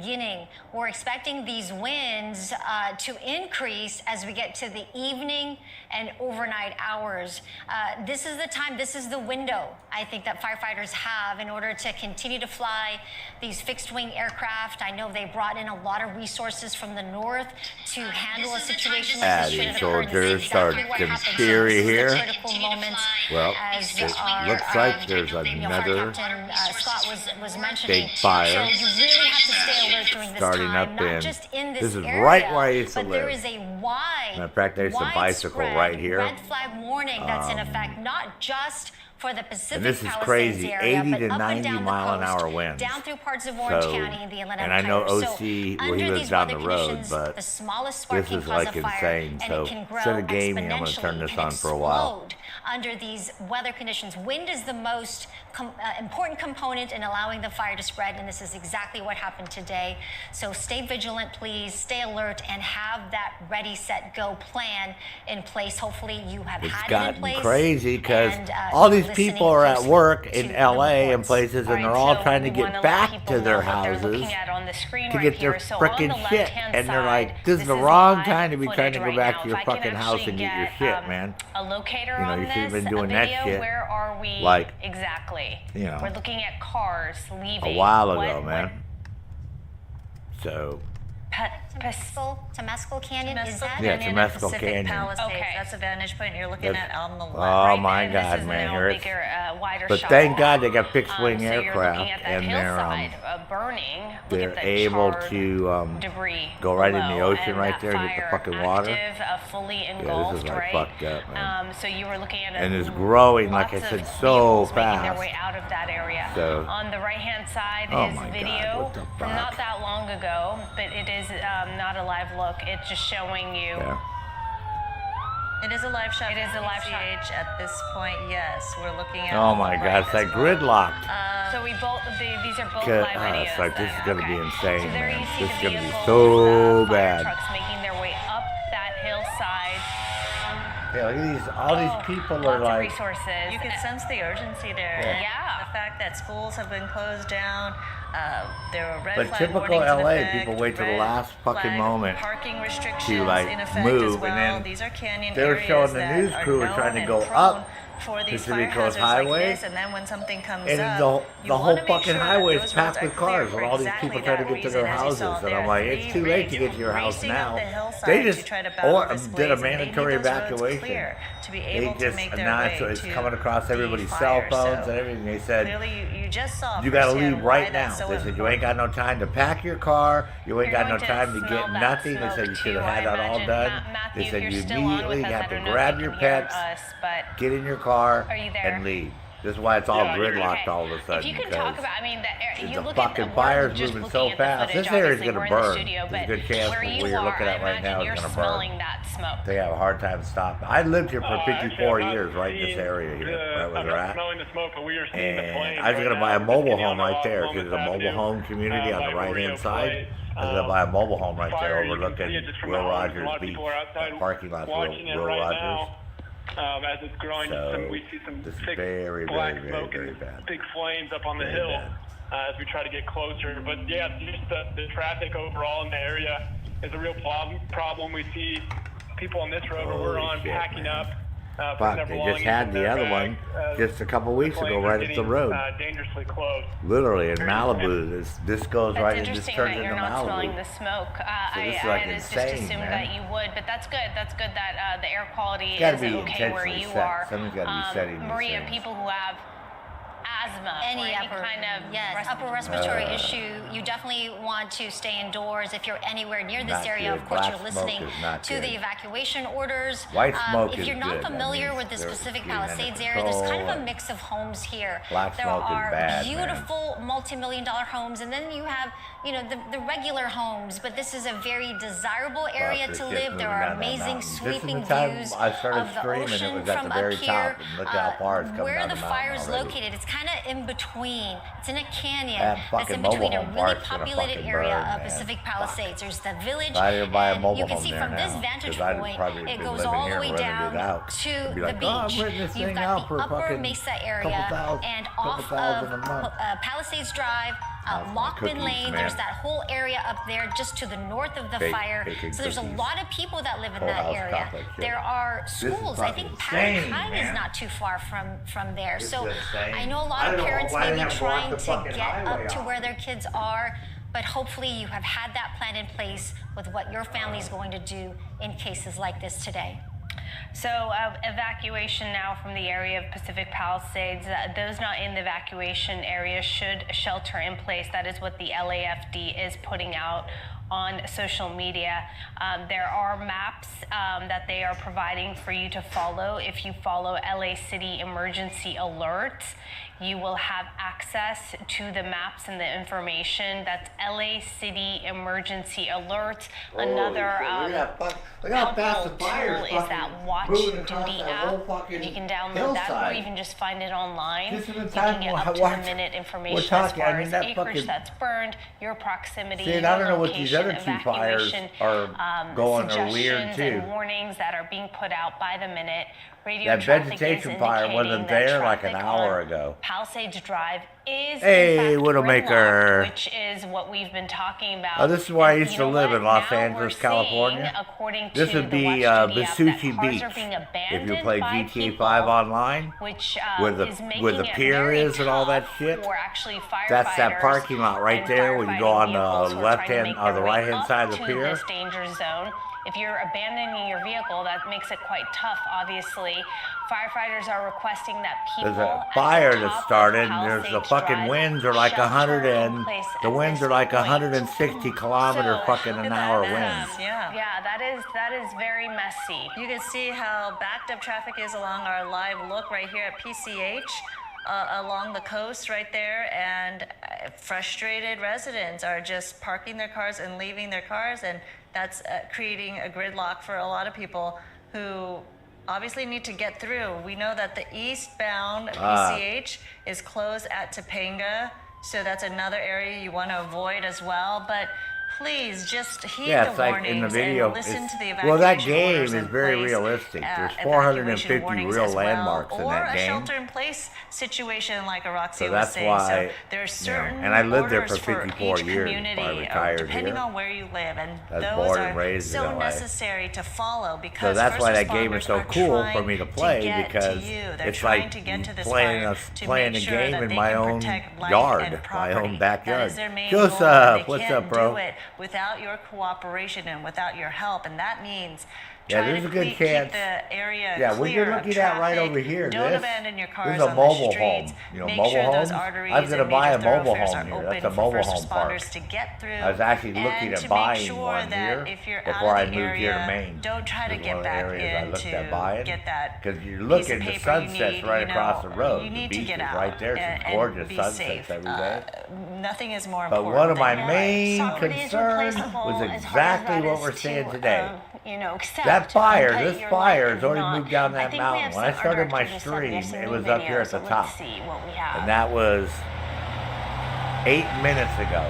beginning. We're expecting these winds to increase as we get to the evening and overnight hours. This is the time, this is the window, I think, that firefighters have in order to continue to fly these fixed-wing aircraft. I know they brought in a lot of resources from the north to handle a situation like this. These soldiers start theory here. Well, it looks like there's another big fire starting up in. This is right where I used to live. Matter of fact, there's a bicycle right here. Red flag warning that's in effect, not just for the Pacific and this is Palisades crazy, area, 80 but to up 90 and down mile the an coast, hour winds. down through parts of Orange County and the Inland and I know Empire. OC, well, he lives down the road, but the smallest spark this is can cause like a fire, insane. and So it can grow instead of gaming, I'm going to turn this on for a while. Under these weather conditions, wind is the most important component in allowing the fire to spread, and this is exactly what happened today. So stay vigilant, please. Stay alert and have that ready, set, go plan in place. Hopefully you have had it in place. It's gotten crazy because all these people are at work in LA and places, and they're all trying to get back to their houses to get their frickin' shit. And they're like, this is the wrong time to be trying to go back to your fucking house and get your shit, man. A locator you know, on you should have been this doing video. that shit. Where are we like, exactly? You know, we're looking at cars leaving a while ago, man. So. Temescal Canyon, is that? Yeah, Temescal Canyon. Palisades. Okay. That's a vantage point you're looking at on the left. Oh my God, man! Here it's. But thank God they got fixed-wing aircraft, and they're able to go right in the ocean right there and get the fucking water. Yeah, this is like fucked up, man. So you were looking at and it's growing, like I said, so fast. Their way out of that area. So, on the right-hand side is video from not that long ago, but it is not a live look. It's just showing you. Yeah. It is a live shot. It is a live shot. At this point, yes, we're looking at. Oh my God, it's like gridlocked. So we both, these are both live videos. It's like, this is gonna be insane, so man. This is gonna be so bad. Trucks making their way up that hillside. Yeah, look at these. All these people are like. Resources. You can sense the urgency there. Yeah. The fact that schools have been closed down. There are red But flag typical warnings in LA, effect, people wait till the last fucking moment parking restrictions to like in effect move, as well. and then these are canyon they're showing the news crew are trying to go up for these Pacific fire Coast hazards Highway, like this, and then when something comes and up, the whole fucking highway is packed with cars with all these people trying to get to their houses, and I'm like, it's too late to get to your house now. They just did a mandatory evacuation. They just announced it's coming across everybody's cell phones and everything. They said, you got to leave right now. They said, you ain't got no time to pack your car. You ain't got no time to get nothing. They said, you should have had that all done. They said, you immediately have to grab your pets, get in your car, and leave. This is why it's all gridlocked all of a sudden. If you can talk about, I mean, the fucking fire's moving so fast. This area's going to burn. There's a good chance that what you're looking at right now is going to burn. They have a hard time stopping. I lived here for 54 years, right in this area here, right where they're at. And I was going to buy a mobile home right there, because it's a mobile home community on the right-hand side. I was going to buy a mobile home right there overlooking Will Rogers Beach, parking lot for Will Rogers. As it's growing, we see some thick black smoke and big flames up on the hill as we try to get closer. But yeah, just the traffic overall in the area is a real problem. We see people on this road where we're on packing up. Fuck, they just had the other one just a couple weeks ago right up the road. Dangerously close. Literally in Malibu. This goes right in, this turns into Malibu. You're not smelling the smoke. So this is like I insane, just assumed man. that you would, but that's good. That's good that the air quality is okay where you set. are. Something's got to be setting these Maria, things. people who have asthma, any upper, kind of upper respiratory issue, you definitely want to stay indoors. If you're anywhere near this area, of course, you're listening to the evacuation orders. White smoke if you're not familiar with the Pacific Palisades area, there's kind of a mix of homes here. There are beautiful multi-million-dollar homes, and then you have, you know, the regular homes. But this is a very desirable area to live. There are amazing sweeping views of the ocean from up here. Where the fire is located, it's kind of of in between. It's in a canyon That that's fucking in mobile between a home really park's gonna populated fucking area burn, of man. Pacific Palisades. There's the village, If I didn't buy a and mobile you can home see there from this now, vantage 'cause I'd point, probably it been goes living all here the way and rented down it out. to I'd be the like, oh, I'm beach. renting this You've thing out got for the a upper fucking Mesa area, couple thousand, and couple off thousand a of month. Palisades Drive, That's my Lockman cookies, Lane. man. There's that whole area up there just to the north of the fire. Bacon So there's a cookies. lot of people that live in Whole that house area. chocolate chip. There are is schools. I think fucking insane, Palatine is man. not too far from there. This So is insane. I know a I lot of don't know parents why may they be haven't blocked trying the to fucking get highway up to off. where their kids are, but hopefully you have had that plan in place with what your family is going to do in cases like this today. So evacuation now from the area of Pacific Palisades. Those not in the evacuation area should shelter in place. That is what the LAFD is putting out on social media. There are maps that they are providing for you to follow. If you follow LA City Emergency Alerts, you will have access to the maps and the information. That's LA City Emergency Alerts. Another look how fast the helpful fire's tool is that fucking Watch moving across Duty that whole app. fucking You can download that, or hillside. you can just find it online. Just in the You time can get we're up to watching- the minute we're information as talking, far I mean, as that acreage fucking- that's burned, your proximity, See, and your I don't know what these location, other two fires evacuation, are going are weird suggestions too. and warnings that are being put out by the minute. Radio That traffic vegetation is fire indicating wasn't that there like an traffic hour on ago. Palisades Drive is Hey, in fact Widowmaker. gridlocked, which is what we've been talking about. Oh, this is where I And used you to know live what? in Los Now Angeles, we're California. seeing, according This to would the be Watch Duty app, Vespucci that cars Beach. are being If you abandoned play by GTA people, 5 online, which where is the making it pier very is and all that tough shit. for actually That's that firefighters parking lot right and there where you go firefighting on vehicles the who are trying to left-hand make or the their way right-hand up side of the to pier. this danger zone. If you're abandoning your vehicle, that makes it quite tough, obviously. Firefighters are requesting that people There's a at the fire top that of started, and there's the Palisades fucking Drive winds are like shelter 100 in and place the at winds this are like point. 160 kilometer So, fucking look an at that hour mess. winds. Yeah. Yeah, that is very messy. You can see how backed up traffic is along our live look right here at PCH. Along the coast right there, and frustrated residents are just parking their cars and leaving their cars, and that's creating a gridlock for a lot of people who obviously need to get through. We know that the eastbound PCH is closed at Topanga, so that's another area you want to avoid as well, but please just heed Yeah, the it's like warnings in the video. and listen to the evacuation Well, that game orders is in very place, realistic. There's evacuation 450 warnings real as well, landmarks in or that a game. shelter-in-place situation like Roxy So was that's saying. why, So there's you know, certain and I lived there orders for 54 each years community, before I retired depending here. on where you live, and I was those born are and raised in so LA. necessary to follow So because that's first why that game is responders so are cool trying for me to play get because to you. They're it's trying like to get to this playing fire a to playing make a sure game that in they my can own protect life yard, and my property. own That backyard. is their main Joseph, goal. They what's can't up, bro? do it without your cooperation and without your help, and that means Yeah, try there's to a good keep chance. the area Yeah, what clear you're of looking at right traffic. over here, Don't this abandon your is cars a on the mobile streets. home. You know, Make mobile sure those homes. arteries I was gonna and buy a major mobile thoroughfares home are here. open That's a for mobile first home park. responders to get through. I was actually looking and at to buying make sure one that here if you're before out I of the moved here to area, Maine. don't try to This is get one of the back areas I in looked at to buying. get that Because you piece look of at the paper you sunsets need, right you know, across the road. You The need beach to get is out right there. and Some gorgeous be sunsets safe. every day. Nothing is more But important. one of my than main So it is concerns replaceable, was as hard as exactly that what is we're seeing to, today. accept, That fire, but this you're fire like has already not. moved down I that think we mountain. have When I some- our started my director just said we have stream, some it new was up here videos, at the so top. let's see what we have. And that was 8 minutes ago.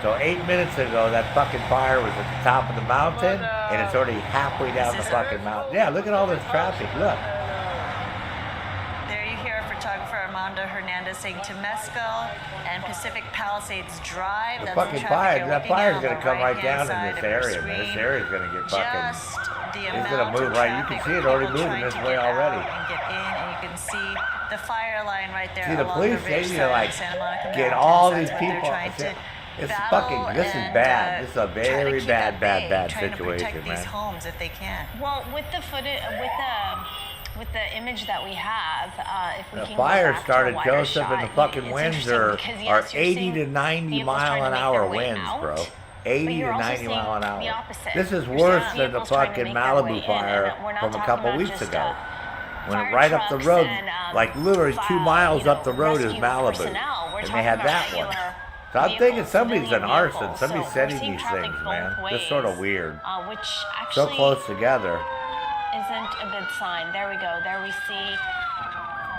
So 8 minutes ago, that fucking fire was at the top of the mountain, and it's already halfway down the fucking mountain. Yeah, look at all this traffic. Look. There you hear photographer Armando Hernandez saying Temescal and Pacific Palisades Drive. The That's fucking the traffic fire, you're that looking fire's at gonna on the come right right-hand down in side this of your area, man. This screen. area's gonna get fucking. Just the It's amount gonna move of right. You can traffic, see it already people moving trying this to way get out already. and get in, and you can see the fire line right there. See, the along police, the they ridge need to side like of Santa Monica get Mountains. all That's these what they're people. trying to It's battle fucking. This is and, bad. This is a try to very keep bad, at bad, bay, bad trying to situation, protect these man. homes if they can. Well, with the footage, with the image that we have, if we The can fire go back started, to a wider Joseph, shot, and the fucking it's winds interesting are because, yes, you're 80 seeing to 90 vehicles mile trying an to make hour their way winds, out, bro. but 80 you're to also 90 seeing mile an hour. the opposite. This is You're worse seeing than the vehicles trying to fucking make their way Malibu in, fire and we're not from a talking couple about weeks just, ago. When fire right up the trucks road, and, like literally 2 miles up the road is rescue Malibu. personnel. We're And they talking had about that one. regular So I'm thinking vehicles, somebody's an civilian arson. vehicles. Somebody's So setting we're seeing these traffic things, both man. ways, It's sort of weird. Which So actually close together. isn't a good sign. There we go. There we see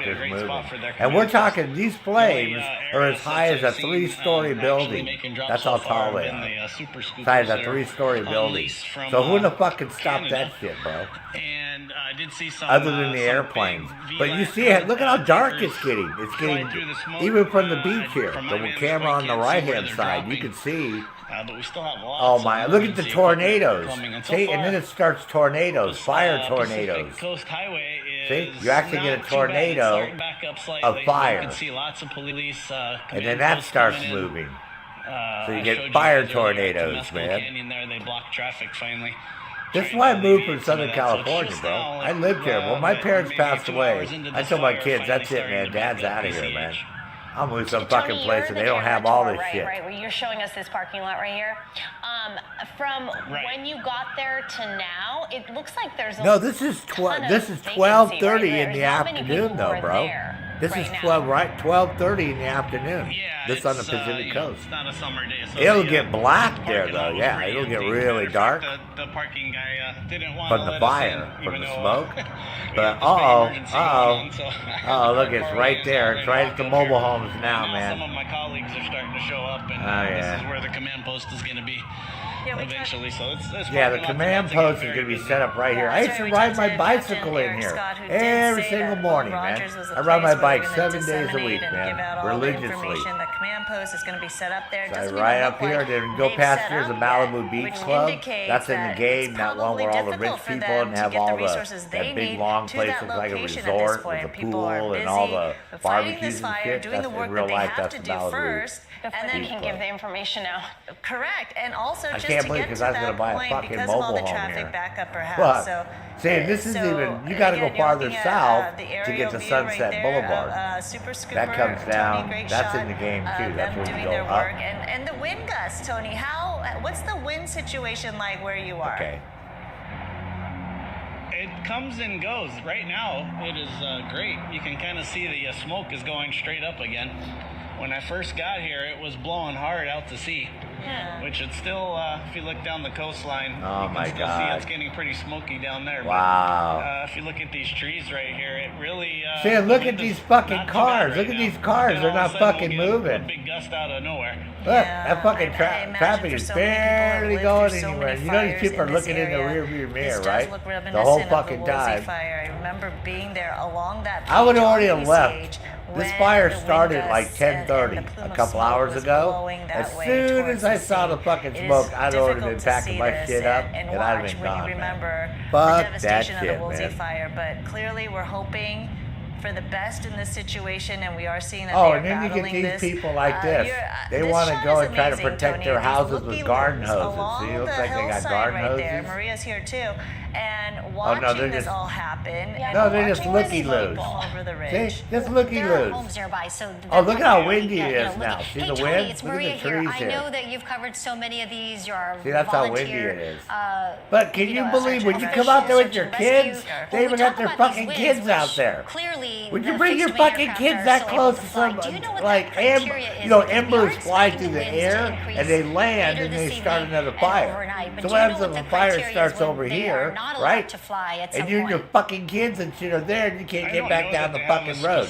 motherfuckers moving. And we're talking, these flames are as high as a 3-story building. That's how tall they are. Size of a 3-story building. So who the fuck can stop that shit, bro? And And I did see some. Other than the airplanes. But you see it, look at how dark it's getting. It's getting, even from the beach here, the camera on the right-hand side, you can see. But we still have lots. Oh my, look at the tornadoes. See, and then it starts tornadoes, fire tornadoes. Coast Highway is see, you actually get a tornado of fire. You can see lots of police. And then that starts moving. So you get fire tornadoes, man. Canyon there, they block traffic finally. This is why I moved from Southern California, bro. I lived here. When my parents passed away, I told my kids, that's it, man. Dad's out of here, man. I'll move some fucking place and they don't have all this shit. Right, where you're showing us this parking lot right here. From when you got there to now, it looks like there's a this is 12:30 in the afternoon, though, bro. This is 12:30 in the afternoon. Yeah, this on the Pacific Coast. It's not a summer day. So it'll get black there, though. Yeah, it'll get really dark. The parking guy didn't want from the fire, from the smoke. But look, it's right there. It's right at the mobile homes now, man. Some of my colleagues are starting to show up, and this is where the command post is going to be. Eventually, so the command post is going to be set up right here. I used to ride my bicycle in here every single morning, man. I ride my bike 7 days a week, man, religiously. The command post is going to be set up there. So I ride up here, then go past here's the Malibu Beach Club. That's in the game, that one where all the rich people and have all that big long places like a resort with a pool and all the barbecues and shit. That's in real life, that's the Malibu. And then can give the information out. Correct, and also just can't believe because I was going to buy a fucking mobile home here. But, this is even, you got to go farther south to get to Sunset Boulevard. That comes down, that's in the game too. That's where you go up. And the wind gusts, Tony, what's the wind situation like where you are? Okay. It comes and goes. Right now, it is great. You can kind of see the smoke is going straight up again. When I first got here, it was blowing hard out to sea. Yeah. Which it's still, if you look down the coastline, you can still see it's getting pretty smoky down there. Wow. But, if you look at these trees right here, it really... See, look at these fucking cars. Look at these cars. They're not fucking moving. A big gust out of nowhere. Look, that fucking traffic is barely going anywhere. You know these people are looking in the rearview mirror, right? The whole fucking time. I remember being there along that I would already have left. This fire started like 10:30 a couple hours ago. As soon as I saw the fucking smoke, I'd already been packing my shit up and I'd have been gone, man. Fuck that shit, man. But clearly we're hoping for the best in this situation, and we are seeing that and then you get these people like this. They want to go and try to protect their houses with garden hoses. See, it looks like they got garden hoses. Maria's here too. And watching this all happen. No, they're just looky-loos. See, just looky-loos. Look at how windy it is now. See the wind? It's look Maria at the trees here. I know that you've covered so many of these. You're See, that's how windy it is. But can you believe when you come out there with your kids, they even got their fucking kids out there. Clearly, would you bring your fucking kids that close to some, like, embers fly through the air and they land and they start another fire. So what happens if a fire starts over here? Right? And you and your fucking kids and shit are there and you can't get back down the fucking road.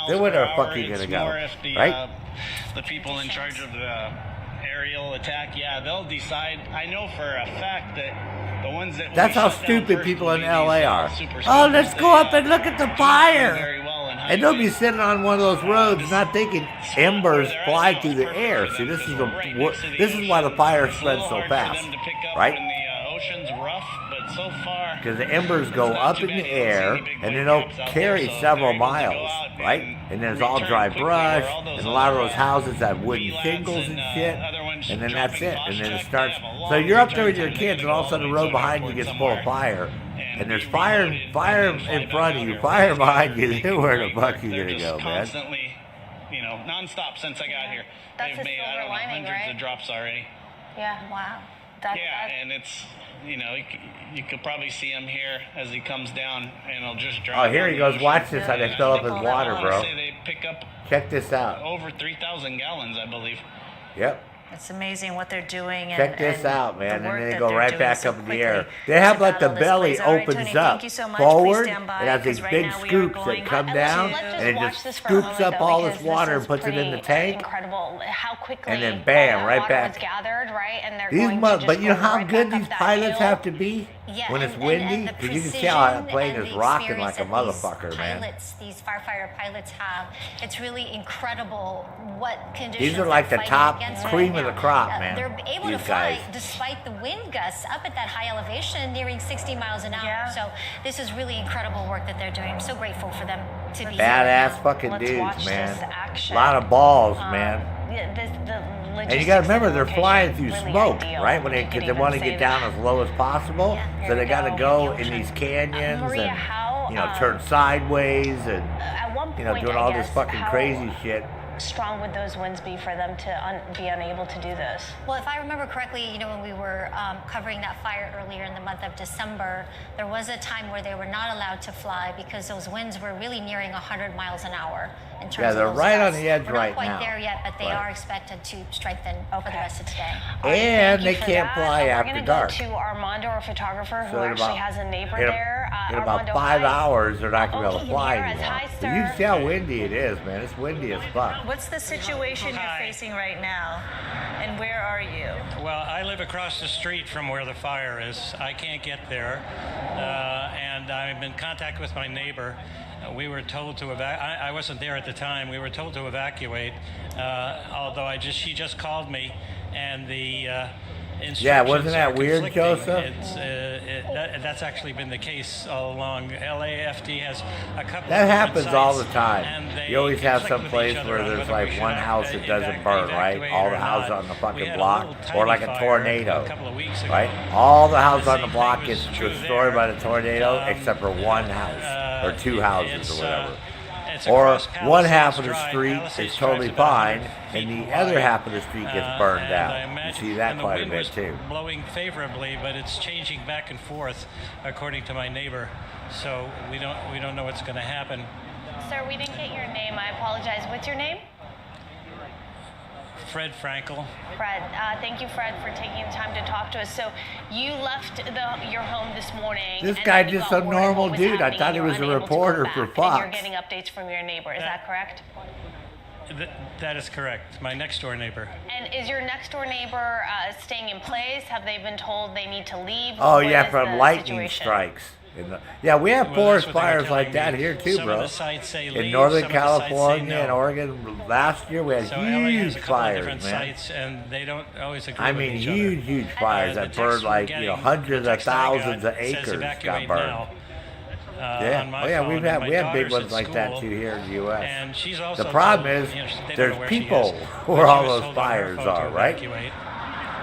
Then where the fuck are you gonna go? Right? The people in charge of the aerial attack, they'll decide. I know for a fact that the ones that that's how stupid people in LA are. Oh, let's go up and look at the fire. And they'll be sitting on one of those roads not thinking embers fly through the air. See, this is why the fire spreads so fast, right? Because the embers go up in the air and then they'll carry several miles, right? And there's all dry brush and a lot of those houses have wooden shingles and shit. And then that's it. And then it starts. So you're up there with your kids and all of a sudden the road behind you gets full of fire. And there's fire in front of you, fire behind you. Then where the fuck are you gonna go, man? Constantly, nonstop since I got here. They've made hundreds of drops already. Yeah. Wow. And it's you could probably see him here as he comes down, and he'll just drop. Oh, here he goes. Watch this how they fill up his water, bro. They pick up. Check this out. Over 3,000 gallons, I believe. Yep. It's amazing what they're doing. Check this out, man, and then they go right back up in the air. They have like the belly opens up forward, and has these big scoops that come down, and it just scoops up all this water and puts it in the tank. Incredible how quickly and then bam, right back. Was gathered, right? And they're these going to just but you know go how right good back these up that pilots hill. have to be when it's windy? Because you can see how that plane is rocking like a motherfucker, man. These firefighter pilots have, it's really incredible what conditions. These are like the top cream of the crop, man. They're able to fly despite the wind gusts up at that high elevation, nearing 60 miles an hour. Yeah. So this is really incredible work that they're doing. I'm so grateful for them to be badass here. fucking Let's dudes, watch man. this action. A lot of balls, man. And you got to remember, they're flying through smoke, right? Because they want to get down as low as possible, so they got to go in these canyons Maria, and turn sideways and at one point, doing all this fucking crazy shit. Strong would those winds be for them to be unable to do this? Well, if I remember correctly, when we were covering that fire earlier in the month of December, there was a time where they were not allowed to fly because those winds were really nearing 100 miles an hour. In terms they're of those right gusts. on the edge we're right not now. quite there yet, but they are expected to strengthen for the rest of today. And they can't fly after dark. We're going to go to Armando, our photographer, who So actually has a neighbor there. In about Armando, 5 hi. hours, they're not going to be able to he can fly hear us. anymore. Hi, But you sir. see how windy it is, man. It's windy as fuck. What's the situation you're facing right now? And where are you? Well, I live across the street from where the fire is. I can't get there. And I'm in contact with my neighbor. We were told to evacuate. I wasn't there at the time. We were told to evacuate. Although she just called me, and the instructions wasn't that are weird, conflicting. Joseph? That's actually been the case all along. LAFD has a couple. That of happens different all the sites, time. and they You always have conflict some with place each other where on there's whether like we one should house that doesn't burn, right? evacuate All or the houses not. on the We fucking had a block, little or tiny like a fire tornado, a couple of weeks ago. right? All the houses The on the same block thing gets was true destroyed by there. the tornado, except for one house or two houses It's, or whatever. it's Or across one Palisades half of the Drive. street Palisades is totally Drive's about fine, 100 and feet the other wide. half of the street gets burned And I out. You imagine- see that and the quite a wind bit was too. blowing favorably, but it's changing back and forth, according to my neighbor. So we don't know what's going to happen. Sir, we didn't get your name. I apologize. What's your name? Fred Frankel. Fred. Thank you, Fred, for taking the time to talk to us. So you left your home this morning. This and guy then you just got a word of normal what was dude. I happening, thought and he you were was a unable to go reporter back, for and Fox. you're getting updates from your neighbor. Is that correct? That is correct. My next door neighbor. And is your next door neighbor staying in place? Have they been told they need to leave? Oh What yeah, is from the lightning situation? strikes. Yeah, we have Well, forest that's what they were fires like telling that me. here too, Some of bro. the sites say In leave, Northern some of the sites say California and no. Oregon, last year we had So LA has huge a couple of fires, different man. sites, and they don't always agree I with mean, each huge other. fires The that text burned we're like getting- hundreds the of text I got thousands of says acres got evacuate burned. now. Yeah, On my oh yeah, phone, we and have my big daughter's ones at like that school, too here in the U.S. And she's also The problem told, is they don't there's know where she people is, where but all she was those told on her fires phone to are, right? evacuate.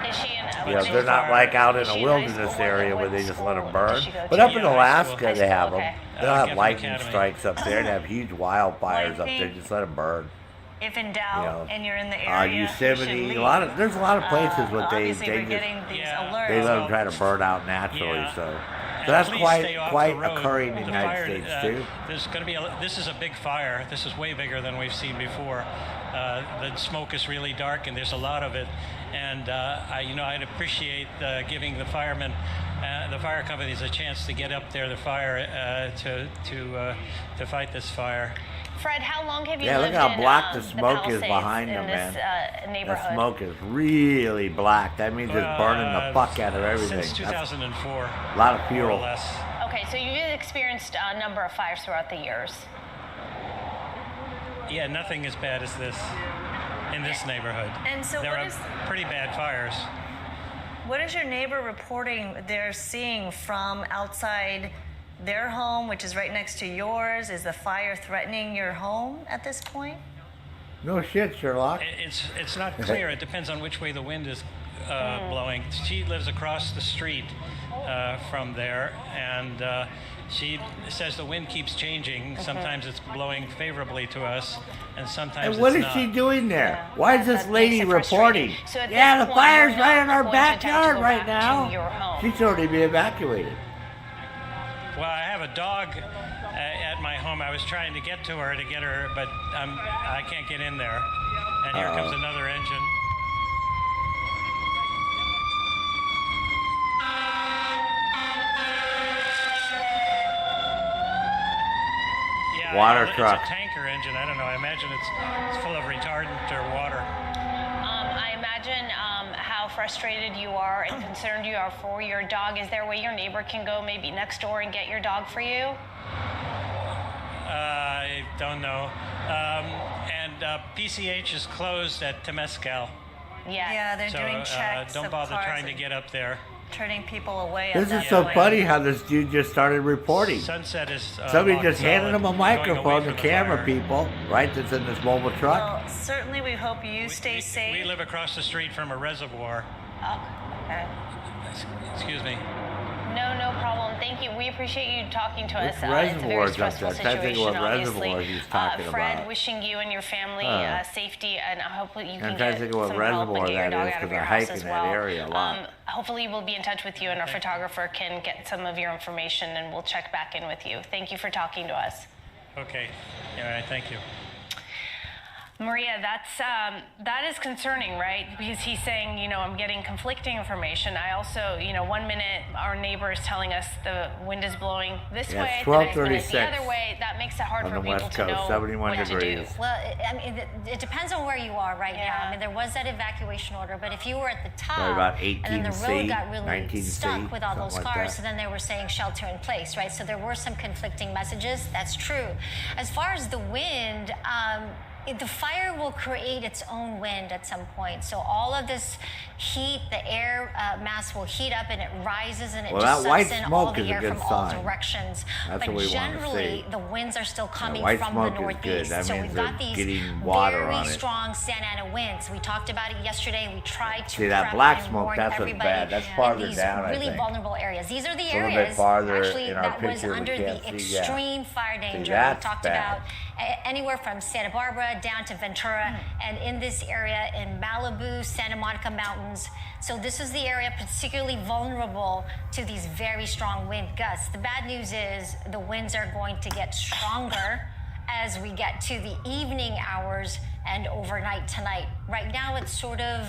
Is she in You know, they're not like out in a wilderness area where they just let them burn. But up in Yeah, high Alaska, school. they have them. Okay. They'll have Gifford lightning Academy. strikes up there. They have huge wildfires up there. think- Just let them burn. If in doubt, You know, and you're in the area, you should Yosemite, leave. there's a lot of places where Obviously, they we're just getting these Yeah. alerts. they let them try to burn out naturally. Yeah. So And that's please stay off quite the road. occurring in the The United fire, States too. There's going to be this is a big fire. This is way bigger than we've seen before. The smoke is really dark, and there's a lot of it. And I'd appreciate giving the firemen, the fire companies, a chance to get up there, the fire to fight this fire. Fred, how long have you Yeah, look lived how in black the the smoke is Palisades behind in them, this, man. neighborhood? The smoke is really black. That means it's burning the fuck out of everything. Since That's 2004, a lot of more or fuel. less. Okay, so you've experienced a number of fires throughout the years. Yeah, nothing as bad as this in this neighborhood. And so there what are is- pretty bad fires. What is your neighbor reporting they're seeing from outside their home, which is right next to yours? Is the fire threatening your home at this point? No shit, Sherlock. It's not clear. It depends on which way the wind is blowing. She lives across the street from there, and she says the wind keeps changing. Sometimes it's blowing favorably to us, and sometimes And what it's is not. she doing there? Yeah, Why is that this makes lady it reporting? frustrating. So at Yeah, this the point, fire's you're right in not our going to attempt to backyard go right back to now. your home. She's already been evacuated. Well, I have a dog at my home. I was trying to get to her, but I can't get in there. And here comes another engine. Water truck. It's a tanker engine. I don't know. I imagine it's full of retardant or water. I imagine how frustrated you are and concerned you are for your dog. Is there a way your neighbor can go maybe next door and get your dog for you? I don't know. And PCH is closed at Temescal. Yeah, they're doing checks. Don't bother trying to get up there. Turning people away. This is so funny how this dude just started reporting. Sunset is somebody just handed him a microphone to camera people, right? That's in this mobile truck. Well, certainly we hope you stay safe. We live across the street from a reservoir. Oh, okay. Excuse me. No problem. Thank you. We appreciate you talking to us. It's a reservoirs very up stressful there. I think what situation, reservoirs he's talking Fred, about. wishing you and your family safety, and hopefully you can I'm trying get to think of what some help and reservoir get your that dog is out of because your I house hike as in well. that area a lot. Hopefully we'll be in touch with you, and our photographer can get some of your information, and we'll check back in with you. Thank you for talking to us. Okay. All right. Thank you. Maria, that is concerning, right? Because he's saying, I'm getting conflicting information. I also, 1 minute our neighbor is telling us the wind is blowing this way, the next minute the other way. That makes it hard for people to know 71 what degrees. to do. Well, it depends on where you are right now. I mean, there was that evacuation order, but if you were at the top about and then the 18C, road got really 19C, stuck with all those something like cars, that. so then they were saying shelter in place, right? So there were some conflicting messages. That's true. As far as the wind, the fire will create its own wind at some point. So all of this heat, the air mass will heat up and it rises and it just sucks in all the air from all directions. That's but what we generally, want to see. the winds are still coming white from the smoke is northeast. good. That so means we've they're got these getting water very on it. strong Santa Ana winds. We talked about it yesterday. We tried to See, that prep black and smoke, warn that's what's everybody bad. That's in farther these down, I really think. vulnerable areas. These are the It's a little bit areas farther actually in our that was picture, we under can't the see, yeah. extreme fire danger. We that's talked bad. about anywhere from Santa Barbara down to Ventura, and in this area in Malibu, Santa Monica Mountains. So this is the area particularly vulnerable to these very strong wind gusts. The bad news is the winds are going to get stronger as we get to the evening hours and overnight tonight. Right now it's sort of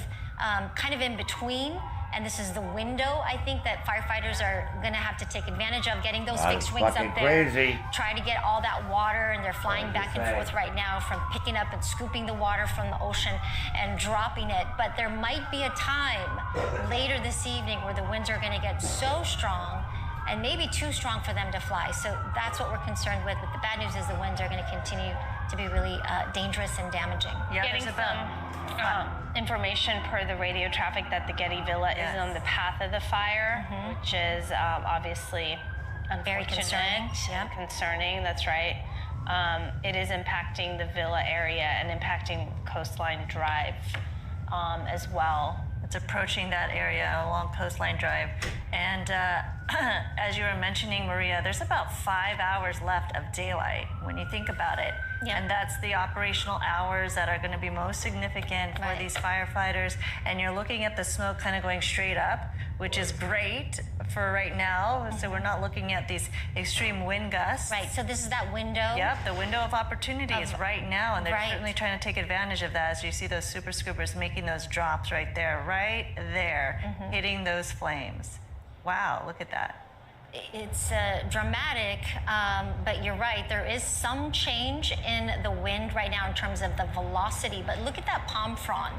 kind of in between. And this is the window, I think, that firefighters are going to have to take advantage of, getting those fixed wings up there, crazy. trying to get all that water, and they're flying back and forth right now from picking up and scooping the water from the ocean and dropping it. But there might be a time later this evening where the winds are going to get so strong and maybe too strong for them to fly. So that's what we're concerned with. But the bad news is the winds are going to continue to be really dangerous and damaging. Yeah, Getting some information per the radio traffic that the Getty Villa is on the path of the fire, which is obviously Very concerning. Yeah, concerning. That's right. It is impacting the Villa area and impacting Coastline Drive as well. It's approaching that area along Coastline Drive. And as you were mentioning, Maria, there's about 5 hours left of daylight when you think about it. Yeah. And that's the operational hours that are going to be most significant for these firefighters. And you're looking at the smoke kind of going straight up, which is great for right now. So we're not looking at these extreme wind gusts. Right, so this is that window. Yep, the window of opportunity is right now, and they're Right. certainly trying to take advantage of that as you see those super scoopers making those drops right there, hitting those flames. Wow, look at that. It's dramatic, but you're right. There is some change in the wind right now in terms of the velocity. But look at that palm frond.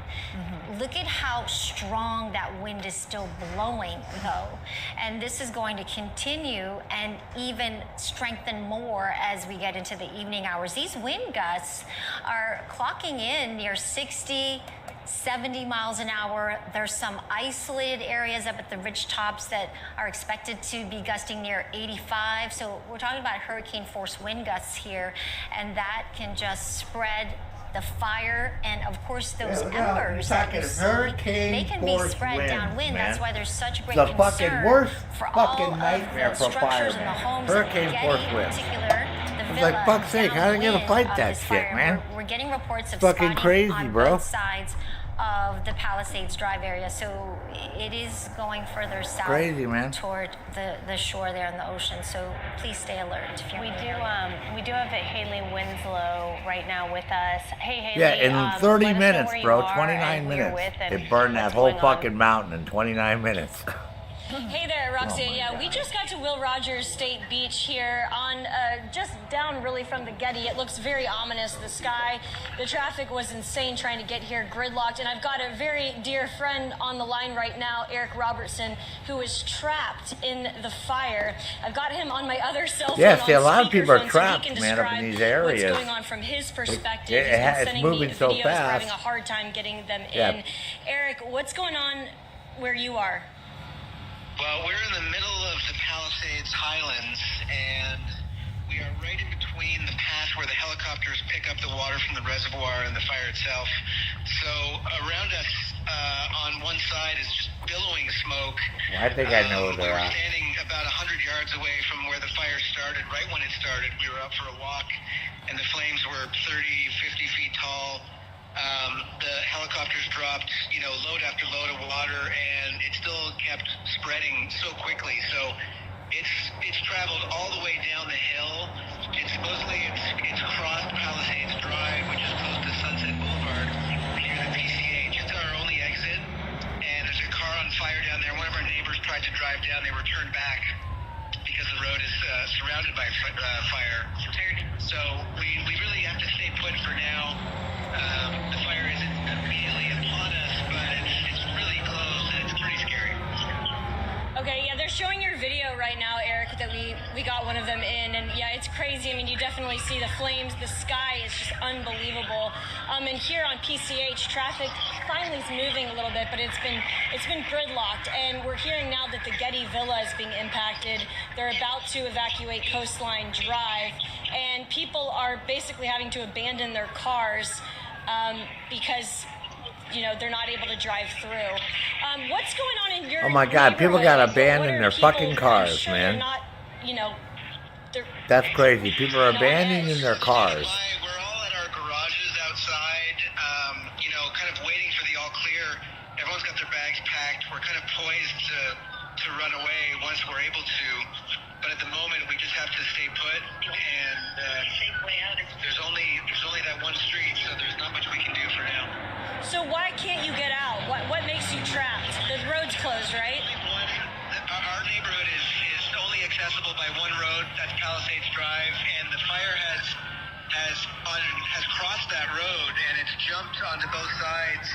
Look at how strong that wind is still blowing, though. And this is going to continue and even strengthen more as we get into the evening hours. These wind gusts are clocking in near 60, 70 miles an hour. There's some isolated areas up at the ridge tops that are expected to be gusting near 85. So we're talking about hurricane force wind gusts here, and that can just spread the fire and of course those embers that you see, they can be spread downwind. That's why there's such great the concern fucking worst for fucking all nightmare of the for structures firemen. and the homes Hurricane in force Getty in winds. particular. The It's like, villa fuck's sake, how are they gonna downwind fight of that this shit, fire. man? We're getting reports of Fucking spotting crazy, on bro. both sides of the Palisades Drive area, so it is going further south Crazy, man. toward the shore there in the ocean. So please stay alert if you're We do have Haley Winslow right now with us. Hey, Haley. Yeah, in 30 let us know minutes, where you bro. are 29 and who you're minutes. with and It burned that what's whole going on. fucking mountain in 29 minutes. Hey there, Roxy. We just got to Will Rogers State Beach here on just down really from the Getty. It looks very ominous, the sky. The traffic was insane trying to get here, gridlocked. And I've got a very dear friend on the line right now, Eric Robertson, who is trapped in the fire. I've got him on my other cell phone. Yeah, see, a lot of speakerphone people are so he trapped, can man, up in these areas. What's going on from his perspective. It's He's been sending moving me so videos. fast. We're having a hard time getting them in. Eric, what's going on where you are? Well, we're in the middle of the Palisades Highlands, and we are right in between the path where the helicopters pick up the water from the reservoir and the fire itself. So around us on one side is just billowing smoke. Well, I think I know where they're We were at. standing about 100 yards away from where the fire started. Right when it started, we were out for a walk, and the flames were 30, 50 feet tall. The helicopters dropped, load after load of water, and it still kept spreading so quickly. So it's traveled all the way down the hill. It's crossed Palisades Drive, which is close to Sunset Boulevard near the PCH. It's our only exit, and there's a car on fire down there. One of our neighbors tried to drive down. They were turned back because the road is surrounded by fire. So we really have to stay put for now. The fire isn't immediately upon us, but it's really close and it's pretty scary. Okay, yeah, they're showing your video right now, Eric, that we got one of them in, and yeah, it's crazy. I mean, you definitely see the flames. The sky is just unbelievable. And here on PCH, traffic finally is moving a little bit, but it's been gridlocked, and we're hearing now that the Getty Villa is being impacted. They're about to evacuate Coastline Drive, and people are basically having to abandon their cars because they're not able to drive through. What's going on in your Oh my God, people neighborhood? gotta Like, what abandon are their people- fucking I'm cars, sure man. They're not, they're That's crazy. People are abandoning their cars. We're all at our garages outside, kind of waiting for the all clear. Everyone's got their bags packed. We're kind of poised to run away once we're able to. But at the moment, we just have to stay put. And there's only that one street, so there's not much we can do for now. So why can't you get out? What makes you trapped? The road's closed, right? Our neighborhood is only accessible by one road. That's Palisades Drive, and the fire has crossed that road, and it's jumped onto both sides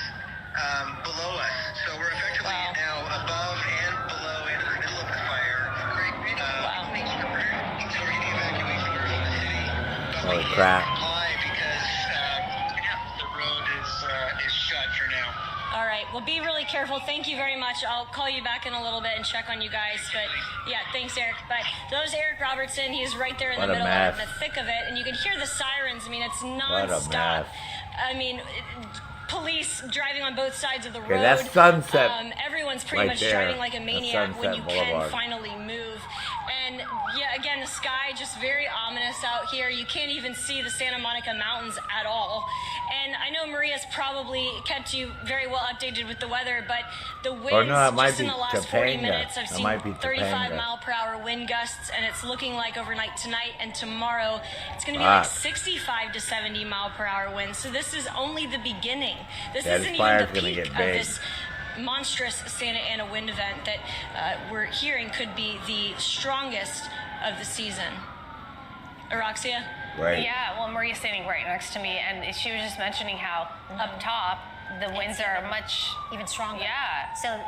below us. So we're effectively now above and below and in the middle of the fire. So we're getting evacuation orders from the city. But Holy we can't crap. comply because the road is shut for now. All right. Well, be really careful. Thank you very much. I'll call you back in a little bit and check on you guys. But yeah, thanks, Eric. Bye. So that was Eric Robertson. He's right there in What the a middle mess. of the thick of it, and you can hear the sirens. I mean, it's What a nonstop. mess. I mean, police driving on both sides of the road. Okay, that's Sunset Everyone's pretty right much there. driving like a That's maniac when Sunset you Boulevard. can finally move. And yeah, again, the sky just very ominous out here. You can't even see the Santa Monica Mountains at all. And I know Maria's probably kept you very well updated with the weather, but the winds no, it might just in be the last 40 Topanga. minutes, I've It seen might be 35 Topanga. mile per hour wind gusts, and it's looking like overnight tonight and tomorrow it's going to be like Fuck. 65 to 70 mile per hour winds. So this is only the beginning. This Yeah, this isn't even fire's the gonna peak get of big. this monstrous Santa Ana wind event that we're hearing could be the strongest of the season. Araxia? Right. Yeah, well, Maria's standing right next to me, and she was just mentioning how up top the winds are much even stronger. Yeah. So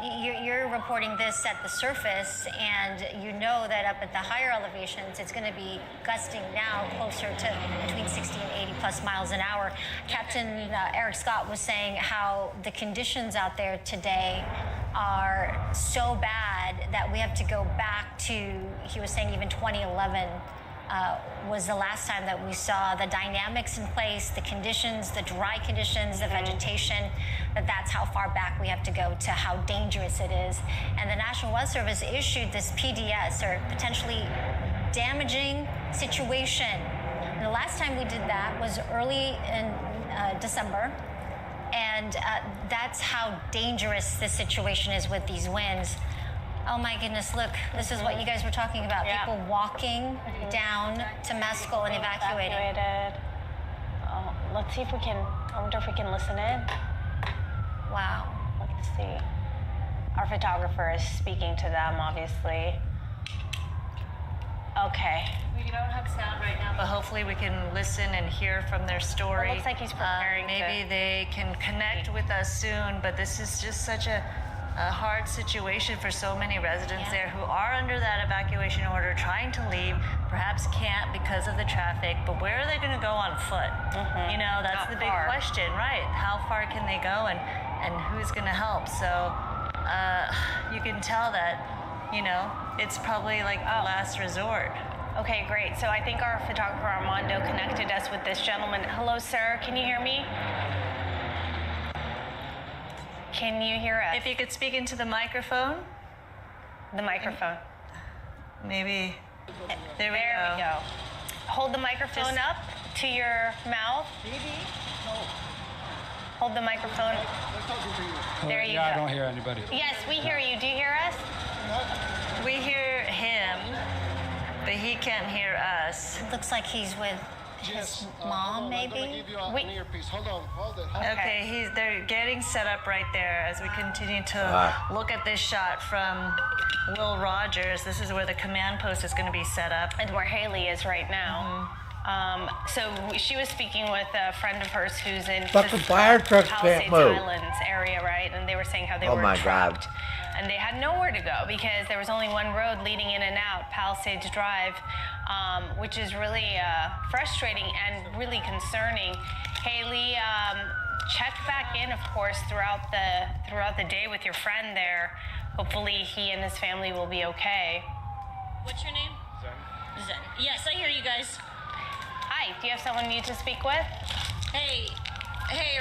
you're reporting this at the surface, and you know that up at the higher elevations, it's going to be gusting now closer to between 60 and 80 plus miles an hour. Captain Eric Scott was saying how the conditions out there today are so bad that we have to go back to, he was saying even 2011 was the last time that we saw the dynamics in place, the conditions, the dry conditions, the vegetation, that's how far back we have to go to how dangerous it is. And the National Weather Service issued this PDS, or potentially damaging situation. And the last time we did that was early in December. And that's how dangerous this situation is with these winds. Oh my goodness, look, this is what you guys were talking about. Yeah. People walking down to Mescal and evacuating. Oh, let's see if we can, I wonder if we can listen in. Wow. Let's see. Our photographer is speaking to them, obviously. Okay. We don't have sound right now, but hopefully we can listen and hear from their story. It looks like he's preparing maybe they can connect with us soon, but this is just such a hard situation for so many residents there who are under that evacuation order, trying to leave, perhaps can't because of the traffic, but where are they going to go on foot? You know, that's the big question, right? How far can they go, and who's going to help? So you can tell that, you know, it's probably like the last resort. Okay, great. So I think our photographer Armando connected us with this gentleman. Hello, sir. Can you hear me? Can you hear us? If you could speak into the microphone. The microphone. Maybe. There we go. Hold the microphone up to your mouth. Hold the microphone. There you go. I don't hear anybody. Yes, we hear you. Do you hear us? We hear him, but he can't hear us. It looks like he's with his mom, maybe? Hold it. Okay, they're getting set up right there as we continue to look at this shot from Will Rogers. This is where the command post is going to be set up. And where Haley is right now. So she was speaking with a friend of hers who's in fucking fire trucks can't Palisades move. Islands area, right? And they were saying how they Oh were my trapped. God. And they had nowhere to go because there was only one road leading in and out, Palisades Drive, which is really frustrating and really concerning. Haley, check back in, of course, throughout the day with your friend there. Hopefully he and his family will be okay. What's your name? Zen. Yes, I hear you guys. Hi, do you have someone you need to speak with? Hey,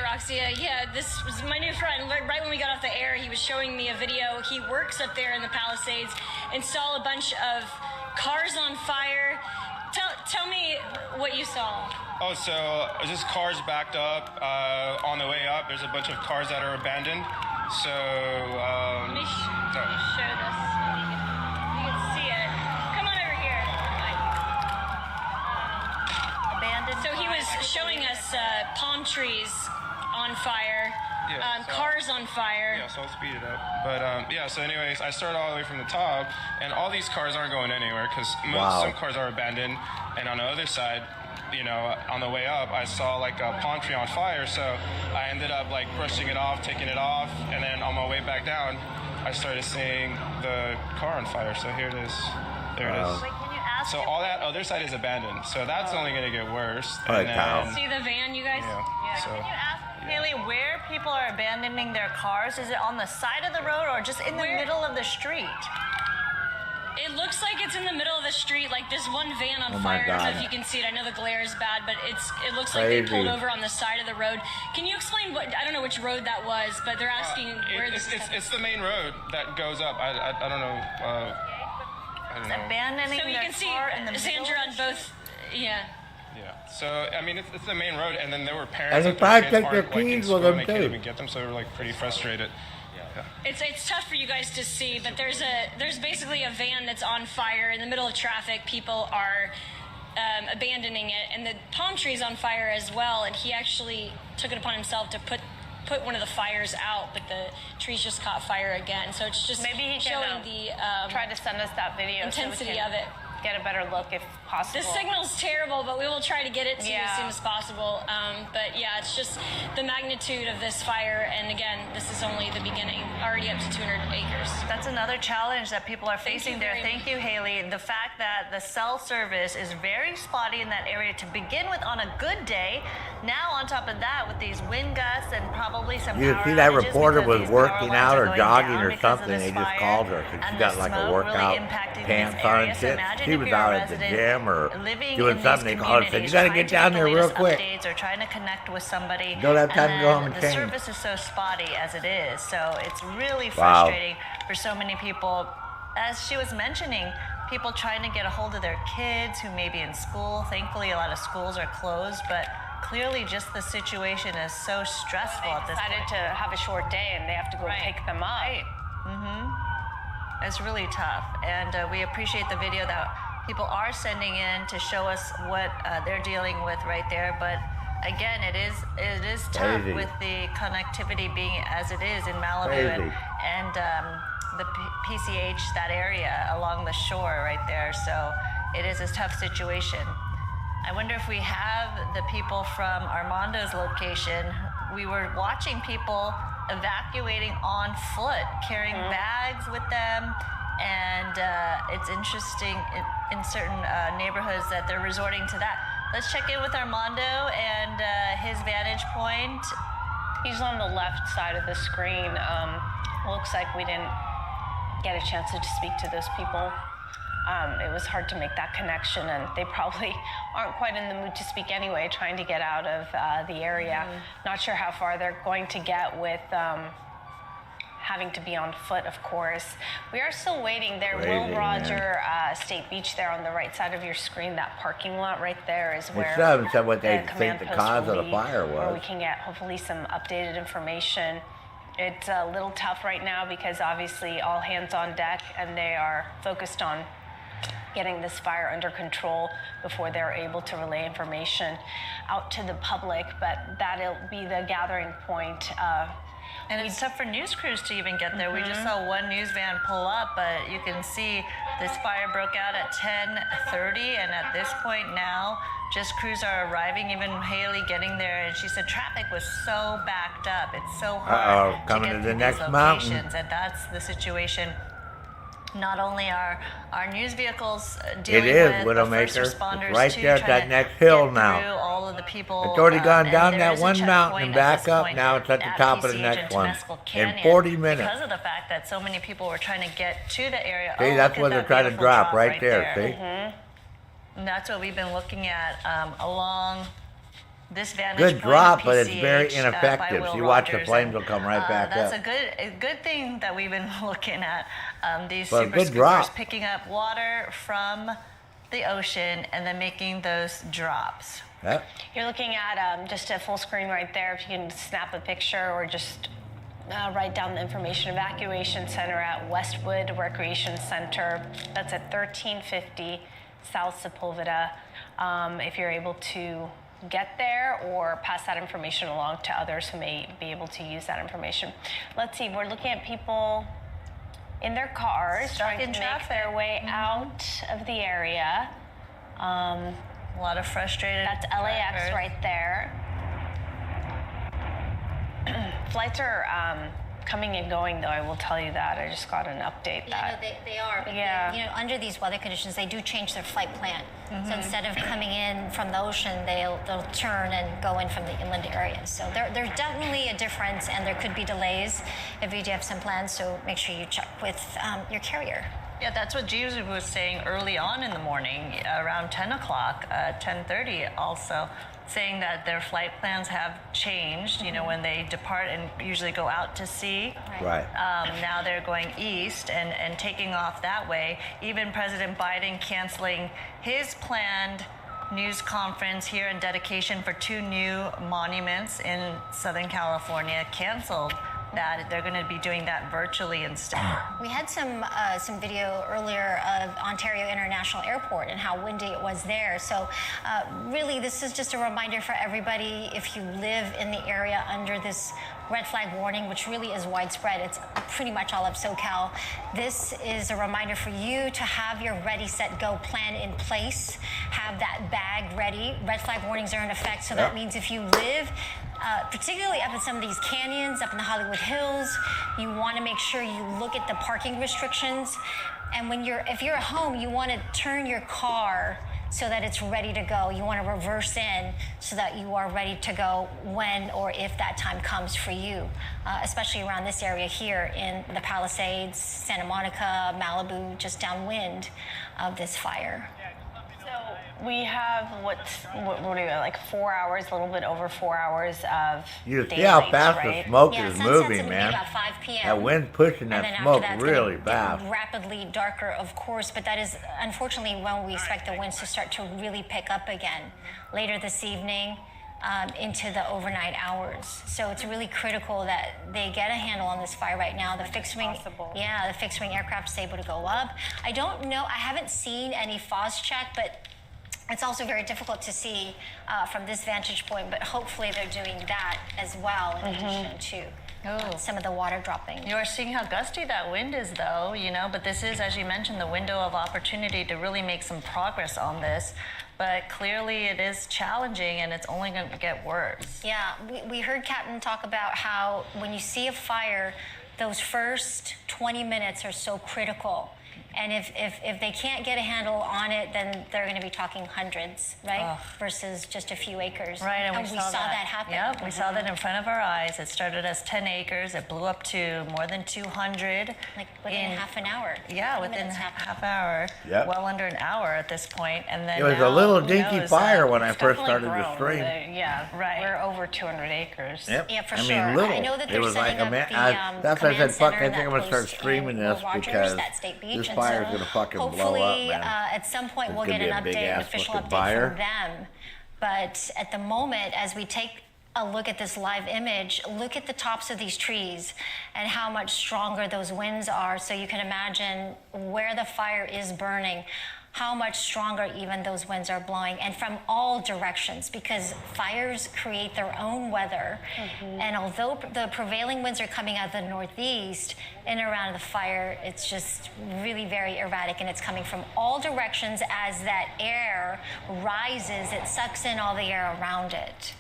Roxia. Yeah, this was my new friend. Right when we got off the air, he was showing me a video. He works up there in the Palisades and saw a bunch of cars on fire. Tell me what you saw. Oh, so just cars backed up. On the way up, there's a bunch of cars that are abandoned. So, Let me show this. You can see it. Come on over here. Abandoned. So he was showing us palm trees on fire, cars on fire. Yeah, so I'll speed it up. But yeah, so anyways, I started all the way from the top, and all these cars aren't going anywhere because some cars are abandoned. And on the other side, you know, on the way up, I saw like a palm tree on fire, so I ended up like brushing it off, taking it off, and then on my way back down, I started seeing the car on fire. So here it is. There it is. Wait, can you ask So all that other side is abandoned, so that's only going to get worse. Right, And pal. then, See the van, you guys? yeah, so. Can you ask Haley where people are abandoning their cars? Is it on the side of the road or just in the middle of the street? It looks like it's in the middle of the street, like this one van on Oh my fire. I don't know God. if you can see it. I know the glare is bad, but it looks like they pulled Crazy. over on the side of the road. Can you explain what? I don't know which road that was, but they're asking where this is. It's the main road that goes up. I don't know. I don't know. Abandoning So you their can see car in the middle Sandra of on the both. Yeah. Yeah. So I mean, it's the main road, and then there were And parents. they that probably their take kids their aren't, like, in keys school with and them, they couldn't too. even get them, so they were like pretty frustrated. It's tough for you guys to see, but there's basically a van that's on fire in the middle of traffic. People are abandoning it, and the palm tree's on fire as well. And he actually took it upon himself to put one of the fires out, but the trees just caught fire again. So it's just Maybe he showing can the try to send us that video intensity so we can of it. get a better look if possible. The signal's terrible, but we will try to get it to you as Yeah. soon as possible. But yeah, it's just the magnitude of this fire. And again, this is only the beginning, already up to 200 acres. That's another challenge that people are Thank facing you there. very Thank you, Haley. The fact that the cell service is very spotty in that area to begin with on a good day. Now, on top of that, with these wind gusts and probably some You power see that outages reporter because was these power working lines out are or going jogging down or because of something. this They just fire called her because she and got the like a smoke workout really impacting pants this on area. and So shit. imagine She if was you're a out at the resident gym or living doing in something. these They called and said, "You communities, got to trying get down the there real latest quick." updates or trying to connect with somebody. Don't have time to go home And and the change. service is so spotty as it is. So it's really Wow. frustrating for so many people. As she was mentioning, people trying to get a hold of their kids who may be in school. Thankfully, a lot of schools are closed, but clearly just the situation is so stressful at They this decided point. to have a short day and they have to go pick them up. It's really tough, and we appreciate the video that people are sending in to show us what they're dealing with right there. But again, it is tough Crazy. with the connectivity being as it is in Malibu, Crazy. and and the PCH, that area along the shore right there. So it is a tough situation. I wonder if we have the people from Armando's location. We were watching people evacuating on foot, carrying bags with them. And it's interesting in certain neighborhoods that they're resorting to that. Let's check in with Armando and his vantage point. He's on the left side of the screen. Looks like we didn't get a chance to speak to those people. It was hard to make that connection, and they probably aren't quite in the mood to speak anyway, trying to get out of the area. Not sure how far they're going to get with having to be on foot, of course. We are still waiting there. Will Roger State Beach there on the right side of your screen, that parking lot right there is where said what they think the cause of the fire was. Where we can get hopefully some updated information. It's a little tough right now because obviously all hands on deck and they are focused on getting this fire under control before they're able to relay information out to the public, but that'll be the gathering point. And it's tough for news crews to even get there. We just saw one news van pull up, but you can see this fire broke out at 10:30, and at this point now, just crews are arriving, even Haley getting there, and she said traffic was so backed up. It's so hard to coming get to to the these next locations, mountain. and that's the situation. Not only are our news vehicles dealing It is, with the first Widowmaker. responders It's right too, there at trying that to next hill get now. through all of the people. It's already gone and down there that is a one mountain and checkpoint back at this up. point Now it's at the top of the PCH next and one. Temescal In Canyon 40 minutes. because of the fact that so many people were trying to get to the area. See, that's what they're trying to drop right there, see? And that's what we've been looking at along this vantage Good point. drop, but it's PCH, very by ineffective. Will You watch the Rogers, flames and, will come right back that's up. a good thing that we've been looking at. These Well, super good scoopers drop. picking up water from the ocean and then making those drops. Yep. You're looking at just a full screen right there. If you can snap a picture or just write down the information. Evacuation center at Westwood Recreation Center. That's at 1350 South Sepulveda. If you're able to get there or pass that information along to others who may be able to use that information. Let's see, we're looking at people in their cars trying to make their way out of the area. A lot of frustrated That's LAX drivers. right there. Flights are coming and going, though, I will tell you that. I just got an update that. Yeah, no, they are. But they, under these weather conditions, they do change their flight plan. So instead of coming in from the ocean, they'll turn and go in from the inland areas. So there's definitely a difference, and there could be delays if you do have some plans. So make sure you check with your carrier. Yeah, that's what Jesus was saying early on in the morning, around 10 o'clock, 10:30 also, saying that their flight plans have changed, when they depart and usually go out to sea. Right. Now they're going east and taking off that way. Even President Biden canceling his planned news conference here in dedication for 2 new monuments in Southern California, canceled that. They're going to be doing that virtually instead. We had some video earlier of Ontario International Airport and how windy it was there. So really, this is just a reminder for everybody, if you live in the area under this red flag warning, which really is widespread. It's pretty much all of SoCal. This is a reminder for you to have your ready, set, go plan in place. Have that bag ready. Red flag warnings are in effect, so that means if you live particularly up in some of these canyons, up in the Hollywood Hills, you want to make sure you look at the parking restrictions. And if you're at home, you want to turn your car so that it's ready to go. You want to reverse in so that you are ready to go when or if that time comes for you, especially around this area here in the Palisades, Santa Monica, Malibu, just downwind of this fire. We have what do we like 4 hours, a little bit over 4 hours of You see daylight, how fast right? the smoke Yeah, is sunset's moving, gonna be man. about 5 p.m. That wind's pushing And then that after smoke that, it's really gonna fast. get rapidly darker, of course, but that is unfortunately when we expect the winds to start to really pick up again later this evening into the overnight hours. So it's really critical that they get a handle on this fire right now. The fixed wing aircraft is able to go up. I don't know. I haven't seen any FOS check, but it's also very difficult to see from this vantage point, but hopefully they're doing that as well in addition to some of the water dropping. You are seeing how gusty that wind is, though, you know, but this is, as you mentioned, the window of opportunity to really make some progress on this. But clearly it is challenging, and it's only going to get worse. Yeah, we heard Captain talk about how when you see a fire, those first 20 minutes are so critical. And if they can't get a handle on it, then they're going to be talking hundreds, right? Versus just a few acres. Right, and we saw that happen. Yep, we saw that in front of our eyes. It started as 10 acres. It blew up to more than 200. Like within half an hour. Yeah, within half hour. Yep. Well under an hour at this point. And then it was a little dinky fire when I first started the stream. Yeah, right. We're over 200 acres. Yep. Yeah, for I sure. mean, little. I know that It they're was like setting a up man. the That's why I said, fuck. I command think I'm gonna center start that streaming posts this in Rogers, because that state beach, this and fire's so gonna fucking blow up, hopefully, man. at some point It's we'll gonna get an be a big update, an ass official fucking update fire. from them. But at the moment, as we take a look at this live image, look at the tops of these trees and how much stronger those winds are. So you can imagine where the fire is burning, how much stronger even those winds are blowing, and from all directions, because fires create their own weather. And although the prevailing winds are coming out of the northeast in and around the fire, it's just really very erratic, and it's coming from all directions. As that air rises, it sucks in all the air around it.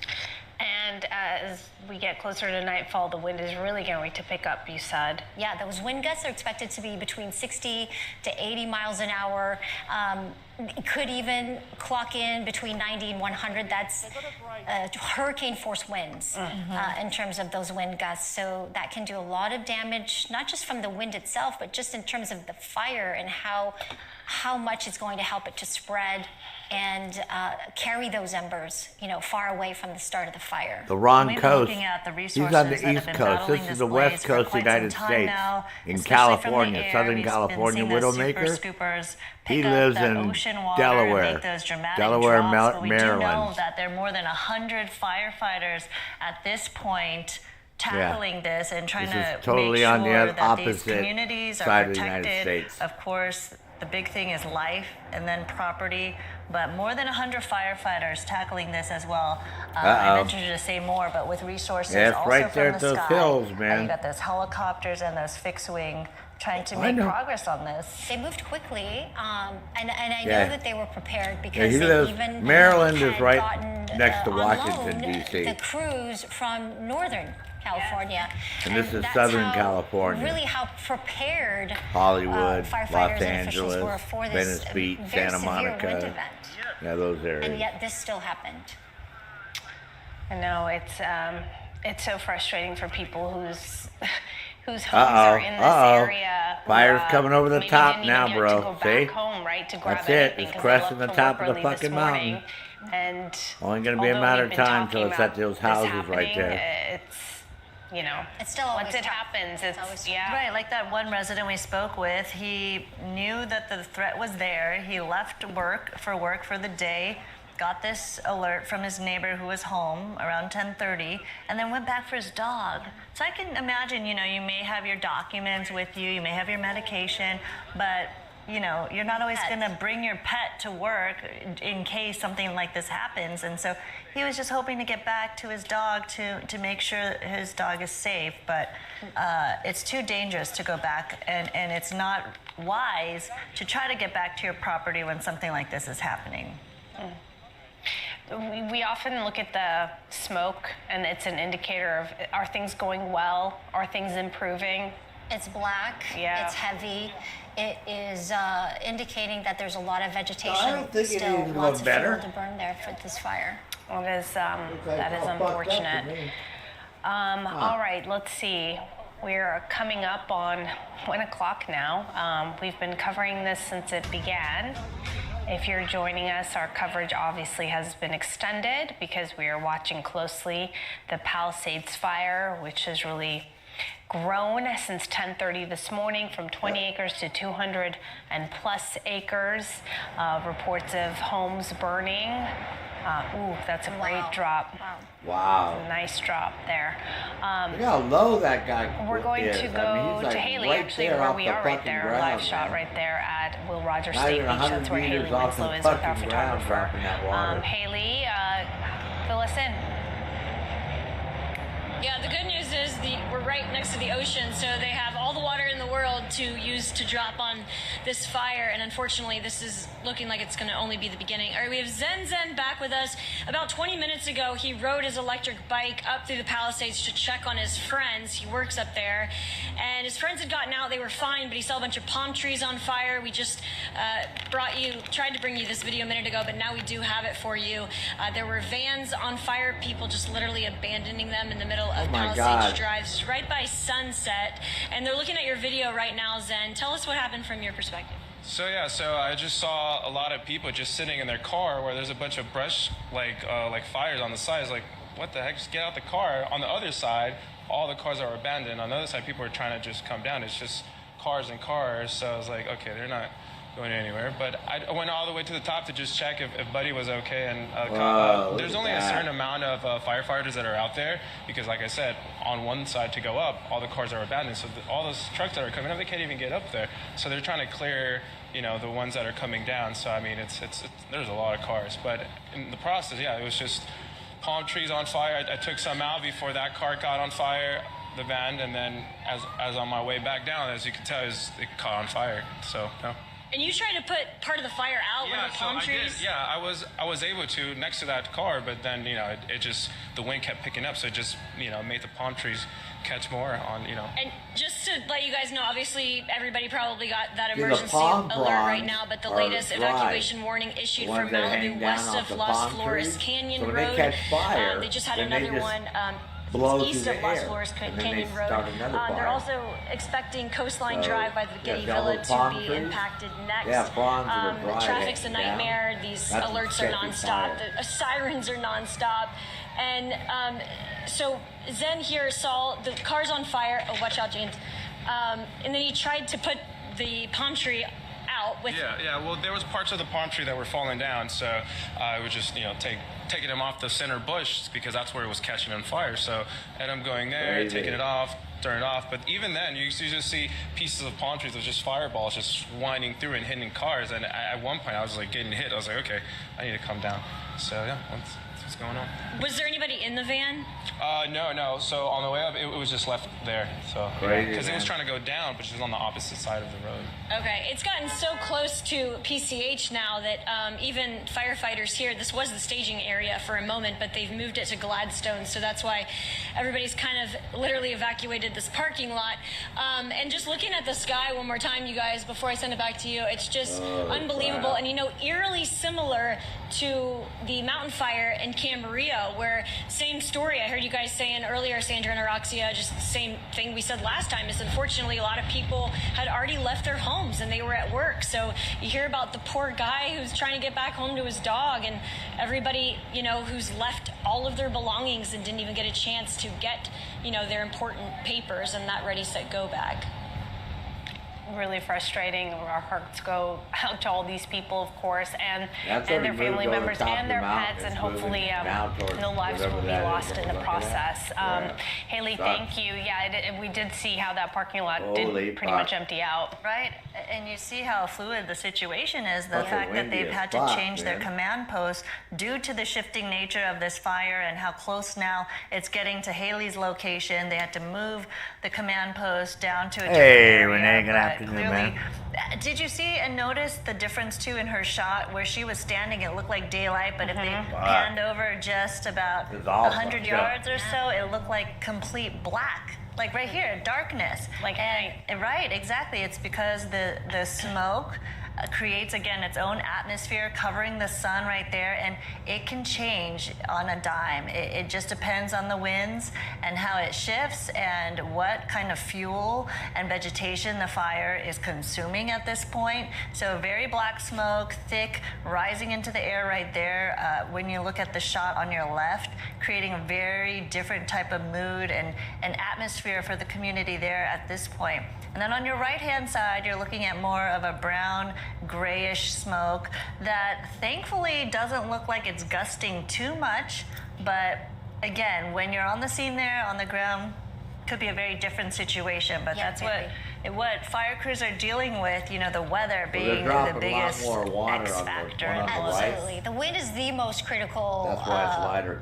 And as we get closer to nightfall, the wind is really going to pick up, you said. Yeah, those wind gusts are expected to be between 60 to 80 miles an hour. It could even clock in between 90 and 100. That's hurricane force winds in terms of those wind gusts. So that can do a lot of damage, not just from the wind itself, but just in terms of the fire and how much it's going to help it to spread and carry those embers, far away from the start of the fire. The wrong We've been coast. looking at the He's resources on the that have East been Coast. battling This is this the West blaze for Coast of the quite some United time States. now, In especially California, from the air. Southern We've been California, seeing those super Widowmaker. scoopers He pick up lives the in ocean water Delaware. and make those dramatic Delaware, drops, but we do know Maryland. that there are more than 100 firefighters at this point tackling this and trying This is to totally make on the sure that these opposite communities are side of the United protected. States. Of course, the big thing is life and then property, but more than 100 firefighters tackling this as well. I venture to say more, but with resources Yeah, it's also right from there the at those sky. hills, man. You got those helicopters and those fixed wing trying to I make know. progress on this. They moved quickly, and I Yeah. know that they were prepared Yeah, because he they lives. even Maryland had is right gotten, next to on Washington, loan D.C. The crews from Northern California, And this is that's Southern how- California. Really, how prepared Hollywood, firefighters Los and officials Angeles, were for this Venice Beach, very Santa severe wind Monica. event. Yeah, those areas. And yet, this still happened. I know it's so frustrating for people whose homes are in this area. who, Fire's coming over the maybe top didn't now, even get bro. to go See? back home, right, to grab That's it. anything It's 'cause they cresting left the from top work of the early this fucking morning. mountain. And Only gonna be a although matter we've of been time till talking it's at about those this houses right happening, there. It's, It's still always once it tough. happens, it's, always yeah. Right, like that one resident we spoke with, he knew that the threat was there. He left work for the day, got this alert from his neighbor who was home around 10:30, and then went back for his dog. So I can imagine, you may have your documents with you may have your medication, but you're not always going to bring your pet to work in case something like this happens. And so he was just hoping to get back to his dog to make sure his dog is safe. But it's too dangerous to go back, and it's not wise to try to get back to your property when something like this is happening. We often look at the smoke, and it's an indicator of, are things going well? Are things improving? It's black. Yeah. It's heavy. It is indicating that there's a lot of vegetation. I don't think it still needs to lots look of better. fuel to burn there for this fire. Well, that is unfortunate. All right, let's see. We're coming up on 1 o'clock now. We've been covering this since it began. If you're joining us, our coverage obviously has been extended because we are watching closely the Palisades fire, which has really grown since 10:30 this morning from 20 acres to 200 and plus acres. Reports of homes burning. That's a great drop. Wow. Nice drop there. Look how low that guy We're going is. to I go mean, he's to like Haley, right actually, there where off we the are right fucking there. ground, Live shot man. right there at Will Rogers Not State even Beach. 100 That's where Haley meters off the Winslow is with our fucking ground, photographer. dropping that water. Haley, fill us in. Yeah, the good news is we're right next to the ocean, so they have all the water in the world to use to drop on this fire, and unfortunately this is looking like it's going to only be the beginning. All right, we have Zen back with us. About 20 minutes ago, he rode his electric bike up through the Palisades to check on his friends. He works up there, and his friends had gotten out. They were fine, but he saw a bunch of palm trees on fire. We just tried to bring you this video a minute ago, but now we do have it for you. There were vans on fire, people just literally abandoning them in the middle of Palisades Drive, right by sunset. And they're looking at your video right now, Zen. Tell us what happened from your perspective. So I just saw a lot of people just sitting in their car where there's a bunch of brush, like fires on the sides. Like, what the heck? Just get out the car. On the other side, all the cars are abandoned. On the other side, people are trying to just come down. It's just cars and cars. So I was like, okay, they're not going anywhere. But I went all the way to the top to just check if Buddy was okay. And there's only a certain amount of firefighters that are out there because, like I said, on one side to go up, all the cars are abandoned. So all those trucks that are coming up, they can't even get up there. So they're trying to clear, the ones that are coming down. So I mean, it's there's a lot of cars. But in the process, it was just palm trees on fire. I took some out before that car caught on fire, the van, and then as on my way back down, as you can tell, it caught on fire. So no. And you tried to put part of the fire out with the palm trees? I did. Yeah, I was able to next to that car, but then it just the wind kept picking up, so it just made the palm trees catch more on And just to let you guys know, obviously everybody probably got that emergency alert right now, but the latest evacuation warning issued from Malibu west of Las Flores Canyon Road. They just had another one. East of Las Flores Canyon Road. They're also expecting Coastline Drive by the Getty Villa to be impacted next. The traffic's a nightmare. These alerts are nonstop. The sirens are nonstop. And so Zen here saw the cars on fire. Oh, watch out, James. And then he tried to put the palm tree out with... Well, there was parts of the palm tree that were falling down, so I would just, taking them off the center bush because that's where it was catching on fire. So, and I'm going there, taking it off, turning it off. But even then, you just see pieces of palm trees with just fireballs just winding through and hitting cars. And at one point, I was like getting hit. I was like, okay, I need to come down. So yeah, what's going on? Was there anybody in the van? No. So on the way up, it was just left there. So because it was trying to go down, but it was on the opposite side of the road. Okay, it's gotten so close to PCH now that even firefighters here. This was the staging area for a moment, but they've moved it to Gladstone, so that's why everybody's kind of literally evacuated this parking lot. And just looking at the sky one more time, you guys, before I send it back to you, it's just unbelievable. Wow. And eerily similar to the mountain fire in Camarillo, where same story. I heard you guys saying earlier, Sandra and Araxia, just the same thing we said last time, is unfortunately a lot of people had already left their homes and they were at work. So you hear about the poor guy who's trying to get back home to his dog, and everybody, who's left all of their belongings and didn't even get a chance to get, their important papers and that ready, set, go bag. Really frustrating. Our hearts go out to all these people, of course, and their family members and their pets, and hopefully no lives will be lost in the process. Haley, thank you. Yeah, we did see how that parking lot did pretty much empty out. Right, and you see how fluid the situation is. The fact that they've had to change their command post due to the shifting nature of this fire and how close now it's getting to Haley's location. They had to move the command post down to a different area. Renee, good afternoon. Clearly, did you see and notice the difference too in her shot where she was standing? It looked like daylight, but if they panned over just about 100 yards or so, it looked like complete black. Like right here, darkness. Right, exactly. It's because the smoke creates, again, its own atmosphere covering the sun right there, and it can change on a dime. It just depends on the winds and how it shifts and what kind of fuel and vegetation the fire is consuming at this point. So very black smoke, thick, rising into the air right there. When you look at the shot on your left, creating a very different type of mood and atmosphere for the community there at this point. And then on your right-hand side, you're looking at more of a brown, grayish smoke that thankfully doesn't look like it's gusting too much. But again, when you're on the scene there, on the ground, could be a very different situation. But that's what fire crews are dealing with, the weather being the biggest X factor. Absolutely. The wind is the most critical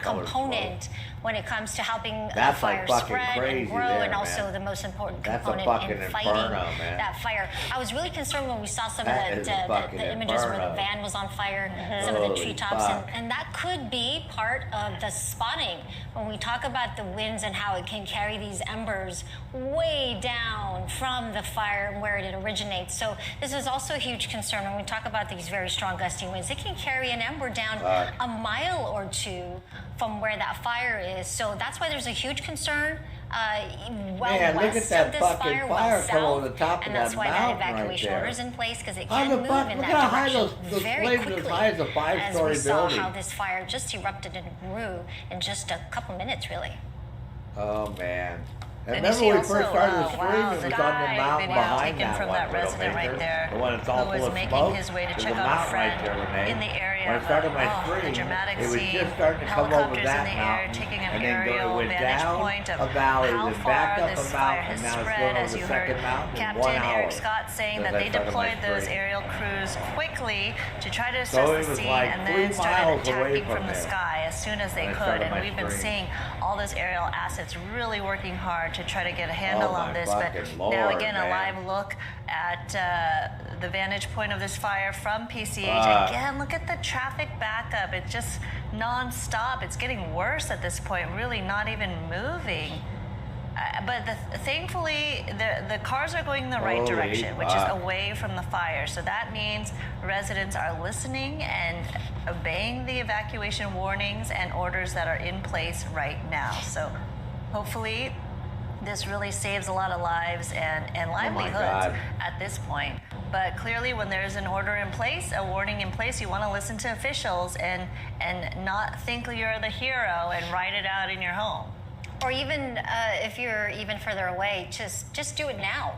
component when it comes to helping That's fire like spread crazy and grow, there, and also man. the most important That's a component fucking in fighting inferno, man. that fire. I was really concerned when we saw some That of is a fucking the images where inferno. the van was on fire, some of the Holy treetops, fuck. and that could be part of the spotting. When we talk about the winds and how it can carry these embers way down from the fire and where it originates. So this is also a huge concern when we talk about these very strong gusty winds. It can carry an ember down a mile or two from where that fire is. So that's why there's a huge concern. Man, West look at that of this fucking fire, fire come south, over the top of and that that's why that mountain right evacuation there. order is in place, because it How can the move fuck? in Look that how high direction those very flames quickly. as high as a As we five-story saw building. how this fire just erupted and grew in just a couple minutes, really. Oh man. And And you remember see when we also, first started the wow, stream, it was the on the guy mountain video behind taken that from one, that Widow resident right Baker, there the one that's all who full was of making smoke. his way to There's check a on a mountain right friend there, Renee. in the area. When I started my The stream, dramatic it was scene, just starting to come over helicopters that in the air mountain, taking an and then aerial went vantage down point of a valley, how then far back up this a fire mountain, has now it's spread. going over As the you heard second mountain in 1 Captain hour. Eric Scott saying since that I they started my deployed those stream. aerial crews quickly to try to assess So it the was scene like and 3 then started miles away attacking from from the there sky as soon as they when I could. started And my we've been stream. seeing all those aerial assets really working hard to try to get a handle Oh, on my this. But fucking now Lord, again, a man. live look at the vantage point of this fire from PCH. Again, look at the traffic backup. It's just non-stop. It's getting worse at this point, really not even moving. But thankfully, the cars are going in the right Holy direction, which is fuck. away from the fire. So that means residents are listening and obeying the evacuation warnings and orders that are in place right now. So hopefully, this really saves a lot of lives and livelihoods God. at this point. But clearly, when there's an order in place, a warning in place, you want to listen to officials and not think you're the hero and write it out in your home. Or even if you're even further away, just do it now.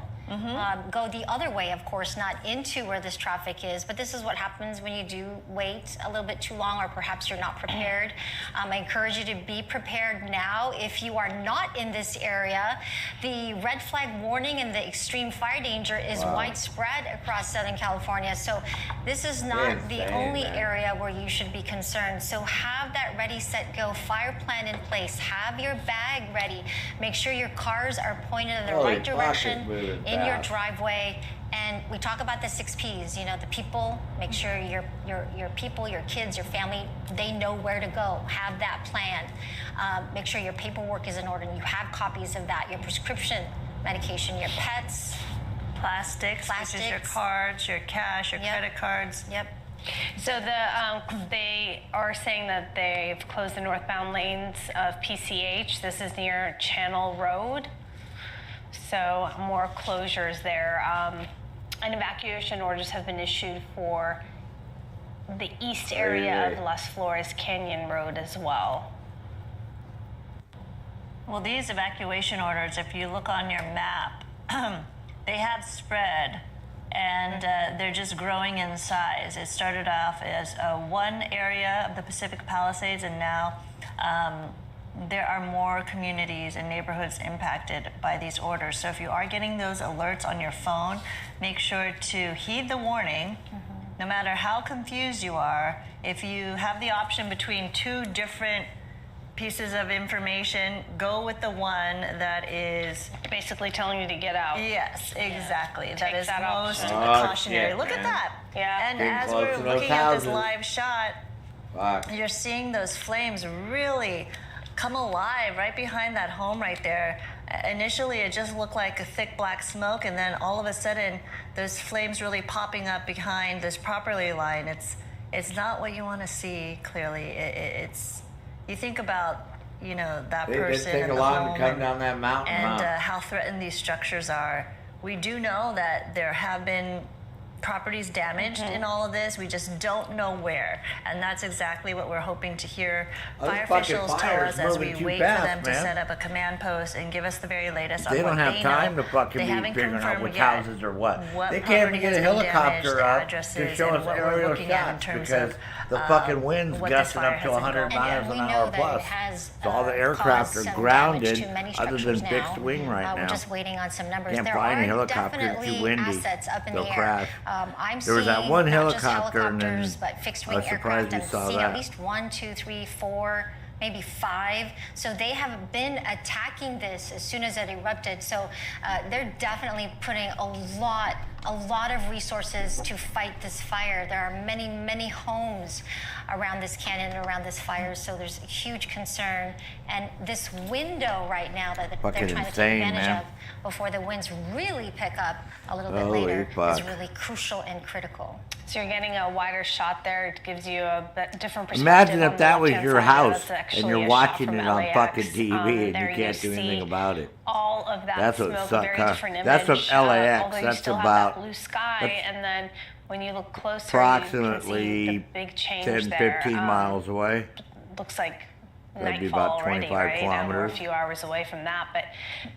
Go the other way, of course, not into where this traffic is. But this is what happens when you do wait a little bit too long, or perhaps you're not prepared. I encourage you to be prepared now. If you are not in this area, the red flag warning and the extreme fire danger is widespread across Southern California. So this is not the only area where you should be concerned. So have that ready, set, go fire plan in place. Have your bag ready. Make sure your cars are pointed in the Holy right fuck, direction it's moving in your fast. driveway. And we talk about the 6 Ps, you know, the people. Make sure your people, your kids, your family, they know where to go. Have that planned. Make sure your paperwork is in order and you have copies of that. Your prescription medication, your pets. Plastics, which is your cards, your cash, your credit cards. Yep. So they are saying that they've closed the northbound lanes of PCH. This is near Channel Road. So more closures there. And evacuation orders have been issued for the east area of Las Flores Canyon Road as well. Well, these evacuation orders, if you look on your map, they have spread and they're just growing in size. It started off as one area of the Pacific Palisades, and now there are more communities and neighborhoods impacted by these orders. So if you are getting those alerts on your phone, make sure to heed the warning. No matter how confused you are, if you have the option between 2 different pieces of information, go with the one that is basically telling you to get out. Yes, exactly. Take That is that most option. cautionary. shit, Look man. at that. Yeah. And Getting as close we're to those looking at this houses. live shot, Fuck. you're seeing those flames really come alive right behind that home right there. Initially, it just looked like a thick black smoke, and then all of a sudden, those flames really popping up behind this property line. It's not what you want to see. Clearly, it's you think about that It didn't person take and a the long home to come down that mountain. and huh? how threatened these structures are. We do know that there have been properties damaged in all of this. We just don't know where. And that's exactly what we're hoping to hear Those fire fucking officials tell fires us as we moving too wait fast, for them to man. set up a command post and give us the very latest They on don't what have they time know. to fucking They be haven't figuring out confirmed which yet houses or what. They property can't even get has a been helicopter damaged, up addresses, to show and us what we're aerial looking at in shots terms because of the fucking wind's what this gusting fire up to has 100 encountered. miles we an know hour that plus. it has So all the aircraft caused are some grounded damage to many other than structures fixed now. wing right We're now. just waiting on some numbers. Can't There fly any are helicopter, it's too definitely windy. assets up in They'll the air. crash. I'm There was that seeing one not just helicopter, and then helicopters, but fixed I wing was surprised aircraft. you I'm saw seeing that. at least 1, 2, 3, 4, maybe 5. So they have been attacking this as soon as it erupted. So they're definitely putting a lot of resources to fight this fire. There are many, many homes around this canyon, around this fire, so there's a huge concern. And this window right now that they're trying to take advantage of before the winds really pick up a little bit later is really crucial and critical. So you're getting a wider shot there. It gives you a different perspective. Imagine if that was your house and you're watching it on fucking TV and you can't do anything about it. All of that smoke, a very different image. That's from LAX. Although That's you still about have that blue sky, and then when you look closer, approximately you can see the big change 10, 15 miles away. Looks like That'd be nightfall about 25 already, right? kilometers. We're a few hours away from that, but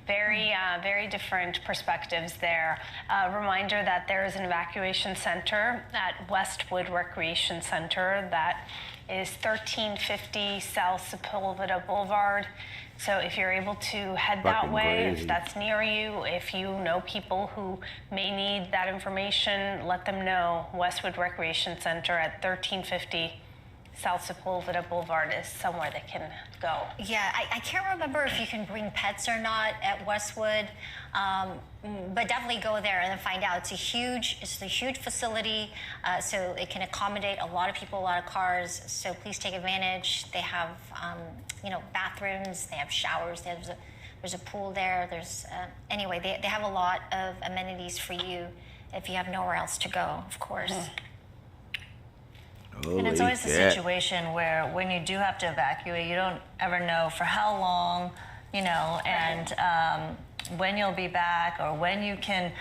very different perspectives there. Reminder that there is an evacuation center at Westwood Recreation Center that is 1350 South Sepulveda Boulevard. So if you're able to head that way, if that's near you, if you know people who may need that information, let them know. Westwood Recreation Center at 1350 South Sepulveda Boulevard is somewhere they can go. Yeah, I can't remember if you can bring pets or not at Westwood, but definitely go there and then find out. It's a huge facility, so it can accommodate a lot of people, a lot of cars. So please take advantage. They have, bathrooms. They have showers. There's a pool there. Anyway, they have a lot of amenities for you if you have nowhere else to go, of course. Mm-hmm. And it's always a situation where when you do have to evacuate, you don't ever know for how long, and when you'll be back or when you can,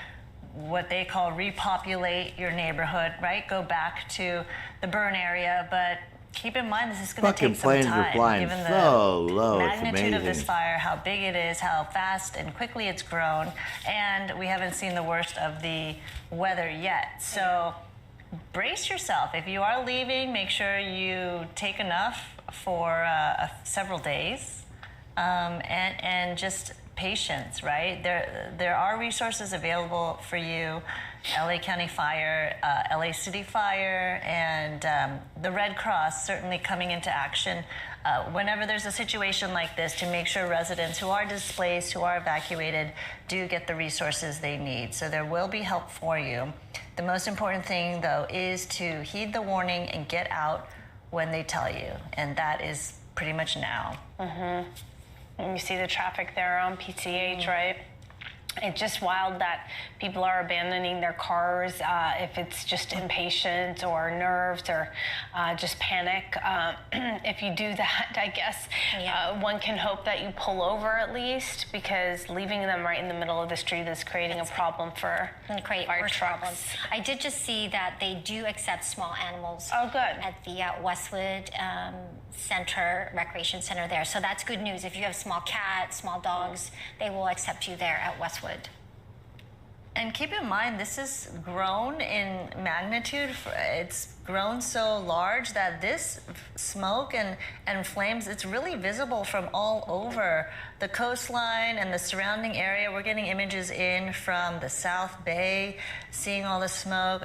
what they call repopulate your neighborhood, right? Go back to the burn area. But keep in mind, this is going to take some time, given the magnitude of this fire, how big it is, how fast and quickly it's grown. And we haven't seen the worst of the weather yet. So brace yourself. If you are leaving, make sure you take enough for several days, and just patience, right? There are resources available for you. LA County Fire, LA City Fire, and the Red Cross certainly coming into action whenever there's a situation like this to make sure residents who are displaced, who are evacuated, do get the resources they need. So there will be help for you. The most important thing, though, is to heed the warning and get out when they tell you, and that is pretty much now. Mm-hmm. And you see the traffic there on PCH, right? It's just wild that people are abandoning their cars if it's just impatience or nerves or just panic. If you do that, I guess one can hope that you pull over at least, because leaving them right in the middle of the street is creating a problem for fire trucks. I did just see that they do accept small animals. Oh, good. At the Westwood Recreation Center there. So that's good news. If you have small cats, small dogs, they will accept you there at Westwood. And keep in mind, this is grown in magnitude. It's grown so large that this smoke and flames, it's really visible from all over the coastline and the surrounding area. We're getting images in from the South Bay, seeing all the smoke.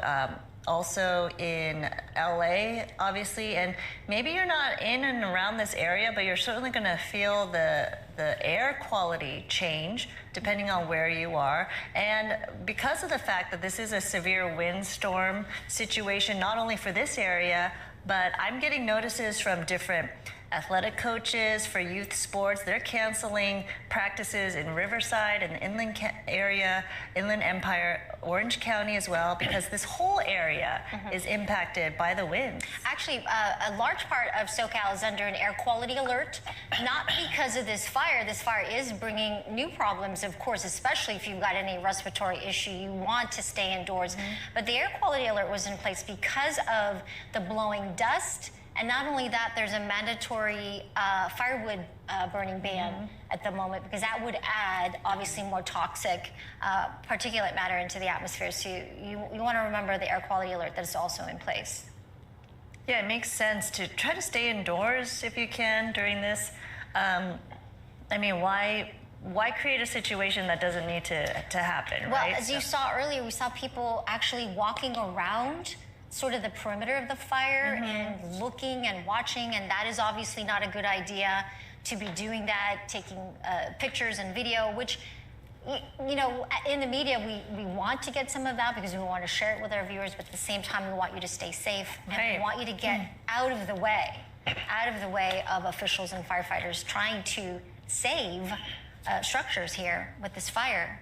Also in LA, obviously, and maybe you're not in and around this area, but you're certainly going to feel the air quality change depending on where you are. And because of the fact that this is a severe windstorm situation, not only for this area, but I'm getting notices from different athletic coaches for youth sports. They're canceling practices in Riverside and the inland area, Inland Empire, Orange County as well, because this whole area is impacted by the winds. Actually, a large part of SoCal is under an air quality alert, not because of this fire. This fire is bringing new problems, of course, especially if you've got any respiratory issue. You want to stay indoors. But the air quality alert was in place because of the blowing dust. And not only that, there's a mandatory firewood burning ban at the moment, because that would add, obviously, more toxic particulate matter into the atmosphere. So you want to remember the air quality alert that is also in place. Yeah, it makes sense to try to stay indoors if you can during this. Why create a situation that doesn't need to happen, well, right? As you saw earlier, we saw people actually walking around sort of the perimeter of the fire and looking and watching, and that is obviously not a good idea to be doing that, taking pictures and video, which, you know, in the media, we want to get some of that because we want to share it with our viewers, but at the same time, we want you to stay safe. And we want you to get out of the way of officials and firefighters trying to save structures here with this fire.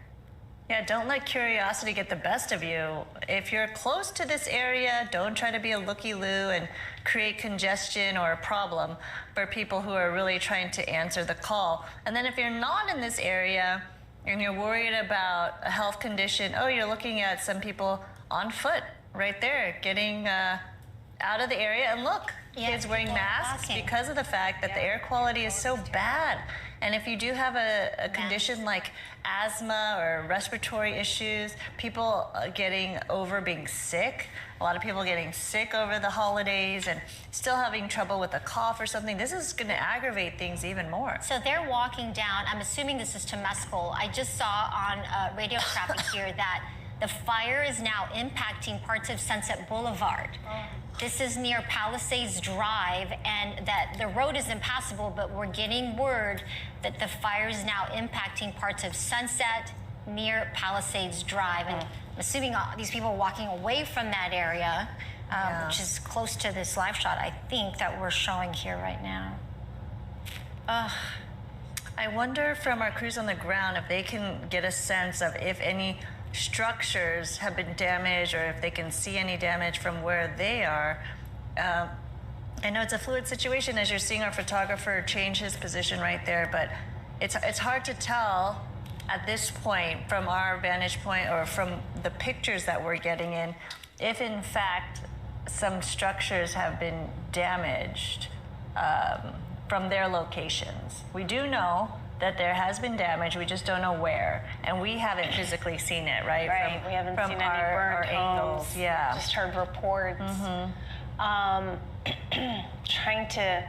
Yeah, don't let curiosity get the best of you. If you're close to this area, don't try to be a looky-loo and create congestion or a problem for people who are really trying to answer the call. And then if you're not in this area and you're worried about a health condition, oh, you're looking at some people on foot right there getting out of the area. And look, kids wearing masks because of the fact that the air quality is so bad. And if you do have a condition like asthma or respiratory issues, people getting over being sick, a lot of people getting sick over the holidays and still having trouble with a cough or something, this is going to aggravate things even more. So they're walking down, I'm assuming this is Temescal. I just saw on radio traffic here that the fire is now impacting parts of Sunset Boulevard. This is near Palisades Drive, and that the road is impassable, but we're getting word that the fire is now impacting parts of Sunset near Palisades Drive. And I'm assuming these people are walking away from that area, which is close to this live shot, I think, that we're showing here right now. I wonder from our crews on the ground if they can get a sense of if any structures have been damaged or if they can see any damage from where they are. I know it's a fluid situation as you're seeing our photographer change his position right there, but it's hard to tell at this point from our vantage point or from the pictures that we're getting in if in fact some structures have been damaged from their locations. We do know that there has been damage, we just don't know where. And we haven't physically seen it, right? Right, we haven't seen any burnt homes. Yeah. Just heard reports. Trying to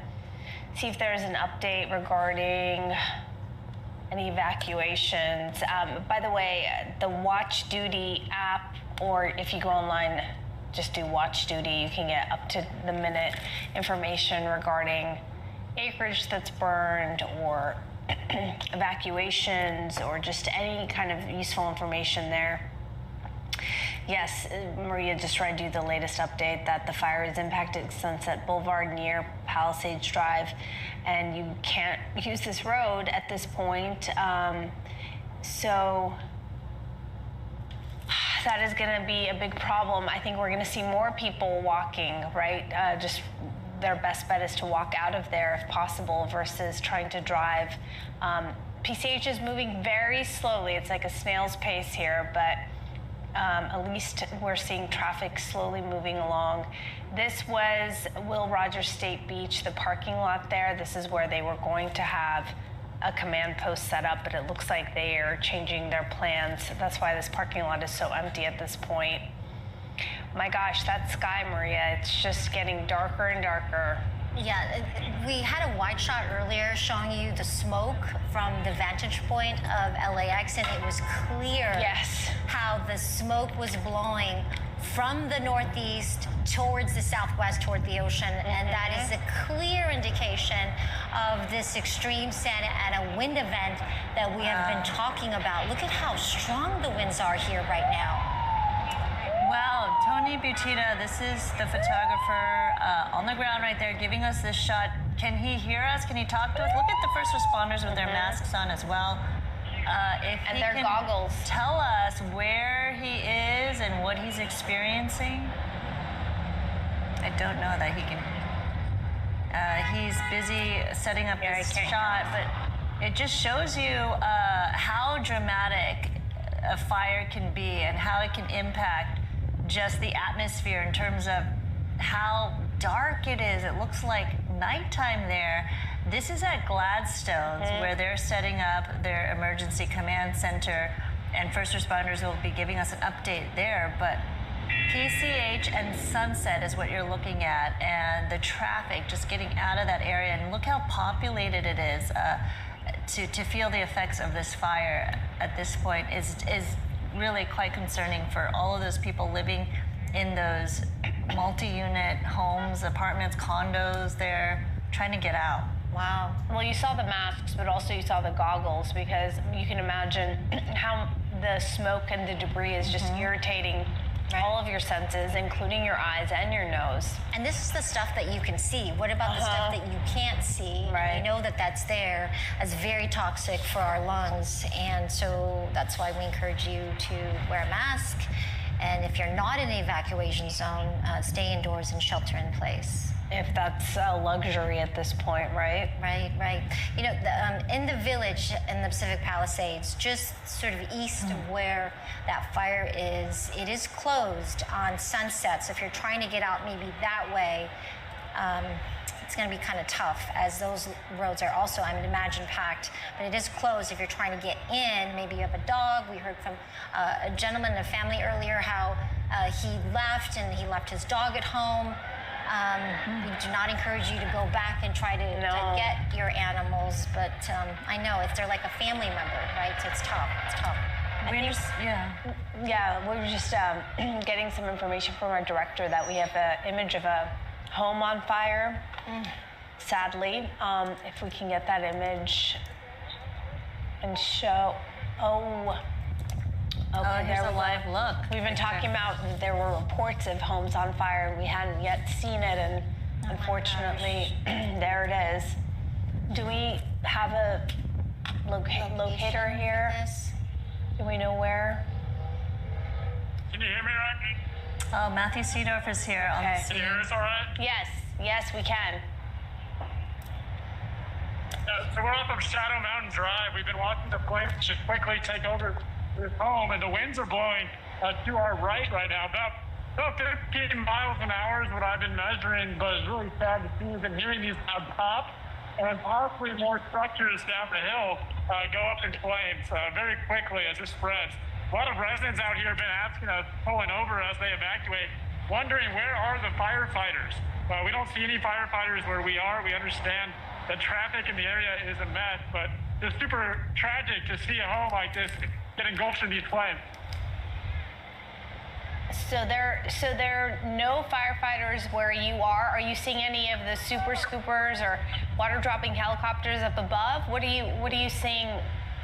see if there's an update regarding any evacuations. By the way, the Watch Duty app, or if you go online, just do Watch Duty, you can get up to the minute information regarding acreage that's burned or evacuations or just any kind of useful information there. Yes, Maria just tried to do the latest update that the fire has impacted Sunset Boulevard near Palisades Drive, and you can't use this road at this point. So that is going to be a big problem. I think we're going to see more people walking, right? Just their best bet is to walk out of there if possible versus trying to drive. PCH is moving very slowly. It's like a snail's pace here, but at least we're seeing traffic slowly moving along. This was Will Rogers State Beach, the parking lot there. This is where they were going to have a command post set up, but it looks like they are changing their plans. That's why this parking lot is so empty at this point. My gosh, that sky, Maria, it's just getting darker and darker. Yeah, we had a wide shot earlier showing you the smoke from the vantage point of LAX, and it was clear how the smoke was blowing from the northeast towards the southwest, toward the ocean, and that is a clear indication of this extreme Santa Ana wind event that we have been talking about. Look at how strong the winds are here right now. Wow, Tony Butita, this is the photographer on the ground right there giving us this shot. Can he hear us? Can he talk to us? Look at the first responders with their masks on as well. And their goggles. Tell us where he is and what he's experiencing. I don't know that he can. He's busy setting up his shot, but it just shows you how dramatic a fire can be and how it can impact just the atmosphere in terms of how dark it is. It looks like nighttime there. This is at Gladstone's where they're setting up their emergency command center, and first responders will be giving us an update there. But PCH and Sunset is what you're looking at, and the traffic just getting out of that area. And look how populated it is. To feel the effects of this fire at this point is really quite concerning for all of those people living in those multi-unit homes, apartments, condos. They're trying to get out. Wow. Well, you saw the masks, but also you saw the goggles, because you can imagine how the smoke and the debris is just irritating all of your senses, including your eyes and your nose. And this is the stuff that you can see. What about the stuff that you can't see? Right. We know that that's there as very toxic for our lungs. And so that's why we encourage you to wear a mask. And if you're not in the evacuation zone, stay indoors and shelter in place. If that's a luxury at this point, right? Right. You know, in the village in the Pacific Palisades, just sort of east of where that fire is, it is closed on sunset. So if you're trying to get out maybe that way, it's going to be kind of tough, as those roads are also, I would imagine, packed. But it is closed if you're trying to get in. Maybe you have a dog. We heard from a gentleman in a family earlier how he left his dog at home. We do not encourage you to go back and try to get your animals, but I know if they're like a family member, right? So it's tough. We're just getting some information from our director that we have an image of a home on fire. Sadly, if we can get that image and show. Okay, here's a live look. We've been talking about there were reports of homes on fire, and we hadn't yet seen it, and unfortunately, there it is. Do we have a locator here? Do we know where? Can you hear me right? Matthew Seedorf is here. Okay. Can you hear us all right? Yes, we can. So we're off of Shadow Mountain Drive. We've been watching the flames just quickly take over this home, and the winds are blowing to our right now, about 15 miles an hour is what I've been measuring, but it's really sad to see and hearing these pop, and possibly more structures down the hill go up in flames very quickly as this spreads. A lot of residents out here have been asking us, pulling over as they evacuate, wondering where are the firefighters? We don't see any firefighters where we are. We understand the traffic in the area is a mess, but it's super tragic to see a home like this get engulfed in these flames. So there are no firefighters where you are. Are you seeing any of the super scoopers or water dropping helicopters up above? What are you seeing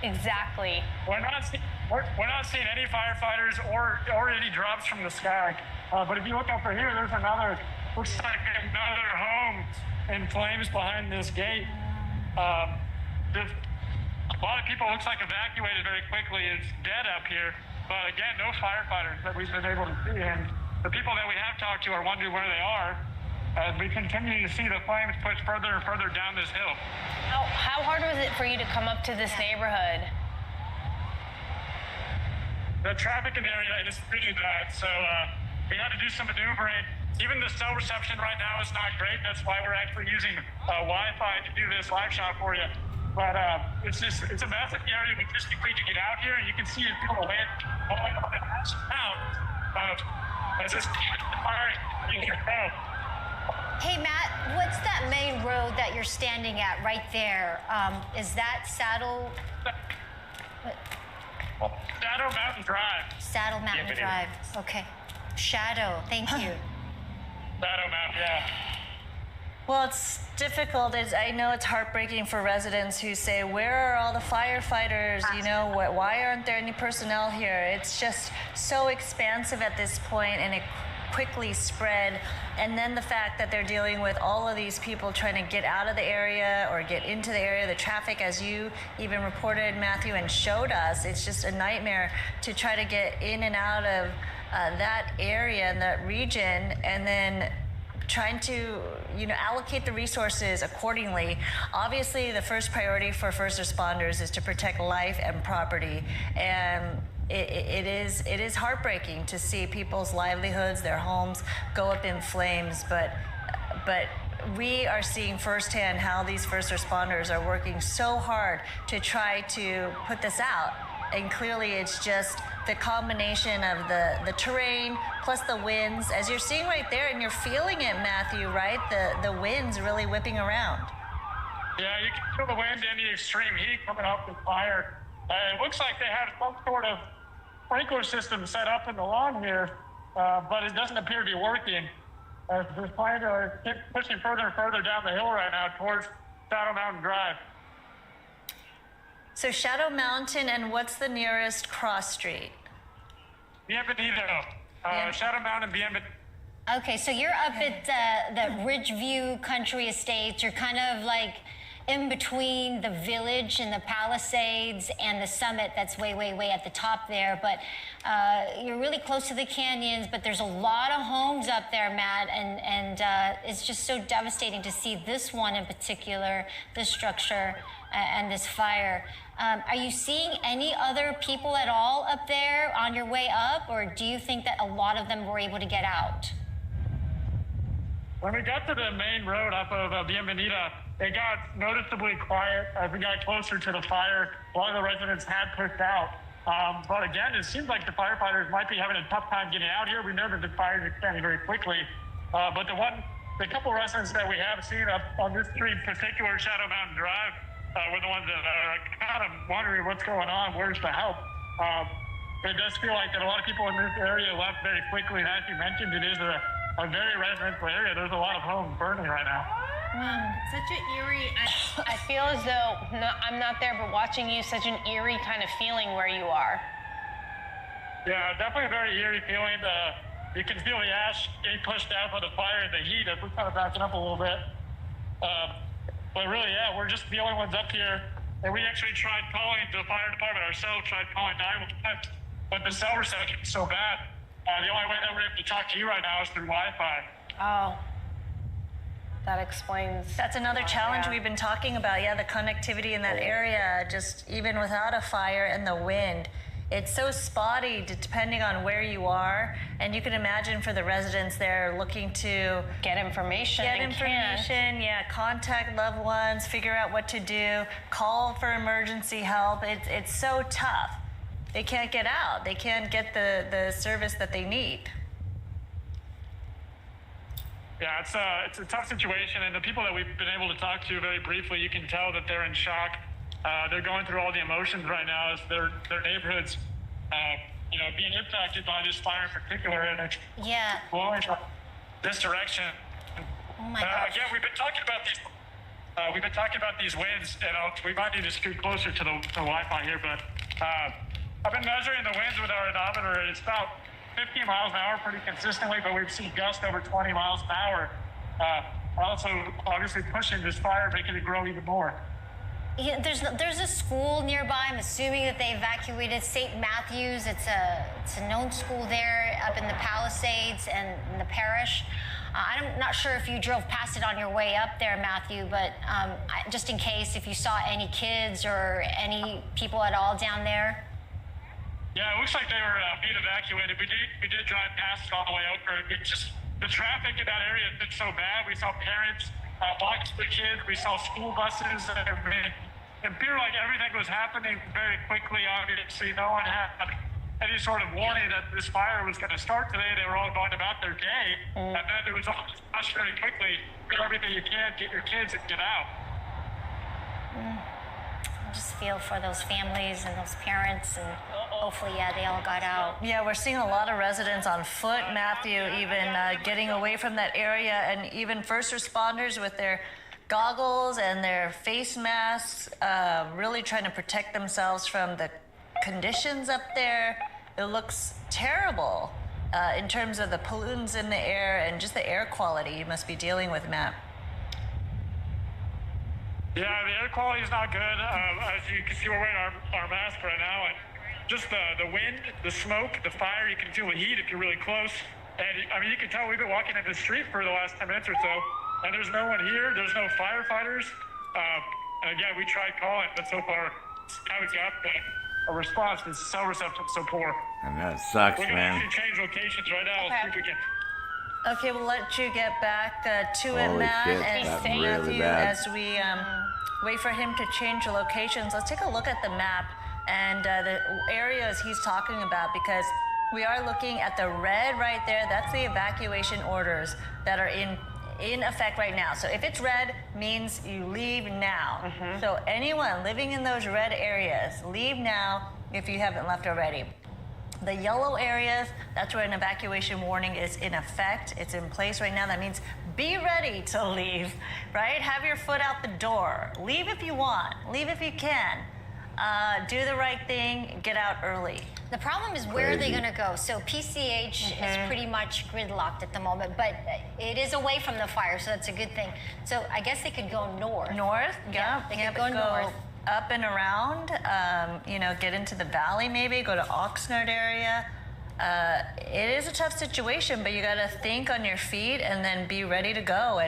exactly? We're not seeing any firefighters or any drops from the sky. But if you look over here, there's looks like another home in flames behind this gate. A lot of people, looks like, evacuated very quickly. It's dead up here. But again, no firefighters that we've been able to see. And the people that we have talked to are wondering where they are as we continue to see the flames push further and further down this hill. How hard was it for you to come up to this neighborhood? The traffic in the area is pretty bad, so we had to do some maneuvering. Even the cell reception right now is not great. That's why we're actually using Wi-Fi to do this live shot for you. But it's a massive area. We just need to get out here, and you can see it feel the wind blowing up and out. It's just fire. You can tell. Hey, Matt, what's that main road that you're standing at right there? Is that Saddle Mountain Drive. Saddle Mountain Drive. Okay. Shadow. Thank you. Shadow Mountain, yeah. Well, it's difficult. I know it's heartbreaking for residents who say, where are all the firefighters? You know, why aren't there any personnel here? It's just so expansive at this point, and it quickly spread. And then the fact that they're dealing with all of these people trying to get out of the area or get into the area, the traffic, as you even reported, Matthew, and showed us, it's just a nightmare to try to get in and out of that area and that region, and then trying to, allocate the resources accordingly. Obviously, the first priority for first responders is to protect life and property, and it is heartbreaking to see people's livelihoods, their homes, go up in flames. But we are seeing firsthand how these first responders are working so hard to try to put this out. And clearly, it's just the combination of the terrain plus the winds, as you're seeing right there, and you're feeling it, Matthew, right? The winds really whipping around. Yeah, you can feel the wind and the extreme heat coming off the fire. It looks like they have some sort of sprinkler system set up in the lawn here, but it doesn't appear to be working. This flames are pushing further and further down the hill right now towards Shadow Mountain Drive. So Shadow Mountain, and what's the nearest cross street? Bienvenido. Shadow Mountain, Bienvenido. Okay, so you're up at the Ridgeview Country Estates. You're kind of like in between the village and the Palisades and the summit that's way, way, way at the top there. But you're really close to the canyons, but there's a lot of homes up there, Matt, and it's just so devastating to see this one in particular, this structure and this fire. Are you seeing any other people at all up there on your way up, or do you think that a lot of them were able to get out? When we got to the main road up of Bienvenida, it got noticeably quiet as we got closer to the fire. A lot of the residents had pushed out. But again, it seems like the firefighters might be having a tough time getting out here. We know that the fire is expanding very quickly. But the couple residents that we have seen up on this street, particular Shadow Mountain Drive, were the ones that are kind of wondering what's going on, where's the help. It does feel like that a lot of people in this area left very quickly, and as you mentioned, it is a very residential area. There's a lot of homes burning right now. Such an eerie, I feel as though, I'm not there, but watching you, such an eerie kind of feeling where you are. Yeah, definitely a very eerie feeling. You can feel the ash getting pushed out by the fire and the heat as we're kind of backing up a little bit. But really, yeah, we're just the only ones up here. And we actually tried calling the fire department ourselves, tried calling 911, but the cell reception is so bad. The only way that we're able to talk to you right now is through Wi-Fi. Oh, that explains. That's another challenge we've been talking about. Yeah, the connectivity in that area, just even without a fire and the wind, it's so spotty depending on where you are. And you can imagine for the residents there looking to get information, contact loved ones, figure out what to do, call for emergency help. It's so tough. They can't get out. They can't get the service that they need. Yeah, it's a tough situation, and the people that we've been able to talk to very briefly, you can tell that they're in shock. They're going through all the emotions right now as their neighborhoods, being impacted by this fire in particular, and it's blowing this direction. Oh my God. Again, we've been talking about these. We've been talking about these winds, and we might need to scoot closer to the Wi-Fi here, but I've been measuring the winds with our odometer, and it's about 50 miles an hour pretty consistently, but we've seen gusts over 20 miles an hour. Also, obviously pushing this fire, making it grow even more. Yeah, there's a school nearby. I'm assuming that they evacuated St. Matthew's. It's a known school there up in the Palisades and in the parish. I'm not sure if you drove past it on your way up there, Matthew, but just in case, if you saw any kids or any people at all down there. Yeah, it looks like they were being evacuated. We did drive past all the way over. The traffic in that area has been so bad. We saw parents walking their kids. We saw school buses. It appeared like everything was happening very quickly. Obviously, no one had any sort of warning that this fire was going to start today. They were all going about their day. And then it was all rushed very quickly. Do everything you can, get your kids and get out. I just feel for those families and those parents, and hopefully, they all got out. Yeah, we're seeing a lot of residents on foot, Matthew, even getting away from that area, and even first responders with their goggles and their face masks, really trying to protect themselves from the conditions up there. It looks terrible in terms of the pollutants in the air and just the air quality you must be dealing with, Matt. Yeah, the air quality is not good. As you can see, we're wearing our mask right now. And just the wind, the smoke, the fire, you can feel the heat if you're really close. And you can tell we've been walking in the street for the last 10 minutes or so, and there's no one here. There's no firefighters. And again, we tried calling, but so far, I haven't got a response. The cell reception is so poor. And that sucks, man. We're going to actually change locations right now. Okay. See if we can. Okay, we'll let you get back to it, Matt, shit, and really Matthew, bad. as we wait for him to change the locations. Let's take a look at the map and the areas he's talking about, because we are looking at the red right there. That's the evacuation orders that are in effect right now. So if it's red, means you leave now. So anyone living in those red areas, leave now if you haven't left already. The yellow areas, that's where an evacuation warning is in effect. It's in place right now. That means be ready to leave, right? Have your foot out the door. Leave if you want. Leave if you can. Do the right thing. Get out early. The problem is where are they going to go? So PCH is pretty much gridlocked at the moment, but it is away from the fire, so that's a good thing. So I guess they could go north. North? Yeah, they could go north. Up and around, get into the valley maybe, go to Oxnard area. It is a tough situation, but you got to think on your feet and then be ready to go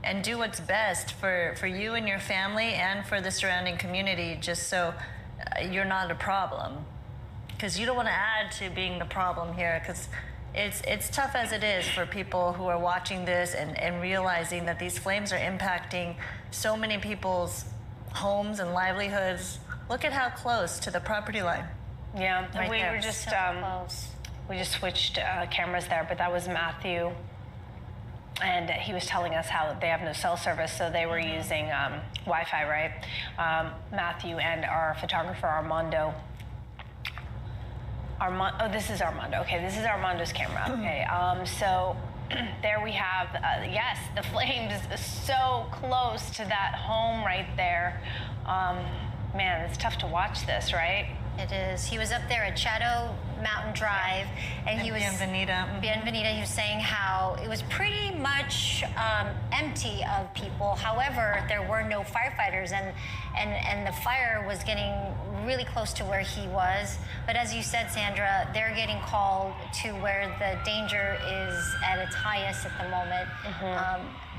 and do what's best for you and your family and for the surrounding community, just so you're not a problem. Because you don't want to add to being the problem here, because it's tough as it is for people who are watching this and realizing that these flames are impacting so many people's homes and livelihoods. Look at how close to the property line. Yeah, right we there. were just close. we just switched cameras there, but that was Matthew, and he was telling us how they have no cell service, so they were using Wi-Fi, right? Matthew and our photographer Armando. Oh, this is Armando. Okay, this is Armando's camera. Okay, so there we have, yes, the flames so close to that home right there. Man, it's tough to watch this, right? It is. He was up there at Shadow Mountain Drive, and he was Bienvenida. He was saying how it was pretty much empty of people. However, there were no firefighters, and the fire was getting really close to where he was. But as you said, Sandra, they're getting called to where the danger is at its highest at the moment,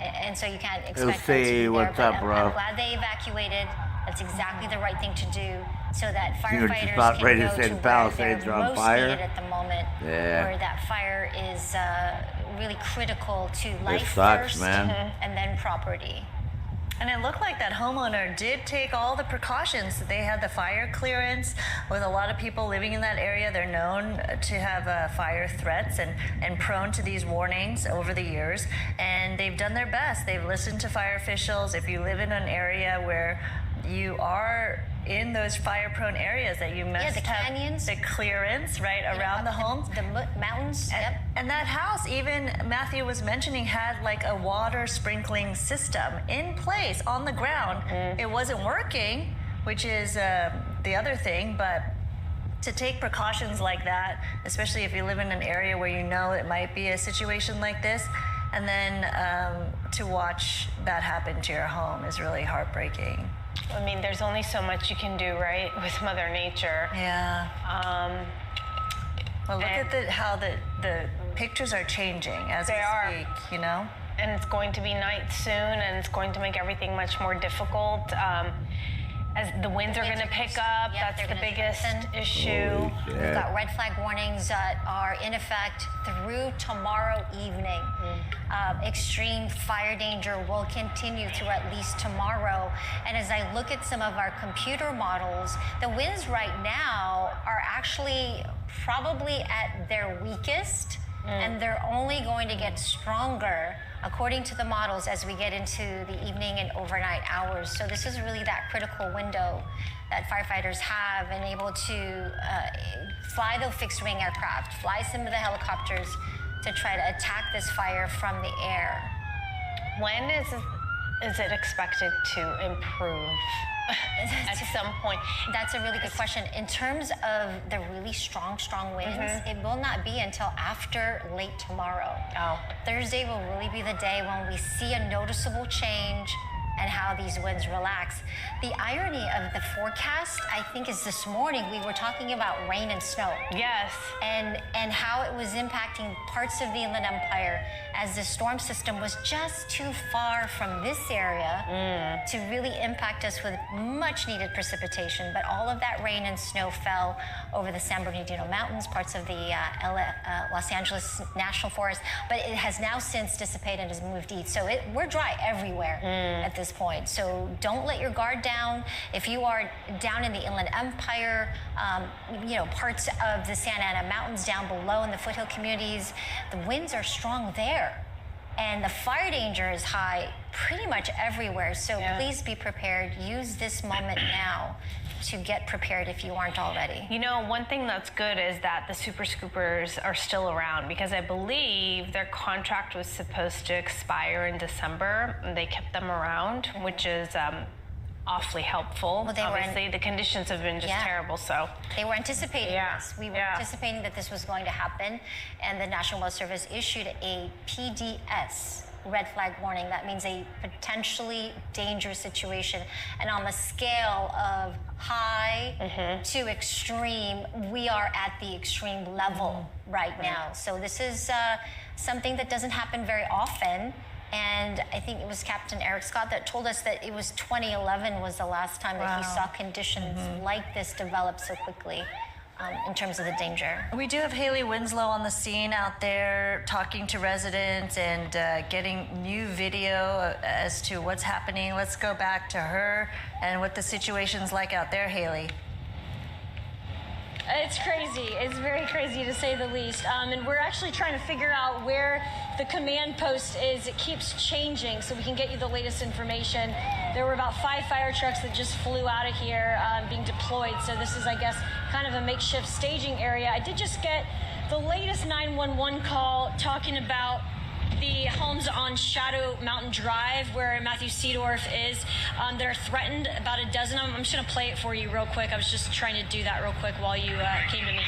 and so you can't expect them to be there. What's up, bro? I'm glad they evacuated. That's exactly the right thing to do, so that firefighters just about can ready to go say to the where Palisades they're are on most fire. needed at the moment, where that fire is really critical to life sucks, first, man. and then property. And it looked like that homeowner did take all the precautions. They had the fire clearance. With a lot of people living in that area, they're known to have fire threats and prone to these warnings over the years. And they've done their best. They've listened to fire officials. If you live in an area where you are in those fire-prone areas, that you must the have canyons, the clearance around the homes, the mountains. And that house, even Matthew was mentioning, had like a water sprinkling system in place on the ground. It wasn't working, which is the other thing, but to take precautions like that, especially if you live in an area where you know it might be a situation like this, and then to watch that happen to your home is really heartbreaking. I mean, there's only so much you can do, right, with Mother Nature. Yeah. Well, look at how the pictures are changing as we speak, you know? And it's going to be night soon, and it's going to make everything much more difficult. As the winds are going to pick up, that's the biggest issue. We've got red flag warnings that are in effect through tomorrow evening. Extreme fire danger will continue through at least tomorrow. And as I look at some of our computer models, the winds right now are actually probably at their weakest, and they're only going to get stronger according to the models as we get into the evening and overnight hours. So this is really that critical window that firefighters have, and able to fly the fixed wing aircraft, fly some of the helicopters to try to attack this fire from the air. When is it expected to improve? At some point. That's a really good question. In terms of the really strong winds, it will not be until after late tomorrow. Thursday will really be the day when we see a noticeable change and how these winds relax. The irony of the forecast, I think, is this morning we were talking about rain and snow. Yes. And how it was impacting parts of the Inland Empire, as the storm system was just too far from this area to really impact us with much needed precipitation. But all of that rain and snow fell over the San Bernardino Mountains, parts of the Los Angeles National Forest, but it has now since dissipated and has moved east. So we're dry everywhere at this point. So don't let your guard down. If you are down in the Inland Empire, parts of the Santa Ana Mountains down below in the foothill communities, the winds are strong there. And the fire danger is high pretty much everywhere. So please be prepared. Use this moment now to get prepared if you aren't already. You know, one thing that's good is that the super scoopers are still around, because I believe their contract was supposed to expire in December, and they kept them around, which is awfully helpful. Well, obviously, the conditions have been just terrible, so. They were anticipating this. We were anticipating that this was going to happen, and the National Weather Service issued a PDS, red flag warning. That means a potentially dangerous situation. And on the scale of high to extreme, we are at the extreme level right now. So this is something that doesn't happen very often. And I think it was Captain Eric Scott that told us that it was 2011 was the last time that he saw conditions like this develop so quickly. In terms of the danger. We do have Haley Winslow on the scene out there talking to residents and getting new video as to what's happening. Let's go back to her and what the situation's like out there, Haley. It's crazy. It's very crazy to say the least. And we're actually trying to figure out where the command post is. It keeps changing, so we can get you the latest information. There were about 5 fire trucks that just flew out of here being deployed. So this is, I guess, kind of a makeshift staging area. I did just get the latest 911 call talking about the homes on Shadow Mountain Drive where Matthew Seedorf is that are threatened, about a dozen of them. I'm just going to play it for you real quick. I was just trying to do that real quick while you came to me.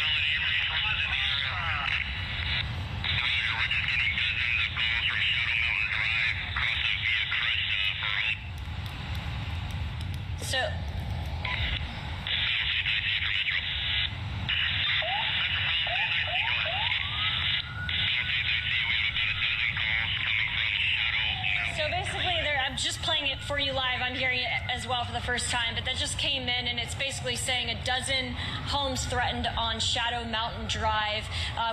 So basically, I'm just playing it for you live. I'm hearing it as well for the first time, but that just came in, and it's basically saying a dozen homes threatened on Shadow Mountain Drive,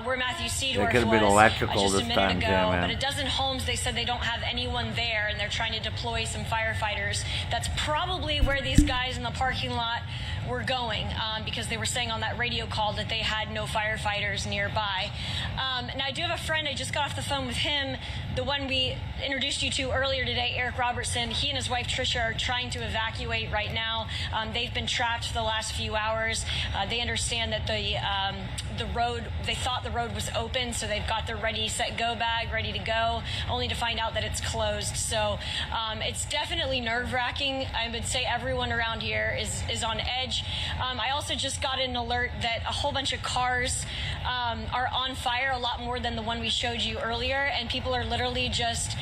where Matthew Seedorf could have been electrical just a this minute time, ago. man. But a dozen homes, they said they don't have anyone there, and they're trying to deploy some firefighters. That's probably where these guys in the parking lot were going, because they were saying on that radio call that they had no firefighters nearby. Now, I do have a friend. I just got off the phone with him, the one we introduced you to earlier today, Eric Robertson. He and his wife Tricia are trying to evacuate right now. They've been trapped for the last few hours. They understand that the road, they thought the road was open, so they've got their ready, set, go bag ready to go, only to find out that it's closed. So it's definitely nerve-wracking. I would say everyone around here is on edge. I also just got an alert that a whole bunch of cars are on fire, a lot more than the one we showed you earlier, and people are literally just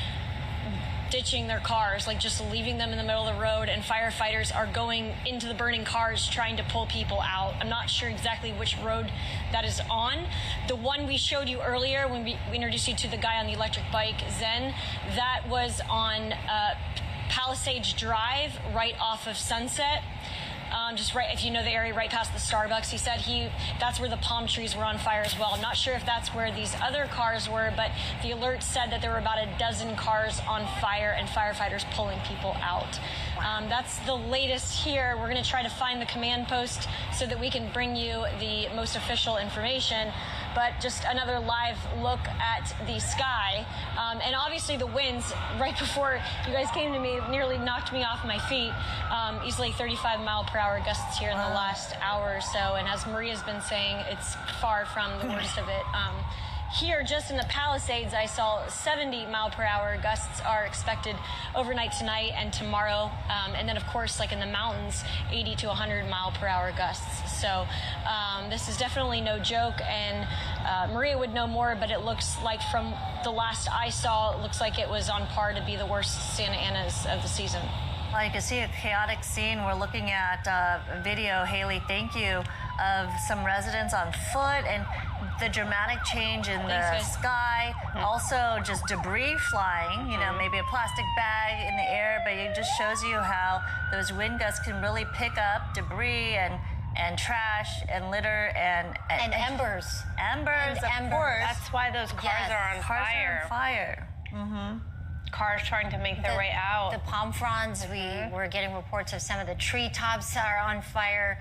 ditching their cars, like just leaving them in the middle of the road, and firefighters are going into the burning cars trying to pull people out. I'm not sure exactly which road that is on. The one we showed you earlier when we introduced you to the guy on the electric bike, Zen, that was on Palisades Drive, right off of Sunset. Just right, if you know the area, right past the Starbucks. He said that's where the palm trees were on fire as well. I'm not sure if that's where these other cars were, but the alert said that there were about a dozen cars on fire and firefighters pulling people out. That's the latest here. We're going to try to find the command post so that we can bring you the most official information. But just another live look at the sky. And obviously the winds, right before you guys came to me, nearly knocked me off my feet. Easily 35-mile-per-hour gusts here in the last hour or so. And as Maria's been saying, it's far from the worst of it. Here, just in the Palisades, I saw 70-mile-per-hour gusts are expected overnight tonight and tomorrow. And then, of course, like in the mountains, 80 to 100-mile-per-hour gusts. So this is definitely no joke. And Maria would know more, but it looks like from the last I saw, it looks like it was on par to be the worst Santa Anas of the season. Well, you can see a chaotic scene. We're looking at a video, Haley, thank you, of some residents on foot and the dramatic change in the sky. Also just debris flying, you know, maybe a plastic bag in the air, but it just shows you how those wind gusts can really pick up debris and trash and litter and embers. Embers, of course. That's why those cars are on cars fire. Are on fire. Mm-hmm. Cars trying to make their way out. The palm fronds, we were getting reports of some of the treetops are on fire.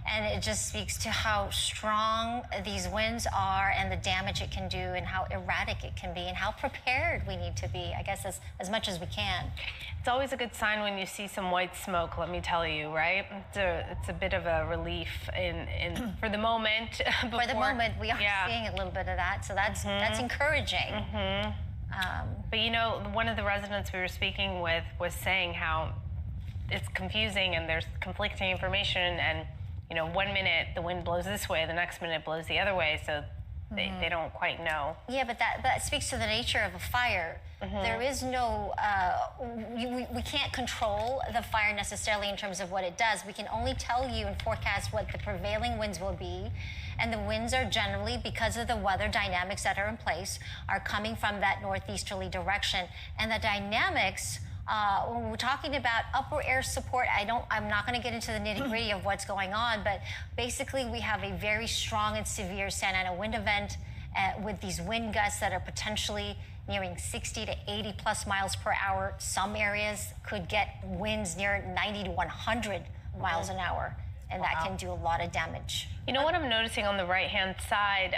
And it just speaks to how strong these winds are and the damage it can do and how erratic it can be and how prepared we need to be, I guess, as much as we can. It's always a good sign when you see some white smoke, let me tell you, right? It's a bit of a relief in for the moment. For the moment, we are seeing a little bit of that, so that's encouraging. But you know, one of the residents we were speaking with was saying how it's confusing and there's conflicting information, and you know, 1 minute the wind blows this way, the next minute it blows the other way, so they don't quite know. Yeah, but that speaks to the nature of a fire. There is no, we can't control the fire necessarily in terms of what it does. We can only tell you and forecast what the prevailing winds will be. And the winds are generally, because of the weather dynamics that are in place, are coming from that northeasterly direction. And the dynamics, when we're talking about upper air support, I'm not going to get into the nitty-gritty of what's going on, but basically we have a very strong and severe Santa Ana wind event with these wind gusts that are potentially nearing 60 to 80 plus miles per hour. Some areas could get winds near 90 to 100 miles an hour, and that can do a lot of damage. You know what I'm noticing on the right-hand side?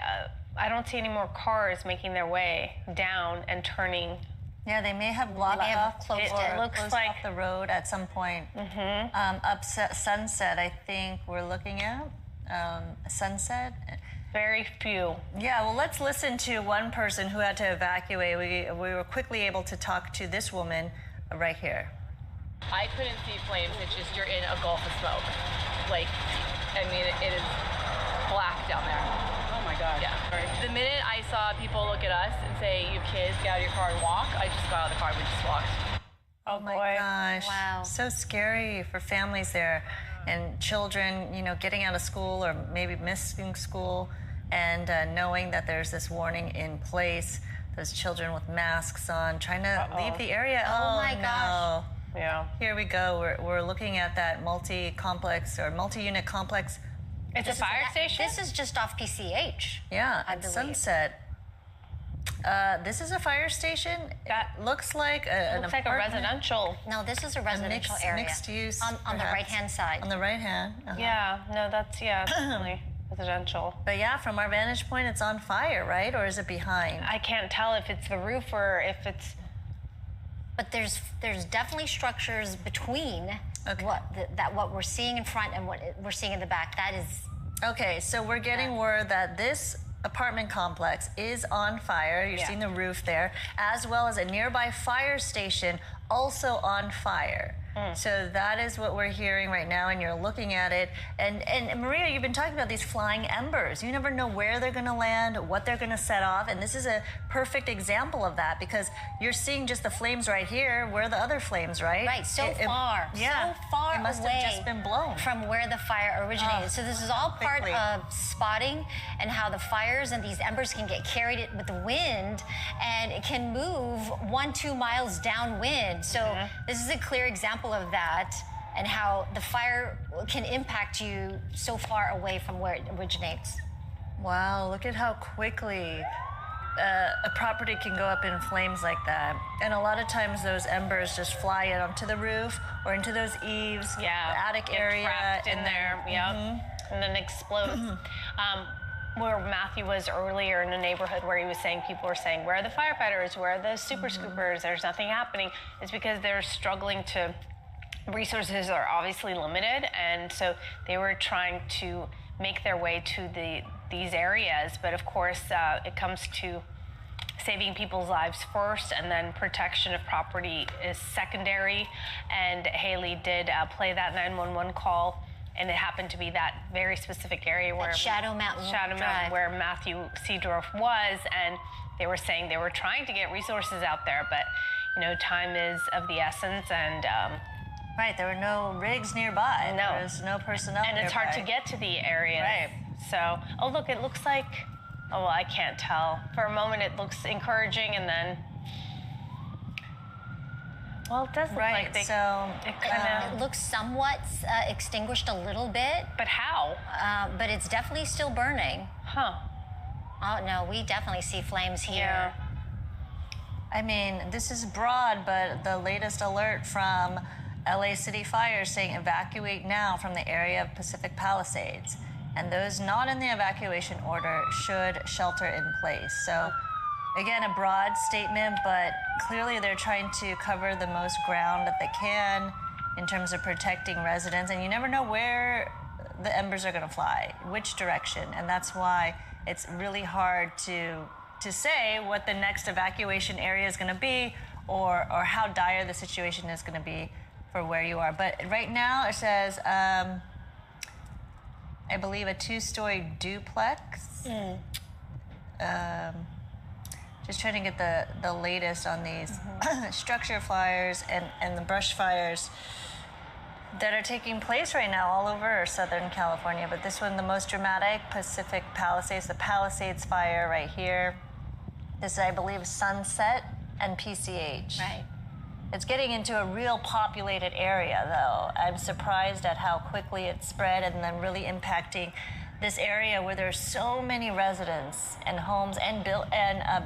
I don't see any more cars making their way down and turning. Yeah, they may have blocked off it looks like off the road at some point. Up Sunset, I think we're looking at Sunset. Very few. Yeah, well, let's listen to one person who had to evacuate. We were quickly able to talk to this woman right here. I couldn't see flames. It's just you're in a gulf of smoke. Like, I mean, it is black down there. Oh my God. Yeah. The minute I saw people look at us and say, "You kids, get out of your car and walk," I just got out of the car and we just walked. Oh my gosh. Wow. So scary for families there and children, you know, getting out of school or maybe missing school and knowing that there's this warning in place. Those children with masks on trying to leave the area. Oh my gosh. Yeah. Here we go. We're looking at that multi-complex or multi-unit complex. It's a fire station? This is just off PCH. Yeah, at Sunset. This is a fire station. That looks like a residential. No, this is a residential area. Mixed use. On the right-hand side. On the right hand. Yeah, no, that's, definitely residential. But yeah, from our vantage point, it's on fire, right? Or is it behind? I can't tell if it's the roof or if it's... But there's definitely structures between what we're seeing in front and what we're seeing in the back. That is... Okay, so we're getting word that this apartment complex is on fire. You're seeing the roof there, as well as a nearby fire station also on fire. So that is what we're hearing right now, and you're looking at it. And Maria, you've been talking about these flying embers. You never know where they're going to land, what they're going to set off, and this is a perfect example of that because you're seeing just the flames right here. Where are the other flames, right? Right, so far it must away have just been blown from where the fire originated. So this is all part of spotting and how the fires and these embers can get carried with the wind, and it can move 1-2 miles downwind. So this is a clear example of that and how the fire can impact you so far away from where it originates. Wow, look at how quickly a property can go up in flames like that. And a lot of times those embers just fly onto the roof or into those eaves, the attic area. Trapped in there, and then explodes. Where Matthew was earlier in a neighborhood where he was saying, people were saying, where are the firefighters? Where are the super scoopers? There's nothing happening. It's because they're struggling to, resources are obviously limited. And so they were trying to make their way to these areas. But of course, it comes to saving people's lives first, and then protection of property is secondary. And Haley did play that 911 call. And it happened to be that very specific area where Shadow Mountain Drive, where Matthew Seedorf was, and they were saying they were trying to get resources out there, but you know, time is of the essence, and right, there were no rigs nearby. No, there was no personnel and it's hard to get to the area. Right. So, oh look, it looks like, oh well, I can't tell. For a moment, it looks encouraging, and then. Well, it does look like they, it looks somewhat extinguished a little bit. But how? But it's definitely still burning. Huh. Oh, no, we definitely see flames here. Yeah. I mean, this is broad, but the latest alert from LA City Fire saying evacuate now from the area of Pacific Palisades. And those not in the evacuation order should shelter in place. So again, a broad statement, but clearly they're trying to cover the most ground that they can in terms of protecting residents. And you never know where the embers are going to fly, which direction. And that's why it's really hard to say what the next evacuation area is going to be or how dire the situation is going to be for where you are. But right now it says, I believe, a 2-story duplex. Just trying to get the latest on these structure fires and the brush fires that are taking place right now all over Southern California. But this one, the most dramatic, Pacific Palisades, the Palisades fire right here. This is, I believe, Sunset and PCH. Right. It's getting into a real populated area, though. I'm surprised at how quickly it spread and then really impacting this area where there's so many residents and homes and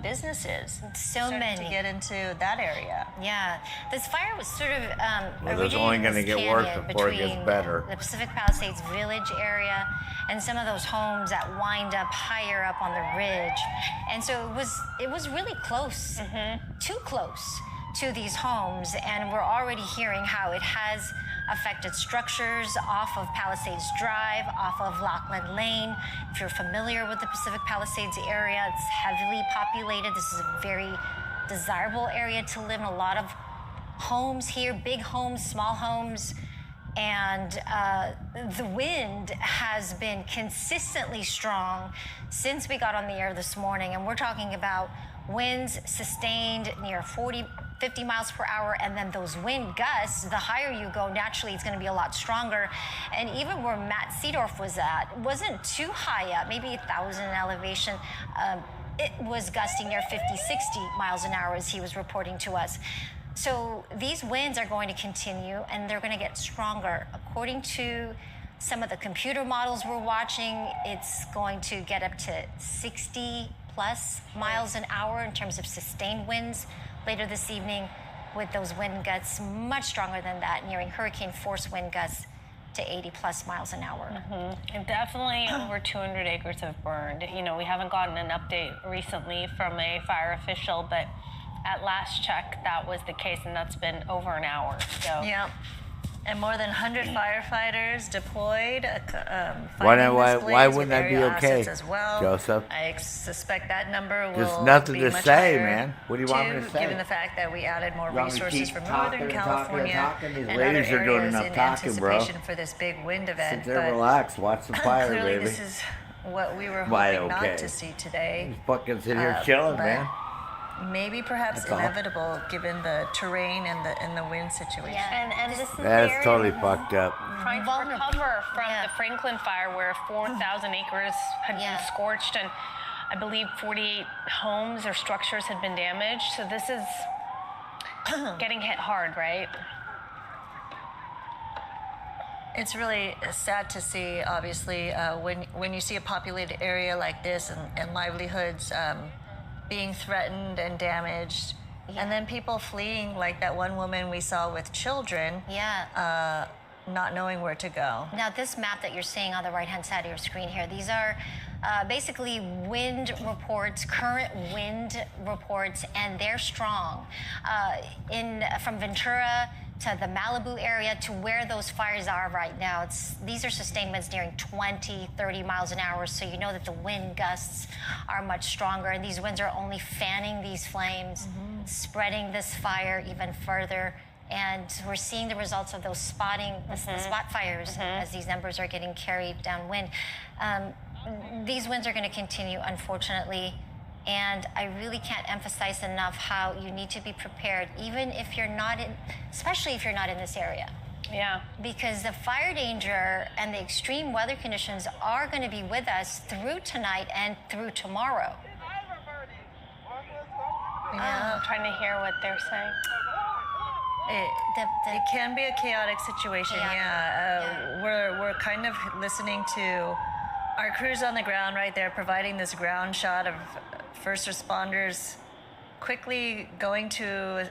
businesses. So many. To get into that area. Yeah, this fire was sort of well, it's only going to get worse before it gets better. The Pacific Palisades Village area and some of those homes that wind up higher up on the ridge, and so it was really close, too close to these homes, and we're already hearing how it has affected structures off of Palisades Drive, off of Lockland Lane. If you're familiar with the Pacific Palisades area, it's heavily populated. This is a very desirable area to live in. A lot of homes here, big homes, small homes, and the wind has been consistently strong since we got on the air this morning, and we're talking about winds sustained near 50 miles per hour, and then those wind gusts, the higher you go, naturally it's going to be a lot stronger. And even where Matt Seedorf was at, wasn't too high up, maybe 1,000 in elevation. It was gusting near 50, 60 miles an hour, as he was reporting to us. So these winds are going to continue, and they're going to get stronger. According to some of the computer models we're watching, it's going to get up to 60 plus miles an hour in terms of sustained winds later this evening, with those wind gusts much stronger than that, nearing hurricane force wind gusts to 80 plus miles an hour. And definitely over 200 acres have burned. You know, we haven't gotten an update recently from a fire official, but at last check, that was the case, and that's been over an hour. So. Yeah. And more than 100 firefighters deployed. Why wouldn't that be okay, as well. Joseph? I suspect that number will There's nothing be to much say, higher man. What do you want me to say? Given the fact that we added more resources from talking Northern California These and ladies other are doing areas enough in talking, bro. anticipation for this big wind event. Sit there, relax, watch the fire, clearly baby. this is what we were hoping not to see today. Just fucking sit here chilling, man. Maybe perhaps That's all. inevitable given the terrain and the wind situation. Yeah. And this is That's totally fucked up. trying to recover from the Franklin fire, where 4,000 acres had been scorched, and I believe 48 homes or structures had been damaged. So this is getting hit hard, right? It's really sad to see, obviously, when you see a populated area like this and livelihoods being threatened and damaged, and then people fleeing, like that one woman we saw with children, not knowing where to go. Now, this map that you're seeing on the right-hand side of your screen here, these are basically wind reports, current wind reports, and they're strong. From Ventura to the Malibu area to where those fires are right now, these are sustained winds nearing 20, 30 miles an hour, so you know that the wind gusts are much stronger, and these winds are only fanning these flames, spreading this fire even further. And we're seeing the results of those the spot fires as these numbers are getting carried downwind. These winds are going to continue, unfortunately. And I really can't emphasize enough how you need to be prepared, even if you're not especially if you're not in this area. Yeah. Because the fire danger and the extreme weather conditions are going to be with us through tonight and through tomorrow. I'm trying to hear what they're saying. It can be a chaotic situation, We're kind of listening to our crews on the ground right there, providing this ground shot of first responders quickly going to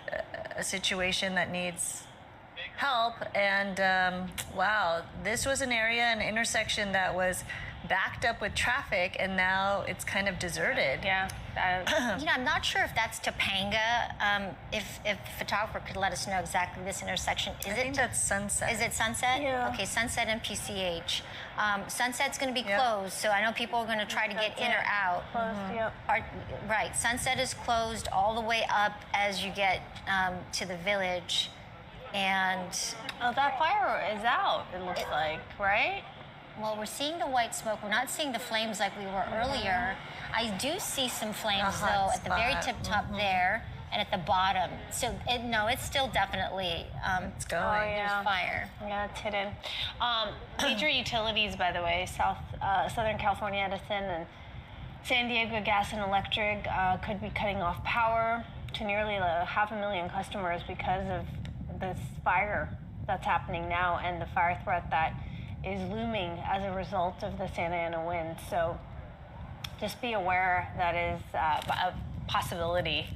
a situation that needs help. And wow, this was an area, an intersection that was backed up with traffic, and now it's kind of deserted. Yeah. I'm not sure if that's Topanga. If the photographer could let us know exactly this intersection. I think that's Sunset. Is it Sunset? Yeah. Okay, Sunset and PCH. Sunset's going to be closed, so I know people are going to try to get in or out. Closed, yep. Right, Sunset is closed all the way up as you get to the village. And that fire is out, it looks like, right? well, we're seeing the white smoke. We're not seeing the flames like we were earlier. I do see some flames, though, at the very tip top there and at the bottom. So, it's still definitely it's going. There's fire. Yeah, it's hidden. Major utilities, by the way, Southern California Edison and San Diego Gas and Electric could be cutting off power to nearly 500,000 customers because of this fire that's happening now and the fire threat that is looming as a result of the Santa Ana wind. So just be aware that is a possibility.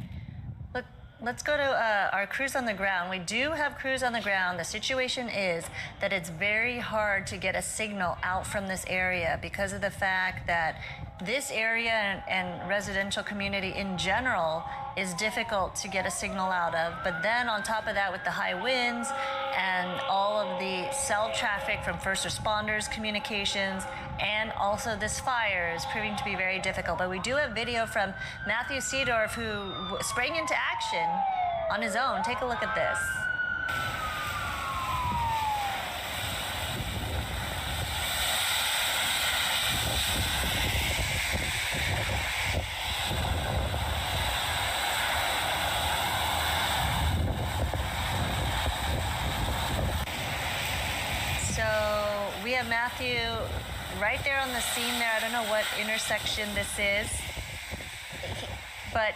Let's go to our crews on the ground. We do have crews on the ground. The situation is that it's very hard to get a signal out from this area because of the fact that this area and residential community in general is difficult to get a signal out of. But then on top of that, with the high winds and all of the cell traffic from first responders, communications, and also this fire is proving to be very difficult. But we do have video from Matthew Seedorf, who sprang into action on his own. Take a look at this. So we have Matthew right there on the scene there. I don't know what intersection this is, but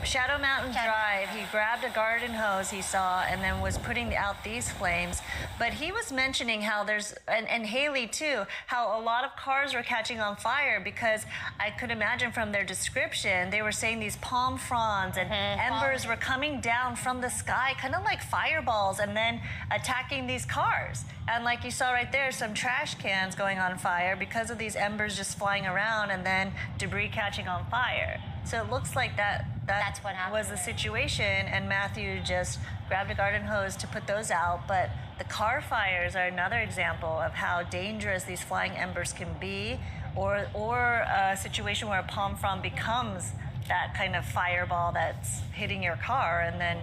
Shadow Mountain Drive, he grabbed a garden hose he saw and then was putting out these flames. But he was mentioning how there's, and Haley too, how a lot of cars were catching on fire because I could imagine from their description, they were saying these palm fronds and embers were coming down from the sky, kind of like fireballs, and then attacking these cars. And like you saw right there, some trash cans going on fire because of these embers just flying around and then debris catching on fire. So it looks like that's what was the situation, and Matthew just grabbed a garden hose to put those out. But the car fires are another example of how dangerous these flying embers can be, or a situation where a palm frond becomes that kind of fireball that's hitting your car, and then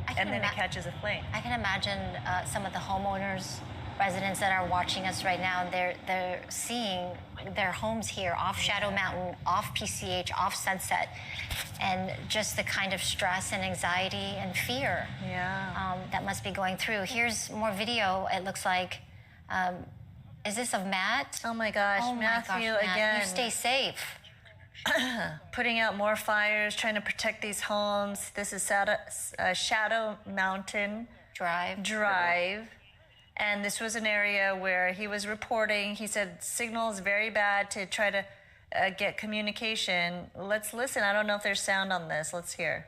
it catches a flame. I can imagine some of the homeowners, residents that are watching us right now, they're seeing their homes here off Shadow Mountain, off PCH, off Sunset, and just the kind of stress and anxiety and fear that must be going through. Here's more video, it looks like. Is this of Matt? Oh my gosh, Matthew, Matt, again. You stay safe. Putting out more fires, trying to protect these homes. This is Shadow Mountain Drive. And this was an area where he was reporting. He said signal is very bad to try to get communication. Let's listen. I don't know if there's sound on this. Let's hear.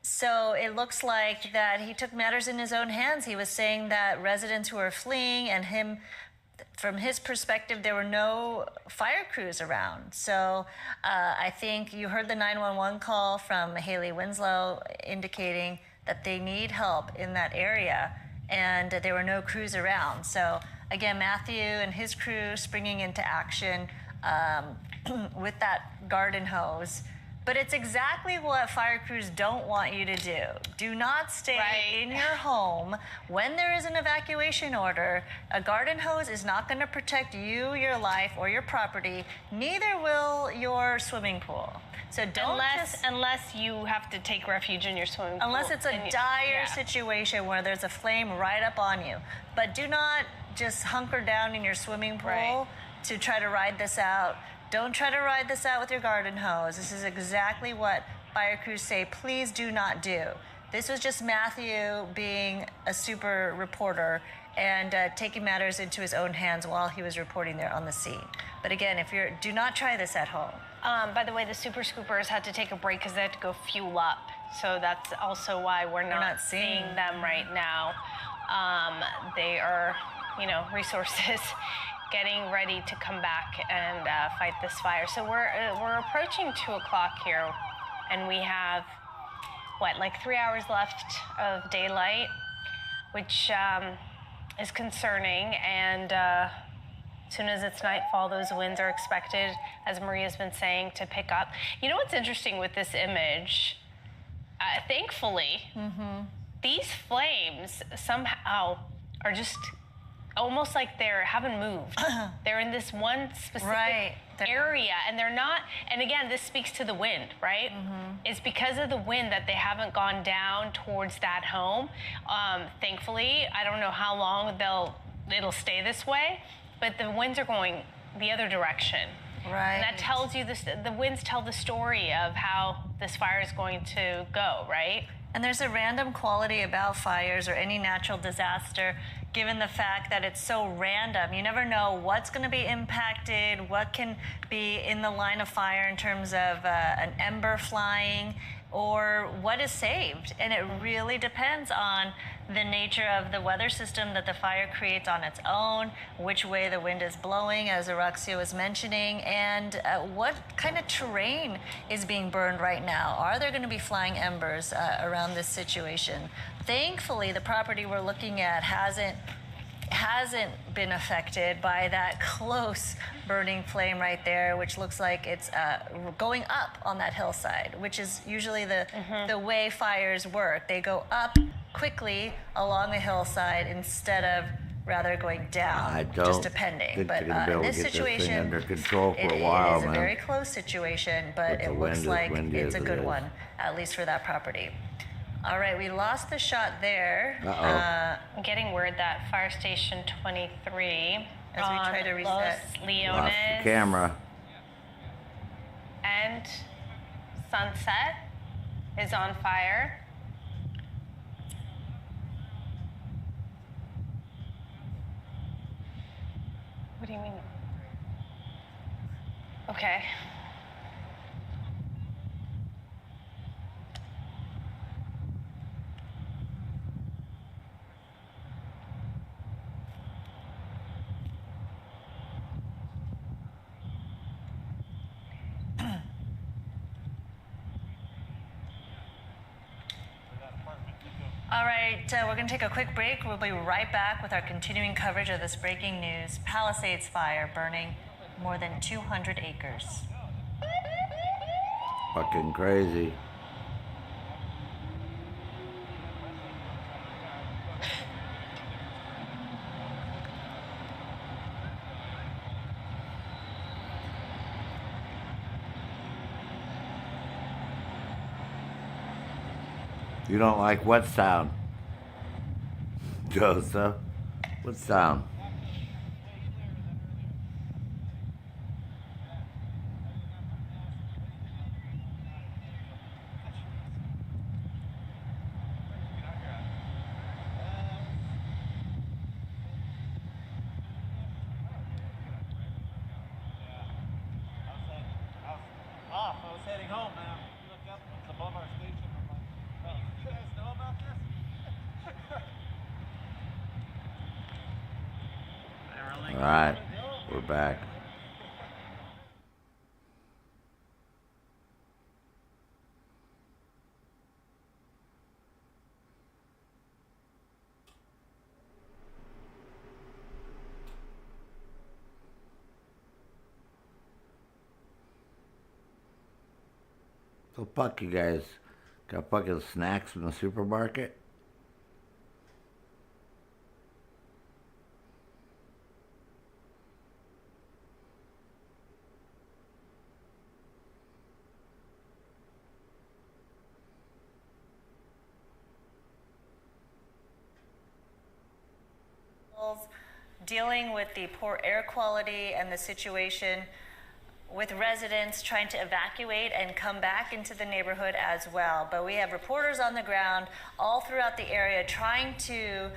So it looks like that he took matters in his own hands. He was saying that residents who are fleeing and him, from his perspective, there were no fire crews around. So I think you heard the 911 call from Haley Winslow indicating that they need help in that area, and there were no crews around. So again, Matthew and his crew springing into action with that garden hose. But it's exactly what fire crews don't want you to do. Do not stay in your home when there is an evacuation order. A garden hose is not going to protect you, your life, or your property. Neither will your swimming pool. So don't unless you have to take refuge in your swimming pool. Unless it's a dire situation where there's a flame right up on you. But do not just hunker down in your swimming pool to try to ride this out. Don't try to ride this out with your garden hose. This is exactly what fire crews say, please do not do. This was just Matthew being a super reporter and taking matters into his own hands while he was reporting there on the scene. But again, do not try this at home. By the way, the super scoopers had to take a break because they had to go fuel up. So that's also why we're not seeing them right now. They are, resources getting ready to come back and fight this fire. So we're approaching 2 o'clock here, and we have, 3 hours left of daylight, which is concerning. And as soon as it's nightfall, those winds are expected, as Maria's been saying, to pick up. You know what's interesting with this image? Thankfully, these flames somehow are just almost like they haven't moved. They're in this one specific area, and they're not, and again, this speaks to the wind, right? It's because of the wind that they haven't gone down towards that home. Thankfully, I don't know how long it'll stay this way, but the winds are going the other direction. Right. And that tells you the winds tell the story of how this fire is going to go, right? And there's a random quality about fires or any natural disaster, given the fact that it's so random. You never know what's going to be impacted, what can be in the line of fire in terms of an ember flying, or what is saved. And it really depends on the nature of the weather system that the fire creates on its own, which way the wind is blowing, as Araxia was mentioning, and what kind of terrain is being burned right now. Are there going to be flying embers around this situation? Thankfully, the property we're looking at hasn't been affected by that close burning flame right there, which looks like it's going up on that hillside, which is usually the way fires work. They go up quickly along the hillside instead of rather going down, just depending. But in this situation, under control for a while, it is a very close situation, but it looks like it's a good one, at least for that property. All right, we lost the shot there. I'm getting word that Fire Station 23 as we try to reset. Los Leones lost the camera. And Sunset is on fire. What do you mean? Okay. All right, we're going to take a quick break. We'll be right back with our continuing coverage of this breaking news. Palisades fire burning more than 200 acres. Fucking crazy. You don't like what sound? Joseph? What sound? I was heading home now. You look up, it's above our station. I'm like, you guys know about this? All right, we're back. So fuck you guys. Got fucking snacks from the supermarket? Dealing with the poor air quality and the situation with residents trying to evacuate and come back into the neighborhood as well. But we have reporters on the ground all throughout the area trying to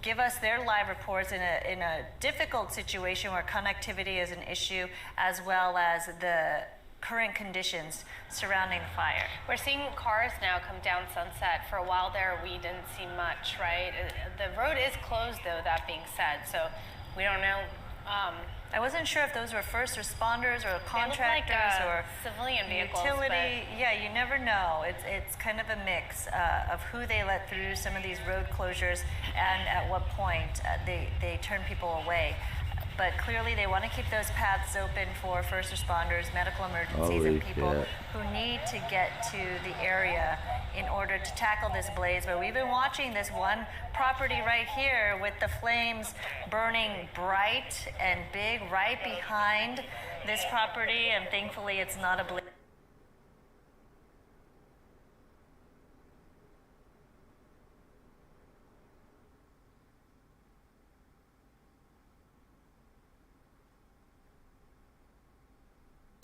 give us their live reports in a difficult situation where connectivity is an issue, as well as the current conditions surrounding the fire? We're seeing cars now come down Sunset. For a while there, we didn't see much, right? The road is closed, though, that being said, so we don't know. I wasn't sure if those were first responders or contractors or civilian vehicles. Utility. Yeah, you never know. It's kind of a mix of who they let through some of these road closures and at what point they turn people away. But clearly they want to keep those paths open for first responders, medical emergencies, and people who need to get to the area in order to tackle this blaze. But we've been watching this one property right here with the flames burning bright and big right behind this property, and thankfully it's not a blaze.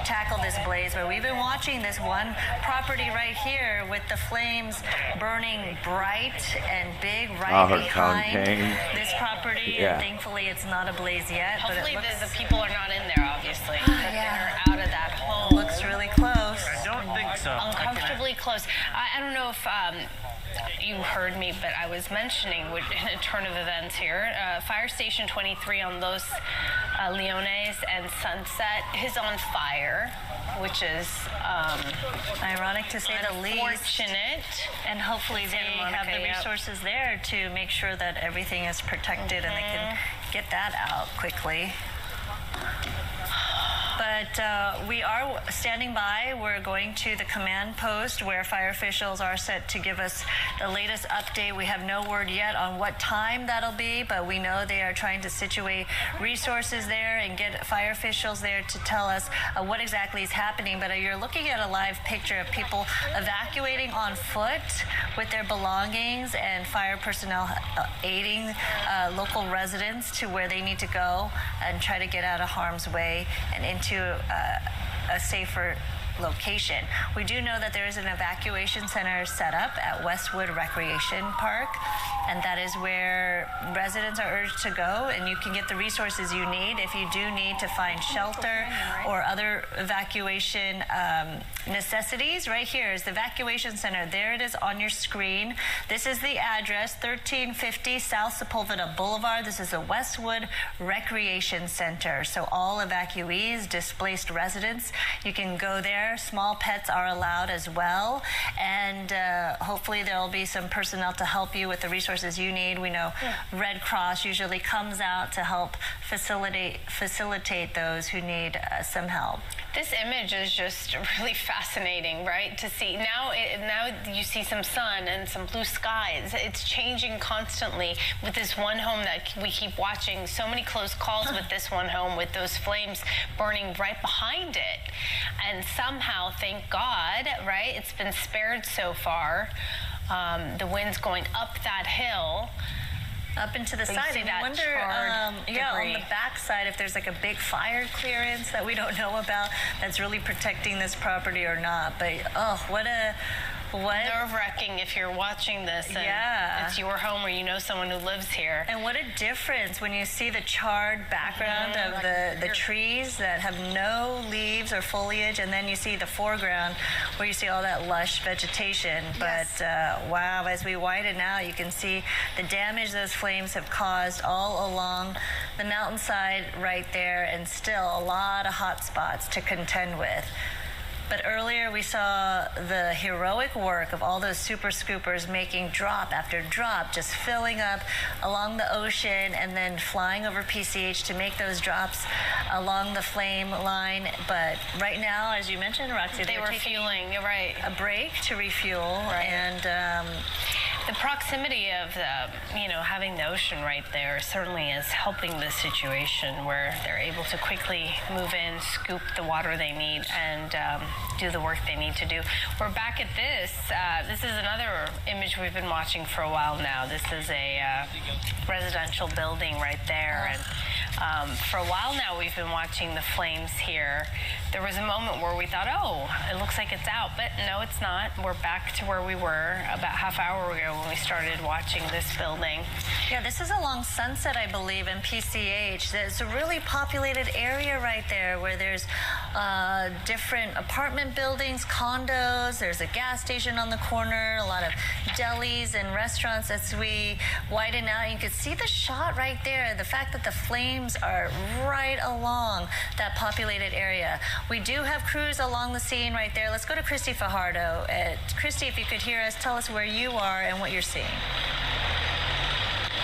Tackle this blaze, but we've been watching this one property right here with the flames burning bright and big right behind this property, and thankfully it's not a blaze yet. Hopefully but the people are not in there, obviously. They're out of that home. Looks really close. I don't think so. Uncomfortably close. I don't know if you heard me, but I was mentioning in a turn of events here, Fire Station 23 on Los Leones and Sunset is on fire, which is ironic to say the least. Unfortunate. And hopefully they have the resources there to make sure that everything is protected and they can get that out quickly. But we are standing by. We're going to the command post where fire officials are set to give us the latest update. We have no word yet on what time that'll be, but we know they are trying to situate resources there and get fire officials there to tell us what exactly is happening. But you're looking at a live picture of people evacuating on foot with their belongings and fire personnel aiding local residents to where they need to go and try to get out of harm's way and into a safer location. We do know that there is an evacuation center set up at Westwood Recreation Park, and that is where residents are urged to go, and you can get the resources you need if you do need to find shelter or other evacuation necessities. Right here is the evacuation center. There it is on your screen. This is the address, 1350 South Sepulveda Boulevard. This is the Westwood Recreation Center. So all evacuees, displaced residents, you can go there. Small pets are allowed as well, and hopefully there will be some personnel to help you with the resources you need. We know Red Cross usually comes out to help facilitate those who need some help. This image is just really fascinating, right? To see now you see some sun and some blue skies. It's changing constantly with this one home that we keep watching. So many close calls with this one home with those flames burning right behind it. And somehow, thank God, right? It's been spared so far. The wind's going up that hill. Up into the side. And I wonder, on the back side, if there's like a big fire clearance that we don't know about that's really protecting this property or not. But what nerve-wracking if you're watching this and it's your home or you know someone who lives here. And what a difference when you see the charred background of the trees that have no leaves or foliage, and then you see the foreground where you see all that lush vegetation. But wow, as we widen out, you can see the damage those flames have caused all along the mountainside right there, and still a lot of hot spots to contend with. But earlier we saw the heroic work of all those super scoopers making drop after drop, just filling up along the ocean and then flying over PCH to make those drops along the flame line. But right now, as you mentioned, Roxy, they were refueling. You're right. A break to refuel, and the proximity of having the ocean right there certainly is helping this situation where they're able to quickly move in, scoop the water they need, and do the work they need to do. We're back at this. This is another image we've been watching for a while now. This is a residential building right there, and For a while now, we've been watching the flames here. There was a moment where we thought, oh, it looks like it's out, but no, it's not. We're back to where we were about half hour ago when we started watching this building. Yeah, this is along Sunset, I believe, in PCH. There's a really populated area right there where there's different apartment buildings, condos, there's a gas station on the corner, a lot of delis and restaurants. As we widen out, you can see the shot right there, the fact that the flames are right along that populated area. We do have crews along the scene right there. Let's go to Christy Fajardo. Christy, if you could hear us, tell us where you are and what you're seeing.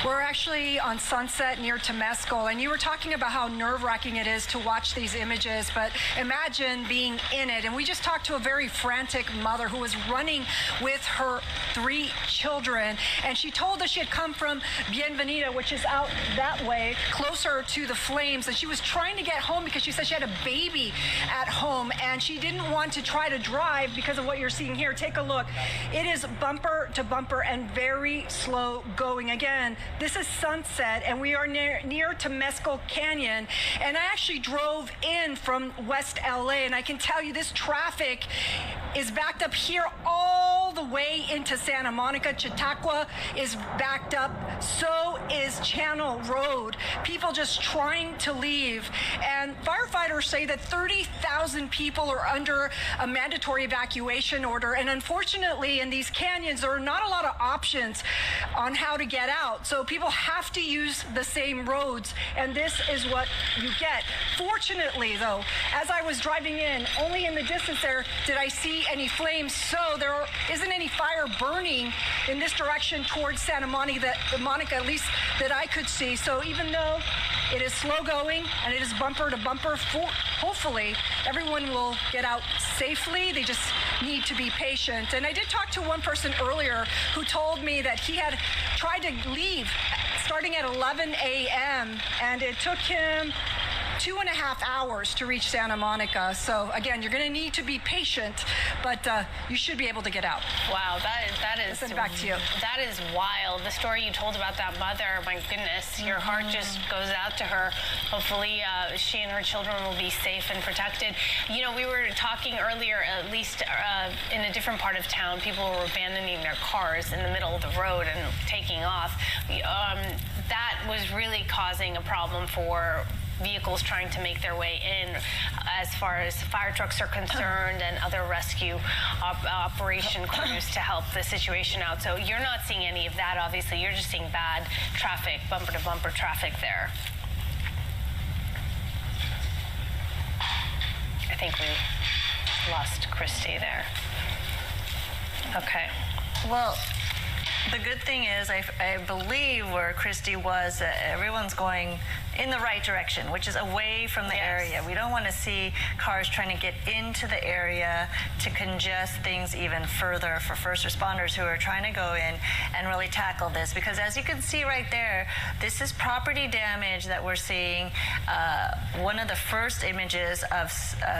We're actually on Sunset near Temescal, and you were talking about how nerve-wracking it is to watch these images, but imagine being in it. And we just talked to a very frantic mother who was running with her 3 children, and she told us she had come from Bienvenida, which is out that way, closer to the flames, and she was trying to get home because she said she had a baby at home, and she didn't want to try to drive because of what you're seeing here. Take a look. It is bumper to bumper and very slow going. Again, this is Sunset, and we are near Temescal Canyon, and I actually drove in from West LA, and I can tell you this traffic is backed up here all the way into Santa Monica. Chautauqua is backed up. So is Channel Road. People just trying to leave, and firefighters say that 30,000 people are under a mandatory evacuation order, and unfortunately in these canyons there are not a lot of options on how to get out. So people have to use the same roads, and this is what you get. Fortunately, though, as I was driving in, only in the distance there did I see any flames, so there isn't any fire burning in this direction towards Santa Monica, at least that I could see. So even though it is slow going and it is bumper to bumper, hopefully everyone will get out safely. They just need to be patient. And I did talk to one person earlier who told me that he had tried to leave starting at 11 a.m. and it took him 2.5 hours to reach Santa Monica. So again, you're going to need to be patient, but you should be able to get out. Wow, that is. Listen, back to you. That is wild. The story you told about that mother, my goodness, your heart just goes out to her. Hopefully, she and her children will be safe and protected. You know, we were talking earlier, at least in a different part of town, people were abandoning their cars in the middle of the road and taking off. That was really causing a problem for vehicles trying to make their way in as far as fire trucks are concerned and other rescue operation crews to help the situation out. So you're not seeing any of that, obviously. You're just seeing bad traffic, bumper to bumper traffic there. I think we lost Christy there. Okay. Well, the good thing is, I believe where Christy was, everyone's going in the right direction, which is away from the area. We don't want to see cars trying to get into the area to congest things even further for first responders who are trying to go in and really tackle this. Because as you can see right there, this is property damage that we're seeing. One of the first images of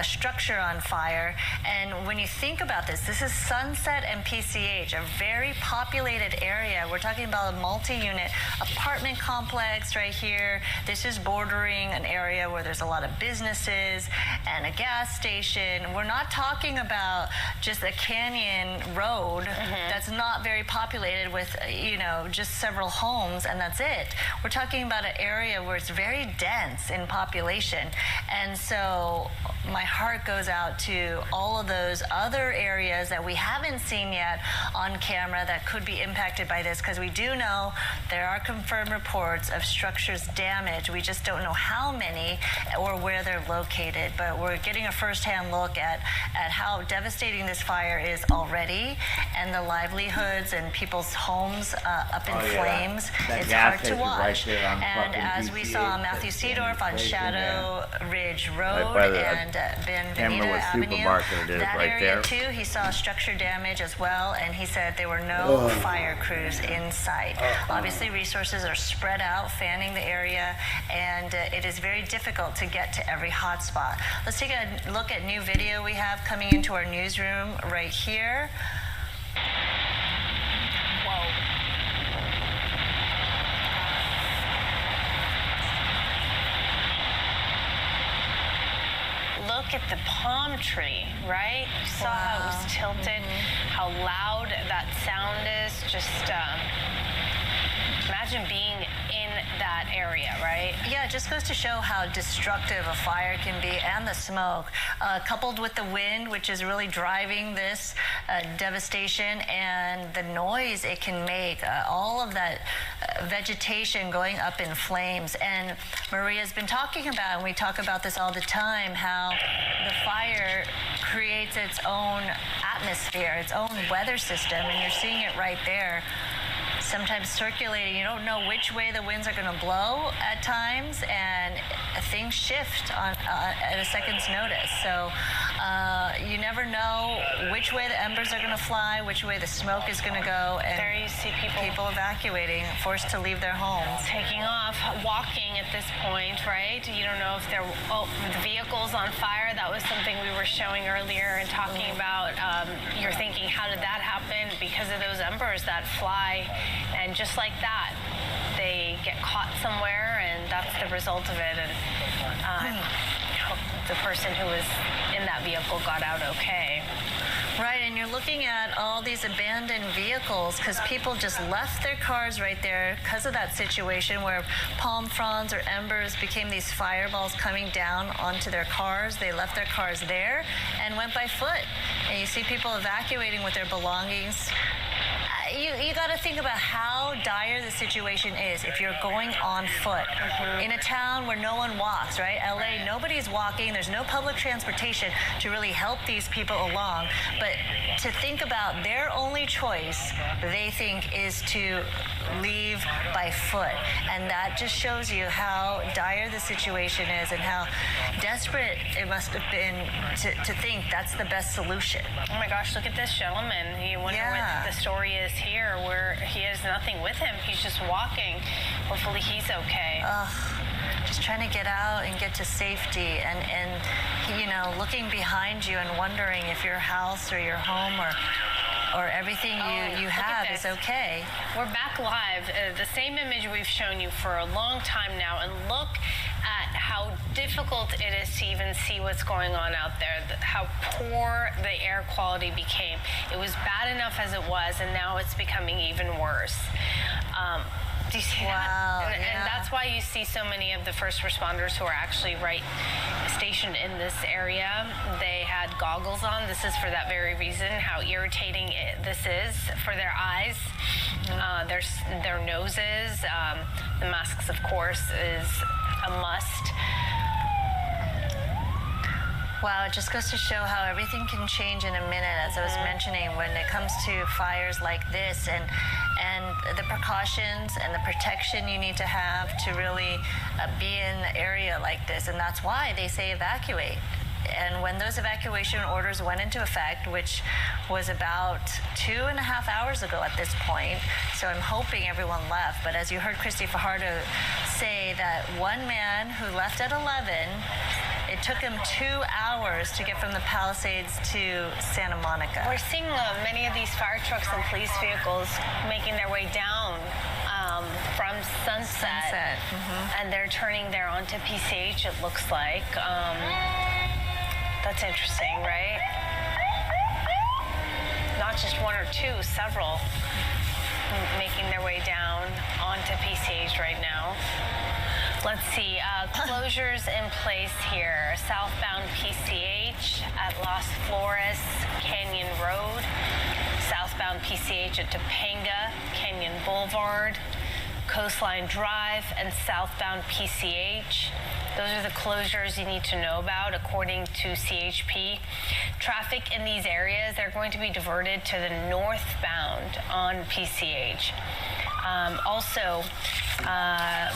structure on fire. And when you think about this, this is Sunset and PCH, a very populated area. We're talking about a multi-unit apartment complex right here. This is bordering an area where there's a lot of businesses and a gas station. We're not talking about just a canyon road that's not very populated with, you know, just several homes and that's it. We're talking about an area where it's very dense in population. And so my heart goes out to all of those other areas that we haven't seen yet on camera that could be impacted by this, because we do know there are confirmed reports of structures damaged. We just don't know how many or where they're located, but we're getting a first-hand look at how devastating this fire is already and the livelihoods and people's homes up in flames. It's hard to watch. Right and as we saw Matthew Seedorf on Shadow Ridge Road and Benvenida Avenue, that right area there. too, he saw structure damage as well, and he said there were no fire crews in sight. Obviously, resources are spread out, fanning the area, and it is very difficult to get to every hotspot. Let's take a look at new video we have coming into our newsroom right here. look at the palm tree, right? You saw how it was tilted, how loud that sound is. Just imagine being in that area, right? Yeah, it just goes to show how destructive a fire can be, and the smoke, coupled with the wind, which is really driving this devastation, and the noise it can make, all of that vegetation going up in flames. And Maria's been talking about, and we talk about this all the time, how the fire creates its own atmosphere, its own weather system, and you're seeing it right there. Sometimes circulating, you don't know which way the winds are going to blow at times, and things shift at a second's notice. So you never know which way the embers are going to fly, which way the smoke is going to go. And there you see people evacuating, forced to leave their homes. Taking off, walking at this point, right? You don't know if they're, the vehicles on fire. That was something we were showing earlier and talking about. You're thinking, how did that happen? Because of those embers that fly. And just like that, they get caught somewhere, and that's the result of it. And the person who was in that vehicle got out okay. Right, and you're looking at all these abandoned vehicles because people just left their cars right there because of that situation where palm fronds or embers became these fireballs coming down onto their cars. They left their cars there and went by foot. And you see people evacuating with their belongings. You got to think about how dire the situation is if you're going on foot in a town where no one walks, right? LA, nobody's walking. There's no public transportation to really help these people along. But to think about their only choice, they think, is to leave by foot. And that just shows you how dire the situation is and how desperate it must have been to think that's the best solution. Oh my gosh, look at this gentleman. You wonder what the story is here, where he has nothing with him. He's just walking. Hopefully he's okay. Just trying to get out and get to safety, and you know, looking behind you and wondering if your house or your home or everything you have is okay. We're back live. The same image we've shown you for a long time now, and look at how difficult it is to even see what's going on out there, how poor the air quality became. It was bad enough as it was, and now it's becoming even worse. Do you see that? And that's why you see so many of the first responders who are actually stationed in this area. They had goggles on. This is for that very reason, how irritating this is for their eyes, their noses. The masks, of course, is a must. Wow, it just goes to show how everything can change in a minute, as I was mentioning, when it comes to fires like this, and the precautions and the protection you need to have to really be in an area like this. And that's why they say evacuate. And when those evacuation orders went into effect, which was about 2.5 hours ago at this point, so I'm hoping everyone left. But as you heard Christy Fajardo say, that one man who left at 11, it took him 2 hours to get from the Palisades to Santa Monica. We're seeing many of these fire trucks and police vehicles making their way down from Sunset. And they're turning there onto PCH, it looks like. That's interesting, right? Not just one or two, several making their way down onto PCH right now. Let's see, closures in place here. Southbound PCH at Las Flores Canyon Road. Southbound PCH at Topanga Canyon Boulevard. Coastline Drive and southbound PCH. Those are the closures you need to know about according to CHP. Traffic in these areas, they're going to be diverted to the northbound on PCH. Also,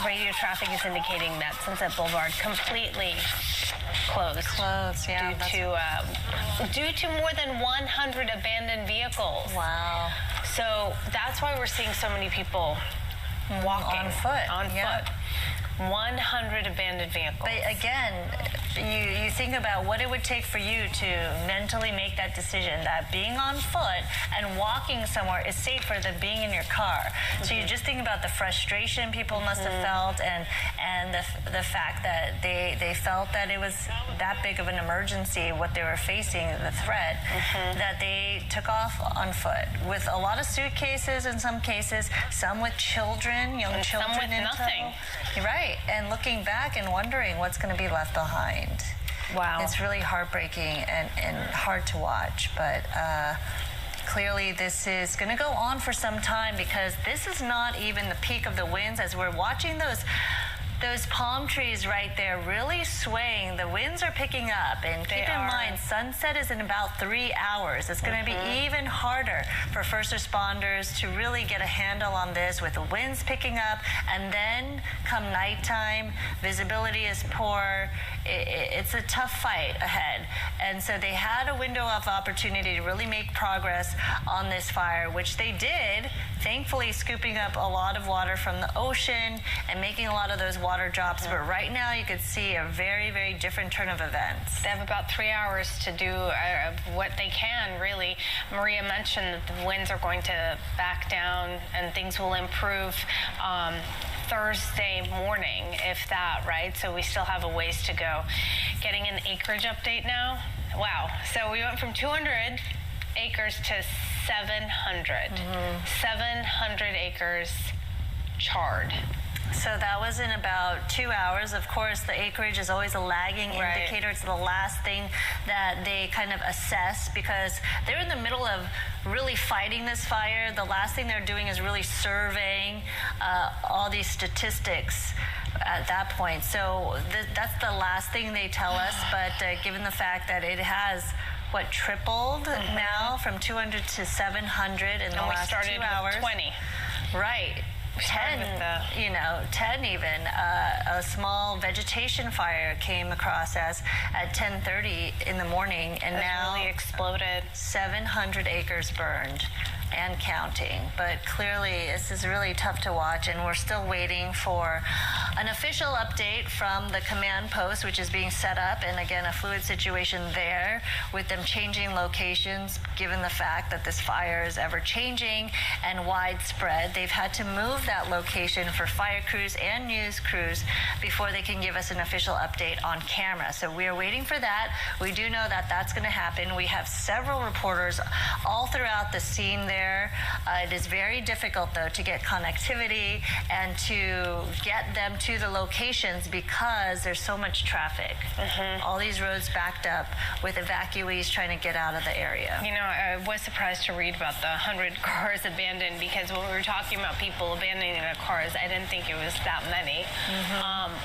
radio traffic is indicating that Sunset Boulevard completely closed. Due to more than 100 abandoned vehicles. Wow. So that's why we're seeing so many people walking on foot. 100 abandoned vehicles. But again, you think about what it would take for you to mentally make that decision that being on foot and walking somewhere is safer than being in your car. So you just think about the frustration people must have felt, and the fact that they felt that it was that big of an emergency, what they were facing, the threat, that they took off on foot with a lot of suitcases in some cases, some with children, young children, some with nothing. Right, and looking back and wondering what's going to be left behind. Wow. It's really heartbreaking and hard to watch, but clearly this is going to go on for some time, because this is not even the peak of the winds. As we're watching those palm trees right there really swaying, the winds are picking up, and keep in mind sunset is in about 3 hours. It's going to be even harder for first responders to really get a handle on this with the winds picking up, and then come nighttime, visibility is poor. It's a tough fight ahead, and so they had a window of opportunity to really make progress on this fire, which they did, thankfully scooping up a lot of water from the ocean and making a lot of those water drops. But right now you could see a very, very different turn of events. They have about 3 hours to do what they can, really. Maria mentioned that the winds are going to back down and things will improve Thursday morning, if that, right? So we still have a ways to go. Getting an acreage update now. Wow. So we went from 200 acres to 700. 700 acres charred. So that was in about 2 hours. Of course, the acreage is always a lagging indicator. It's the last thing that they kind of assess, because they're in the middle of really fighting this fire. The last thing they're doing is really surveying all these statistics at that point. So that's the last thing they tell us. But given the fact that it has tripled now from 200 to 700 in the last 2 hours. 20. Right. 10 even. A small vegetation fire came across us at 10:30 in the morning, and now really exploded. 700 acres burned and counting. But clearly this is really tough to watch, and we're still waiting for an official update from the command post, which is being set up, and again a fluid situation there with them changing locations given the fact that this fire is ever changing and widespread. They've had to move that location for fire crews and news crews before they can give us an official update on camera. So we are waiting for that. We do know that that's going to happen. We have several reporters all throughout the scene there. It is very difficult, though, to get connectivity and to get them to the locations because there's so much traffic. All these roads backed up with evacuees trying to get out of the area. You know, I was surprised to read about the 100 cars abandoned, because when we were talking about people abandoning their cars, I didn't think it was that many.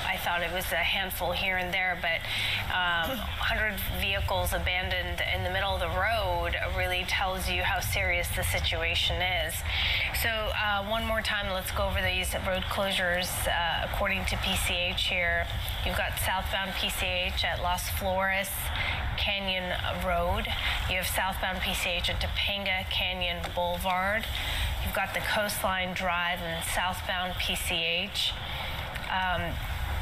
I thought it was a handful here and there, but 100 vehicles abandoned in the middle of the road really tells you how serious the situation is. So one more time, let's go over these road closures. According to PCH here, you've got southbound PCH at Las Flores Canyon Road. You have southbound PCH at Topanga Canyon Boulevard. You've got the Coastline Drive and southbound PCH.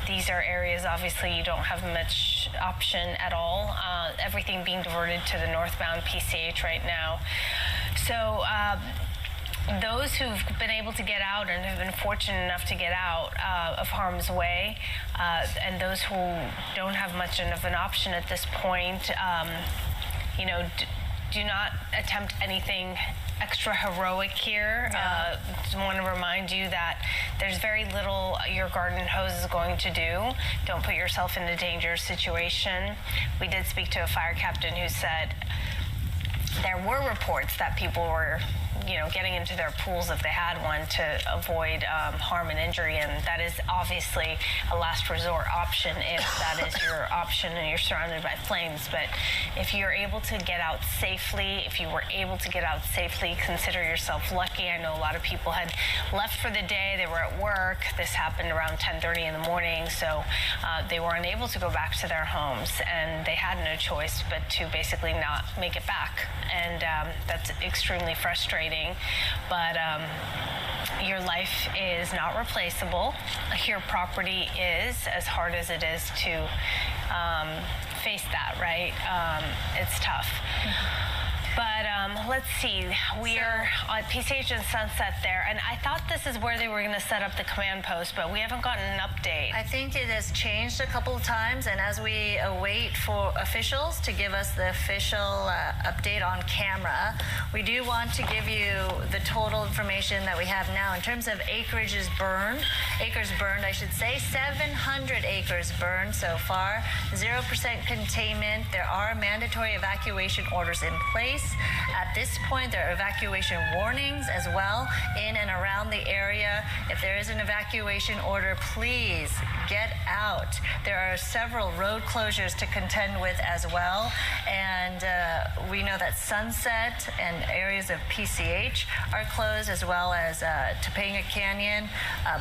These are areas, obviously, you don't have much option at all. Everything being diverted to the northbound PCH right now. So those who've been able to get out and have been fortunate enough to get out of harm's way, and those who don't have much of an option at this point, do not attempt anything extra heroic here. I want to remind you that there's very little your garden hose is going to do. Don't put yourself in a dangerous situation. We did speak to a fire captain who said there were reports that people were getting into their pools if they had one to avoid harm and injury, and that is obviously a last resort option if that is your option and you're surrounded by flames. But if you're able to get out safely, consider yourself lucky. I know a lot of people had left for the day. They were at work. This happened around 10:30 in the morning, so they were unable to go back to their homes, and they had no choice but to basically not make it back, and that's extremely frustrating. But your life is not replaceable. Your property is, as hard as it is to face that, right? It's tough. But let's see, we are on PCH and Sunset there, and I thought this is where they were going to set up the command post, but we haven't gotten an update. I think it has changed a couple of times, and as we await for officials to give us the official update on camera, we do want to give you the total information that we have now in terms of acres burned, I should say, 700 acres burned so far, 0% containment. There are mandatory evacuation orders in place. At this point, there are evacuation warnings as well in and around the area. If there is an evacuation order, please get out. There are several road closures to contend with as well. And we know that Sunset and areas of PCH are closed, as well as Topanga Canyon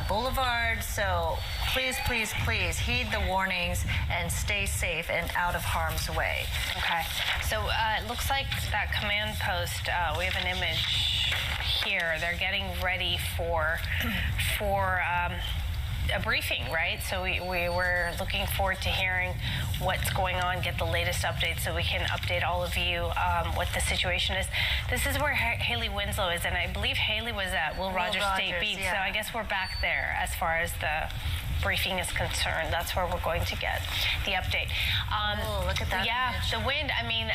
Boulevard. So please, please, please heed the warnings and stay safe and out of harm's way. Okay. So it looks like that command post, we have an image here. They're getting ready for a briefing, right? So we were looking forward to hearing what's going on, get the latest updates so we can update all of you what the situation is. This is where Haley Winslow is, and I believe Haley was at Will Rogers State Beach, yeah. so I guess we're back there as far as the briefing is concerned. That's where we're going to get the update. Oh, look at that image. The wind, I mean,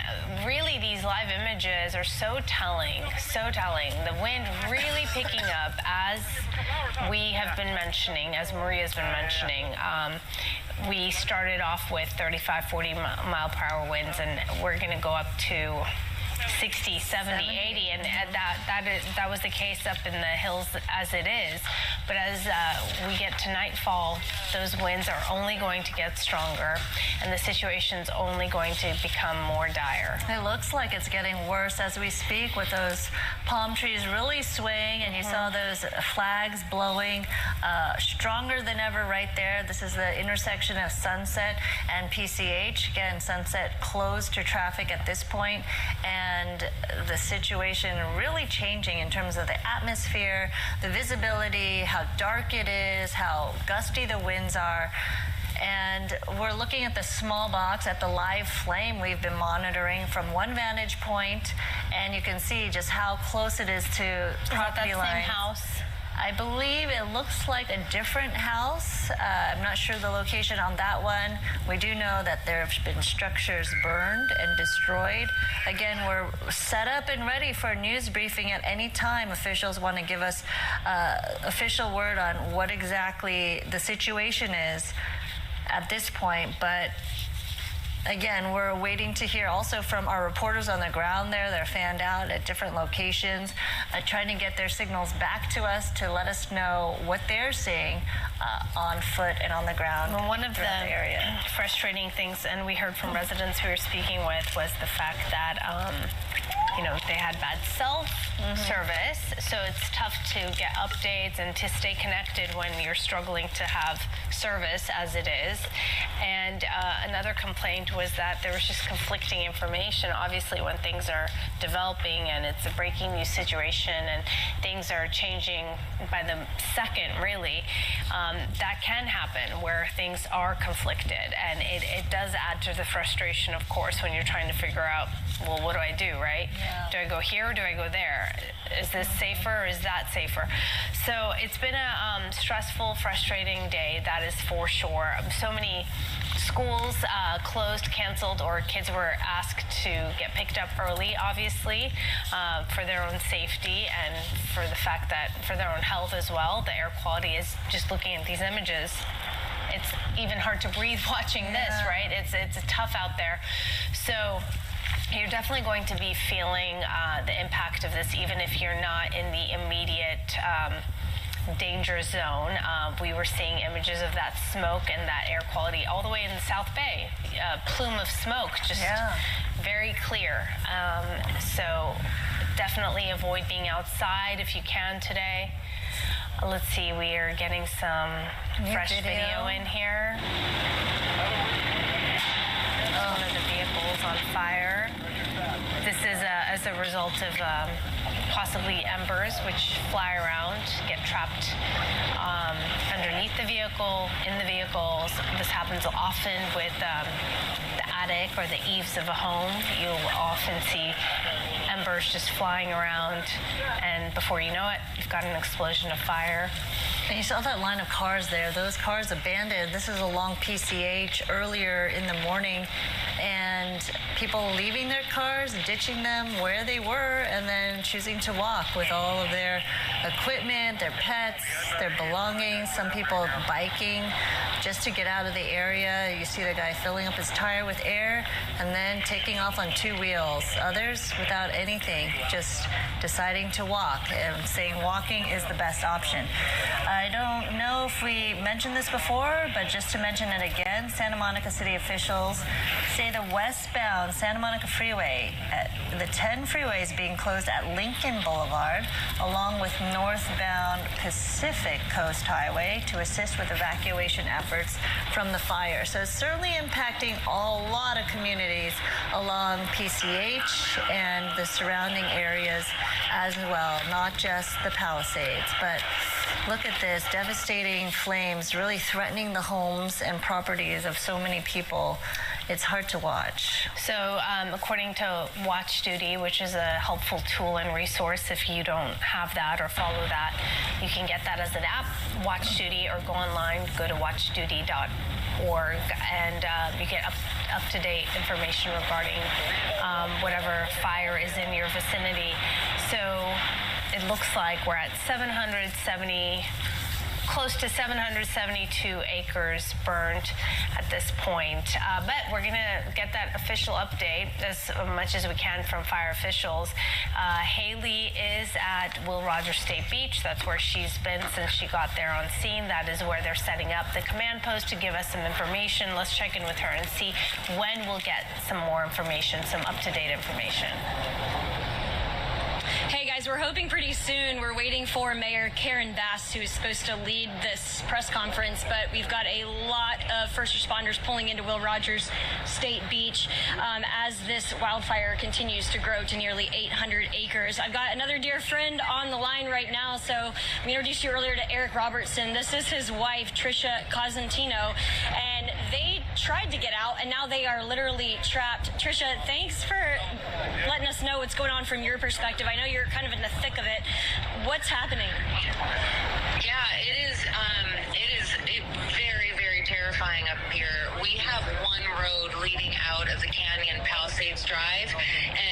really these live images are so telling, so telling. The wind really picking up, as we have been mentioning, as Maria's been mentioning. We started off with 35, 40 mile per hour winds, and we're going to go up to 60, 70, 80, and that was the case up in the hills as it is. But as we get to nightfall, those winds are only going to get stronger, and the situation's only going to become more dire. It looks like it's getting worse as we speak, with those palm trees really swaying, and you saw those flags blowing stronger than ever right there. This is the intersection of Sunset and PCH. Again, Sunset closed to traffic at this point, and the situation really changing in terms of the atmosphere, the visibility, how dark it is, how gusty the winds are. And we're looking at the small box, at the live flame we've been monitoring from one vantage point, and you can see just how close it is to property lines. Same house? I believe it looks like a different house. I'm not sure the location on that one. We do know that there have been structures burned and destroyed. Again, we're set up and ready for a news briefing at any time. Officials want to give us official word on what exactly the situation is at this point. But again, we're waiting to hear also from our reporters on the ground there. They're fanned out at different locations, trying to get their signals back to us to let us know what they're seeing on foot and on the ground. Well, one of the area. frustrating things, and we heard from residents we were speaking with, was the fact that they had bad cell service, so it's tough to get updates and to stay connected when you're struggling to have service as it is. And another complaint was that there was just conflicting information. Obviously, when things are developing and it's a breaking news situation and things are changing by the second, really, that can happen where things are conflicted. And it does add to the frustration, of course, when you're trying to figure out, well, what do I do, right? Yeah. Do I go here or do I go there? Is this safer or is that safer? So it's been a stressful, frustrating day, that is for sure. So many schools closed, canceled, or kids were asked to get picked up early, obviously, for their own safety and for the fact that for their own health as well. The air quality is, just looking at these images, it's even hard to breathe watching this, right? It's tough out there. So you're definitely going to be feeling the impact of this, even if you're not in the immediate danger zone. We were seeing images of that smoke and that air quality all the way in the South Bay. A plume of smoke, just very clear. So definitely avoid being outside if you can today. Let's see, we are getting some fresh video in here. One of the vehicles on fire. This is as a result of possibly embers, which fly around, get trapped underneath the vehicle, in the vehicles. This happens often with the attic or the eaves of a home. You'll often see embers just flying around, and before you know it, you've got an explosion of fire. And you saw that line of cars there. Those cars abandoned. This is along PCH earlier in the morning, and people leaving their cars, ditching them where they were, and then choosing to walk with all of their equipment, their pets, their belongings. Some people biking just to get out of the area. You see the guy filling up his tire with air and then taking off on 2 wheels. Others without anything, just deciding to walk and saying walking is the best option. I don't know if we mentioned this before, but just to mention it again, Santa Monica City officials say the westbound Santa Monica Freeway, the 10 freeway is being closed at Lincoln Boulevard, along with northbound Pacific Coast Highway to assist with evacuation efforts from the fire. So it's certainly impacting a lot of communities along PCH and the surrounding areas as well, not just the Palisades. But look at this, devastating flames really threatening the homes and properties of so many people. It's hard to watch. So according to Watch Duty, which is a helpful tool and resource if you don't have that or follow that, you can get that as an app, Watch Duty, or go online, go to watchduty.org, and you get up-to-date information regarding whatever fire is in your vicinity. So it looks like we're at close to 772 acres burned at this point. But we're going to get that official update as much as we can from fire officials. Haley is at Will Rogers State Beach. That's where she's been since she got there on scene. That is where they're setting up the command post to give us some information. Let's check in with her and see when we'll get some more information, some up-to-date information. Hey guys, we're hoping pretty soon. We're waiting for Mayor Karen Bass, who's supposed to lead this press conference, but we've got a lot of first responders pulling into Will Rogers State Beach as this wildfire continues to grow to nearly 800 acres. I've got another dear friend on the line right now, so we introduced you earlier to Eric Robertson. This is his wife, Trisha Cosentino, and they tried to get out, and now they are literally trapped. Trisha, thanks for letting us know what's going on from your perspective. I know you're kind of in the thick of it. What's happening? Yeah, it is very, very terrifying up here. We have one road leading out of the canyon, Palisades Drive,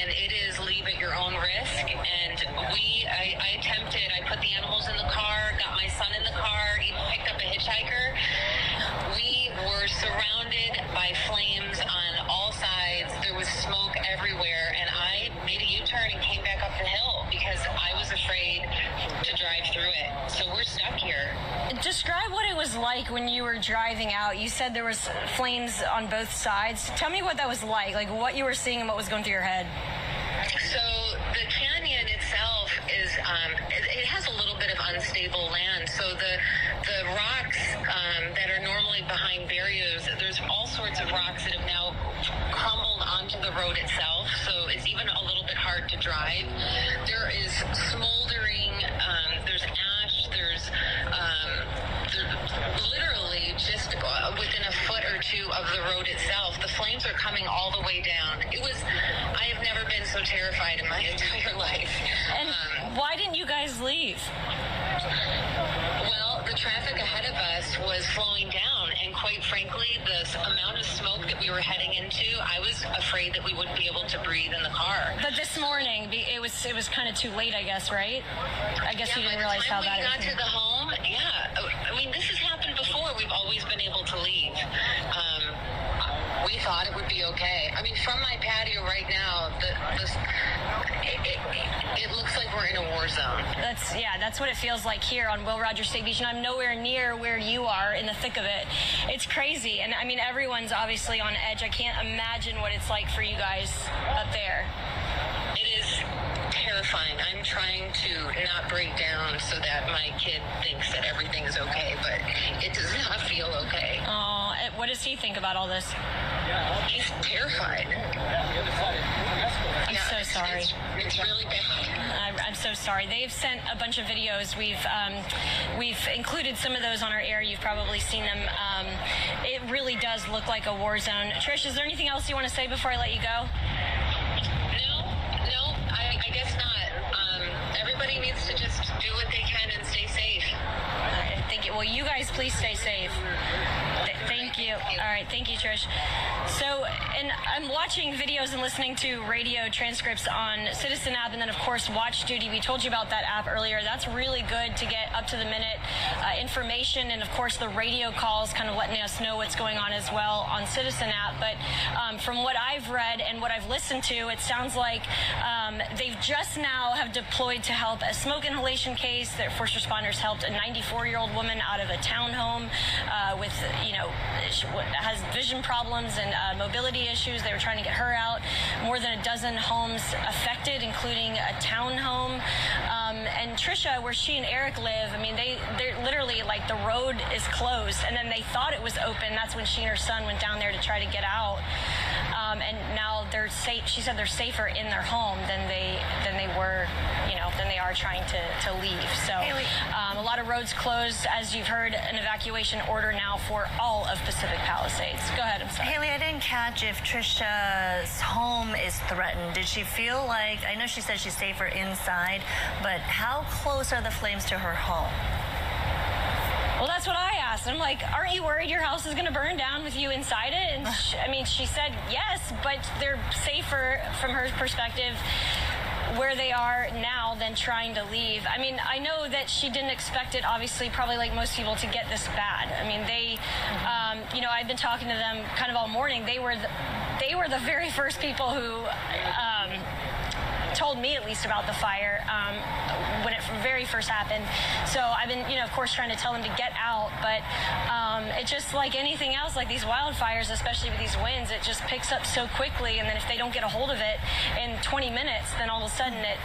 and it is leave at your own risk. And I attempted, I put the animals in the car, got my son in the car, even picked up a hitchhiker. We were surrounded by flames on all sides. There was smoke everywhere, and I made a U-turn and came back up the hill because I was afraid to drive through it. So we're stuck here. Describe what it was like when you were driving out. You said there was flames on both sides. Tell me what that was like what you were seeing and what was going through your head. So the canyon itself is, it has a little bit of unstable land. So the rocks that are normally behind barriers, there's all sorts of rocks that have now crumbled onto the road itself. So it's even a little bit hard to drive. There is smoldering, there's ash, there's literally just within a foot or two of the road itself. The flames are coming all the way down. I have never been so terrified in my entire life. And why didn't you guys leave? Well, the traffic ahead of us was slowing down, and quite frankly, the amount of smoke that we were heading into, I was afraid that we wouldn't be able to breathe in the car. But this morning, it was kind of too late, I guess, right? I guess you didn't realize how bad it was. By the time we got to the home, I mean, this has happened before. We've always been able to leave. We thought it would be okay. I mean, from my patio right now, it looks like we're in a war zone. That's what it feels like here on Will Rogers State Beach, and I'm nowhere near where you are in the thick of it. It's crazy, and I mean, everyone's obviously on edge. I can't imagine what it's like for you guys up there. It is terrifying. I'm trying to not break down so that my kid thinks that everything is okay, but it does not feel okay. Oh, what does he think about all this? He's terrified. I'm so sorry. sorry. It's really bad. I'm so sorry. They've sent a bunch of videos. We've included some of those on our air. You've probably seen them. It really does look like a war zone. Trish, is there anything else you want to say before I let you go? No, I guess not. Everybody needs to just do what they can and stay safe. All right, thank you. Well, you guys please stay safe. Thank you. All right, thank you, Trish. So, and I'm watching videos and listening to radio transcripts on Citizen app, and then of course Watch Duty. We told you about that app earlier. That's really good to get up to the minute information, and of course the radio calls kind of letting us know what's going on as well on Citizen app. But from what I've read and what I've listened to, it sounds like they've just now have deployed to help a smoke inhalation case. Their first responders helped a 94-year-old woman out of a townhome with, has vision problems and mobility issues. They were trying to get her out. More than a dozen homes affected, including a townhome. And Trisha, where she and Eric live, I mean, they're literally like the road is closed, and then they thought it was open. That's when she and her son went down there to try to get out. And now they're safe. She said they're safer in their home than they were, than they are trying to leave. So a lot of roads closed. As you've heard, an evacuation order now for all of Pacific Palisades. Go ahead, I'm sorry. Haley, I didn't catch if Trisha's home is threatened. Did she feel like, I know she said she's safer inside, but how close are the flames to her home? Well, that's what I asked. I'm like, aren't you worried your house is going to burn down with you inside it? And she said yes, but they're safer from her perspective where they are now than trying to leave. I mean, I know that she didn't expect it, obviously, probably like most people, to get this bad. I mean, they, I've been talking to them kind of all morning. They were the very first people who told me at least about the fire when it very first happened. So I've been, of course, trying to tell them to get out, but it's just like anything else, like these wildfires, especially with these winds, it just picks up so quickly, and then if they don't get a hold of it in 20 minutes, then all of a sudden it,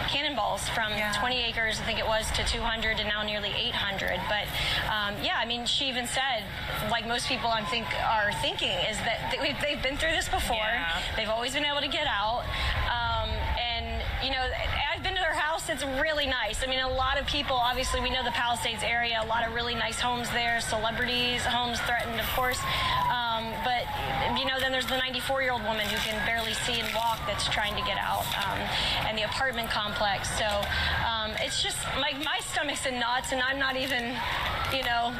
cannonballs from 20 acres, I think it was, to 200 and now nearly 800. But she even said, like most people are thinking, is that they've been through this before. Yeah. They've always been able to get out. I've been to their house. It's really nice. I mean, a lot of people, obviously, we know the Palisades area, a lot of really nice homes there, celebrities, homes threatened, of course. But then there's the 94-year-old woman who can barely see and walk that's trying to get out, and the apartment complex. So it's just, my stomach's in knots, and I'm not even,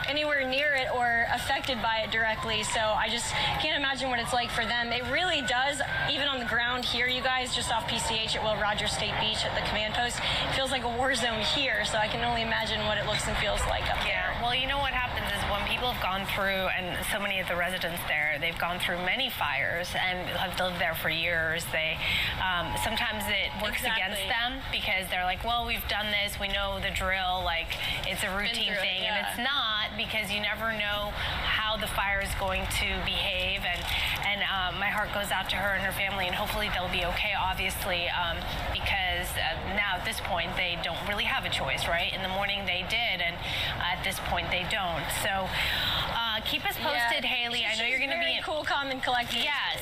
anywhere near it or affected by it directly. So I just can't imagine what it's like for them. It really does, even on the ground here, you guys, just off PCH at Will Rogers State Beach at the command post, it feels like a war zone here. So I can only imagine what it looks and feels like up there. Well, what happens is when people have gone through, and so many of the residents there, they've gone through many fires and have lived there for years. They sometimes it works against them because they're like, well, we've done this, we know the drill, like it's a routine thing, and it's not, because you never know how the fire is going to behave. And my heart goes out to her and her family, and hopefully they'll be okay, obviously, because now at this point they don't really have a choice, right? In the morning they did, and at this point they don't. So keep us posted, Haley. I know you're going to be cool, calm, and collected. Yes,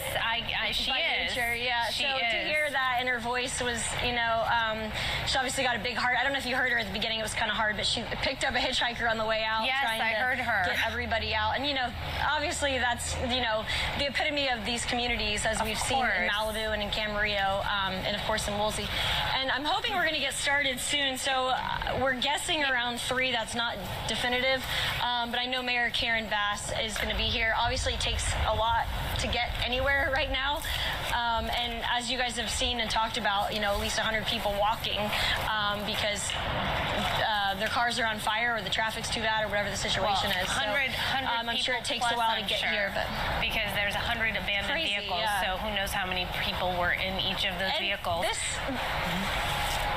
she is. Yeah. She is. To hear that, and her voice was, she obviously got a big heart. I don't know if you heard her at the beginning. It was kind of hard, but she picked up a hitchhiker on the way out. Yes, trying I heard her. Get everybody out, and obviously that's the epitome of these communities, as we've seen in Malibu and in Camarillo, and of course in Woolsey. And I'm hoping we're going to get started soon. So we're guessing around 3. That's not definitive, but I know Mayor Karen Bass is going to be here. Obviously, it takes a lot to get anywhere right now. And as you guys have seen and talked about, at least 100 people walking because their cars are on fire or the traffic's too bad or whatever the situation is. 100 I'm sure it takes a while to get here, but because there's 100 abandoned vehicles, so who knows how many people were in each of those vehicles.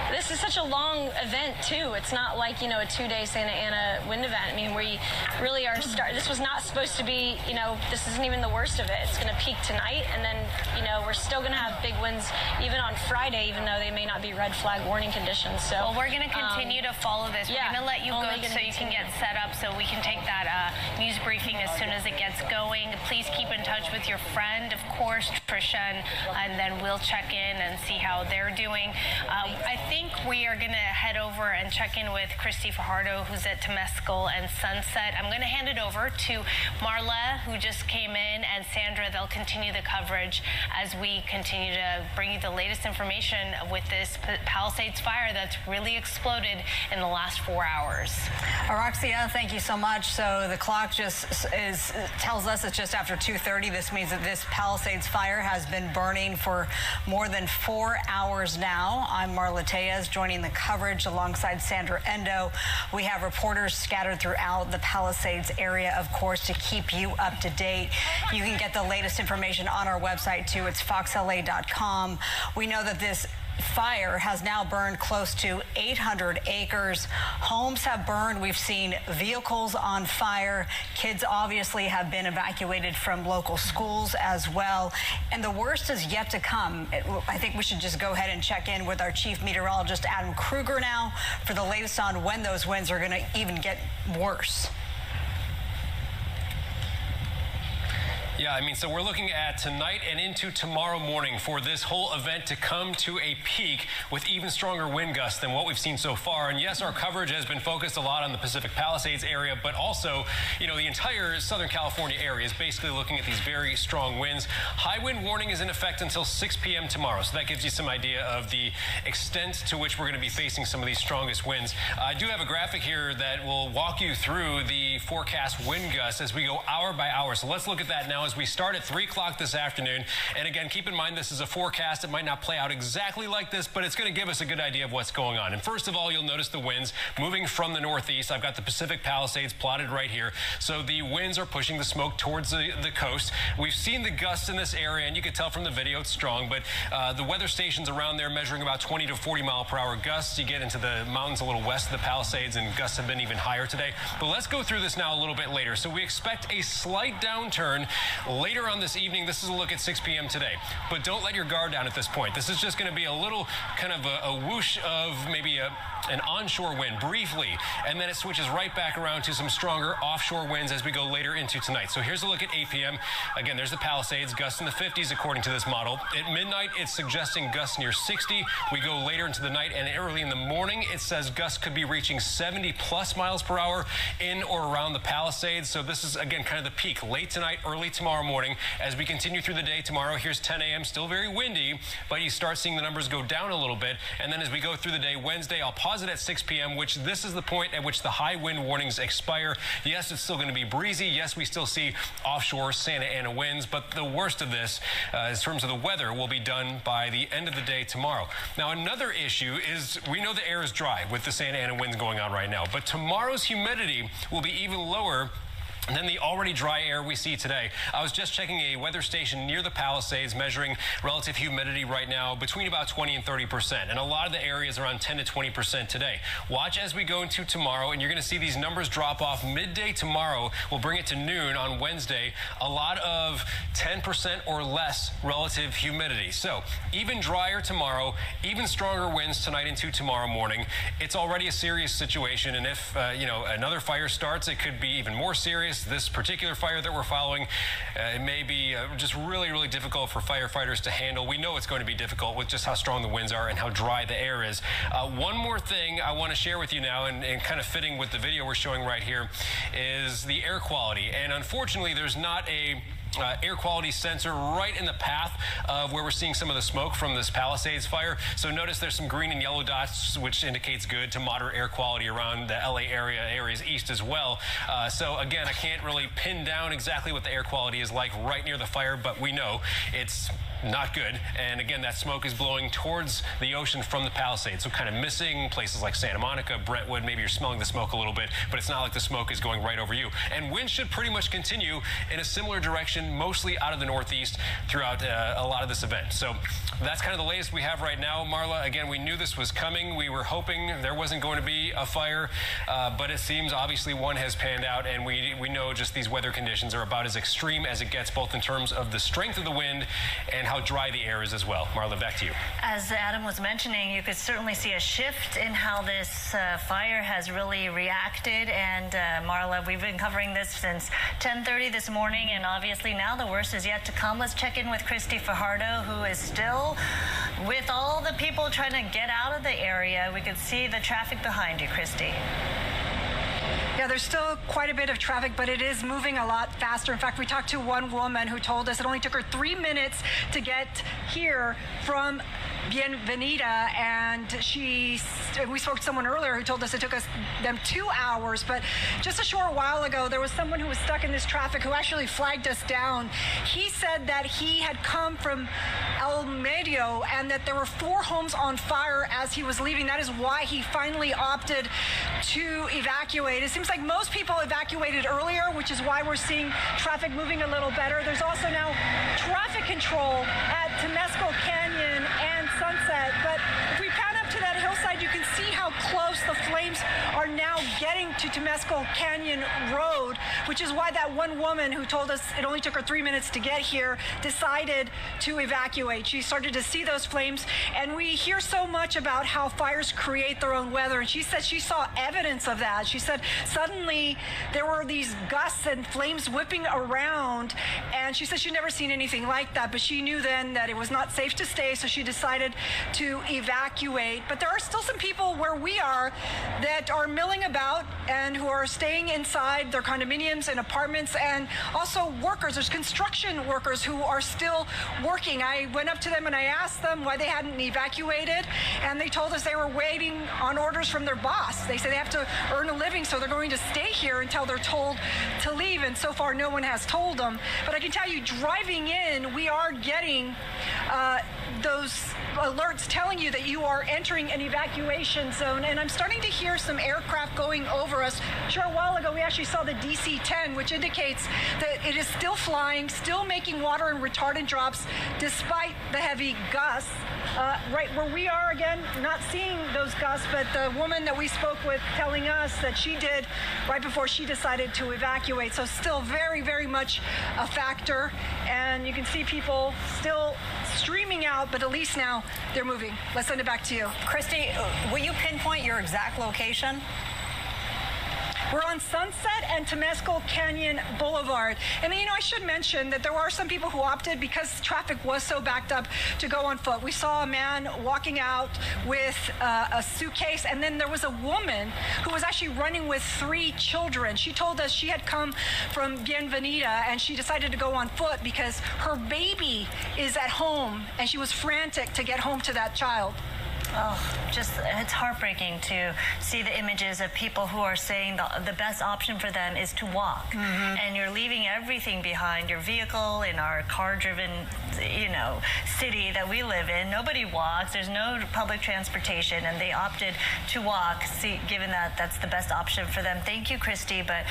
This is such a long event, too. It's not like, a 2-day Santa Ana wind event. I mean, we really are this was not not supposed to be, you know, this isn't even the worst of it. It's going to peak tonight, and then, you know, we're still going to have big winds even on Friday, even though they may not be red flag warning conditions. So, well, we're going to continue to follow this. Yeah, we're going to let you go so you can get set up so we can take that news briefing as soon as it gets going. Please keep in touch with your friend, of course, Trisha, and then we'll check in and see how they're doing. I think we are going to head over and check in with Christy Fajardo, who's at Temescal and Sunset. I'm going to hand it over to Marla, who just came in, and Sandra. They'll continue the coverage as we continue to bring you the latest information with this Palisades fire that's really exploded in the last 4 hours. Araxia, thank you so much. So the clock just tells us it's just after 2:30. This means that this Palisades fire has been burning for more than 4 hours now. I'm Marla Tejas, joining the coverage alongside Sandra Endo. We have reporters scattered throughout the Palisades area, of course, to keep you up to date. You can get the latest information on our website, too. It's foxla.com. We know that this fire has now burned close to 800 acres. Homes have burned. We've seen vehicles on fire. Kids obviously have been evacuated from local schools as well. And the worst is yet to come. I think we should just go ahead and check in with our chief meteorologist, Adam Kruger, now for the latest on when those winds are going to even get worse. Yeah, I mean, so we're looking at tonight and into tomorrow morning for this whole event to come to a peak with even stronger wind gusts than what we've seen so far. And yes, our coverage has been focused a lot on the Pacific Palisades area, but also, you know, the entire Southern California area is basically looking at these very strong winds. High wind warning is in effect until 6 p.m. tomorrow. So that gives you some idea of the extent to which we're going to be facing some of these strongest winds. I do have a graphic here that will walk you through the forecast wind gusts as we go hour by hour. So let's look at that now as we start at 3 o'clock this afternoon. And again, keep in mind, this is a forecast. It might not play out exactly like this, but it's going to give us a good idea of what's going on. And first of all, you'll notice the winds moving from the northeast. I've got the Pacific Palisades plotted right here. So the winds are pushing the smoke towards the coast. We've seen the gusts in this area, and you can tell from the video it's strong, but the weather stations around there measuring about 20 to 40 mile per hour gusts. You get into the mountains a little west of the Palisades, and gusts have been even higher today. But let's go through this now a little bit later. So we expect a slight downturn later on this evening. This is a look at 6 p.m. today. But don't let your guard down at this point. This is just going to be a little kind of a whoosh of maybe an onshore wind briefly, and then it switches right back around to some stronger offshore winds as we go later into tonight. So here's a look at 8 p.m. Again, there's the Palisades, gusts in the 50s according to this model. At midnight, it's suggesting gusts near 60. We go later into the night, and early in the morning, it says gusts could be reaching 70 plus miles per hour in or around the Palisades. So this is, again, kind of the peak late tonight, early tomorrow morning. As we continue through the day tomorrow, here's 10 a.m., still very windy, but you start seeing the numbers go down a little bit. And then as we go through the day, Wednesday, I'll pause it at 6 p.m., which this is the point at which the high wind warnings expire. Yes, it's still going to be breezy. Yes, we still see offshore Santa Ana winds, but the worst of this, in terms of the weather, will be done by the end of the day tomorrow. Now, another issue is we know the air is dry with the Santa Ana winds going on right now, but tomorrow's humidity will be even lower than the already dry air we see today. I was just checking a weather station near the Palisades, measuring relative humidity right now between about 20 and 30%. And a lot of the areas around 10 to 20% today. Watch as we go into tomorrow, and you're going to see these numbers drop off midday tomorrow. We'll bring it to noon on Wednesday. A lot of 10% or less relative humidity. So even drier tomorrow, even stronger winds tonight into tomorrow morning. It's already a serious situation. And if, another fire starts, it could be even more serious. This particular fire that we're following, it may be just really, really difficult for firefighters to handle. We know it's going to be difficult with just how strong the winds are and how dry the air is. One more thing I want to share with you now, and kind of fitting with the video we're showing right here, is the air quality. And unfortunately, there's not a air quality sensor right in the path of where we're seeing some of the smoke from this Palisades fire. So notice there's some green and yellow dots, which indicates good to moderate air quality around the LA areas east as well. So again, I can't really pin down exactly what the air quality is like right near the fire, but we know it's not good. And again, that smoke is blowing towards the ocean from the Palisades. So kind of missing places like Santa Monica, Brentwood. Maybe you're smelling the smoke a little bit, but it's not like the smoke is going right over you. And winds should pretty much continue in a similar direction evacuation, mostly out of the northeast throughout a lot of this event. So that's kind of the latest we have right now, Marla. Again, we knew this was coming. We were hoping there wasn't going to be a fire, but it seems obviously one has panned out, and we know just these weather conditions are about as extreme as it gets, both in terms of the strength of the wind and how dry the air is as well. Marla, back to you. As Adam was mentioning, you could certainly see a shift in how this fire has really reacted. And Marla, we've been covering this since 10:30 this morning, and obviously now the worst is yet to come. Let's check in with Christy Fajardo, who is still with all the people trying to get out of the area. We could see the traffic behind you, Christy. Yeah, there's still quite a bit of traffic, but it is moving a lot faster. In fact, we talked to one woman who told us it only took her 3 minutes to get here from Bienvenida, and we spoke to someone earlier who told us it took them 2 hours. But just a short while ago, there was someone who was stuck in this traffic who actually flagged us down. He said that he had come from El Medio and that there were 4 homes on fire as he was leaving. That is why he finally opted to evacuate. It seems like most people evacuated earlier, which is why we're seeing traffic moving a little better. There's also now traffic control at Temescal Canyon and Sunset, but if we pan up to that hillside, you can see how close the flames are now getting to Temescal Canyon Road, which is why that one woman who told us it only took her 3 minutes to get here decided to evacuate. She started to see those flames, and we hear so much about how fires create their own weather, and she said she saw evidence of that. She said suddenly there were these gusts and flames whipping around, and she said she'd never seen anything like that, but she knew then that it was not safe to stay, so she decided to evacuate. But there are still some people where we are that are milling about and who are staying inside their condominiums and apartments, and also workers. There's construction workers who are still working. I went up to them and I asked them why they hadn't evacuated, and they told us they were waiting on orders from their boss. They said they have to earn a living, so they're going to stay here until they're told to leave, and so far no one has told them. But I can tell you, driving in, we are getting those alerts telling you that you are entering an evacuation zone, and I'm starting to hear some aircraft going over us. A short while ago, we actually saw the DC-10, which indicates that it is still flying, still making water and retardant drops despite the heavy gusts. Right where we are, again, not seeing those gusts, but the woman that we spoke with telling us that she did right before she decided to evacuate. So still very, very much a factor, and you can see people still streaming out, but at least now they're moving. Let's send it back to you. Christy, will you pinpoint your exact location? We're on Sunset and Temescal Canyon Boulevard. And, you know, I should mention that there are some people who opted, because traffic was so backed up, to go on foot. We saw a man walking out with a suitcase, and then there was a woman who was actually running with 3 children. She told us she had come from Bienvenida, and she decided to go on foot because her baby is at home, and she was frantic to get home to that child. Oh, it's heartbreaking to see the images of people who are saying the best option for them is to walk. Mm-hmm. And you're leaving everything behind, your vehicle in our car-driven, city that we live in. Nobody walks. There's no public transportation, and they opted to walk, given that that's the best option for them. Thank you, Christy. But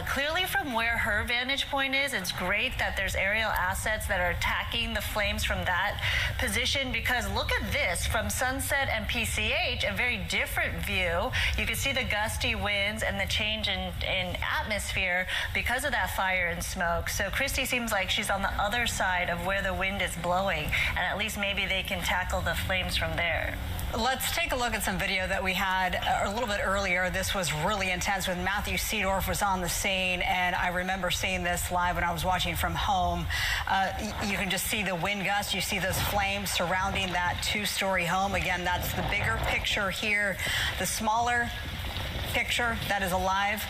clearly from where her vantage point is, it's great that there's aerial assets that are attacking the flames from that position, because look at this from Sunset and PCH, a very different view. You can see the gusty winds and the change in atmosphere because of that fire and smoke. So Christy seems like she's on the other side of where the wind is blowing, and at least maybe they can tackle the flames from there. Let's take a look at some video that we had a little bit earlier. This was really intense when Matthew Seedorf was on the scene, and I remember seeing this live when I was watching from home. You can just see the wind gusts. You see those flames surrounding that 2-story home. Again, that's the bigger picture here. The smaller picture that is a live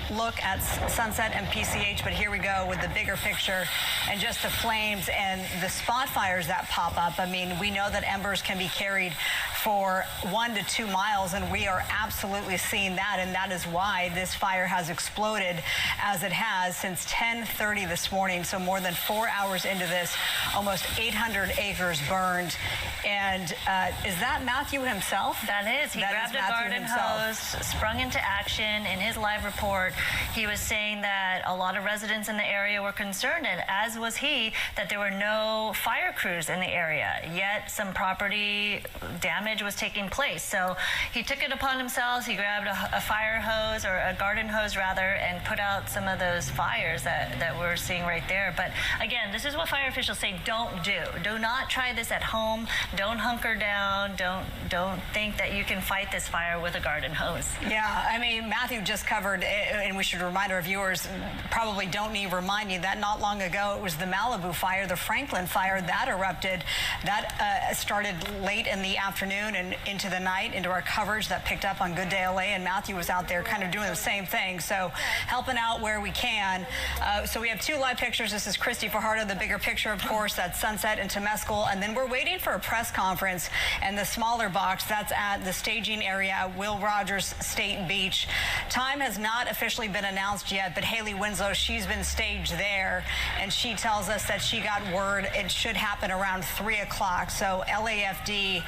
look at Sunset and PCH, but here we go with the bigger picture and just the flames and the spot fires that pop up. I mean, we know that embers can be carried for 1 to 2 miles, and we are absolutely seeing that, and that is why this fire has exploded as it has since 10:30 this morning. So more than 4 hours into this, almost 800 acres burned. And is that Matthew himself? That is. He grabbed a garden hose, sprung into action. In his live report, he was saying that a lot of residents in the area were concerned, and as was he, that there were no fire crews in the area, yet some property damage was taking place. So he took it upon himself. He grabbed a fire hose, or a garden hose rather, and put out some of those fires that we're seeing right there. But again, this is what fire officials say don't do. Do not try this at home. Don't hunker down. Don't think that you can fight this fire with a garden hose. Yeah, I mean, Matthew just covered, and we should remind our viewers, probably don't need reminding that not long ago it was the Malibu fire, the Franklin fire that erupted. That started late in the afternoon and into the night, into our coverage that picked up on Good Day LA, and Matthew was out there kind of doing the same thing. So helping out where we can. So we have 2 live pictures. This is Christy Fajardo, the bigger picture, of course, that's Sunset and Temescal. And then we're waiting for a press conference, and the smaller box, that's at the staging area at Will Rogers State Beach. Time has not officially been announced yet, but Haley Winslow, she's been staged there, and she tells us that she got word it should happen around 3 o'clock. So LAFD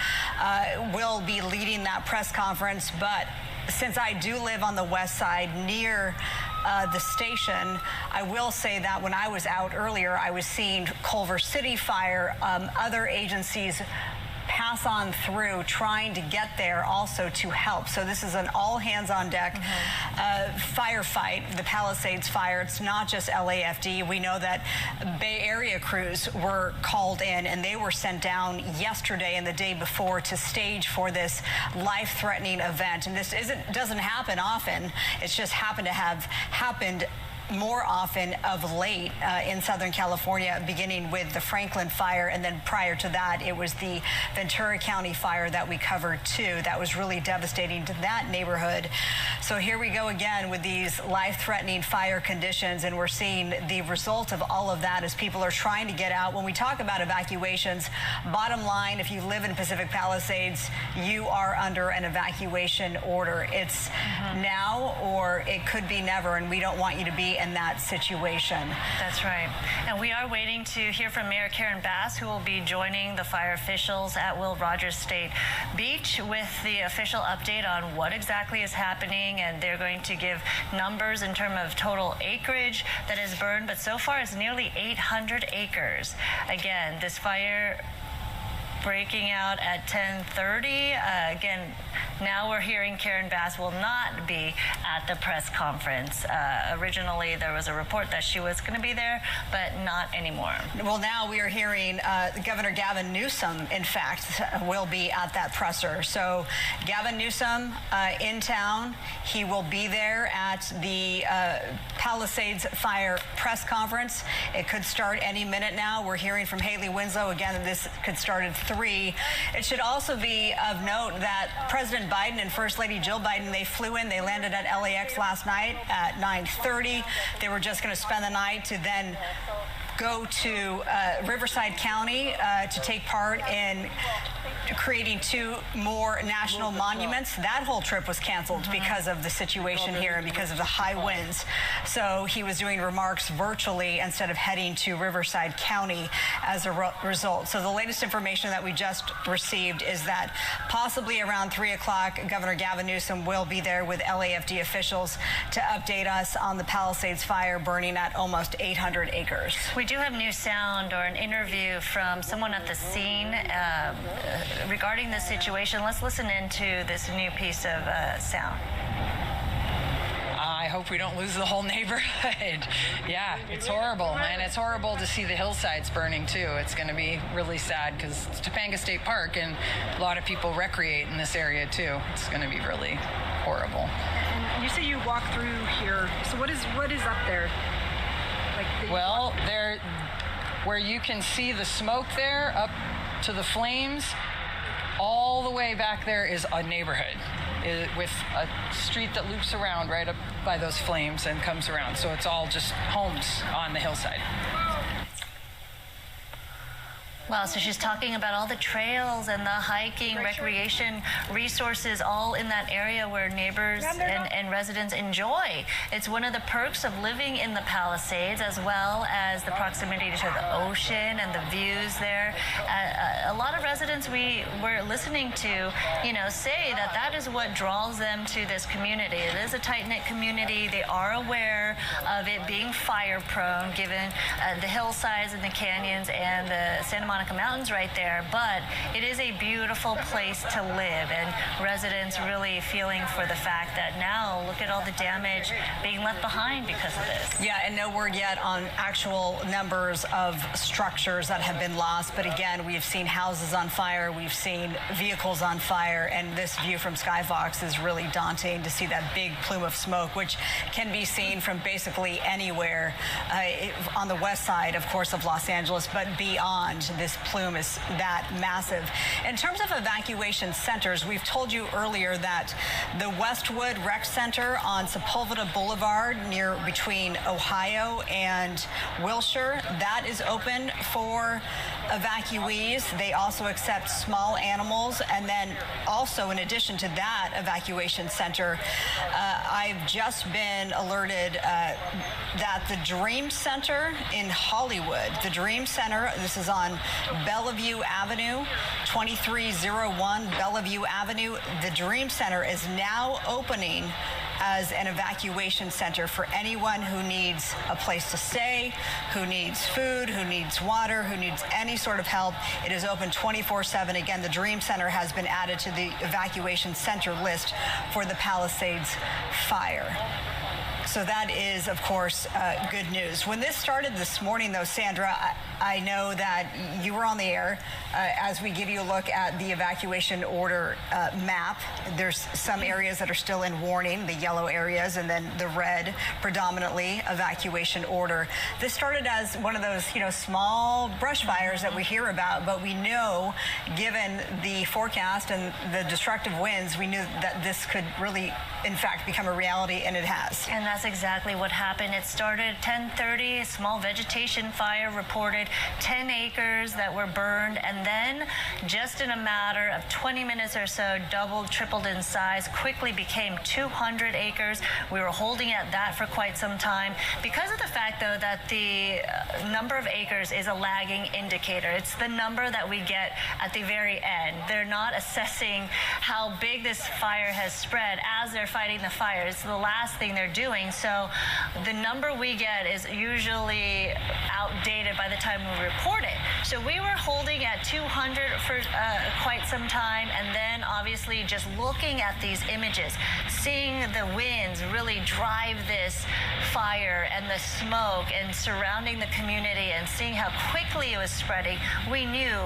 will be leading that press conference, but since I do live on the west side near the station, I will say that when I was out earlier, I was seeing Culver City Fire, other agencies pass on through trying to get there also to help. So this is an all hands on deck firefight, the Palisades fire. It's not just LAFD. We know that Bay Area crews were called in, and they were sent down yesterday and the day before to stage for this life-threatening event. And this doesn't happen often. It's just happened to have happened more often of late in Southern California, beginning with the Franklin fire, and then prior to that it was the Ventura County fire that we covered too. That was really devastating to that neighborhood. So here we go again with these life-threatening fire conditions, and we're seeing the result of all of that as people are trying to get out. When we talk about evacuations, bottom line, if you live in Pacific Palisades, you are under an evacuation order. It's now or it could be never, and we don't want you to be in that situation. That's right. And we are waiting to hear from Mayor Karen Bass, who will be joining the fire officials at Will Rogers State Beach with the official update on what exactly is happening. And they're going to give numbers in terms of total acreage that is burned, but so far it's nearly 800 acres. Again, this fire breaking out at 10:30. Again, now we're hearing Karen Bass will not be at the press conference. Originally, there was a report that she was going to be there, but not anymore. Well, now we are hearing Governor Gavin Newsom, in fact, will be at that presser. So Gavin Newsom in town. He will be there at the Palisades Fire press conference. It could start any minute now. We're hearing from Haley Winslow again that this could start at 3. It should also be of note that President Biden and First Lady Jill Biden, they flew in, they landed at LAX last night at 9:30. They were just going to spend the night to then go to Riverside County to take part in creating 2 more national monuments. That whole trip was canceled because of the situation here and because of the high winds. So he was doing remarks virtually instead of heading to Riverside County as a result. So the latest information that we just received is that possibly around 3 o'clock, Governor Gavin Newsom will be there with LAFD officials to update us on the Palisades fire burning at almost 800 acres. We do have new sound or an interview from someone at the scene regarding this situation. Let's listen into this new piece of sound. I hope we don't lose the whole neighborhood. Yeah, it's horrible, and it's horrible to see the hillsides burning too. It's going to be really sad because it's Topanga State Park, and a lot of people recreate in this area too. It's going to be really horrible. And you say you walk through here. So what is up there? Well, there, where you can see the smoke there up to the flames, all the way back there is a neighborhood with a street that loops around right up by those flames and comes around. So it's all just homes on the hillside. Wow, so she's talking about all the trails and the hiking, recreation resources all in that area where neighbors and residents enjoy. It's one of the perks of living in the Palisades, as well as the proximity to the ocean and the views there. A lot of residents we were listening to, say that is what draws them to this community. It is a tight-knit community. They are aware of it being fire-prone, given the hillsides and the canyons and the Santa Monica Mountains right there, but it is a beautiful place to live, and residents really feeling for the fact that now look at all the damage being left behind because of this. Yeah, and no word yet on actual numbers of structures that have been lost, but again, we've seen houses on fire, we've seen vehicles on fire, and this view from Skyfox is really daunting to see that big plume of smoke, which can be seen from basically anywhere on the west side, of course, of Los Angeles, but beyond. This plume is that massive. In terms of evacuation centers, we've told you earlier that the Westwood Rec Center on Sepulveda Boulevard between Ohio and Wilshire, that is open for evacuees. They also accept small animals, and then also in addition to that evacuation center, I've just been alerted that the Dream Center in Hollywood, the Dream Center, this is on Bellevue Avenue, 2301 Bellevue Avenue. The Dream Center is now opening as an evacuation center for anyone who needs a place to stay, who needs food, who needs water, who needs any sort of help. It is open 24/7. Again, the Dream Center has been added to the evacuation center list for the Palisades fire. So that is, of course, good news. When this started this morning, though, Sandra, I know that you were on the air as we give you a look at the evacuation order map. There's some areas that are still in warning, the yellow areas, and then the red, predominantly evacuation order. This started as one of those, small brush fires that we hear about, but we know, given the forecast and the destructive winds, we knew that this could really, in fact, become a reality, and it has. And that's exactly what happened. It started at 10:30, a small vegetation fire reported, 10 acres that were burned, and then just in a matter of 20 minutes or so, doubled, tripled in size, quickly became 200 acres. We were holding at that for quite some time because of the fact, though, that the number of acres is a lagging indicator. It's the number that we get at the very end. They're not assessing how big this fire has spread as they're fighting the fire. It's the last thing they're doing. So the number we get is usually outdated by the time we report it. So we were holding at 200 for quite some time, and then obviously just looking at these images, seeing the winds really drive this fire and the smoke and surrounding the community, and seeing how quickly it was spreading, we knew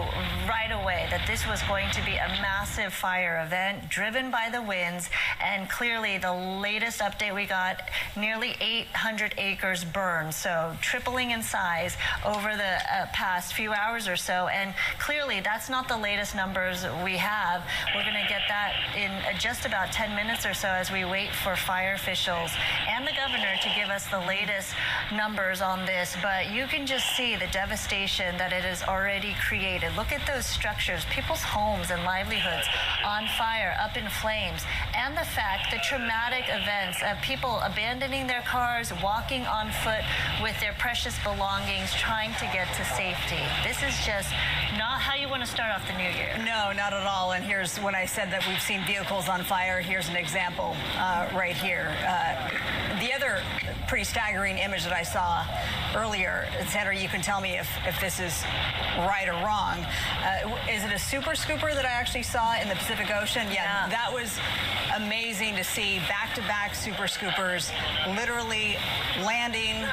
right away that this was going to be a massive fire event driven by the winds. And clearly the latest update we got, nearly 800 acres burned, so tripling in size over the past few hours or so. And clearly that's not the latest numbers we have. We're going to get that in just about 10 minutes or so as we wait for fire officials and the governor to give us the latest numbers on this. But you can just see the devastation that it has already created. Look at those structures, people's homes and livelihoods on fire, up in flames, and the fact, the traumatic events of people abandoning their cars, walking on foot with their precious belongings, trying to get to safety. This is just not how you want to start off the new year. No, not at all. And here's when I said that we've seen vehicles on fire. Here's an example right here. The other pretty staggering image that I saw earlier, Sandra, you can tell me if this is right or wrong. Is it a super scooper that I actually saw in the Pacific Ocean? Yeah, that was amazing to see. Back-to-back super scoopers literally landing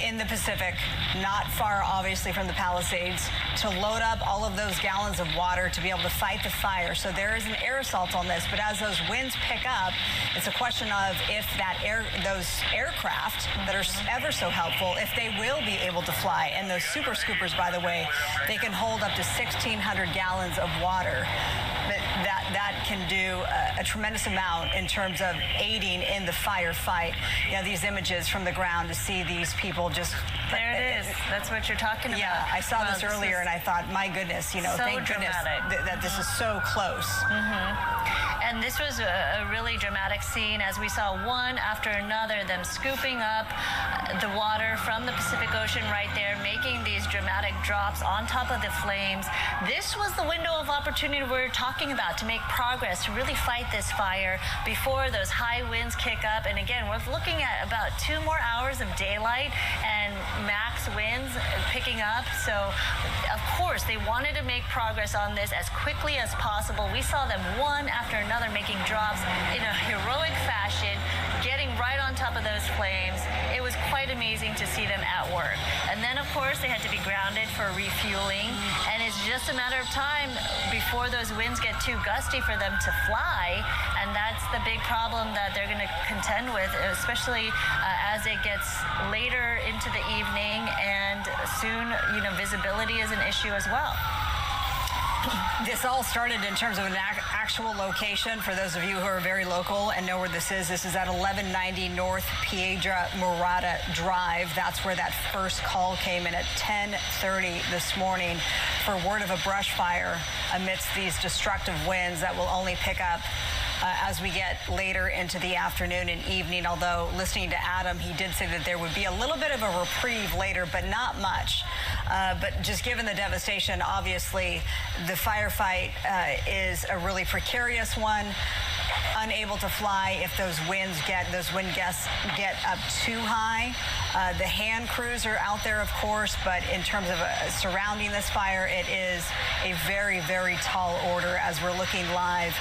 in the Pacific, not far obviously from the Palisades, to load up all of those gallons of water to be able to fight the fire. So there is an air assault on this, but as those winds pick up, it's a question of if those aircraft that are ever so helpful, if they will be able to fly. And those super scoopers, by the way, they can hold up to 1,600 gallons of water. But that can do a tremendous amount in terms of aiding in the firefight. These images from the ground to see these people just... There it is. That's what you're talking about. Yeah, I saw this earlier and I thought, my goodness, you know, so thank goodness that this is so close. And this was a really dramatic scene as we saw one after another, them scooping up the water from the Pacific Ocean right there, making these dramatic drops on top of the flames. This was the window of opportunity we're talking about to make progress, to really fight this fire before those high winds kick up. And again, we're looking at about 2 more hours of daylight and max winds picking up. So, of course, they wanted to make progress on this as quickly as possible. We saw them one after another making drops in a heroic fashion, getting right on top of those flames. It was quite amazing to see them at work. And then, of course, they had to be grounded for refueling. And it's just a matter of time before those winds get too gusty for them to fly. And that's the big problem that they're going to contend with, especially as it gets later into the evening. And soon, you know, visibility is an issue as well. This all started in terms of an actual location. For those of you who are very local and know where this is at 1190 North Piedra Morada Drive. That's where that first call came in at 10:30 this morning for word of a brush fire amidst these destructive winds that will only pick up as we get later into the afternoon and evening. Although listening to Adam, he did say that there would be a little bit of a reprieve later, but not much. But just given the devastation, obviously, the firefight is a really precarious one. Unable to fly if those wind gusts get up too high. The hand crews are out there, of course, but in terms of surrounding this fire, it is a very, very tall order as we're looking live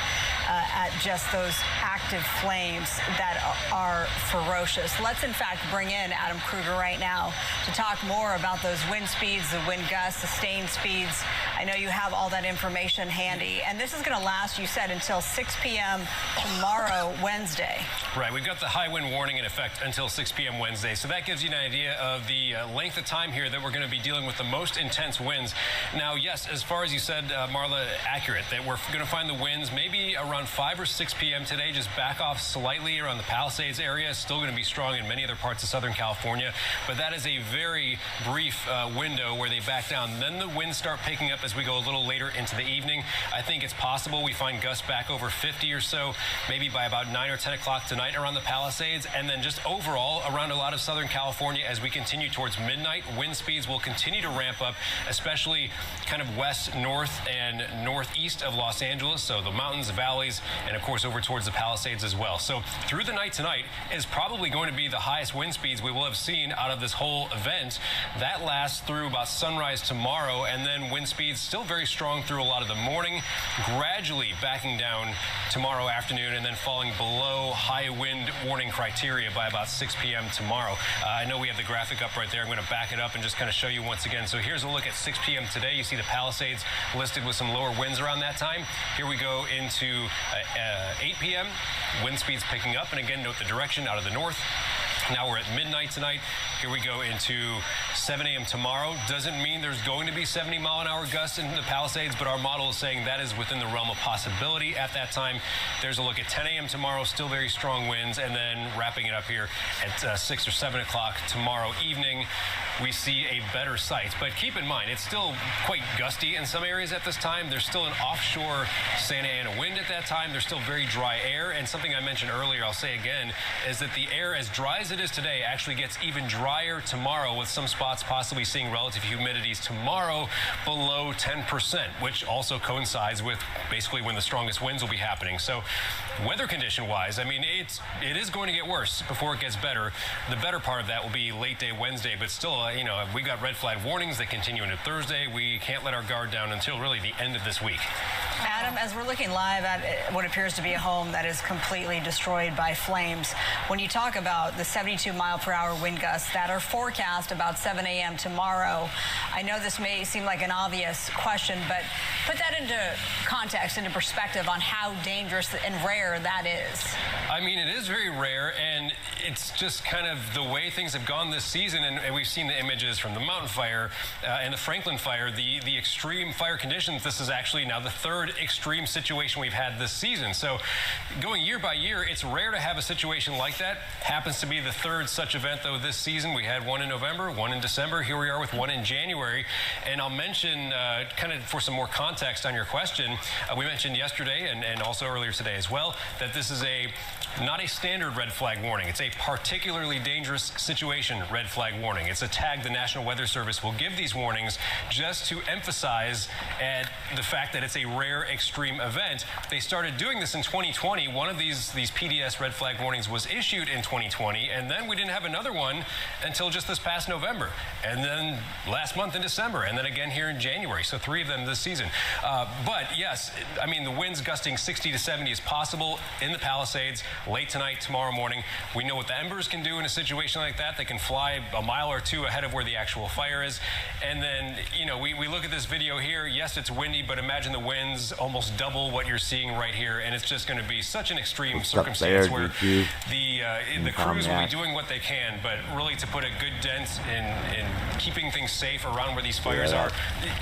at just those active flames that are ferocious. Let's, in fact, bring in Adam Kruger right now to talk more about those wind speeds, the wind gusts, sustained speeds. I know you have all that information handy. And this is going to last, you said, until 6 p.m. tomorrow, Wednesday. Right. We've got the high wind warning in effect until 6 p.m. Wednesday. So that gives you an idea of the length of time here that we're going to be dealing with the most intense winds. Now, yes, as far as you said, Marla, accurate, that we're going to find the winds maybe around 5 or 6 p.m. today, just back off slightly around the Palisades area. Still going to be strong in many other parts of Southern California, but that is a very brief window where they back down. Then the winds start picking up as we go a little later into the evening. I think it's possible we find gusts back over 50 or so, maybe by about 9 or 10 o'clock tonight around the Palisades, and then just overall around a lot of Southern California as we continue towards midnight. Wind speeds will continue to ramp up, especially kind of west, north, and northeast of Los Angeles, so the mountains, the valleys, and of course over towards the Palisades as well. So through the night tonight is probably going to be the highest wind speeds we will have seen out of this whole event. That lasts through about sunrise tomorrow, and then wind speeds still very strong through a lot of the morning, gradually backing down tomorrow afternoon and then falling below high wind warning criteria by about 6 p.m. tomorrow. I know we have the graphic up right there. I'm going to back it up and just kind of show you once again. So here's a look at 6 p.m. today. You see the Palisades listed with some lower winds around that time. Here we go into 8 p.m. Wind speeds picking up, and again, note the direction out of the north. Now we're at midnight tonight. Here we go into 7 a.m. tomorrow. Doesn't mean there's going to be 70-mile-an-hour gusts in the Palisades, but our model is saying that is within the realm of possibility at that time. There's a look at 10 a.m. tomorrow, still very strong winds, and then wrapping it up here at 6 or 7 o'clock tomorrow evening. We see a better sight, but keep in mind, it's still quite gusty in some areas at this time. There's still an offshore Santa Ana wind at that time. There's still very dry air, and something I mentioned earlier, I'll say again, is that the air, as dry as it is today, actually gets even drier tomorrow, with some spots possibly seeing relative humidities tomorrow below 10%, which also coincides with basically when the strongest winds will be happening. So weather condition wise, I mean, it is going to get worse before it gets better. The better part of that will be late day Wednesday, but still, you know, we got red flag warnings that continue into Thursday. We can't let our guard down until really the end of this week. Adam, as we're looking live at what appears to be a home that is completely destroyed by flames, when you talk about the 72-mile-per-hour wind gusts that are forecast about 7 a.m. tomorrow, I know this may seem like an obvious question, but Put that into context, into perspective on how dangerous and rare that is. I mean, it is very rare, and it's just kind of the way things have gone this season, and we've seen the images from the Mountain Fire and the Franklin Fire, the extreme fire conditions. This is actually now the third extreme situation we've had this season. So going year by year, it's rare to have a situation like that. Happens to be the third such event, though, this season. We had one in November, one in December. Here we are with one in January. And I'll mention, kind of for some more context on your question, we mentioned yesterday and also earlier today as well, that this is not a standard red flag warning. It's a particularly dangerous situation red flag warning. It's a tag the National Weather Service will give these warnings just to emphasize the fact that it's a rare extreme event. They started doing this in 2020. One of these PDS red flag warnings was issued in 2020, and then we didn't have another one until just this past November, and then last month in December, and then again here in January. So 3 of them this season. But yes, I mean, the winds gusting 60 to 70 is possible in the Palisades late tonight, tomorrow morning. We know what the embers can do in a situation like that. They can fly a mile or two ahead of where the actual fire is. And then, you know, we look at this video here. Yes, it's windy, but imagine the winds almost double what you're seeing right here. And it's just going to be such an extreme circumstance where the crews will be doing what they can, but really to put a good dent in keeping things safe around where these fires are,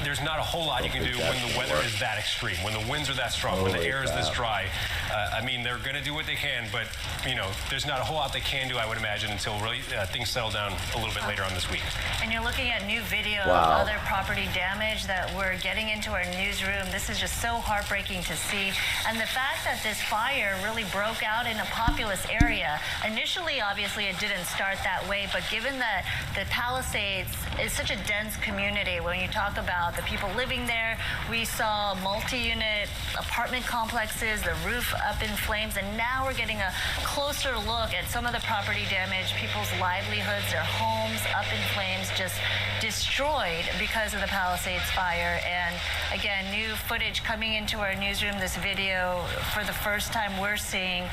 there's not a whole lot you can do when the weather is that extreme, when the winds are that strong, when the air is this dry. I mean, they're going to do what they can, but, you know, there's not a whole lot they can do, I would imagine, until really things settle down a little bit later on this week. And you're looking at new video of other property damage that we're getting into our newsroom. This is just so heartbreaking to see. And the fact that this fire really broke out in a populous area, initially, obviously, it didn't start that way, but given that the Palisades is such a dense community, when you talk about the people living there, we saw multi-unit apartment complexes, the roof up in flames, and now we're getting a closer look at some of the property damage, people's livelihoods, their homes up in flames, just destroyed because of the Palisades fire. And again, new footage coming into our newsroom, this video, for the first time we're seeing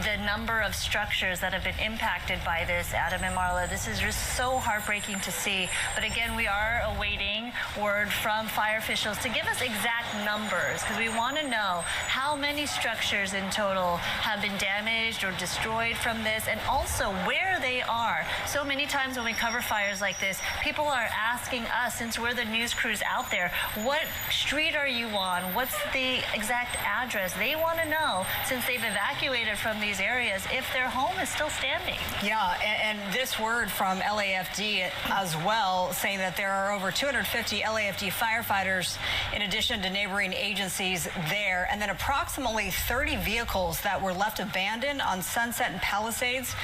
the number of structures that have been impacted by this, Adam and Marla. This is just so heartbreaking to see. But again, we are awaiting word from fire officials to give us exact numbers, because we want to know how many structures in total have been damaged or destroyed from this, and also where they are. So many times when we cover fires like this, people are asking us, since we're the news crews out there, what street are you on? What's the exact address? They want to know, since they've evacuated from these areas, if their home is still standing. Yeah, and this word from LAFD as well, saying that there are over 250 LAFD firefighters in addition to neighboring agencies there, and then approximately 30 vehicles that were left abandoned on Sunset and Palisades.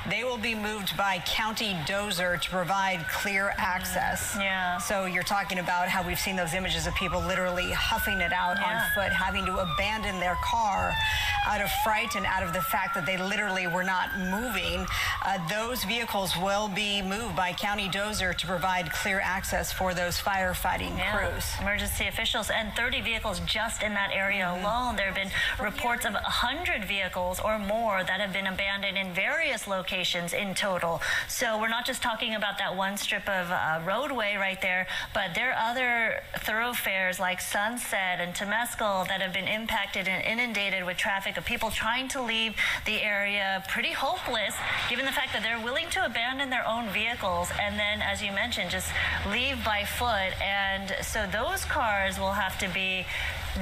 They will be moved by county dozer to provide clear access. Yeah. So you're talking about how we've seen those images of people literally huffing it out on foot, having to abandon their car out of fright and out of the fact that they literally were not moving. Those vehicles will be moved by county dozer to provide clear access for those firefighting crews. Emergency officials, and 30 vehicles just in that area alone. There have been reports of 100 vehicles or more that have been abandoned in various locations in total. So we're not just talking about that one strip of roadway right there, but there are other thoroughfares like Sunset and Temescal that have been impacted and inundated with traffic of people trying to leave the area, pretty hopeless, given the fact that they're willing to abandon their own vehicles and then, as you mentioned, just leave by foot. And so those cars will have to be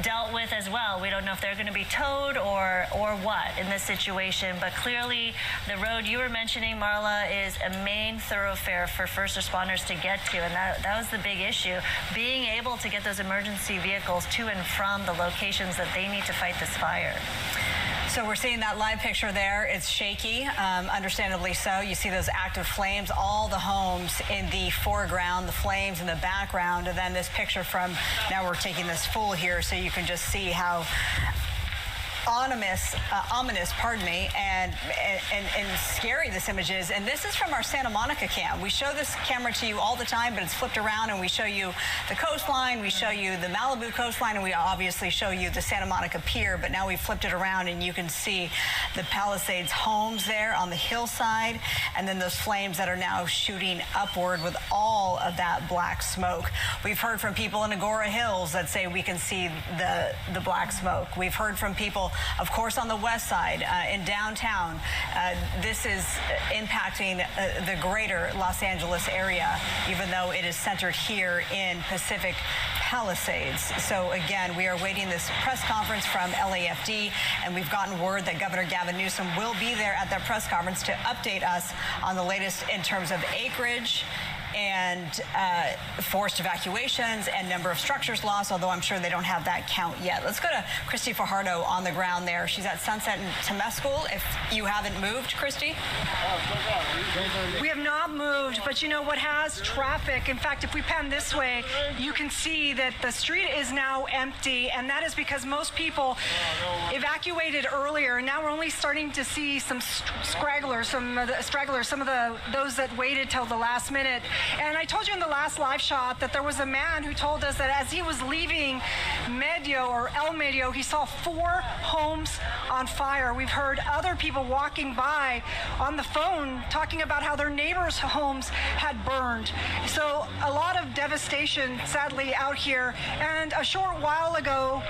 dealt with as well. We don't know if they're going to be towed or what in this situation, but clearly the road you were mentioning, Marla, is a main thoroughfare for first responders to get to, and that was the big issue, being able to get those emergency vehicles to and from the locations that they need to fight this fire. So we're seeing that live picture there. It's shaky, understandably so. You see those active flames, all the homes in the foreground, the flames in the background, and then this picture from, now we're taking this full here so you can just see how ominous, pardon me, and scary this image is. And this is from our Santa Monica cam. We show this camera to you all the time, but it's flipped around, and we show you the coastline, we show you the Malibu coastline, and we obviously show you the Santa Monica Pier. But now we've flipped it around, and you can see the Palisades homes there on the hillside, and then those flames that are now shooting upward with all of that black smoke. We've heard from people in Agora Hills that say we can see the black smoke. We've heard from people, of course, on the west side, in downtown. This is impacting the greater Los Angeles area, even though it is centered here in Pacific Palisades. So again, we are waiting this press conference from LAFD, and we've gotten word that Governor Gavin Newsom will be there at that press conference to update us on the latest in terms of acreage and forced evacuations and number of structures lost, although I'm sure they don't have that count yet. Let's go to Christy Fajardo on the ground there. She's at Sunset and Temescal. If you haven't moved, Christy? We have not moved, but you know what has? Traffic. In fact, if we pan this way, you can see that the street is now empty, and that is because most people evacuated earlier. Now we're only starting to see some stragglers, some of those that waited till the last minute. And I told you in the last live shot that there was a man who told us that as he was leaving Medio or El Medio, he saw 4 homes on fire. We've heard other people walking by on the phone talking about how their neighbors' homes had burned. So a lot of devastation, sadly, out here. And a short while ago,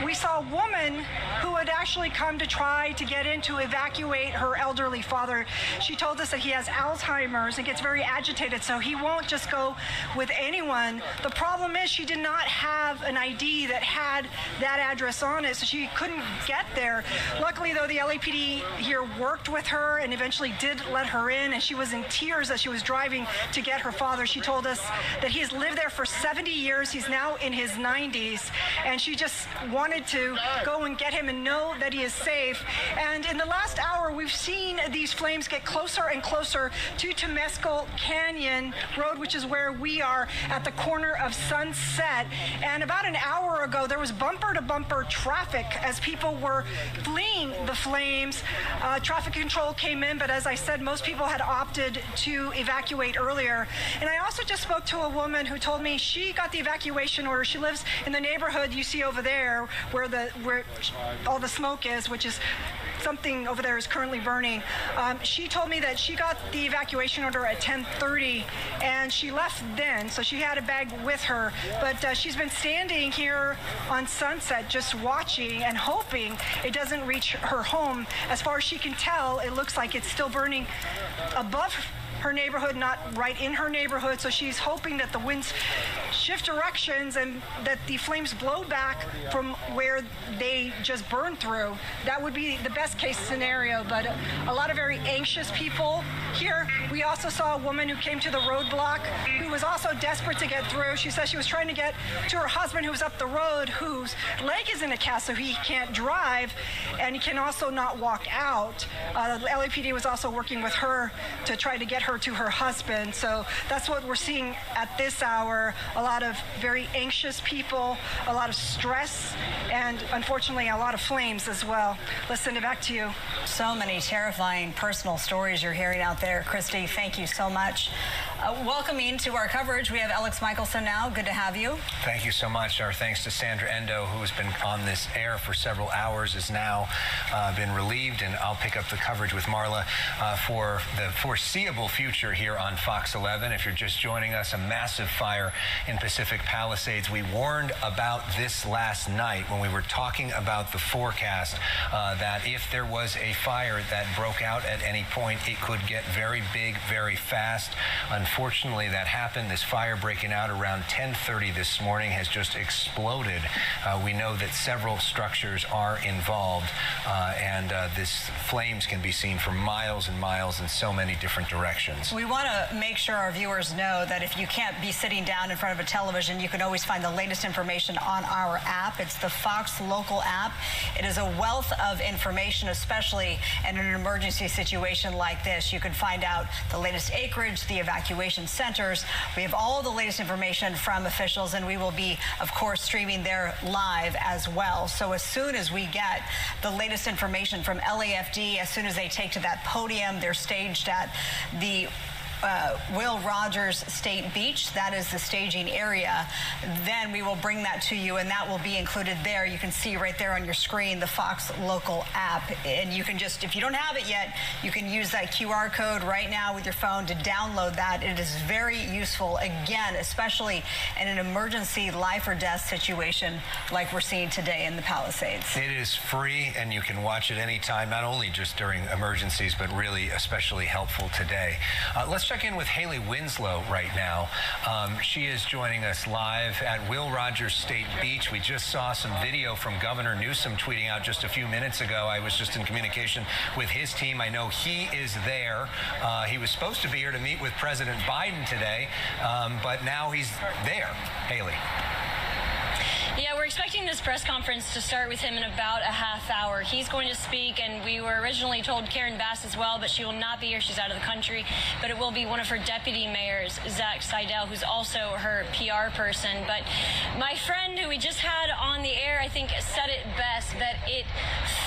we saw a woman who had actually come to try to get in to evacuate her elderly father. She told us that he has Alzheimer's and gets very agitated, so he won't just go with anyone. The problem is she did not have an ID that had that address on it, so she couldn't get there. Luckily, though, the LAPD here worked with her and eventually did let her in, and she was in tears as she was driving to get her father. She told us that he has lived there for 70 years. He's now in his 90s, and she just wanted to go and get him and know that he is safe. And in the last hour, we've seen these flames get closer and closer to Temescal Canyon Road, which is where we are at the corner of Sunset. And about an hour ago, there was bumper-to-bumper traffic as people were fleeing the flames. Traffic control came in, but as I said, most people had opted to evacuate earlier. And I also just spoke to a woman who told me she got the evacuation order. She lives in the neighborhood you see over there where all the smoke is, which is something over there is currently burning. She told me that she got the evacuation order at 10:30, and she left then, so she had a bag with her. But she's been standing here on Sunset just watching and hoping it doesn't reach her home. As far as she can tell, it looks like it's still burning above her neighborhood, not right in her neighborhood. So she's hoping that the winds shift directions and that the flames blow back from where they just burned through. That would be the best case scenario, but a lot of very anxious people here. We also saw a woman who came to the roadblock who was also desperate to get through. She says she was trying to get to her husband who's up the road, whose leg is in a cast, so he can't drive, and he can also not walk out. The LAPD was also working with her to try to get her to her husband. So that's what we're seeing at this hour. A lot of very anxious people, a lot of stress, and unfortunately a lot of flames as well. Let's send it back to you. So many terrifying personal stories you're hearing out there, Christy. Thank you so much. Welcoming to our coverage, we have Alex Michelson now. Good to have you. Thank you so much. Our thanks to Sandra Endo, who has been on this air for several hours, is now been relieved, and I'll pick up the coverage with Marla for the foreseeable future here on Fox 11. If you're just joining us, a massive fire in Pacific Palisades. We warned about this last night when we were talking about the forecast that if there was a fire that broke out at any point, it could get very big, very fast. Unfortunately, that happened. This fire breaking out around 10:30 this morning has just exploded. We know that several structures are involved, and this flames can be seen for miles and miles in so many different directions. We want to make sure our viewers know that if you can't be sitting down in front of a television, you can always find the latest information on our app. It's the Fox Local app. It is a wealth of information, especially in an emergency situation like this. You can find out the latest acreage, the evacuation evacuation centers. We have all the latest information from officials, and we will be, of course, streaming there live as well. So as soon as we get the latest information from LAFD, as soon as they take to that podium, they're staged at the Will Rogers State Beach. That is the staging area. Then we will bring that to you, and that will be included there. You can see right there on your screen the Fox Local app, and you can just, if you don't have it yet, you can use that QR code right now with your phone to download that. It is very useful, again, especially in an emergency life or death situation like we're seeing today in the Palisades. It is free, and you can watch it anytime, not only just during emergencies, but really especially helpful today. Let's check in with Haley Winslow right now. She is joining us live at Will Rogers State Beach. We just saw some video from Governor Newsom tweeting out just a few minutes ago. I was just in communication with his team. I know he is there. He was supposed to be here to meet with President Biden today, but now he's there. Haley. Yeah, we're expecting this press conference to start with him in about a half hour. He's going to speak, and we were originally told Karen Bass as well, but she will not be here. She's out of the country. But it will be one of her deputy mayors, Zach Seidel, who's also her PR person. But my friend who we just had on the air, I think, said it best, that it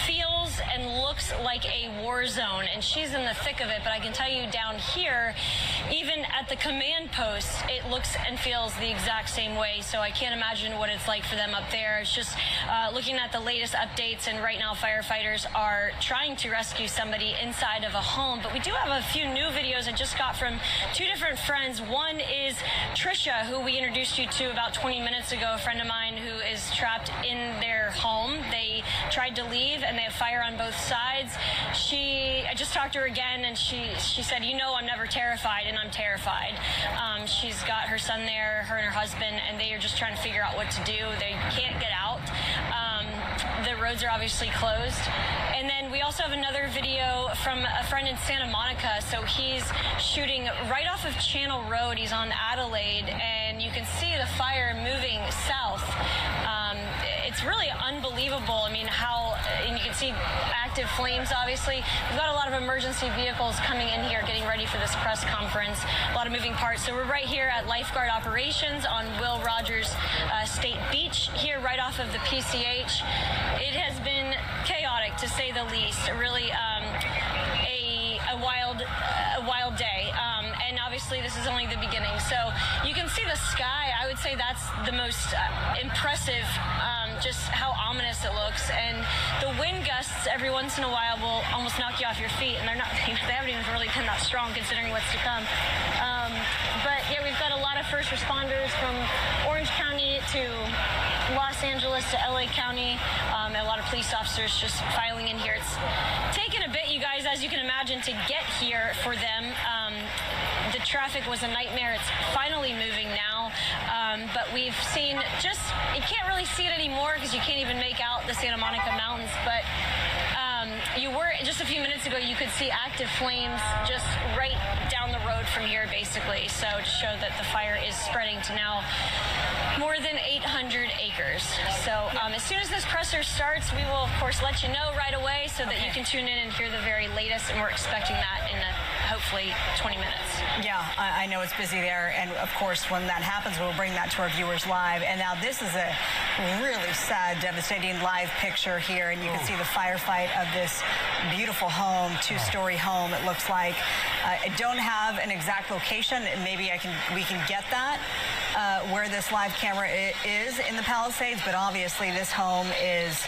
feels and looks like a war zone, and she's in the thick of it. But I can tell you down here, even at the command post, it looks and feels the exact same way. So I can't imagine what it's like for them up there. It's just looking at the latest updates, and right now firefighters are trying to rescue somebody inside of a home. But we do have a few new videos I just got from two different friends. One is Trisha, who we introduced you to about 20 minutes ago, a friend of mine who is trapped in their home. They tried to leave, and they have fire on both sides. I just talked to her again, and she said, you know, I'm never terrified, and I'm terrified. She's got her son there, her and her husband, and they are just trying to figure out what to do. They can't get out. The roads are obviously closed. And then we also have another video from a friend in Santa Monica. So he's shooting right off of Channel Road. He's on Adelaide, and you can see the fire moving south. It's really unbelievable. I mean, and you can see active flames, obviously. We've got a lot of emergency vehicles coming in here, getting ready for this press conference. A lot of moving parts. So we're right here at Lifeguard Operations on Will Rogers State Beach, here right off of the PCH. It has been chaotic, to say the least. Really a wild day. And obviously this is only the beginning. So you can see the sky. I would say that's the most impressive, just how ominous it looks. And the wind gusts every once in a while will almost knock you off your feet, and they haven't even really been that strong considering what's to come. But yeah, we've got a lot of first responders from Orange County to Los Angeles to LA County, and a lot of police officers just filing in here. It's taken a bit, you guys, as you can imagine, to get here for them. The traffic was a nightmare. It's finally moving now, but we've seen you can't really see it anymore because you can't even make out the Santa Monica Mountains, but you were, just a few minutes ago, you could see active flames just right down the road from here, basically. So to show that the fire is spreading to now more than 800 acres. So as soon as this presser starts, we will, of course, let you know right away so that you can tune in and hear the very latest, and we're expecting that in hopefully 20 minutes. Yeah, I know it's busy there, and of course, when that happens, we'll bring that to our viewers live. And now this is a really sad, devastating live picture here, and you can see the firefight of this beautiful home, two-story home, it looks like. I don't have an exact location. Maybe we can get that where this live camera is in the Palisades, but obviously this home is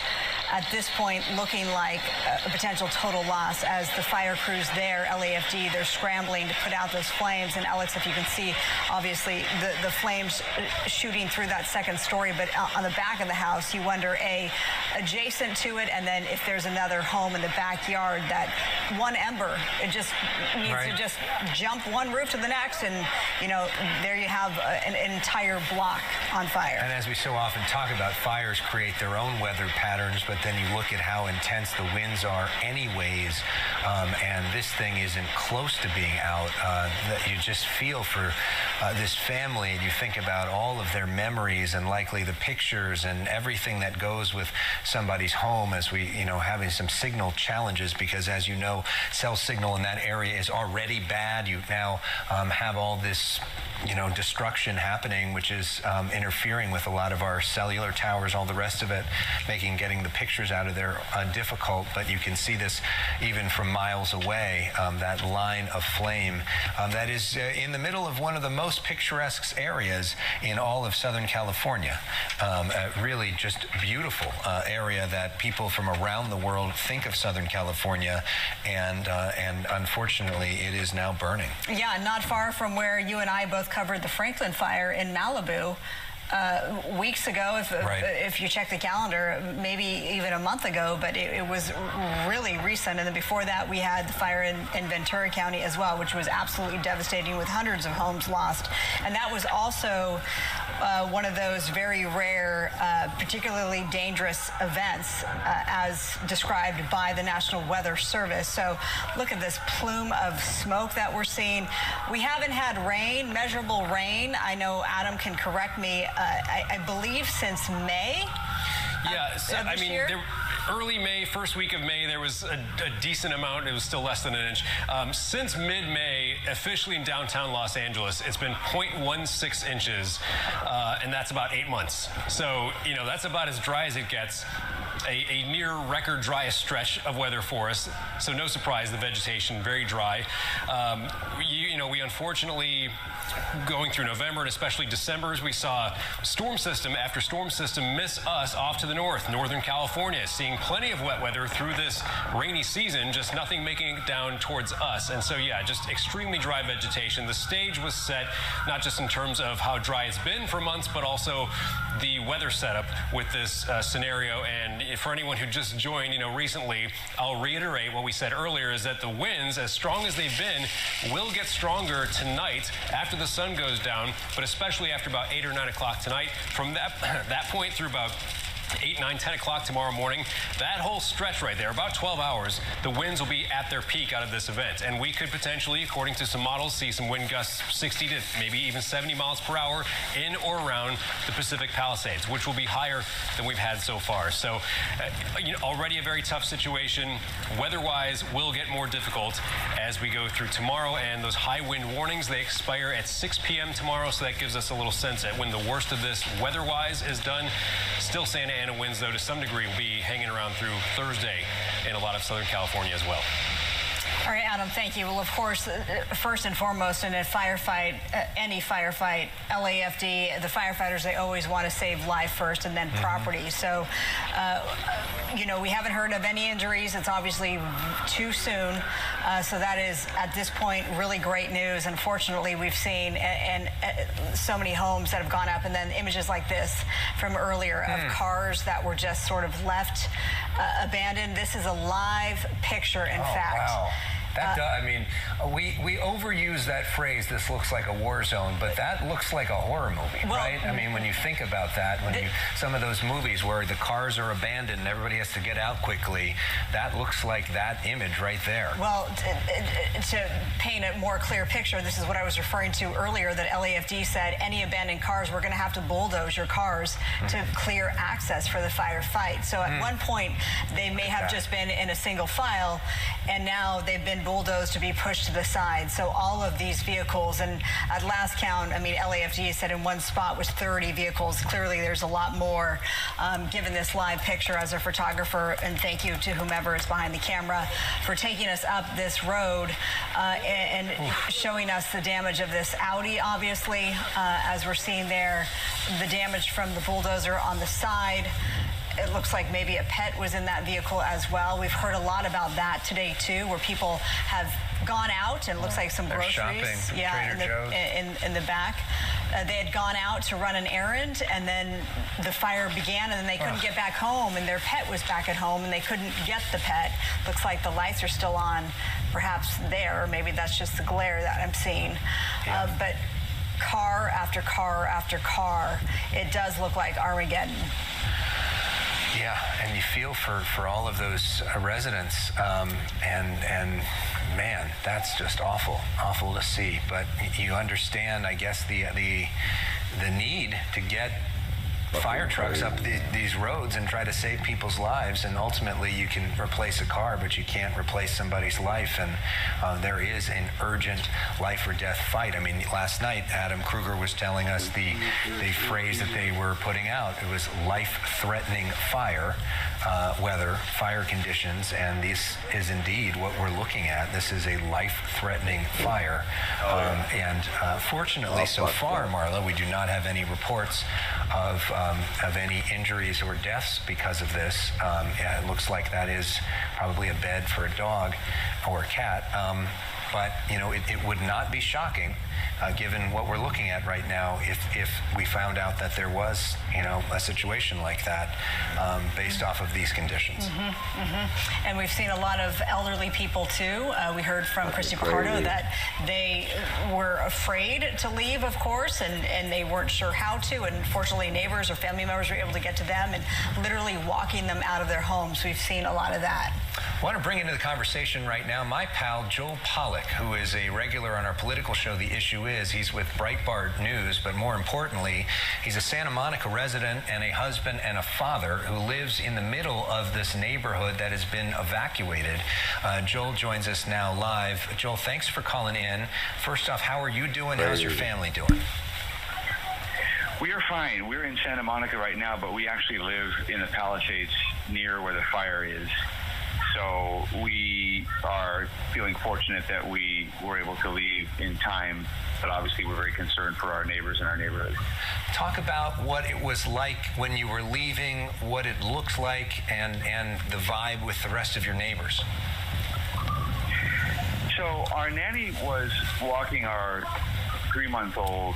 at this point looking like a potential total loss as the fire crews there, LAFD, they're scrambling to put out those flames. And Alex, if you can see, obviously the flames shooting through that second story, but on the back of the house, you wonder, adjacent to it, and then if there's another home in the backyard, that one ember, it just needs to just jump one roof to the next, and there you have an entire block on fire. And as we so often talk about, fires create their own weather patterns, but then you look at how intense the winds are anyways, and this thing isn't close to being out, that you just feel for this family, and you think about all of their memories and likely the pictures and everything that goes with somebody's home as we, having some signal challenges, because as you know, cell signal in that area is already bad. You now have all this destruction happening, which is interfering with a lot of our cellular towers, all the rest of it, making getting the pictures out of there difficult. But you can see this even from miles away, that line of flame that is in the middle of one of the most picturesque areas in all of Southern California. Really just beautiful area that people from around the world think of Southern California, and unfortunately it is now burning. Yeah, not far from where you and I both covered the Franklin fire in Malibu. Weeks ago, if you check the calendar, maybe even a month ago, but it was really recent. And then before that, we had the fire in Ventura County as well, which was absolutely devastating with hundreds of homes lost. And that was also one of those very rare, particularly dangerous events as described by the National Weather Service. So look at this plume of smoke that we're seeing. We haven't had rain, measurable rain. I know Adam can correct me. I believe since May. Yeah, so I mean, early May, first week of May, there was a decent amount. It was still less than an inch. Since mid-May, officially in downtown Los Angeles, it's been 0.16 inches, and that's about 8 months. So, that's about as dry as it gets. A near record driest stretch of weather for us. So no surprise, the vegetation very dry. We unfortunately, going through November and especially December, we saw storm system after storm system miss us off to the north, Northern California, seeing plenty of wet weather through this rainy season, just nothing making it down towards us. And so, yeah, just extremely dry vegetation. The stage was set, not just in terms of how dry it's been for months, but also the weather setup with this scenario. And for anyone who just joined, recently, I'll reiterate what we said earlier, is that the winds, as strong as they've been, will get stronger tonight after the sun goes down, but especially after about 8 or 9 o'clock tonight. From that point through about 8, 9, 10 o'clock tomorrow morning, that whole stretch right there, about 12 hours, the winds will be at their peak out of this event. And we could potentially, according to some models, see some wind gusts 60 to maybe even 70 miles per hour in or around the Pacific Palisades, which will be higher than we've had so far. So already a very tough situation. Weather-wise, will get more difficult as we go through tomorrow. And those high wind warnings, they expire at 6 p.m. tomorrow. So that gives us a little sense at when the worst of this weather-wise is done. Still Santa Ana winds, though, to some degree, will be hanging around through Thursday in a lot of Southern California as well. All right, Adam, thank you. Well, of course, first and foremost, in a firefight, any firefight, LAFD, the firefighters, they always want to save life first and then property. So, we haven't heard of any injuries. It's obviously too soon. So that is, at this point, really great news. Unfortunately, we've seen so many homes that have gone up, and then images like this from earlier of cars that were just sort of left abandoned. This is a live picture, in fact. Wow. We overuse that phrase, this looks like a war zone, but that looks like a horror movie, right? I mean, when you think about that, some of those movies where the cars are abandoned and everybody has to get out quickly, that looks like that image right there. Well, to paint a more clear picture, this is what I was referring to earlier, that LAFD said any abandoned cars, we're going to have to bulldoze your cars to clear access for the firefight. So at one point, they may have just been in a single file, and now they've been bulldozed to be pushed to the side. So all of these vehicles, and at last count, I mean, LAFD said in one spot was 30 vehicles. Clearly there's a lot more. Given this live picture as a photographer, and thank you to whomever is behind the camera for taking us up this road and showing us the damage of this Audi, obviously, as we're seeing there, the damage from the bulldozer on the side. It looks like maybe a pet was in that vehicle as well. We've heard a lot about that today, too, where people have gone out, and it looks like some groceries. Shopping, in the back. They had gone out to run an errand, and then the fire began, and then they couldn't get back home, and their pet was back at home, and they couldn't get the pet. Looks like the lights are still on, perhaps there, or maybe that's just the glare that I'm seeing. But car after car after car, it does look like Armageddon. Yeah, and you feel for all of those residents, and man, that's just awful to see. But you understand, I guess, the need to get fire trucks up these roads and try to save people's lives, and ultimately you can replace a car, but you can't replace somebody's life, and there is an urgent life or death fight. I mean, last night Adam Kruger was telling us the phrase that they were putting out. It was life-threatening fire weather, fire conditions, and this is indeed what we're looking at. This is a life-threatening fire. And fortunately, so far, Marla, we do not have any reports of any injuries or deaths because of this. Yeah, it looks like that is probably a bed for a dog or a cat. But, you know, it would not be shocking, given what we're looking at right now, if we found out that there was, you know, a situation like that based off of these conditions. And we've seen a lot of elderly people, too. We heard from Christy Picardo that they were afraid to leave, of course, and they weren't sure how to. And fortunately, neighbors or family members were able to get to them and literally walking them out of their homes. We've seen a lot of that. I want to bring into the conversation right now my pal Joel Pollack, who is a regular on our political show, The Issue Is. He's with Breitbart News, but more importantly, he's a Santa Monica resident and a husband and a father who lives in the middle of this neighborhood that has been evacuated. Joel joins us now live. Joel, thanks for calling in. First off, how are you doing? How's your family doing? We are fine. We're in Santa Monica right now, but we actually live in the Palisades near where the fire is. So we are feeling fortunate that we were able to leave in time, but obviously we're very concerned for our neighbors in our neighborhood. Talk about what it was like when you were leaving, what it looked like, and the vibe with the rest of your neighbors. So our nanny was walking our 3-month-old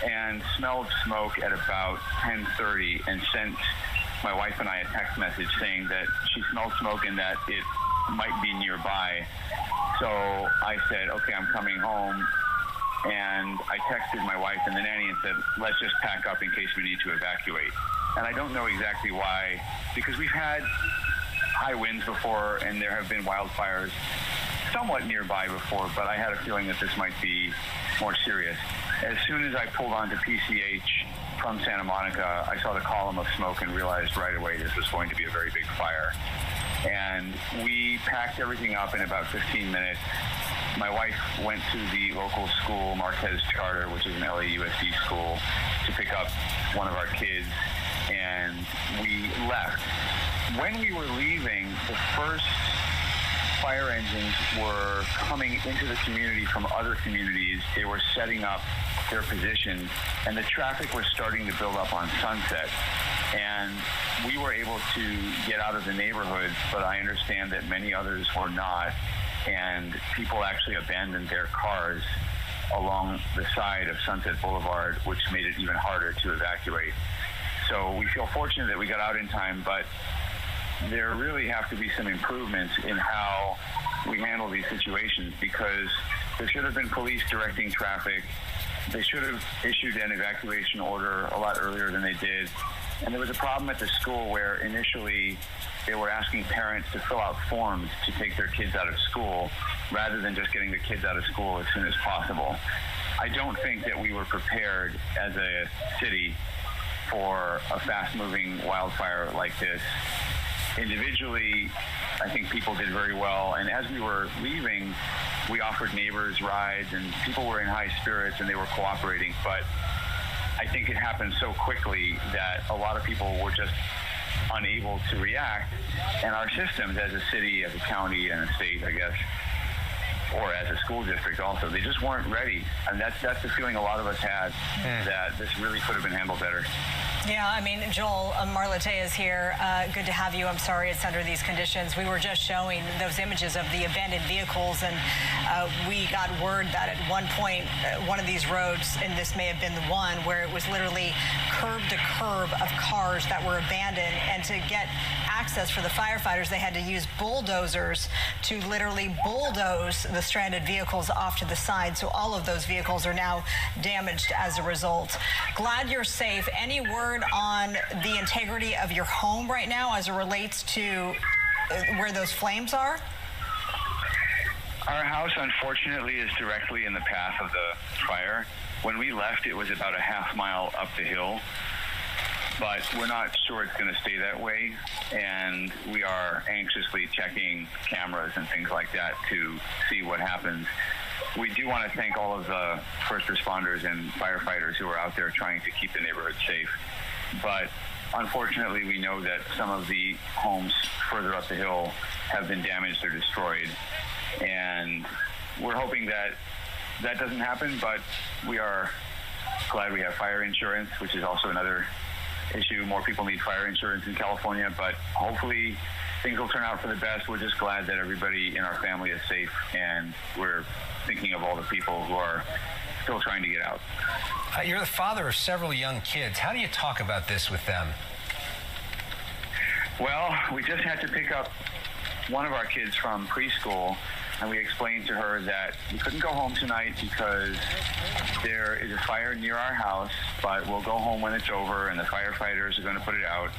and smelled smoke at about 10:30 and sent my wife and I a text message saying that she smelled smoke and that it might be nearby. So I said, okay, I'm coming home. And I texted my wife and the nanny and said, let's just pack up in case we need to evacuate. And I don't know exactly why, because we've had high winds before and there have been wildfires somewhat nearby before, but I had a feeling that this might be more serious. As soon as I pulled onto PCH from Santa Monica, I saw the column of smoke and realized right away this was going to be a very big fire. And we packed everything up in about 15 minutes. My wife went to the local school, Marquez Charter, which is an LAUSD school, to pick up one of our kids, and we left. When we were leaving, the first fire engines were coming into the community from other communities. They were setting up their positions, and the traffic was starting to build up on Sunset. And we were able to get out of the neighborhood, but I understand that many others were not, and people actually abandoned their cars along the side of Sunset Boulevard, which made it even harder to evacuate. So we feel fortunate that we got out in time, but there really have to be some improvements in how we handle these situations, because there should have been police directing traffic. They should have issued an evacuation order a lot earlier than they did. And there was a problem at the school where initially they were asking parents to fill out forms to take their kids out of school rather than just getting the kids out of school as soon as possible. I don't think that we were prepared as a city for a fast-moving wildfire like this. Individually, I think people did very well, and as we were leaving, we offered neighbors rides, and people were in high spirits and they were cooperating, but I think it happened so quickly that a lot of people were just unable to react, and our systems as a city, as a county, and a state, I guess, or as a school district also, they just weren't ready. And that's the feeling a lot of us had, that this really could have been handled better. Yeah, I mean, Joel, Marla Tay is here. Good to have you. I'm sorry it's under these conditions. We were just showing those images of the abandoned vehicles, and we got word that at one point, one of these roads, and this may have been the one, where it was literally curb to curb of cars that were abandoned, and to get access for the firefighters, they had to use bulldozers to literally bulldoze the stranded vehicles off to the side. So all of those vehicles are now damaged as a result. Glad you're safe. Any word word on the integrity of your home right now as it relates to where those flames are? Our house, unfortunately, is directly in the path of the fire. When we left, it was about a half-mile up the hill, but we're not sure it's going to stay that way, and we are anxiously checking cameras and things like that to see what happens. We do want to thank all of the first responders and firefighters who are out there trying to keep the neighborhood safe, but unfortunately, we know that some of the homes further up the hill have been damaged or destroyed, and we're hoping that that doesn't happen, but we are glad we have fire insurance, which is also another issue. More people need fire insurance in California, but hopefully things will turn out for the best. We're just glad that everybody in our family is safe, and we're thinking of all the people who are still trying to get out. You're the father of several young kids. How do you talk about this with them? Well, we just had to pick up one of our kids from preschool, and we explained to her that we couldn't go home tonight because there is a fire near our house, but we'll go home when it's over, and the firefighters are going to put it out.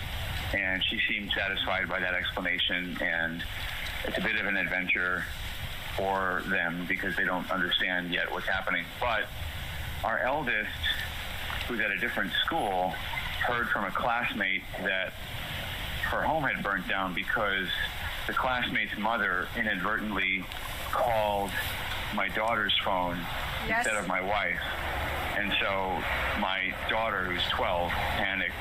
And she seemed satisfied by that explanation, and it's a bit of an adventure for them because they don't understand yet what's happening. But our eldest, who's at a different school, heard from a classmate that her home had burnt down because the classmate's mother inadvertently called my daughter's phone instead of my wife. And so my daughter, who's 12, panicked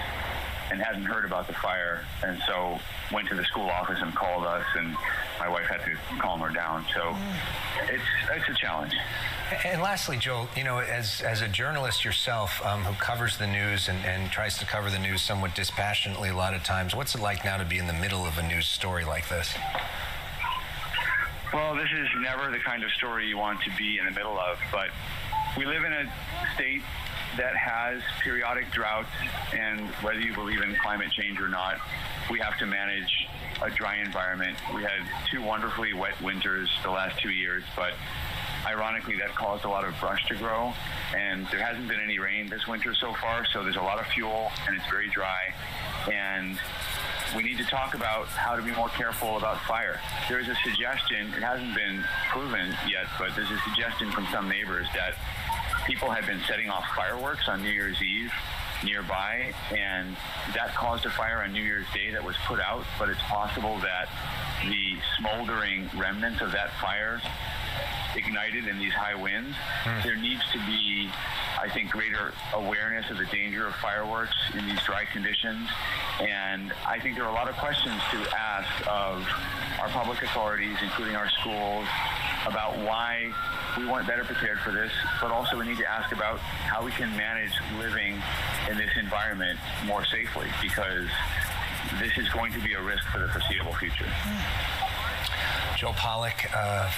and hadn't heard about the fire, and so went to the school office and called us, and my wife had to calm her down. So it's a challenge. And lastly, Joel, you know, as a journalist yourself who covers the news and tries to cover the news somewhat dispassionately a lot of times, what's it like now to be in the middle of a news story like this? Well, this is never the kind of story you want to be in the middle of, but we live in a state that has periodic droughts, and whether you believe in climate change or not, we have to manage a dry environment. We had 2 wonderfully wet winters the last 2 years, but ironically that caused a lot of brush to grow, and there hasn't been any rain this winter so far, so there's a lot of fuel and it's very dry, and we need to talk about how to be more careful about fire. There is a suggestion, it hasn't been proven yet, but there's a suggestion from some neighbors that people had been setting off fireworks on New Year's Eve nearby, and that caused a fire on New Year's Day that was put out, but it's possible that the smoldering remnants of that fire ignited in these high winds. There needs to be, I think, greater awareness of the danger of fireworks in these dry conditions, and I think there are a lot of questions to ask of our public authorities, including our schools, about why we weren't better prepared for this, but also we need to ask about how we can manage living in this environment more safely, because this is going to be a risk for the foreseeable future. Joel Pollack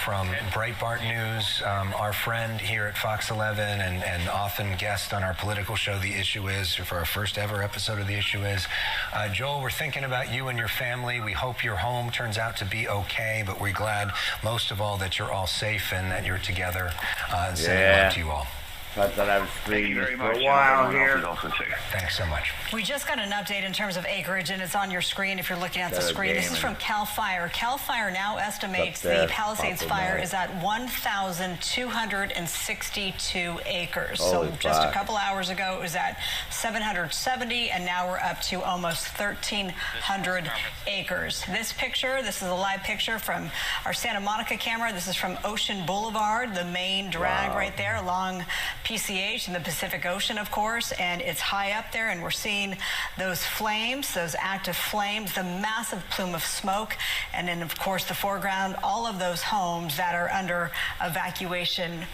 from Breitbart News, our friend here at Fox 11 and often guest on our political show, The Issue Is, for our first ever episode of The Issue Is. Joel, we're thinking about you and your family. We hope your home turns out to be okay, but we're glad most of all that you're all safe and that you're together. And sending love to you all. Thought that I was speaking for a while here. Thanks so much. We just got an update in terms of acreage, and it's on your screen if you're looking at the screen. This is from CAL FIRE. CAL FIRE now estimates the Palisades fire is at 1,262 acres. So just a couple hours ago, it was at 770, and now we're up to almost 1,300 acres. This picture, this is a live picture from our Santa Monica camera. This is from Ocean Boulevard, the main drag right there along PCH in the Pacific Ocean, of course, and it's high up there, and we're seeing those flames, those active flames, the massive plume of smoke, and then, of course, the foreground, all of those homes that are under evacuation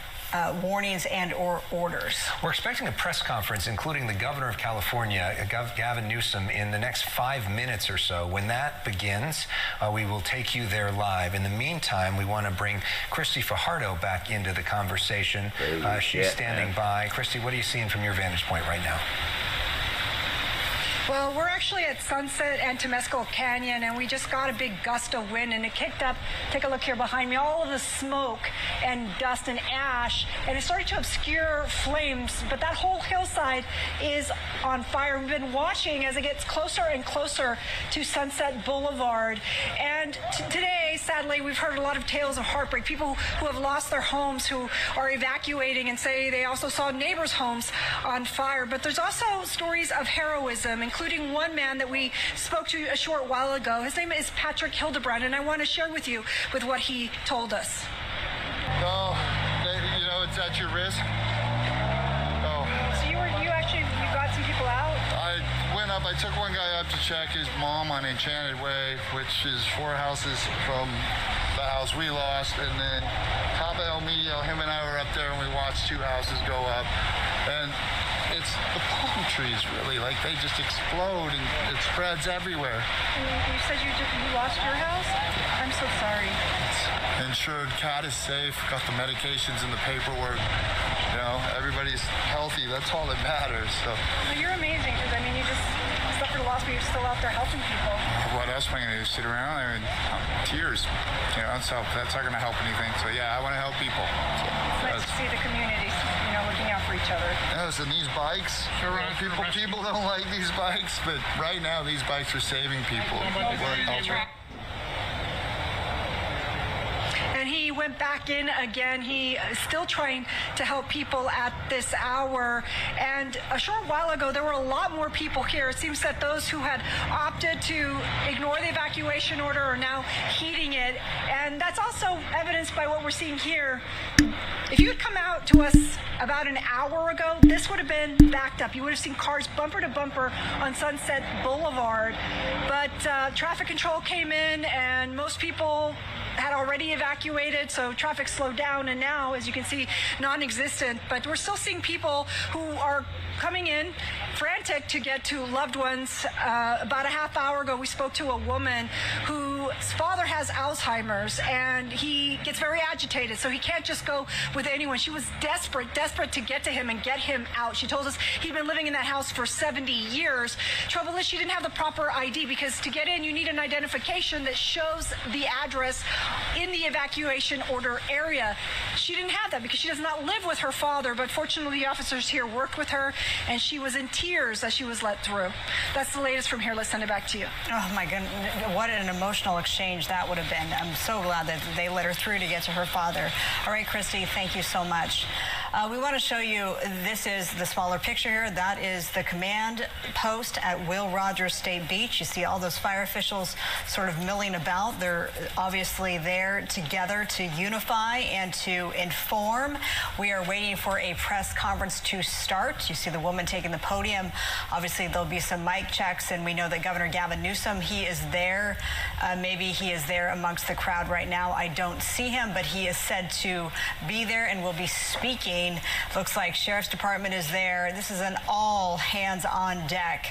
warnings and or orders. We're expecting a press conference, including the governor of California, Gavin Newsom, in the next 5 minutes or so. When that begins, we will take you there live. In the meantime, we want to bring Christy Fajardo back into the conversation. She's standing by. Christy, what are you seeing from your vantage point right now? Well, we're actually at Sunset and Temescal Canyon, and we just got a big gust of wind, and it kicked up, take a look here behind me, all of the smoke and dust and ash, and it started to obscure flames, but that whole hillside is on fire. We've been watching as it gets closer and closer to Sunset Boulevard, and today, sadly, we've heard a lot of tales of heartbreak, people who have lost their homes, who are evacuating and say they also saw neighbors' homes on fire, but there's also stories of heroism, including one man that we spoke to a short while ago. His name is Patrick Hildebrand, and I want to share with you with what he told us. Oh, you know, it's at your risk. Oh. So you got some people out? I went up, I took one guy up to check his mom on Enchanted Way, which is 4 houses from the house we lost, and then top of El Medio, him and I were up there and we watched 2 houses go up. And it's the palm trees, really, like they just explode and it spreads everywhere. And you said you lost your house? I'm so sorry. It's insured, cat is safe, got the medications and the paperwork. You know, everybody's healthy. That's all that matters. So. Well, you're amazing, because I mean, you just suffered a loss, but you're still out there helping people. What else am I going to do? Sit around there and tears? You know, so that's not going to help anything. So yeah, I want to help people. So, it's nice to see the community, you know, looking out for each other. Yes, and these bikes, people don't like these bikes, but right now these bikes are saving people. And he went back in again. He is still trying to help people at this hour. And a short while ago, there were a lot more people here. It seems that those who had opted to ignore the evacuation order are now heeding it. And that's also evidenced by what we're seeing here. If you had come out to us about an hour ago, this would have been backed up. You would have seen cars bumper to bumper on Sunset Boulevard. But traffic control came in, and most people had already evacuated, so traffic slowed down, and now, as you can see, non-existent. But we're still seeing people who are coming in frantic to get to loved ones. About a half hour ago, we spoke to a woman whose father has Alzheimer's, and he gets very agitated, so he can't just go with anyone. She was desperate to get to him and get him out. She told us he'd been living in that house for 70 years. Trouble is, she didn't have the proper ID, because to get in, you need an identification that shows the address in the evacuation order area. She didn't have that because she does not live with her father, but fortunately the officers here worked with her, and she was in tears as she was let through. That's the latest from here. Let's send it back to you. Oh my goodness, what an emotional exchange that would have been. I'm so glad that they let her through to get to her father. All right, Christy, thank you so much. We want to show you, this is the smaller picture here. That is the command post at Will Rogers State Beach. You see all those fire officials sort of milling about. They're obviously there together to unify and to inform. We are waiting for a press conference to start. You see the woman taking the podium. Obviously, there'll be some mic checks, and we know that Governor Gavin Newsom, he is there. Maybe he is there amongst the crowd right now. I don't see him, but he is said to be there and will be speaking. Looks like Sheriff's Department is there. This is an all hands on deck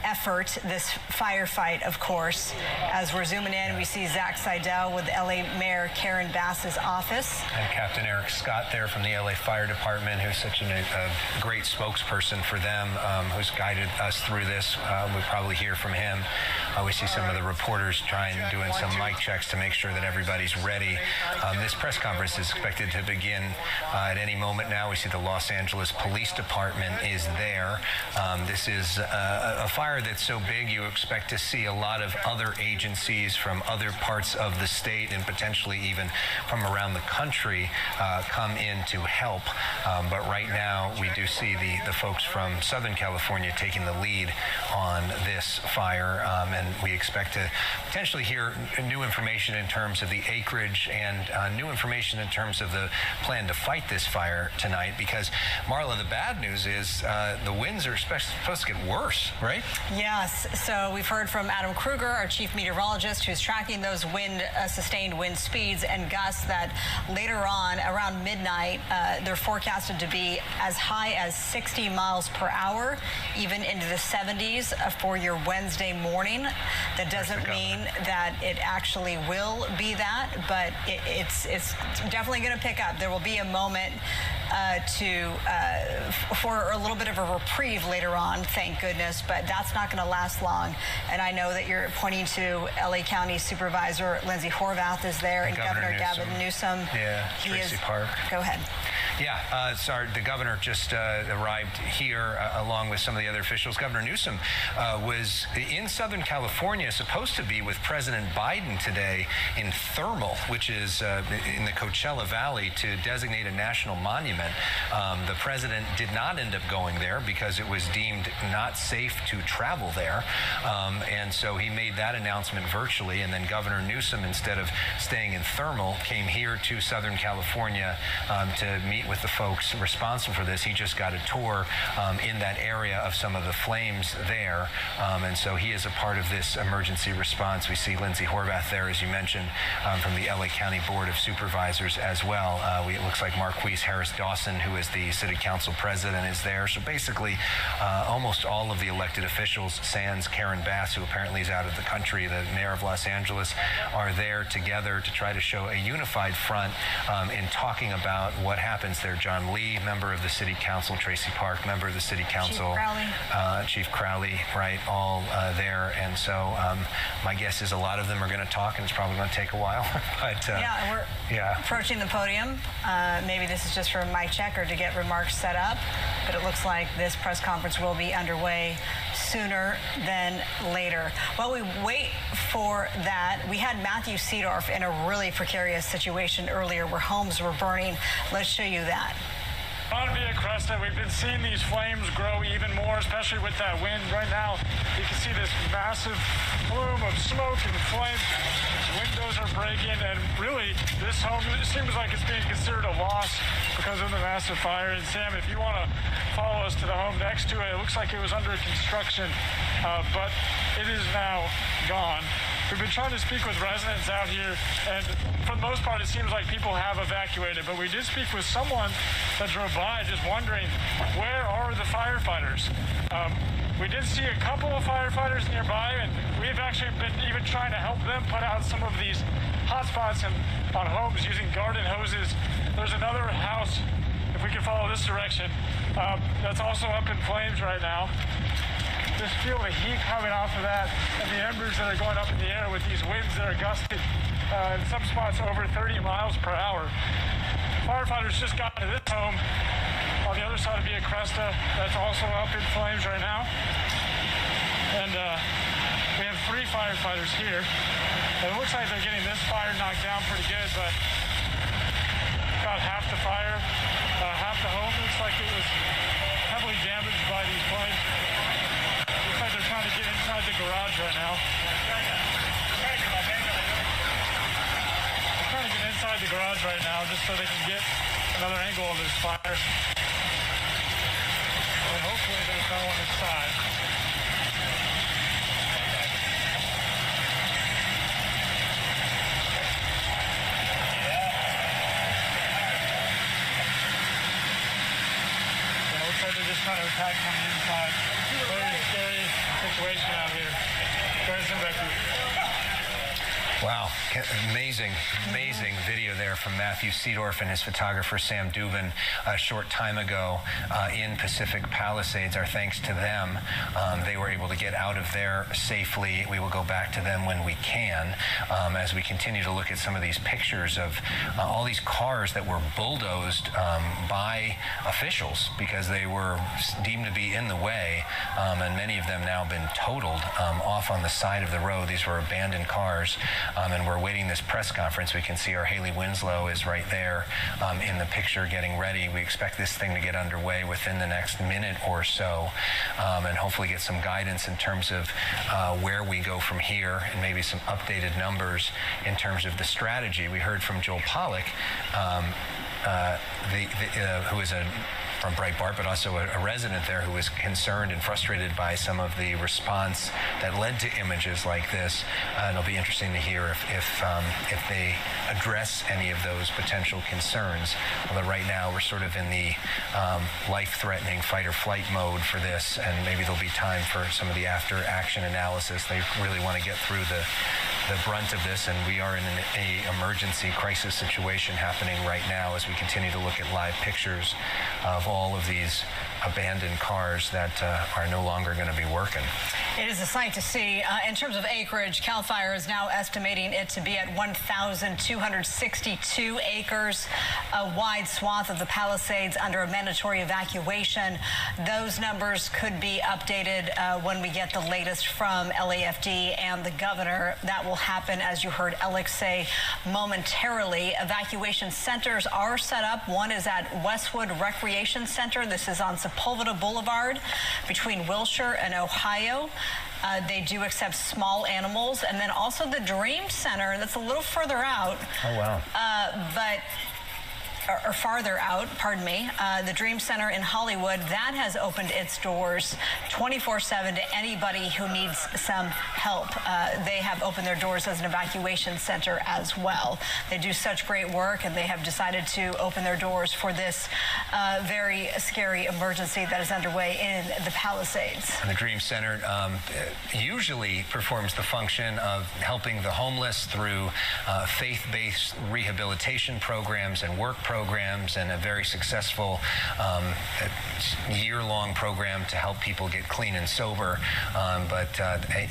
effort, this firefight, of course. As we're zooming in, we see Zach Seidel with LA Mayor Karen Bass's office. And Captain Eric Scott there from the LA Fire Department, who's such a great spokesperson for them, who's guided us through this. We'll probably hear from him. We see some of the reporters doing some mic checks to make sure that everybody's ready. This press conference is expected to begin at any moment now. We see the Los Angeles Police Department is there. This is a fire that's so big you expect to see a lot of other agencies from other parts of the state and potentially even from around the country come in to help. But right now we do see the folks from Southern California taking the lead on this fire, and we expect to potentially hear new information in terms of the acreage and new information in terms of the plan to fight this fire tonight, because Marla, the bad news is the winds are supposed to get worse, right? Yes. So we've heard from Adam Kruger, our chief meteorologist, who's tracking those sustained wind speeds and gusts, that later on around midnight, they're forecasted to be as high as 60 miles per hour, even into the 70s for your Wednesday morning. That doesn't mean that it actually will be that, but it's definitely going to pick up. There will be a moment for a little bit of a reprieve later on, thank goodness, but that's not going to last long. And I know that you're pointing to LA County Supervisor Lindsay Horvath is there, and Governor Gavin Newsom. Yeah, Tracy Park. Go ahead. Yeah, sorry, the governor just arrived here along with some of the other officials. Governor Newsom was in Southern California, supposed to be with President Biden today in Thermal, which is in the Coachella Valley, to designate a national monument. The president did not end up going there because it was deemed not safe to travel there. And so he made that announcement virtually. And then Governor Newsom, instead of staying in Thermal, came here to Southern California to meet with the folks responsible for this. He just got a tour in that area of some of the flames there. And so he is a part of this emergency response. We see Lindsay Horvath there, as you mentioned, from the LA County Board of Supervisors as well. It looks like Marquise Harris Dawson, who is the city council president, is there. So basically, almost all of the elected officials, sans Karen Bass, who apparently is out of the country, the mayor of Los Angeles, are there together to try to show a unified front in talking about what happens there. John Lee, member of the city council, Tracy Park, member of the city council, Chief Crowley, right, all there. And so my guess is a lot of them are going to talk, and it's probably going to take a while. But yeah, we're approaching the podium. Maybe this is just for a mic check or to get remarks set up, but it looks like this press conference will be underway sooner than later. While we wait for that, we had Matthew Seedorf in a really precarious situation earlier where homes were burning. Let's show you that. On Via Cresta, we've been seeing these flames grow even more, especially with that wind. Right now, you can see this massive plume of smoke and flames. Windows are breaking, and really, this home, it seems like it's being considered a loss because of the massive fire. And Sam, if you want to follow us to the home next to it, it looks like it was under construction, but it is now gone. We've been trying to speak with residents out here, and for the most part, it seems like people have evacuated, but we did speak with someone that drove by just wondering, where are the firefighters? We did see a couple of firefighters nearby, and we've actually been even trying to help them put out some of these hotspots on homes using garden hoses. There's another house, if we can follow this direction, that's also up in flames right now. Just feel the heat coming off of that and the embers that are going up in the air with these winds that are gusting in some spots over 30 miles per hour. Firefighters just got to this home on the other side of Via Cresta that's also up in flames right now. And we have 3 firefighters here. And it looks like they're getting this fire knocked down pretty good, but about half the fire, half the home looks like it was heavily damaged by these flames. Looks like they're trying to get inside the garage right now. They're trying to get inside the garage right now just so they can get another angle of this fire. And hopefully there's no one inside. Yeah, looks like they're just trying to attack from the inside. Very scary situation out here. Wow, amazing video there from Matthew Seedorf and his photographer Sam Dubin a short time ago in Pacific Palisades. Our thanks to them. They were able to get out of there safely. We will go back to them when we can as we continue to look at some of these pictures of all these cars that were bulldozed by officials because they were deemed to be in the way, and many of them now been totaled off on the side of the road. These were abandoned cars. And we're waiting this press conference. We can see our Haley Winslow is right there in the picture getting ready. We expect this thing to get underway within the next minute or so and hopefully get some guidance in terms of where we go from here and maybe some updated numbers in terms of the strategy. We heard from Joel Pollack, who is from Breitbart, but also a resident there who was concerned and frustrated by some of the response that led to images like this. And it'll be interesting to hear if they address any of those potential concerns. Although right now we're sort of in the life-threatening fight or flight mode for this, and maybe there'll be time for some of the after-action analysis. They really want to get through the brunt of this, and we are in an emergency crisis situation happening right now as we continue to look at live pictures of all of these abandoned cars that are no longer going to be working. It is a sight to see. In terms of acreage, CAL FIRE is now estimating it to be at 1,262 acres, a wide swath of the Palisades under a mandatory evacuation. Those numbers could be updated when we get the latest from LAFD and the governor. That will happen, as you heard Alex say, momentarily. Evacuation centers are set up. One is at Westwood Recreation Center. This is on Sepulveda Boulevard between Wilshire and Ohio. They do accept small animals, and then also the Dream Center, that's a little further out. Oh, wow. Or farther out, pardon me, the Dream Center in Hollywood, that has opened its doors 24/7 to anybody who needs some help. They have opened their doors as an evacuation center as well. They do such great work, and they have decided to open their doors for this very scary emergency that is underway in the Palisades. The Dream Center usually performs the function of helping the homeless through faith-based rehabilitation programs and work programs, and a very successful year-long program to help people get clean and sober. But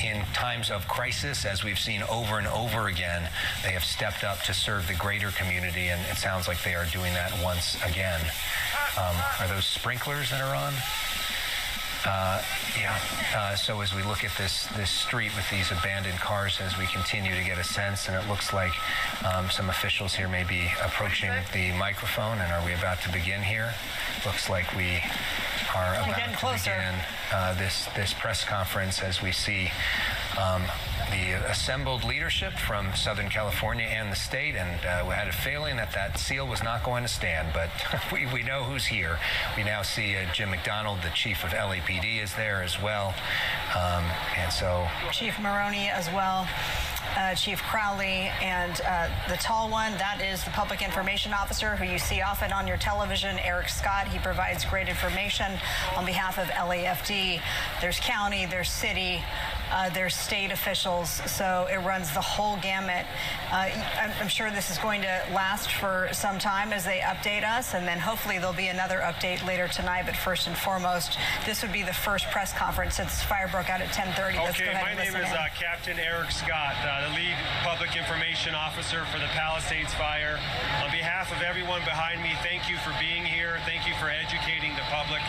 in times of crisis, as we've seen over and over again, they have stepped up to serve the greater community, and it sounds like they are doing that once again. Are those sprinklers that are on? So as we look at this street with these abandoned cars, as we continue to get a sense, and it looks like some officials here may be approaching the microphone. And are we about to begin here? Looks like we are about to begin this press conference as we see the assembled leadership from Southern California and the state, and we had a feeling that seal was not going to stand, but we know who's here. We now see Jim McDonald, the chief of LAPD, is there as well, and so Chief Maroney as well. Chief Crowley, and the tall one, that is the public information officer who you see often on your television, Eric Scott. He provides great information on behalf of LAFD. There's county, there's city, there's state officials, so it runs the whole gamut. I'm sure this is going to last for some time as they update us, and then hopefully there'll be another update later tonight. But first and foremost, this would be the first press conference since fire broke out at 10:30. Okay, my name is Captain Eric Scott, the lead public information officer for the Palisades fire. On behalf of everyone behind me, thank you for being here. Thank you for educating the public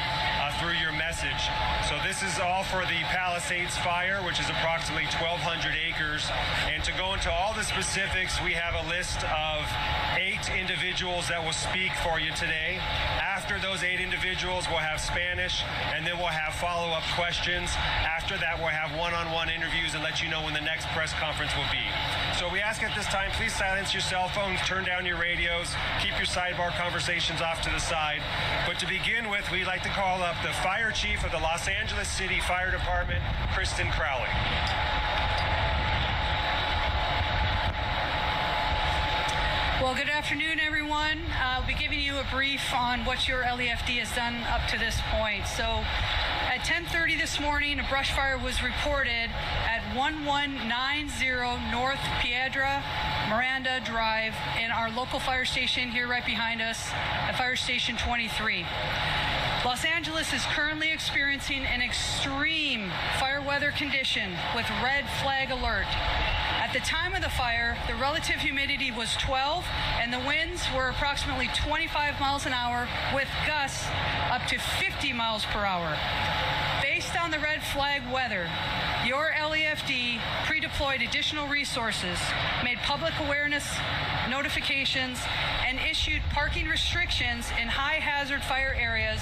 through your message. So this is all for the Palisades fire, which is approximately 1,200 acres. And to go into all the specifics, we have a list of 8 individuals that will speak for you today. After those 8 individuals, we'll have Spanish, and then we'll have follow-up questions. After that, we'll have one-on-one interviews and let you know when the next press conference will be. So we ask at this time, please silence your cell phones, turn down your radios, keep your sidebar conversations off to the side. But to begin with, we'd like to call up the fire chief of the Los Angeles City Fire Department, Kristen Crowley. Well, good afternoon, everyone. I'll be giving you a brief on what your LAFD has done up to this point. So at 10:30 this morning, a brush fire was reported at 1190 North Piedra Miranda Drive in our local fire station here right behind us at Fire Station 23. Los Angeles is currently experiencing an extreme fire weather condition with red flag alert. At the time of the fire, the relative humidity was 12 and the winds were approximately 25 miles an hour with gusts up to 50 miles per hour. Based on the red flag weather, your LAFD pre-deployed additional resources, made public awareness notifications, and issued parking restrictions in high-hazard fire areas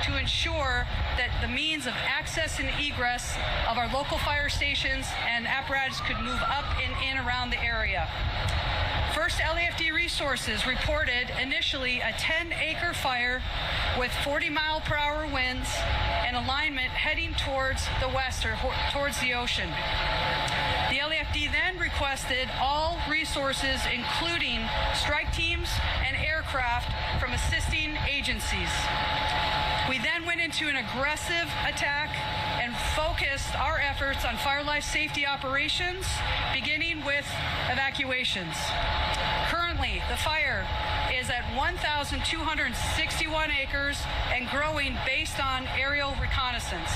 to ensure that the means of access and egress of our local fire stations and apparatus could move up and in around the area. First LAFD resources reported initially a 10-acre fire with 40-mile-per-hour winds and alignment heading towards the west or towards the ocean. The LAFD then requested all resources, including strike teams and aircraft from assisting agencies. We then went into an aggressive attack and focused focused our efforts on fire life safety operations, beginning with evacuations. Currently, the fire is at 1,261 acres and growing based on aerial reconnaissance.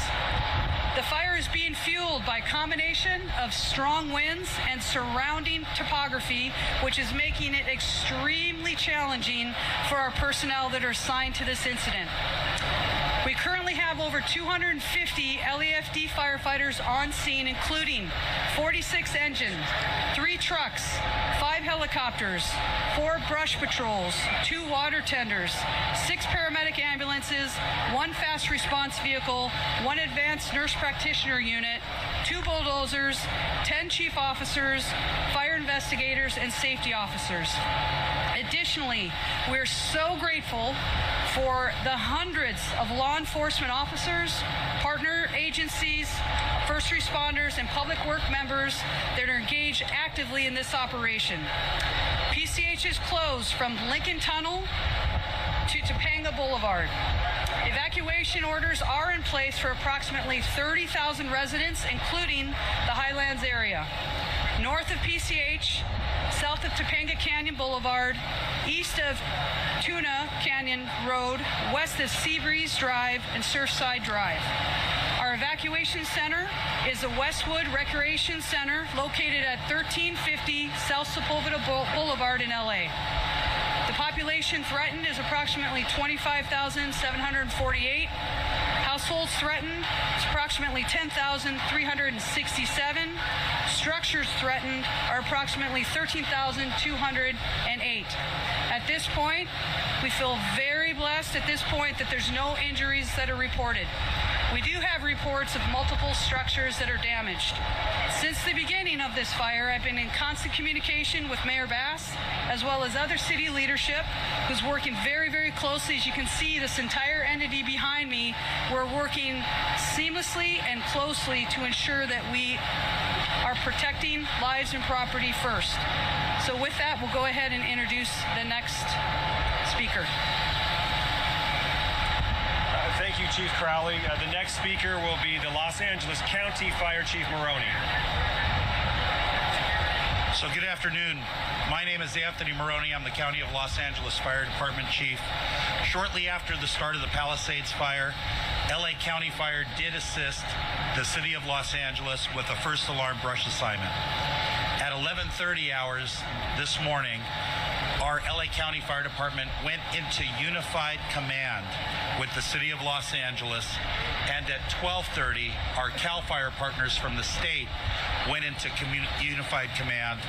The fire is being fueled by a combination of strong winds and surrounding topography, which is making it extremely challenging for our personnel that are assigned to this incident. We currently have over 250 LAFD firefighters on scene, including 46 engines, 3 trucks, 5 helicopters, 4 brush patrols, 2 water tenders, 6 paramedic ambulances, 1 fast response vehicle, 1 advanced nurse practitioner unit, 2 bulldozers, 10 chief officers, fire investigators, and safety officers. Additionally, we're so grateful for the hundreds of law enforcement officers, partner agencies, first responders, and public work members that are engaged actively in this operation. PCH is closed from Lincoln Tunnel to Topanga Boulevard. Evacuation orders are in place for approximately 30,000 residents, including the Highlands area. North of PCH, south of Topanga Canyon Boulevard, east of Tuna Canyon Road, west of Seabreeze Drive and Surfside Drive. Our evacuation center is the Westwood Recreation Center located at 1350 South Sepulveda Boulevard in LA. The population threatened is approximately 25,748. Households threatened is approximately 10,367. Structures threatened are approximately 13,208. At this point, we feel very blessed at this point that there's no injuries that are reported. We do have reports of multiple structures that are damaged. Since the beginning of this fire, I've been in constant communication with Mayor Bass, as well as other city leadership, who's working very, very closely. As you can see, this entire entity behind me, we're working seamlessly and closely to ensure that we are protecting lives and property first. So with that, we'll go ahead and introduce the next speaker. Thank you, Chief Crowley. The next speaker will be the Los Angeles County Fire Chief Maroney. So good afternoon. My name is Anthony Maroney. I'm the County of Los Angeles Fire Department Chief. Shortly after the start of the Palisades fire, LA County Fire did assist the City of Los Angeles with a first alarm brush assignment. At 11:30 hours this morning, our LA County Fire Department went into unified command with the City of Los Angeles, and at 12:30, our CAL FIRE partners from the state went into unified command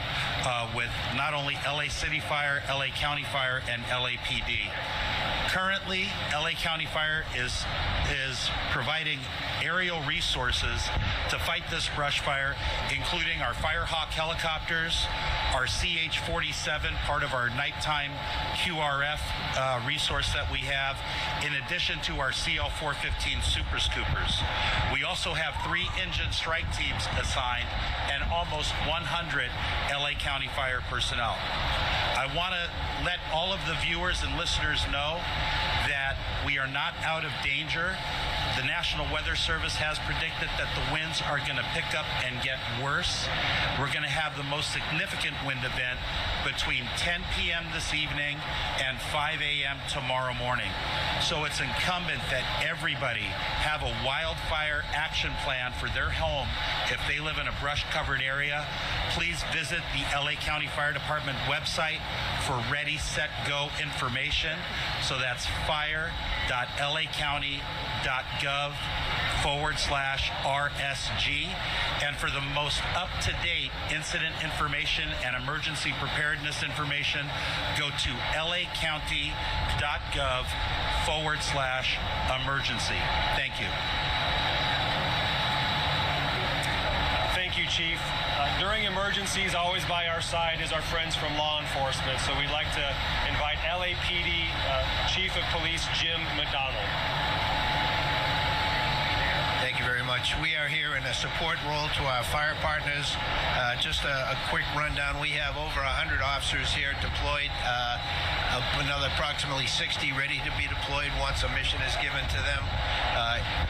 with not only LA City Fire, LA County Fire, and LAPD. Currently, LA County Fire is providing aerial resources to fight this brush fire, including our Firehawk helicopters, our CH-47, part of our nighttime QRF resource that we have, in addition to our CL-415 Super Scoopers. We also have 3 engine strike teams assigned and almost 100 LA County Fire personnel. I want to let all of the viewers and listeners know that we are not out of danger. The National Weather Service has predicted that the winds are going to pick up and get worse. We're going to have the most significant wind event between 10 p.m. this evening and 5 a.m. tomorrow morning. So it's incumbent that everybody have a wildfire action plan for their home if they live in a brush-covered area. Please visit the LA County Fire Department website for Ready, Set, Go information. So that's fire.lacounty.gov/RSG. And for the most up-to-date incident information and emergency preparedness information, go to lacounty.gov/emergency. Thank you. Thank you, Chief. During emergencies, always by our side is our friends from law enforcement. So we'd like to invite LAPD Chief of Police Jim McDonald. Thank you very much. We are here in a support role to our fire partners. Just a quick rundown. We have over 100 officers here deployed, another approximately 60 ready to be deployed once a mission is given to them.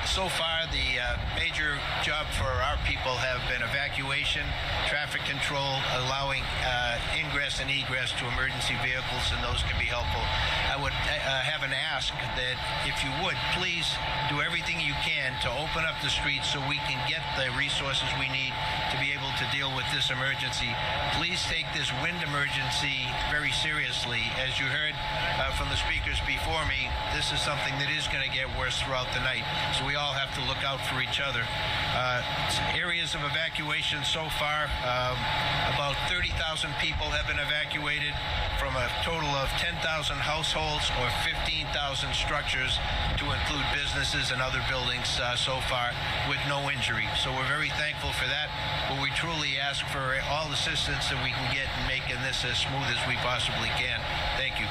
So far, the major job for our people have been evacuation, traffic control, allowing ingress and egress to emergency vehicles, and those can be helpful. I would have an ask that if you would, please do everything you can to open up the streets so we can get the resources we need to be able to deal with this emergency. Please take this wind emergency very seriously. As you heard from the speakers before me, this is something that is going to get worse throughout the night, so we all have to look out for each other. Areas of evacuation so far, about 30,000 people have been evacuated from a total of 10,000 households or 15,000 structures, to include businesses and other buildings so far, with no injury. So we're very thankful for that, but we truly ask for all assistance that we can get in making this as smooth as we possibly can. Thank you.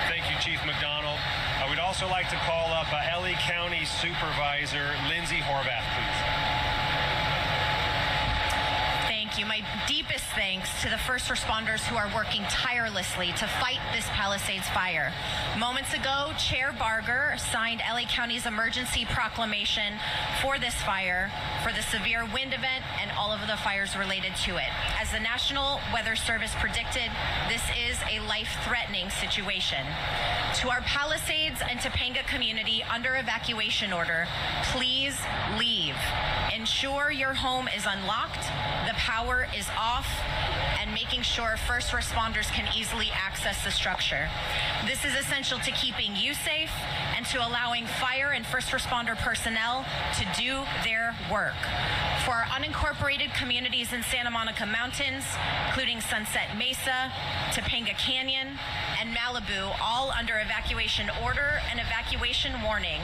Thank you, Chief McDonald. I would also like to call up LA County Supervisor Lindsay Horvath, please. Thank you. My deepest thanks to the first responders who are working tirelessly to fight this Palisades fire. Moments ago, Chair Barger signed LA County's emergency proclamation for this fire, for the severe wind event, and all of the fires related to it. As the National Weather Service predicted, this is a life-threatening situation. To our Palisades and Topanga community under evacuation order, please leave. Ensure your home is unlocked, the power is off, and making sure first responders can easily access the structure. This is essential to keeping you safe and to allowing fire and first responder personnel to do their work. For our unincorporated communities in Santa Monica Mountains, including Sunset Mesa, Topanga Canyon, and Malibu, all under evacuation order and evacuation warning,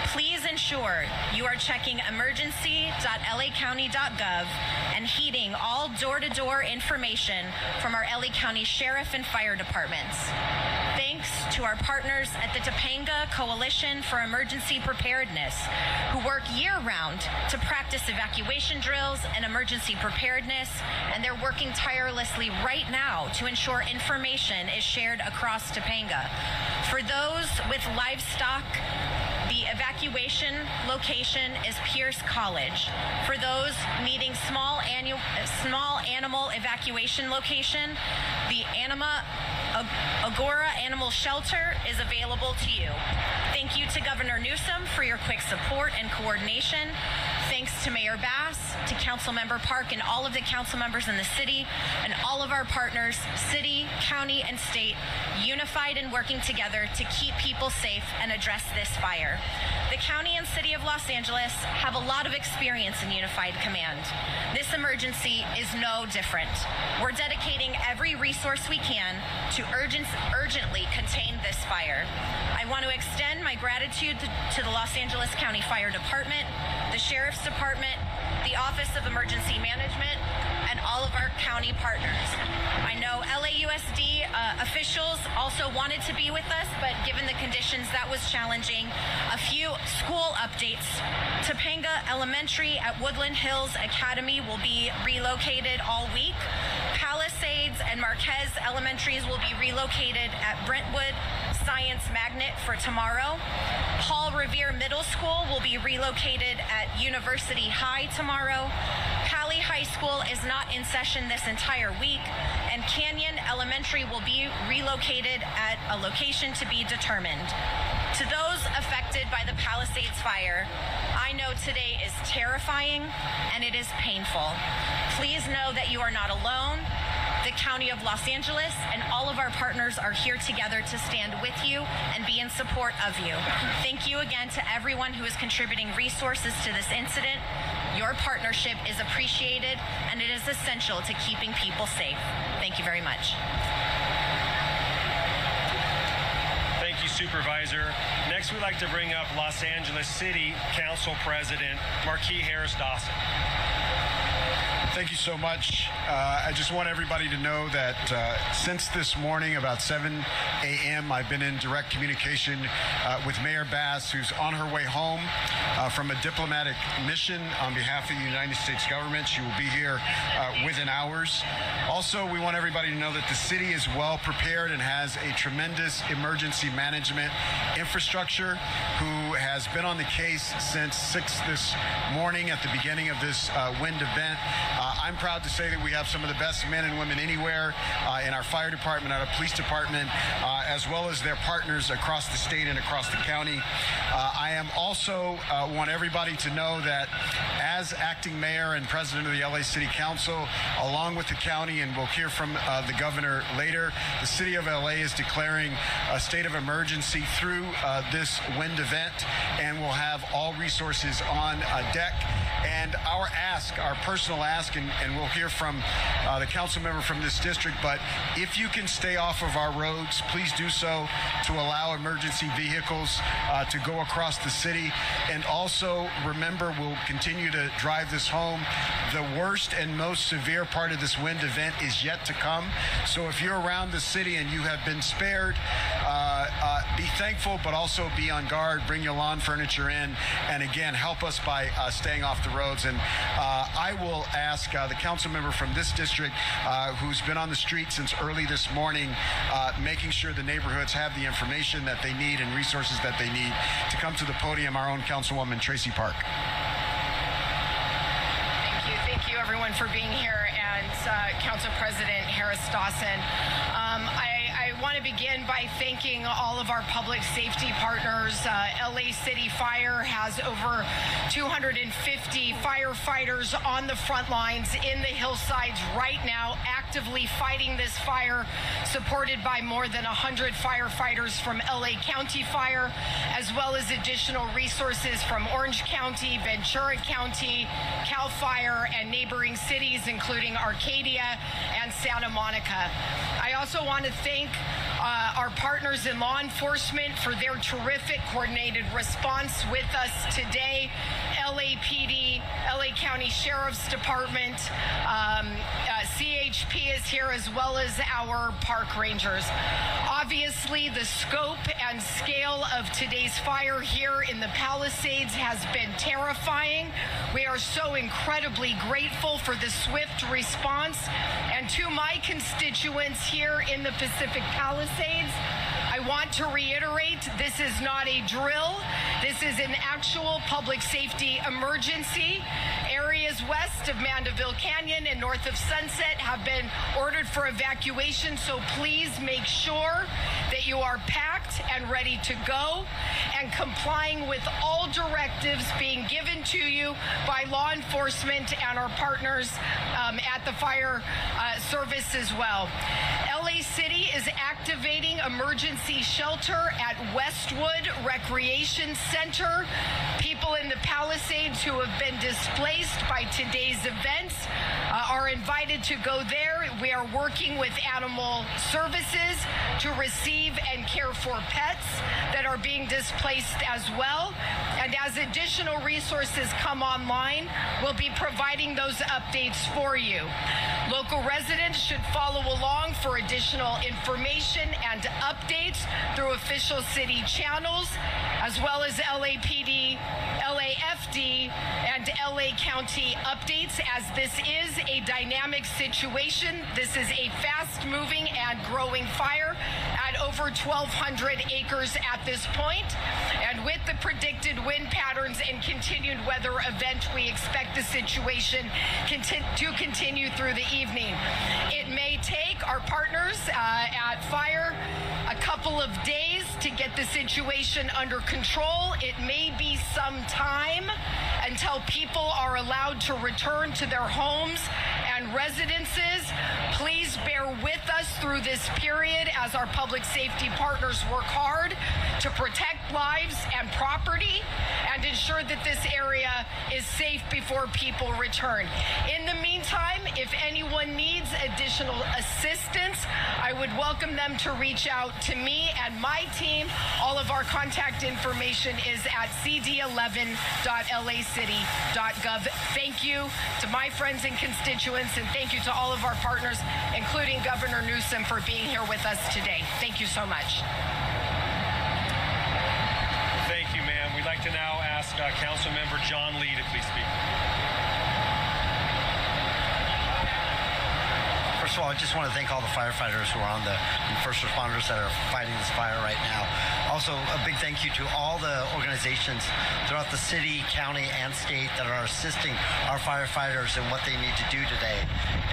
please ensure you are checking emergency.lacounty.gov and heeding all door-to-door information from our LA County Sheriff and Fire Departments. Thanks to our partners at the Topanga Coalition for Emergency Preparedness, who work year-round to practice evacuation drills and emergency preparedness, and they're working tirelessly right now to ensure information is shared across Topanga. For those with livestock, the evacuation location is Pierce College. For those needing small animal evacuation location, the Agora Animal Shelter is available to you. Thank you to Governor Newsom for your quick support and coordination. Thanks to Mayor Bass, to Councilmember Park, and all of the council members in the city, and all of our partners, city, county, and state, unified and working together to keep people safe and address this fire. The county and city of Los Angeles have a lot of experience in unified command. This emergency is no different. We're dedicating every resource we can to urgently contain this fire. I want to extend my gratitude to the Los Angeles County Fire Department, the Sheriff's Department, the Office of Emergency Management, and all of our county partners. I know LAUSD officials also wanted to be with us, but given the conditions, that was challenging. A few school updates. Topanga Elementary at Woodland Hills Academy will be relocated all week. Palisades and Marquez Elementaries will be relocated at Brentwood Science Magnet for tomorrow. Paul Revere Middle School will be relocated at University High tomorrow. Pali High School is not in session this entire week, and Canyon Elementary will be relocated at a location to be determined. To those affected by the Palisades fire, I know today is terrifying and it is painful. Please know that you are not alone. The County of Los Angeles and all of our partners are here together to stand with you and be in support of you. Thank you again to everyone who is contributing resources to this incident. Your partnership is appreciated and it is essential to keeping people safe. Thank you very much. Thank you, Supervisor. Next, we'd like to bring up Los Angeles City Council President Marquis Harris Dawson. Thank you so much. I just want everybody to know that since this morning, about 7 a.m., I've been in direct communication with Mayor Bass, who's on her way home from a diplomatic mission on behalf of the United States government. She will be here within hours. Also, we want everybody to know that the city is well prepared and has a tremendous emergency management infrastructure who has has been on the case since 6 this morning at the beginning of this wind event. I'm proud to say that we have some of the best men and women anywhere in our fire department, our police department, as well as their partners across the state and across the county. I am also want everybody to know that as acting mayor and president of the LA City Council, along with the county, and we'll hear from the governor later, the city of LA is declaring a state of emergency through this wind event, and we'll have all resources on deck. And our ask, our personal ask, and we'll hear from the council member from this district, but if you can stay off of our roads, please do so to allow emergency vehicles to go across the city. And also remember, we'll continue to drive this home. The worst and most severe part of this wind event is yet to come. So if you're around the city and you have been spared, be thankful, but also be on guard. Bring your lawn furniture in, and again, help us by staying off the roads. And I will ask the council member from this district, who's been on the street since early this morning, making sure the neighborhoods have the information that they need and resources that they need, to come to the podium, our own Councilwoman Tracy Park. Thank you everyone for being here, and Council President Harris Dawson. I want to begin by thanking all of our public safety partners. LA City Fire has over 250 firefighters on the front lines in the hillsides right now, actively fighting this fire, supported by more than 100 firefighters from LA County Fire, as well as additional resources from Orange County, Ventura County, CAL FIRE, and neighboring cities, including Arcadia and Santa Monica. I also want to thank our partners in law enforcement for their terrific coordinated response with us today. LAPD, LA County Sheriff's Department, CHP is here, as well as our park rangers. Obviously, the scope and scale of today's fire here in the Palisades has been terrifying. We are so incredibly grateful for the swift response. And to my constituents here in the Pacific Palisades, I want to reiterate, this is not a drill. This is an actual public safety emergency. Areas west of Mandeville Canyon and north of Sunset have been ordered for evacuation, so please make sure that you are packed and ready to go and complying with all directives being given to you by law enforcement and our partners at the fire service as well. LA City is activating emergency shelter at Westwood Recreation Center. People in the Palisades who have been displaced by today's events are invited to go there. We are working with animal services to receive and care for pets that are being displaced as well. And as additional resources come online, we'll be providing those updates for you. Local residents should follow along for additional information and updates through official city channels, as well as LAPD, LAFD, and LA County updates, as this is a dynamic situation. This is a fast-moving and growing fire at over 1,200 acres at this point. And with the predicted wind patterns and continued weather event, we expect the situation to continue through the evening. It may take our partners at fire a couple of days to get the situation under control. It may be some time until people are allowed to return to their homes and residences. Please bear with us through this period as our public safety partners work hard to protect lives and property and ensure that this area is safe before people return. In the meantime, if anyone needs additional assistance, I would welcome them to reach out to me and my team. All of our contact information is at cd11.lacity.gov. Thank you to my friends and constituents, and thank you to all of our partners, including Governor Newsom, for being here with us today. Thank you so much. Thank you, ma'am. We'd like to now ask Councilmember John Lee to please speak. First of all, I just want to thank all the firefighters who are and first responders that are fighting this fire right now. Also, a big thank you to all the organizations throughout the city, county, and state that are assisting our firefighters in what they need to do today.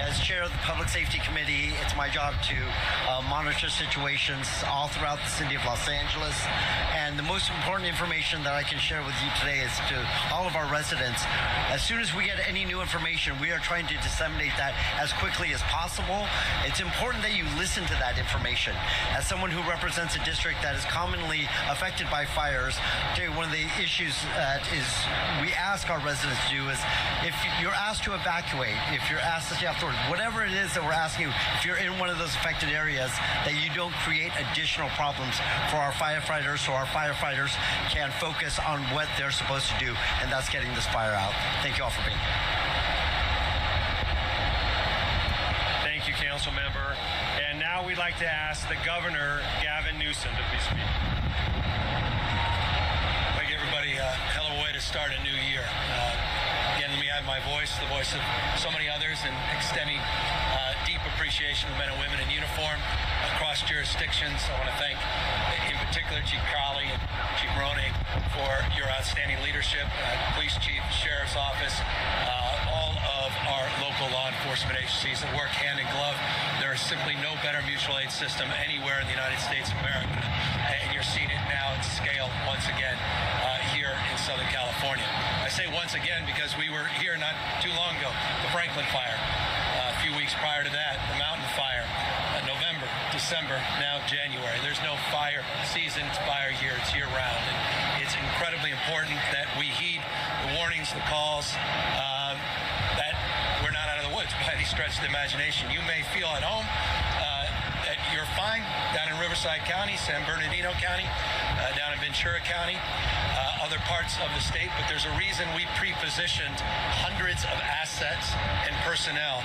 As chair of the Public Safety Committee, it's my job to monitor situations all throughout the city of Los Angeles. And the most important information that I can share with you today is to all of our residents. As soon as we get any new information, we are trying to disseminate that as quickly as possible. It's important that you listen to that information. As someone who represents a district that is commonly affected by fires, one of the issues that we ask our residents to do is, if you're asked to evacuate, if you're asked to stay outdoors, whatever it is that we're asking you, if you're in one of those affected areas, that you don't create additional problems for our firefighters, so our firefighters can focus on what they're supposed to do, and that's getting this fire out. Thank you all for being here. Thank you, Council Member. And now we'd like to ask the Governor, Gavin Newsom, to please speak. Thank you, everybody. Hell of a way to start a new year. Again, let me add my voice, the voice of so many others, and extending deep appreciation of men and women in uniform across jurisdictions. I want to thank, in particular, Chief Crowley and Chief Maroney for your outstanding leadership, Police Chief, Sheriff's Office, all of our local law enforcement agencies that work hand in glove. There is simply no better mutual aid system anywhere in the United States of America, and you're seeing it now at scale once again here in Southern California. I say once again because we were here not too long ago, the Franklin Fire. A few weeks prior to that, the Mountain Fire, November, December, now January. There's no fire season, it's fire year, it's year round. And it's incredibly important that we heed the warnings, the calls, that we're not out of the woods by any stretch of the imagination. You may feel at home that you're fine down in Riverside County, San Bernardino County, down in Ventura County, other parts of the state, but there's a reason we pre-positioned hundreds of assets and personnel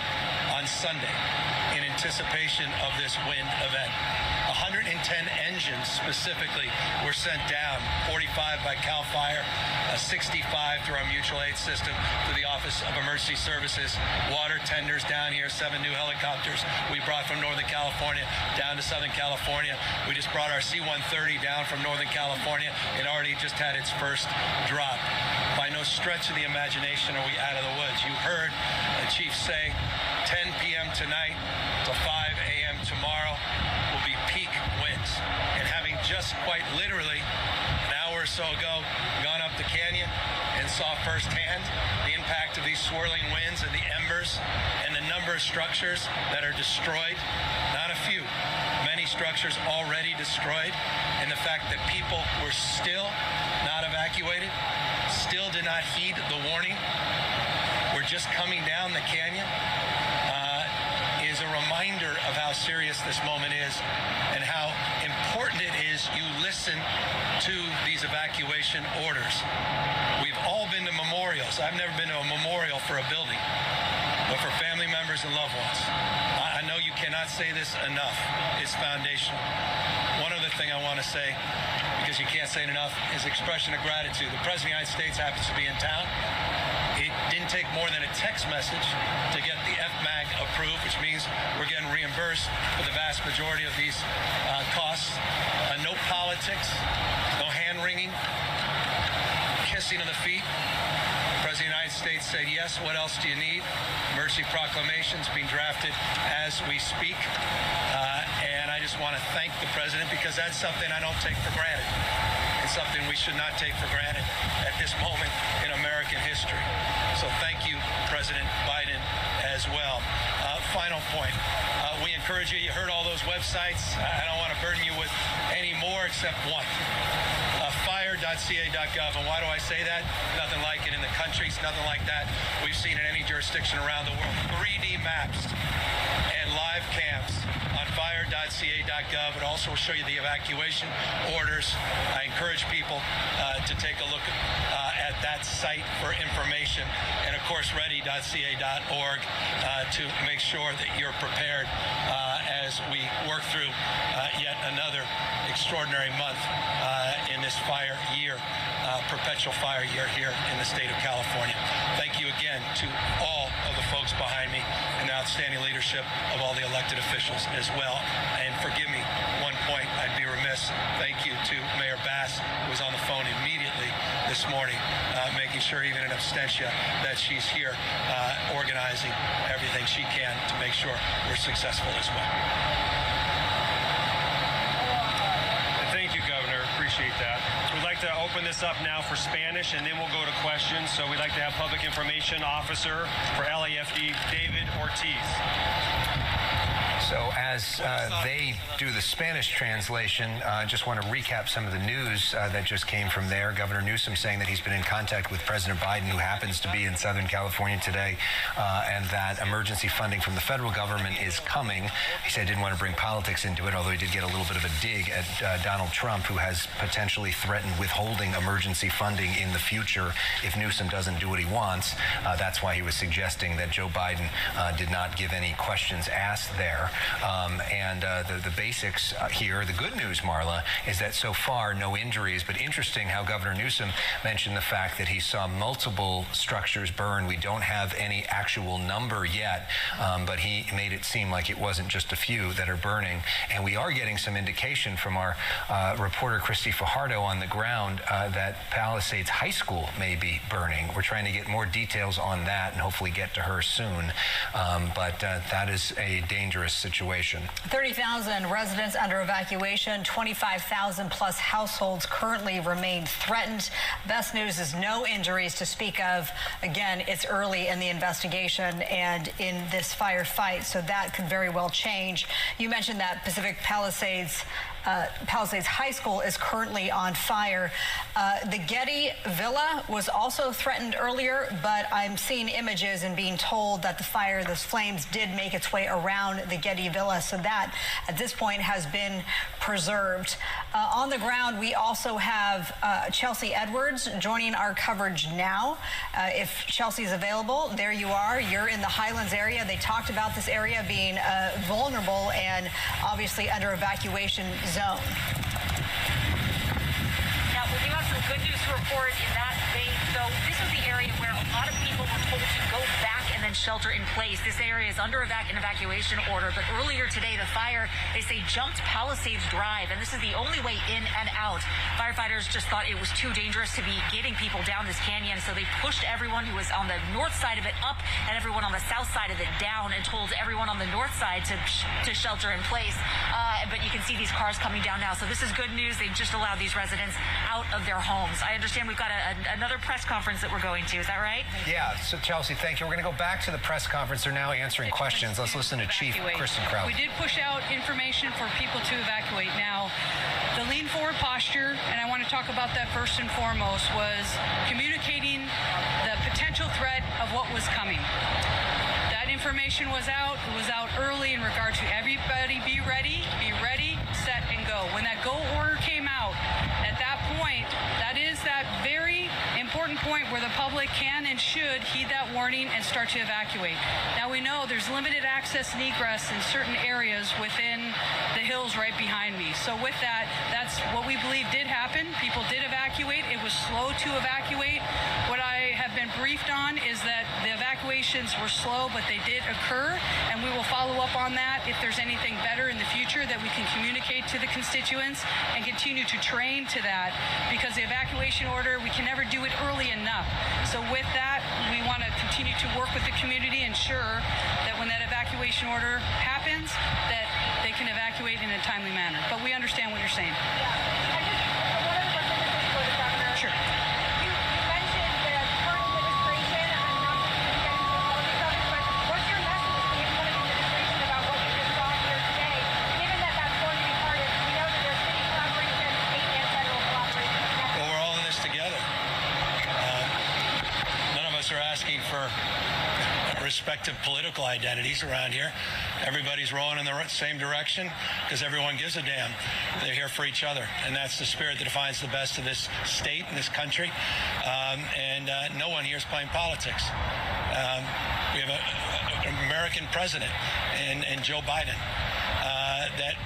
on Sunday in anticipation of this wind event. 110 engines specifically were sent down, 45 by CAL FIRE, 65 through our mutual aid system, through the Office of Emergency Services, water tenders down here, 7 new helicopters we brought from Northern California down to Southern California. We just brought our C-130 down from Northern California. It already just had its first drop. By no stretch of the imagination are we out of the woods. You heard the Chief say 10 p.m. tonight to 5 a.m. tomorrow will be peak winds. And having just quite literally an hour or so ago gone up the canyon and saw firsthand the impact of these swirling winds and the embers and the number of structures that are destroyed, not a few, many structures already destroyed, and the fact that people were still not evacuated, still did not heed the warning, we're just coming down the canyon, is a reminder of how serious this moment is and how important it is you listen to these evacuation orders. We've all been to memorials. I've never been to a memorial for a building, but for family members and loved ones. I know you cannot say this enough. It's foundational. One other thing I want to say, because you can't say it enough, is expression of gratitude. The President of the United States happens to be in town. It didn't take more than a text message to get the FMAG approved, which means we're getting reimbursed for the vast majority of these costs. No politics, no hand-wringing, kissing of the feet. The President of the United States said, yes, what else do you need? Emergency proclamations being drafted as we speak. And I just want to thank the President, because that's something I don't take for granted. It's something we should not take for granted at this moment in American history. So thank you, President Biden, as well. Final point. We encourage you. You heard all those websites. I don't want to burden you with any more except one. Fire.ca.gov. And why do I say that? Nothing like it in the country. It's nothing like that we've seen in any jurisdiction around the world. 3D maps and live cams on fire.ca.gov. It also will show you the evacuation orders. I encourage people to take a look at that site for information. And of course, ready.ca.org to make sure that you're prepared as we work through yet another extraordinary month in this fire year, perpetual fire year here in the state of California. Thank you again to all of the folks behind me and the outstanding leadership of all the elected officials as well. And forgive me, one point I'd be remiss. Thank you to Mayor Bass, who was on the phone immediately this morning, making sure even in absentia that she's here organizing everything she can to make sure we're successful as well. Thank you, Governor. Appreciate that. We'd like to open this up now for Spanish, and then we'll go to questions. So we'd like to have Public Information Officer for LAFD, David Ortiz. So as they do the Spanish translation, I just want to recap some of the news that just came from there. Governor Newsom saying that he's been in contact with President Biden, who happens to be in Southern California today, and that emergency funding from the federal government is coming. He said he didn't want to bring politics into it, although he did get a little bit of a dig at Donald Trump, who has potentially threatened withholding emergency funding in the future if Newsom doesn't do what he wants. That's why he was suggesting that Joe Biden did not give any questions asked there. The basics here, the good news, Marla, is that so far no injuries, but interesting how Governor Newsom mentioned the fact that he saw multiple structures burn. We don't have any actual number yet, but he made it seem like it wasn't just a few that are burning. And we are getting some indication from our reporter Christy Fajardo on the ground that Palisades High School may be burning. We're trying to get more details on that and hopefully get to her soon. But that is a dangerous situation. 30,000 residents under evacuation, 25,000 plus households currently remain threatened. Best news is no injuries to speak of. Again, it's early in the investigation and in this firefight, so that could very well change. You mentioned that Pacific Palisades High School is currently on fire. The Getty Villa was also threatened earlier, but I'm seeing images and being told that the flames did make its way around the Getty Villa, so that at this point has been preserved. On the ground, we also have Chelsea Edwards joining our coverage now. If Chelsea's available, there you are. You're in the Highlands area. They talked about this area being vulnerable and obviously under evacuation zone. Now, we do have some good news to report in that vein. So this is the area where a lot of people were told to go back and then shelter in place. This area is under an evacuation order, but earlier today, the fire, they say, jumped Palisades Drive, and this is the only way in and out. Firefighters just thought it was too dangerous to be getting people down this canyon, so they pushed everyone who was on the north side of it up and everyone on the south side of it down, and told everyone on the north side to shelter in place. But you can see these cars coming down now, so this is good news. They've just allowed these residents out of their homes. I understand we've got another press conference that we're going to. Is that right? Yeah, so Chelsea, thank you. We're going to go back to the press conference. They're now answering questions. Let's listen to Chief Kristen Crowley. We did push out information for people to evacuate. Now, the lean forward posture, and I want to talk about that first and foremost, was communicating the potential threat of what was coming. That information was out. It was out early in regard to everybody be ready, set, and go. When that go order came out, at that point, that is that very important point where the public can and should heed that warning and start to evacuate. Now, we know there's limited access and egress in certain areas within the hills right behind me. So with that, that's what we believe did happen. People did evacuate. It was slow to evacuate. What I have been briefed on is that the evacuations were slow, but they did occur, and we will follow up on that if there's anything better in the future that we can communicate to the constituents and continue to train to that, because the evacuation order, we can never do it early enough. So with that, we want to continue to work with the community, ensure that when that evacuation order happens, that they can evacuate in a timely manner. But we understand what you're saying. Sure. For respective political identities around here. Everybody's rowing in the same direction because everyone gives a damn. They're here for each other, and that's the spirit that defines the best of this state and this country. No one here is playing politics. We have an American president and Joe Biden that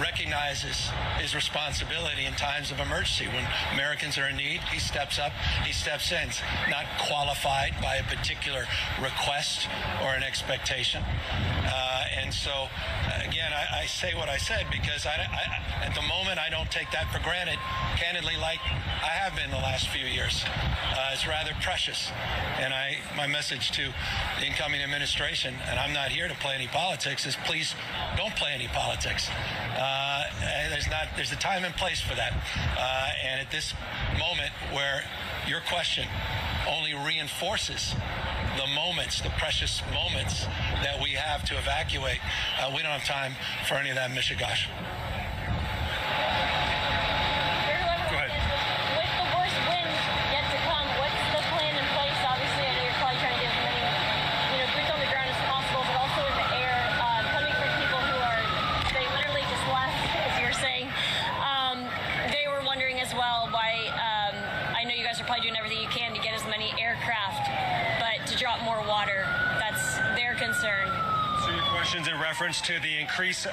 recognizes his responsibility in times of emergency. When Americans are in need, he steps up, he steps in. It's not qualified by a particular request or an expectation. And so, again, I say what I said because at the moment I don't take that for granted, candidly, like I have been the last few years. It's rather precious. And my message to the incoming administration, and I'm not here to play any politics, is please don't play any politics. There's a time and place for that. And at this moment where your question only reinforces the precious moments that we have to evacuate, we don't have time for any of that mishigash. Go ahead. With the worst wind yet to come, what's the plan in place? Obviously, I know you're probably trying to get as many, boots on the ground as possible, but also in the air, coming from people who are, they literally just left, as you're saying. They were wondering as well why, I know you guys are probably doing everything you can to get as many aircraft, but to drop more water, that's their concern. So your question's in reference to the increased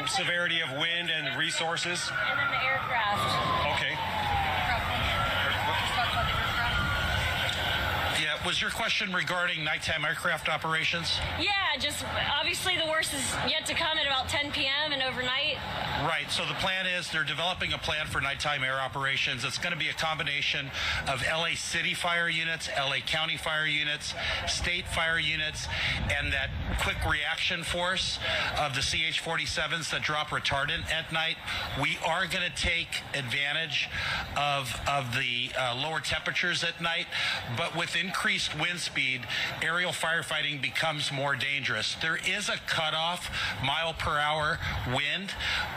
severity of wind and resources? And then the aircraft. Okay. Yeah, was your question regarding nighttime aircraft operations? Yeah, just obviously the worst is yet to come at about 10 p.m. and overnight. Right, so the plan is they're developing a plan for nighttime air operations. It's going to be a combination of LA City fire units, LA County fire units, state fire units, and that quick reaction force of the CH-47s that drop retardant at night. We are going to take advantage of the lower temperatures at night, but with increased wind speed, aerial firefighting becomes more dangerous. There is a cutoff mile-per-hour wind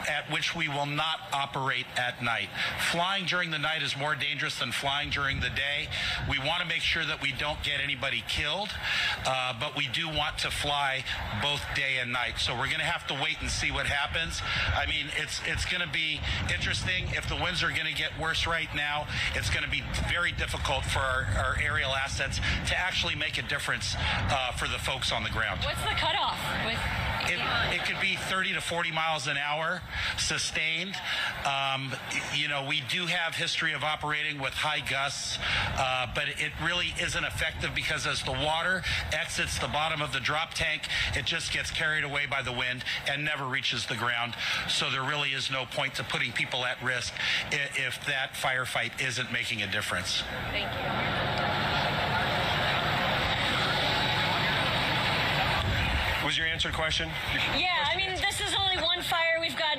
at which we will not operate at night. Flying during the night is more dangerous than flying during the day. We want to make sure that we don't get anybody killed, but we do want to fly both day and night. So we're going to have to wait and see what happens. I mean, it's going to be interesting. If the winds are going to get worse right now, it's going to be very difficult for our aerial assets to actually make a difference for the folks on the ground. What's the cutoff? It could be 30 to 40 miles an hour sustained. We do have history of operating with high gusts, but it really isn't effective because as the water exits the bottom of the drop tank, it just gets carried away by the wind and never reaches the ground. So there really is no point to putting people at risk if that firefight isn't making a difference. Thank you. Was your answered question? Yeah, I mean, this is only one fire. We've got,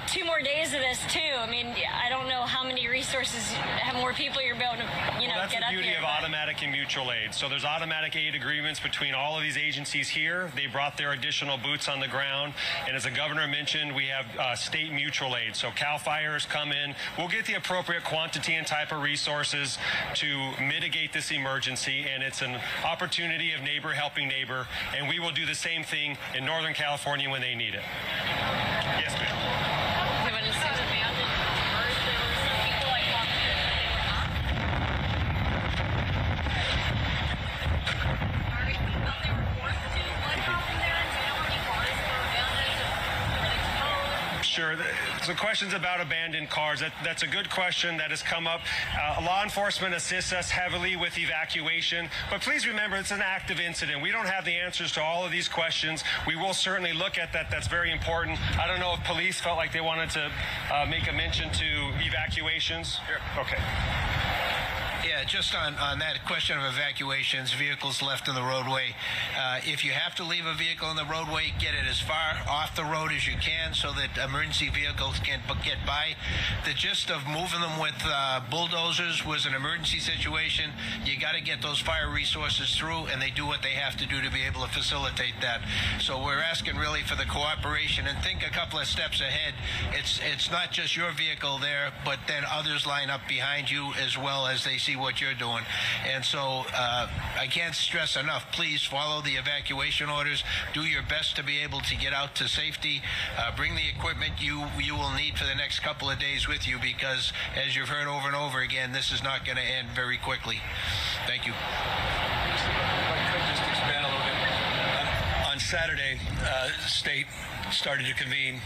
2 more days of this, too. I mean, I don't know how many resources, how more people you're able to, Well, that's get up here. the beauty of automatic and mutual aid. So there's automatic aid agreements between all of these agencies here. They brought their additional boots on the ground. And as the governor mentioned, we have state mutual aid. So CAL FIRE's come in. We'll get the appropriate quantity and type of resources to mitigate this emergency. And it's an opportunity of neighbor helping neighbor. And we will do the same thing in Northern California when they need it. Yes, ma'am. Sure. So questions about abandoned cars, that's a good question that has come up. Law enforcement assists us heavily with evacuation, but please remember it's an active incident. We don't have the answers to all of these questions. We will certainly look at that. That's very important. I don't know if police felt like they wanted to make a mention to evacuations. Sure. Okay. Yeah, just on that question of evacuations, vehicles left in the roadway. If you have to leave a vehicle in the roadway, get it as far off the road as you can so that emergency vehicles can't get by. The gist of moving them with bulldozers was an emergency situation. You got to get those fire resources through, and they do what they have to do to be able to facilitate that. So we're asking really for the cooperation, and think a couple of steps ahead. It's not just your vehicle there, but then others line up behind you as well as they see what you're doing. And so I can't stress enough, please follow the evacuation orders. Do your best to be able to get out to safety. Bring the equipment you will need for the next couple of days with you, because as you've heard over and over again, this is not going to end very quickly. Thank you. Just expand a little bit. On Saturday, state started to convene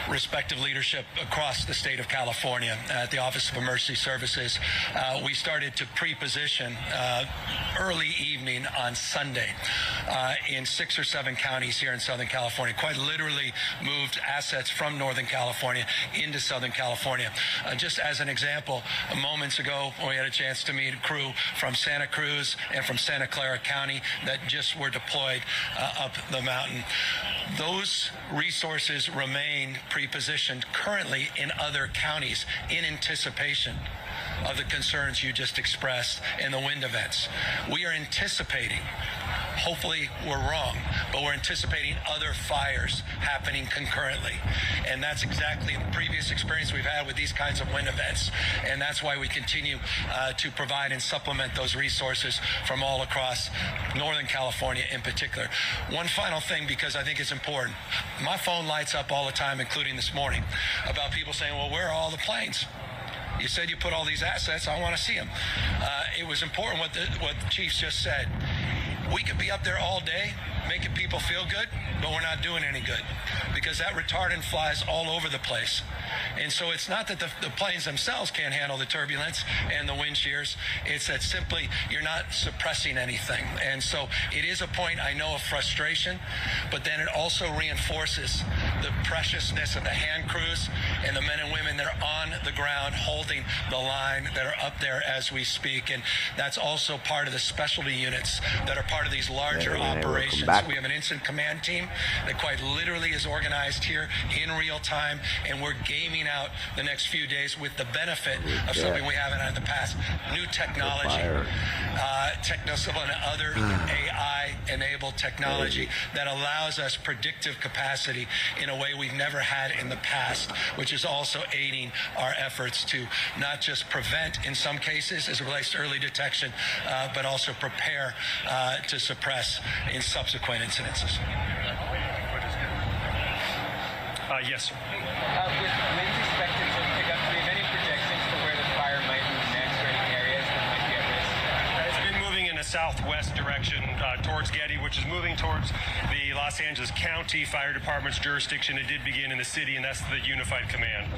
respective leadership across the state of California at the Office of Emergency Services. We started to pre-position early evening on Sunday in 6 or 7 counties here in Southern California, quite literally moved assets from Northern California into Southern California. Just as an example, moments ago, we had a chance to meet a crew from Santa Cruz and from Santa Clara County that just were deployed up the mountain. Those resources remain pre-positioned currently in other counties in anticipation of the concerns you just expressed in the wind events. We are anticipating, hopefully we're wrong, but we're anticipating other fires happening concurrently. And that's exactly the previous experience we've had with these kinds of wind events. And that's why we continue to provide and supplement those resources from all across Northern California in particular. One final thing, because I think it's important. My phone lights up all the time, including this morning, about people saying, well, where are all the planes? You said you put all these assets. I want to see them. It was important what the chiefs just said. We could be up there all day making people feel good, but we're not doing any good because that retardant flies all over the place. And so it's not that the planes themselves can't handle the turbulence and the wind shears. It's that simply you're not suppressing anything. And so it is a point, I know, of frustration, but then it also reinforces the preciousness of the hand crews and the men and women that are on the ground holding the line that are up there as we speak. And that's also part of the specialty units that are part of these larger operations. We have an incident command team that quite literally is organized here in real time, and we're gaming out the next few days with the benefit of something we haven't had in the past, new technology, technical and other AI-enabled technology that allows us predictive capacity in a way we've never had in the past, which is also aiding our efforts to not just prevent in some cases as it relates to early detection, but also prepare to suppress in subsequent incidences. Yes, sir. With winds expected to pick up, do you have any projections for where the fire might move next or any areas that might be at risk? It's been moving in a southwest direction towards Getty, which is moving towards the Los Angeles County Fire Department's jurisdiction. It did begin in the city, and that's the Unified Command.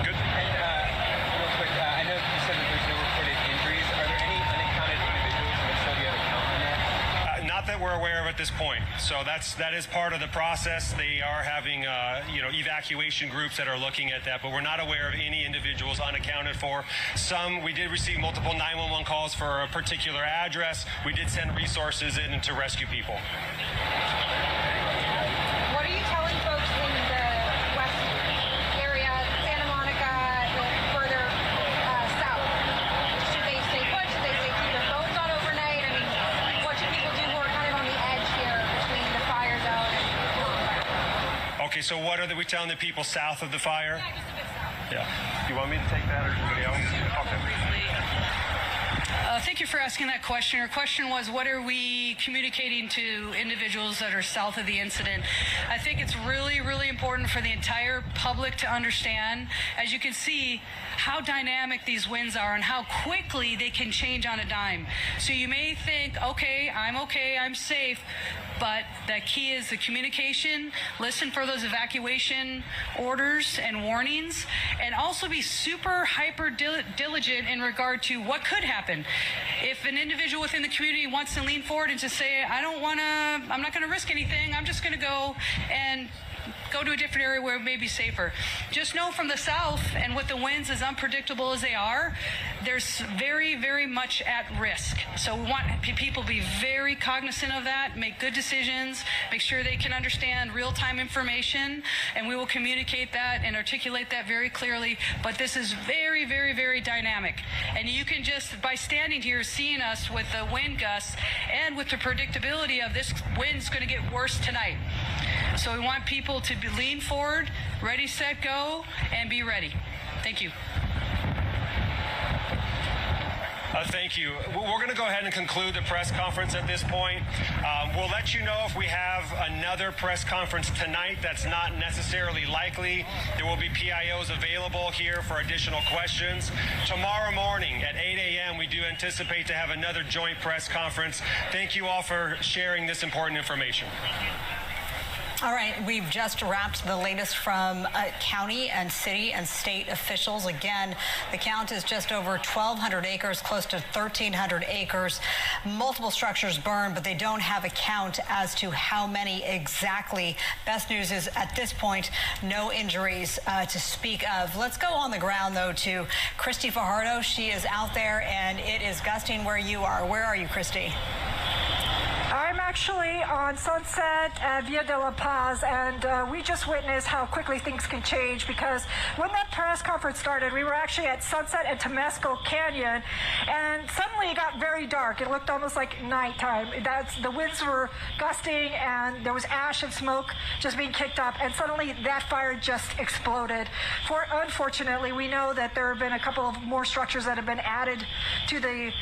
Good. And real quick, I know you said that there's no reported injuries. Are there any unaccounted individuals that still do you have a count on that? Not that we're aware of at this point. So that is part of the process. They are having evacuation groups that are looking at that, but we're not aware of any individuals unaccounted for. We did receive multiple 911 calls for a particular address. We did send resources in to rescue people. What are you telling folks in the west area, Santa Monica, further south? Should they stay put? Should they keep their phones on overnight? I mean, what should people do who are kind of on the edge here between the fire zone and non-fire? Okay, so what are we telling the people south of the fire? Yeah. You want me to take that or somebody else? Okay. Thank you for asking that question. Your question was, what are we communicating to individuals that are south of the incident? I think it's really, really important for the entire public to understand, as you can see, how dynamic these winds are and how quickly they can change on a dime. So you may think, okay, I'm safe, but the key is the communication. Listen for those evacuation orders and warnings, and also be super hyper diligent in regard to what could happen. If an individual within the community wants to lean forward and just say, I'm not going to risk anything, I'm just going to go to a different area where it may be safer. Just know from the south, and with the winds as unpredictable as they are, there's very, very much at risk. So we want people to be very cognizant of that, make good decisions, make sure they can understand real-time information, and we will communicate that and articulate that very clearly. But this is very, very, very dynamic. And you can just, by standing here, seeing us with the wind gusts and with the predictability of this wind's going to get worse tonight. So we want people to lean forward, ready, set, go, and be ready. Thank you. Thank you. We're going to go ahead and conclude the press conference at this point. We'll let you know if we have another press conference tonight. That's not necessarily likely. There will be PIOs available here for additional questions. Tomorrow morning at 8 a.m., we do anticipate to have another joint press conference. Thank you all for sharing this important information. All right, we've just wrapped the latest from county and city and state officials. Again, the count is just over 1,200 acres, close to 1,300 acres. Multiple structures burned, but they don't have a count as to how many exactly. Best news is, at this point, no injuries to speak of. Let's go on the ground, though, to Christy Fajardo. She is out there, and it is gusting where you are. Where are you, Christy? I'm actually on Sunset at Via de la Paz, and we just witnessed how quickly things can change, because when that press conference started, we were actually at Sunset and Temescal Canyon, and suddenly it got very dark. It looked almost like nighttime. The winds were gusting, and there was ash and smoke just being kicked up, and suddenly that fire just exploded. Unfortunately, we know that there have been a couple of more structures that have been added to the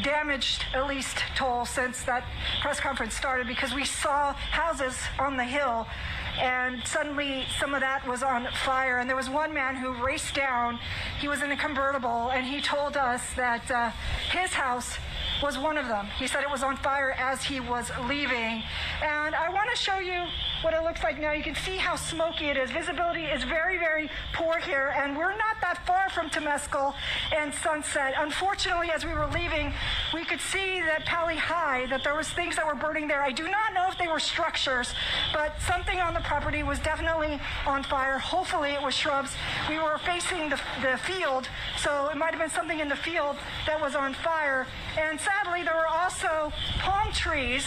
damaged, at least, toll since that press conference started, because we saw houses on the hill, and suddenly some of that was on fire. And there was one man who raced down. He was in a convertible, and he told us that his house was one of them. He said it was on fire as he was leaving. And I want to show you what it looks like now. You can see how smoky it is. Visibility is very, very poor here, and we're not that far from Temescal and Sunset. Unfortunately, as we were leaving, we could see that Pali High, that there was things that were burning there. I do not know if they were structures, but something on the property was definitely on fire. Hopefully it was shrubs. We were facing the field, so it might have been something in the field that was on fire. And sadly, there were also palm trees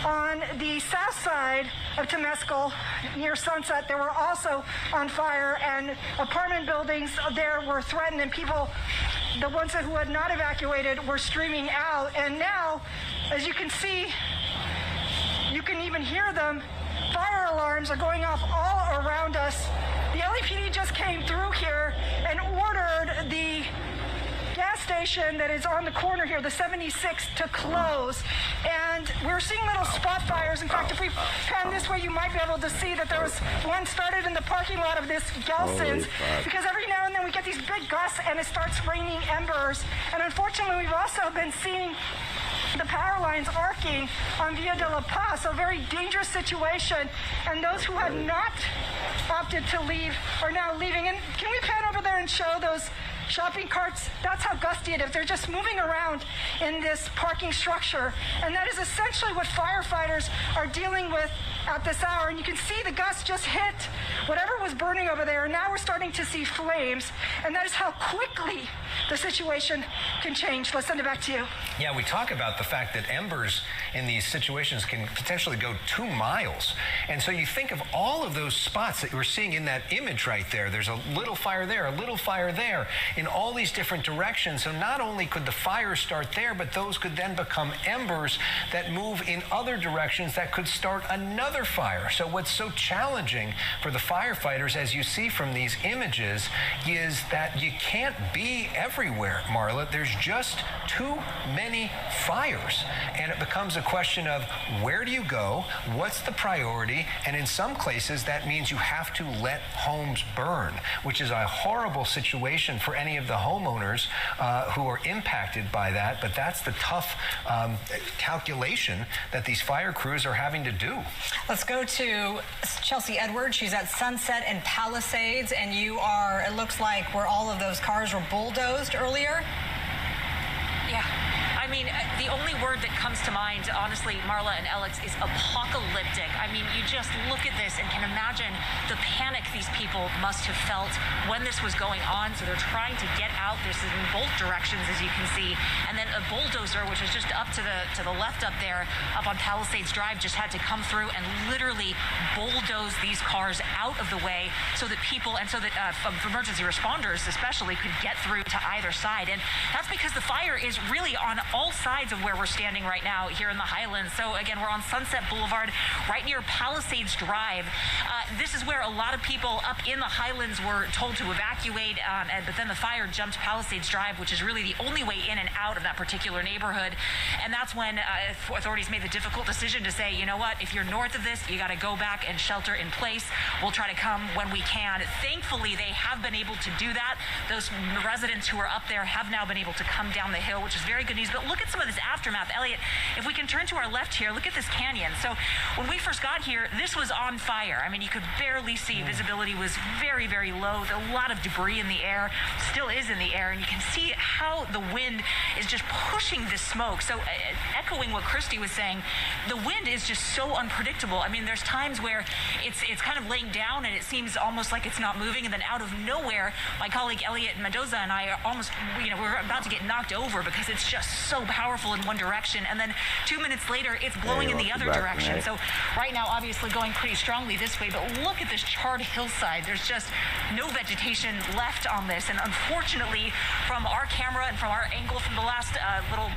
on the south side of Temescal near Sunset. They were also on fire, and apartment buildings there were threatened, and people, the ones who had not evacuated, were streaming out. And now, as you can see, you can even hear them. Fire alarms are going off all around us. The LAPD just came through here and ordered the gas station that is on the corner here, the 76, to close. And we're seeing little spot fires. In fact, if we pan this way, you might be able to see that there was one started in the parking lot of this Gelson's, because every now and then we get these big gusts and it starts raining embers. And unfortunately, we've also been seeing the power lines arcing on Via de la Paz, so a very dangerous situation. And those who have not opted to leave are now leaving. And can we pan over there and show those shopping carts? That's how gusty it is. They're just moving around in this parking structure. And that is essentially what firefighters are dealing with at this hour. And you can see the gust just hit whatever was burning over there. And now we're starting to see flames. And that is how quickly the situation can change. Let's send it back to you. Yeah, we talk about the fact that embers in these situations can potentially go 2 miles. And so you think of all of those spots that we're seeing in that image right there. There's a little fire there, a little fire there, in all these different directions. So not only could the fire start there, but those could then become embers that move in other directions that could start another fire. So what's so challenging for the firefighters, as you see from these images, is that you can't be everywhere, Marla. There's just too many fires. And it becomes a question of, where do you go? What's the priority? And in some places, that means you have to let homes burn, which is a horrible situation for any of the homeowners who are impacted by that. But that's the tough calculation that these fire crews are having to do. Let's go to Chelsea Edwards. She's at Sunset and Palisades, and you are, it looks like, where all of those cars were bulldozed earlier. Yeah. I mean, the only word that comes to mind, honestly, Marla and Alex, is apocalyptic. I mean, you just look at this and can imagine the panic these people must have felt when this was going on. So they're trying to get out. This is in both directions, as you can see. And then a bulldozer, which is just up to the left up there, up on Palisades Drive, just had to come through and literally bulldoze these cars out of the way so that people, and so that emergency responders especially, could get through to either side. And that's because the fire is really on all sides of where we're standing right now here in the Highlands. So again, we're on Sunset Boulevard, right near Palisades Drive. This is where a lot of people up in the Highlands were told to evacuate, but then the fire jumped Palisades Drive, which is really the only way in and out of that particular neighborhood. And that's when authorities made the difficult decision to say, you know what, if you're north of this, you got to go back and shelter in place. We'll try to come when we can. Thankfully, they have been able to do that. Those residents who are up there have now been able to come down the hill, which is very good news. But look at some of this aftermath. Elliot, if we can turn to our left here, look at this canyon. So when we first got here, this was on fire. I mean, you could barely see. Visibility was very, very low. A lot of debris in the air, still is in the air, and you can see how the wind is just pushing this smoke. So echoing what Christy was saying, the wind is just so unpredictable. I mean, there's times where it's kind of laying down and it seems almost like it's not moving, and then out of nowhere, my colleague Elliot Mendoza and I are almost, we're about to get knocked over because it's just so powerful in one direction, and then 2 minutes later, it's blowing in the other direction. So right now, obviously going pretty strongly this way, but look at this charred hillside. There's just no vegetation left on this, and unfortunately, from our camera and from our angle from the last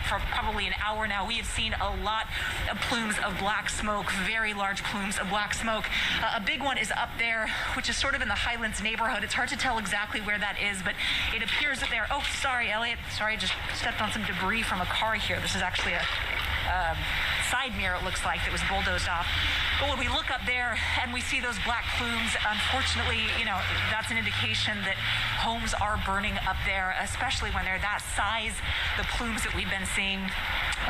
for probably an hour now, we have seen a lot of plumes of black smoke, very large plumes of black smoke. A big one is up there, which is sort of in the Highlands neighborhood. It's hard to tell exactly where that is, but it appears that there. Oh, sorry, Elliot. Sorry, I just stepped on some debris from a car here. This is actually a side mirror, it looks like, that was bulldozed off. But when we look up there and we see those black plumes, unfortunately, that's an indication that homes are burning up there, especially when they're that size, the plumes that we've been seeing.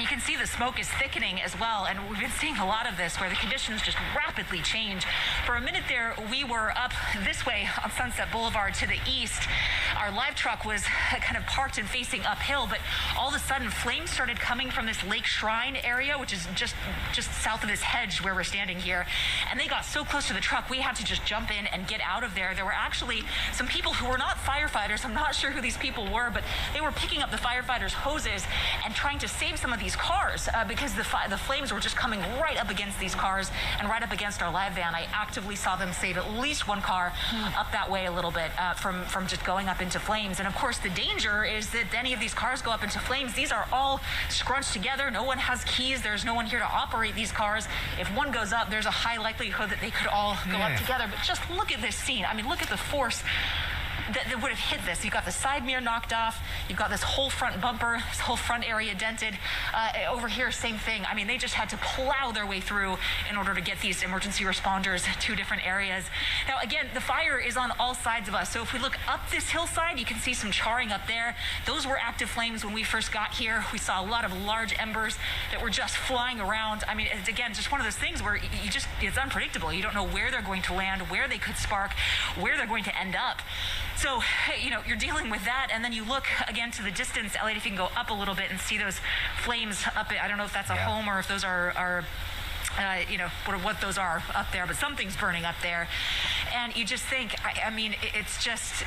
You can see the smoke is thickening as well, and we've been seeing a lot of this where the conditions just rapidly change. For a minute there, we were up this way on Sunset Boulevard to the east. Our live truck was kind of parked and facing uphill, but all of a sudden flames started coming from this Lake Shrine area, which is just south of this hedge where we're standing here. And they got so close to the truck, we had to just jump in and get out of there. There were actually some people who were not firefighters. I'm not sure who these people were, but they were picking up the firefighters' hoses and trying to save some of these cars because the flames were just coming right up against these cars and right up against our live van. I actively saw them save at least one car up that way a little bit from just going up into flames. And of course, the danger is that any of these cars go up into flames. These are all scrunched together. No one has keys. There's no one here to operate these cars. If one goes up, there's a high likelihood that they could all go up together. But just look at this scene. I mean, look at the force that would have hit this. You've got the side mirror knocked off. You've got this whole front bumper, this whole front area dented. Over here, same thing. I mean, they just had to plow their way through in order to get these emergency responders to different areas. Now, again, the fire is on all sides of us. So if we look up this hillside, you can see some charring up there. Those were active flames when we first got here. We saw a lot of large embers that were just flying around. I mean, it's, again, just one of those things where it's unpredictable. You don't know where they're going to land, where they could spark, where they're going to end up. So, you're dealing with that, and then you look again to the distance. Elliot, if you can go up a little bit and see those flames up. I don't know if that's a home or if those are what those are up there, but something's burning up there. And you just think, I mean, it's just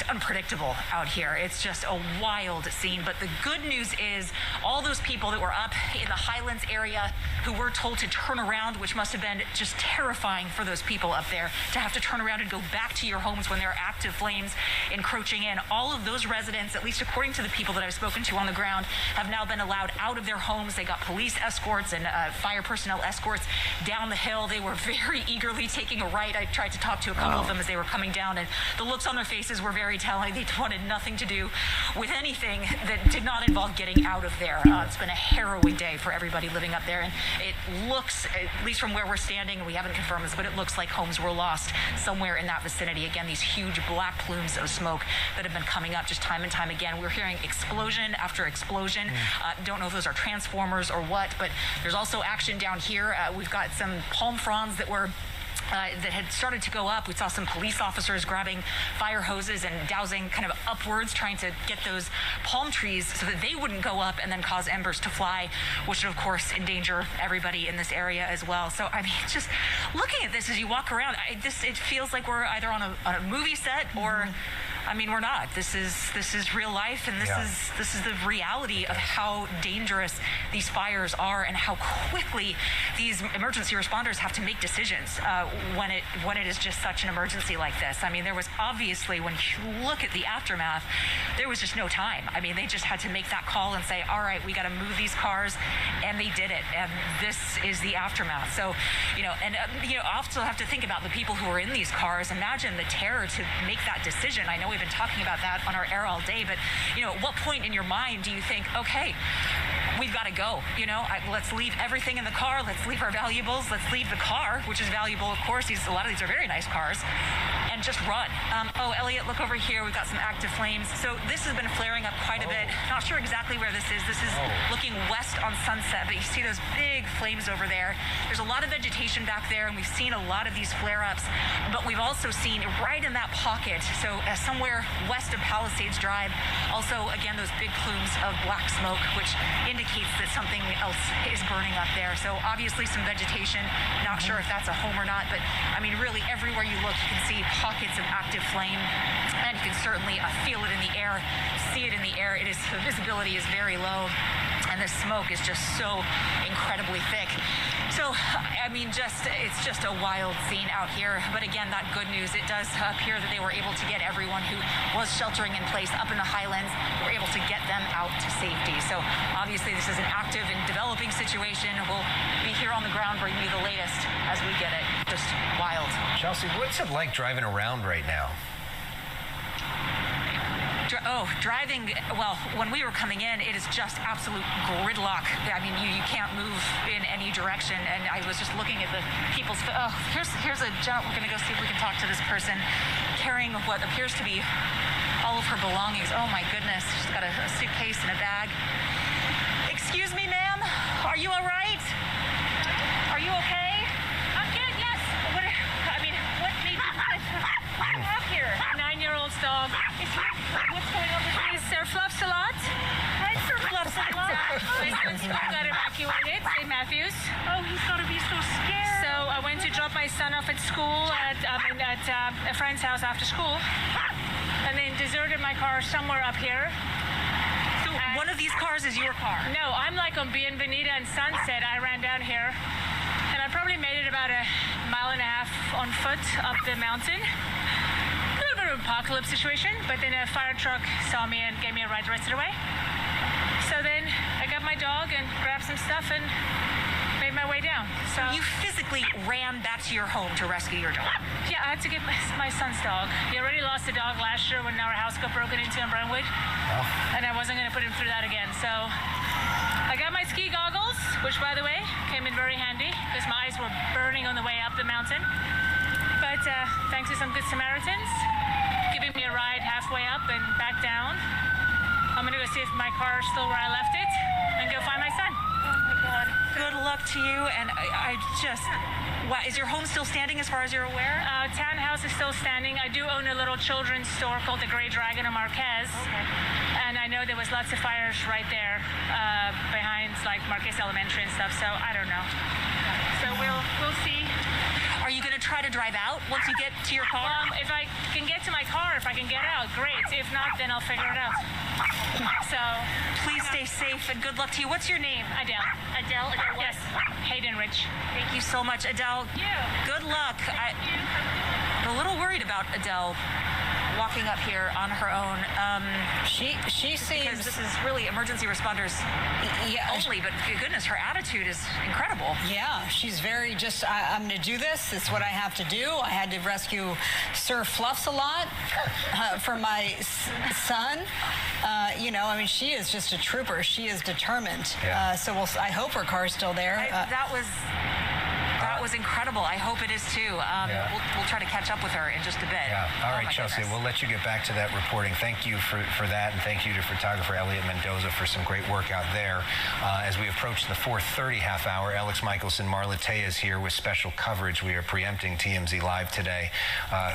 unpredictable out here. It's just a wild scene. But the good news is all those people that were up in the Highlands area who were told to turn around, which must have been just terrifying for those people up there to have to turn around and go back to your homes when there are active flames encroaching in. All of those residents, at least according to the people that I've spoken to on the ground, have now been allowed out of their homes. They got police escorts and fire personnel escorts down the hill. They were very eagerly taking a right. I tried to talk to a couple of them as they were coming down, and the looks on their faces were very telling. They wanted nothing to do with anything that did not involve getting out of there. It's been a harrowing day for everybody living up there, and it looks, at least from where we're standing, we haven't confirmed this, but it looks like homes were lost somewhere in that vicinity. Again, these huge black plumes of smoke that have been coming up just time and time again. We're hearing explosion after explosion. Don't know if those are transformers or what, but there's also action down here. We've got some palm fronds that were that had started to go up. We saw some police officers grabbing fire hoses and dousing kind of upwards, trying to get those palm trees so that they wouldn't go up and then cause embers to fly, which would, of course, endanger everybody in this area as well. So, I mean, just looking at this as you walk around, it feels like we're either on a movie set or I mean, we're not. This is real life, and this is the reality of how dangerous these fires are and how quickly these emergency responders have to make decisions when it is just such an emergency like this. I mean, there was obviously, when you look at the aftermath, there was just no time. I mean, they just had to make that call and say, all right, we got to move these cars, and they did it. And this is the aftermath. So, I also have to think about the people who are in these cars. Imagine the terror to make that decision. I know we've been talking about that on our air all day, but, at what point in your mind do you think, okay, we've got to go, let's leave everything in the car, let's leave our valuables, let's leave the car, which is valuable, of course, a lot of these are very nice cars, and just run. Elliot, look over here, we've got some active flames. So this has been flaring up quite a bit. Not sure exactly where this is. This is looking west on Sunset, but you see those big flames over there. There's a lot of vegetation back there, and we've seen a lot of these flare-ups, but we've also seen right in that pocket, so somewhere west of Palisades Drive, also, again, those big plumes of black smoke, which indicates that something else is burning up there. So obviously some vegetation, not sure if that's a home or not, but I mean, really everywhere you look, you can see pockets of active flame, and you can certainly feel it in the air, see it in the air. The visibility is very low, and the smoke is just so incredibly thick. So, I mean, it's just a wild scene out here. But again, that good news, it does appear that they were able to get everyone who was sheltering in place up in the highlands. They were able to get them out to safety. So obviously this is an active and developing situation. We'll be here on the ground bringing you the latest as we get it. Just wild. Chelsea, what's it like driving around right now? Driving, well, when we were coming in, it is just absolute gridlock. I mean, you can't move in any direction. And I was just looking at the people's, here's a gentleman. We're going to go see if we can talk to this person carrying what appears to be all of her belongings. Oh my goodness, she's got a suitcase and a bag. Excuse me, ma'am, are you all right? Are you okay? I'm good, yes. What made you have here? 9-year-old's dog. What's going on with Is Sir Fluffs a lot? Hi, Sir Fluffs a lot. My son's got evacuated, St. Matthews. Oh, he's got to be so scared. So I went to drop my son off at school at a friend's house after school, and then deserted my car somewhere up here. So one of these cars is your car? No, I'm like on Bienvenida and Sunset. I ran down here, and I probably made it about a mile and a half on foot up the mountain. A little bit of an apocalypse situation, but then a fire truck saw me and gave me a ride the rest of the way. So then I got my dog and grabbed some stuff and made my way down. So you physically ran back to your home to rescue your dog? Yeah, I had to get my son's dog. He already lost a dog last year when our house got broken into in Brentwood. And I wasn't going to put him through that again. So I got my ski goggles, which, by the way, came in very handy because my eyes were burning on the way up the mountain. But thanks to some good Samaritans giving me a ride halfway up and back down, I'm going to go see if my car is still where I left it and go find my son. Oh, my God. Good luck to you. And I just... Wow, is your home still standing as far as you're aware? Townhouse is still standing. I do own a little children's store called the Grey Dragon in Marquez. Okay. And I know there was lots of fires right there behind like Marquez Elementary and stuff. So I don't know. So we'll see. Are you going to try to drive out once you get to your car? If I can get to my car, if I can get out, great. If not, then I'll figure it out. So please stay safe and good luck to you. What's your name? Adele. Adele? Yes. Hayden Rich. Thank you so much, Adele. Good luck. I'm a little worried about Adele walking up here on her own. She seems... Because this is really emergency responders only, but goodness, her attitude is incredible. Yeah, she's very just, I'm going to do this. It's what I have to do. I had to rescue Sir Fluffs a lot for my son. I mean, she is just a trooper. She is determined. Yeah. So I hope her car's still there. That was incredible. I hope it is too. We'll try to catch up with her in just a bit. Yeah. All right, Chelsea, we'll let you get back to that reporting. Thank you for that, and thank you to photographer Elliot Mendoza for some great work out there. As we approach the 4:30 half hour, Alex Michelson, Marla Tea is here with special coverage. We are preempting TMZ Live today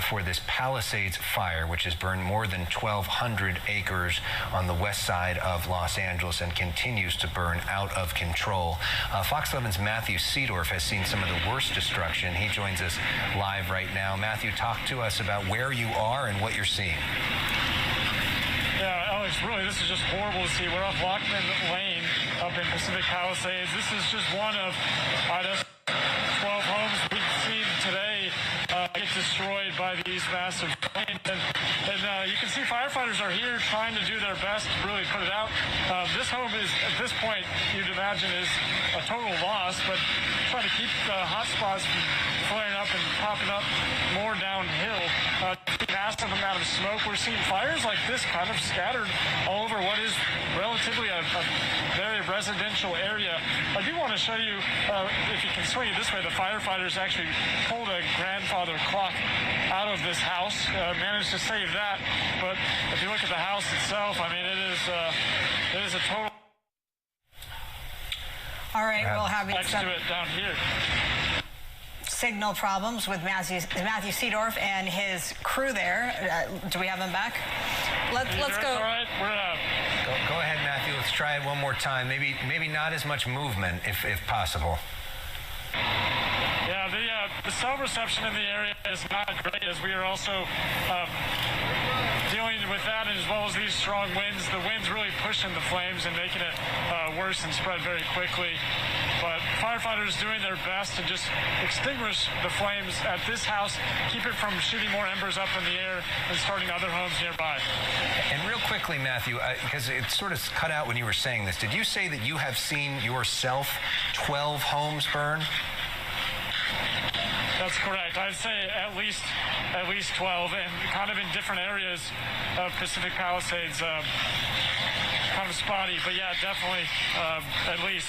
for this Palisades fire, which has burned more than 1,200 acres on the west side of Los Angeles and continues to burn out of control. Fox 11's Matthew Seedorf has seen some of the worst destruction. He joins us live right now. Matthew, talk to us about where you are and what you're seeing. Yeah, Alex, really, this is just horrible to see. We're off Lockman Lane up in Pacific Palisades. This is just one of 12 homes we've seen today get destroyed by these massive flames. And you can see firefighters are here trying to do their best to really put it out. This home is, at this point, you'd imagine is a total loss, but trying to keep the hot spots from flaring up and popping up more downhill. Massive amount of smoke. We're seeing fires like this kind of scattered all over what is relatively a very residential area. I do want to show you, if you can swing it this way, the firefighters actually pulled a grandfather clock out of this house, managed to save that. But if you look at the house itself, I mean, it is a total. All right, we'll have you next to it down here. Signal problems with Matthew Seedorf and his crew there. Do we have him back? Let's go. All right, Go ahead, Matthew. Let's try it one more time. Maybe not as much movement, if possible. Yeah, the cell reception in the area is not great, as we are also dealing with that, as well as these strong winds. The wind's really pushing the flames and making it worse and spread very quickly. But firefighters doing their best to just extinguish the flames at this house, keep it from shooting more embers up in the air and starting other homes nearby. And real quickly, Matthew, because it sort of cut out when you were saying this, did you say that you have seen yourself 12 homes burn? That's correct. I'd say at least 12, and kind of in different areas of Pacific Palisades. Kind of spotty, but yeah, definitely at least.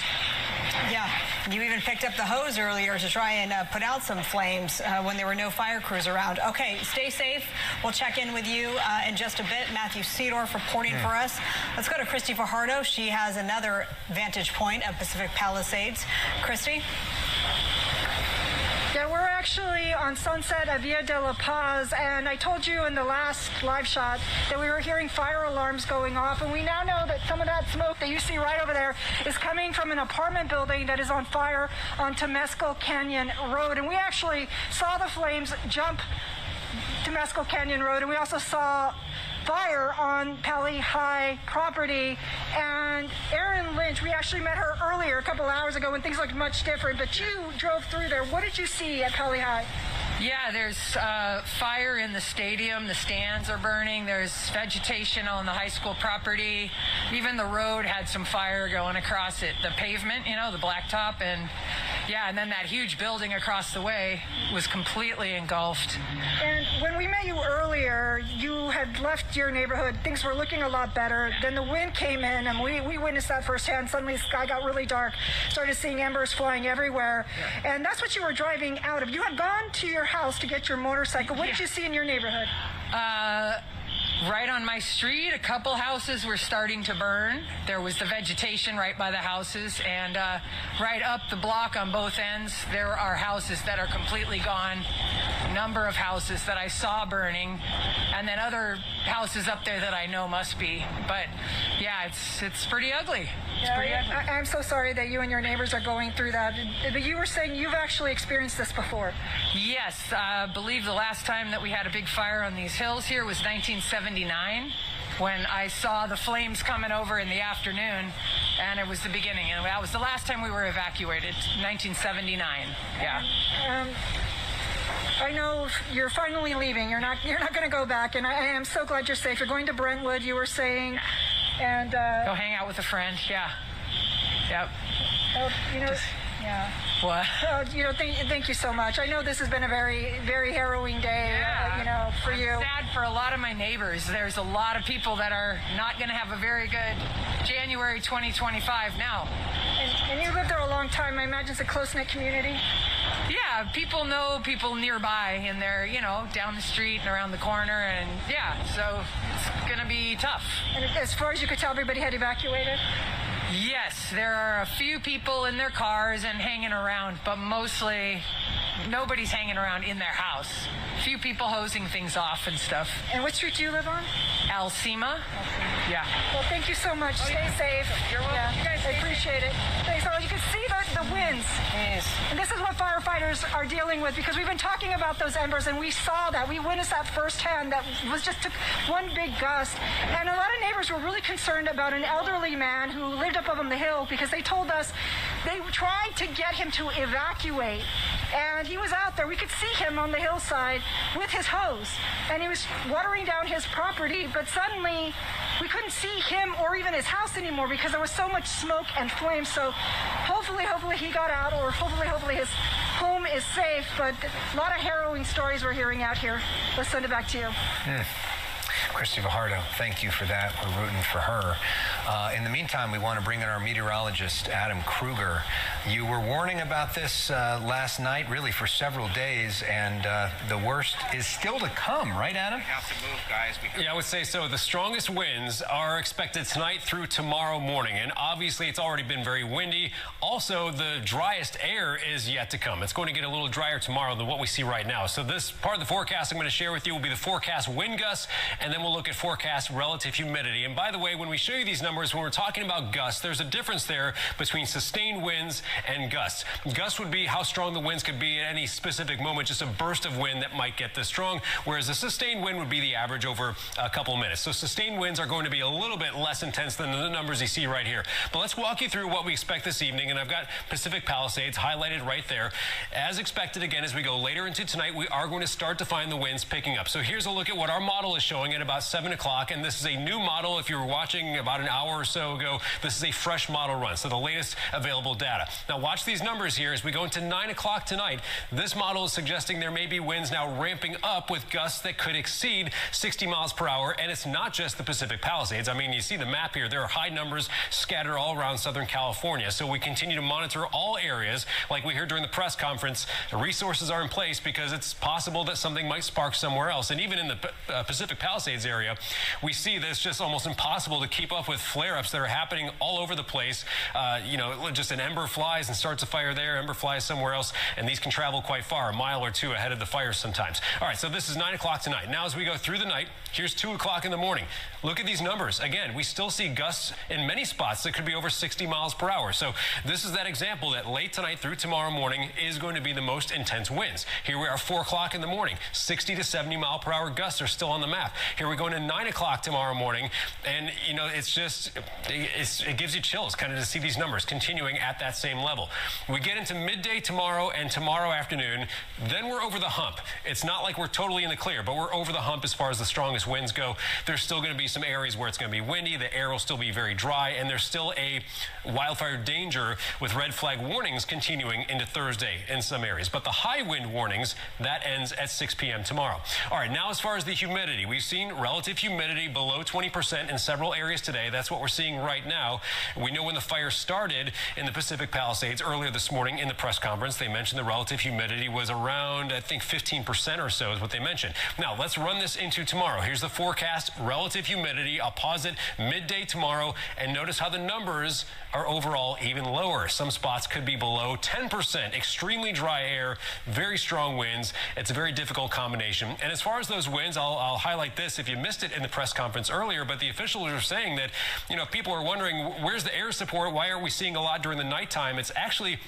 Yeah, you even picked up the hose earlier to try and put out some flames when there were no fire crews around. Okay, stay safe. We'll check in with you in just a bit. Matthew Seedorf reporting for us. Let's go to Christy Fajardo. She has another vantage point of Pacific Palisades. Christy? Yeah, we're actually on Sunset at Villa de la Paz, and I told you in the last live shot that we were hearing fire alarms going off, and we now know that some of that smoke that you see right over there is coming from an apartment building that is on fire on Temescal Canyon Road, and we actually saw the flames jump Temescal Canyon Road, and we also saw fire on Pali High property. And Erin Lynch, we actually met her earlier, a couple hours ago, when things looked much different, but you drove through there. What did you see at Pali High? Yeah, there's fire in the stadium. The stands are burning. There's vegetation on the high school property. Even the road had some fire going across it. The pavement, you know, the blacktop, and yeah, and then that huge building across the way was completely engulfed. And when we met you earlier, you had left your neighborhood. Things were looking a lot better. Then the wind came in, and we witnessed that firsthand. Suddenly the sky got really dark. Started seeing embers flying everywhere. Yeah. And that's what you were driving out of. You had gone to your house to get your motorcycle. What did you see in your neighborhood? Right on my street, a couple houses were starting to burn. There was the vegetation right by the houses, and right up the block on both ends, there are houses that are completely gone. A number of houses that I saw burning, and then other houses up there that I know must be. But yeah, it's pretty ugly. I'm so sorry that you and your neighbors are going through that. But you were saying you've actually experienced this before. Yes, I believe the last time that we had a big fire on these hills here was 1979, when I saw the flames coming over in the afternoon, and it was the beginning. And that was the last time we were evacuated, 1979. Yeah. I know you're finally leaving. You're not going to go back, and I am so glad you're safe. You're going to Brentwood, you were saying, and go hang out with a friend. Yeah. Yep. Yeah. What? Thank you so much. I know this has been a very, very harrowing day, for you. I'm sad for a lot of my neighbors. There's a lot of people that are not going to have a very good January 2025 now. And you lived there a long time. I imagine it's a close-knit community. Yeah, people know people nearby, and they're, down the street and around the corner, and yeah, so it's going to be tough. And as far as you could tell, everybody had evacuated? Yes, there are a few people in their cars and hanging around, but mostly nobody's hanging around in their house. A few people hosing things off and stuff. And what street do you live on? Alcima. Yeah. Well, thank you so much. Stay safe. You're welcome. Yeah, I appreciate it. Thanks. So you can see the winds. Jeez. And this is what firefighters are dealing with, because we've been talking about those embers, and we saw that. We witnessed that firsthand. That was just took one big gust. And a lot of neighbors were really concerned about an elderly man who lived up on the hill, because they told us they tried to get him to evacuate. And he was out there. We could see him on the hillside with his hose, and he was watering down his property, but suddenly we couldn't see him or even his house anymore because there was so much smoke and flame. So hopefully he got out, or hopefully his home is safe. But a lot of harrowing stories we're hearing out here. Let's send it back to you. Christy Fajardo, thank you for that. We're rooting for her. In the meantime, we want to bring in our meteorologist, Adam Kruger. You were warning about this last night, really for several days, and the worst is still to come, right, Adam? We have to move, guys. Yeah, I would say so. The strongest winds are expected tonight through tomorrow morning, and obviously it's already been very windy. Also, the driest air is yet to come. It's going to get a little drier tomorrow than what we see right now. So this part of the forecast I'm going to share with you will be the forecast wind gusts, and then we'll look at forecast relative humidity. And by the way, when we show you these numbers, when we're talking about gusts, there's a difference there between sustained winds and gusts. Gusts would be how strong the winds could be at any specific moment, just a burst of wind that might get this strong, whereas a sustained wind would be the average over a couple of minutes. So sustained winds are going to be a little bit less intense than the numbers you see right here. But let's walk you through what we expect this evening, and I've got Pacific Palisades highlighted right there. As expected, again, as we go later into tonight, we are going to start to find the winds picking up. So here's a look at what our model is showing at about 7 o'clock, and this is a new model. If you were watching about an hour or so ago, this is a fresh model run, so the latest available data. Now watch these numbers here as we go into 9 o'clock tonight. This model is suggesting there may be winds now ramping up with gusts that could exceed 60 miles per hour, and it's not just the Pacific Palisades. I mean, you see the map here. There are high numbers scattered all around Southern California, so we continue to monitor all areas. Like we heard during the press conference, the resources are in place because it's possible that something might spark somewhere else. And even in the Pacific Palisades area, we see that it's just almost impossible to keep up with flare-ups that are happening all over the place. You know, just an ember flies and starts a fire there, ember flies somewhere else, and these can travel quite far, a mile or two ahead of the fires sometimes. All right, so this is 9 o'clock tonight. Now as we go through the night, here's 2 o'clock in the morning. Look at these numbers. Again, we still see gusts in many spots that could be over 60 miles per hour. So this is that example that late tonight through tomorrow morning is going to be the most intense winds. Here we are 4 o'clock in the morning. 60 to 70 mile per hour gusts are still on the map. Here we go into 9 o'clock tomorrow morning, and you know, it's just, it gives you chills kind of to see these numbers continuing at that same level. We get into midday tomorrow and tomorrow afternoon, then we're over the hump. It's not like we're totally in the clear, but we're over the hump as far as the strongest winds go. There's still going to be some areas where it's going to be windy, the air will still be very dry, and there's still a wildfire danger with red flag warnings continuing into Thursday in some areas. But the high wind warnings, that ends at 6 p.m. tomorrow. All right, now as far as the humidity, we've seen relative humidity below 20% in several areas today. That's what we're seeing right now. We know when the fire started in the Pacific Palisades earlier this morning in the press conference, they mentioned the relative humidity was around, I think, 15% or so is what they mentioned. Now, let's run this into tomorrow. Here's the forecast, relative humidity. I'll pause it midday tomorrow, and notice how the numbers are overall even lower. Some spots could be below 10%. Extremely dry air, very strong winds. It's a very difficult combination. And as far as those winds, I'll highlight this if you missed it in the press conference earlier, but the officials are saying that, you know, people are wondering, where's the air support? Why aren't we seeing a lot during the nighttime? It's actually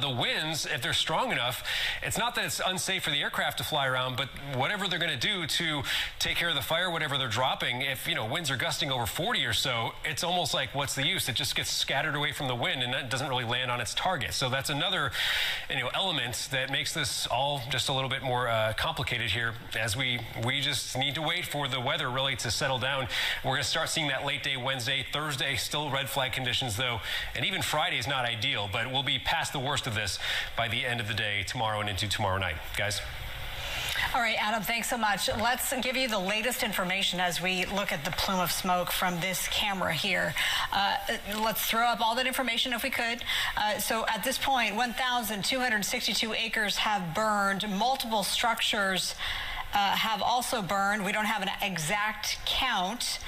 the winds, if they're strong enough, it's not that it's unsafe for the aircraft to fly around, but whatever they're going to do to take care of the fire, whatever they're dropping, if, you know, winds are gusting over 40 or so, it's almost like, what's the use? It just gets scattered away from the wind, and that doesn't really land on its target. So that's another, you know, element that makes this all just a little bit more complicated here, as we just need to wait for the weather really to settle down. We're going to start seeing that late day Wednesday, Thursday, still red flag conditions though, and even Friday is not ideal, but we'll be past the worst of this by the end of the day tomorrow and into tomorrow night. Guys? All right, Adam, thanks so much. Let's give you the latest information as we look at the plume of smoke from this camera here. Let's throw up all that information if we could. So at this point, 1,262 acres have burned. Multiple structures have also burned. We don't have an exact count.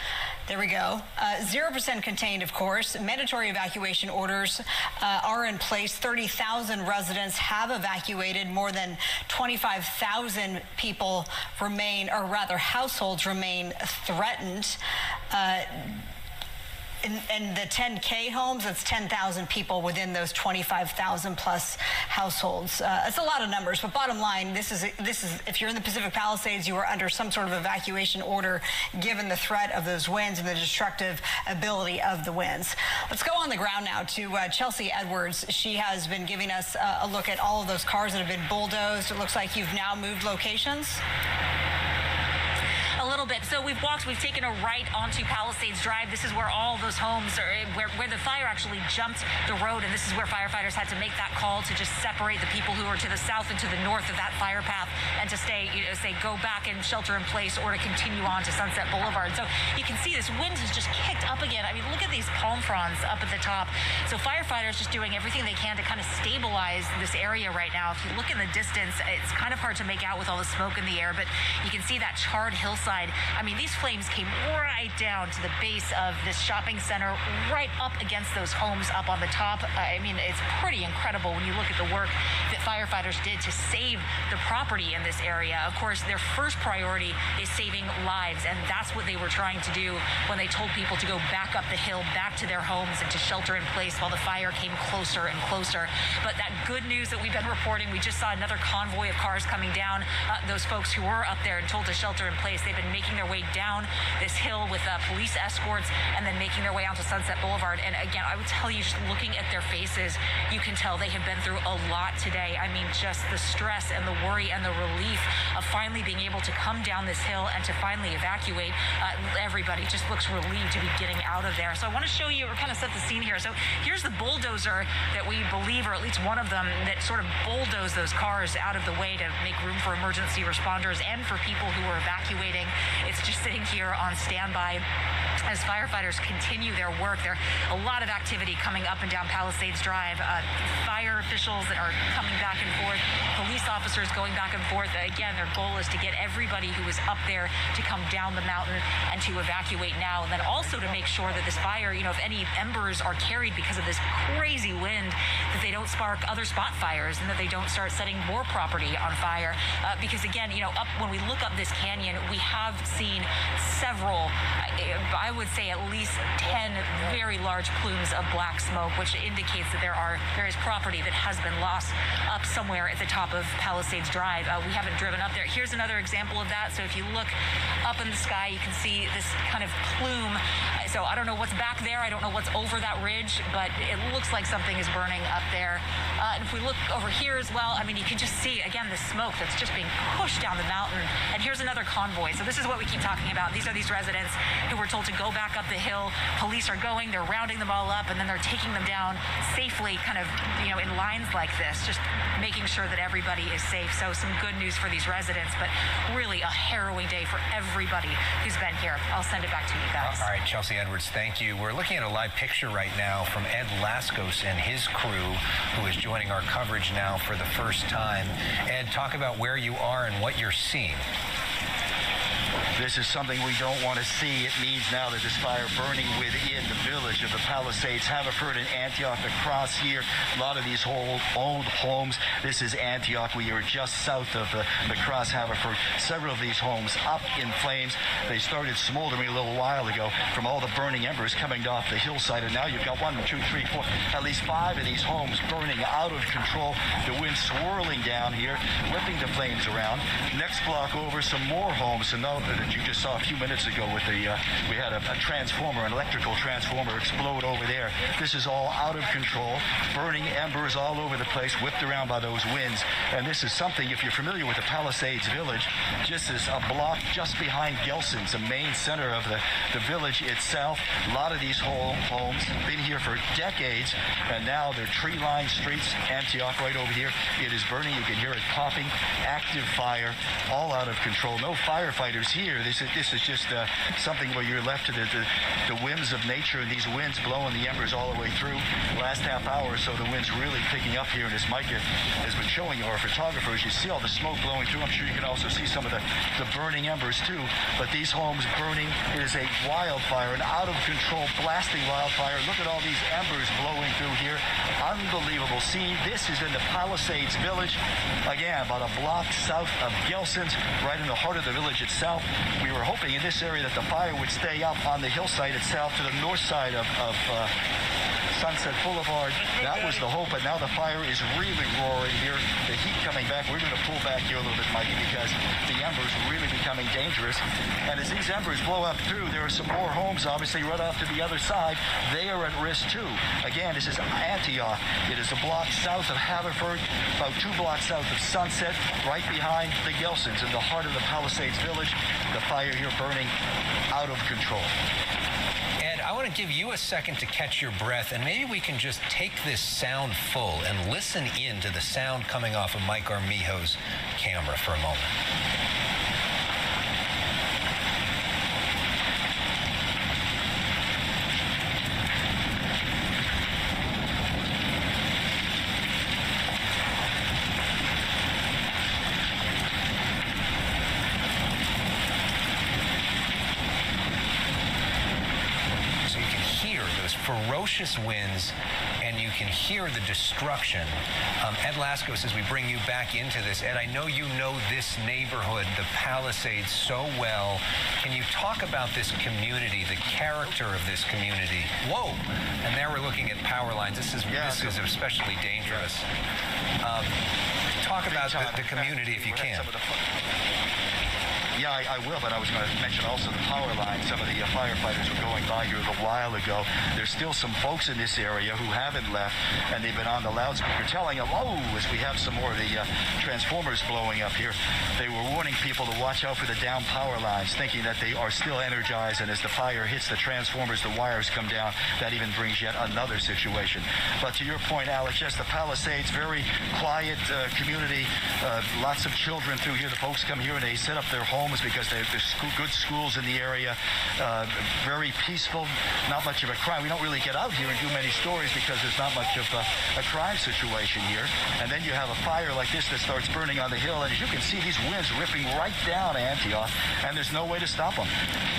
There we go. 0% contained, of course. Mandatory evacuation orders are in place. 30,000 residents have evacuated. More than 25,000 people remain, or rather households remain threatened. in the 10K homes, that's 10,000 people within those 25,000 plus households. It's a lot of numbers, but bottom line, this is if you're in the Pacific Palisades, you are under some sort of evacuation order given the threat of those winds and the destructive ability of the winds. Let's go on the ground now to Chelsea Edwards. She has been giving us a look at all of those cars that have been bulldozed. It looks like you've now moved locations. A little bit. So we've taken a right onto Palisades Drive. This is where all those homes are, where the fire actually jumped the road, and this is where firefighters had to make that call to just separate the people who are to the south and to the north of that fire path, and to say go back and shelter in place, or to continue on to Sunset Boulevard. So you can see this wind has just kicked up again. I mean, look at these palm fronds up at the top. So firefighters just doing everything they can to kind of stabilize this area right now. If you look in the distance, it's kind of hard to make out with all the smoke in the air, but you can see that charred hillside. I mean, these flames came right down to the base of this shopping center, right up against those homes up on the top. I mean, it's pretty incredible when you look at the work that firefighters did to save the property in this area. Of course, their first priority is saving lives, and that's what they were trying to do when they told people to go back up the hill, back to their homes, and to shelter in place while the fire came closer and closer. But that good news that we've been reporting, we just saw another convoy of cars coming down. Those folks who were up there and told to shelter in place, they've been making their way down this hill with police escorts, and then making their way onto Sunset Boulevard. And again, I would tell you, just looking at their faces, you can tell they have been through a lot today. I mean, just the stress and the worry and the relief of finally being able to come down this hill and to finally evacuate. Everybody just looks relieved to be getting out of there. So I want to show you, or kind of set the scene here. So here's the bulldozer that we believe, or at least one of them, that sort of bulldozed those cars out of the way to make room for emergency responders and for people who were evacuating. It's just sitting here on standby as firefighters continue their work. There are a lot of activity coming up and down Palisades Drive. Fire officials that are coming back and forth, police officers going back and forth. Again, their goal is to get everybody who is up there to come down the mountain and to evacuate now. And then also to make sure that this fire, if any embers are carried because of this crazy wind, that they don't spark other spot fires and that they don't start setting more property on fire. Because again, when we look up this canyon, we have seen several, I would say at least 10 very large plumes of black smoke, which indicates that there is property that has been lost up somewhere at the top of Palisades Drive. We haven't driven up there. Here's another example of that. So if you look up in the sky, you can see this kind of plume. So I don't know what's back there. I don't know what's over that ridge, but it looks like something is burning up there. And if we look over here as well, I mean, you can just see, again, the smoke that's just being pushed down the mountain. And here's another convoy. So this is what we keep talking about. These are these residents who were told to go back up the hill. Police are going, they're rounding them all up, and then they're taking them down safely, kind of, in lines like this, just making sure that everybody is safe. So some good news for these residents, but really a harrowing day for everybody who's been here. I'll send it back to you guys. All right, Chelsea Edwards, thank you. We're looking at a live picture right now from Ed Laskos and his crew, who is joining our coverage now for the first time. Ed, talk about where you are and what you're seeing. This is something we don't want to see. It means now that this fire burning within the village of the Palisades, Haverford and Antioch across here. A lot of these old homes. This is Antioch. We are just south of the Cross Haverford. Several of these homes up in flames. They started smoldering a little while ago from all the burning embers coming off the hillside. And now you've got 1, 2, 3, 4, at least 5 of these homes burning out of control. The wind swirling down here, whipping the flames around. Next block over, some more homes. And now that you just saw a few minutes ago with we had a transformer, an electrical transformer explode over there. This is all out of control, burning embers all over the place, whipped around by those winds. And this is something, if you're familiar with the Palisades village, just as a block just behind Gelson's, the main center of the village itself. A lot of these homes been here for decades, and now they're tree-lined streets. Antioch right over here, it is burning. You can hear it popping. Active fire, all out of control. No firefighters here. This is just something where you're left to the whims of nature, and these winds blowing the embers all the way through. Last half hour or so, the wind's really picking up here, and as Micah has been showing you, our photographers, you see all the smoke blowing through. I'm sure you can also see some of the burning embers too, but these homes burning. It is a wildfire, an out-of-control blasting wildfire. Look at all these embers blowing through here. Unbelievable scene. This is in the Palisades village, again, about a block south of Gelson's, right in the heart of the village itself. We were hoping in this area that the fire would stay up on the hillside itself to the north side of Sunset Boulevard. That was the hope, but now the fire is really roaring here. The heat coming back. We're going to pull back here a little bit, Mikey, because the embers are really becoming dangerous. And as these embers blow up through, there are some more homes, obviously, right off to the other side. They are at risk, too. Again, this is Antioch. It is a block south of Haverford, about 2 blocks south of Sunset, right behind the Gelsons, in the heart of the Palisades Village. The fire here burning out of control. Ed, I want to give you a second to catch your breath, and maybe we can just take this sound full and listen in to the sound coming off of Mike Armijo's camera for a moment. Ferocious winds, and you can hear the destruction. Ed Lasco says we bring you back into this. Ed, I know you know this neighborhood, the Palisades, so well. Can you talk about this community, the character of this community? Whoa! And there we're looking at power lines. This is especially dangerous. Talk about the community if you can. Yeah, I will, but I was going to mention also the power line. Some of the firefighters were going by here a little while ago. There's still some folks in this area who haven't left, and they've been on the loudspeaker telling them, oh, as we have some more of the transformers blowing up here. They were warning people to watch out for the down power lines, thinking that they are still energized, and as the fire hits the transformers, the wires come down. That even brings yet another situation. But to your point, Alex, yes, the Palisades, very quiet community, lots of children through here. The folks come here and they set up their homes because there's good schools in the area, very peaceful, not much of a crime. We don't really get out here and do many stories because there's not much of a crime situation here. And then you have a fire like this that starts burning on the hill, and as you can see, these winds ripping right down Antioch, and there's no way to stop them.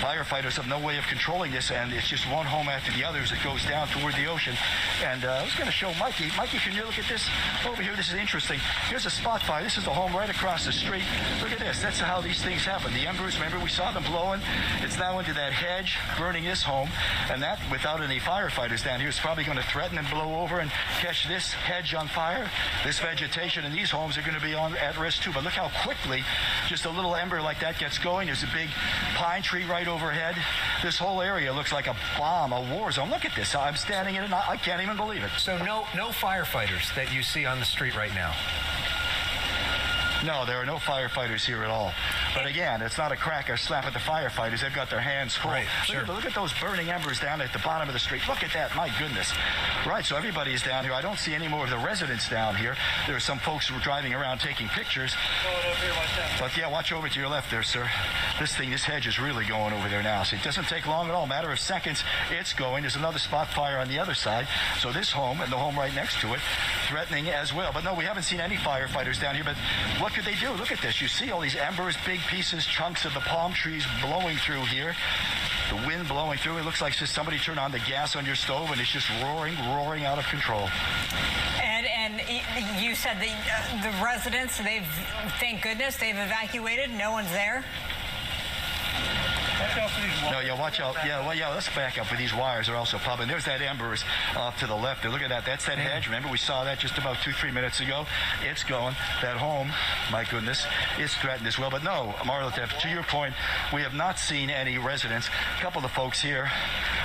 Firefighters have no way of controlling this, and it's just one home after the other as it goes down toward the ocean. And I was going to show Mikey. Mikey, can you look at this over here? This is interesting. Here's a spot fire. This is the home right across the street. Look at this. That's how these things happen. The embers, remember, we saw them blowing. It's now into that hedge, burning this home. And that, without any firefighters down here, is probably going to threaten and blow over and catch this hedge on fire. This vegetation in these homes are going to be at risk too. But look how quickly just a little ember like that gets going. There's a big pine tree right overhead. This whole area looks like a bomb, a war zone. Look at this. I'm standing in it and I can't even believe it. So no firefighters that you see on the street right now? No, there are no firefighters here at all. But again, it's not a crack or slap at the firefighters. They've got their hands full. Right, sure. Look at those burning embers down at the bottom of the street. Look at that. My goodness. Right, so everybody's down here. I don't see any more of the residents down here. There are some folks who are driving around taking pictures. But yeah, watch over to your left there, sir. This hedge is really going over there now. See, it doesn't take long at all. Matter of seconds, it's going. There's another spot fire on the other side. So this home and the home right next to it, threatening as well. But no, we haven't seen any firefighters down here. But what could they do? Look at this. You see all these embers, big pieces, chunks of the palm trees blowing through here. The wind blowing through. It looks like just somebody turned on the gas on your stove and it's just roaring out of control. And you said the residents, thank goodness, they've evacuated. No one's there. No, yeah, watch out. Yeah, well, yeah, let's back up. These wires are also popping. There's that embers off to the left there. Look at that. That's that hedge. Remember, we saw that just about 2-3 minutes ago. It's going. That home, my goodness, is threatened as well. But no, Marla, to your point, we have not seen any residents. A couple of folks here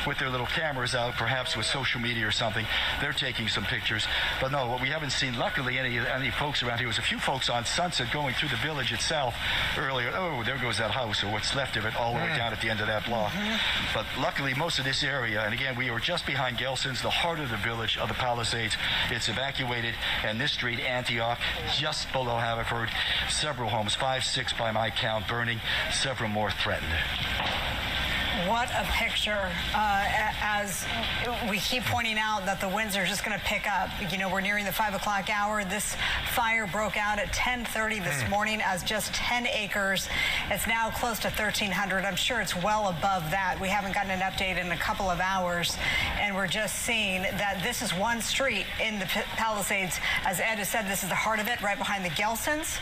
with their little cameras out, perhaps with social media or something. They're taking some pictures. But no, what we haven't seen, luckily, any folks around here. There was a few folks on Sunset going through the village itself earlier. Oh, there goes that house, or what's left of it, all the way down at the end of that block. But luckily, most of this area, and again, we were just behind Gelson's, the heart of the village of the Palisades. It's evacuated, and this street, Antioch, just below Haverford, several homes, 5, 6 by my count, burning, several more threatened. What a picture. As we keep pointing out that the winds are just going to pick up. You know, we're nearing the 5 o'clock hour. This fire broke out at 10:30 this morning as just 10 acres. It's now close to 1,300. I'm sure it's well above that. We haven't gotten an update in a couple of hours, and we're just seeing that this is one street in the Palisades. As Ed has said, this is the heart of it, right behind the Gelsons.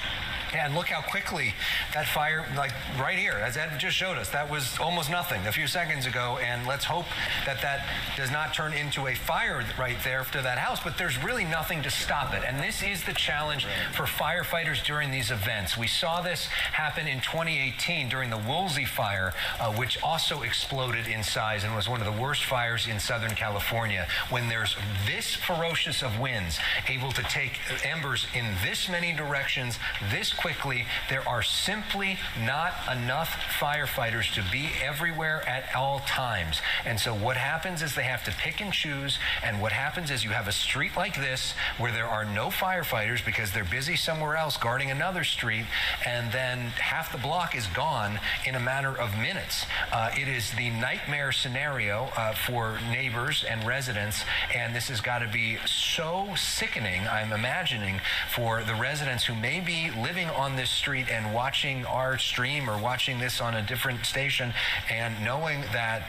And look how quickly that fire, like right here, as Ed just showed us, that was almost nothing a few seconds ago. And let's hope that that does not turn into a fire right there to that house. But there's really nothing to stop it. And this is the challenge for firefighters during these events. We saw this happen in 2018 during the Woolsey fire, which also exploded in size and was one of the worst fires in Southern California. When there's this ferocious of winds able to take embers in this many directions this quickly, there are simply not enough firefighters to be everywhere at all times. And so what happens is they have to pick and choose, and what happens is you have a street like this where there are no firefighters because they're busy somewhere else guarding another street, and then half the block is gone in a matter of minutes. It is the nightmare scenario for neighbors and residents, and this has got to be so sickening, I'm imagining, for the residents who may be living on this street and watching our stream or watching this on a different station and knowing that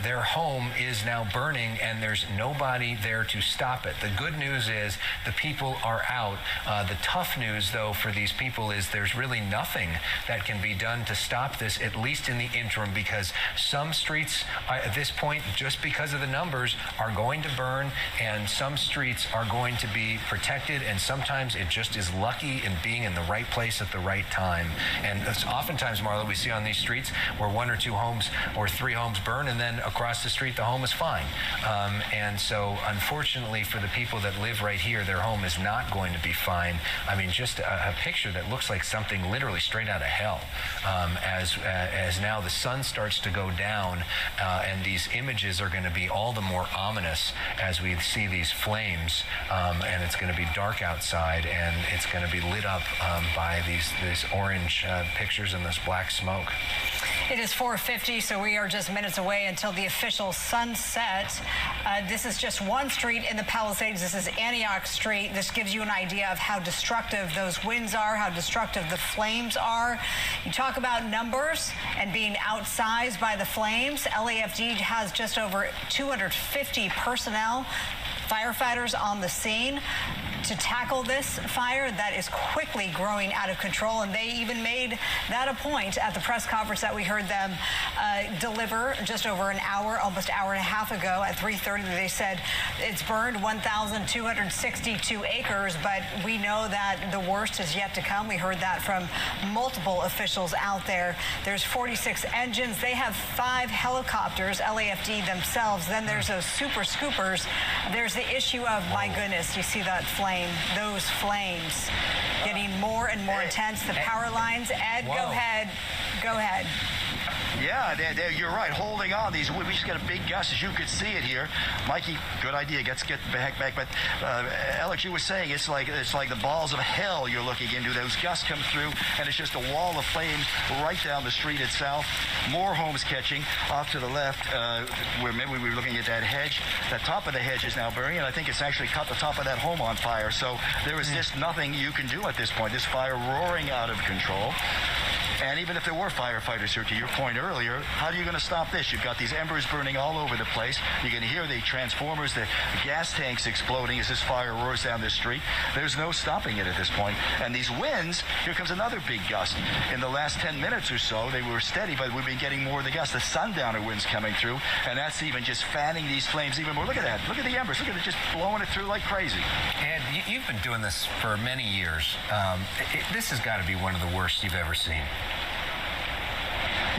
their home is now burning and there's nobody there to stop it. The good news is the people are out. The tough news, though, for these people is there's really nothing that can be done to stop this, at least in the interim, because some streets at this point, just because of the numbers, are going to burn, and some streets are going to be protected, and sometimes it just is lucky in being in the right place at the right time. And it's oftentimes, Marla, we see on these streets where 1 or 2 homes or 3 homes burn, and then across the street the home is fine. And so unfortunately for the people that live right here, their home is not going to be fine. I mean, just a picture that looks like something literally straight out of hell. As now the sun starts to go down, and these images are going to be all the more ominous as we see these flames, and it's going to be dark outside, and it's going to be lit up by these orange pictures and this black smoke. It is 4:50, so we are just minutes away until the official sunset. This is just one street in the Palisades. This is Antioch Street. This gives you an idea of how destructive those winds are, how destructive the flames are. You talk about numbers and being outsized by the flames. LAFD has just over 250 personnel, firefighters on the scene to tackle this fire that is quickly growing out of control. And they even made that a point at the press conference that we heard them deliver just over an hour, almost hour and a half ago at 3:30. They said it's burned 1,262 acres, but we know that the worst is yet to come. We heard that from multiple officials out there. There's 46 engines. They have 5 helicopters, LAFD themselves. Then there's those super scoopers. There's the issue of, my goodness, you see that flame, those flames getting more and more intense. The power lines. Ed, go ahead. Go ahead. Yeah, you're right. Holding on. We just got a big gust, as you could see it here. Mikey, good idea. Let's get back. But Alex, you were saying it's like the balls of hell you're looking into. Those gusts come through, and it's just a wall of flames right down the street itself. More homes catching off to the left, where maybe we were looking at that hedge. The top of the hedge is now burning, and I think it's actually caught the top of that home on fire. So there is just nothing you can do at this point. This fire roaring out of control. And even if there were firefighters here, to your point earlier, how are you going to stop this? You've got these embers burning all over the place. You can hear the transformers, the gas tanks exploding as this fire roars down the street. There's no stopping it at this point. And these winds, here comes another big gust. In the last 10 minutes or so, they were steady, but we've been getting more of the gusts. The sundowner winds coming through, and that's even just fanning these flames even more. Look at that. Look at the embers. Look at it just blowing it through like crazy. And you've been doing this for many years. This has got to be one of the worst you've ever seen.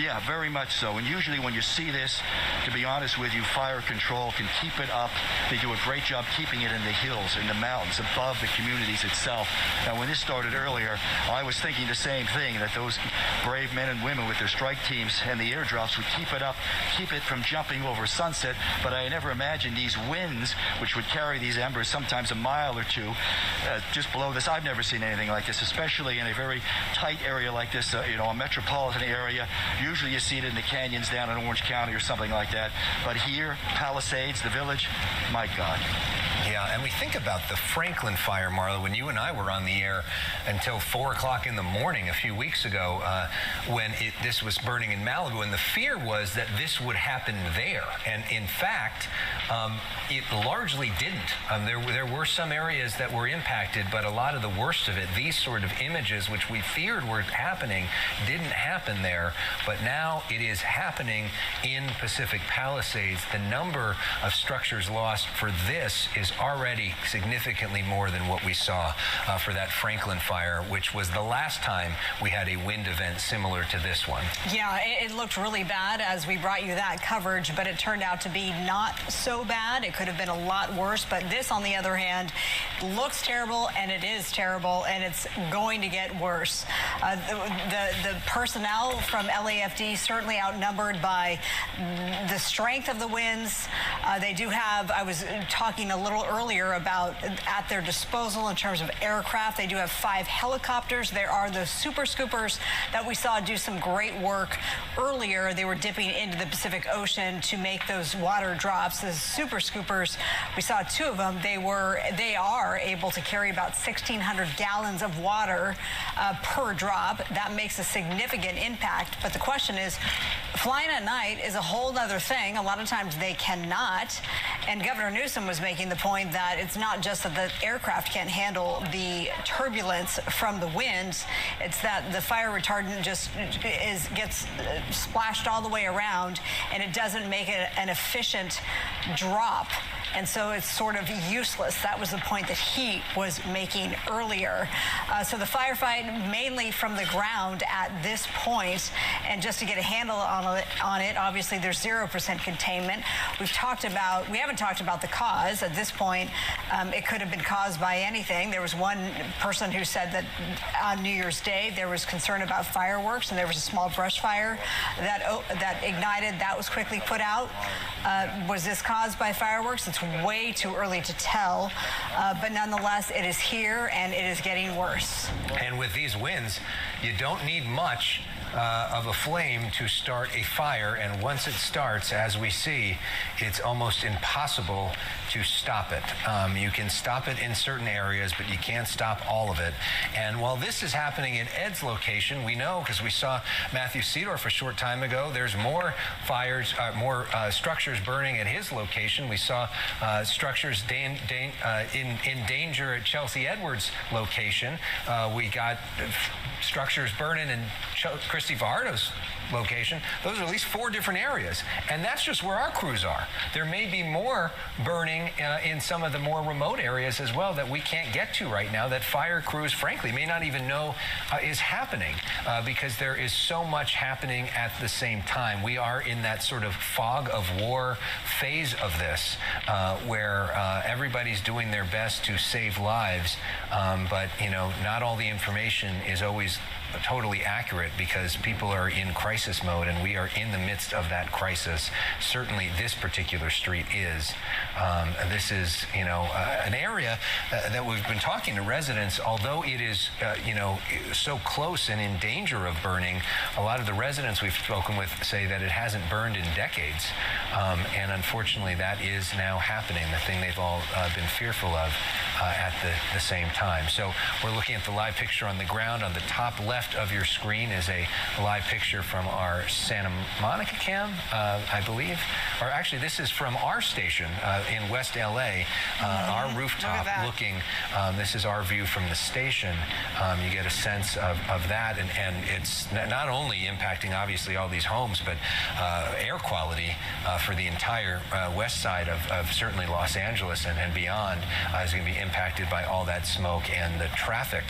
Yeah, very much so. And usually when you see this, to be honest with you, fire control can keep it up. They do a great job keeping it in the hills, in the mountains, above the communities itself. Now, when this started earlier, I was thinking the same thing, that those brave men and women with their strike teams and the airdrops would keep it up, keep it from jumping over Sunset. But I never imagined these winds, which would carry these embers sometimes a mile or two, just below this. I've never seen anything like this, especially in a very tight area like this, a metropolitan area. Usually you see it in the canyons down in Orange County or something like that. But here, Palisades, the village, my God. Yeah, and we think about the Franklin fire, Marla, when you and I were on the air until 4 o'clock in the morning a few weeks ago, when this was burning in Malibu, and the fear was that this would happen there. And in fact, it largely didn't. There were some areas that were impacted, but a lot of the worst of it, these sort of images, which we feared were happening, didn't happen there. But now it is happening in Pacific Palisades. The number of structures lost for this is already significantly more than what we saw for that Franklin fire, which was the last time we had a wind event similar to this one. Yeah, it looked really bad as we brought you that coverage, but it turned out to be not so bad. It could have been a lot worse, but this, on the other hand, looks terrible, and it is terrible, and it's going to get worse. The personnel from LAFD certainly outnumbered by the strength of the winds. They do have, I was talking a little earlier about at their disposal in terms of aircraft, they do have 5 helicopters. There are the super scoopers that we saw do some great work earlier. They were dipping into the Pacific Ocean to make those water drops. The super scoopers, we saw 2 of them. They are able to carry about 1,600 gallons of water per drop. That makes a significant impact. But the question is, flying at night is a whole other thing. A lot of times they cannot. And Governor Newsom was making the point that it's not just that the aircraft can't handle the turbulence from the winds. It's that the fire retardant just gets splashed all the way around, and it doesn't make it an efficient drop. And so it's sort of useless. That was the point that he was making earlier. So the firefight mainly from the ground at this point, and just to get a handle on it, obviously there's 0% containment. We haven't talked about the cause. At this point, it could have been caused by anything. There was one person who said that on New Year's Day there was concern about fireworks, and there was a small brush fire that ignited. That was quickly put out. Was this caused by fireworks? It's way too early to tell, but nonetheless, it is here and it is getting worse. And with these winds, you don't need much of a flame to start a fire, and once it starts, as we see, it's almost impossible to stop it. You can stop it in certain areas, but you can't stop all of it. And while this is happening in Ed's location, we know, because we saw Matthew Seedorf a short time ago, there's more fires, more structures burning at his location. We saw structures in danger at Chelsea Edwards' location. We got structures burning in Christy Fajardo's location. Those are at least 4 different areas, and that's just where our crews are. There may be more burning in some of the more remote areas as well that we can't get to right now, that fire crews, frankly, may not even know is happening, because there is so much happening at the same time. We are in that sort of fog of war phase of this, where everybody's doing their best to save lives, but not all the information is always totally accurate, because people are in crisis mode, and we are in the midst of that crisis. Certainly this particular street is. This is, an area that we've been talking to residents, although it is, so close and in danger of burning. A lot of the residents we've spoken with say that it hasn't burned in decades, and unfortunately that is now happening, the thing they've all been fearful of at the same time. So we're looking at the live picture on the ground. On the top left of your screen is a live picture from our Santa Monica cam, I believe. Or actually, this is from our station in West LA, our rooftop looking. This is our view from the station. You get a sense of that, and it's not only impacting, obviously, all these homes, but air quality for the entire west side of certainly Los Angeles and beyond is going to be impacted by all that smoke, and the traffic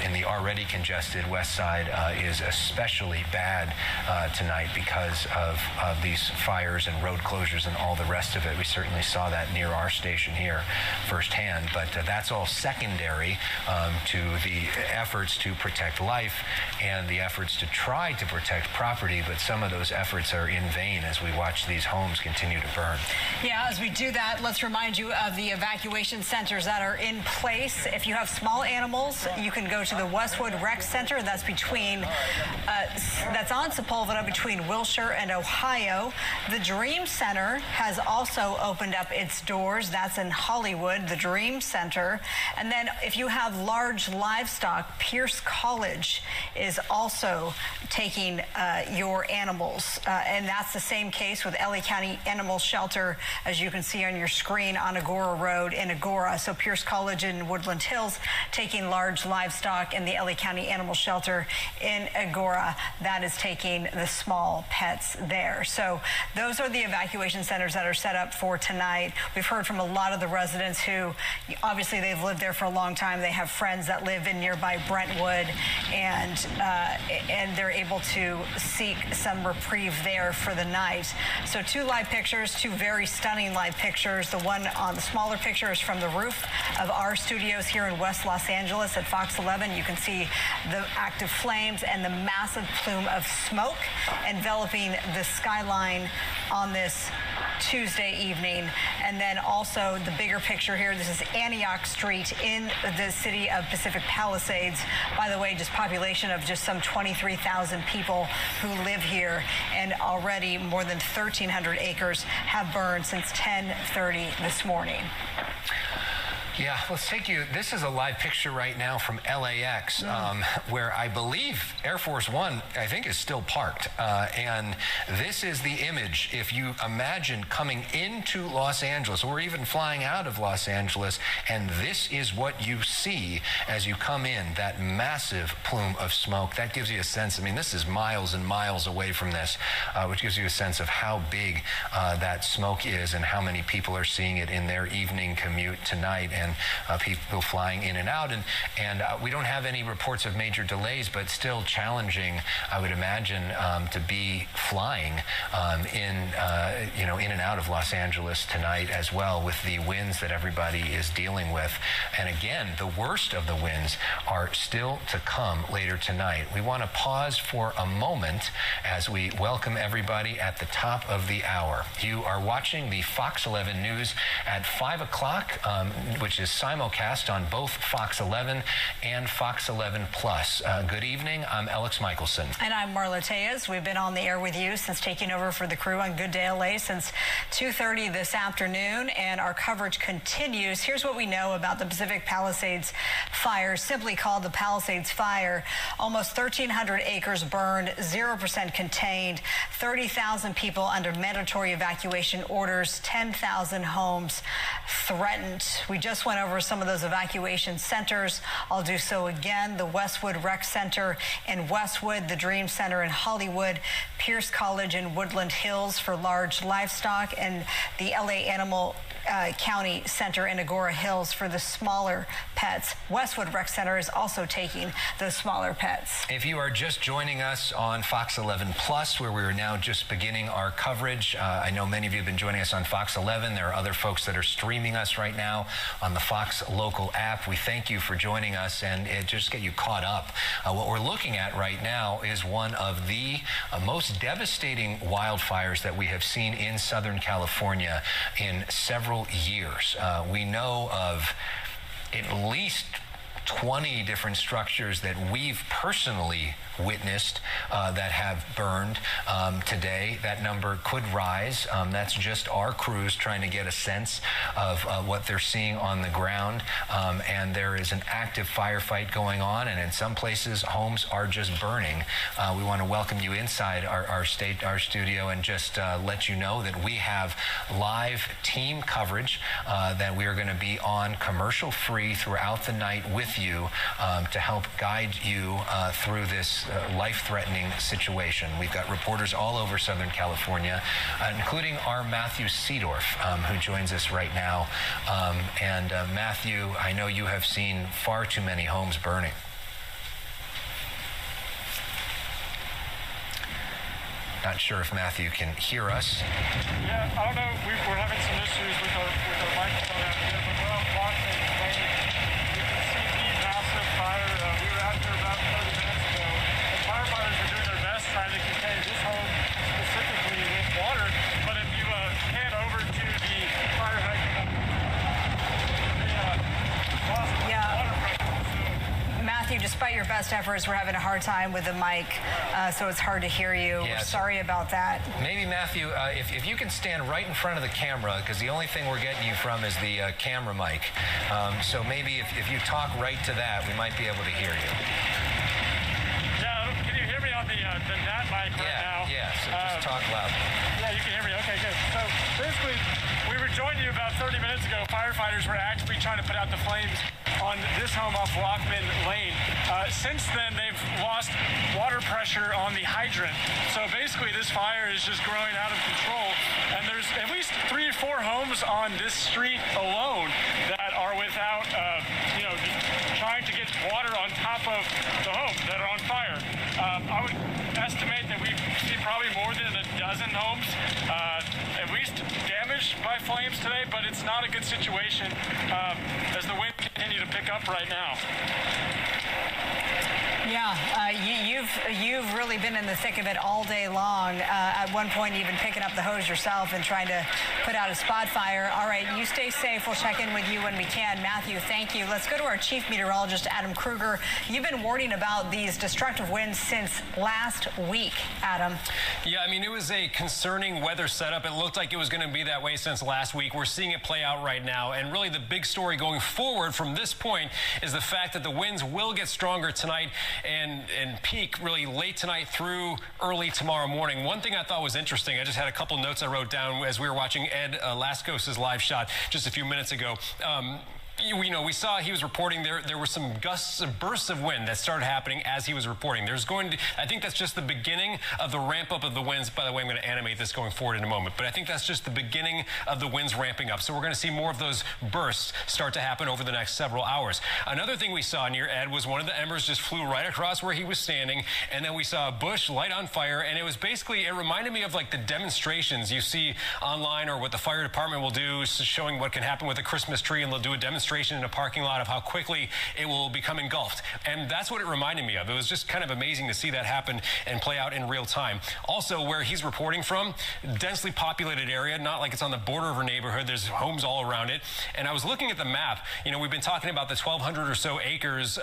in the already congested west side is especially bad tonight because of these fires and road closures and all the rest of it. We certainly saw that near our station here firsthand, but that's all secondary to the efforts to protect life and the efforts to try to protect property, but some of those efforts are in vain as we watch these homes continue to burn. Yeah, as we do that, let's remind you of the evacuation centers that are in place. If you have small animals, you can go to the Westwood Rec Center. that's between, that's on Sepulveda between Wilshire and Ohio. The Dream Center has also opened up its doors. That's in Hollywood, the Dream Center. And then if you have large livestock, Pierce College is also taking your animals. And that's the same case with LA County Animal Shelter, as you can see on your screen, on Agora Road in Agora. So Pierce College in Woodland Hills taking large livestock, and the LA County Animal Shelter in Agora, that is taking the small pets there. So those are the evacuation centers that are set up for tonight. We've heard from a lot of the residents who, obviously, they've lived there for a long time. They have friends that live in nearby Brentwood, and they're able to seek some reprieve there for the night. So 2 live pictures, 2 very stunning live pictures. The one on the smaller picture is from the roof of our studios here in West Los Angeles at Fox 11. You can see the active flames and the massive plume of smoke enveloping the skyline on this Tuesday evening. And then also the bigger picture here, this is Antioch Street in the city of Pacific Palisades. By the way, just population of just some 23,000 people who live here, and already more than 1,300 acres have burned since 10:30 this morning. Yeah, let's take you. This is a live picture right now from LAX, where I believe Air Force One, I think, is still parked. And this is the image. If you imagine coming into Los Angeles, or even flying out of Los Angeles, and this is what you see as you come in, that massive plume of smoke. That gives you a sense. I mean, this is miles and miles away from this, which gives you a sense of how big that smoke is and how many people are seeing it in their evening commute tonight. And people flying in and out, and we don't have any reports of major delays, but still challenging, I would imagine, to be flying in and out of Los Angeles tonight as well, with the winds that everybody is dealing with. And again, the worst of the winds are still to come later tonight. We want to pause for a moment as we welcome everybody at the top of the hour. You are watching the Fox 11 News at 5 o'clock, which is simulcast on both Fox 11 and Fox 11 Plus. Good evening. I'm Alex Michelson. And I'm Marla Tejas. We've been on the air with you since taking over for the crew on Good Day LA since 2:30 this afternoon, and our coverage continues. Here's what we know about the Pacific Palisades fire, simply called the Palisades Fire. Almost 1,300 acres burned, 0% contained, 30,000 people under mandatory evacuation orders, 10,000 homes threatened. We just went over some of those evacuation centers. I'll do so again. The Westwood Rec Center in Westwood, the Dream Center in Hollywood, Pierce College in Woodland Hills for large livestock, and the LA Animal County Center in Agora Hills for the smaller pets. Westwood Rec Center is also taking those smaller pets. If you are just joining us on Fox 11 Plus, where we're now just beginning our coverage, I know many of you have been joining us on Fox 11. There are other folks that are streaming us right now on the Fox local app. We thank you for joining us, and just get you caught up. What we're looking at right now is one of the most devastating wildfires that we have seen in Southern California in several years. We know of at least 20 different structures that we've personally witnessed that have burned today. That number could rise. That's just our crews trying to get a sense of what they're seeing on the ground. And there is an active firefight going on, and in some places homes are just burning. We want to welcome you inside our studio and just let you know that we have live team coverage that we are going to be on commercial free throughout the night with you to help guide you through this life-threatening situation. We've got reporters all over Southern California, including our Matthew Seedorf, who joins us right now. Matthew, I know you have seen far too many homes burning. Not sure if Matthew can hear us. Yeah, I don't know. We're having some issues with our microphone out here, but we're on Fox 11. You can see the massive fire. We were out here about 30 minutes ago. The firefighters are doing their best trying to contain this home specifically with water. But if you head over to the fire hydrant, Matthew despite your best efforts, we're having a hard time with the mic, so it's hard to hear you. Yeah, we're sorry about that. Maybe, Matthew, if you can stand right in front of the camera, because the only thing we're getting you from is the camera mic. So maybe if you talk right to that, we might be able to hear you. Yeah, can you hear me on the NAT mic right now? Yeah, so just talk loud. Yeah, you can hear me. Okay, good. So basically, we were joining you about 30 minutes ago. Firefighters were actively trying to put out the flames on this home off Lockman Lane. Since then, they've lost water pressure on the hydrant. So basically, this fire is just growing out of control. And there's at least 3 or 4 homes on this street alone that are without, trying to get water on top of the homes that are on fire. I would estimate that we've seen probably more than a dozen homes, at least damaged by flames today, but it's not a good situation as the wind continue to pick up right now. Yeah, you've really been in the thick of it all day long. At one point, even picking up the hose yourself and trying to put out a spot fire. All right, you stay safe. We'll check in with you when we can. Matthew, thank you. Let's go to our chief meteorologist, Adam Kruger. You've been warning about these destructive winds since last week, Adam. Yeah, I mean, it was a concerning weather setup. It looked like it was going to be that way since last week. We're seeing it play out right now. And really the big story going forward from this point is the fact that the winds will get stronger tonight and peak really late tonight through early tomorrow morning. One thing I thought was interesting, I just had a couple notes I wrote down as we were watching Ed Laskos' live shot just a few minutes ago. We saw he was reporting there were some gusts of bursts of wind that started happening as he was reporting. I think that's just the beginning of the ramp up of the winds. By the way, I'm going to animate this going forward in a moment, but I think that's just the beginning of the winds ramping up. So we're going to see more of those bursts start to happen over the next several hours. Another thing we saw near Ed was one of the embers just flew right across where he was standing, and then we saw a bush light on fire, and it reminded me of like the demonstrations you see online or what the fire department will do, showing what can happen with a Christmas tree, and they'll do a demonstration in a parking lot of how quickly it will become engulfed. And that's what it reminded me of. It was just kind of amazing to see that happen and play out in real time. Also, where he's reporting from, densely populated area, not like it's on the border of a neighborhood. There's homes all around it. And I was looking at the map. We've been talking about the 1,200 or so acres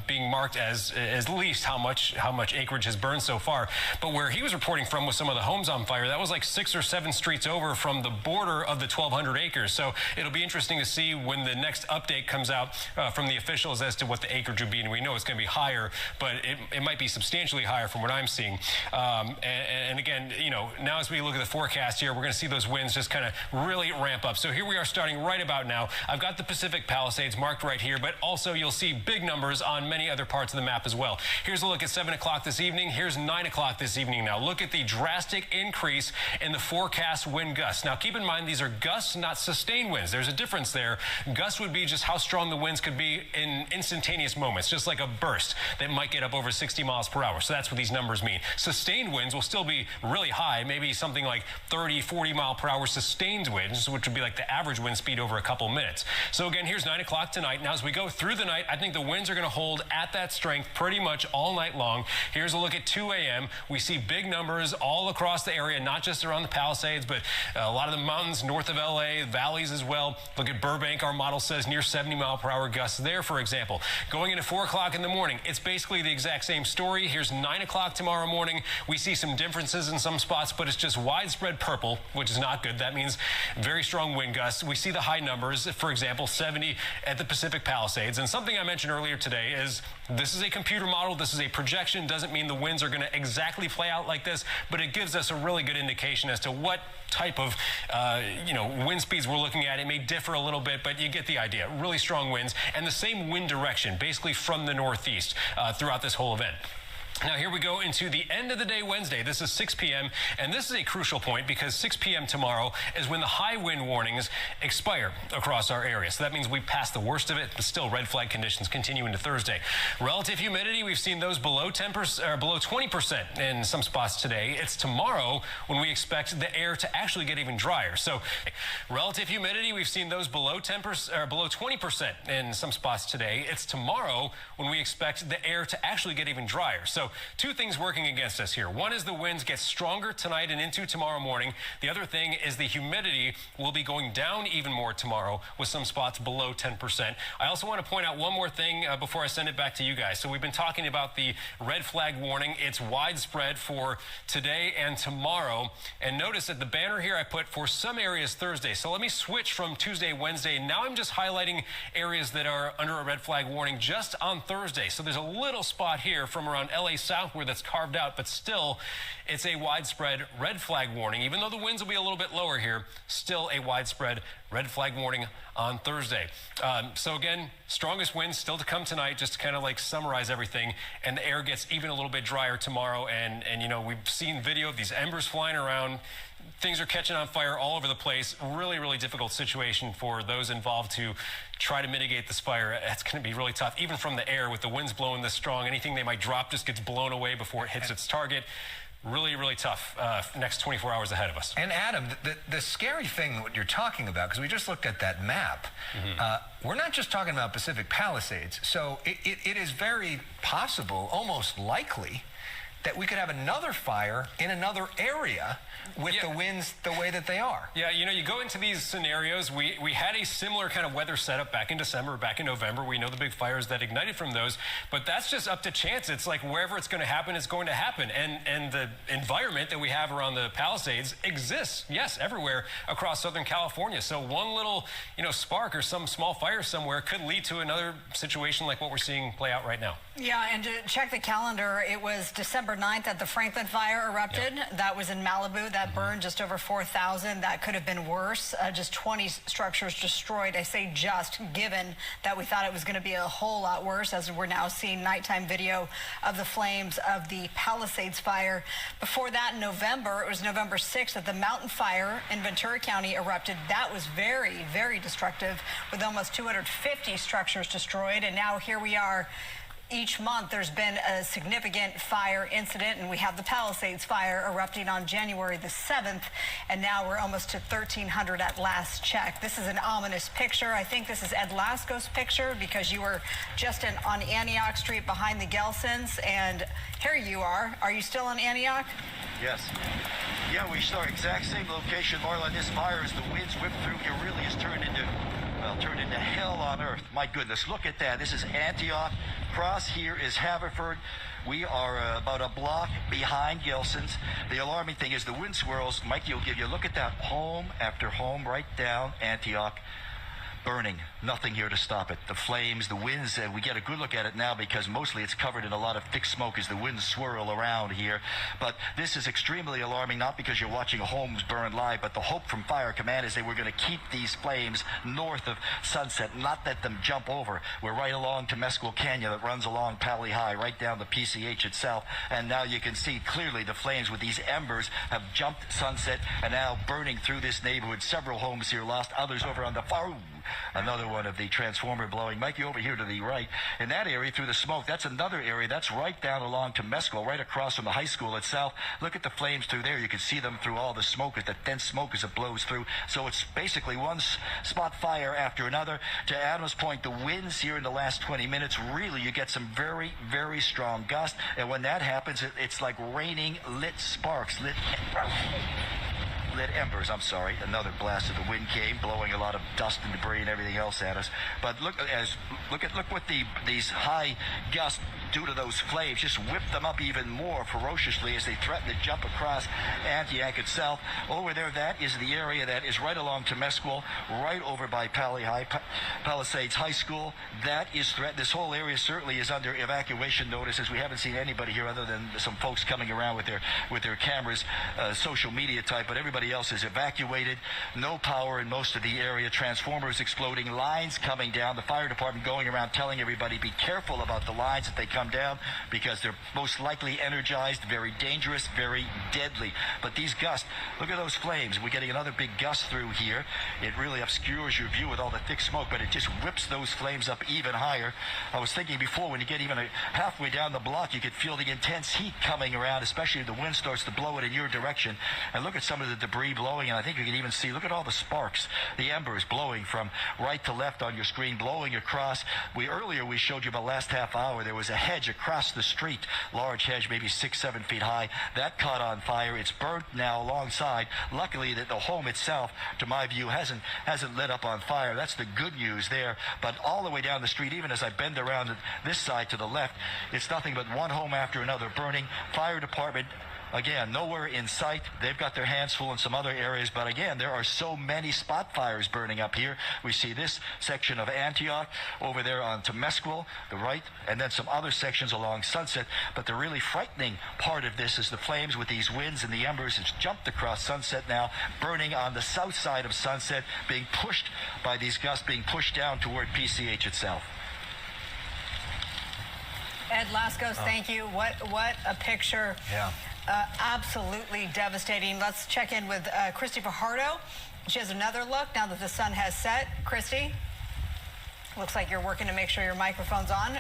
being marked as least how much acreage has burned so far. But where he was reporting from with some of the homes on fire, that was like 6 or 7 streets over from the border of the 1,200 acres. So it'll be interesting to see when the next update comes out from the officials as to what the acreage would be. And we know it's going to be higher, but it might be substantially higher from what I'm seeing. And again, now as we look at the forecast here, we're going to see those winds just kind of really ramp up. So here we are starting right about now. I've got the Pacific Palisades marked right here, but also you'll see big numbers on many other parts of the map as well. Here's a look at 7 o'clock this evening. Here's 9 o'clock this evening now. Look at the drastic increase in the forecast wind gusts. Now keep in mind, these are gusts, not sustained winds. There's a difference there. Gusts would be just how strong the winds could be in instantaneous moments, just like a burst that might get up over 60 miles per hour. So that's what these numbers mean. Sustained winds will still be really high, maybe something like 30, 40 mile per hour sustained winds, which would be like the average wind speed over a couple minutes. So again, here's 9 o'clock tonight. Now as we go through the night, I think the winds are going to hold at that strength pretty much all night long. Here's a look at 2 a.m. We see big numbers all across the area, not just around the Palisades, but a lot of the mountains north of LA, valleys as well. Look at Burbank. Our model says near 70 mile per hour gusts there, for example. Going into 4 o'clock in the morning, it's basically the exact same story. Here's 9 o'clock tomorrow morning. We see some differences in some spots, but it's just widespread purple, which is not good. That means very strong wind gusts. We see the high numbers, for example, 70 at the Pacific Palisades. And something I mentioned earlier today is this is a computer model. This is a projection. Doesn't mean the winds are going to exactly play out like this, but it gives us a really good indication as to what type of wind speeds we're looking at. It may differ a little bit, but you get the idea. Really strong winds and the same wind direction, basically from the northeast throughout this whole event. Now here we go into the end of the day Wednesday. This is 6 p.m. and this is a crucial point because 6 p.m. tomorrow is when the high wind warnings expire across our area. So that means we passed the worst of it, but still red flag conditions continue into Thursday. Relative humidity, we've seen those below 10% or below 20% in some spots today. It's tomorrow when we expect the air to actually get even drier. So relative humidity, we've seen those below 10% or below 20% in some spots today. It's tomorrow when we expect the air to actually get even drier. So So two things working against us here. One is the winds get stronger tonight and into tomorrow morning. The other thing is the humidity will be going down even more tomorrow with some spots below 10%. I also want to point out one more thing before I send it back to you guys. So we've been talking about the red flag warning. It's widespread for today and tomorrow. And notice that the banner here I put for some areas Thursday. So let me switch from Tuesday, Wednesday. Now I'm just highlighting areas that are under a red flag warning just on Thursday. So there's a little spot here from around LA South where that's carved out, but still it's a widespread red flag warning. Even though the winds will be a little bit lower here, still a widespread red flag warning on Thursday. So again, strongest winds still to come tonight, just to kind of like summarize everything. And the air gets even a little bit drier tomorrow. And you know, we've seen video of these embers flying around. Things are catching on fire all over the place. Really, really difficult situation for those involved to try to mitigate this fire. It's going to be really tough, even from the air with the winds blowing this strong. Anything they might drop just gets blown away before it hits its target. Really, really tough next 24 hours ahead of us. And Adam, the scary thing what you're talking about, because we just looked at that map, we're not just talking about Pacific Palisades. So it is very possible, almost likely, that we could have another fire in another area with the winds the way that they are. Yeah, you know, you go into these scenarios. We had a similar kind of weather setup back in December, back in November. We know the big fires that ignited from those, but that's just up to chance. It's like wherever it's going to happen, it's going to happen. And the environment that we have around the Palisades exists, yes, everywhere across Southern California. So one little, you know, spark or some small fire somewhere could lead to another situation like what we're seeing play out right now. Yeah, and to check the calendar, it was December 9th that the Franklin fire erupted. Yep. That was in Malibu. That burned just over 4,000. That could have been worse. Just 20 structures destroyed. I say just, given that we thought it was going to be a whole lot worse, as we're now seeing nighttime video of the flames of the Palisades fire. Before that, in November, it was November 6th that the Mountain Fire in Ventura County erupted. That was very, very destructive, with almost 250 structures destroyed. And now here we are. Each month there's been a significant fire incident, and we have the Palisades fire erupting on January the 7th, and now we're almost to 1,300 at last check. This is an ominous picture. I think this is Ed Lasco's picture, because you were just on Antioch Street behind the Gelsons, and here you are. Are you still on Antioch? Yes. Yeah, we saw exact same location, Marla. This fire, as the winds whip through here, really has turned into hell on earth. My goodness, look at that. This is Antioch. Across here is Haverford. We are about a block behind Gelson's. The alarming thing is the wind swirls. Mikey will give you a look at that. Home after home right down Antioch. Burning. Nothing here to stop it. The flames, the winds, we get a good look at it now because mostly it's covered in a lot of thick smoke as the winds swirl around here. But this is extremely alarming, not because you're watching homes burn live, but the hope from Fire Command is they were going to keep these flames north of Sunset, not let them jump over. We're right along Temescal Canyon that runs along Pali High, right down the PCH itself. And now you can see clearly the flames with these embers have jumped Sunset and now burning through this neighborhood. Several homes here lost, others over on the far. Another one of the transformer blowing. Mikey, over here to the right. In that area, through the smoke, that's another area. That's right down along Temescal, right across from the high school itself. Look at the flames through there. You can see them through all the smoke, the dense smoke as it blows through. So it's basically one spot fire after another. To Adam's point, the winds here in the last 20 minutes, really, you get some very, very strong gusts. And when that happens, it's like raining lit sparks, lit embers, I'm sorry. Another blast of the wind came, blowing a lot of dust and debris and everything else at us. But look what these high gusts due to those flames just whip them up even more ferociously as they threaten to jump across Antioch itself. Over there, that is the area that is right along Temescal, right over by Palisades High School. That is threatened. This whole area certainly is under evacuation notices. We haven't seen anybody here other than some folks coming around with their cameras, social media type, but everybody else is evacuated. No power in most of the area. Transformers exploding, lines coming down. The fire department going around telling everybody be careful about the lines that they come down because they're most likely energized, very dangerous, very deadly. But these gusts, look at those flames. We're getting another big gust through here. It really obscures your view with all the thick smoke, but it just whips those flames up even higher. I was thinking before, when you get even halfway down the block, you could feel the intense heat coming around, especially if the wind starts to blow it in your direction. And look at some of the debris blowing, and I think you can even see, look at all the sparks, the embers blowing from right to left on your screen, blowing across. Earlier we showed you about the last half hour, there was a hedge across the street, large hedge, maybe 6-7 feet high, that caught on fire. It's burnt now alongside. Luckily that the home itself, to my view, hasn't lit up on fire. That's the good news there. But all the way down the street, even as I bend around this side to the left, it's nothing but one home after another burning. Fire department, again, nowhere in sight. They've got their hands full in some other areas, but again, there are so many spot fires burning up here. We see this section of Antioch over there on Temescal, the right, and then some other sections along Sunset. But the really frightening part of this is the flames with these winds and the embers. It's jumped across Sunset now, burning on the south side of Sunset, being pushed by these gusts, being pushed down toward PCH itself. Ed Laskos, thank you. What a picture. Yeah. Absolutely devastating. Let's check in with Christy Fajardo. She has another look now that the sun has set. Christy, looks like you're working to make sure your microphone's on.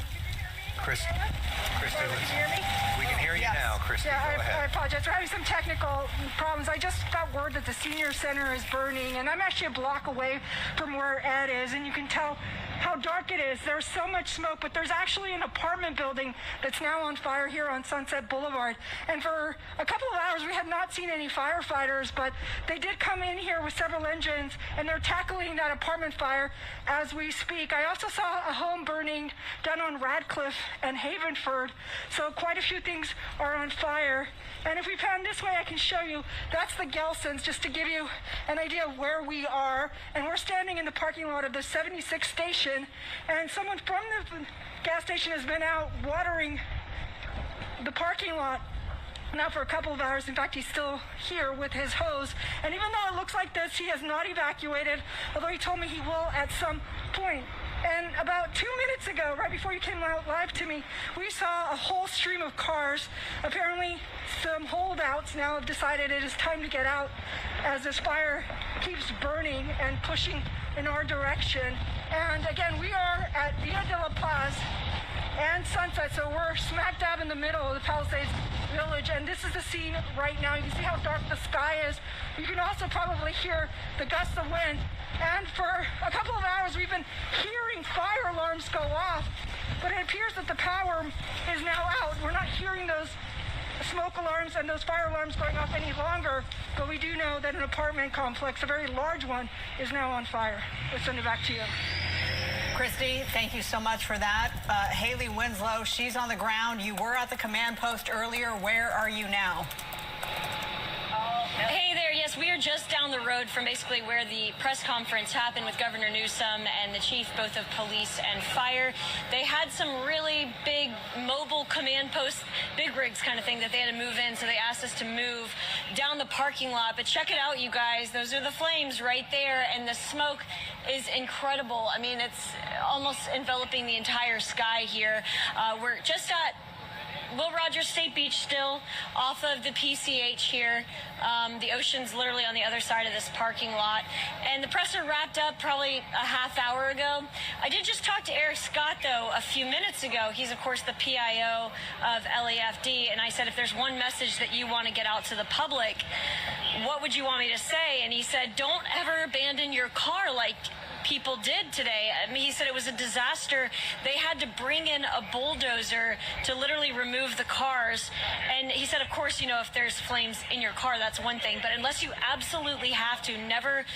Christy, Can you hear me? we can hear you now, Christy. Yeah, Go ahead. I apologize. We're having some technical problems. I just got word that the senior center is burning, and I'm actually a block away from where Ed is, and you can tell how dark it is. There's so much smoke, but there's actually an apartment building that's now on fire here on Sunset Boulevard. And for a couple of hours, we had not seen any firefighters, but they did come in here with several engines, and they're tackling that apartment fire as we speak. I also saw a home burning down on Radcliffe and Havenford, so quite a few things are on fire. And if we pan this way, I can show you, that's the Gelsons, just to give you an idea of where we are. And we're standing in the parking lot of the 76 station, and someone from the gas station has been out watering the parking lot now for a couple of hours. In fact, he's still here with his hose. And even though it looks like this, he has not evacuated, although he told me he will at some point. And about 2 minutes ago, right before you came out live to me, we saw a whole stream of cars. Apparently, some holdouts now have decided it is time to get out as this fire keeps burning and pushing in our direction. And again, we are at Villa de la Paz and Sunset, so we're smack dab in the middle of the Palisades Village, and this is the scene right now. You can see how dark the sky is. You can also probably hear the gusts of wind. And for a couple of hours, we've been hearing fire alarms go off, but it appears that the power is now out. We're not hearing those smoke alarms and those fire alarms going off any longer, but we do know that an apartment complex, a very large one, is now on fire. Let's send it back to you. Christy, thank you so much for that. Haley Winslow, she's on the ground. You were at the command post earlier. Where are you now? Hey there, yes, we are just down the road from basically where the press conference happened with Governor Newsom and the chief both of police and fire. They had some really big mobile command posts, big rigs kind of thing that they had to move in, so they asked us to move down the parking lot. But check it out, you guys, those are the flames right there, and the smoke is incredible. I mean, it's almost enveloping the entire sky here. We're just at Will Rogers State Beach still, off of the PCH here. The ocean's literally on the other side of this parking lot. And the presser wrapped up probably a half hour ago. I did just talk to Eric Scott, though, a few minutes ago. He's, of course, the PIO of LAFD. And I said, if there's one message that you want to get out to the public, what would you want me to say? And he said, don't ever abandon your car like people did today. I mean, he said it was a disaster. They had to bring in a bulldozer to literally remove the cars. And he said, of course, you know, if there's flames in your car, that's one thing. But unless you absolutely have to, never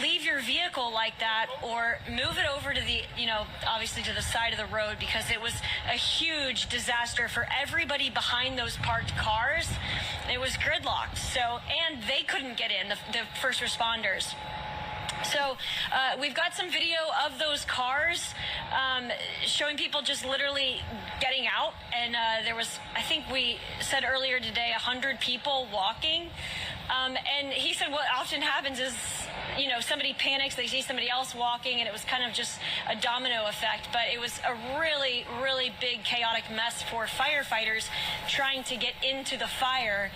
leave your vehicle like that or move it over to the, you know, obviously to the side of the road, because it was a huge disaster for everybody behind those parked cars. It was gridlocked. So, and they couldn't get in, the first responders. So we've got some video of those cars showing people just literally getting out. And there was, I think we said earlier today, 100 people walking. And he said what often happens is, you know, somebody panics, they see somebody else walking, and it was kind of just a domino effect. But it was a really, really big chaotic mess for firefighters trying to get into the fire.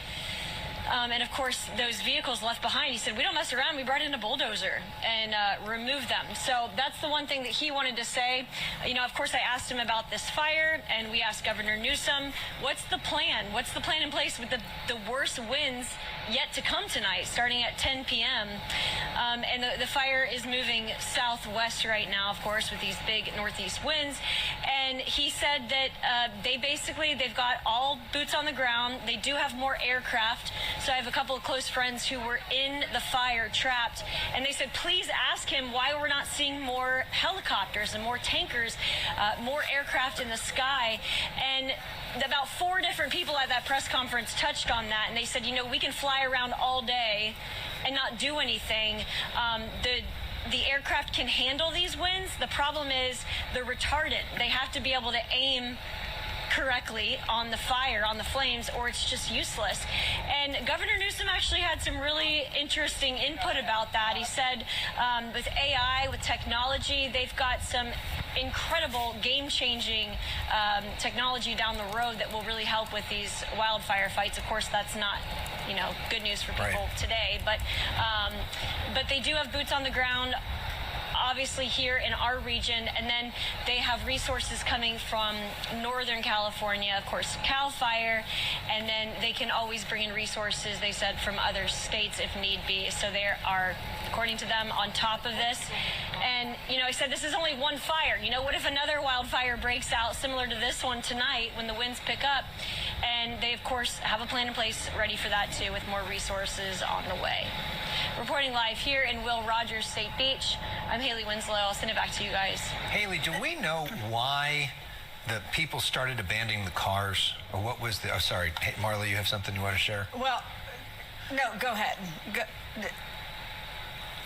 And of course, those vehicles left behind, he said, we don't mess around. We brought in a bulldozer and removed them. So that's the one thing that he wanted to say. You know, of course, I asked him about this fire, and we asked Governor Newsom, what's the plan? What's the plan in place with the worst winds yet to come tonight, starting at 10 p.m.? And the fire is moving southwest right now, of course, with these big northeast winds. And he said that they've got all boots on the ground. They do have more aircraft. So I have a couple of close friends who were in the fire trapped, and they said, please ask him why we're not seeing more helicopters and more tankers, more aircraft in the sky. And about 4 different people at that press conference touched on that, and they said, you know, we can fly around all day and not do anything. The aircraft can handle these winds. The problem is they're retarded. They have to be able to aim correctly on the fire, on the flames, or it's just useless. And Governor Newsom actually had some really interesting input about that. He said with AI, with technology, they've got some incredible game-changing technology down the road that will really help with these wildfire fights. Of course, that's not, you know, good news for people today, but they do have boots on the ground, obviously here in our region, and then they have resources coming from Northern California, of course, CAL FIRE, and then they can always bring in resources, they said, from other states if need be. So they are, according to them, on top of this. And, you know, I said, this is only one fire. You know, what if another wildfire breaks out similar to this one tonight when the winds pick up? And they, of course, have a plan in place ready for that, too, with more resources on the way. Reporting live here in Will Rogers State Beach, I'm Haley Winslow. I'll send it back to you guys. Haley, do we know why the people started abandoning the cars? Or what was the... Oh, sorry. Hey, Marla, you have something you want to share? Well, no, go ahead.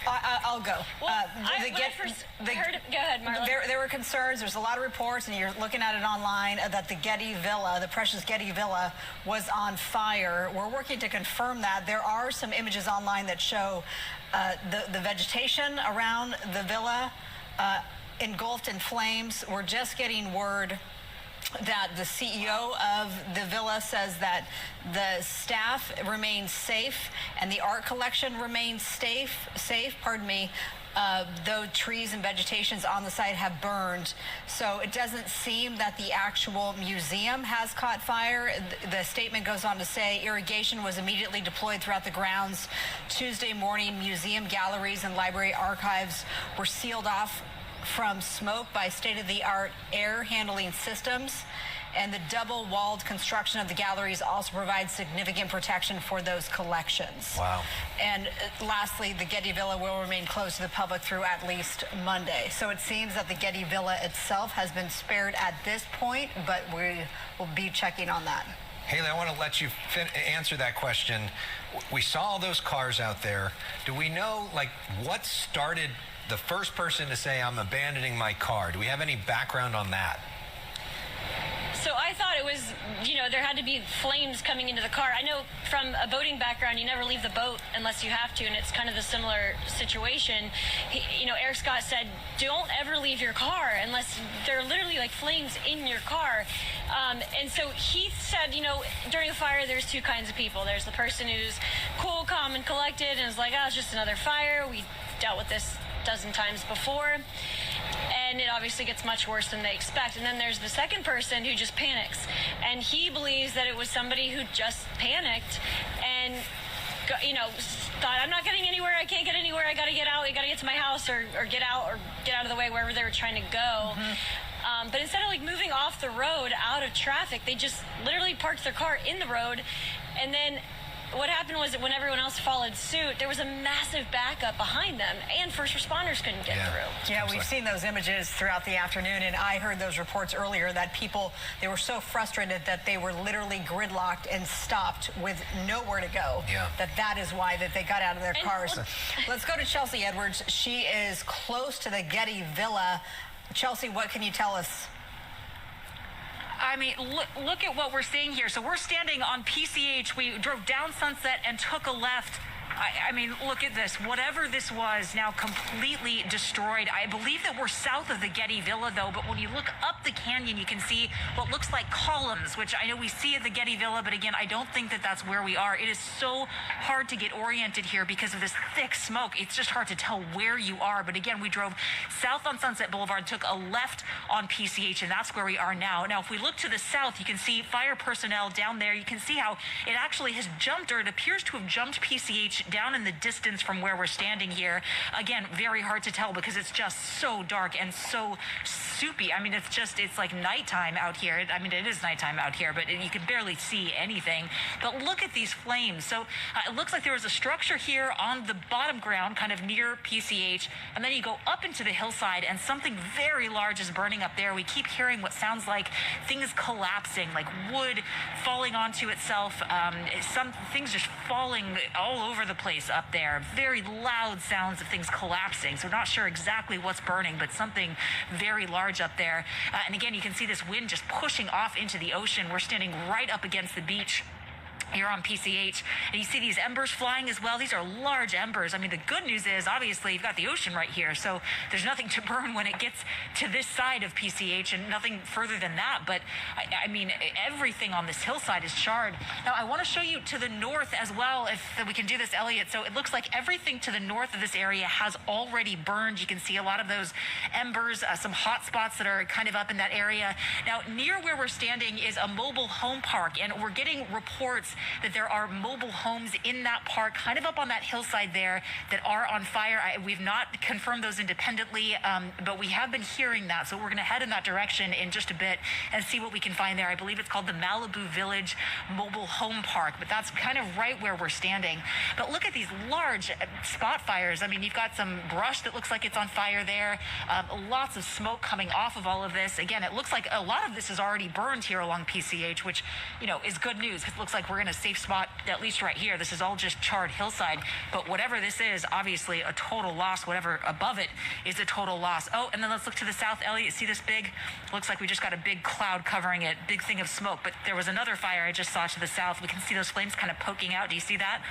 I'll go. Well, go ahead, Marla. There were concerns. There's a lot of reports, and you're looking at it online, that the Getty Villa, the precious Getty Villa, was on fire. We're working to confirm that. There are some images online that show the vegetation around the villa engulfed in flames. We're just getting word that the CEO of the villa says that the staff remains safe and the art collection remains safe, though trees and vegetations on the site have burned. So it doesn't seem that the actual museum has caught fire. The statement goes on to say irrigation was immediately deployed throughout the grounds. Tuesday morning, museum galleries and library archives were sealed off from smoke by state-of-the-art air handling systems, and the double-walled construction of the galleries also provides significant protection for those collections. Wow. And lastly, the Getty Villa will remain closed to the public through at least Monday. So it seems that the Getty Villa itself has been spared at this point, but we will be checking on that. Haley, I want to let you answer that question. We saw all those cars out there. Do we know, like, what started the first person to say, I'm abandoning my car? Do we have any background on that? So I thought it was, you know, there had to be flames coming into the car. I know from a boating background, you never leave the boat unless you have to, and it's kind of a similar situation. Eric Scott said, don't ever leave your car unless there are literally like flames in your car. And so he said, during the fire, there's 2 kinds of people. There's the person who's cool, calm, and collected, and is like, oh, it's just another fire. We dealt with this a dozen times before. And it obviously gets much worse than they expect. And then there's the second person who just panics. And he believes that it was somebody who just panicked and, thought, I'm not getting anywhere. I can't get anywhere. I got to get out. I got to get to my house or get out of the way wherever they were trying to go. Mm-hmm. But instead of moving off the road out of traffic, they just literally parked their car in the road. And then what happened was that when everyone else followed suit, there was a massive backup behind them, and first responders couldn't get through. Yeah, we've seen those images throughout the afternoon, and I heard those reports earlier that people, they were so frustrated that they were literally gridlocked and stopped with nowhere to go. Yeah. That is why that they got out of their cars. Let's go to Chelsea Edwards. She is close to the Getty Villa. Chelsea, what can you tell us? I mean, look at what we're seeing here. So we're standing on PCH. We drove down Sunset and took a left I mean, look at this. Whatever this was, now completely destroyed. I believe that we're south of the Getty Villa, though, but when you look up the canyon, you can see what looks like columns, which I know we see at the Getty Villa, but again, I don't think that that's where we are. It is so hard to get oriented here because of this thick smoke. It's just hard to tell where you are. But again, we drove south on Sunset Boulevard, took a left on PCH, and that's where we are now. Now, if we look to the south, you can see fire personnel down there. You can see how it actually has jumped, or it appears to have jumped PCH down in the distance from where we're standing here. Again, very hard to tell because it's just so dark and so soupy. I mean, it's like nighttime out here. I mean, it is nighttime out here, but you can barely see anything. But look at these flames. So it looks like there was a structure here on the bottom ground, kind of near PCH, and then you go up into the hillside and something very large is burning up there. We keep hearing what sounds like things collapsing, like wood falling onto itself, some things just falling all over the place up there. Very loud sounds of things collapsing. So not sure exactly what's burning, but something very large up there. And again, you can see this wind just pushing off into the ocean. We're standing right up against the beach here on PCH, and you see these embers flying as well. These are large embers. I mean, the good news is, obviously, you've got the ocean right here, so there's nothing to burn when it gets to this side of PCH, and nothing further than that. But, I mean, everything on this hillside is charred. Now, I want to show you to the north as well, if we can do this, Elliot. So it looks like everything to the north of this area has already burned. You can see a lot of those embers, some hot spots that are kind of up in that area. Now, near where we're standing is a mobile home park, and we're getting reports that there are mobile homes in that park, kind of up on that hillside there, that are on fire. We've not confirmed those independently, but we have been hearing that. So we're going to head in that direction in just a bit and see what we can find there. I believe it's called the Malibu Village Mobile Home Park, but that's kind of right where we're standing. But look at these large spot fires. I mean, you've got some brush that looks like it's on fire there, lots of smoke coming off of all of this. Again, it looks like a lot of this is already burned here along PCH, which, you know, is good news. It looks like we're in a safe spot, at least right here. This is all just charred hillside, but whatever this is, obviously a total loss. Whatever above it is a total loss. Oh, and then let's look to the south, Elliot. See this big, looks like we just got a big cloud covering it, big thing of smoke, but there was another fire I just saw to the south. We can see those flames kind of poking out. Do you see that?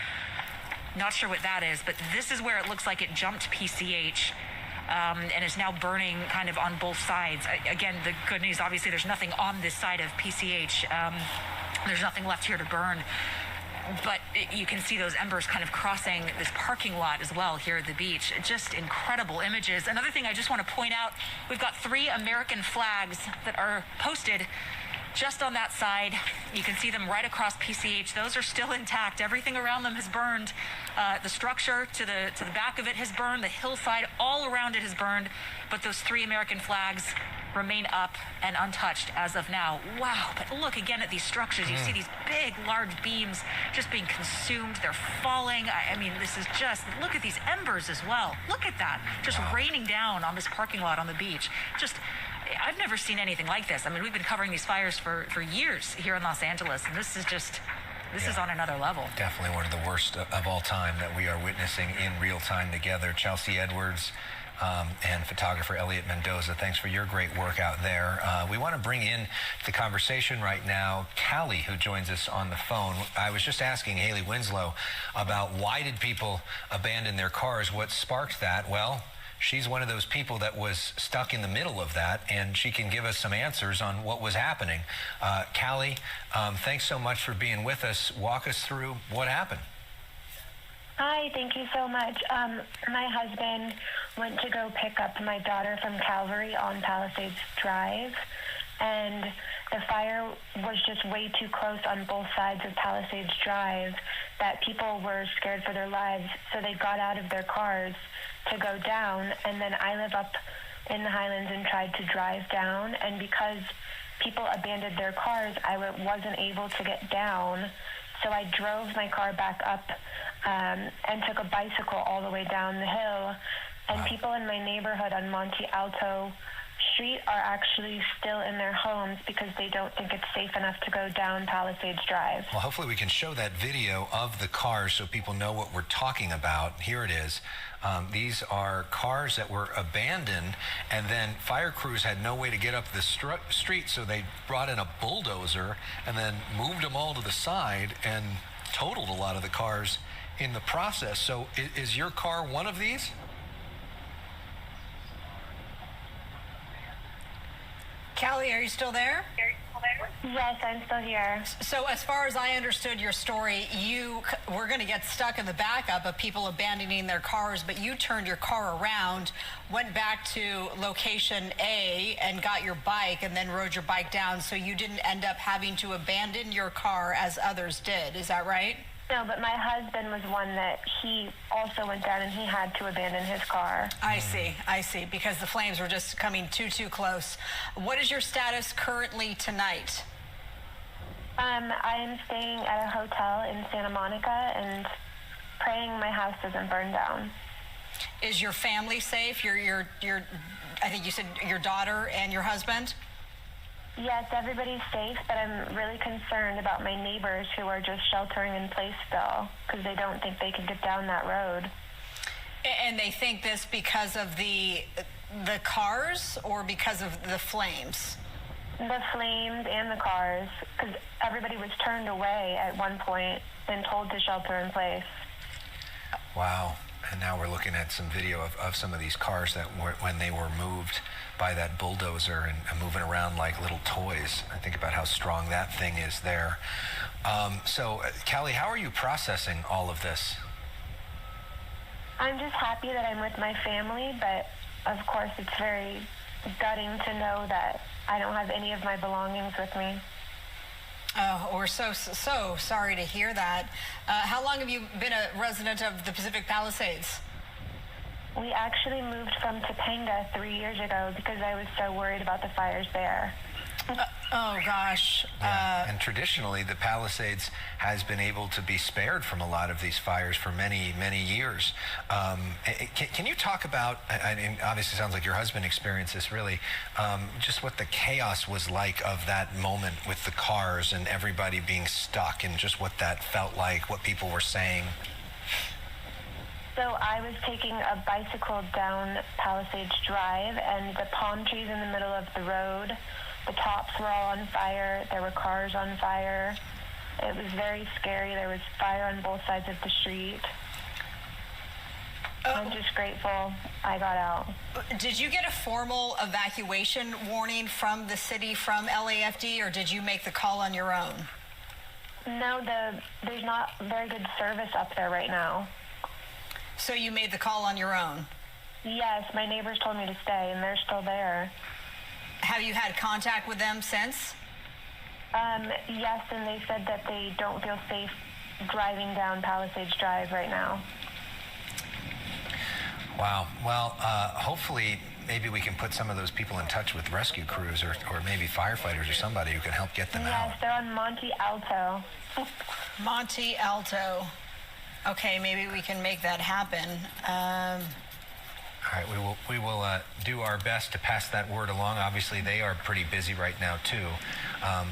Not sure what that is, but this is where it looks like it jumped PCH. And is now burning kind of on both sides. Again, the good news, obviously, there's nothing on this side of PCH. There's nothing left here to burn. But you can see those embers kind of crossing this parking lot as well here at the beach. Just incredible images. Another thing I just want to point out, we've got 3 American flags that are posted just on that side. You can see them right across PCH. Those are still intact. Everything around them has burned. The structure to the back of it has burned. The hillside all around it has burned. But those 3 American flags remain up and untouched as of now. Wow, but look again at these structures. You see these big, large beams just being consumed. They're falling. I mean, this is just, look at these embers as well. Look at that, just raining down on this parking lot on the beach. Just, I've never seen anything like this. I mean, we've been covering these fires for years here in Los Angeles, and this is just, this is on another level. Definitely one of the worst of all time that we are witnessing in real time together. Chelsea Edwards and photographer Elliot Mendoza, thanks for your great work out there. We want to bring in the conversation right now Callie, who joins us on the phone. I was just asking Haley Winslow about why did people abandon their cars? What sparked that? Well, she's one of those people that was stuck in the middle of that, and she can give us some answers on what was happening. Callie, thanks so much for being with us. Walk us through what happened. Hi, thank you so much. My husband went to go pick up my daughter from Calvary on Palisades Drive, and the fire was just way too close on both sides of Palisades Drive that people were scared for their lives, so they got out of their cars to go down, and then I live up in the Highlands and tried to drive down, and because people abandoned their cars, I wasn't able to get down, so I drove my car back up and took a bicycle all the way down the hill, and people in my neighborhood on Monte Alto Street are actually still in their homes because they don't think it's safe enough to go down Palisades Drive. Well, hopefully we can show that video of the cars so people know what we're talking about. Here it is. These are cars that were abandoned, and then fire crews had no way to get up the street, so they brought in a bulldozer and then moved them all to the side and totaled a lot of the cars in the process. So is your car one of these? Callie, are you still there? Yes, I'm still here. So as far as I understood your story, you were going to get stuck in the backup of people abandoning their cars, but you turned your car around, went back to location A and got your bike and then rode your bike down, so you didn't end up having to abandon your car as others did. Is that right? No, but my husband was one that he also went down and he had to abandon his car. I see, because the flames were just coming too close. What is your status currently tonight? I am staying at a hotel in Santa Monica and praying my house doesn't burn down. Is your family safe? Your I think you said your daughter and your husband? Yes, everybody's safe, but I'm really concerned about my neighbors who are just sheltering in place still because they don't think they can get down that road. And they think this because of the cars or because of the flames? The flames and the cars, because everybody was turned away at one point and told to shelter in place. Wow. And now we're looking at some video of some of these cars that were, when they were moved by that bulldozer and moving around like little toys. I think about how strong that thing is there. So, Callie, how are you processing all of this? I'm just happy that I'm with my family, but of course it's very gutting to know that I don't have any of my belongings with me. Oh, we're so sorry to hear that. How long have you been a resident of the Pacific Palisades? We actually moved from Topanga 3 years ago because I was so worried about the fires there. Oh, gosh. Yeah. And traditionally, the Palisades has been able to be spared from a lot of these fires for many, many years. Can you talk about, I mean, obviously it sounds like your husband experienced this really, just what the chaos was like of that moment with the cars and everybody being stuck and just what that felt like, what people were saying? So I was taking a bicycle down Palisades Drive, and the palm trees in the middle of the road, the tops were all on fire. There were cars on fire. It was very scary. There was fire on both sides of the street. I'm just grateful I got out. Did you get a formal evacuation warning from the city, from LAFD, or did you make the call on your own? No, there's not very good service up there right now. So you made the call on your own? Yes, my neighbors told me to stay, and they're still there. Have you had contact with them since? Yes, and they said that they don't feel safe driving down Palisades Drive right now. Wow. Well, hopefully maybe we can put some of those people in touch with rescue crews or maybe firefighters or somebody who can help get them out. Yes, they're on Monte Alto. Monte Alto. Okay, maybe we can make that happen. All right, we will do our best to pass that word along. Obviously, they are pretty busy right now too,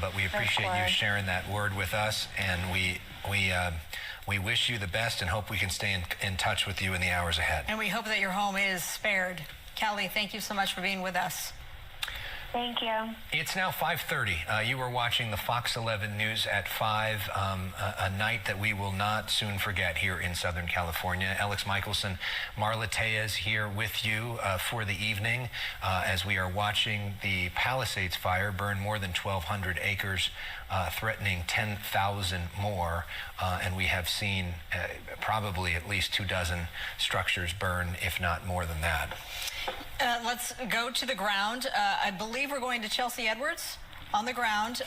but we appreciate you sharing that word with us, and we wish you the best and hope we can stay in touch with you in the hours ahead. And we hope that your home is spared. Callie, thank you so much for being with us. Thank you. It's now 5:30. You were watching the Fox 11 News at 5, a night that we will not soon forget here in Southern California. Alex Michelson, Marla Tejas here with you for the evening as we are watching the Palisades fire burn more than 1,200 acres, threatening 10,000 more. And we have seen probably at least 24 structures burn, if not more than that. Let's go to the ground. I believe we're going to Chelsea Edwards on the ground,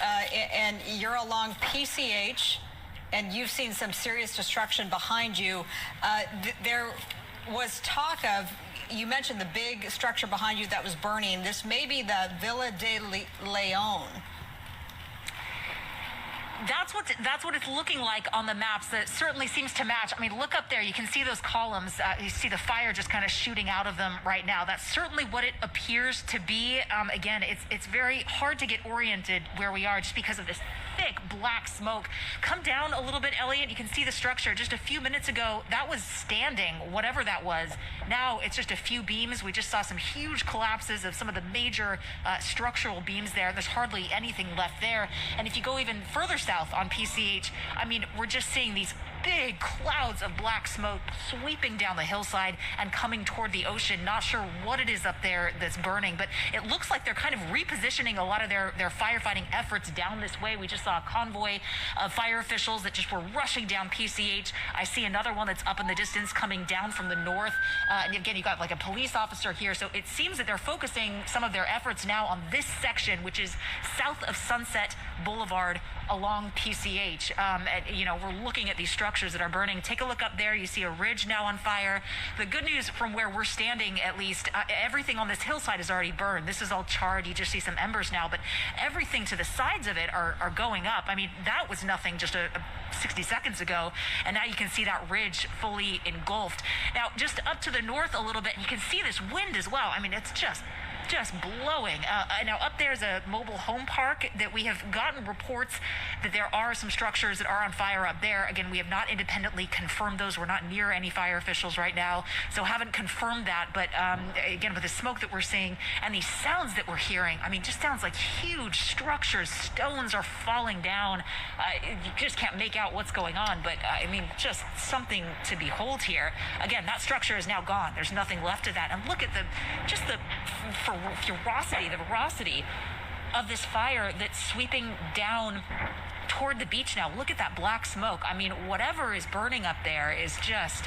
and you're along PCH, and you've seen some serious destruction behind you. There was talk of, you mentioned the big structure behind you that was burning. This may be the Villa de Leon. That's what it's looking like on the maps. That certainly seems to match. I mean, look up there. You can see those columns. You see the fire just kind of shooting out of them right now. That's certainly what it appears to be. Again, it's very hard to get oriented where we are just because of this thick black smoke. Come down a little bit, Elliot. You can see the structure. Just a few minutes ago, that was standing, whatever that was. Now it's just a few beams. We just saw some huge collapses of some of the major structural beams there. There's hardly anything left there. And if you go even further south on PCH, I mean, we're just seeing these big clouds of black smoke sweeping down the hillside and coming toward the ocean. Not sure what it is up there that's burning, but it looks like they're kind of repositioning a lot of their firefighting efforts down this way. We just saw a convoy of fire officials that just were rushing down PCH. I see another one that's up in the distance coming down from the north. And again, you got like a police officer here. So it seems that they're focusing some of their efforts now on this section, which is south of Sunset Boulevard along PCH. We're looking at these structures that are burning. Take a look up there. You see a ridge now on fire. The good news from where we're standing, at least, everything on this hillside is already burned. This is all charred. You just see some embers now, but everything to the sides of it are going up. I mean, that was nothing just 60 seconds ago, and now you can see that ridge fully engulfed. Now, just up to the north a little bit, you can see this wind as well. I mean, it's just blowing. Now up there's a mobile home park that we have gotten reports that there are some structures that are on fire up there. Again, we have not independently confirmed those. We're not near any fire officials right now, so haven't confirmed that. But again, with the smoke that we're seeing and these sounds that we're hearing, I mean, just sounds like huge structures. Stones are falling down. You just can't make out what's going on, but I mean, just something to behold here. Again, that structure is now gone. There's nothing left of that. And look at the ferocity of this fire that's sweeping down toward the beach now. Look at that black smoke. I mean, whatever is burning up there is just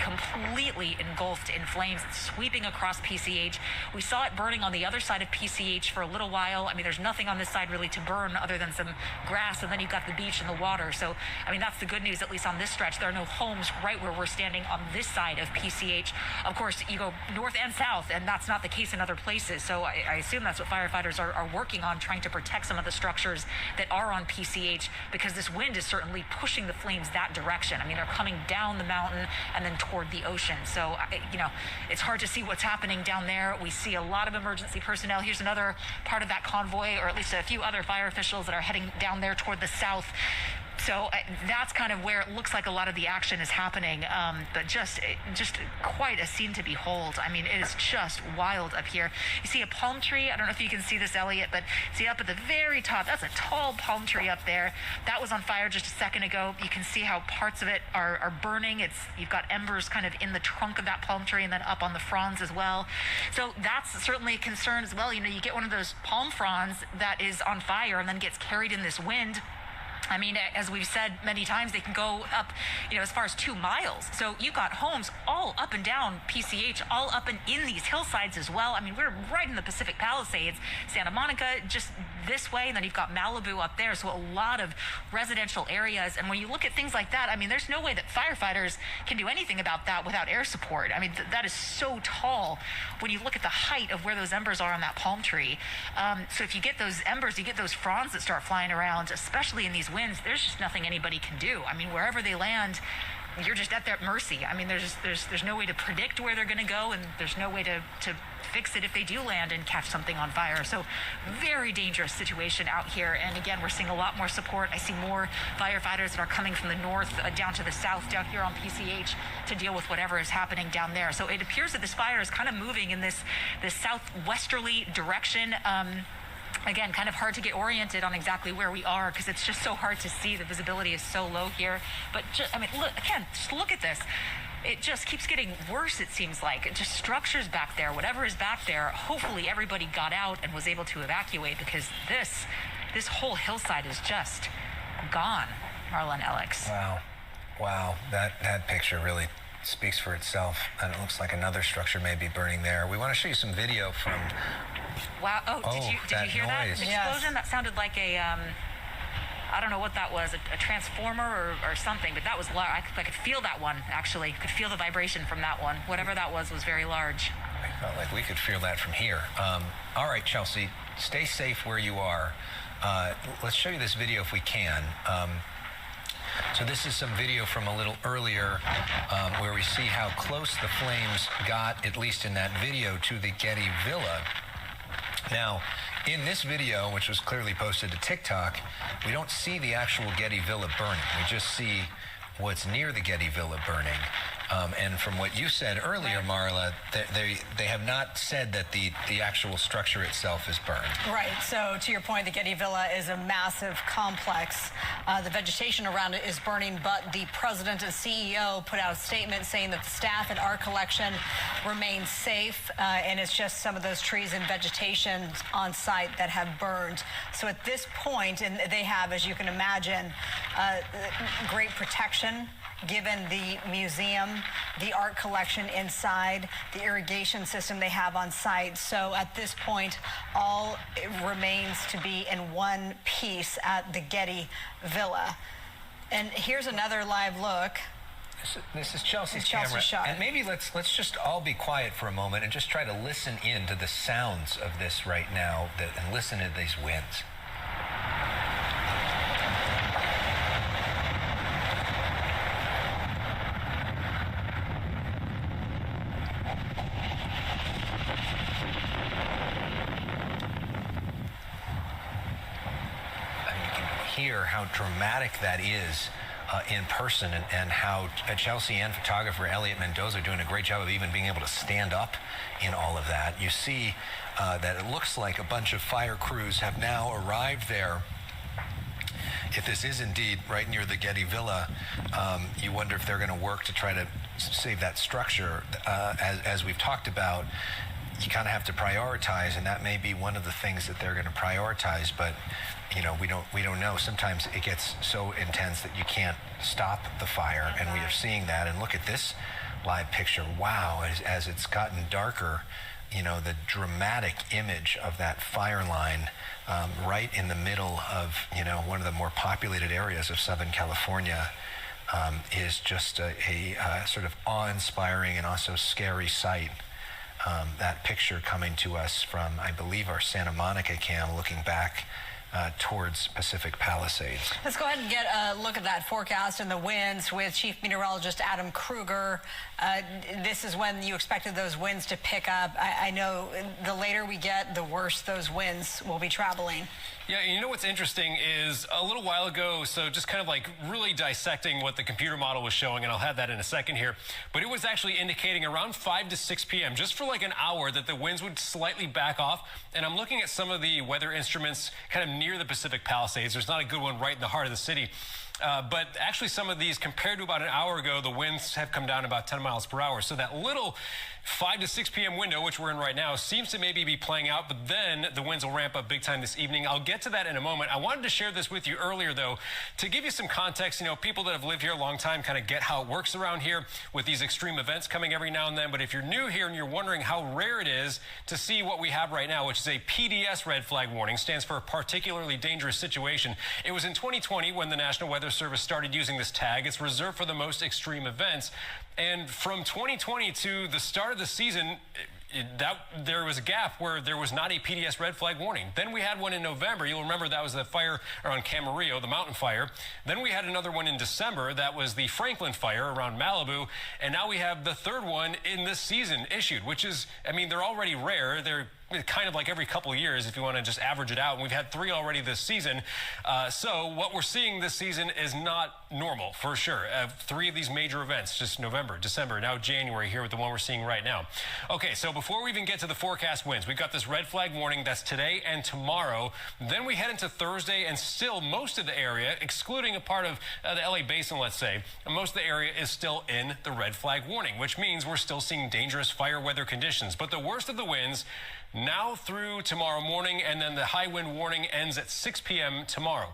completely engulfed in flames. It's sweeping across PCH. We saw it burning on the other side of PCH for a little while. I mean, there's nothing on this side really to burn other than some grass, and then you've got the beach and the water. So, I mean, that's the good news, at least on this stretch. There are no homes right where we're standing on this side of PCH. Of course, you go north and south, and that's not the case in other places. So I assume that's what firefighters are working on, trying to protect some of the structures that are on PCH, because this wind is certainly pushing the flames that direction. I mean, they're coming down the mountain and then toward the ocean. So, it's hard to see what's happening down there. We see a lot of emergency personnel. Here's another part of that convoy, or at least a few other fire officials that are heading down there toward the south. So that's kind of where it looks like a lot of the action is happening, but just quite a scene to behold. I mean, it is just wild up here. You see a palm tree. I don't know if you can see this, Elliot, but see up at the very top, that's a tall palm tree up there. That was on fire just a second ago. You can see how parts of it are burning. You've got embers kind of in the trunk of that palm tree and then up on the fronds as well. So that's certainly a concern as well. You get one of those palm fronds that is on fire and then gets carried in this wind. I mean, as we've said many times, they can go up, as far as 2 miles. So you've got homes all up and down PCH, all up and in these hillsides as well. I mean, we're right in the Pacific Palisades, Santa Monica, just this way, and then you've got Malibu up there. So a lot of residential areas. And when you look at things like that, I mean, there's no way that firefighters can do anything about that without air support. I mean, that is so tall when you look at the height of where those embers are on that palm tree. So if you get those embers, you get those fronds that start flying around, especially in these winds, there's just nothing anybody can do. I mean, wherever they land, you're just at their mercy. I mean, there's no way to predict where they're going to go, and there's no way to fix it if they do land and catch something on fire. So very dangerous situation out here. And again, we're seeing a lot more support. I see more firefighters that are coming from the north down to the south down here on PCH to deal with whatever is happening down there. So it appears that this fire is kind of moving in this southwesterly direction. Again, kind of hard to get oriented on exactly where we are because it's just so hard to see. The visibility is so low here. But just look at this. It just keeps getting worse, it seems like. It just structures back there, whatever is back there. Hopefully everybody got out and was able to evacuate, because this whole hillside is just gone, Marla and Alex. Wow. That picture really speaks for itself, and it looks like another structure may be burning there. We want to show you some video from... Wow. Did you hear that explosion? Yes. That sounded like I don't know what that was, a transformer or something, but that was large. I could feel that one, actually. Could feel the vibration from that one. Whatever that was very large. I felt like we could feel that from here. All right, Chelsea, stay safe where you are. Let's show you this video if we can. So this is some video from a little earlier where we see how close the flames got, at least in that video, to the Getty Villa. Now, in this video, which was clearly posted to TikTok, we don't see the actual Getty Villa burning. We just see what's near the Getty Villa burning. And from what you said earlier, Marla, they have not said that the actual structure itself is burned. Right. So to your point, the Getty Villa is a massive complex. The vegetation around it is burning, but the president and CEO put out a statement saying that the staff at Art Collection remain safe, and it's just some of those trees and vegetation on site that have burned. So at this point, and they have, as you can imagine, great protection given the museum, the art collection inside, the irrigation system they have on site. So at this point, all remains to be in one piece at the Getty Villa. And here's another live look. This is Chelsea's Chelsea's camera. shot. And maybe let's just all be quiet for a moment and just try to listen in to the sounds of this right now, and listen to these winds. Hear how dramatic that is in person, and how Chelsea and photographer Elliot Mendoza are doing a great job of even being able to stand up in all of that. You see that it looks like a bunch of fire crews have now arrived there. If this is indeed right near the Getty Villa, you wonder if they're going to work to try to save that structure. As we've talked about, you kind of have to prioritize, and that may be one of the things that they're going to prioritize, but you know, we don't know. Sometimes it gets so intense that you can't stop the fire, and we are seeing that. And look at this live picture. Wow, as it's gotten darker, you know, the dramatic image of that fire line right in the middle of, you know, one of the more populated areas of Southern California is just a sort of awe-inspiring and also scary sight. That picture coming to us from, I believe, our Santa Monica cam, looking back towards Pacific Palisades. Let's go ahead and get a look at that forecast and the winds with Chief Meteorologist Adam Kruger. This is when you expected those winds to pick up. I know the later we get, the worse those winds will be traveling. Yeah, you know what's interesting is a little while ago, so just kind of like really dissecting what the computer model was showing, and I'll have that in a second here, but it was actually indicating around 5 to 6 p.m., just for like an hour, that the winds would slightly back off. And I'm looking at some of the weather instruments kind of near the Pacific Palisades. There's not a good one right in the heart of the city. But actually some of these, compared to about an hour ago, the winds have come down about 10 miles per hour. So that little 5 to 6 p.m. window, which we're in right now, seems to maybe be playing out, but then the winds will ramp up big time this evening. I'll get to that in a moment. I wanted to share this with you earlier, though, to give you some context. You know, people that have lived here a long time kind of get how it works around here with these extreme events coming every now and then. But if you're new here and you're wondering how rare it is to see what we have right now, which is a PDS red flag warning, stands for a particularly dangerous situation. It was in 2020 when the National Weather Service started using this tag. It's reserved for the most extreme events. And from 2020 to the start of the season, there was a gap where there was not a PDS red flag warning. Then we had one in November. You'll remember that was the fire around Camarillo, the mountain fire. Then we had another one in December. That was the Franklin fire around Malibu. And now we have the third one in this season issued, which is, I mean, they're already rare. They're kind of like every couple of years if you want to just average it out. And we've had 3 already this season. So what we're seeing this season is not normal, for sure. 3 of these major events, just November, December, now January here with the one we're seeing right now. Okay, so before we even get to the forecast winds, we've got this red flag warning that's today and tomorrow. Then we head into Thursday, and still most of the area, excluding a part of the LA basin, let's say, most of the area is still in the red flag warning, which means we're still seeing dangerous fire weather conditions. But the worst of the winds now through tomorrow morning, and then the high wind warning ends at 6 p.m. tomorrow.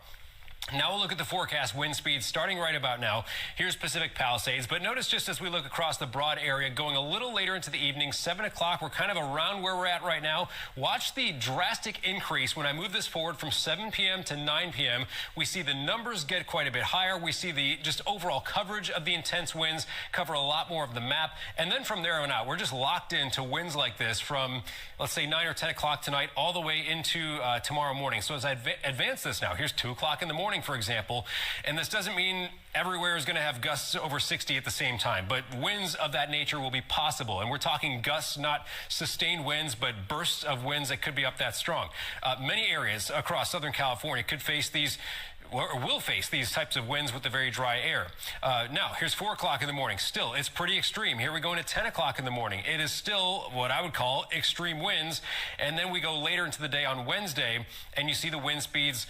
Now we'll look at the forecast wind speeds starting right about now. Here's Pacific Palisades, but notice just as we look across the broad area, going a little later into the evening, 7 o'clock, we're kind of around where we're at right now. Watch the drastic increase when I move this forward from 7 p.m. to 9 p.m. We see the numbers get quite a bit higher. We see the just overall coverage of the intense winds cover a lot more of the map. And then from there on out, we're just locked into winds like this from, let's say, 9 or 10 o'clock tonight all the way into tomorrow morning. So as I advance this now, here's 2 o'clock in the morning, for example, and this doesn't mean everywhere is going to have gusts over 60 at the same time, but winds of that nature will be possible. And we're talking gusts, not sustained winds, but bursts of winds that could be up that strong. Many areas across Southern California could face these will face these types of winds with the very dry air. Now, here's 4 o'clock in the morning. Still, it's pretty extreme. Here we go into 10 o'clock in the morning. It is still what I would call extreme winds. And then we go later into the day on Wednesday, and you see the wind speeds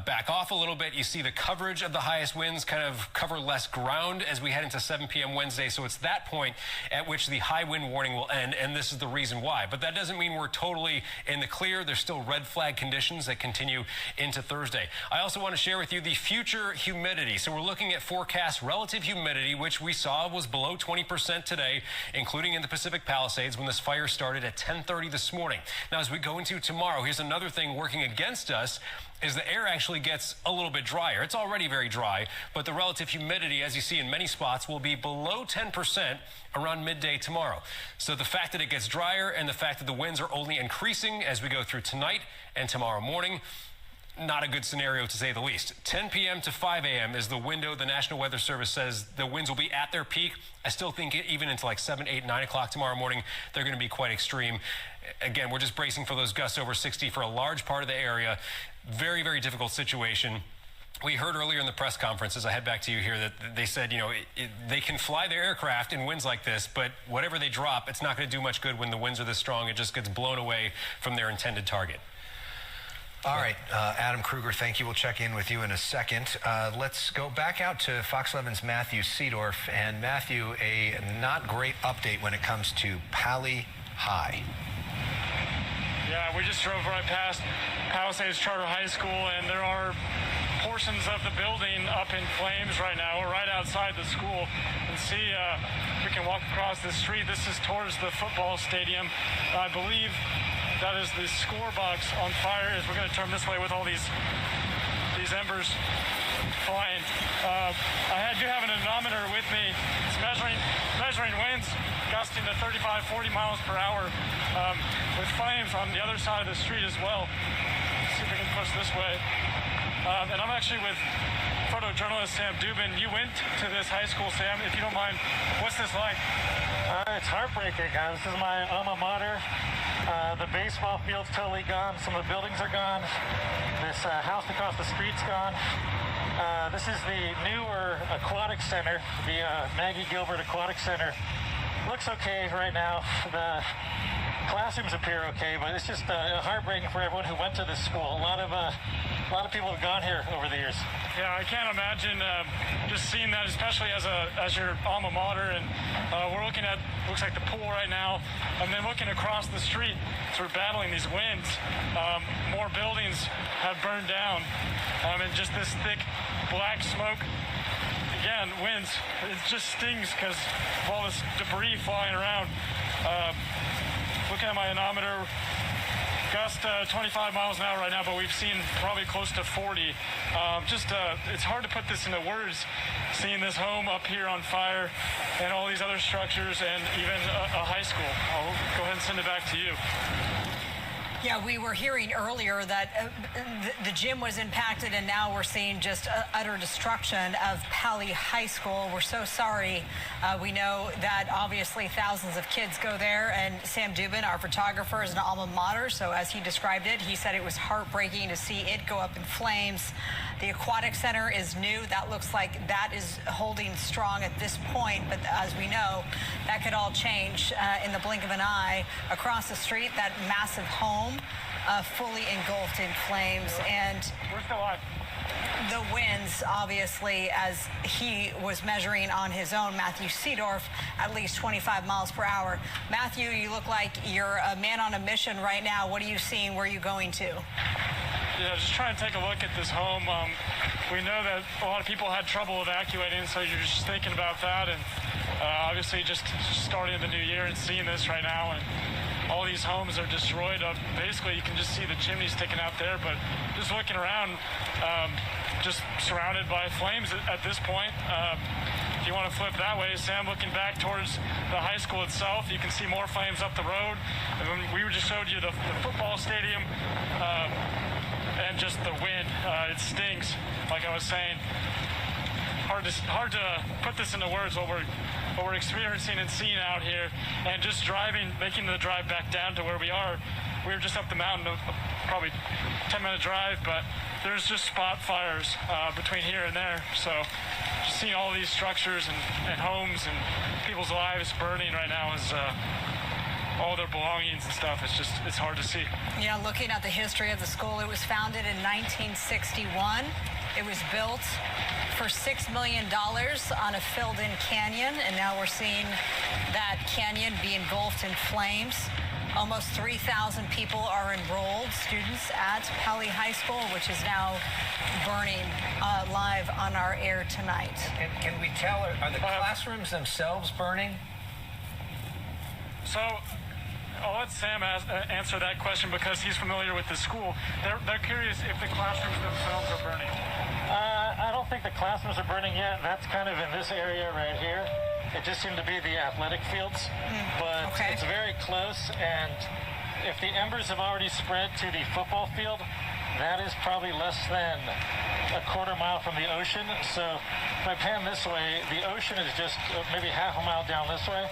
back off a little bit. You see the coverage of the highest winds kind of cover less ground as we head into 7 p.m. Wednesday. So it's that point at which the high wind warning will end, and this is the reason why. But that doesn't mean we're totally in the clear. There's still red flag conditions that continue into Thursday. I also want to share with you the future humidity. So we're looking at forecast relative humidity, which we saw was below 20% today, including in the Pacific Palisades when this fire started at 10:30 this morning. Now, as we go into tomorrow, here's another thing working against us is the air actually gets a little bit drier. It's already very dry, but the relative humidity, as you see in many spots, will be below 10% around midday tomorrow. So the fact that it gets drier and the fact that the winds are only increasing as we go through tonight and tomorrow morning, not a good scenario to say the least. 10 p.m. to 5 a.m. is the window the National Weather Service says the winds will be at their peak. I still think even into like 7, 8, 9 o'clock tomorrow morning, they're going to be quite extreme. Again, we're just bracing for those gusts over 60 for a large part of the area. Very, very difficult situation. We heard earlier in the press conference, as I head back to you here, that they said, you know, they can fly their aircraft in winds like this, but whatever they drop, it's not going to do much good when the winds are this strong. It just gets blown away from their intended target. All right, Adam Kruger, thank you. We'll check in with you in a second. Let's go back out to Fox 11's Matthew Seedorf. And Matthew, a not great update when it comes to Pali High. Yeah, we just drove right past Palisades Charter High School, and there are portions of the building up in flames right now. We're right outside the school, and see we can walk across the street. This is towards the football stadium. I believe that is the score box on fire as we're going to turn this way with all these embers flying. I do have an anemometer with me. It's measuring winds gusting to 35, 40 miles per hour with flames on the other side of the street as well. Let's see if we can push this way. And I'm actually with photojournalist Sam Dubin. You went to this high school, Sam, if you don't mind. What's this like? It's heartbreaking. This is my alma mater. The baseball field's totally gone. Some of the buildings are gone. This house across the street's gone. This is the newer aquatic center, the Maggie Gilbert Aquatic Center. Looks okay right now. The classrooms appear okay, but it's just heartbreaking for everyone who went to this school. A lot of people have gone here over the years. Yeah, I can't imagine just seeing that, especially as your alma mater. And we're looking at, looks like the pool right now, and then looking across the street, sort of battling these winds. More buildings have burned down, and just this thick black smoke. Again, winds, it just stings because of all this debris flying around. Looking at my anemometer, gust 25 miles an hour right now, but we've seen probably close to 40. It's hard to put this into words, seeing this home up here on fire and all these other structures and even a high school. I'll go ahead and send it back to you. Yeah, we were hearing earlier that the gym was impacted, and now we're seeing just utter destruction of Pali High School. We're so sorry. We know that obviously thousands of kids go there, and Sam Dubin, our photographer, is an alma mater, so as he described it, he said it was heartbreaking to see it go up in flames. The aquatic center is new. That looks like that is holding strong at this point, but as we know, that could all change in the blink of an eye. Across the street, that massive home fully engulfed in flames, and the winds, obviously, as he was measuring on his own, Matthew Seedorf, at least 25 miles per hour. Matthew, you look like you're a man on a mission right now. What are you seeing? Where are you going to? Yeah, just trying to take a look at this home. We know that a lot of people had trouble evacuating, so you're just thinking about that, and obviously just starting the new year and seeing this right now, and all these homes are destroyed. Basically, you can just see the chimneys sticking out there, but just looking around, just surrounded by flames at this point. If you want to flip that way, Sam, looking back towards the high school itself, you can see more flames up the road. And we just showed you the football stadium, and just the wind. It stings, like I was saying. Hard to put this into words, what we're experiencing and seeing out here, and just driving, making the drive back down to where we are. we were just up the mountain, probably 10-minute drive, but there's just spot fires between here and there. So just seeing all these structures and homes and people's lives burning right now is all their belongings and stuff. It's hard to see. Yeah, looking at the history of the school, it was founded in 1961. It was built for $6 million on a filled-in canyon, and now we're seeing that canyon be engulfed in flames. Almost 3,000 people are enrolled, students at Pali High School, which is now burning live on our air tonight. Can we tell, are the classrooms themselves burning? So I'll let Sam answer that question because he's familiar with the school. They're curious if the classrooms themselves are burning. I don't think the classrooms are burning yet. That's kind of in this area right here. It just seemed to be the athletic fields, but it's very close, and if the embers have already spread to the football field, that is probably less than a quarter mile from the ocean. So if I pan this way, the ocean is just maybe half a mile down this way.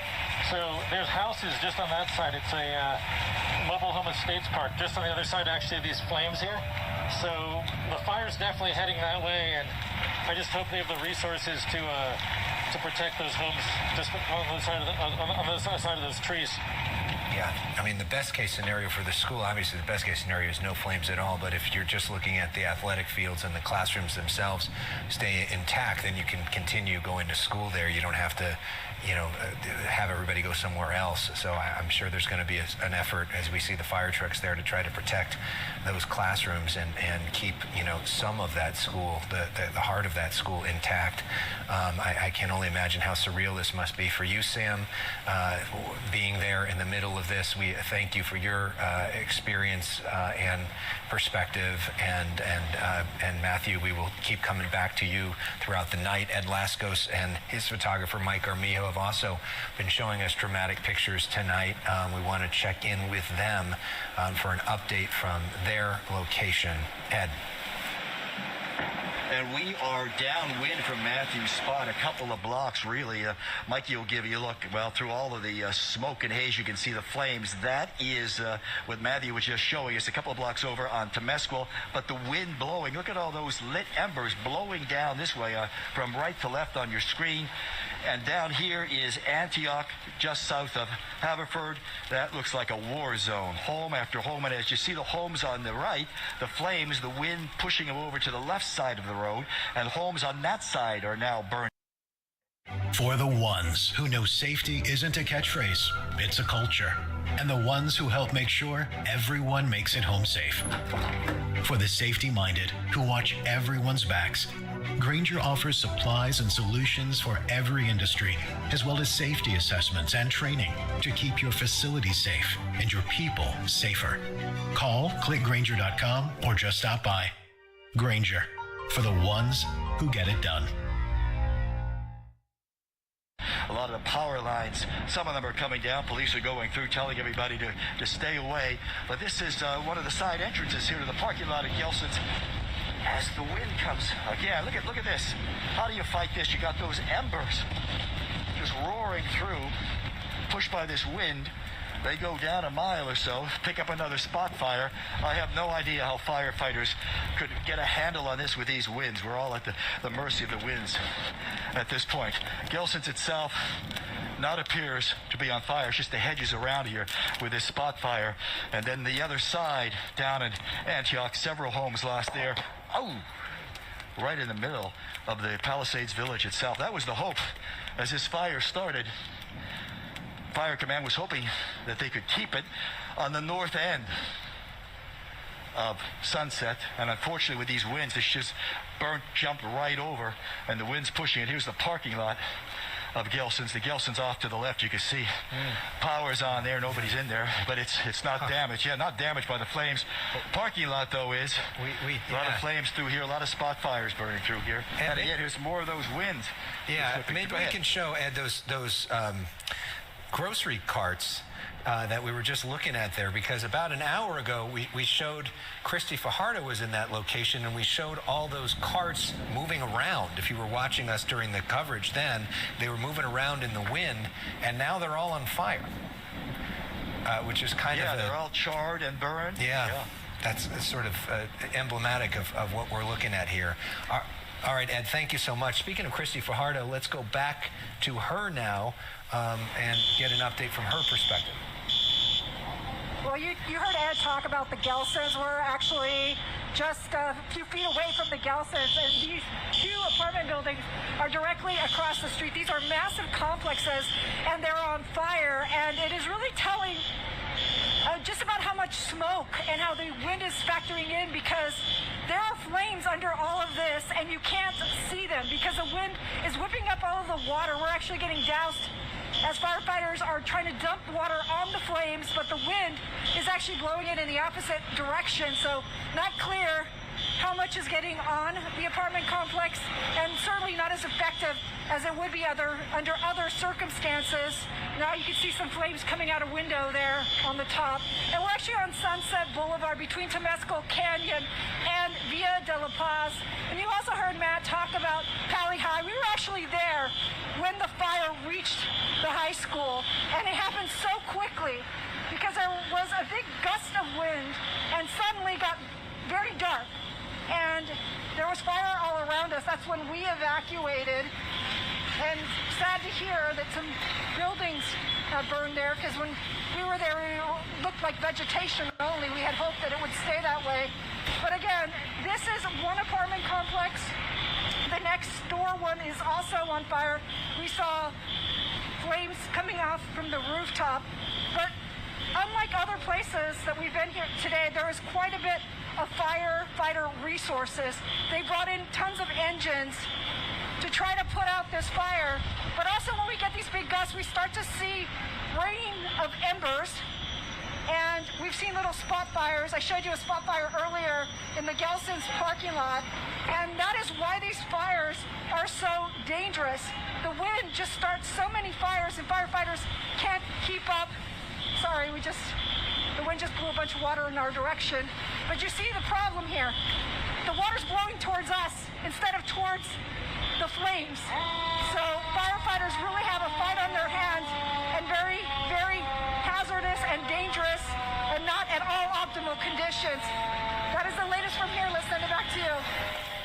So there's houses just on that side. It's a mobile home estates park just on the other side, actually, of these flames here. So the fire's definitely heading that way, and I just hope they have the resources to protect those homes just on the side of those trees. Yeah, I mean, the best case scenario for the school, obviously the best case scenario is no flames at all, but if you're just looking at the athletic fields and the classrooms themselves stay intact, then you can continue going to school there. You don't have to, have everybody go somewhere else. So I'm sure there's going to be an effort as we see the fire trucks there to try to protect those classrooms and keep, some of that school, the heart of that school intact. I can only imagine how surreal this must be for you, Sam, being there in the middle of this. We thank you for your experience and perspective, and Matthew, we will keep coming back to you throughout the night. Ed Lascos and his photographer Mike Armijo have also been showing us dramatic pictures tonight. We want to check in with them for an update from their location. Ed. And we are downwind from Matthew's spot, a couple of blocks, really. Mikey will give you a look. Well, through all of the smoke and haze, you can see the flames. That is what Matthew was just showing us, a couple of blocks over on Temescal. But the wind blowing, look at all those lit embers blowing down this way from right to left on your screen. And down here is Antioch, just south of Haverford. That looks like a war zone, home after home. And as you see the homes on the right, the flames, the wind pushing them over to the left side of the road, and homes on that side are now burning. For the ones who know safety isn't a catchphrase, it's a culture. And the ones who help make sure everyone makes it home safe. For the safety-minded who watch everyone's backs, Grainger offers supplies and solutions for every industry, as well as safety assessments and training to keep your facilities safe and your people safer. Call, click Grainger.com, or just stop by. Grainger, for the ones who get it done. A lot of the power lines, some of them are coming down. Police are going through, telling everybody to stay away. But this is one of the side entrances here to the parking lot at Gelson's. As the wind comes, again, look at this. How do you fight this? You got those embers just roaring through, pushed by this wind. They go down a mile or so, pick up another spot fire. I have no idea how firefighters could get a handle on this with these winds. We're all at the mercy of the winds at this point. Gelson's itself not appears to be on fire. It's just the hedges around here with this spot fire. And then the other side, down in Antioch, several homes lost there. Oh! Right in the middle of the Palisades village itself. That was the hope as this fire started. Fire Command was hoping that they could keep it on the north end of Sunset, and unfortunately with these winds, this just jumped right over, and the wind's pushing it. Here's the parking lot of Gelson's. The Gelson's off to the left, you can see. Power's on there, nobody's in there, but it's not damaged. Yeah, not damaged by the flames. Parking lot, though, is. A lot of flames through here, a lot of spot fires burning through here. And again, here's more of those winds. Yeah, maybe we can show, Ed, those grocery carts that we were just looking at there, because about an hour ago we showed Christy Fajardo was in that location, and we showed all those carts moving around. If you were watching us during the coverage then, they were moving around in the wind, and now they're all on fire. which is kind of they're all charred and burned. Yeah. That's sort of emblematic of what we're looking at here. All right, Ed, thank you so much. Speaking of Christy Fajardo, let's go back to her now and get an update from her perspective. Well, you heard Ed talk about the Gelsons. We're actually just a few feet away from the Gelsons, and these two apartment buildings are directly across the street. These are massive complexes, and they're on fire, and it is really telling just about how much smoke and how the wind is factoring in, because there are flames under all of this, and you can't see them because the wind is whipping up all of the water. We're actually getting doused as firefighters are trying to dump water on the flames, but the wind is actually blowing it in the opposite direction, so not clear how much is getting on the apartment complex, and certainly not as effective as it would be under other circumstances. Now you can see some flames coming out a window there on the top. And we're actually on Sunset Boulevard between Temescal Canyon and Via de la Paz. And you also heard Matt talk about Pali High. We were actually there when the fire reached the high school, and it happened so quickly because there was a big gust of wind and suddenly got very dark. And there was fire all around us. That's when we evacuated. And sad to hear that some buildings burned there, because when we were there, it looked like vegetation only. We had hoped that it would stay that way. But again, this is one apartment complex. The next door one is also on fire. We saw flames coming off from the rooftop. But unlike other places that we've been here today, there is quite a bit of firefighter resources. They brought in tons of engines to try to put out this fire. But also when we get these big gusts, we start to see rain of embers. And we've seen little spot fires. I showed you a spot fire earlier in the Gelson's parking lot. And that is why these fires are so dangerous. The wind just starts so many fires, and firefighters can't keep up. Sorry, the wind just blew a bunch of water in our direction. But you see the problem here. The water's blowing towards us instead of towards the flames. So firefighters really have a fight on their hands, and very, very hazardous and dangerous, and not at all optimal conditions. That is the latest from here. Let's send it back to you.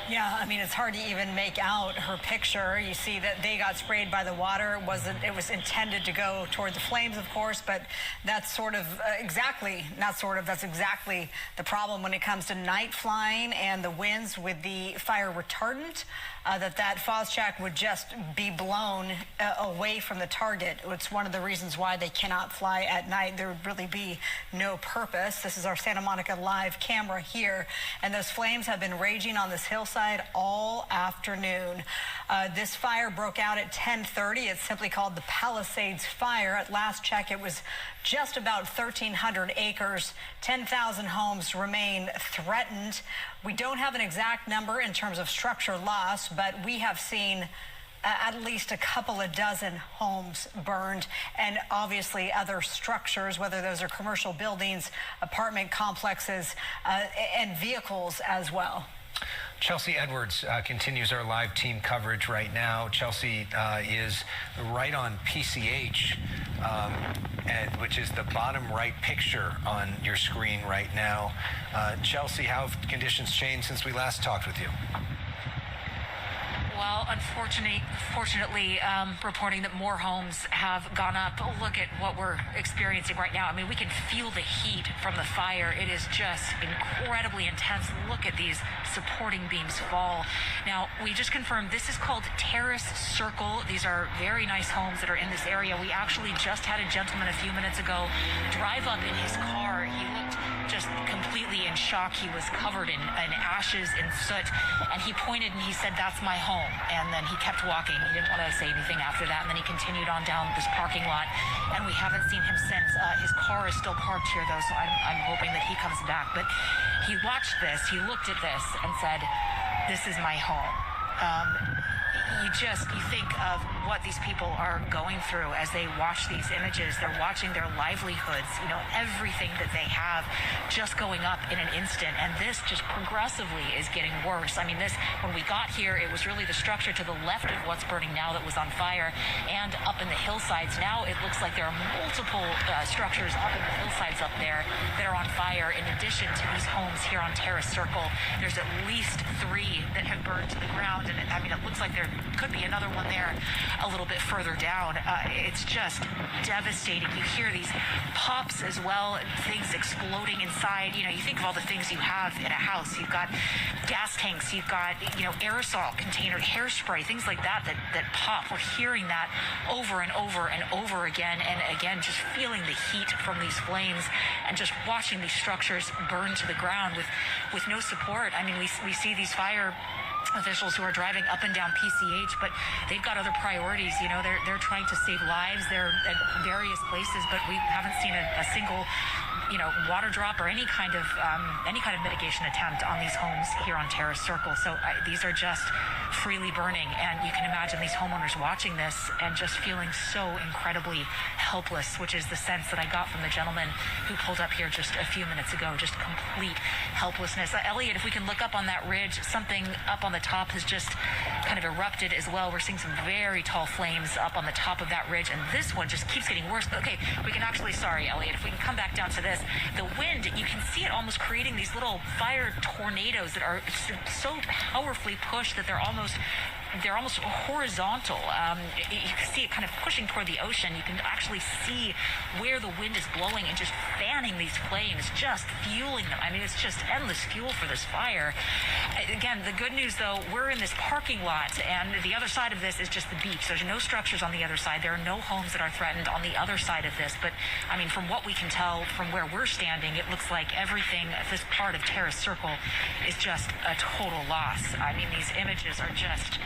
Yeah, I mean, it's hard to even make out her picture. You see that they got sprayed by the water. It was intended to go toward the flames, of course, but that's that's exactly the problem when it comes to night flying and the winds with the fire retardant, that Phos-Chak would just be blown away from the target. It's one of the reasons why they cannot fly at night. There would really be no purpose. This is our Santa Monica live camera here, and those flames have been raging on this hillside all afternoon. This fire broke out at 10:30. It's simply called the Palisades Fire. At last check, it was just about 1,300 acres. 10,000 homes remain threatened. We don't have an exact number in terms of structure loss, but we have seen at least a couple of dozen homes burned, and obviously other structures, whether those are commercial buildings, apartment complexes, and vehicles as well. Chelsea Edwards continues our live team coverage right now. Chelsea is right on PCH, which is the bottom right picture on your screen right now. Chelsea, how have conditions changed since we last talked with you? Well, unfortunately, reporting that more homes have gone up. Look at what we're experiencing right now. I mean, we can feel the heat from the fire. It is just incredibly intense. Look at these supporting beams fall. Now, we just confirmed this is called Terrace Circle. These are very nice homes that are in this area. We actually just had a gentleman a few minutes ago drive up in his car. He looked just completely in shock. He was covered in ashes and soot, and he pointed and he said, "That's my home." And then he kept walking. He didn't want to say anything after that, and then he continued on down this parking lot, and we haven't seen him since. His car is still parked here, though, so I'm hoping that he comes back. But he watched this, he looked at this, and said, "This is my home." You think of what these people are going through as they watch these images. They're watching their livelihoods, everything that they have just going up in an instant. And this just progressively is getting worse. I mean, when we got here, it was really the structure to the left of what's burning now that was on fire, and up in the hillsides. Now it looks like there are multiple structures up in the hillsides up there that are on fire. In addition to these homes here on Terrace Circle, there's at least 3 that have burned to the ground. And it looks like there could be another one there a little bit further down. It's just devastating. You hear these pops as well, things exploding inside. You think of all the things you have in a house. You've got gas tanks, you've got aerosol container, hairspray, things like that pop. We're hearing that over and over and over again, and again just feeling the heat from these flames and just watching these structures burn to the ground with no support. I mean, we see these fire officials who are driving up and down PCH, but they've got other priorities. They're trying to save lives. They're at various places, but we haven't seen a single water drop or any kind of mitigation attempt on these homes here on Terrace Circle. So these are just freely burning, and you can imagine these homeowners watching this and just feeling so incredibly helpless, which is the sense that I got from the gentleman who pulled up here just a few minutes ago. Just complete helplessness. Elliot, if we can look up on that ridge, something up on the top has just kind of erupted as well. We're seeing some very tall flames up on the top of that ridge, and this one just keeps getting worse. Okay, we can actually, sorry, Elliot, if we can come back down to this, the wind, you can see it almost creating these little fire tornadoes that are so powerfully pushed that they're almost horizontal. You can see it kind of pushing toward the ocean. You can actually see where the wind is blowing and just fanning these flames, just fueling them. I mean, it's just endless fuel for this fire. Again, the good news, though, we're in this parking lot, and the other side of this is just the beach. There's no structures on the other side. There are no homes that are threatened on the other side of this. But, I mean, from what we can tell from where we're standing, it looks like everything, this part of Terrace Circle, is just a total loss. I mean, these images are just...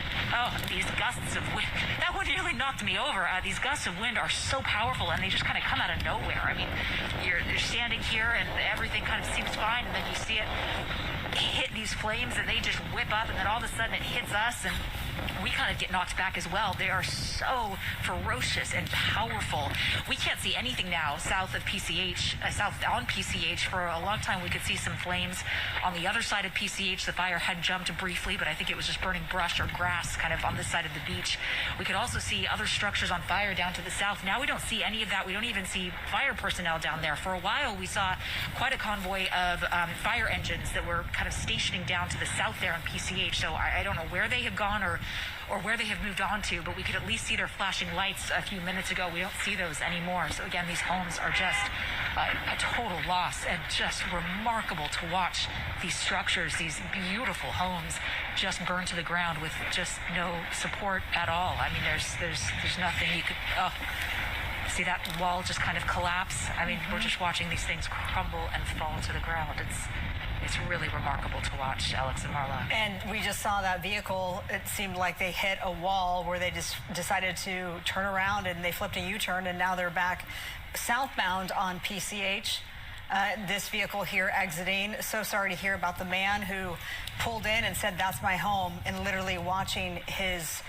these gusts of wind. That one nearly knocked me over. These gusts of wind are so powerful, and they just kind of come out of nowhere. I mean, you're standing here, and everything kind of seems fine, and then you see it hit these flames, and they just whip up, and then all of a sudden it hits us, and we kind of get knocked back as well. They are so ferocious and powerful. We can't see anything now south of PCH, south on PCH. For a long time, we could see some flames on the other side of PCH. The fire had jumped briefly, but I think it was just burning brush or grass kind of on this side of the beach. We could also see other structures on fire down to the south. Now we don't see any of that. We don't even see fire personnel down there. For a while, we saw quite a convoy of fire engines that were kind of stationing down to the south there on PCH. So I don't know where they have gone or where they have moved on to, but we could at least see their flashing lights a few minutes ago. We don't see those anymore. So again, these homes are just a total loss, and just remarkable to watch these structures, these beautiful homes, just burn to the ground with just no support at all. I mean, there's nothing you could... see that wall just kind of collapse. I mean, we're just watching these things crumble and fall to the ground. It's really remarkable to watch, Alex and Marla. And we just saw that vehicle. It seemed like they hit a wall where they just decided to turn around, and they flipped a U-turn, and now they're back southbound on PCH. This vehicle here exiting. So sorry to hear about the man who pulled in and said, "That's my home," and literally watching his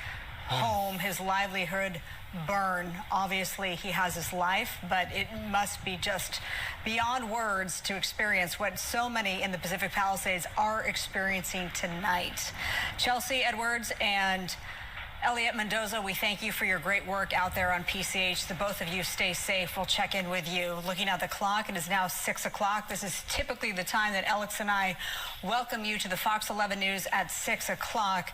home, his livelihood burn. Obviously, he has his life, but it must be just beyond words to experience what so many in the Pacific Palisades are experiencing tonight. Chelsea Edwards and Elliot Mendoza, we thank you for your great work out there on PCH. The both of you stay safe. We'll check in with you. Looking at the clock, it is now 6 o'clock. This is typically the time that Alex and I welcome you to the Fox 11 News at 6 o'clock.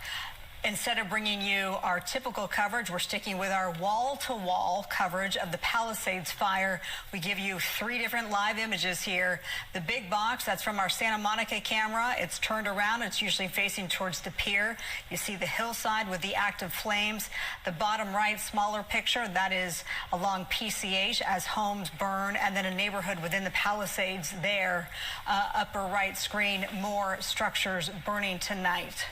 Instead of bringing you our typical coverage, we're sticking with our wall-to-wall coverage of the Palisades fire. We give you 3 different live images here. The big box, that's from our Santa Monica camera. It's turned around. It's usually facing towards the pier. You see the hillside with the active flames. The bottom right, smaller picture, that is along PCH as homes burn, and then a neighborhood within the Palisades there. Upper right screen, more structures burning tonight.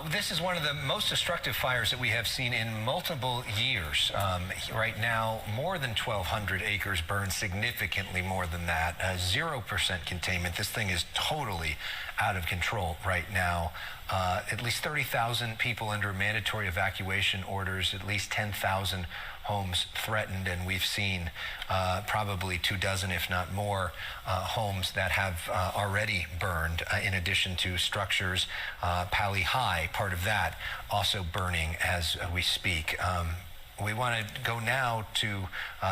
This is one of the most destructive fires that we have seen in multiple years. Right now, more than 1,200 acres burned, significantly more than that. 0% containment. This thing is totally out of control right now. At least 30,000 people under mandatory evacuation orders, at least 10,000 homes threatened, and we've seen probably 24, if not more, homes that have already burned, in addition to structures. Pali High, part of that, also burning as we speak. We want to go now to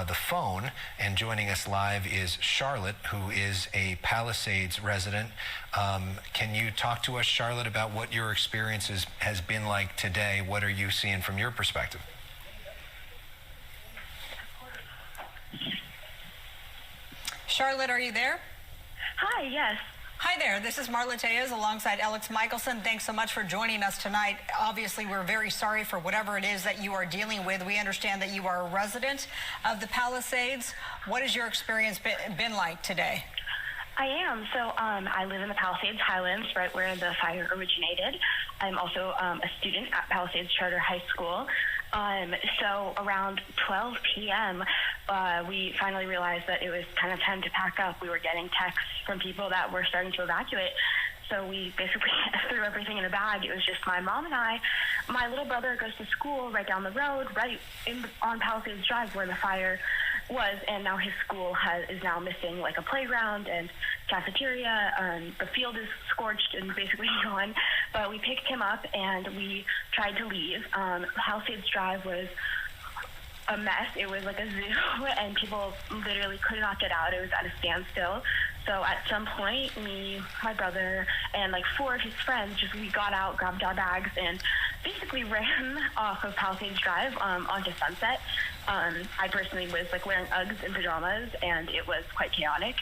the phone, and joining us live is Charlotte, who is a Palisades resident. Can you talk to us, Charlotte, about what your experience has been like today? What are you seeing from your perspective? Charlotte, are you there? Hi, yes. Hi there, this is Marla Tejas alongside Alex Michelson. Thanks so much for joining us tonight. Obviously, we're very sorry for whatever it is that you are dealing with. We understand that you are a resident of the Palisades. What has your experience been like today? I am. So I live in the Palisades Highlands, right where the fire originated. I'm also a student at Palisades Charter High School. So around 12 p.m., we finally realized that it was kind of time to pack up. We were getting texts from people that were starting to evacuate. So we basically threw everything in a bag. It was just my mom and I. My little brother goes to school right down the road, right on Palisades Drive where the fire was, and now his school is now missing like a playground and cafeteria. The field is scorched and basically gone. But we picked him up and we tried to leave. Palisades Drive was a mess. It was like a zoo, and people literally could not get out. It was at a standstill. So at some point, me, my brother, and like 4 of his friends, we got out, grabbed our bags, and basically ran off of Palisades Drive onto Sunset. I personally was like wearing Uggs and pajamas, and it was quite chaotic.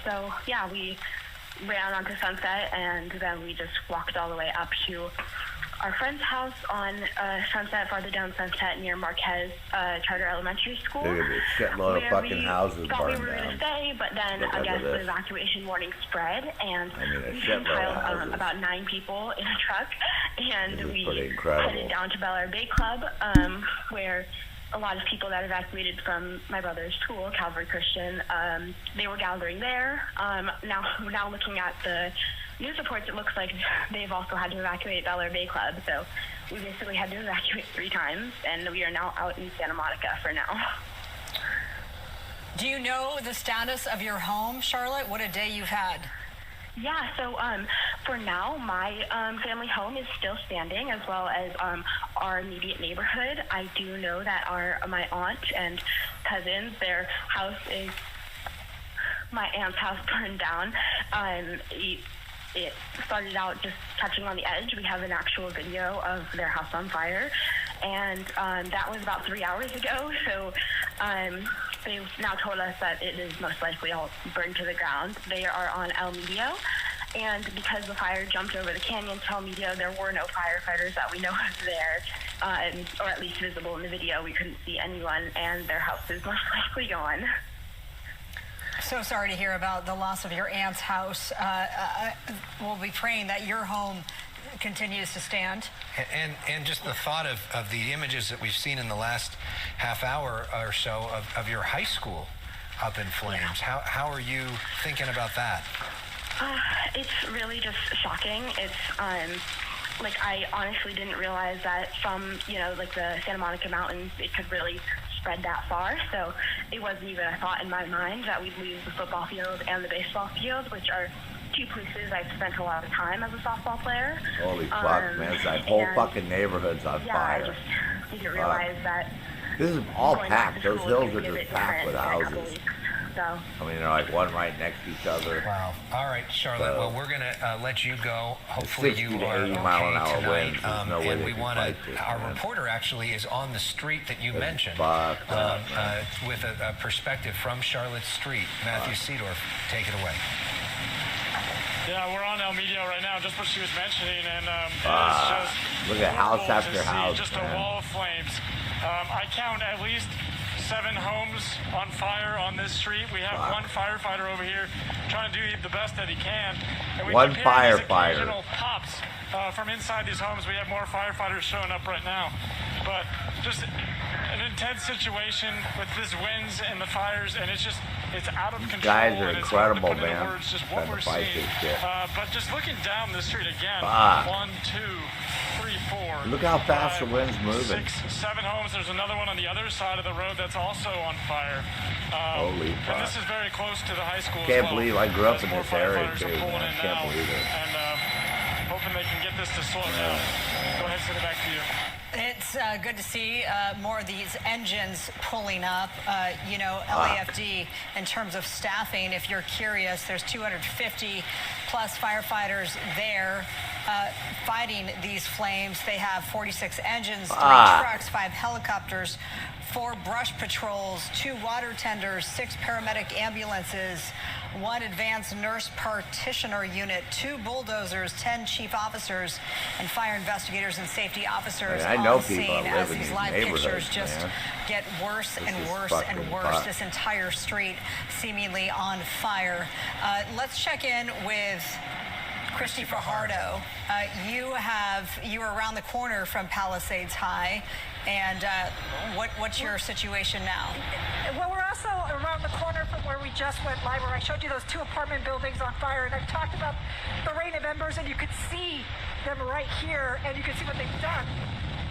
So yeah, we ran onto Sunset, and then we just walked all the way up to our friend's house on Sunset, farther down Sunset near Marquez Charter Elementary School. There's a shitload of fucking houses thought we burned were going down. to stay, but then I guess the evacuation warning spread, and we piled about 9 people in a truck, and we headed down to Bel Air Bay Club, where a lot of people that evacuated from my brother's school, Calvary Christian, they were gathering there. Now looking at the news reports, it looks like they've also had to evacuate Bel Air Bay Club. So we basically had to evacuate 3 times, and we are now out in Santa Monica for now. Do you know the status of your home, Charlotte? What a day you've had. Yeah, so for now, my family home is still standing, as well as our immediate neighborhood. I do know that my aunt and cousins, my aunt's house burned down. It started out just touching on the edge. We have an actual video of their house on fire, and that was about 3 hours ago. So they've now told us that it is most likely all burned to the ground. They are on El Medio, and because the fire jumped over the canyon to El Medio, there were no firefighters that we know of there, or at least visible in the video. We couldn't see anyone, and their house is most likely gone. So sorry to hear about the loss of your aunt's house. We'll be praying that your home continues to stand. And just the thought of the images that we've seen in the last half hour or so of your high school up in flames. How are you thinking about that? It's really just shocking. It's like I honestly didn't realize that from like the Santa Monica Mountains it could really spread that far. So it wasn't even a thought in my mind that we'd lose the football field and the baseball field, which are 2 places I've spent a lot of time as a softball player. Holy fuck, man. That whole fucking neighborhood's on fire. I just didn't realize that. This is all packed. Those hills are just packed with houses. So. I mean, they're like one right next to each other. Wow. All right, Charlotte. Well, we're going to let you go. Hopefully you are 60 to 80 mile an hour tonight. winds. There's no way and they we can want fight to. this, Our man. reporter actually is on the street that you mentioned, with a perspective from Charlotte Street. Matthew Seedorf, take it away. Yeah, we're on El Medio right now, just what she was mentioning, and it's just look at house after house, just man. a wall of flames. I count at least 7 homes on fire on this street. We have one firefighter over here trying to do the best that he can. And we One keep hearing these firefighter. occasional pops from inside these homes. We have more firefighters showing up right now. But just an intense situation with these winds and the fires, and it's just It's out of control. Guys are and it's hard to incredible, put into man. words just what Trying we're to fight seeing. this shit. But just looking down the street again, Fuck. 1, 2, 3, 4. Look how fast the 5, wind's moving. 6, 7 homes. There's another one on the other side of the road that's also on fire. Holy fuck. And this is very close to the high school. Can't as well. believe I grew up As in more this area firefighters too, are pulling man. in Can't now, believe it. And hoping they can get this to slow down. Go ahead, send it back to you. It's good to see more of these engines pulling up. LAFD, in terms of staffing, if you're curious, there's 250 plus firefighters there fighting these flames. They have 46 engines, 3 trucks, 5 helicopters, 4 brush patrols, 2 water tenders, 6 paramedic ambulances, 1 advanced nurse practitioner unit, 2 bulldozers, 10 chief officers, and fire investigators and safety officers I know on people scene that as live in these these live pictures neighborhoods, just man. get worse This and is worse and fucking worse. fucked. This entire street seemingly on fire. Let's check in with Christy Fajardo. You were around the corner from Palisades High, and what's your situation now? Well, we're also around the corner from where we just went live, where I showed you those 2 apartment buildings on fire, and I talked about the rain of embers, and you could see them right here, and you can see what they've done.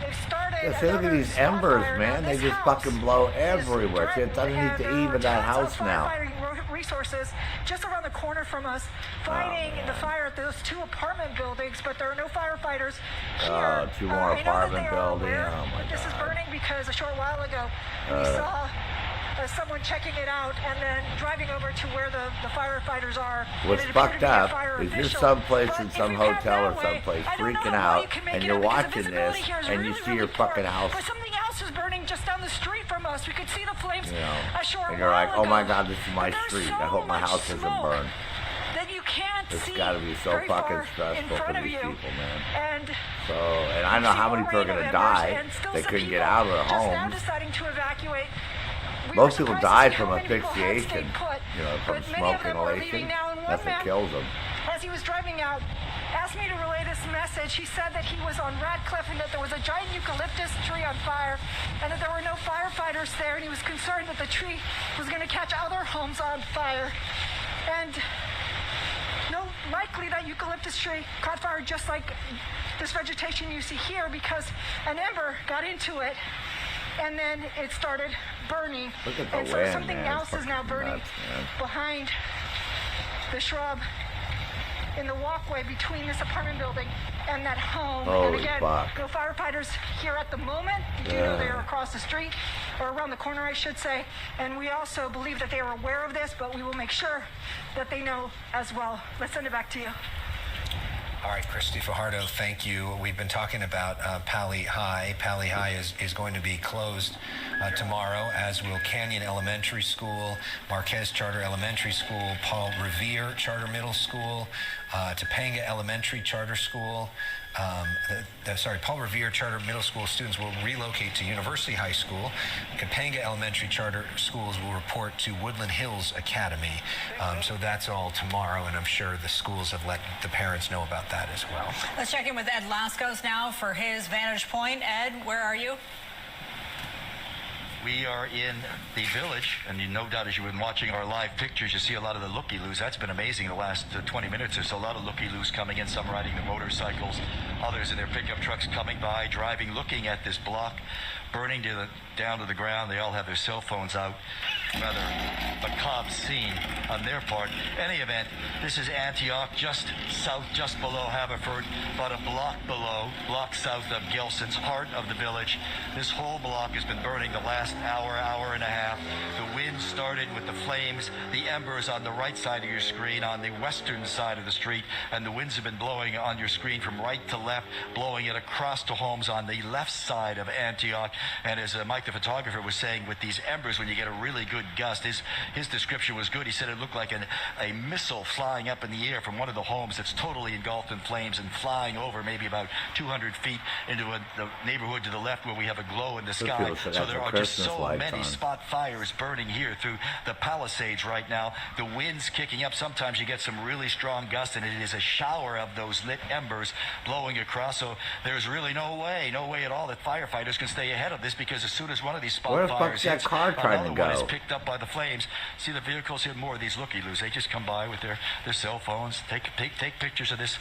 They've started. Yeah, see, look at these embers, man. They just fucking blow everywhere. See, it's underneath even that house now. Firefighting resources just around the corner from us, fighting the fire at those 2 apartment buildings, but there are no firefighters here. 2 more apartment buildings. Oh my This is God. burning because a short while ago we saw someone checking it out and then driving over to where the firefighters are. What's fucked up is you're someplace in some hotel or someplace freaking out, and you're watching this, and you see your fucking house, But something else is burning just down the street from us. We could see the flames a short and you're like, while oh my ago. God, this is my But there's street. so I hope my much house isn't smoke burned. that you can't It's see got to be so very fucking far in stressful front for of these you. people, man. And So, and I know how many people are going to die. They couldn't get out of their just now homes. deciding to evacuate. We Most were people surprised to die see from how many people had asphyxiation, stayed put, from but many smoke of them are leaving inhalation. now, and one That's what man, kills them. as he was driving out, asked me to relay this message. He said that he was on Radcliffe and that there was a giant eucalyptus tree on fire and that there were no firefighters there, and he was concerned that the tree was going to catch other homes on fire. And likely that eucalyptus tree caught fire just like this vegetation you see here, because an ember got into it and then it started burning. Look at the and so wind, something man. else It's is now fucking burning nuts, man. behind the shrub in the walkway between this apartment building and that home. Holy and again, fuck. no firefighters here at the moment. We do know they are across the street, or around the corner, I should say. And we also believe that they are aware of this, but we will make sure that they know as well. Let's send it back to you. All right, Christy Fajardo, thank you. We've been talking about Pali High. Pali High is going to be closed tomorrow, as will Canyon Elementary School, Marquez Charter Elementary School, Paul Revere Charter Middle School, Topanga Elementary Charter School. Paul Revere Charter Middle School students will relocate to University High School. Topanga Elementary Charter Schools will report to Woodland Hills Academy. So that's all tomorrow, and I'm sure the schools have let the parents know about that as well. Let's check in with Ed Lascos now for his vantage point. Ed, where are you? We are in the village, and you no doubt as you've been watching our live pictures, you see a lot of the looky-loos. That's been amazing the last 20 minutes or so. A lot of looky-loos coming in, some riding the motorcycles, others in their pickup trucks coming by, driving, looking at this block, burning down to the ground. They all have their cell phones out. Rather macabre scene on their part. Any event, this is Antioch, just south, just below Haverford, about a block south of Gelson's, heart of the village. This whole block has been burning the last hour and a half. The wind started with the flames, the embers on the right side of your screen, on the western side of the street, and the winds have been blowing on your screen from right to left, blowing it across to homes on the left side of Antioch. And as Mike the photographer was saying, with these embers, when you get a really good gust, his description was good. He said it looked like a missile flying up in the air from one of the homes that's totally engulfed in flames and flying over maybe about 200 feet into the neighborhood to the left where we have a glow in the sky. So there are just so many spot fires burning here through the Palisades right now. The wind's kicking up. Sometimes you get some really strong gusts, and it is a shower of those lit embers blowing across. So there's really no way at all that firefighters can stay ahead of this, because as soon as one of these spot fires hits, another one is picked licked up by the flames. See the vehicles here, more of these looky-loos. They just come by with their cell phones, take pictures of this.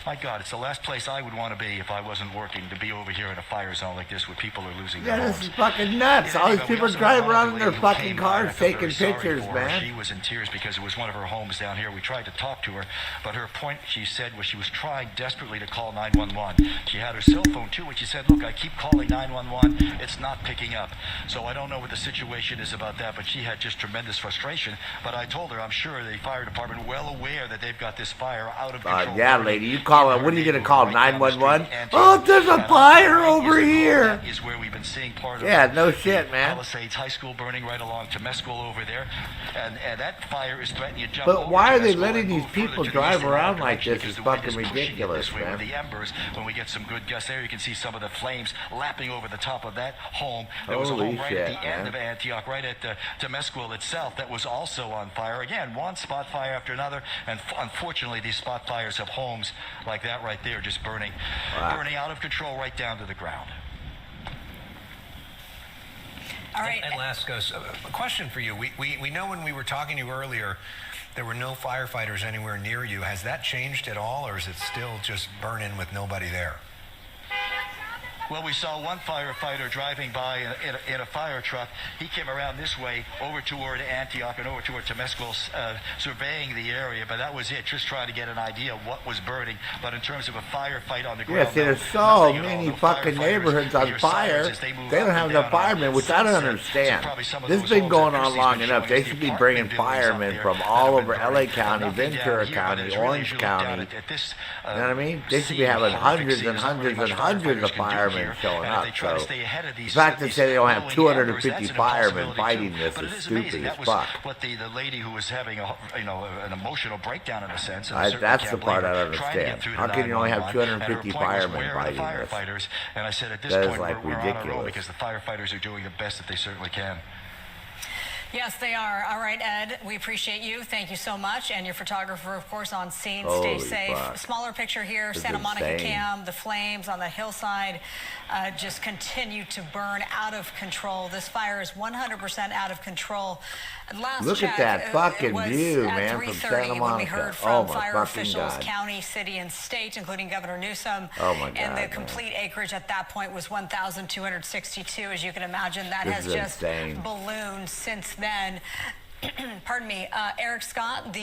My God, it's the last place I would want to be if I wasn't working, to be over here in a fire zone like this where people are losing their homes. This is fucking nuts. All these people drive around in their fucking cars taking pictures, man. She was in tears because it was one of her homes down here. We tried to talk to her, but her point, she said, was she was trying desperately to call 911. She had her cell phone too, and she said, look, I keep calling 911. It's not picking up. So I don't know what the situation is about that, but she had just tremendous frustration. But I told her, I'm sure the fire department well aware that they've got this fire out of control. Yeah, lady, you call it. What are you going to call 911? Oh, there's a fire over here. Is where we've been seeing part of. Yeah, no shit, man. Palisades High School burning right along Temescal over there, and that fire is threatening to jump. But why are they letting these people drive around like this? It's fucking ridiculous, man. With the embers, when we get some good gusts there, you can see some of the flames lapping over the top of that home. There was a home right at the end of Antioch, right at Temescal itself, that was also on fire. Again, one spot fire after another, and unfortunately, these spot fires have homes like that right there, just burning out of control right down to the ground. All right. And Lascos, a question for you. We know when we were talking to you earlier, there were no firefighters anywhere near you. Has that changed at all, or is it still just burning with nobody there? Well, we saw one firefighter driving by in a fire truck. He came around this way over toward Antioch and over toward Temescal, surveying the area, but that was it, just trying to get an idea of what was burning. But in terms of a firefight on the ground, yeah, see, there's so many fucking neighborhoods on fire. They don't have enough firemen, which I don't understand. This has been going on long enough. They should be bringing firemen from all over LA County, Ventura County, Orange County. You know what I mean? They should be having hundreds and hundreds and hundreds of firemen showing up. So the fact that they don't have 250 firemen fighting this is stupid as fuck. But the lady who was having an emotional breakdown in a sense. That's the part I don't understand. How can you only have 250 firemen fighting this? And I said at this point we're on our own because the firefighters are doing the best that they certainly can. Yes, they are. All right, Ed, we appreciate you. Thank you so much. And your photographer, of course, on scene. Stay safe. Fuck. Smaller picture here, Santa Monica Cam. The flames on the hillside just continue to burn out of control. This fire is 100% out of control. Look at that fucking view, man, from Santa Monica. When we heard from fire officials, county, city, and state, including Governor Newsom. Oh, my God, and the complete acreage at that point was 1,262. As you can imagine, that has just ballooned since then. Pardon me. Eric Scott,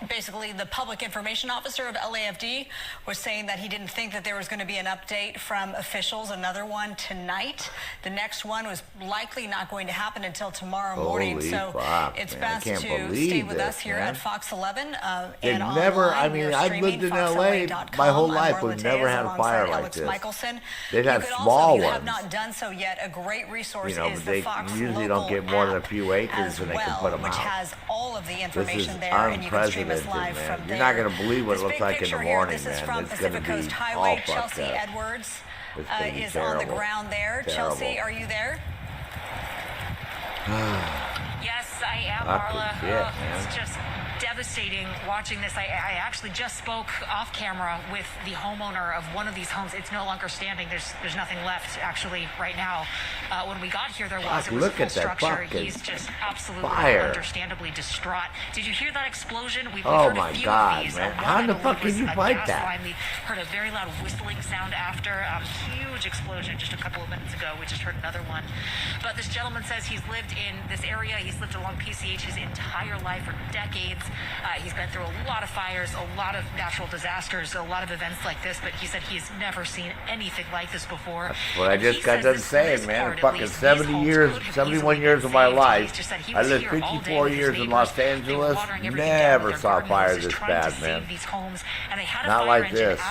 basically the public information officer of LAFD, was saying that he didn't think that there was going to be an update from officials, another one tonight. The next one was likely not going to happen until tomorrow morning. So it's best to stay with us here at Fox 11 and online. I mean, I've lived in LA my whole life. We've never had a fire like this. They've had small ones. Have not done so yet. A great resource is the Fox usually don't get more than a few acres and they can put them out. Which has all of the information there, and you can stream us live from there. You're not going to believe what it looks like in the morning, man. This is from Pacific Coast Highway. Chelsea Edwards is on the ground there. Chelsea, are you there? Yes, I am, Marla. It's just devastating watching this. I actually just spoke off camera with the homeowner of one of these homes. It's no longer standing. There's nothing left actually right now. When we got here, it was a full structure. He's just absolutely understandably distraught. Did you hear that explosion? We've heard a few of these. Man. How in the fuck did you fight that? We heard a very loud whistling sound after. Huge explosion just a couple of minutes ago. We just heard another one. But this gentleman says he's lived in this area. He's lived along PCH his entire life for decades. He's been through a lot of fires, a lot of natural disasters, a lot of events like this, but he said he's never seen anything like this before. That's what I just got done saying, man. Fucking 71 years of my life. I lived 54 years in Los Angeles. Never saw fire this bad, man. Not like this.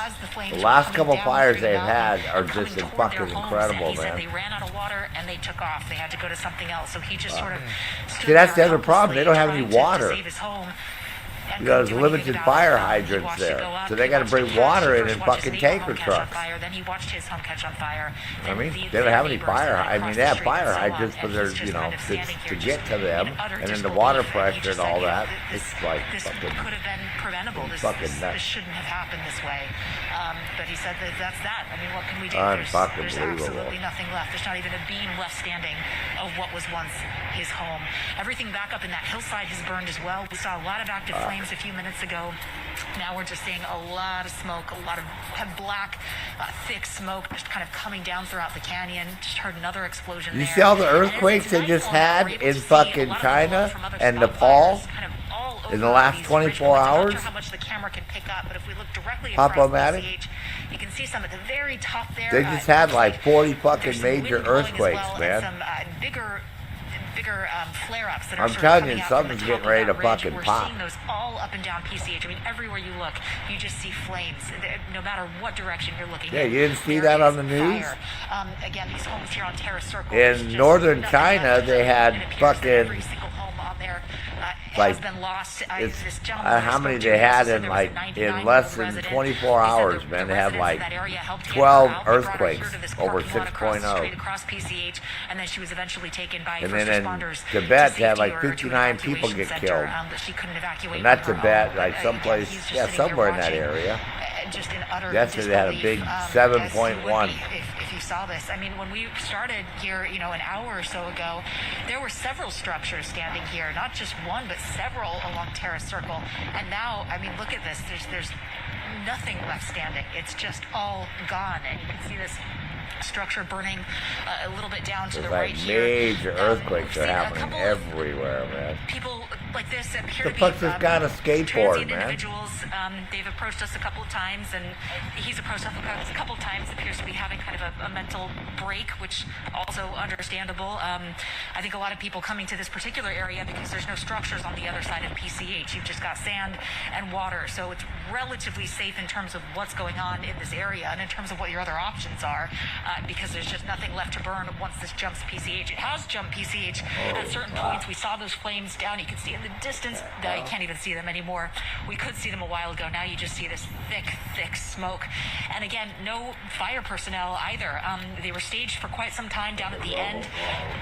The last couple fires they've had are just fucking incredible, man. They ran out of water and they took off. They had to go to something else. So he just sort of see, that's the other problem. They don't have any water. To save his home. You know, there's limited fire hydrants there, so they got to bring water in fucking tanker trucks. Then he watched his home catch on fire. I mean, they don't have any fire. I mean, they have fire hydrants, but they're, you know, to get to them, and then the water pressure and all that. It's like fucking. Could have been preventable. This shouldn't have happened this way. But he said that's that. I mean, what can we do? There's absolutely nothing left. There's not even a beam left standing of what was once his home. Everything back up in that hillside has burned as well. We saw a lot of active flames a few minutes ago. Now we're just seeing a lot of smoke, a lot of black, thick smoke just kind of coming down throughout the canyon. Just heard another explosion. You see all the earthquakes they just had in fucking China and Nepal in the last 24 hours? How much the camera can pick up, but if we look directly Pop-O-Matic? you can see some at the very top there. They just had like 40 fucking major earthquakes, man. Some bigger flare-ups that are I'm telling you, something's getting ready to fucking pop. We're seeing those all up and down PCH. I mean, everywhere you look, you just see flames. No matter what direction you're looking. Yeah, you didn't see that on the news? Again, these homes here on Terrace Circle. In northern China, they had fucking every single home on there like has been lost. how many they had in like in less than 24 hours, man. They had like 12 earthquakes over 6.0. Across PCH, and then she was eventually taken by and first then in responders Tibet, they had like 59 people get killed. And not Tibet, like someplace, yeah, somewhere in that area. Just in utter Yesterday they had a big 7.1. If you saw this, I mean, when we started here, you know, an hour or so ago, there were several structures standing here, not just one, but several along Terrace Circle. And now, I mean, look at this. There's nothing left standing. It's just all gone, and you can see this structure burning a little bit down to the right here. Major earthquakes are happening everywhere, man. People like this appear the to be fuck's this guy on a skateboard, man? Individuals. They've approached us a couple of times, and he's approached us a couple of times. Appears to be having kind of a mental break, which also understandable. I think a lot of people coming to this particular area because there's no structures on the other side of PCH. You've just got sand and water, so it's relatively safe in terms of what's going on in this area and in terms of what your other options are, because there's just nothing left to burn once this jumps PCH. It has jumped PCH at certain points. We saw those flames down. You can see in the distance. Now you can't even see them anymore. We could see them a while ago. Now you just see this thick smoke. And again, no fire personnel either. They were staged for quite some time down at the end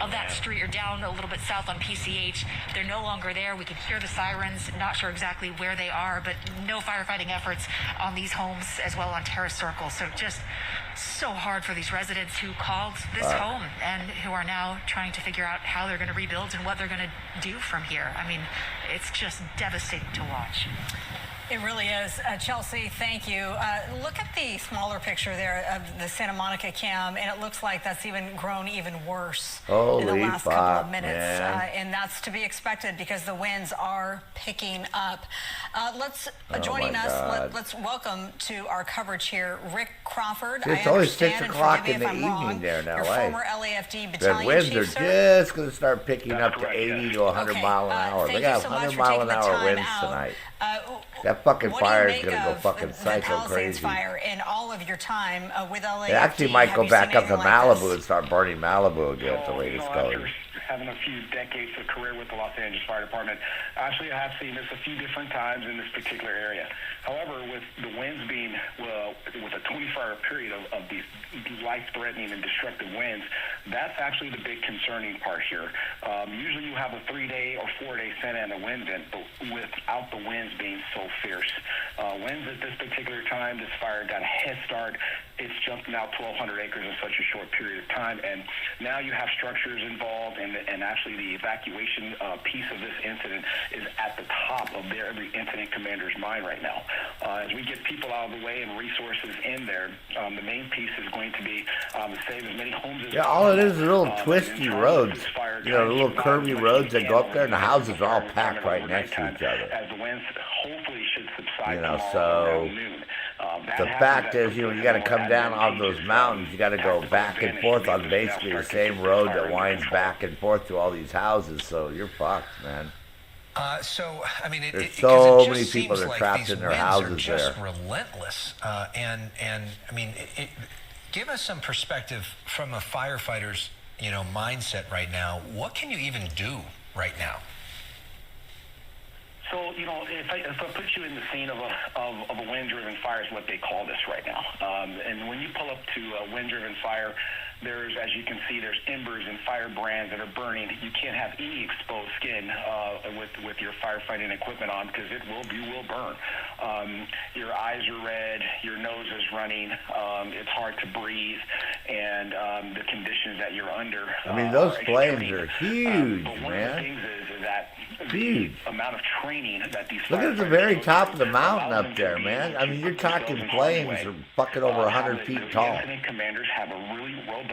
of that street, or down a little bit south on PCH. They're no longer there. We can hear the sirens. Not sure exactly where they are, but no firefighting efforts on these homes as well on Terrace Circle. So just so hard for these residents who called this home and who are now trying to figure out how they're going to rebuild and what they're going to do from here. I mean, it's just devastating to watch. It really is. Chelsea, thank you. Look at the smaller picture there of the Santa Monica cam, and it looks like that's even grown even worse in the last couple of minutes. And that's to be expected because the winds are picking up. Joining us, let's welcome to our coverage here, Rick Crawford. It's only 6 o'clock in the evening there in LA. Former LAFD battalion the winds chief, are sir. just going to start picking up to 80 to 100 mile an hour. They got 100 mile an hour winds tonight. That fucking fire is going to go fucking psycho crazy. Fire in all of your time with LAFD. It actually might go back up to Malibu and start burning Malibu again, the way it's going. Having a few decades of career with the Los Angeles Fire Department, actually I have seen this a few different times in this particular area. However, with the winds being, with a 24-hour period of these life-threatening and destructive winds, that's actually the big concerning part here. Usually you have a 3-day or 4-day Santa Ana wind event, but without the winds being so fierce. Winds at this particular time, this fire got a head start. It's jumped now 1,200 acres in such a short period of time, and now you have structures involved, and actually the evacuation piece of this incident is at the top of every incident commander's mind right now. As we get people out of the way and resources in there, the main piece is going to be to save as many homes as all it is little twisty roads, little curvy roads that go up there, and the houses are all packed right next to each other. As the winds hopefully should subside so the fact is, you got to come down off those mountains. You got to go back and forth on basically the same road that winds back and forth to all these houses. So you're fucked, man. So I mean, there's so many people that are trapped in their houses just there. Relentless, and I mean, give us some perspective from a firefighter's mindset right now. What can you even do right now? So, if I put you in the scene of a wind-driven fire is what they call this right now. And when you pull up to a wind-driven fire, there's, as you can see, there's embers and fire brands that are burning. You can't have any exposed skin with your firefighting equipment on because you will burn. Your eyes are red, your nose is running, it's hard to breathe, and the conditions that you're under. I mean, those flames are huge, but one man. of the things is that Huge. the amount of training that these Look at the very top of the mountain up there, man. I mean, you're talking flames are fucking over 100 feet tall. Incident commanders have a really robust,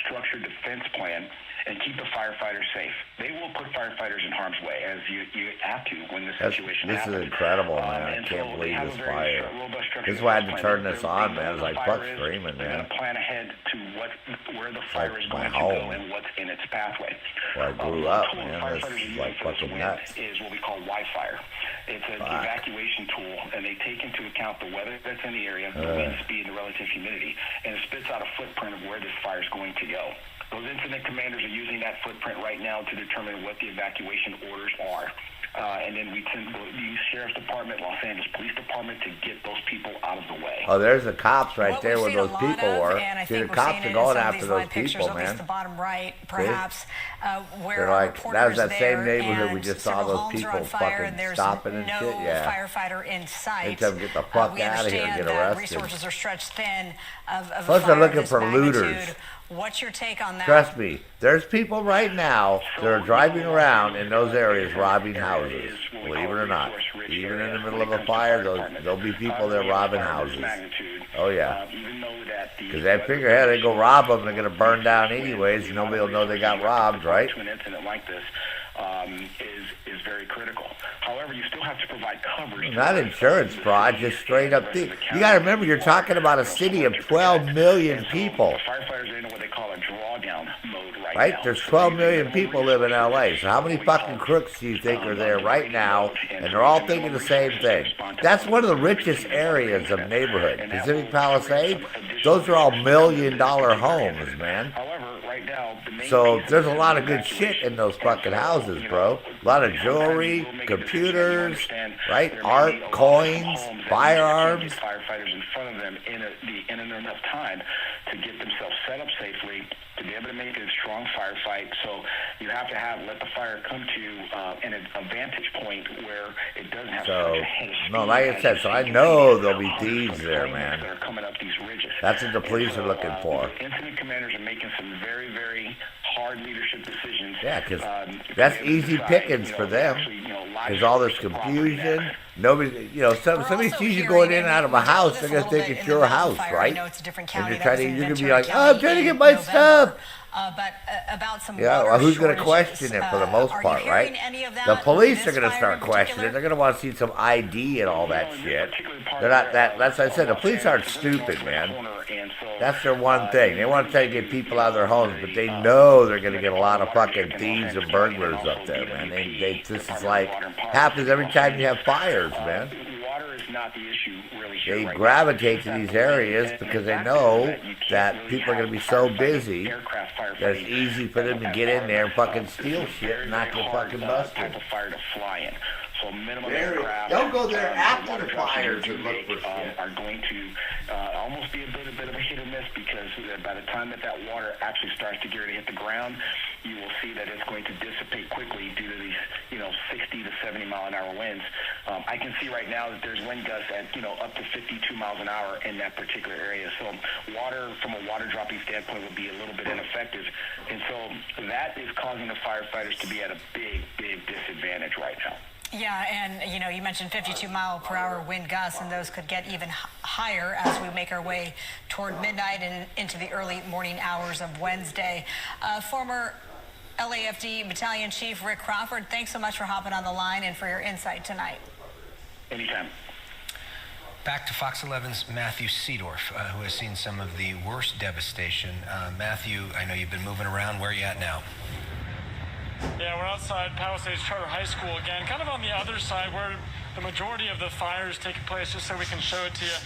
structured defense plan and keep the firefighters safe. They will put firefighters in harm's way, as you have to when the situation This happens. is incredible, man. I can't believe this fire. This is why I had to turn this on, man. It's like fuck screaming, They're man. going to plan ahead to where the fire is going to go and what's in its pathway. Where I grew up, man. This is like fucking nuts. Is what we call Wi-Fire. It's an evacuation tool, and they take into account the weather that's in the area, the wind speed, and the relative humidity, and it spits out a footprint of where this fire is going to go. Those incident commanders are using that footprint right now to determine what the evacuation orders are. And then we send the Sheriff's Department, Los Angeles Police Department to get those people out of the way. Oh, there's the cops right What there we've where seen those a lot people of, were. and I See, think the we're cops seeing are it in going some of after these those live pictures, people, at least man. the bottom right, perhaps, where They're our like, that was that reporters same there, neighborhood we and just saw several those homes are people on fire, fucking and there's stopping and no shit, yeah. firefighter in sight. They tell them get the fuck We out of here and understand get that arrested. resources are stretched thin of a Plus, fire they're of looking this for looters. magnitude. What's your take on that? Trust me, there's people right now that are driving around in those areas robbing houses. Believe it or not. Even in the middle of a fire, there'll be people there robbing houses. Oh, yeah. Because they figure, hey, they go rob them, they're going to burn down anyways. Nobody will know they got robbed, right? To an incident like this is very critical. However, you still have to provide coverage. Not insurance fraud, just straight up thief. You got to remember, you're talking about a city of 12 million people. Firefighters are in what they call a drawdown mode Right? There's 12 million people live in LA. So how many fucking crooks do you think are there right now? And they're all thinking the same thing. That's one of the richest areas of neighborhood. Pacific Palisades, those are all $1 million homes, man. So there's a lot of good shit in those fucking houses, bro. A lot of jewelry, computers, right? Art, coins, firearms. Firefighters in front of them in enough time to get themselves set up safely to be able to make a strong firefight. So you have to let the fire come to in a vantage point where it doesn't have such a head of speed. No, like I said, so I know there'll be thieves there, man. That are coming up these ridges. That's what the police are looking for. Incident commanders are making some very, very hard leadership decisions. Yeah, because that's easy pickings for them. There's all this confusion. Nobody, somebody sees you going in and out of a house, they're gonna think it's your house, right? And you're gonna be like, oh, I'm trying to get my stuff. But about some well, who's going to question it for the most part, right? The police are going to start questioning. They're going to want to see some ID and all that shit. They're not that. That's what I said. The police aren't stupid, man. That's their one thing. They want to try to get people out of their homes, but they know they're going to get a lot of fucking thieves and burglars up there, man. This is like happens every time you have fires, man. Water is not the issue really. They gravitate to these areas because they know that people are going to be so busy that it's easy for them to get in there and fucking steal shit and not get fucking busted. Fire to fly in. So minimum aircraft. Don't go there after the fires and look for shit. Are going to almost be a bit of a hit or miss because by the time that water actually starts to get ready to hit the ground, you will see that it's going to dissipate quickly due to these 60 to 70 mile an hour winds. I can see right now that there's wind gusts at up to 52 miles an hour in that particular area. So water from a water dropping standpoint would be a little bit ineffective, and so that is causing the firefighters to be at a big disadvantage right now. Yeah, and you mentioned 52-mile-per-hour wind gusts, and those could get even higher as we make our way toward midnight and into the early morning hours of Wednesday. Former LAFD Battalion Chief Rick Crawford, thanks so much for hopping on the line and for your insight tonight. Anytime. Back to Fox 11's Matthew Seedorf, who has seen some of the worst devastation. Matthew, I know you've been moving around. Where are you at now? Yeah, we're outside Palisades Charter High School again, kind of on the other side where the majority of the fires take place, just so we can show it to you.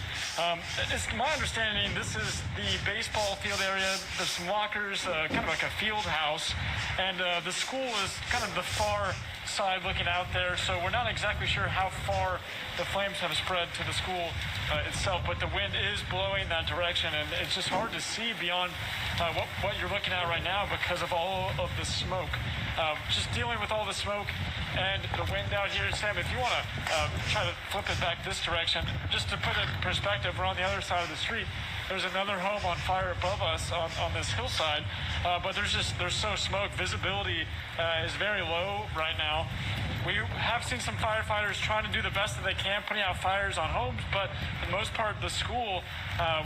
It's my understanding this is the baseball field area. There's some lockers, kind of like a field house, and the school is kind of the far outside looking out there, so we're not exactly sure how far the flames have spread to the school itself, but the wind is blowing that direction, and it's just hard to see beyond what you're looking at right now because of all of the smoke. Just dealing with all the smoke and the wind out here. Sam, if you want to try to flip it back this direction, just to put it in perspective, we're on the other side of the street. There's another home on fire above us on this hillside, but there's so smoke. Visibility is very low right now. We have seen some firefighters trying to do the best that they can, putting out fires on homes, but for the most part, the school,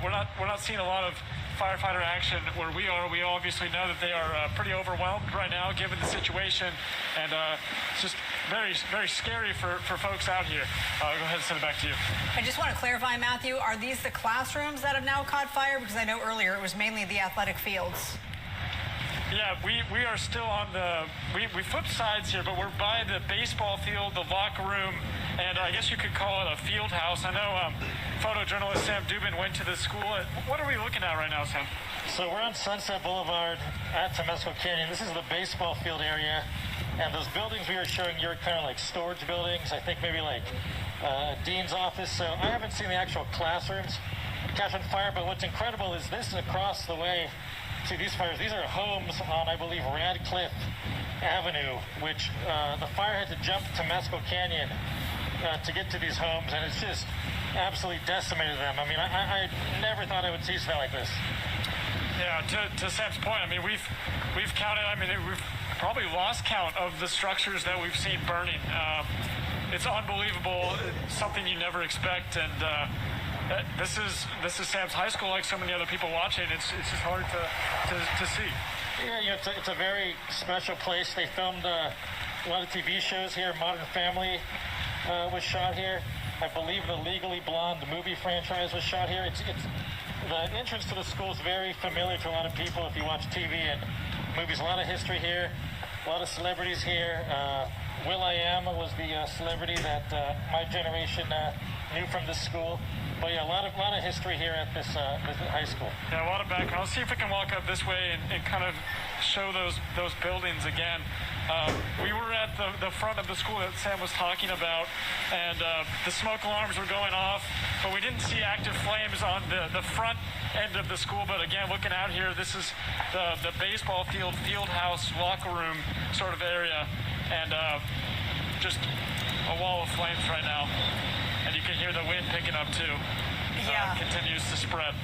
we're not seeing a lot of firefighter action where we are. We obviously know that they are pretty overwhelmed right now given the situation, and it's just very, very scary for folks out here. Go ahead and send it back to you. I just want to clarify, Matthew, are these the classrooms that have now caught fire? Because I know earlier it was mainly the athletic fields. Yeah, we are still on we flipped sides here, but we're by the baseball field, the locker room, and I guess you could call it a field house. I know photojournalist Sam Dubin went to the school. What are we looking at right now, Sam? So we're on Sunset Boulevard at Temescal Canyon. This is the baseball field area, and those buildings we were showing you are kind of like storage buildings, I think maybe like dean's office. So I haven't seen the actual classrooms catch on fire, but what's incredible is this across the way. See these fires, these are homes on, I believe, Radcliffe Avenue, which the fire had to jump Temescal Canyon to get to these homes, and it's just absolutely decimated them. I mean, I never thought I would see something like this. Yeah, to Sam's point, I mean, we've counted, we've probably lost count of the structures that we've seen burning. It's unbelievable, something you never expect, and this is Sam's high school, like so many other people watching. It's just hard to see. Yeah, it's a very special place. They filmed a lot of TV shows here. Modern Family was shot here. I believe the Legally Blonde movie franchise was shot here. It's the entrance to the school is very familiar to a lot of people if you watch TV and movies. A lot of history here, a lot of celebrities here. Will.i.am was the celebrity that my generation knew from this school. But yeah, a lot of history here at this high school. Yeah, a lot of background. Let's see if we can walk up this way and kind of show those buildings again. We were at the front of the school that Sam was talking about, and the smoke alarms were going off, but we didn't see active flames on the front end of the school. But again, looking out here, this is the baseball field house, locker room sort of area, and just a wall of flames right now. And you can hear the wind picking up too. Yeah. Continues to spread.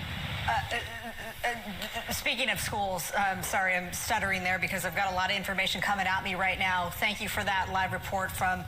Speaking of schools, sorry, I'm stuttering there because I've got a lot of information coming at me right now. Thank you for that live report from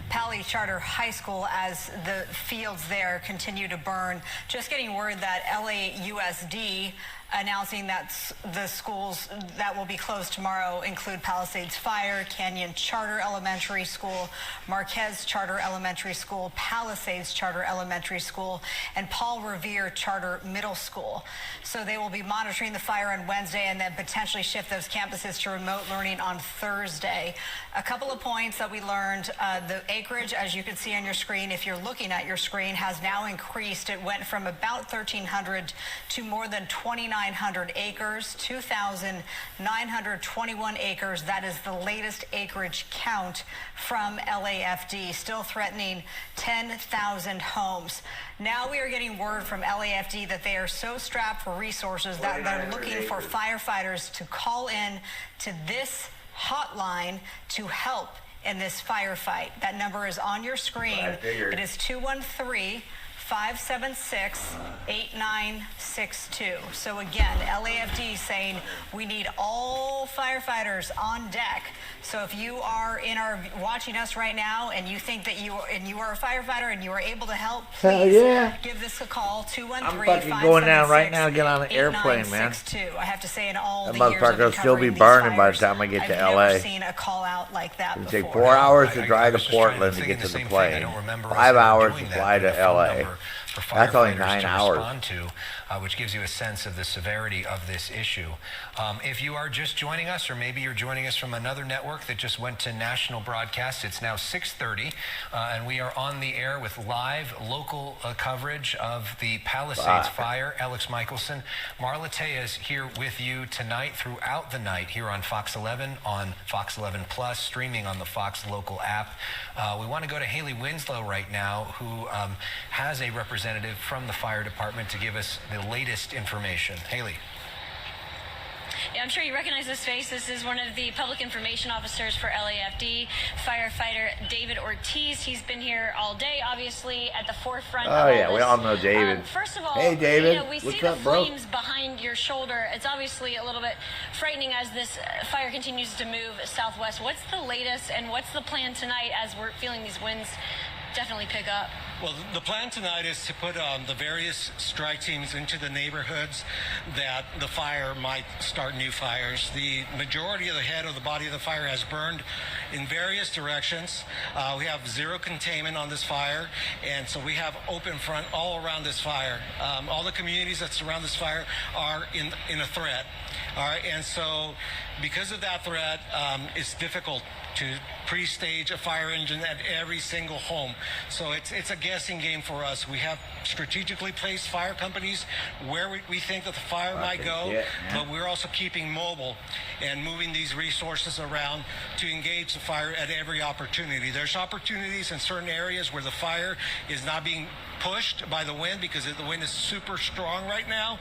Palisades Charter High School as the fields there continue to burn. Just getting word that LAUSD announcing that the schools that will be closed tomorrow include Palisades Fire, Canyon Charter Elementary School, Marquez Charter Elementary School, Palisades Charter Elementary School, and Paul Revere Charter Middle School. So they will be monitoring the fire on Wednesday and then potentially shift those campuses to remote learning on Thursday. A couple of points that we learned. The acreage, as you can see on your screen, if you're looking at your screen, has now increased. It went from about 1,300 to more than 2,900 acres, 2,921 acres. That is the latest acreage count from LAFD, still threatening 10,000 homes. Now we are getting word from LAFD that they are so strapped for resources that they're looking for firefighters to call in to this hotline to help in this firefight. That number is on your screen. It is 213-576-8962. So again, LAFD saying we need all firefighters on deck. So if you are watching us right now and you think that you are a firefighter and you are able to help, please give this a call. 213-576-8962. I'm fucking going down right now to get on an airplane, man. I have to say, in all that the years motherfucker will still be burning by the time I get to LA. I've never seen a call out like that It'll before. take 4 hours to drive to Portland to get to the plane. 5 hours to fly to LA. for That's only firefighters 9 to hours. respond to, which gives you a sense of the severity of this issue. If you are just joining us, or maybe you're joining us from another network that just went to national broadcast, it's now 6:30, and we are on the air with live local coverage of the Palisades fire. Alex Michelson, Marla Tea is here with you tonight throughout the night here on Fox 11, on Fox 11 Plus, streaming on the Fox local app. We want to go to Haley Winslow right now, who has a representative from the fire department to give us the latest information. Haley. Yeah, I'm sure you recognize this face. This is one of the public information officers for LAFD, firefighter David Ortiz. He's been here all day, obviously, at the forefront of all yeah, this. we all know David. First of all, hey, David. we What's see up, the bro? flames behind your shoulder. It's obviously a little bit frightening as this fire continues to move southwest. What's the latest, and what's the plan tonight as we're feeling these winds definitely pick up? Well, the plan tonight is to put the various strike teams into the neighborhoods that the fire might start new fires. The majority of the head of the body of the fire has burned in various directions. We have zero containment on this fire, and so we have open front all around this fire. All the communities that surround this fire are in a threat. All right, and so because of that threat, it's difficult to pre-stage a fire engine at every single home. So it's a guessing game for us. We have strategically placed fire companies where we think that the fire might go, but we're also keeping mobile and moving these resources around to engage the fire at every opportunity. There's opportunities in certain areas where the fire is not being pushed by the wind because the wind is super strong right now,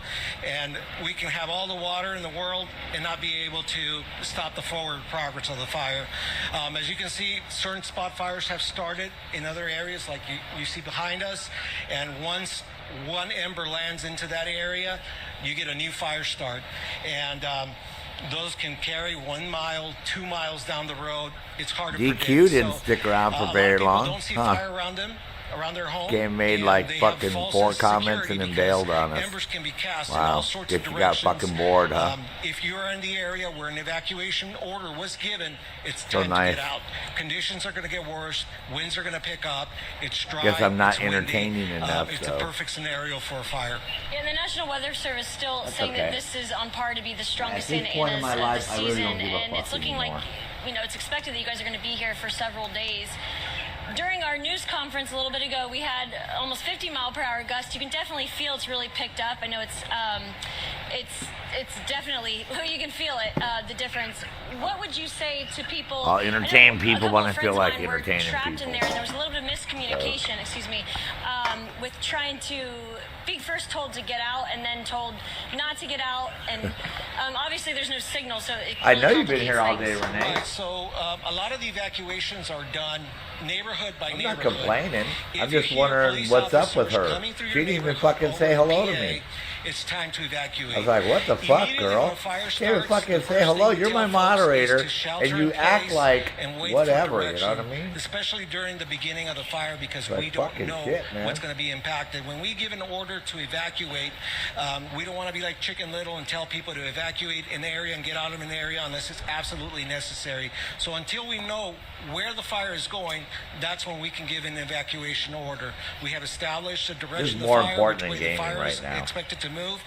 and we can have all the water in the world and not be able to stop the forward progress of the fire. As you can see, certain spot fires have started in other areas like you see behind us, and once one ember lands into that area, you get a new fire start. And those can carry 1 mile, 2 miles down the road. It's hard to predict. DQ didn't stick around for very long. Don't see fire around them, around their home. Game made like fucking 4 comments and then bailed on us. Embers can be cast in Wow, all sorts guess of you got directions. fucking bored, huh? If you're in the area where an evacuation order was given, it's So time nice. to get out. Conditions are going to get worse. Winds are going to pick up. It's dry. Guess I'm not it's windy. entertaining enough, It's so. a perfect scenario for a fire. Yeah, and the National Weather Service still That's saying that okay. this is on par to be the strongest At in this point in Anna's my life, this I really season, don't give a and fuck it's looking anymore. like it's expected that you guys are going to be here for several days. During our news conference a little bit ago, we had almost 50-mile-per-hour gusts. You can definitely feel it's really picked up. I know it's definitely you can feel it, the difference. What would you say to people? I'll entertain people when I feel friends of like mine were entertaining trapped people. in there, and there was a little bit of miscommunication. Excuse me, with trying to be first told to get out and then told not to get out, and obviously there's no signal, so it I really know you've been here all complicates day, things. Renee. Right, so a lot of the evacuations are done neighborhood by I'm neighborhood. not complaining. I'm If you just hear wondering police what's up with officers her. coming through She your didn't even neighborhood fucking say over hello to PA, me. It's time to evacuate. I was like, what the fuck, Immediately girl? when a fire Can't even starts, fucking the say first hello. thing You're we my tell folks is moderator, to shelter and you in act place like and wait for whatever, you know direction, what I mean? Especially during the beginning of the fire, because Like we don't fucking know shit, man. what's going to be impacted. When we give an order to evacuate, we don't want to be like Chicken Little and tell people to evacuate an area and get out of an area unless it's absolutely necessary. So until we know where the fire is going, that's when we can give an evacuation order. We have established the direction of the more fire, important which than way the gaming fire right is now. expected to move.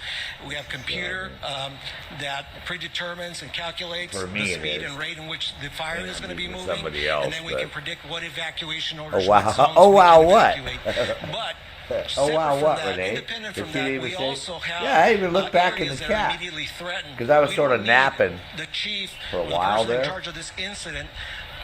We have computer that predetermines and calculates For me the it speed is. and rate in which the fire is going to be for moving, somebody else, and then we but- can predict what evacuation Oh orders. wow! what zones Oh we wow! can What? evacuate. But Oh wow! separate What, from that, Renee? independent Did from she that, even we say? also have, Yeah, I even looked back in the areas that are chat immediately threatened. because I was We sort of don't need napping the chief, for a the while person in there. charge of this incident,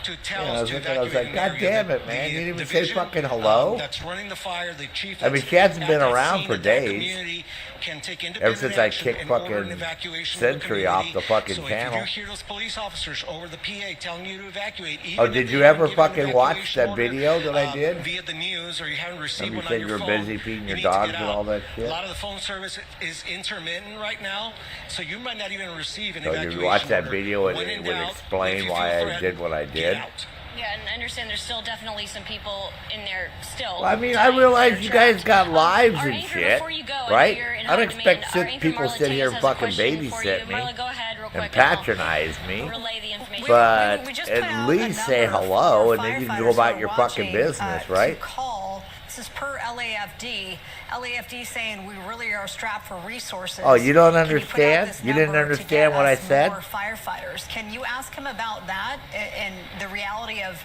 to tell Yeah, I us was to looking, I was evacuate like, an God area. damn The- it, man! the You didn't even say division, fucking hello. That's running the fire. The chief. I mean, that's she hasn't at been that around scene for at that days. community can take Ever independent since I action kicked and order an fucking evacuation of the Sentry off community. the fucking So channel. if you hear those police officers over the PA telling you to evacuate, even Oh, if did they you haven't ever given an fucking watch evacuation that order, video that I did? via the news, or you haven't received Remember one you on said your you were phone, busy feeding you your need to dogs get and out. all that shit? A lot of the phone service is intermittent right now, so you might not even receive an So evacuation you watch that order. video and When it in would doubt, explain if you why feel I threatened, did what I get did. out. Yeah, and I understand there's still definitely some people in there still. Well, I mean, I realize you guys got lives Our and anchor, shit, before you go, I know right? you're in I don't high expect demand. Our anchor, people Marla sit here Tejas, and has a fucking question for babysit you. me Marla, go ahead real quick, and and I'll patronize me, relay the information. but We just put at out least a say number of hello and former then you can firefighters go about who your are fucking watching, business, to right? call. This is per LAFD. LAFD saying we really are strapped for resources. Oh, you don't Can you put out understand? this You didn't number to understand get what I us said? More firefighters. Can you ask him about that and the reality of,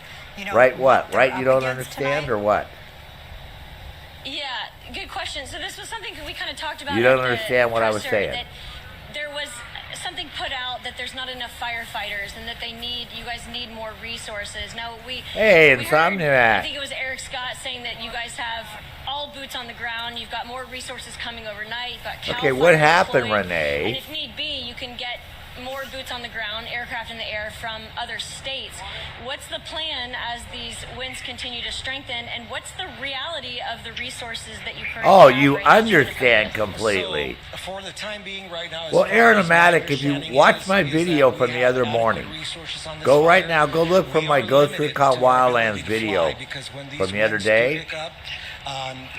Right what? they're Right, up you don't against understand tonight? or what? Yeah, good question. So this was something we kind of talked about. You don't at the understand what I was presser, saying. That there was something put out that there's not enough firefighters and that you guys need more resources. Now Hey, we heard, Insomniac. I think it was Eric Scott saying that you guys have all boots on the ground. You've got more resources coming overnight. You've got Cal Okay, what Fire happened, deployed, Renee? And if need be, you can get more boots on the ground, aircraft in the air from other states. What's the plan as these winds continue to strengthen, and what's the reality of the resources that you currently Oh, have you right now? understand completely. For the time being right now, Well, Aeromatic, if you watch my video from the other morning, go right now, go look for my Ghost Recon Wildlands video from the other day.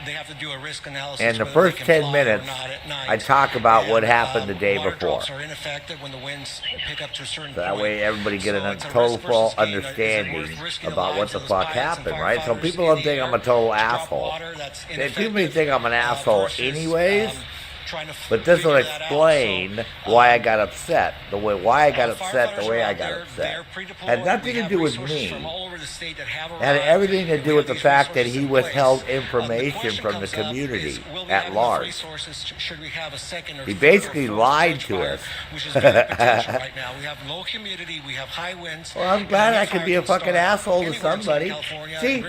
They have to do a risk analysis. And the whether first they can 10 fly or minutes, not at night. I talk about what And, happened the day water before. drops are ineffective when the winds pick up to a certain So that point. way everybody get So a it's a total risk versus gain. understanding Is it worth risking the about what lives the of those fuck pilots and happened, right? So firefighters people in don't the think I'm a air total to drop asshole. water that's People may think I'm an ineffective, asshole versus, anyways, trying to but this will figure that out. explain why I got upset, why I got upset the way I got upset. Had nothing to do with me. Had everything to do with the fact that he withheld information from the community at large. He basically lied to us. Right now, we have low humidity, we have high winds. Well, I'm glad I could be a fucking asshole to somebody. See,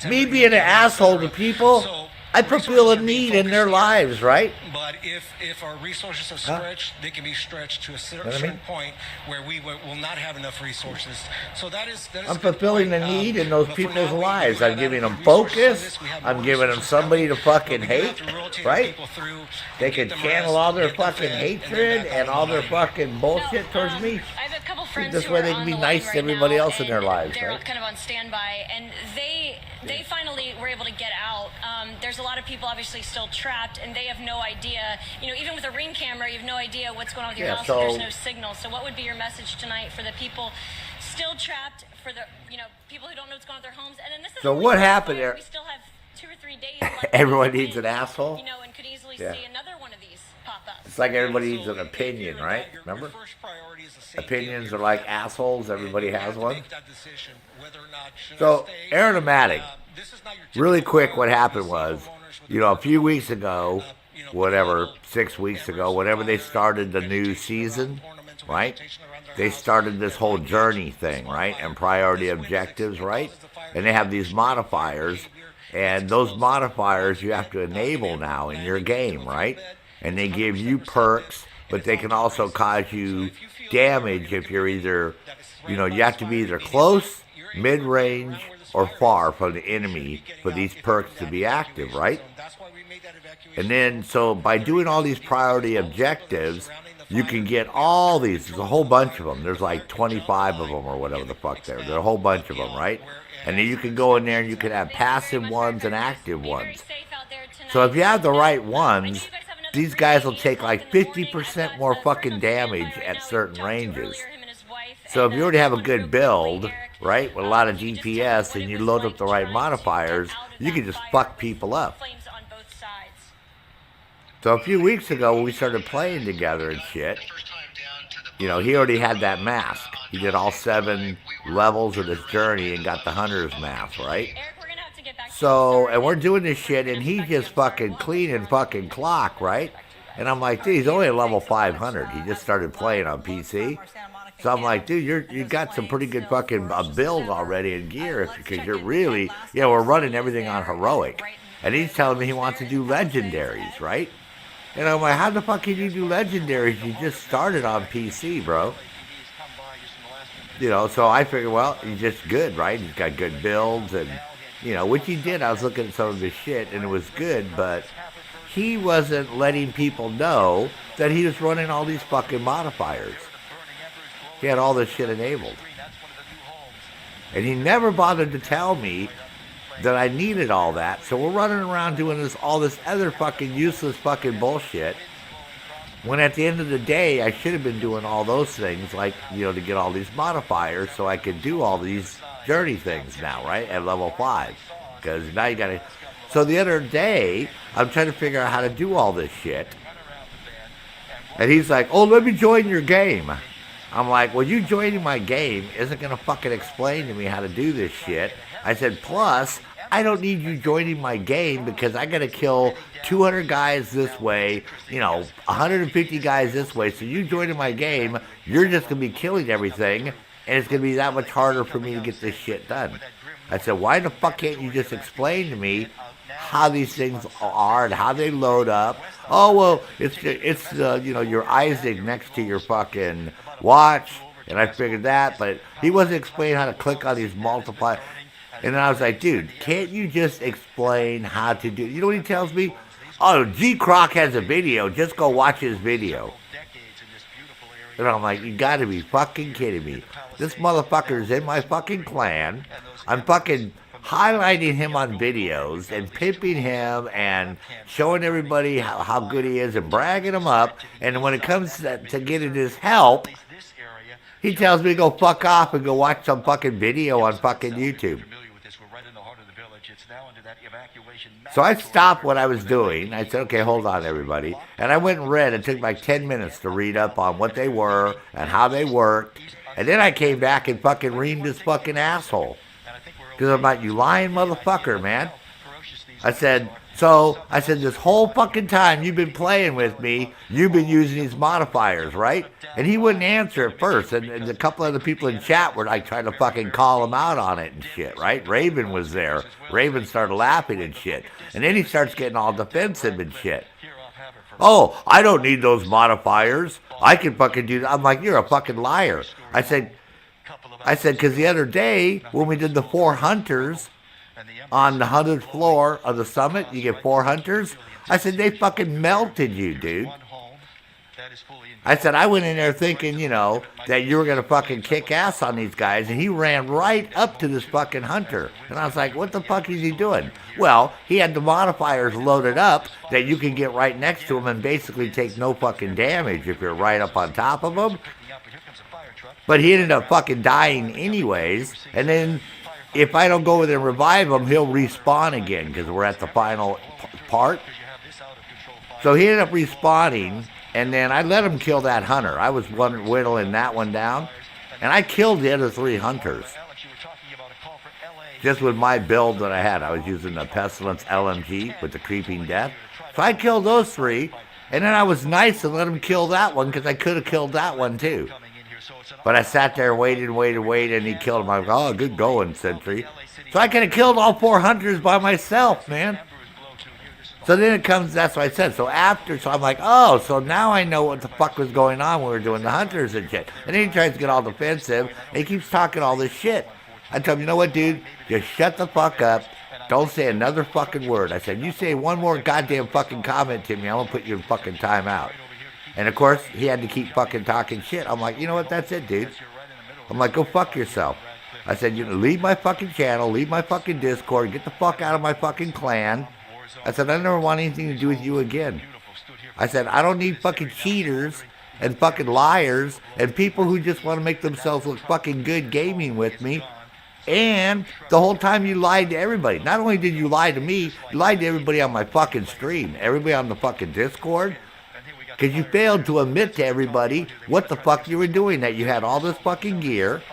me being an asshole to people, I fulfill a need in their lives, right? But if our resources are stretched, they can be stretched to a certain point where we will not have enough resources. So that is I'm fulfilling the need in those people's lives. I'm giving them focus. I'm giving them somebody to fucking hate, right? They can channel all their fucking hatred and all their fucking bullshit towards me. I have a couple friends This who way are they can on be the nice line to right everybody now, else in their and lives, they're right? kind of on standby, and they finally were able to get out. There's a lot of people obviously still trapped, and they have no idea. You know, even with a Ring camera, you have no idea what's going on with your house. so- There's no signal. So, what would be your message tonight for the people still trapped? For the people who don't know what's going on with their homes, and then this is So only what the happened fire. there? We still have 2 or 3 days left. Everyone needs an asshole? And could easily Yeah. see another one of these pop up. It's like everybody needs an opinion, right? Remember? Opinions are like assholes. Everybody has one. So, Aeromatic, really quick, what happened was, a few weeks ago, 6 weeks ago, whenever they started the new season, right? They started this whole journey thing, right? And priority objectives, right? And they have these modifiers, and those modifiers you have to enable now in your game, right? And they give you perks, but they can also cause you damage if you're either, you have to be either close, mid-range, or far from the enemy for these perks to be active, right? And then, so by doing all these priority objectives, you can get all these. There's a whole bunch of them. There's like 25 of them or whatever the fuck there. There's a whole bunch of them, right? And then you can go in there and you can have passive ones and active ones. So if you have the right ones, these guys will take like 50% more fucking damage at certain ranges. So if you already have a good build, right, with a lot of DPS, and you load up the right modifiers, you can just fuck people up. So a few weeks ago when we started playing together and shit, he already had that mask. He did all 7 levels of this journey and got the hunter's mask, right? So, and we're doing this shit, and he's just fucking clean and fucking clock, right? And I'm like, dude, he's only a level 500. He just started playing on PC. So I'm like, dude, you got some pretty good fucking build already in gear, because you're really, we're running everything on heroic. And he's telling me he wants to do legendaries, right? And I'm like, how the fuck can you do legendaries? You just started on PC, bro. So I figured, well, he's just good, right? He's got good builds, and, which he did. I was looking at some of his shit, and it was good, but he wasn't letting people know that he was running all these fucking modifiers. He had all this shit enabled. And he never bothered to tell me that I needed all that. So we're running around doing all this other fucking useless fucking bullshit, when at the end of the day, I should have been doing all those things, like, to get all these modifiers so I could do all these journey things now, right? At level 5. Because now you gotta, So the other day, I'm trying to figure out how to do all this shit. And he's like, oh, let me join your game. I'm like, well, you joining my game isn't going to fucking explain to me how to do this shit. I said, plus, I don't need you joining my game because I got to kill 200 guys this way, 150 guys this way. So you joining my game, you're just going to be killing everything, and it's going to be that much harder for me to get this shit done. I said, why the fuck can't you just explain to me how these things are and how they load up? Oh, well, it's your Isaac next to your fucking watch. And I figured that, but he wasn't explaining how to click on these multiply. And then I was like, dude, can't you just explain how to do it? You know what he tells me? Oh, G. Croc has a video. Just go watch his video. And I'm like, you gotta be fucking kidding me. This motherfucker's in my fucking clan. I'm fucking highlighting him on videos and pimping him and showing everybody how good he is and bragging him up. And when it comes to getting his help, he tells me to go fuck off and go watch some fucking video on fucking YouTube. So I stopped what I was doing. I said, okay, hold on, everybody. And I went and read. It took like 10 minutes to read up on what they were and how they worked. And then I came back and fucking reamed this fucking asshole. Because I'm like, you lying motherfucker, man. I said, this whole fucking time you've been playing with me, you've been using these modifiers, right? And he wouldn't answer at first. And a couple other people in chat were like trying to fucking call him out on it and shit, right? Raven was there. Raven started laughing and shit. And then he starts getting all defensive and shit. Oh, I don't need those modifiers. I can fucking do that. I'm like, you're a fucking liar. I said, because the other day when we did the 4 hunters on the 100th floor of the summit, you get 4 hunters. I said, they fucking melted you, dude. I said, I went in there thinking, that you were going to fucking kick ass on these guys. And he ran right up to this fucking hunter. And I was like, what the fuck is he doing? Well, he had the modifiers loaded up that you can get right next to him and basically take no fucking damage if you're right up on top of him. But he ended up fucking dying anyways. And then if I don't go over there and revive him, he'll respawn again because we're at the final part. So he ended up respawning, and then I let him kill that hunter. I was whittling that one down, and I killed the other 3 hunters. Just with my build that I had. I was using the Pestilence LMG with the Creeping Death. So I killed those 3, and then I was nice and let him kill that one because I could have killed that one too. But I sat there waited, and he killed him. I was like, oh, good going, Sentry. So I could have killed all 4 hunters by myself, man. So then it comes, that's what I said. So I'm like, oh, so now I know what the fuck was going on when we were doing the hunters and shit. And then he tries to get all defensive, and he keeps talking all this shit. I told him, you know what, dude? Just shut the fuck up. Don't say another fucking word. I said, you say one more goddamn fucking comment to me, I'm going to put you in fucking timeout. And of course, he had to keep fucking talking shit. I'm like, you know what, that's it, dude. I'm like, go fuck yourself. I said, leave my fucking channel, leave my fucking Discord, get the fuck out of my fucking clan. I said, I never want anything to do with you again. I said, I don't need fucking cheaters and fucking liars and people who just want to make themselves look fucking good gaming with me. And the whole time you lied to everybody. Not only did you lie to me, you lied to everybody on my fucking stream, everybody on the fucking Discord. Because you failed to admit to everybody what the fuck you were doing, that you had all this fucking gear,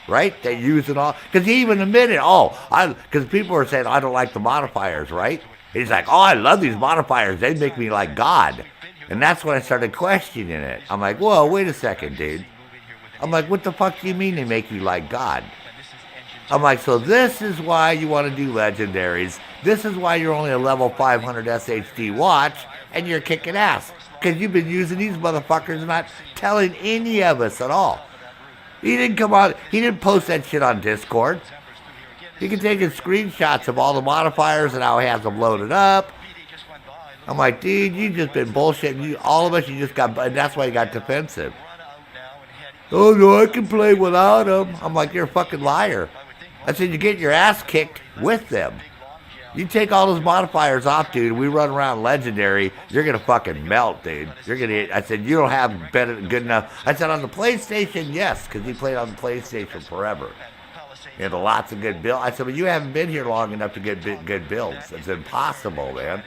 right? That you used it all. Because he even admitted, because people were saying, I don't like the modifiers, right? And he's like, oh, I love these modifiers. They make me like God. And that's when I started questioning it. I'm like, whoa, wait a second, dude. I'm like, what the fuck do you mean they make you like God? I'm like, so this is why you want to do legendaries. This is why you're only a level 500 SHD watch, and you're kicking ass. Because you've been using these motherfuckers, not telling any of us at all. He didn't come on, he didn't post that shit on Discord. He can take his screenshots of all the modifiers and how he has them loaded up. I'm like, dude, you just been bullshitting. All of us, you just got, and that's why you got defensive. Oh no, I can play without them. I'm like, you're a fucking liar. I said, you get your ass kicked with them. You take all those modifiers off, dude, we run around legendary, you're going to fucking melt, dude. I said, you don't have good enough. I said, on the PlayStation, yes, because he played on the PlayStation forever. You know, lots of good builds. I said, well, you haven't been here long enough to get good builds. It's impossible, man.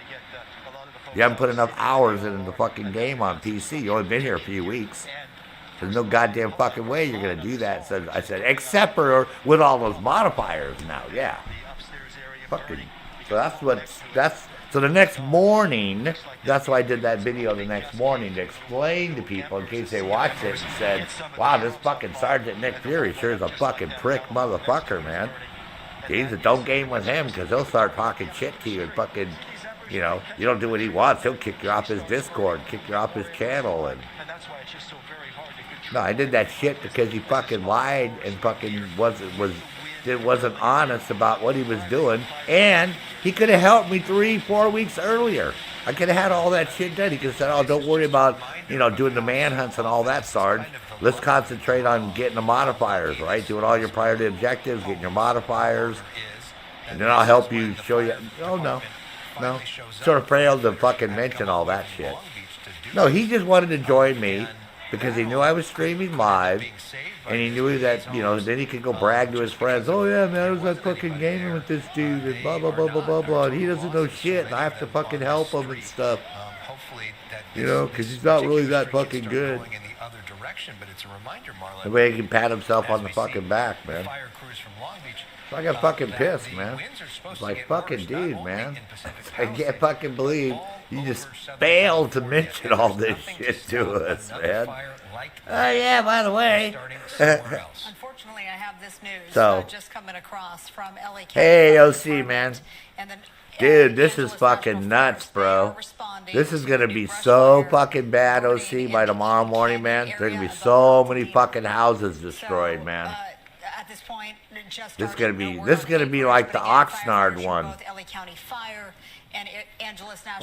You haven't put enough hours in the fucking game on PC. You only been here a few weeks. There's no goddamn fucking way you're going to do that. So I said, except for with all those modifiers now, yeah. Fucking. So so the next morning, that's why I did that video the next morning to explain to people in case they watched it and said, wow, this fucking Sergeant Nick Fury sure is a fucking prick motherfucker, man. Jesus, don't game with him because he'll start talking shit to you and fucking, you know, you don't do what he wants. He'll kick you off his Discord, kick you off his channel. And no, I did that shit because he fucking lied and fucking wasn't honest about what he was doing, and he could have helped me 3-4 weeks earlier. I could have had all that shit done. He could have said, oh, don't worry about, you know, doing the manhunts and all that, Sarge. Let's concentrate on getting the modifiers, right? Doing all your priority objectives, getting your modifiers, and then I'll help you show you. Oh, no. Sort of failed to fucking mention all that shit. No, he just wanted to join me because he knew I was streaming live, and he knew that, you know, then he could go brag to his friends, oh yeah, man, I was like fucking gaming with this dude, and blah, blah, blah, blah, blah, blah, and he doesn't know shit, and I have to fucking help him and stuff. You know, because he's not really that fucking good. The way he can pat himself on the fucking back, man. So I got fucking pissed, man. It's like, fucking dude, man. I can't fucking believe you just failed to mention all this shit to us, man. Oh, yeah, by the way. Unfortunately, I have this news just coming across from LA County. Hey, OC, man. Dude, this is fucking nuts, bro. This is going to be so fucking bad, OC, by tomorrow morning, man. There's going to be so many fucking houses destroyed, man. At this point, this is gonna be like the Oxnard one. Well,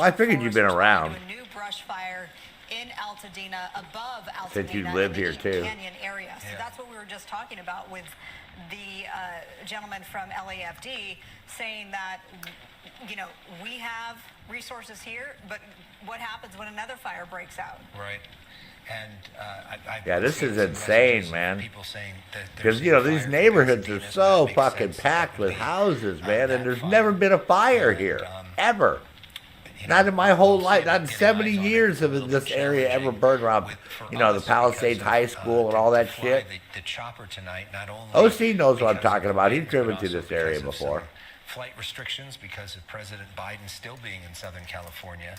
I figured you've been around. In Altadena, above Altadena, since you live here too. Canyon area. So that's what we were just talking about with the gentleman from LAFD saying that, you know, we have resources here, but what happens when another fire breaks out? Right. And yeah, this is insane, man. Because, you know, these neighborhoods are so fucking packed with houses, man, and there's never been a fire here, ever. Not in my whole life, not in 70 years of this area ever burned around, you know, the Palisades High School and all that shit. OC knows what I'm talking about. He's driven through this area before. Flight restrictions because of President Biden still being in Southern California.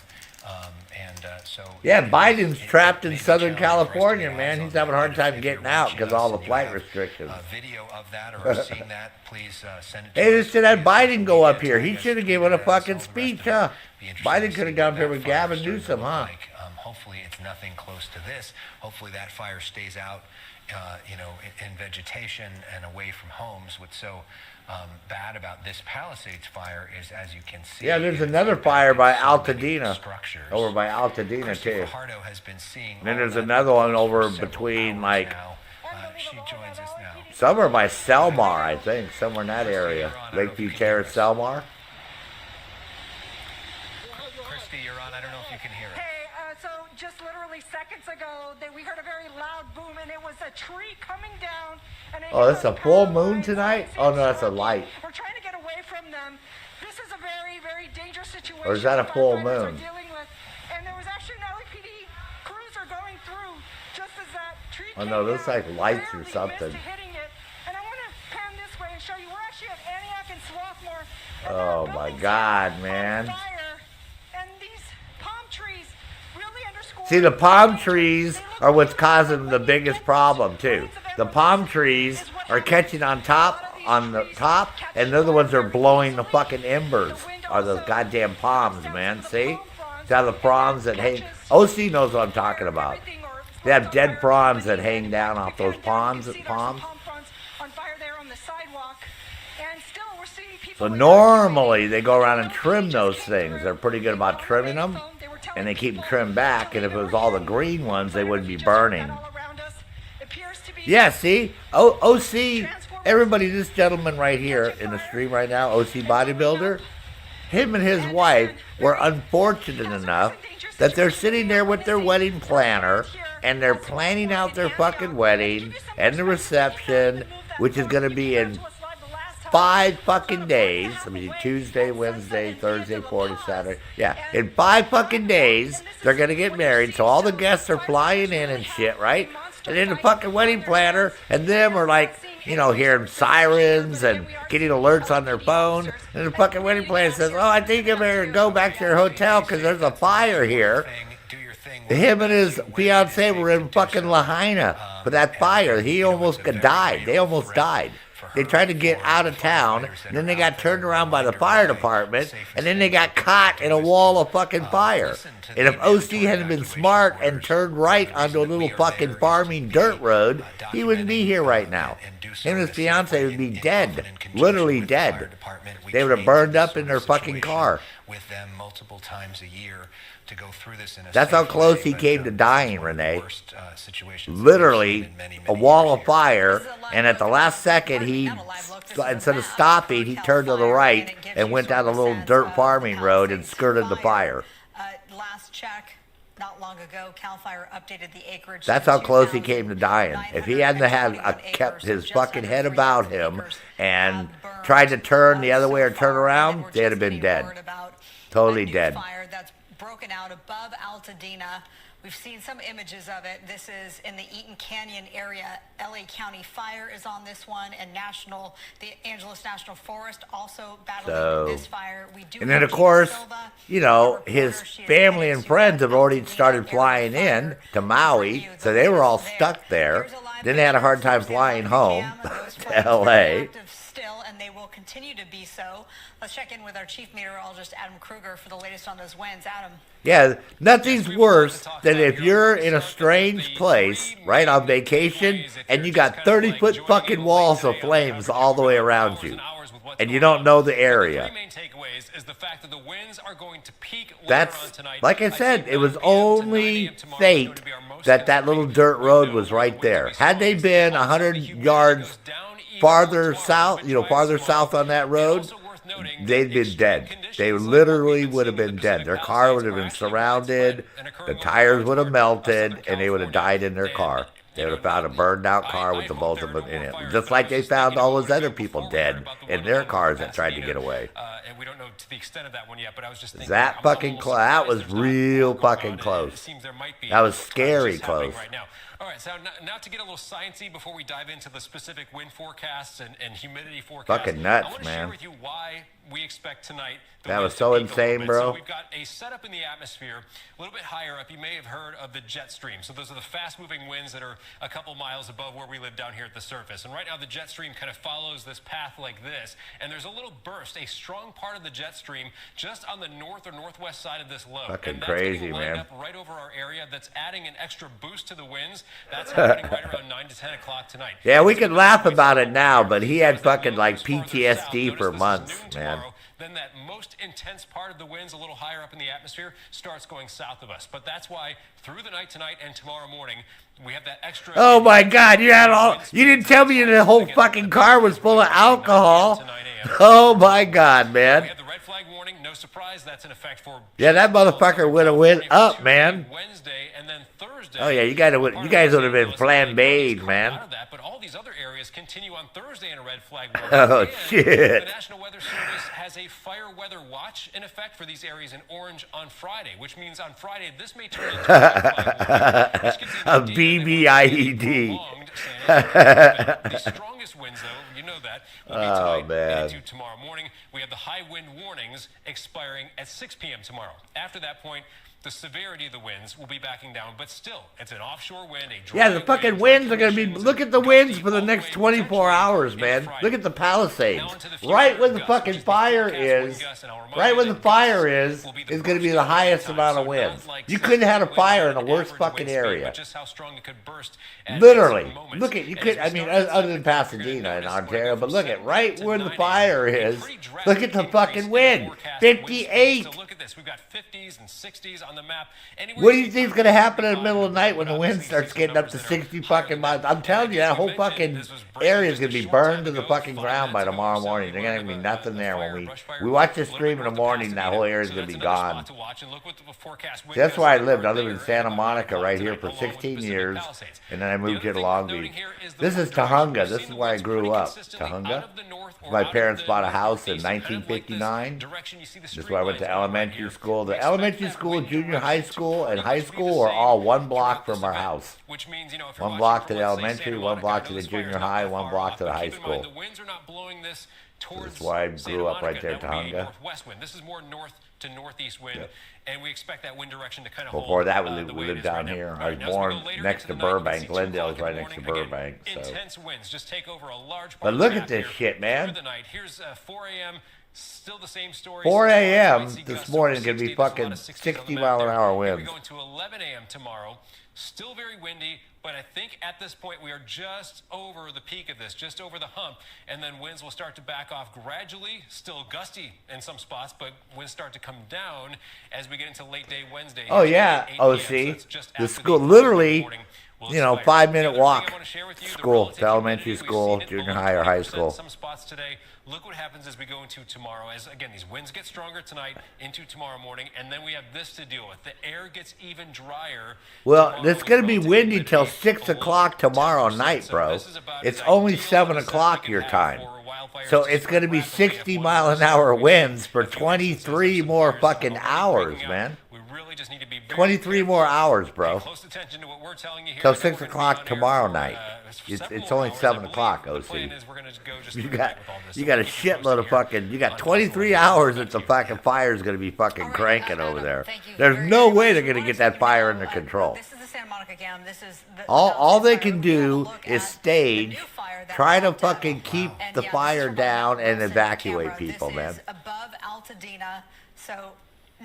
Yeah, Biden's trapped in Southern California, man. He's having a hard time getting out because of all the flight restrictions. Video of that or seeing that, please send it to hey, they should have Biden go up here. He should have given a fucking speech, huh? Biden could have gone up here with Gavin Newsom, huh? Hopefully it's nothing close to this. Hopefully that fire stays out, you know, in vegetation and away from homes. What's so bad about this Palisades fire is, as you can see, yeah, there's another fire by Altadena, over by Altadena too. And then there's another one over between, like, she joins us now. Somewhere by Selmar, I think, somewhere in that area. Lakeview Terrace, Selmar. Christy, you're on. I don't know if you can hear it. Hey, so just literally seconds ago, we heard a very loud boom, and it was a tree coming down. Oh, that's a full moon tonight? Oh, no, that's a light. We're trying to get away from them. This is a very, very dangerous situation. Or is that a full moon? And there was actually an LAPD cruiser going through just as that tree Oh, no, looks like lights or something. And I want to pan this way and show you. We're actually at Antioch and Swarthmore. Oh, my God, man. See, the palm trees are what's causing the biggest problem, too. The palm trees are catching on the top, and they're the ones that are blowing the fucking embers, are those goddamn palms, man. See? See how the palms that hang... OC knows what I'm talking about. They have dead palms that hang down off those palms. So normally, they go around and trim those things. They're pretty good about trimming them. And they keep them trimmed back, and if it was all the green ones, they wouldn't be burning. Yeah, see? OC, everybody, this gentleman right here in the stream right now, OC Bodybuilder, him and his wife were unfortunate enough that they're sitting there with their wedding planner, and they're planning out their fucking wedding and the reception, which is going to be in 5 fucking days, I mean Tuesday, Wednesday, Thursday, Friday, Saturday, yeah, in 5 fucking days, they're gonna get married, so all the guests are flying in and shit, right? And then the fucking wedding planner and them are like, you know, hearing sirens and getting alerts on their phone. And the fucking wedding planner says, oh, I think you better go back to your hotel because there's a fire here. Him and his fiancée were in fucking Lahaina for that fire. He almost died. They almost died. They tried to get out of town, and then they got turned around by the fire department, and then they got caught in a wall of fucking fire. And if OC hadn't been smart and turned right onto a little fucking farming dirt road, he wouldn't be here right now. Him and his fiancée would be dead, literally dead. They would have burned up in their fucking car. With them multiple times a year to go through this in a That's how close he came to dying, Renee. Literally, a wall of fire, and at the last second, he, instead of stopping, he turned to the right and went down a little dirt farming road and skirted the fire. Last check, not long ago, CAL FIRE updated the acreage. That's how close he came to dying. If he hadn't kept his fucking head about him and tried to turn the other way or turn around, they'd have been dead. Totally dead. Fire that's broken out above Altadena. We've seen some images of it. This is in the Eaton Canyon area. LA County Fire is on this one, and the Angeles National Forest also battling this fire. And then, of course, you know, his family and friends have already started flying in to Maui, so they were all stuck there. Then they had a hard time flying home to LA. Still, and they will continue to be so. Let's check in with our chief meteorologist, Adam Kruger, for the latest on those winds. Adam. Yeah, nothing's worse than if you're in a strange place, right, on vacation, and you got 30-foot fucking walls of flames all the way around you, and you don't know the area. That's, like I said, it was only fate that that little dirt road was right there. Had they been 100 yards farther south, you know, farther south on that road, they'd been dead. They literally would have been dead. Their car would have been surrounded, the tires would have melted, and they would have died in their car. They would have found a burned out car with the both of them in it. Just like they found all those other people dead in their cars that tried to get away. And we don't know to the extent of that one yet, but I was just thinking that fucking close. That was real fucking close. That was scary close. All right, so now to get a little sciencey before we dive into the specific wind forecasts and humidity forecasts. Fucking nuts, I want to man. share with you why we expect tonight. That was so insane, bro. So we've got a setup in the atmosphere a little bit higher up. You may have heard of the jet stream. So those are the fast-moving winds that are a couple miles above where we live down here at the surface. And right now the jet stream kind of follows this path like this. And there's a little burst, a strong part of the jet stream just on the north or northwest side of this low. Fucking and that's crazy, man. Up right over our area. That's adding an extra boost to the winds. That's happening right around 9 to 10 o'clock tonight. Yeah, we can laugh about it now, but he had fucking like PTSD for months, man. Then that most intense part of the winds a little higher up in the atmosphere starts going south of us. But that's why through the night tonight and tomorrow morning, we have that extra... Oh my God, you didn't tell me the whole fucking car was full of alcohol. Oh my God, man. We had the red flag warning, no surprise, that's in effect for... Yeah, that motherfucker would have went up, man. Wednesday and then Thursday. Oh yeah, you guys would have been flambéed, man. But all these other areas continue on Thursday in a red flag warning. Oh shit. The National Weather Service has a fire weather watch in effect for these areas in orange on Friday, which means on Friday this may turn into a BBIED. The strongest winds, though, you know that, will be tonight into tomorrow morning. We have the high wind warnings expiring at 6 p.m. tomorrow. After that point, the severity of the winds will be backing down, but still, it's an offshore wind. Yeah, the fucking winds are going to be... Look at the winds for the next 24 hours, man. Look at the Palisades. Right where the fucking fire is, going to be the highest amount of winds. You couldn't have a fire in a worse fucking area. Literally. Look at, you could, I mean, other than Pasadena in Ontario, but look at right where the fire is. Look at the fucking wind. 58. So look at this. We've got 50s and 60s on the map. What do you think is going to happen in the middle of the night when the wind starts getting up to 60 fucking miles? I'm telling you, that whole fucking area is going to be burned to the fucking ground by tomorrow morning. There's going to be nothing there when we watch this stream in the morning. That whole area is going to be gone. See, that's where I lived. I lived in Santa Monica right here for 16 years, and then I moved here to Long Beach. This is Tahunga. This is where I grew up. Tahunga? My parents bought a house in 1959. This is where I went to elementary school. The elementary school, junior high school, and high school are all one block from our house. One block to the elementary, one block to the junior high, one block to the high school. That's why I grew up right there, Tahunga. This is more north to northeast wind, and we expect that wind direction to kind of Before hold, that, we lived down here. I was born next to Burbank. Glendale's right next to Burbank. So. Intense winds just take over a large part But look at this shit, man. Here's 4 a.m. Still the same story. 4 a.m. this morning going to be fucking 60-mile-an-hour winds. We go into 11 a.m. tomorrow. Still very windy, but I think at this point we are just over the peak of this, just over the hump, and then winds will start to back off gradually. Still gusty in some spots, but winds start to come down as we get into late day Wednesday. Oh, yeah, OC. The school, literally, 5-minute walk. School, to elementary school, junior high, or high school. Some spots today. Look what happens as we go into tomorrow. As again, these winds get stronger tonight into tomorrow morning, and then we have this to deal with. The air gets even drier. Well, it's going to be windy till 6 o'clock tomorrow night, bro. It's only 7 o'clock your time. So it's going to be 60-mile-an-hour winds for 23 more fucking hours, man. 23 more hours, bro. Till 6 o'clock tomorrow night. It's only 7 o'clock, OC. You got a shitload of fucking. You got 23 hours that the fucking fire's going to be fucking cranking over there. There's no way they're going to get that fire under control. This is the Santa Monica Cam. This is all they can do is stage, try to fucking keep the fire down and evacuate people, man. Above Altadena, so.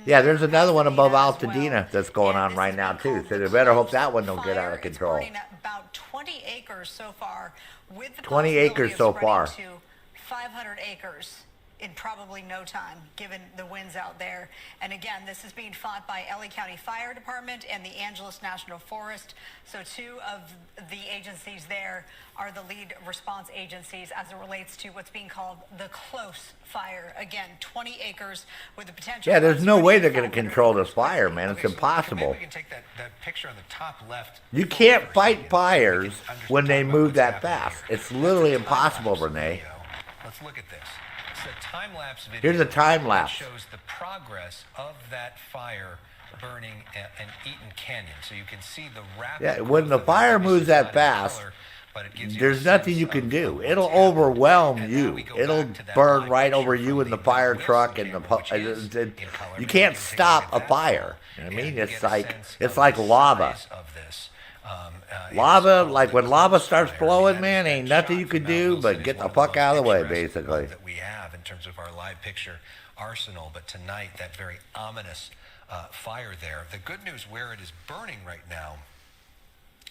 Yeah, there's another one above Altadena that's going on right now too. So they better hope that one don't get out of control. About 20 acres so far, with the 20 acres so far. To 500 acres in probably no time, given the winds out there. And again, this is being fought by LA County Fire Department and the Angeles National Forest. So two of the agencies there are the lead response agencies as it relates to what's being called the close fire. Again, 20 acres with the potential. Yeah, there's no way they're going to control this fire, man. It's impossible. Maybe we can take that picture on the top left. You can't fight fires when they move that fast. It's literally impossible, Renee. Let's look at this. It's a time-lapse video. Here's a time lapse. Shows the progress of that fire burning in Eaton Canyon. So you can see the rapid. Yeah, when the fire moves that fast, there's nothing you can do. It'll overwhelm you. It'll burn right over you in the fire truck, and you can't stop a fire. You know what I mean? It's like lava. Lava, like when lava starts flowing, man, ain't nothing you can do but get the fuck out of the way, basically. That we have in terms of our live picture arsenal, but tonight that very ominous fire there. The good news where it is burning right now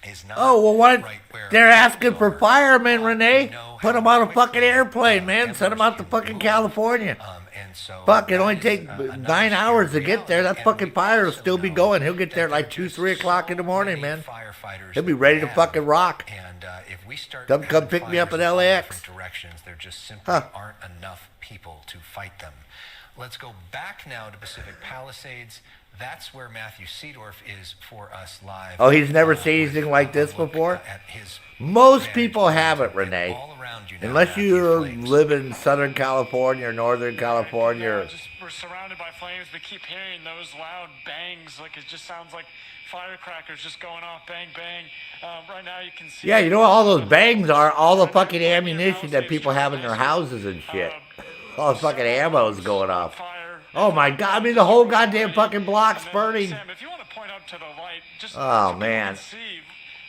is not. Oh well, what? Right they're asking for firemen, Renee. Put them on a fucking airplane, man. Send them out to fucking California. Fuck, it only take 9 hours to get there. That fucking fire will still be going. He'll get there at like 2, 3 o'clock in the morning, man. He'll be ready to fucking rock. And if we start come pick me up at LAX. Directions, there just simply aren't enough people to fight them. Let's go back now to Pacific Palisades. That's where Matthew Seedorf is for us live. Oh, he's never seen anything like this before? Most people haven't, Renee. Unless you live in Southern California or Northern California. We're surrounded by flames. We keep hearing those loud bangs. Like it just sounds like firecrackers just going off, bang, bang. Right now you can see. Yeah, you know what all those bangs are? All the fucking ammunition that people have in their houses and shit. All the fucking ammo is going off. Oh my God! I mean, the whole goddamn fucking block's burning. Sam, if you want to point up to the light, just man. See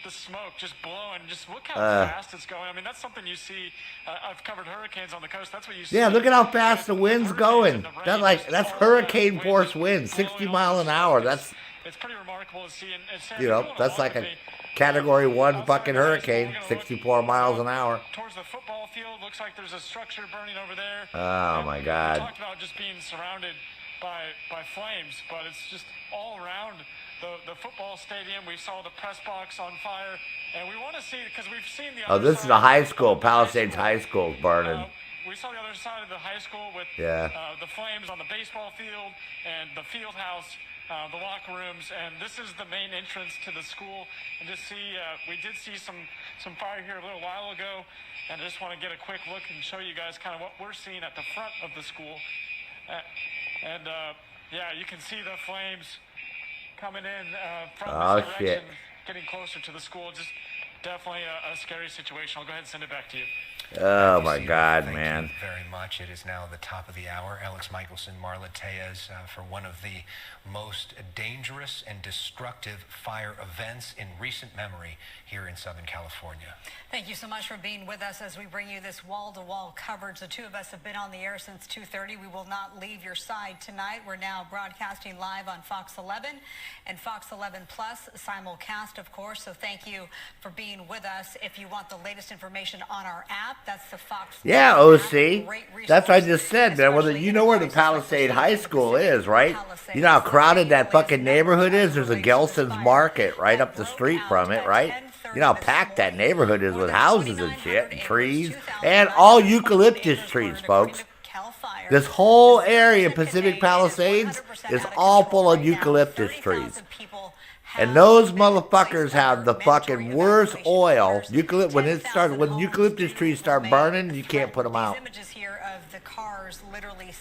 the smoke just blowing. Just look how fast it's going. I mean, that's something you see. I've covered hurricanes on the coast. That's what you see. Yeah, look at how fast the wind's going. That's hurricane force wind, 60 miles an hour. It's pretty remarkable to see. And Sam, that's like a Category 1 fucking hurricane, 64 miles an hour. Towards the football field, looks like there's a structure burning over there. Oh my God. We talked about just being surrounded by flames, but it's just all around the football stadium. We saw the press box on fire, and we want to see, because we've seen the other this is the high school, Palisades High School burning. We saw the other side of the high school with the flames on the baseball field and the field house. The locker rooms, and this is the main entrance to the school. And we did see some fire here a little while ago, And I just want to get a quick look and show you guys kind of what we're seeing at the front of the school. Yeah, you can see the flames coming in from this direction, getting closer to the school. Just definitely a scary situation. I'll go ahead and send it back to you. Oh my God, man. Thank you very much. It is now the top of the hour. Alex Michelson, Marla Tejas, for one of the most dangerous and destructive fire events in recent memory here in Southern California. Thank you so much for being with us as we bring you this wall-to-wall coverage. The two of us have been on the air since 2:30. We will not leave your side tonight. We're now broadcasting live on Fox 11 and Fox 11 Plus, simulcast, of course. So thank you for being with us. If you want the latest information on our app, that's the Fox. Yeah, OC. That's what I just said, man. Well, you know where the Palisade High School is, right? You know how crowded that fucking neighborhood is? There's a Gelson's Market right up the street from it, right? You know how packed that neighborhood is with houses and shit and trees. And all eucalyptus trees, folks. This whole area, Pacific Palisades, is all full of eucalyptus trees. And those motherfuckers have the fucking worst oil. When eucalyptus trees start burning, you can't put them out. Images here of the cars literally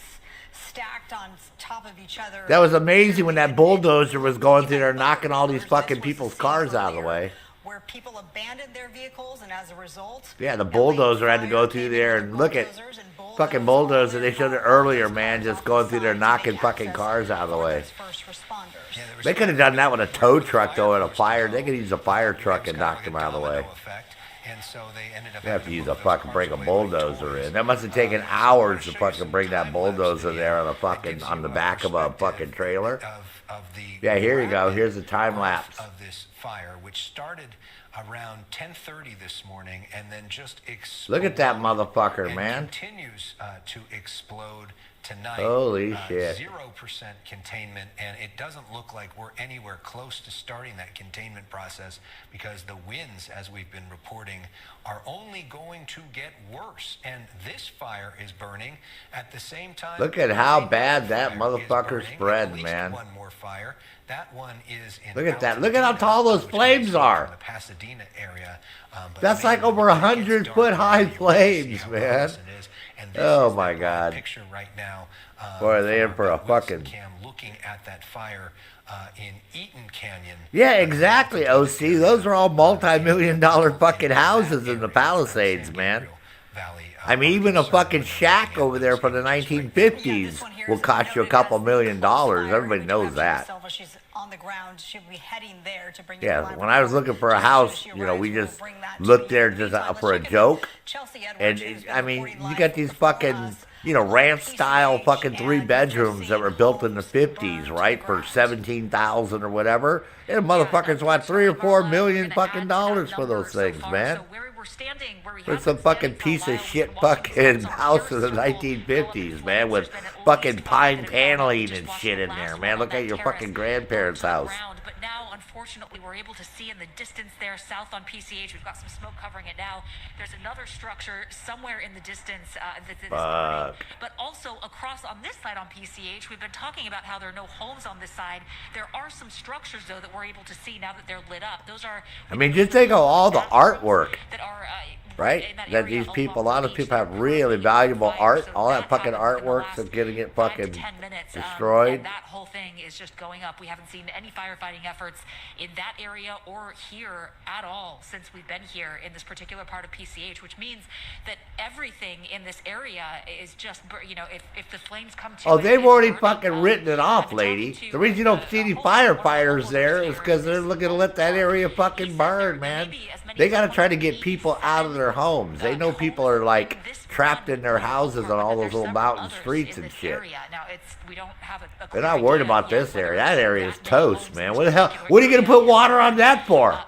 stacked on top of each other. That was amazing when that bulldozer was going through there knocking all these fucking people's cars out of the way. Where people abandoned their vehicles, and as a result, yeah, the bulldozer had to go through there and look at fucking bulldozer. They showed it earlier, man, just going through there knocking fucking cars out of the way. They could have done that with a tow truck, though, in a fire. They could use a fire truck and knock them out of the way. They have to use bring a bulldozer in. That must have taken hours to fucking bring that bulldozer there on the back of a fucking trailer. Yeah, here you go. Here's the time lapse of this fire, which started around 10:30 this morning, and then just exploded. Look at that motherfucker, man. Continues to explode tonight. Holy shit. 0% containment, and it doesn't look like we're anywhere close to starting that containment process because the winds, as we've been reporting, are only going to get worse. And this fire is burning at the same time. Look at how bad that motherfucker spread, man. One more fire. That one is in Look at that. Look at how tall those flames are. The Pasadena area. That's like over 100-foot high flames, man. Oh my God. Right now, boy, are they in for a fucking. Looking at that fire in Eaton Canyon. Yeah, exactly, OC. Those are all multi-million-dollar fucking houses in the Palisades, man. I mean, even a fucking shack over there from the 1950s will cost you a couple $1 million. Everybody knows that. Yeah, when I was looking for a house, we just looked there just for a joke. And, I mean, you got these fucking, ranch-style fucking 3 bedrooms that were built in the 50s, right, for $17,000 or whatever. And motherfuckers want $3 or $4 million fucking dollars for those things, man. There's some fucking piece of shit fucking house in the 1950s, man, with fucking pine paneling and shit in there, man. Look at your fucking grandparents' house. But now, unfortunately, we're able to see in the distance there, south on PCH, we've got some smoke covering it now. There's another structure somewhere in the distance that is burning. But also across on this side on PCH, we've been talking about how there are no homes on this side. There are some structures, though, that we're able to see now that they're lit up. Those are... I mean, just think of all the artwork. Right? That these people, a lot of people have really valuable art. All that fucking artwork that's getting it fucking destroyed. And that whole thing is just going up. We haven't seen any firefighting efforts in that area or here at all since we've been here in this particular part of PCH, which means that everything in this area is just, if the flames come to... Oh, they've already fucking written it off, lady. The reason you don't see any firefighters there is because they're looking to let that area fucking burn, man. They got to try to get people out of their homes. They know people are like trapped in their houses on all those little mountain streets and shit. They're not worried about this area. That area is toast, man. What the hell? What are you gonna put water on that for?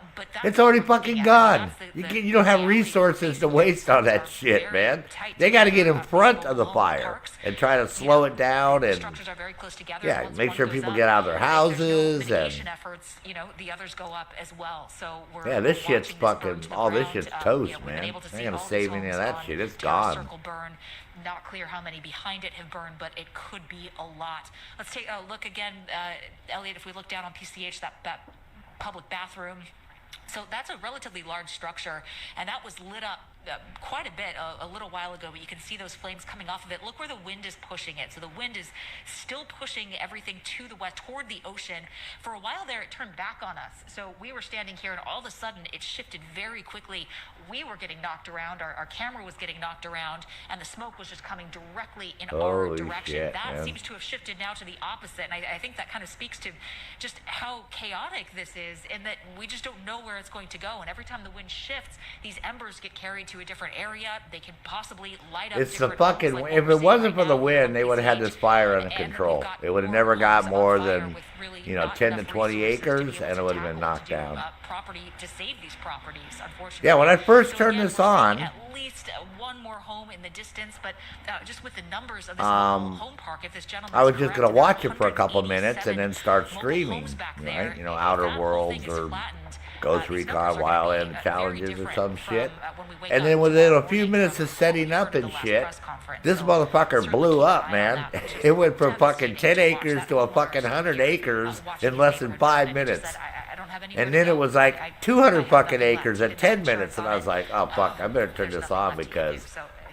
It's already fucking gone. You don't have resources to waste on that shit, man. They got to get in front of the fire and try to slow it down and make sure people get out of their houses and the others go up as well. So yeah, this shit's fucking all this shit's toast, man. They ain't gonna save any of that shit. It's gone. Not clear how many behind it have burned, but it could be a lot. Let's take a look again, Elliot. If we look down on PCH, that public bathroom. So that's a relatively large structure, and that was lit up quite a bit a little while ago, but you can see those flames coming off of it. Look where the wind is pushing it. So the wind is still pushing everything to the west toward the ocean. For a while there, it turned back on us. So we were standing here, and all of a sudden, it shifted very quickly. We were getting knocked around. Our camera was getting knocked around, and the smoke was just coming directly in our direction. Shit, that man. seems to have shifted now to the opposite, and I think that kind of speaks to just how chaotic this is, and that we just don't know where it's going to go. And every time the wind shifts, these embers get carried to a different area. They can possibly light up. It's the fucking. Like if it wasn't for the wind, they would have had this fire under control. It would have never got more than, 10 to 20 acres, and it would have been knocked down. Property to save these properties, unfortunately. Yeah, when I first turned this on, at least one more home in the distance, but just with the numbers of this home park, if this gentleman I was just gonna watch it for a couple minutes and then start streaming, right? Outer Worlds or Ghost Recon Wildland Challenges or some shit. And then within a few minutes of setting up and shit, this motherfucker blew up, man. It went from fucking 10 acres to a fucking 100 acres in less than 5 minutes. And then it was like 200 fucking acres at 10 minutes, and I was like, oh fuck, I better turn this on because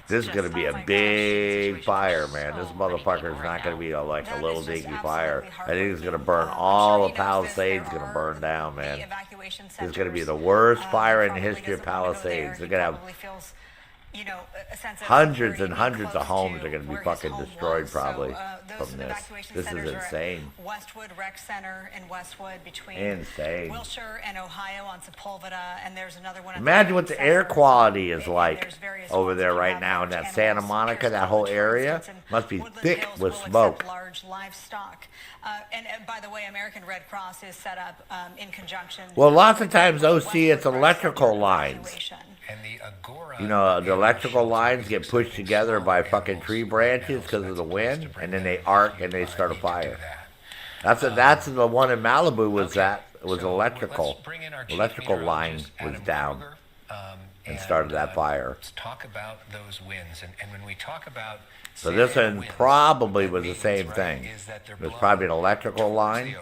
this is going to be a big fire, man. This motherfucker is not going to be like a little dinky fire. I think it's going to burn all of Palisades, going to burn down, man. This is going to be the worst fire in the history of Palisades. They're going to have hundreds and hundreds of homes are going to be fucking destroyed probably from this. This is insane. Westwood Rec Center in Westwood between Wilshire and Ohio on Sepulveda, and there's another one. Imagine what the air quality is like over there right now in that Santa Monica, that whole area. Must be thick with smoke. Large livestock. And by the way, American Red Cross is set up in conjunction. Well, lots of times OC, it's electrical lines. And the Agora, the electrical lines get pushed together by fucking tree branches because of the wind, and then they arc and they start a fire. That's the one in Malibu was electrical. Electrical line was down and started that fire. Let's talk about those winds, and when we talk about so this one probably was the same thing. It was probably an electrical line.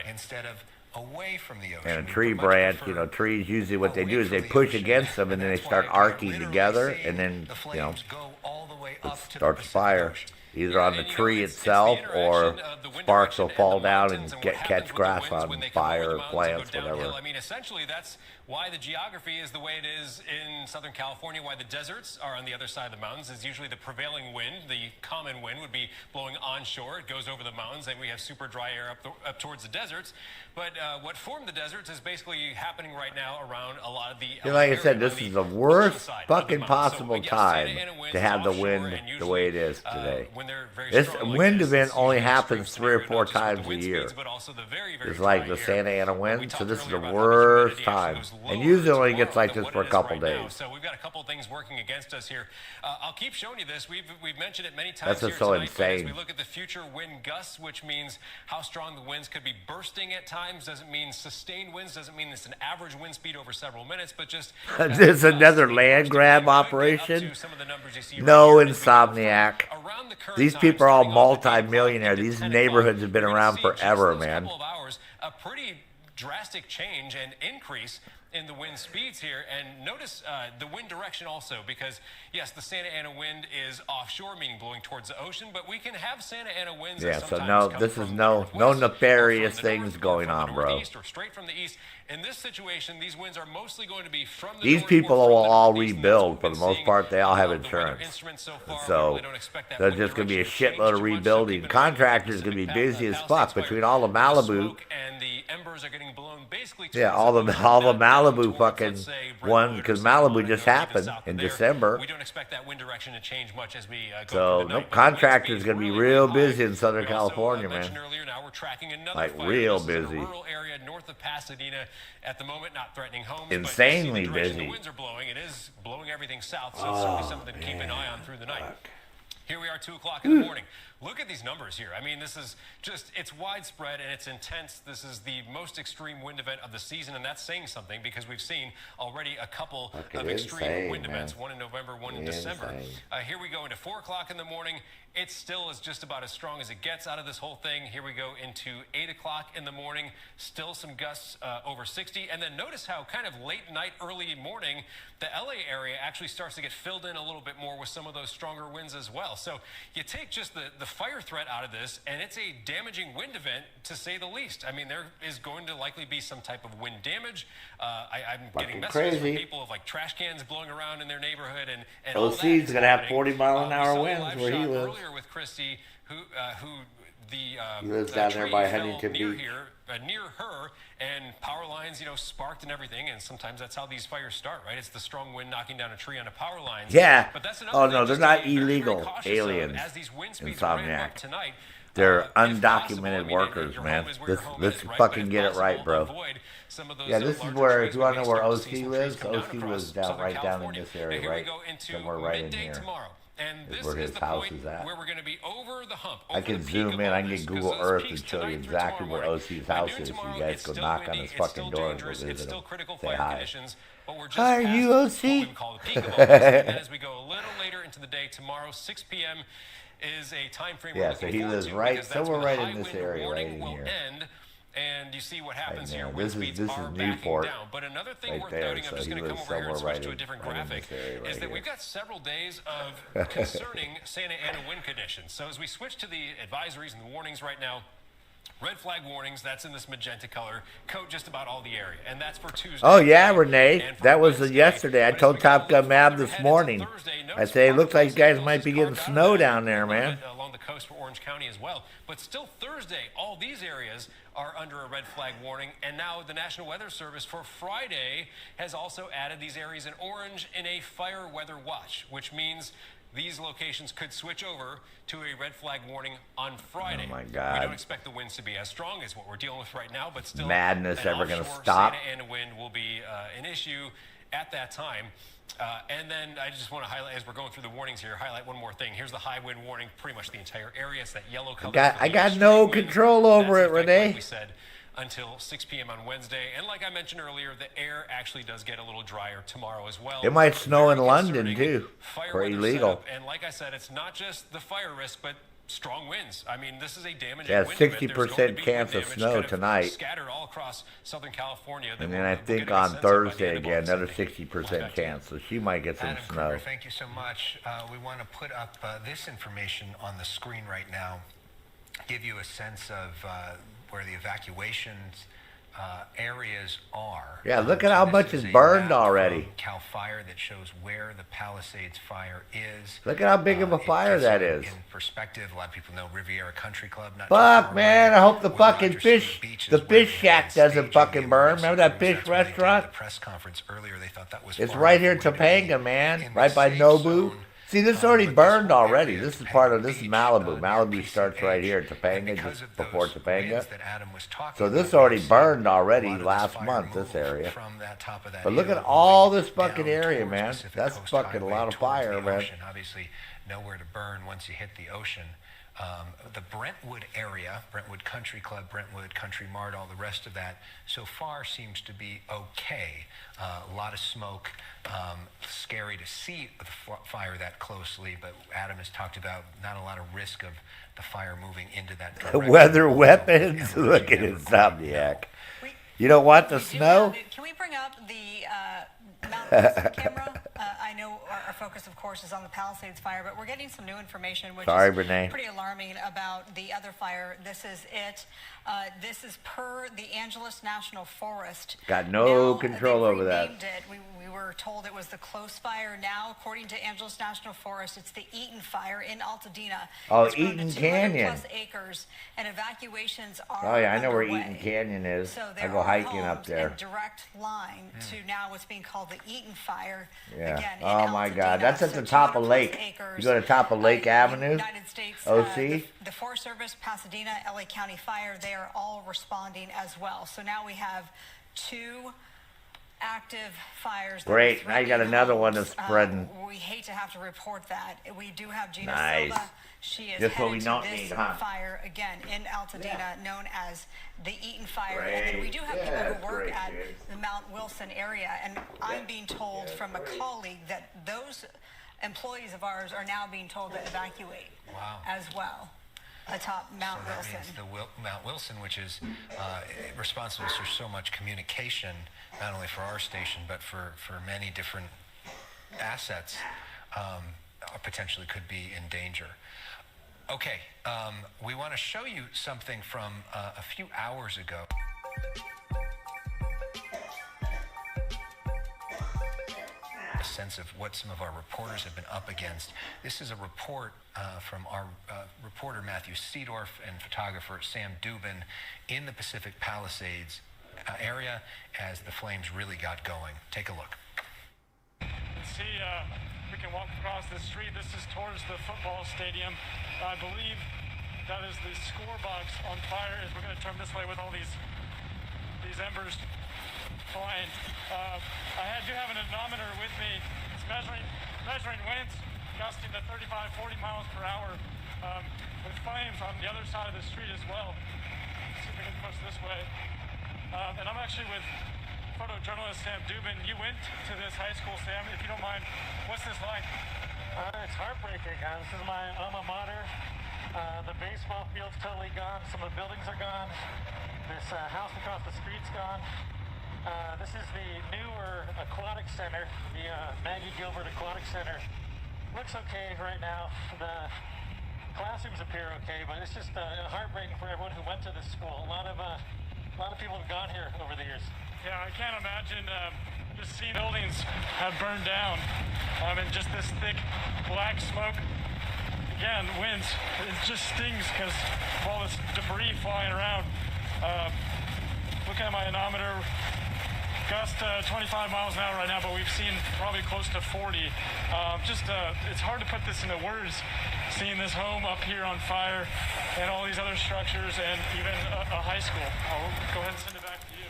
Instead of away from the ocean. And a tree branch, trees usually what they do is they push against them and then they start arcing together and then, it starts a fire. Either on the tree itself or sparks will fall down and catch grass on fire or plants, whatever. I mean, essentially, that's why the geography is the way it is in Southern California, why the deserts are on the other side of the mountains is usually the prevailing wind. The common wind would be blowing onshore. It goes over the mountains, and we have super dry air up towards the deserts. But what formed the deserts is basically happening right now around a lot of the... like I said, this is the worst fucking possible time to have the wind the way it is today. This wind event only happens 3 or 4 times a year. It's like the Santa Ana wind, so this is the worst time. And usually it only gets like this for a couple days. So we've got a couple things working against us here. I'll keep showing you this. We've mentioned it many times. That's just so insane. As we look at the future wind gusts, which means how strong the winds could be bursting at times. Doesn't mean sustained winds. Doesn't mean it's an average wind speed over several minutes, but just... This is another land grab operation? No, Insomniac. These people are all multi-millionaire. These neighborhoods have been around forever, man. A pretty drastic change and increase in the wind speeds here, and notice the wind direction also, because yes, the Santa Ana wind is offshore, meaning blowing towards the ocean, but we can have Santa Ana winds. Yeah, so no, this is no nefarious things going on, bro. Or straight from the east. In this situation, these winds are mostly going to be from the These people will all rebuild for the most part. They all have insurance, so there's just going to be a shitload of rebuilding. Contractors going to be busy as fuck between all the Malibu. And the embers are getting blown basically. Yeah, all the Malibu fucking one, because Malibu just happened in December. We don't expect that wind direction to change much as we go so no contractors going to be real busy in Southern California, man. Like real busy. Rural area north of Pasadena at the moment, not threatening homes. Insanely but busy. The winds are blowing. It is blowing everything south, so it's certainly something to keep an eye on through the night. Here we are, 2 o'clock in the morning. Look at these numbers here. I mean, this is just, it's widespread and it's intense. This is the most extreme wind event of the season, and that's saying something because we've seen already a couple of extreme wind events, one in November, one in December. Here we go into 4 o'clock in the morning. it still is just about as strong as it gets out of this whole thing. Here we go into 8 o'clock in the morning. Still some gusts over 60. And then notice how kind of late night, early morning, the LA area actually starts to get filled in a little bit more with some of those stronger winds as well. So you take just the fire threat out of this, and it's a damaging wind event, to say the least. I mean, there is going to likely be some type of wind damage. I'm getting messages from people of like trash cans blowing around in their neighborhood, and OC's gonna have 40-mile-an-hour winds where he lives. Earlier with Christy, who he lives down there by Huntington Beach. Near her, and power lines, sparked and everything. And sometimes that's how these fires start, right? It's the strong wind knocking down a tree on a power line. Yeah. But that's Oh no, they're not illegal aliens. Insomniac. They're undocumented workers, man. Let's fucking get it right, bro. Yeah, this is where, if you want to know where OC lives, OC lives right down in this area, right? Somewhere right in here. Is where his house is at. Where we're going to be over the hump. I can zoom in, I can get Google Earth and show you exactly where OC's house is. You guys go knock on his fucking door and go visit him. Say hi. Hi, are you OC? As we go a little later into the day, tomorrow, 6 p.m. is a time frame. Yeah, so he lives right somewhere right in this area, right in here. And you see what happens here. This is Newport, but another thing right worth there. noting, I'm just going to come over here and switch to a different graphic, is that we've got several days of concerning Santa Ana wind conditions. So as we switch to the advisories and the warnings right now, red flag warnings, that's in this magenta color, coat just about all the area. And that's for Tuesday. Oh, yeah, Renee. That was yesterday. I told Top Gun Mab this morning. I say, it looks like you guys might be getting snow down there, man. Along the coast for Orange County as well. But still Thursday, all these areas are under a red flag warning. And now the National Weather Service for Friday has also added these areas in orange in a fire weather watch, which means these locations could switch over to a red flag warning on Friday. Oh, my God. We don't expect the winds to be as strong as what we're dealing with right now, but still, madness ever going to stop? Santa Ana wind will be an issue at that time. And then I just want to highlight, as we're going through the warnings here, highlight one more thing. Here's the high wind warning, pretty much the entire area. It's that yellow color. I got no control over it, Renee. Like we said, until 6 p.m. on Wednesday. And like I mentioned earlier, the air actually does get a little drier tomorrow as well. It might snow in London, too, for illegal. And like I said, it's not just the fire risk, but strong winds. I mean, this is a damaging yeah, wind 60% chance of snow tonight. Scattered all across Southern California. And then I think on Thursday again, another 60% chance. So she might get some Adam snow. Kruger, thank you so much. We want to put up this information on the screen right now, give you a sense of where the evacuations areas are. Yeah, look at how much is burned already. CAL FIRE that shows where the Palisades fire is. Look at how big of a fire that is. In perspective, a lot of people know Riviera Country Club. Fuck, man, I hope the fucking fish shack doesn't fucking burn. Remember that fish restaurant? The press conference earlier, they thought that was it's right here in Topanga, man, right by Nobu. See, this is already burned already. This is Malibu. Malibu starts right here, Topanga, just before Topanga. So this already burned already last month, this area. But look at all this fucking area, man. That's fucking a lot of fire, man. Obviously, nowhere to burn once you hit the ocean. The Brentwood area, Brentwood Country Club, Brentwood Country Mart, all the rest of that, so far seems to be okay. A lot of smoke. Scary to see the fire that closely, but Adam has talked about not a lot of risk of the fire moving into that direction. Weather weapons? Look at Insomniac. You don't want the snow? Can we bring up the Mount Wilson camera? I know our focus, of course, is on the Palisades fire, but we're getting some new information, which is pretty alarming about the other fire. This is it. This is per the Angeles National Forest. Got no control over that. We were told it was the Close Fire. Now, according to Angeles National Forest, it's the Eaton Fire in Altadena. Oh, Eaton Canyon. Plus acres, and evacuations are Oh, yeah, I know where underway. Eaton Canyon is. So I go hiking up there. In direct line to now what's being called the Eaton Fire. Yeah. Again, Oh, my God. That's at the top of Lake. You go to the top of Lake Avenue, United States, OC. the Forest Service, Pasadena, LA County Fire, they are all responding as well. So now we have 2 active fires. Great. Now you got another one that's spreading. We hate to have to report that. We do have Gina Nice. Silva. She is Just what we headed don't to this need, huh? fire again in Altadena, known as the Eaton Fire. Great. And then we do have Yeah, people that's who work great, at dude. the Mount Wilson area, and I'm being told from a colleague that those employees of ours are now being told to evacuate as well atop Mount Wilson. That means Mount Wilson, which is responsible for so much communication, not only for our station, but for many different assets, potentially could be in danger. Okay, we want to show you something from a few hours ago. A sense of what some of our reporters have been up against. This is a report from our reporter Matthew Seedorf and photographer Sam Dubin in the Pacific Palisades area as the flames really got going. Take a look. You can see we can walk across the street. This is towards the football stadium. I believe that is the score box on fire as we're going to turn this way with all these embers flying. I do have an anemometer with me. It's measuring winds gusting to 35, 40 miles per hour with flames on the other side of the street as well. Let's see if we can push this way. And I'm actually with photojournalist Sam Dubin. You went to this high school, Sam, if you don't mind. What's this like? It's heartbreaking. This is my alma mater. The baseball field's totally gone. Some of the buildings are gone. This house across the street's gone. This is the newer aquatic center, the Maggie Gilbert Aquatic Center. Looks okay right now. The classrooms appear okay, but it's just heartbreaking for everyone who went to this school. A lot of people have gone here over the years. Yeah, I can't imagine just seeing buildings have burned down and just this thick black smoke. Again, winds, it just stings because of all this debris flying around. Looking at my anemometer, gust 25 miles an hour right now, but we've seen probably close to 40. It's hard to put this into words, seeing this home up here on fire and all these other structures and even a high school. I'll go ahead and send it back to you.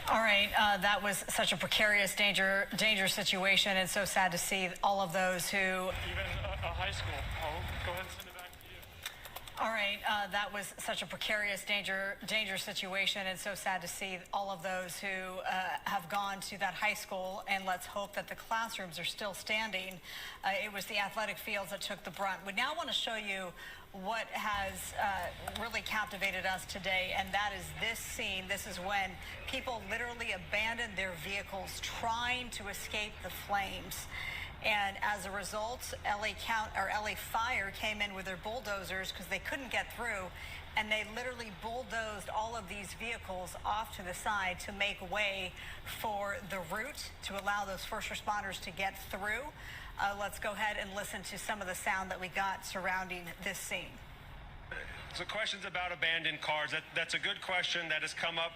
All right, that was such a precarious, dangerous situation, and so sad to see all of those who... Even a high school. I'll go ahead and send it back to you. All right, that was such a precarious, dangerous situation, and so sad to see all of those who have gone to that high school, and let's hope that the classrooms are still standing. It was the athletic fields that took the brunt. We now want to show you what has really captivated us today, and that is this scene. This is when people literally abandoned their vehicles trying to escape the flames. And as a result, LA Fire came in with their bulldozers because they couldn't get through, and they literally bulldozed all of these vehicles off to the side to make way for the route to allow those first responders to get through. Let's go ahead and listen to some of the sound that we got surrounding this scene. So questions about abandoned cars, that's a good question that has come up.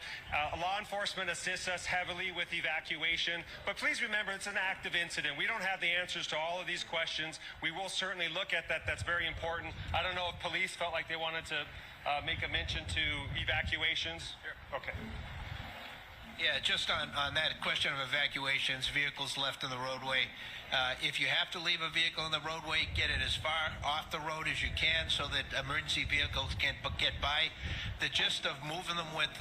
Law enforcement assists us heavily with evacuation, but please remember it's an active incident. We don't have the answers to all of these questions. We will certainly look at that. That's very important. I don't know if police felt like they wanted to make a mention to evacuations. Okay. Yeah, just on that question of evacuations, vehicles left in the roadway. If you have to leave a vehicle in the roadway, get it as far off the road as you can so that emergency vehicles can't get by. The gist of moving them with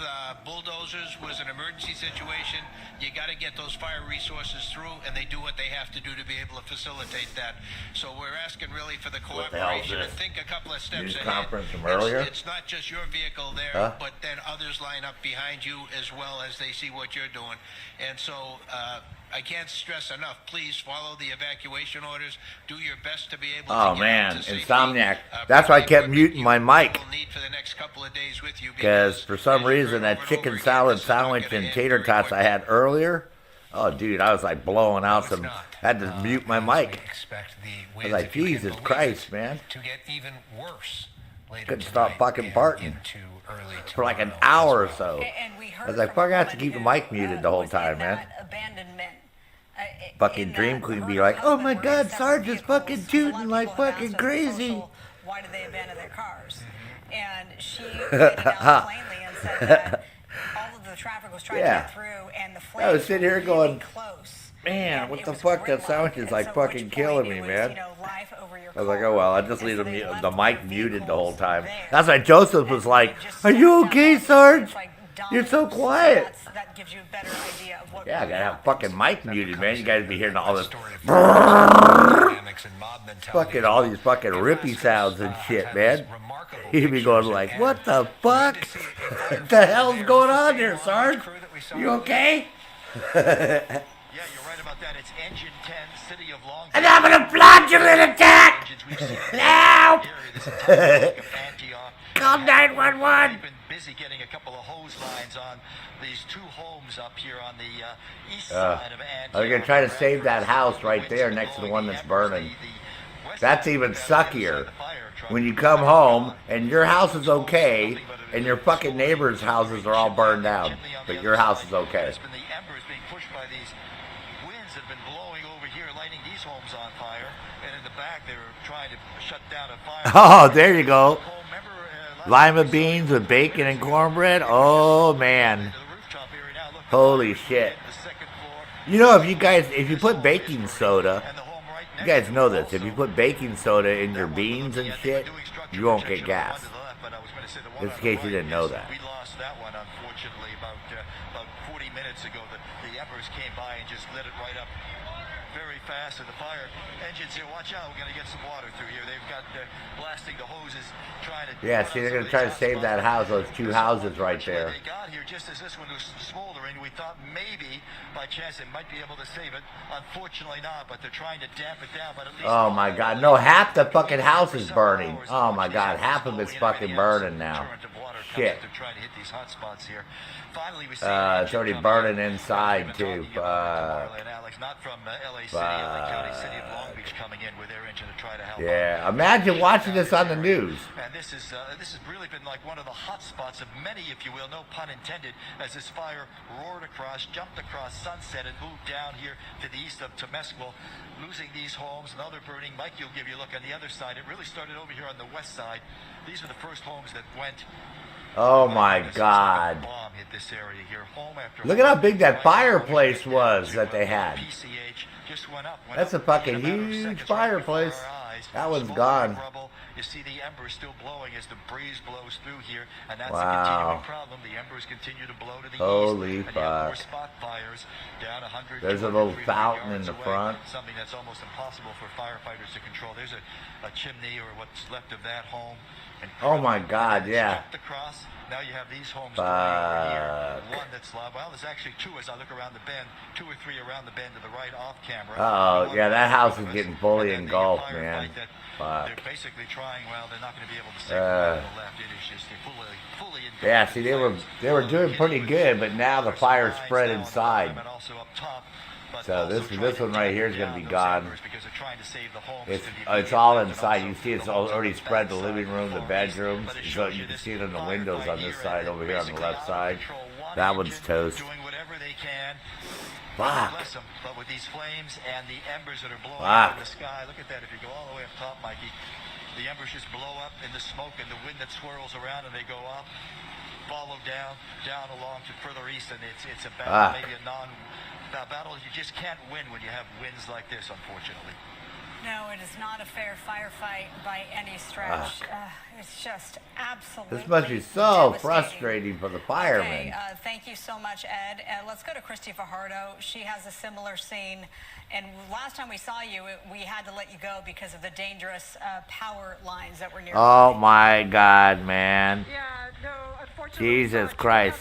bulldozers was an emergency situation. You got to get those fire resources through, and they do what they have to do to be able to facilitate that. So we're asking really for the cooperation and think a couple of steps News ahead. conference from earlier? It's not just your vehicle there, but then others line up behind you as well as they see what you're doing. And so I can't stress enough, please follow the evacuation orders. Do your best to be able to Oh get man, out to safety. Insomniac. That's why I kept muting my mic. Need for the next couple of days with you Because for some reason that chicken salad sandwich and tater tots I had earlier, oh dude, I was like blowing out some, had to mute my mic. I was like, Jesus Christ, man. To get even worse later Couldn't stop fucking farting for like an hour or so. I was like, fuck, I have to keep the mic muted the whole time, man. Abandonment. Fucking Dream Queen be like, oh my God, Sarge is fucking tooting like fucking crazy. Why did they abandon their cars? And she laid it out plainly and said that all of the traffic was trying to get through, and the flames I was sitting here going, close. Man, what the fuck? That sandwich is like fucking killing me, man. I was like, oh well, I'll just leave the mic muted the whole time. That's why Joseph was like, are you okay, Sarge? You're so quiet. That gives you a better idea of what Yeah, I gotta have fucking mic muted, man. You guys be hearing all this. and mob mentality. Fucking all these fucking rippy sounds and shit, man. He'd be going like, what the fuck? What the hell's going on there, Sarge? You okay? Yeah, you're right about that. It's Engine 10, City of Long Beach. And I'm gonna flagellant attack! Now! Call 911! We've been busy getting a couple of hose lines on these two homes up here on the east side of Antioch. They're gonna try to save that house right there next to the one that's burning. That's even suckier. When you come home and your house is okay, and your fucking neighbors' houses are all burned down, but your house is okay. The embers being pushed by these winds that have been blowing over here, lighting these homes on fire. And in the back, they were trying to shut down a fire. Oh, there you go. Lima beans with bacon and cornbread. Oh, man. Holy shit. You know, if you put baking soda, you guys know this, if you put baking soda in your beans and shit, you won't get gas. Just in case you didn't know that. We lost that one, unfortunately, about 40 minutes ago. The embers came by and just lit it right up very fast. And the fire engines here, watch out, we're going to get some water through here. They've got blasting the hoses, trying to... Yeah, see, they're going to try to save that house, those two houses right there. They got here just as this one was smoldering. We thought maybe, by chance, they might be able to save it. Unfortunately not, but they're trying to damp it down. But at least Oh, my God. No, half the fucking house is burning. Oh, my God. Half of it's fucking burning now. Shit. They're trying to hit these hot spots here. Finally, we see It's already burning inside, too. not from LA City, LA County, City of Long Beach coming in with their engine to try to help. Yeah, imagine watching this on the news. And this has really been like one of the hot spots of many, if you will, no pun intended, as this fire roared across, jumped across Sunset, and moved down here to the east of Temescal, losing these homes. Another burning. Mike, you'll give you a look on the other side. It really started over here on the west side. These were the first homes that went. Oh my God. Bomb hit this area here. Home after Look at how big that fireplace was that they had. PCH just went up. That's a fucking huge fireplace. That one's gone. You see the embers still blowing as the breeze blows through here, and that's Wow. a continuing problem. The embers continue to blow to the Holy east. And you have more fuck. spot fires down 100. There's a 200, little 300 fountain in yards the away. front. Something that's almost impossible for firefighters to control. There's a chimney or what's left of that home. And Oh my God, yeah. jumped across. Now you have these homes over here. Fuck. One that's well, there's actually two as I look around the bend, 2 or 3 around the bend to the right off camera. Oh, yeah, that house is getting fully engulfed, man. Fuck. They're basically trying. Well, they're not going to be able to save the left. It is just fully engulfed. Yeah, see, they were doing pretty good, but now the fire spread inside. So this one right here is going to be gone. It's all inside. You see it's already spread the living room, the bedrooms. So you can see it in the windows on this side over here on the left side. That one's toast. Fuck. Bless them, but with these flames and the embers that are blowing Fuck. up in the sky, look at that. If you go all the way up top, Mikey, the embers just blow up in the smoke and the wind that swirls around, and they go up, follow down along to further east, and it's a battle, maybe a battle you just can't win when you have winds like this, unfortunately. No, it is not a fair firefight by any stretch. It's just absolutely This must be so frustrating for the firemen. Okay, thank you so much, Ed. Let's go to Christy Fajardo. She has a similar scene. And last time we saw you, we had to let you go because of the dangerous power lines that were near. Oh my God, man. Yeah, no, unfortunately. Jesus Christ.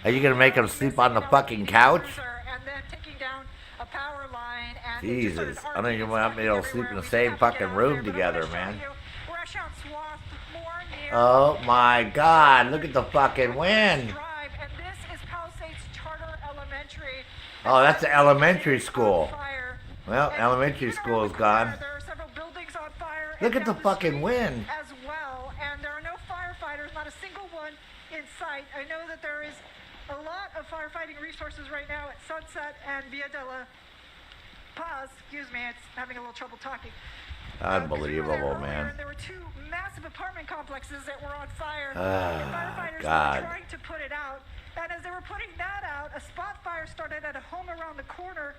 Are you going to make them sleep on the fucking couch? And then taking down a power line. And Jesus. I don't even want me to sleep in the same fucking room together, man. Rush hour swath more near. Oh my God. Look at the fucking wind. Drive, and this is Palisades Charter Elementary. Oh, that's the elementary school. Well, elementary school is gone. There are several buildings on fire. Look at the fucking wind. As well, and there are no firefighters, not a single one in sight. I know that there is a lot of firefighting resources right now at Sunset and Via de la Paz. Excuse me, it's having a little trouble talking. Unbelievable, man. There were 2 massive apartment complexes that were on fire. Oh, firefighters God. were trying to put it out. And as they were putting that out, a spot fire started at a home around the corner.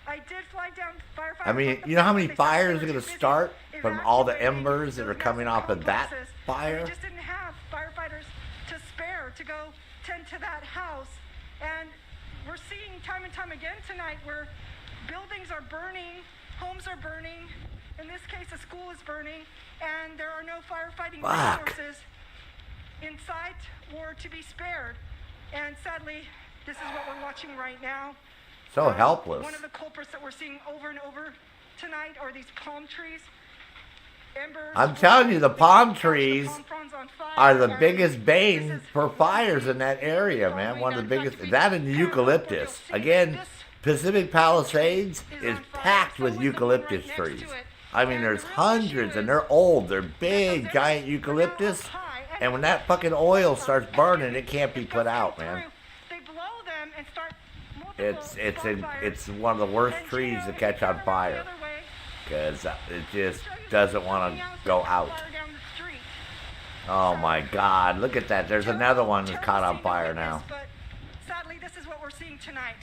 I did fly down firefighters. I mean, you know how many fires are going to start from all the embers that are coming off of that fire? We just didn't have firefighters to spare to go tend to that house. And we're seeing time and time again tonight where buildings are burning, homes are burning, In this case, a school is burning, and there are no firefighting Fuck. resources in sight or to be spared. And sadly, this is what we're watching right now. So helpless. One of the culprits that we're seeing over and over tonight are these palm trees. Embers. I'm telling you, the palm trees are the biggest bane for fires in that area, man. One of the biggest. That and the eucalyptus. Again, Pacific Palisades is packed with eucalyptus trees. I mean, there's hundreds, and they're old. They're big, giant eucalyptus. And when that fucking oil starts burning, it can't be put out, man. It's one of the worst trees to catch on fire, because it just doesn't want to go out. Oh my God! Look at that. There's another one that's caught on fire now. Sadly, this is what we're seeing tonight.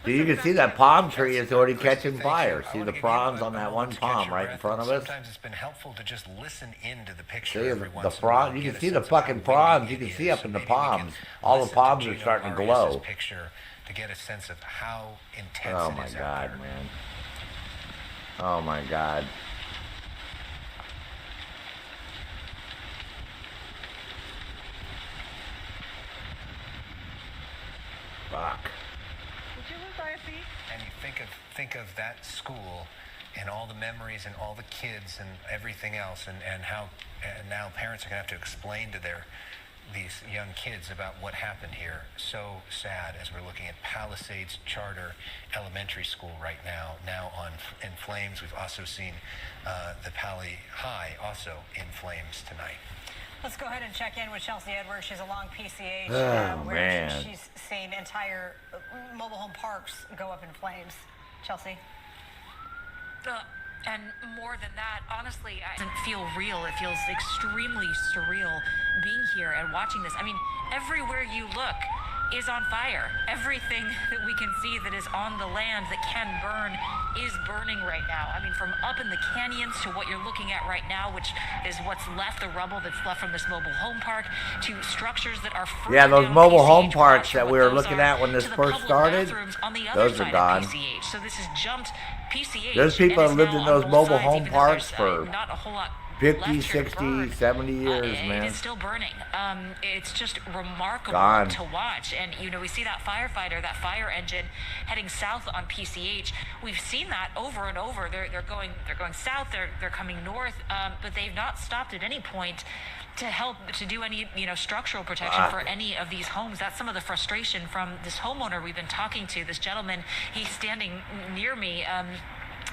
So you can see that palm tree is already catching fire. See the fronds on that one palm right in front of us? Sometimes it's been helpful to just listen into the picture See every the once in a frond? while. You can see the fucking fronds. You can see up in the palms. All the palms are starting to glow. Picture to get a sense of how intense Oh it my is out God, there. man. Oh my God. Fuck. And you think of that school and all the memories and all the kids and everything else, and how now parents are going to have to explain to these young kids about what happened here. So sad as we're looking at Palisades Charter Elementary School right now in flames. We've also seen the Pali High also in flames tonight. Let's go ahead and check in with Chelsea Edwards. She's along PCH, Oh, where man. she's seen entire mobile home parks go up in flames. Chelsea? And more than that, honestly, it doesn't feel real. It feels extremely surreal being here and watching this. I mean, everywhere you look is on fire. Everything that we can see that is on the land that can burn is burning right now. I mean, from up in the canyons to what you're looking at right now, which is what's left, the rubble that's left from this mobile home park, to structures that are further Yeah, those down mobile PCH, home parks sure that what we were those looking are, at when this to the first public started, bathrooms on the those other are side gone. of PCH. So this has jumped PCH. There's people and that is lived now in on those both mobile sides, home even though parks there's, for not a whole lot 50, left here to 60, burn. 70 years, It man. is still burning. It's just remarkable Gone. to watch. And, you know, we see that firefighter, that fire engine heading south on PCH. We've seen that over and over. They're going south, they're coming north, but they've not stopped at any point to help to do any, you know, structural protection for any of these homes. That's some of the frustration from this homeowner we've been talking to. This gentleman, he's standing near me.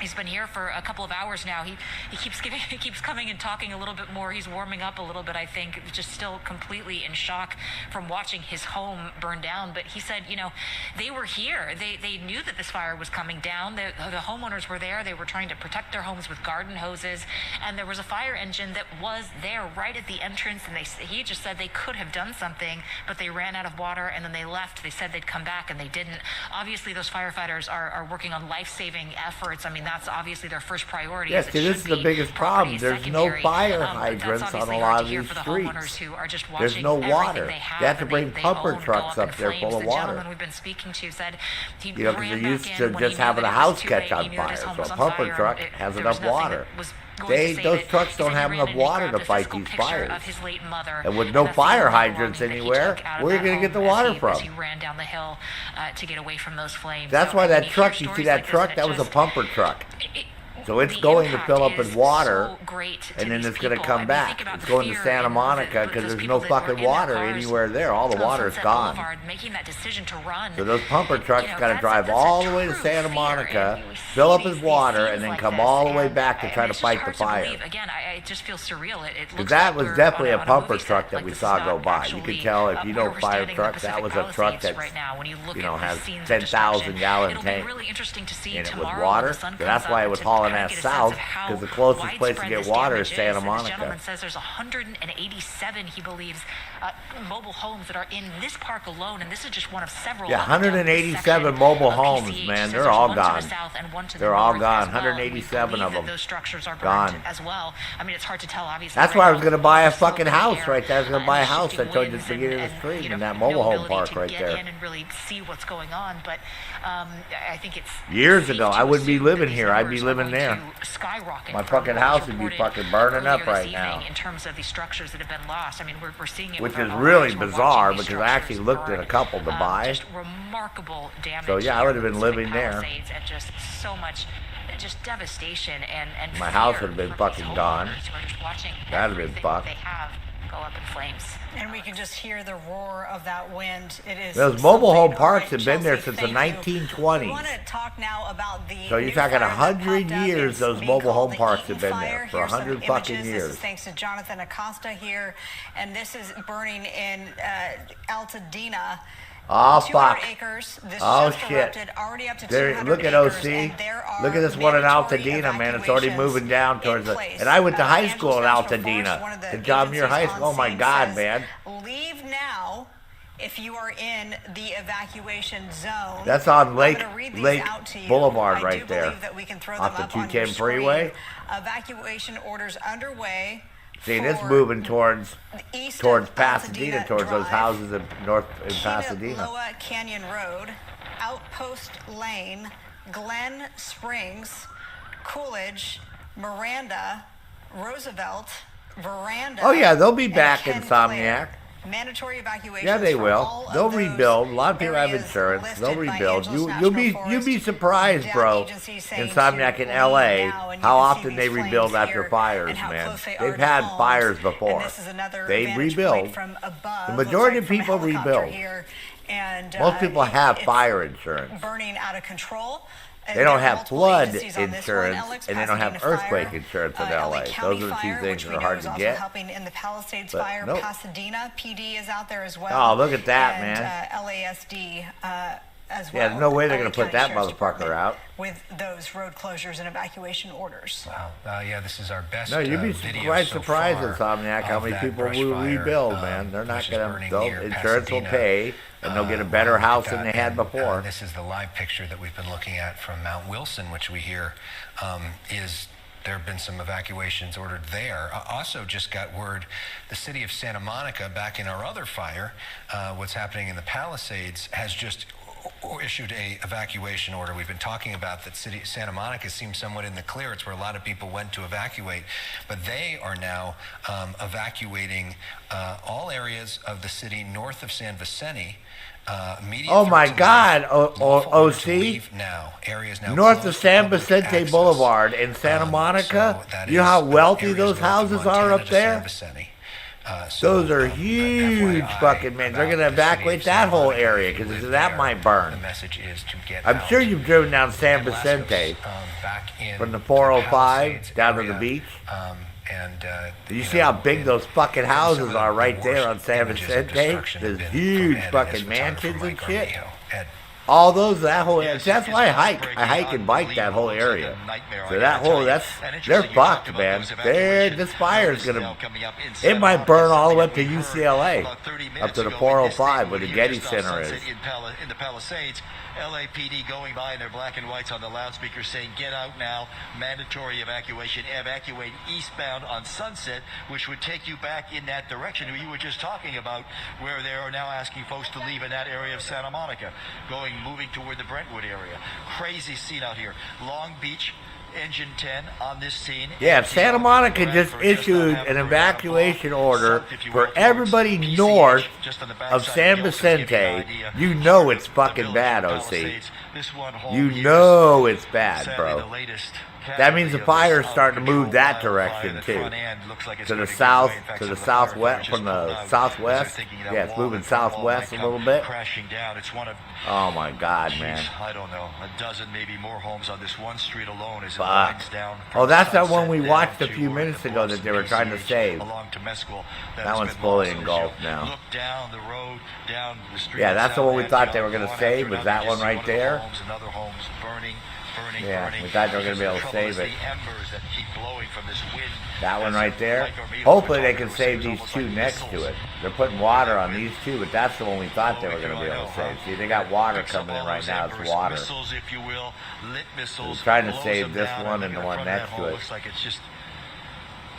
He's been here for a couple of hours now. He keeps coming and talking a little bit more. He's warming up a little bit, I think, just still completely in shock from watching his home burn down. But he said, you know, they were here. They knew that this fire was coming down. The homeowners were there. They were trying to protect their homes with garden hoses. And there was a fire engine that was there right at the entrance. And he just said they could have done something, but they ran out of water and then they left. They said they'd come back and they didn't. Obviously, those firefighters are working on life-saving efforts. I mean, that's obviously their first priority. Yes, see, this is the biggest problem. There's no fire hydrants on a lot of these streets. There's no water. They have to bring pumper trucks up there full of water. The gentleman we've been speaking to said he You know, because ran they're back used in to when just he knew having that a it was house too catch late. on He knew that fire. his home So was a on pumper fire, truck and has there was enough nothing that water. was going to save Those it. trucks He don't said he have ran enough in and he water to grabbed a fight physical these picture fires. of his late mother And with and no the fire family hydrants belonging that he anywhere, took out of where are you that going to get the home water as from? he ran down the hill to get away from those flames. That's So why when that you hear truck, you see stories that like this, truck, and that it was a just- pumper truck. So it's the going to impact fill up is with water, so great to and then these it's going to people. I come mean, think back. about It's the going to fear Santa and Monica those because there's people no that were fucking in their water cars anywhere there. All the on water is Sunset gone. Boulevard, making that decision to run. So those pumper trucks You know, got to that's drive a all the way to true Santa fear, Monica, and we fill up see his these water, scenes and then like come this, all the way and back to try to it's just fight the hard to fire. believe. Again, it just feels surreal. It looks That like was we're definitely on a a pumper movie truck set. that Like, we this saw is go not by. You actually, could tell if you know where we're fire standing in trucks, the that was Pacific a truck Palisades that's, right now. When you look you know, at the has scenes of 10,000 destruction, gallon it'll tank be really interesting to see in it with tomorrow when water. the sun So that's comes why up it was to hauling kind of ass get a sense south, of how because the closest place to widespread get this water damage is Santa And this Monica. gentleman says there's 187, he believes, mobile homes that are in this park alone, and this is just one of several. Yeah, up and down this 187 section mobile of homes, PCH. man. Says They're there's all one to gone. the south and one to the They're all north gone. as well, and we 187 believe of that them those structures are gone. burned as well. I mean, it's hard to tell, obviously. That's right why I now was going to with buy a the smoke fucking in the house air, right there. I was going to buy a house shifting I told you at winds the beginning of the and, stream you know, in that mobile no home ability park to right get there. in and really see what's going on. But I think it's Years safe ago, to I wouldn't be assume living that here. these I'd be numbers are living going there. to skyrocket. My fucking house would be fucking burning up right now. In terms of the structures that have been lost, I mean, we're seeing it. Which is really bizarre because I actually looked at a couple to buy. Just remarkable damage. So yeah, I would have been living there. And just so much, just devastation and my house would have been fucking gone. That'd have been fucked. They have go up in flames. And we can just hear the roar of that wind. It is. Those mobile home parks have been there since the 1920s. We want to talk now about the. So you're talking 100 years. Those mobile home parks have been there for 100 fucking years. This is thanks to Jonathan Acosta here, and this is burning in Altadena. Oh fuck! Acres. This oh just shit! Already up to Look at OC. Look at this one in Altadena, man. It's already moving down towards the. And I went to high school in Altadena. In John Muir High School. Oh my God, man! Leave now if you are in the evacuation zone. That's on Lake Boulevard right there, off the 210 freeway. Evacuation orders underway. See, this moving towards Pasadena, towards those houses in Pasadena. Loa Canyon Road, Outpost Lane, Glen Springs, Coolidge, Miranda, Roosevelt, Veranda. Oh yeah, they'll be back, Insomniac. Mandatory evacuation. Yeah, they will. They'll rebuild. A lot of people have insurance. They'll rebuild. You'll be surprised, bro. Insomniac in LA, how often they rebuild after fires, man. They've had fires before. They rebuild. The majority of people rebuild. Most people have fire insurance. Burning out of control. They don't have flood insurance, and they don't have earthquake insurance in LA. Those are the two things that are hard to get. Helping in the Palisades fire, nope. Pasadena PD is out there as well. Oh, look at that, and, man! LASD as well. Yeah, there's no way they're going to put that motherfucker out with those road closures and evacuation orders. Wow. Yeah, this is our best. No, you'd be quite surprised, Insomniac, how many people will rebuild, man. They're not going to. Insurance will pay. And they'll get a better house than they had before. This is the live picture that we've been looking at from Mount Wilson, which we hear is there have been some evacuations ordered there. Also just got word the city of Santa Monica, back in our other fire, what's happening in the Palisades, has just issued a evacuation order. We've been talking about that city Santa Monica seems somewhat in the clear. It's where a lot of people went to evacuate, but they are now evacuating all areas of the city north of San Vicente. Oh my God, OC, north of San Vicente Boulevard in Santa Monica, you know how wealthy those houses are up there? Those are huge fucking, man. They're going to evacuate that whole area because that might burn. I'm sure you've driven down San Vicente from the 405 down to the beach. You see how big those fucking houses are right there on San Vicente? There's huge fucking mansions and shit. All those, that whole area. That's why I hike. I hike and bike that whole area. So that whole, they're fucked, man. This fire is gonna, it might burn all the way up to UCLA, up to the 405 where the Getty Center is. In the Palisades, LAPD going by in their black and whites on the loudspeaker saying, get out now, mandatory evacuation, evacuate eastbound on Sunset, which would take you back in that direction you were just talking about, where they are now asking folks to leave in that area of Santa Monica, moving toward the Brentwood area. Crazy scene out here. Long Beach, Engine 10 on this scene. Yeah, Santa Monica just issued an evacuation order for everybody north of San Vicente. You know it's fucking bad, OC. You know it's bad, bro. That means the fire's starting to move that direction too. To the south, to the southwest, from the southwest. Yeah, it's moving southwest a little bit. Oh my God, man. I don't know, a dozen, maybe more homes on this one street alone as it Fuck. winds down. Oh, that's that one we watched a few minutes ago that they were trying to save. That one's fully engulfed now. Look down the road, down the street. Yeah, that's the one we thought they were going to save, was that one right there. Another home's burning. Yeah, we thought they were going to be able to save it. That one right there. Hopefully they can save these two next to it. They're putting water on these two, but that's the one we thought they were going to be able to save. See, they got water coming in right now. It's water. We're trying to save this one and the one next to it.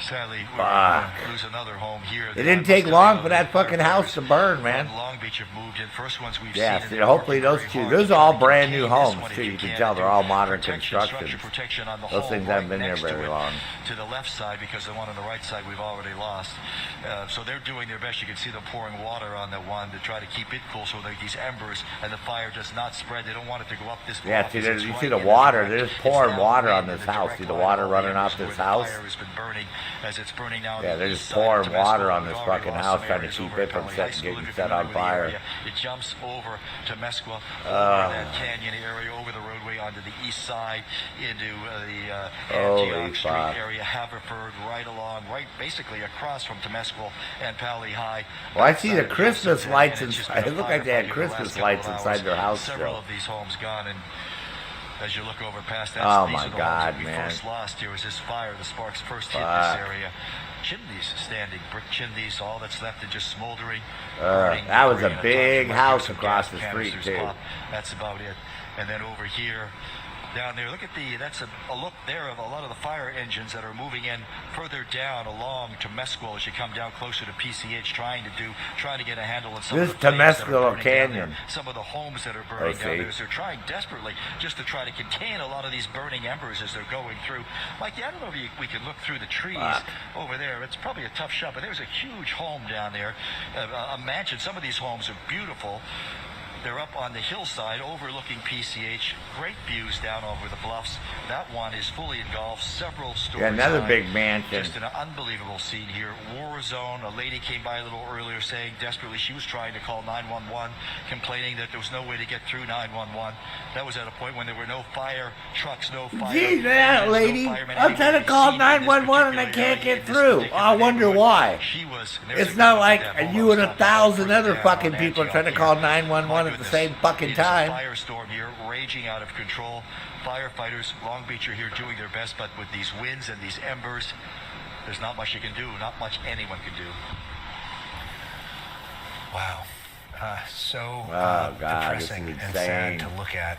Sadly, we're going to lose another home here. It didn't take long for that fucking house to burn, man. Long Beach have moved in. First ones we've yeah, seen. See, hopefully those two. Those are all brand new homes too. You can tell they're all modern constructions. Those things haven't been there very long. To the left side, because the one on the right side we've already lost. So they're doing their best. You can see them pouring water on the one to try to keep it cool, so that these embers and the fire does not spread. They don't want it to go up this. Yeah, see, you see the water. They're just pouring water on this house. See the water running off this house. As it's burning now. Yeah, they're just pouring water on this fucking house, trying to keep it from getting set on fire. It jumps over to Mesqua, over that canyon area, over the roadway onto the east side, into the Antioch Street area, Haverford, right along, right basically across from Temescal and Pali High. Well, I see the Christmas lights inside. It looked like they had Christmas lights inside their house still. Several of these homes gone, and as you look over past that, oh my God, man! First lost here was this fire. The sparks first hit this area. Chimneys standing, brick chimneys, all that's left is just smoldering. That was a big house across the street too. That's about it. And then over here, down there, look at that's a look there of a lot of the fire engines that are moving in further down along Temescal as you come down closer to PCH, trying to get a handle on some of the Temescal Canyon. Some of the homes that are burning down there. They're trying desperately just to try to contain a lot of these burning embers as they're going through. Mikey, I don't know if we can look through the trees over there. It's probably a tough shot, but there's a huge home down there, a mansion. Some of these homes are beautiful. They're up on the hillside overlooking PCH. Great views down over the bluffs. That one is fully engulfed, several stories. Yeah, another big mansion. Just an unbelievable scene here. War zone. A lady came by a little earlier saying desperately she was trying to call 911, complaining that there was no way to get through 911. That was at a point when there were no fire trucks, no fire. Gee, that lady. I'm trying to call 911 and I can't get through. I wonder why. It's not like you and 1,000 other fucking people are trying to call 911 at the same fucking time. Firestorm here, raging out of control. Firefighters, Long Beach are here doing their best, but with these winds and these embers, there's not much you can do, not much anyone can do. Wow. God, depressing and sad to look at.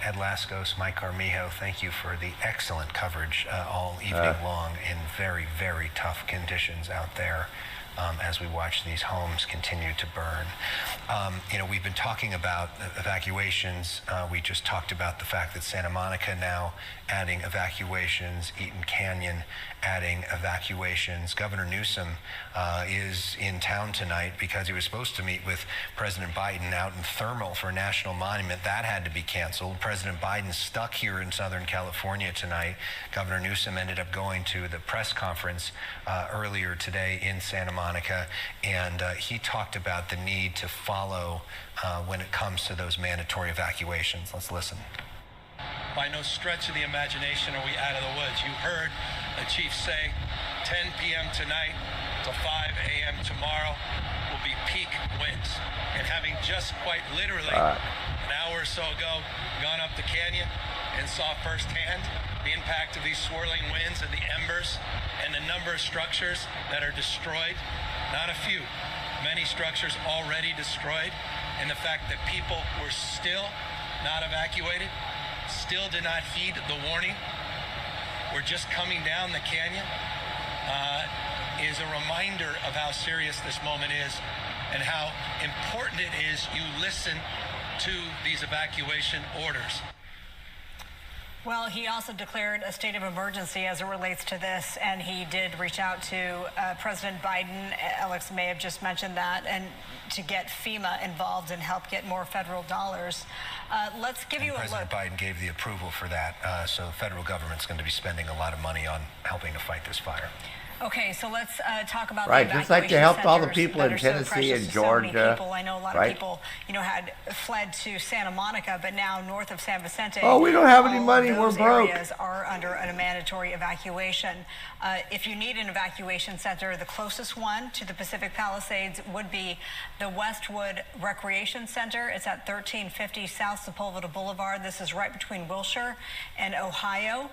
Ed Lascos, Mike Armijo, thank you for the excellent coverage all evening long in very, very tough conditions out there. As we watch these homes continue to burn. We've been talking about evacuations. We just talked about the fact that Santa Monica now adding evacuations, Eaton Canyon adding evacuations. Governor Newsom is in town tonight because he was supposed to meet with President Biden out in Thermal for a national monument. That had to be canceled. President Biden's stuck here in Southern California tonight. Governor Newsom ended up going to the press conference earlier today in Santa Monica, and he talked about the need to follow when it comes to those mandatory evacuations. Let's listen. By no stretch of the imagination are we out of the woods. You heard the chief say 10 p.m. tonight to 5 a.m. tomorrow will be peak winds. And having just quite literally an hour or so ago gone up the canyon and saw firsthand the impact of these swirling winds and the embers and the number of structures that are destroyed, not a few, many structures already destroyed, and the fact that people were still not evacuated, still did not heed the warning, we're just coming down the canyon, is a reminder of how serious this moment is and how important it is you listen to these evacuation orders. Well, he also declared a state of emergency as it relates to this, and he did reach out to President Biden. Alex may have just mentioned that, and to get FEMA involved and help get more federal dollars. Let's give you a look. President Biden gave the approval for that, so the federal government's going to be spending a lot of money on helping to fight this fire. Okay, so let's talk about right, the just like they helped all the people in Tennessee and Georgia. I know a lot of people, had fled to Santa Monica, but now north of San Vicente. Oh, we don't have any money. We're broke. Areas are under a mandatory evacuation. If you need an evacuation center, the closest one to the Pacific Palisades would be the Westwood Recreation Center. It's at 1350 South Sepulveda Boulevard. This is right between Wilshire and Ohio.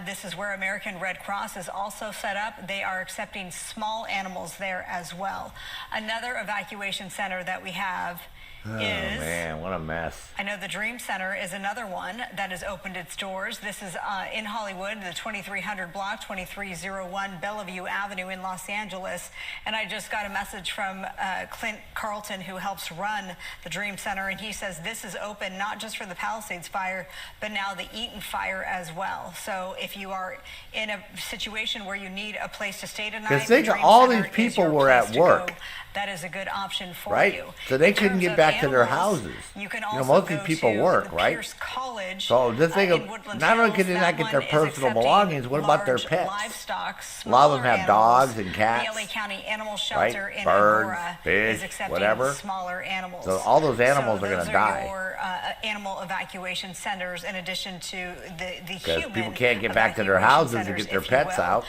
This is where American Red Cross is also set up. They are accepting small animals there as well. Another evacuation center that we have man, what a mess. I know the Dream Center is another one that has opened its doors. This is in Hollywood, the 2300 block, 2301 Bellevue Avenue in Los Angeles. And I just got a message from Clint Carlton, who helps run the Dream Center, and he says this is open not just for the Palisades fire, but now the Eaton fire as well. So if you are in a situation where you need a place to stay tonight, because think all these people were at work. That is a good option for right? you. So they couldn't get back to their houses. You can also most of these people work, right? College, so the thing of not only can they not get their personal belongings, what about their pets? Livestock, a lot of them have dogs and cats. The LA County Animal Shelter in birds, Aurora fish, is accepting whatever. Smaller animals. So all those animals are going to die. Your animal evacuation centers, in addition to the human. People can't get back to their houses and get their pets out.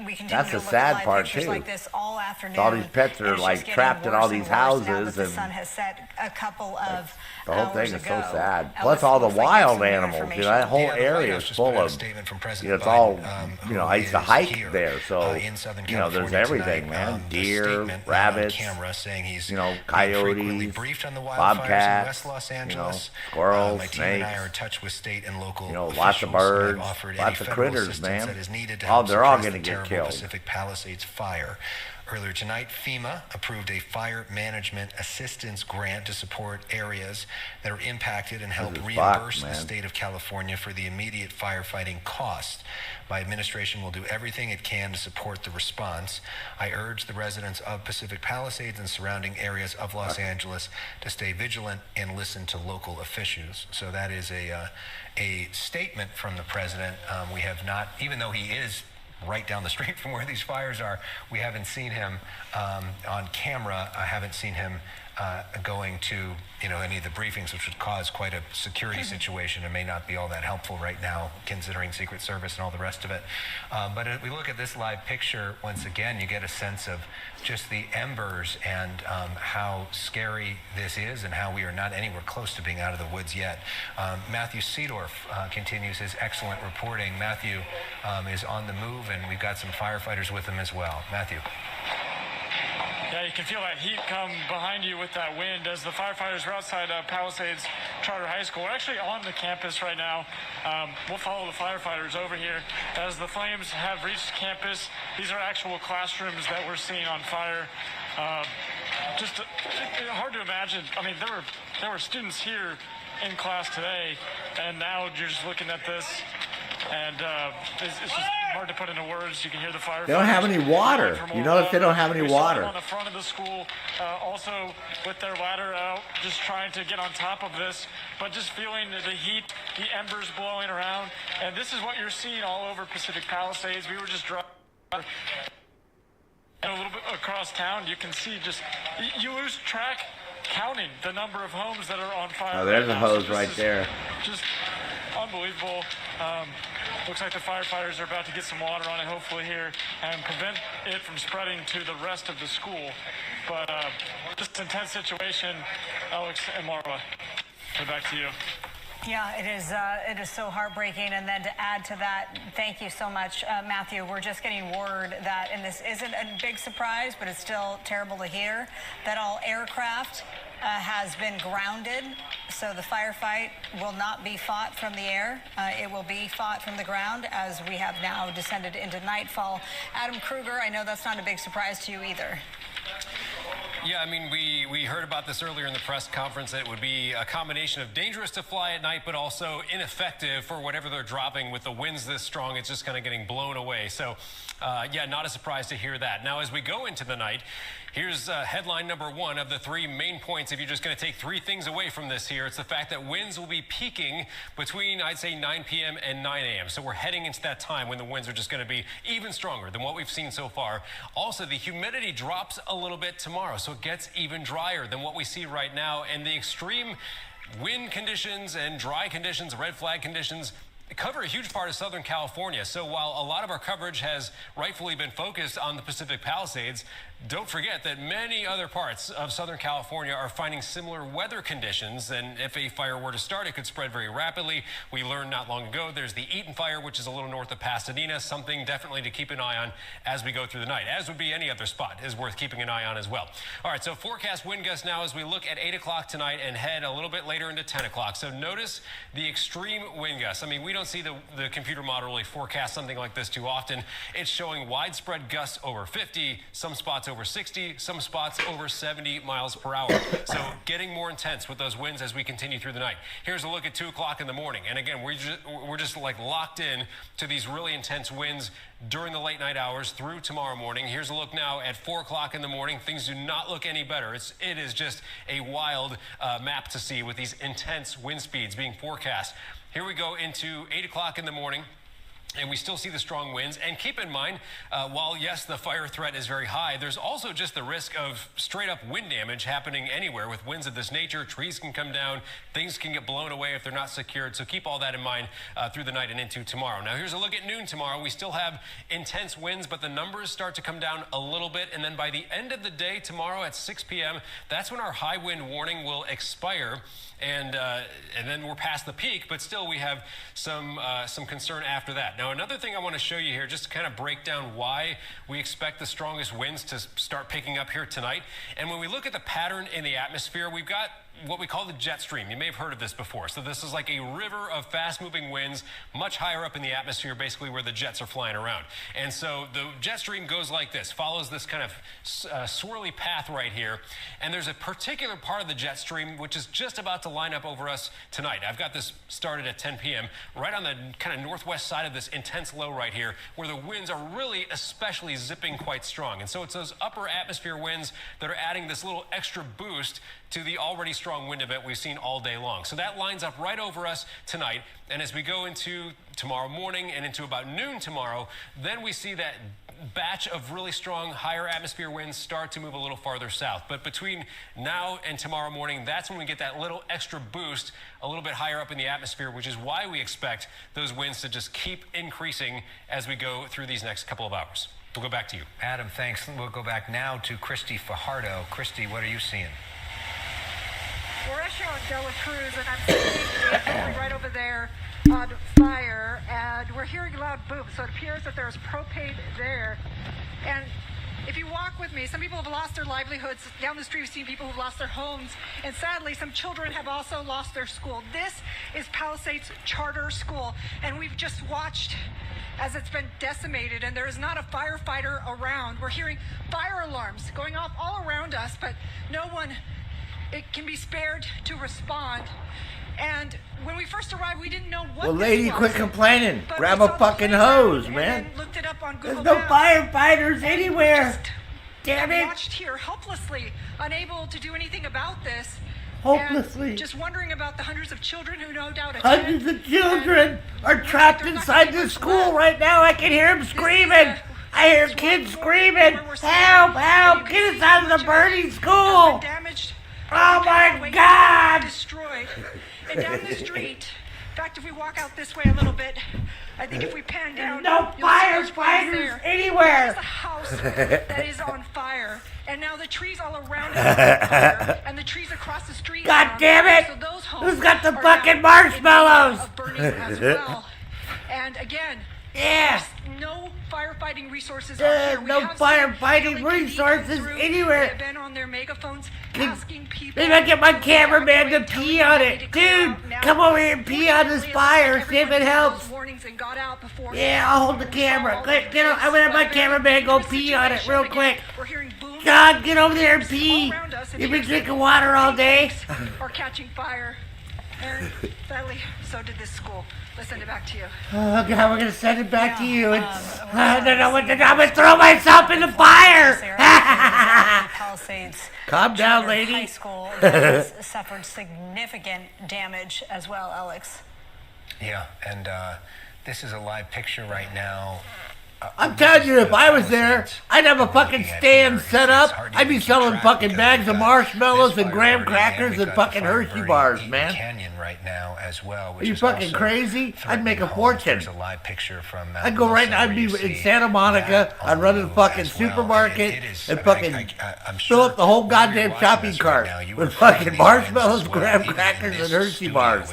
We That's the sad part too. Like this all afternoon. All these pets are like trapped in all these houses, now that and the sun has set a couple of the whole thing is so sad. Ellis, Plus all the wild like animals. You know, that whole area is full of. You know, it's all. You know, I used to hike there, so you know, there's everything, man. Deer, rabbits. You know, coyotes, bobcats. You know, squirrels, snakes. You know, lots of birds, lots of critters, man. They're all going to get killed. Pacific Palisades fire. Earlier tonight, FEMA approved a fire management assistance grant to support areas that are impacted and help reimburse the state of California for the immediate firefighting costs. My administration will do everything it can to support the response. I urge the residents of Pacific Palisades and surrounding areas of Los Angeles to stay vigilant and listen to local officials. So that is a statement from the president. We have not, even though he is right down the street from where these fires are, we haven't seen him on camera. I haven't seen him going to, you know, any of the briefings, which would cause quite a security situation and may not be all that helpful right now, considering Secret Service and all the rest of it. But if we look at this live picture, once again, you get a sense of just the embers and how scary this is and how we are not anywhere close to being out of the woods yet. Matthew Seedorf continues his excellent reporting. Matthew is on the move, and we've got some firefighters with him as well. Matthew. Yeah, you can feel that heat come behind you with that wind as the firefighters are outside Palisades Charter High School. We're actually on the campus right now. We'll follow the firefighters over here as the flames have reached campus. These are actual classrooms that we're seeing on fire. Just hard to imagine. I mean, there were students here in class today, and now you're just looking at this, and it's just hard to put into words. You can hear the fire. They don't have any water. You notice they don't have any water. On the front of the school, also with their ladder out, just trying to get on top of this, but just feeling the heat, the embers blowing around. And this is what you're seeing all over Pacific Palisades. We were just driving a little bit across town. You can see just, you lose track counting the number of homes that are on fire. Oh, there's a hose right there. Just unbelievable. Looks like the firefighters are about to get some water on it, hopefully here, and prevent it from spreading to the rest of the school. But just an intense situation. Alex and Marla, back to you. Yeah, it is so heartbreaking. And then to add to that, thank you so much, Matthew. We're just getting word that, and this isn't a big surprise, but it's still terrible to hear, that all aircraft has been grounded. So the firefight will not be fought from the air. It will be fought from the ground as we have now descended into nightfall. Adam Kruger, I know that's not a big surprise to you either. Yeah, I mean, we heard about this earlier in the press conference, that it would be a combination of dangerous to fly at night, but also ineffective for whatever they're dropping. With the winds this strong, it's just kind of getting blown away. So, yeah, not a surprise to hear that. Now, as we go into the night, here's headline number one of the three main points. If you're just going to take three things away from this here, it's the fact that winds will be peaking between, I'd say, 9 p.m. and 9 a.m. So we're heading into that time when the winds are just going to be even stronger than what we've seen so far. Also, the humidity drops a little bit tomorrow, so it gets even drier than what we see right now. And the extreme wind conditions and dry conditions, red flag conditions, cover a huge part of Southern California. So while a lot of our coverage has rightfully been focused on the Pacific Palisades, don't forget that many other parts of Southern California are finding similar weather conditions. And if a fire were to start, it could spread very rapidly. We learned not long ago there's the Eaton fire, which is a little north of Pasadena, something definitely to keep an eye on as we go through the night, as would be any other spot is worth keeping an eye on as well. All right, so forecast wind gusts now as we look at 8 o'clock tonight and head a little bit later into 10 o'clock. So notice the extreme wind gusts. I mean, we don't see the computer model really forecast something like this too often. It's showing widespread gusts over 50, some spots over 60, some spots over 70 miles per hour. So getting more intense with those winds as we continue through the night. Here's a look at 2 o'clock in the morning. And again, we're just like locked in to these really intense winds during the late night hours through tomorrow morning. Here's a look now at 4 o'clock in the morning. Things do not look any better. It is just a wild map to see with these intense wind speeds being forecast. Here we go into 8 o'clock in the morning. And we still see the strong winds. And keep in mind, while, yes, the fire threat is very high, there's also just the risk of straight-up wind damage happening anywhere. With winds of this nature, trees can come down, things can get blown away if they're not secured. So keep all that in mind through the night and into tomorrow. Now, here's a look at noon tomorrow. We still have intense winds, but the numbers start to come down a little bit. And then by the end of the day tomorrow at 6 p.m., that's when our high wind warning will expire. And then we're past the peak, but still we have some concern after that. Now, another thing I want to show you here, just to kind of break down why we expect the strongest winds to start picking up here tonight. And when we look at the pattern in the atmosphere, we've got what we call the jet stream. You may have heard of this before. So this is like a river of fast-moving winds much higher up in the atmosphere, basically where the jets are flying around. And so the jet stream goes like this, follows this kind of swirly path right here. And there's a particular part of the jet stream which is just about to line up over us tonight. I've got this started at 10 p.m. right on the kind of northwest side of this intense low right here, where the winds are really especially zipping quite strong. And so it's those upper atmosphere winds that are adding this little extra boost to the already strong wind event we've seen all day long. So that lines up right over us tonight. And as we go into tomorrow morning and into about noon tomorrow, then we see that batch of really strong higher atmosphere winds start to move a little farther south. But between now and tomorrow morning, that's when we get that little extra boost a little bit higher up in the atmosphere, which is why we expect those winds to just keep increasing as we go through these next couple of hours. We'll go back to you. Adam, thanks. We'll go back now to Christy Fajardo. Christy, what are you seeing? We're actually on Dela Cruz, and I'm seeing right over there on fire, and we're hearing loud booms, so it appears that there's propane there. And if you walk with me, some people have lost their livelihoods. Down the street, we've seen people who've lost their homes, and sadly, some children have also lost their school. This is Palisades Charter School, and we've just watched as it's been decimated, and there is not a firefighter around. We're hearing fire alarms going off all around us, but no one can be spared to respond. And when we first arrived, we didn't know what. Well, lady, quit complaining. Grab a fucking hose, man. Looked it up on Google There's no Maps. firefighters anywhere. Damn it. Watched here, helplessly unable to do anything about this. Hopelessly. And just wondering about the hundreds of children who no doubt attend. Hundreds of children are trapped inside this school right now. I can hear them screaming. I hear kids screaming. Help, help, get us out of the burning school. Oh my God! Destroyed. And down the street, in fact, if we walk out this way a little bit, I think if we pan down, no firefighters anywhere. There's a house that is on fire, and now the trees all around it are on fire, and the trees across the street. God damn it! So those homes Who's got the fucking marshmallows? Burning as well. And again, yeah. There's no firefighting resources out here. No firefighting resources anywhere. They've been on their megaphones asking people. Maybe I get my cameraman to pee on it. Dude, come over here and pee on this fire. See if it helps. Yeah, I'll hold the camera. I'm gonna have my cameraman go pee on it real quick. God, get over there and pee. You've been drinking water all day. Are catching fire. And sadly, so did this school. Let's send it back to you. Oh, God, we're going to send it back to you. I don't know what to do. I'm going to throw myself in the fire. Palisades. Calm down, lady. High school has suffered significant damage as well, Alex. Yeah, and this is a live picture right now I'm telling you, if I was there, I'd have a fucking stand set up. I'd be selling fucking bags of marshmallows and graham crackers and fucking Hershey bars, man. Canyon right now as well. Are you fucking crazy? I'd make a fortune. There's a live picture from I'd go right now. I'd be in Santa Monica. I'd run to the fucking supermarket and fucking fill up the whole goddamn shopping cart with fucking marshmallows, graham crackers, and Hershey bars.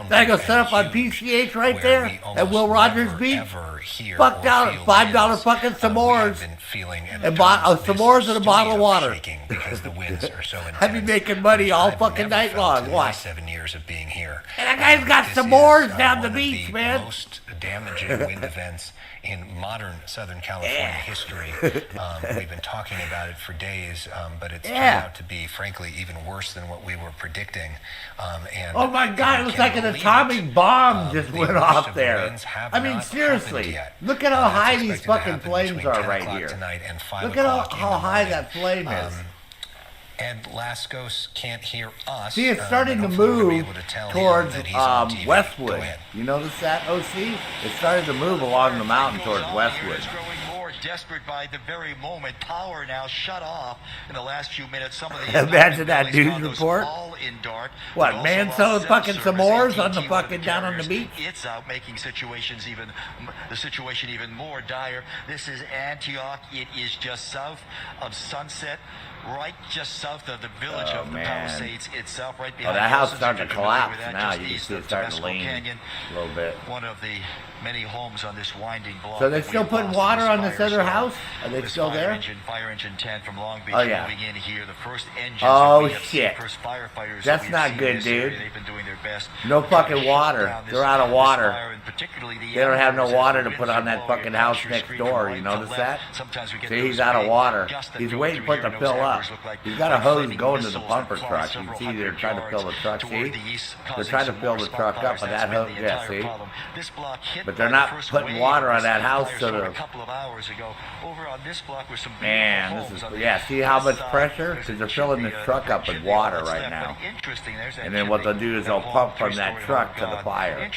Then I go set up on PCH right there at Will Rogers Beach. Fuck down $5 fucking s'mores and s'mores and a bottle of water. I'd be making money all fucking night long. Why? 7 years of being here. And that guy's got s'mores down the beach, man. Most damaging wind events in modern Southern California history. We've been talking about it for days, but it's turned out to be, frankly, even worse than what we were predicting. Oh my God, it looks like an atomic bomb just went off there. I mean, seriously, look at how high these fucking flames are right here. Look at how high that flame is. Ed Laskos can't hear us. See, it's starting to move towards Westwood. You notice that, OC? It's starting to move along the mountain towards Westwood. More desperate by the very moment. Power now shut off in the last few minutes. Some of the imagine that news report. All in dark. What, man selling fucking s'mores on the fucking down on the beach? It's out making the situation even more dire. This is Antioch. It is just south of Sunset. Right just south of the village of the Palisades itself, right behind. Oh, that house is starting to collapse now. You can see it starting to lean a little bit. One of the many homes on this winding block. So they're still putting water on this other house? Are they still there? Fire engine 10 from Long Beach moving in here. The first engines. Oh shit! Firefighters That's not good, dude. They've been doing their best. No fucking water. They're out of water. They don't have no water to put on that fucking house next door. You notice that? See, he's out of water. He's waiting for it to fill up. He's got a hose going to the pumper truck. You can see they're trying to fill the truck. See? They're trying to fill the truck up with that hose. Yeah, see? But they're not putting water on that house so the... Man, this is... Yeah, see how much pressure? Because they're filling this truck up with water right now. And then what they'll do is they'll pump from that truck to the fire.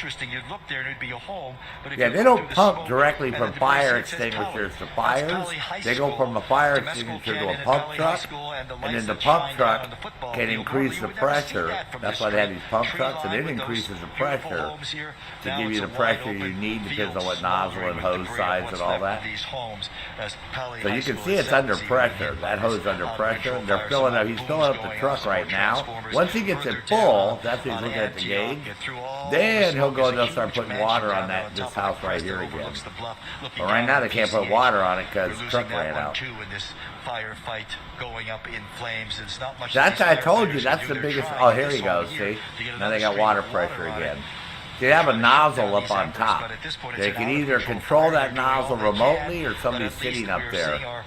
Yeah, they don't pump directly from fire extinguishers to fires. They go from a fire extinguisher to a pump truck. And then the pump truck can increase the pressure. That's why they have these pump trucks, and it increases the pressure to give you the pressure you need, depends on what nozzle and hose size and all that. So you can see it's under pressure. That hose under pressure. They're filling up. He's filling up the truck right now. Once he gets it full, that's when he's looking at the gauge. Then he'll go and they'll start putting water on this house right here again. But right now they can't put water on it because the truck ran out. Firefight going up in flames. It's not much. That's I told you. That's the biggest. Oh, here he goes. See, now they got water pressure again. They have a nozzle up on top. They can either control that nozzle remotely, or somebody's sitting up there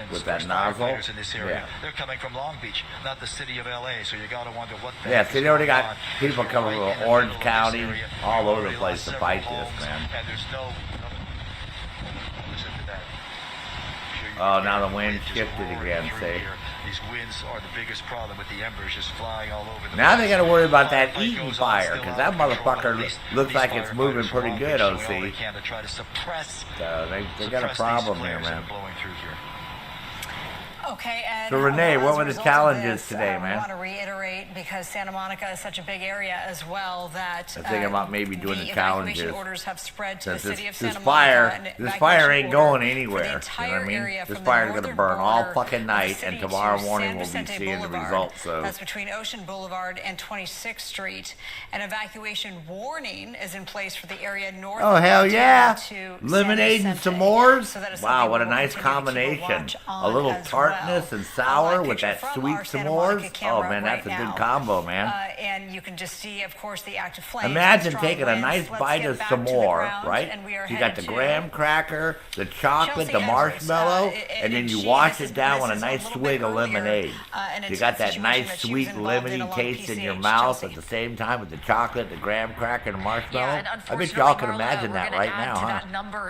with that nozzle. Yeah. They're coming from Long Beach, not the city of LA. So you gotta wonder what. Yeah. See, they already got people coming from Orange County, all over the place to fight this, man. And there's no. Oh, now the wind shifted again, see? These winds are the biggest problem with the embers just flying all over the Now they got to worry about that Eaton fire, because that motherfucker looks like it's moving pretty good, OC. So they got a problem here, man. Okay, Ed. So Renee, what were the challenges today, man? I want to reiterate, because Santa Monica is such a big area as well, that I'm thinking about maybe doing the challenges. Evacuation orders have spread to the city of Santa This Monica. fire ain't going anywhere. You know what I mean? This fire's gonna burn all fucking night, and tomorrow morning we'll be seeing the results. So that's between Ocean Boulevard and 26th Street. An evacuation warning is in place for the area north. Oh hell yeah! To Lemonade and s'mores. Wow, what a nice combination. A little tartness and sour with that sweet s'mores. Oh man, that's a good combo, man. And you can just see, of course, the active flames. Imagine taking a nice bite of s'more, right? You got the graham cracker, the chocolate, the marshmallow, and then you wash it down with a nice swig of lemonade. You got that nice sweet lemony taste in your mouth at the same time with the chocolate, the graham cracker, and the marshmallow. I bet y'all can imagine that right now, huh?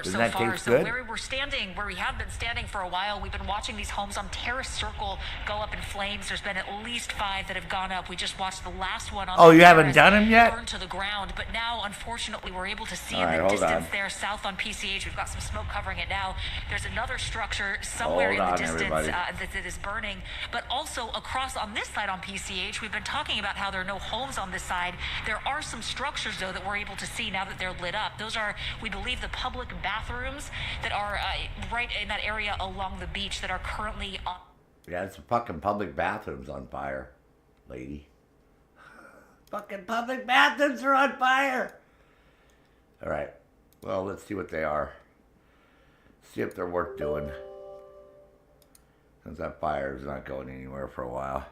Doesn't that taste good? Where we have been standing for a while, we've been watching these homes on entire circle go up in flames. There's been at least 5 that have gone up. We just watched the last one on Oh, the you haven't terrace done them yet? burn to the ground. But now, unfortunately, we're able to see All in right, the hold distance on. there, south on PCH. We've got some smoke covering it now. There's another structure somewhere Hold in the on, distance everybody. that is burning. But also across on this side on PCH, we've been talking about how there are no homes on this side. There are some structures, though, that we're able to see now that they're lit up. Those are, we believe, the public bathrooms that are right in that area along the beach that are currently on. Yeah, it's fucking public bathrooms on fire, lady. Fucking public bathrooms are on fire. All right. Well, let's see what they are. See if they're worth doing. Since that fire is not going anywhere for a while.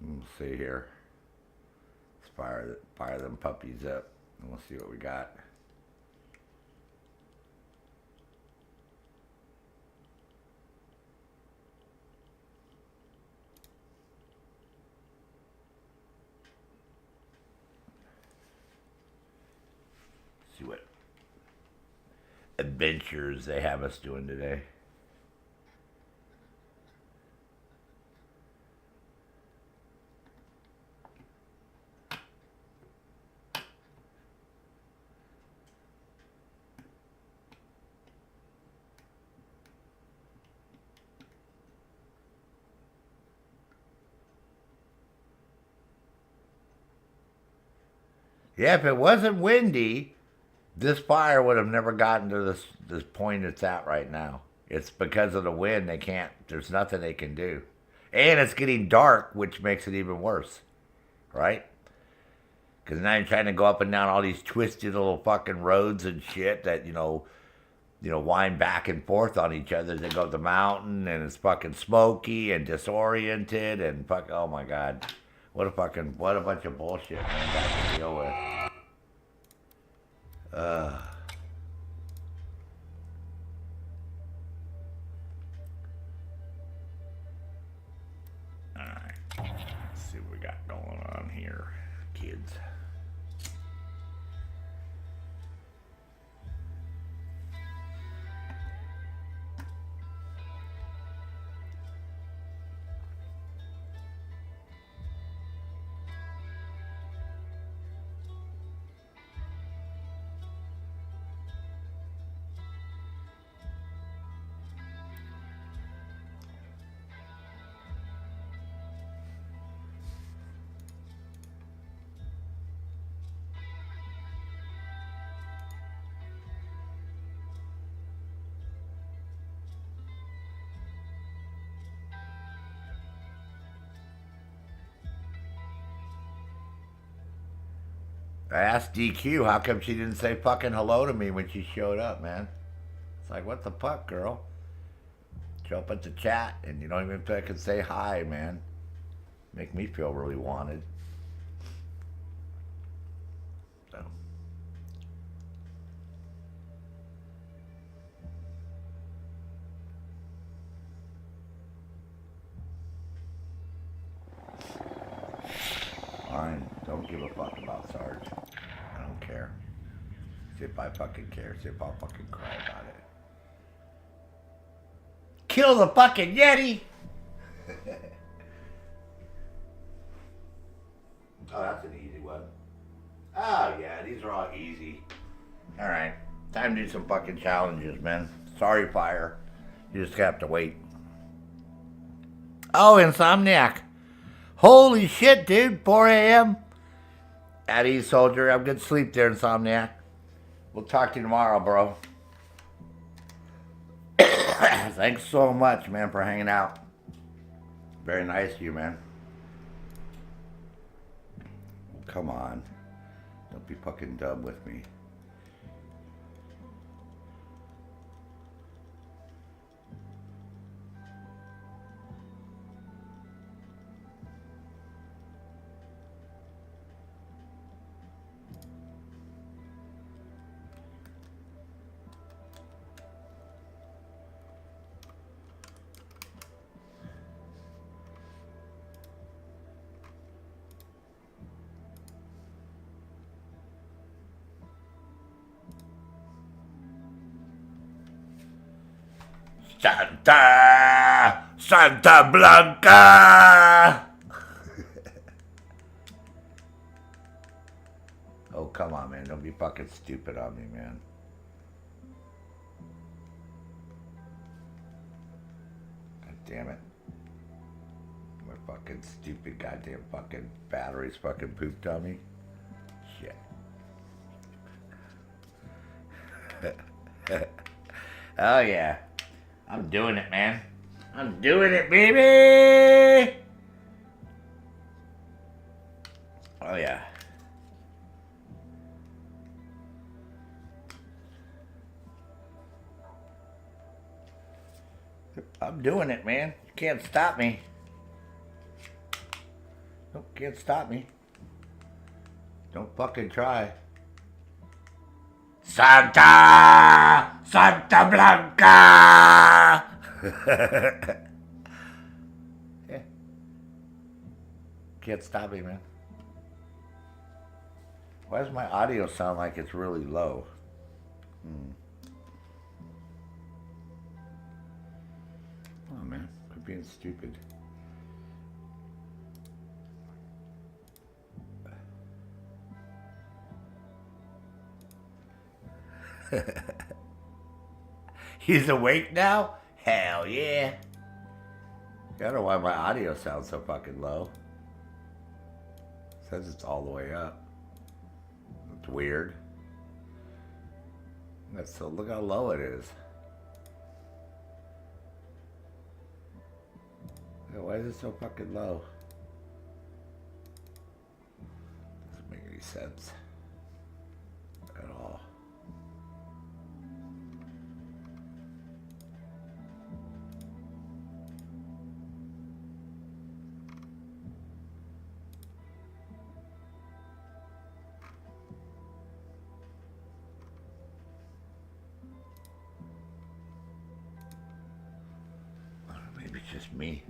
Let's see here. Let's fire them puppies up. And we'll see what we got. See what adventures they have us doing today. Yeah, if it wasn't windy, this fire would have never gotten to this point it's at right now. It's because of the wind. They can't. There's nothing they can do, and it's getting dark, which makes it even worse, right? Because now you're trying to go up and down all these twisted little fucking roads and shit that you know, wind back and forth on each other. They go up the mountain, and it's fucking smoky and disoriented, and fuck. Oh my god, what a bunch of bullshit, man. Got to deal with. Alright. Let's see what we got going on here, kids. I asked DQ how come she didn't say fucking hello to me when she showed up, man. It's like, what the fuck, girl? Show up at the chat and you don't even fucking say hi, man. Make me feel really wanted. So. I don't give a fuck about Sarge. I don't care. See if I fucking care. See if I'll fucking cry about it. Kill the fucking Yeti! Oh, that's an easy one. Oh, yeah, these are all easy. Alright, time to do some fucking challenges, man. Sorry, Fire. You just have to wait. Oh, Insomniac. Holy shit, dude. 4 a.m. At ease, soldier. Have good sleep there, Insomniac. We'll talk to you tomorrow, bro. Thanks so much, man, for hanging out. Very nice of you, man. Come on. Don't be fucking dumb with me. Santa Blanca. Oh, come on, man. Don't be fucking stupid on me, man. God damn it. My fucking stupid goddamn fucking batteries fucking pooped on me. Shit. Oh, yeah. I'm doing it, man. I'm doing it, baby! Oh, yeah. I'm doing it, man. You can't stop me. Nope, can't stop me. Don't fucking try. Santa Blanca. Yeah. Can't stop me, man. Why does my audio sound like it's really low? Oh man, quit being stupid. He's awake now? Hell yeah. I don't know why my audio sounds so fucking low. It says it's all the way up. It's weird. So look how low it is. Why is it so fucking low? Doesn't make any sense at all. Maybe it's just me.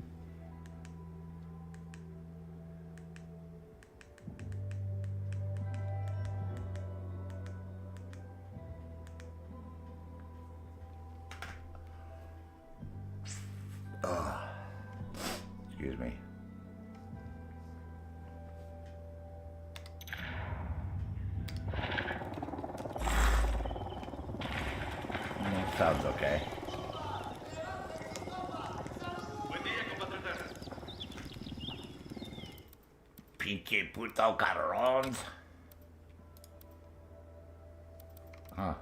Excuse me. Sounds okay. Pinche puto cabrons. Huh.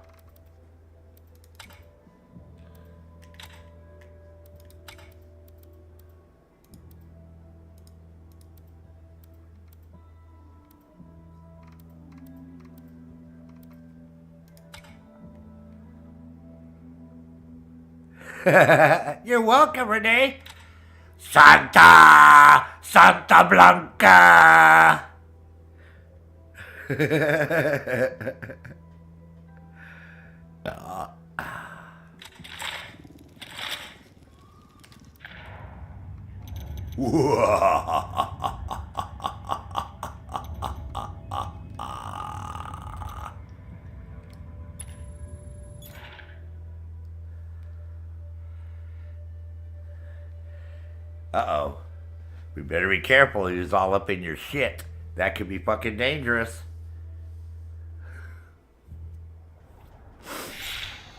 You're welcome, Renee. Santa Blanca. Uh-oh. We better be careful. He's all up in your shit. That could be fucking dangerous.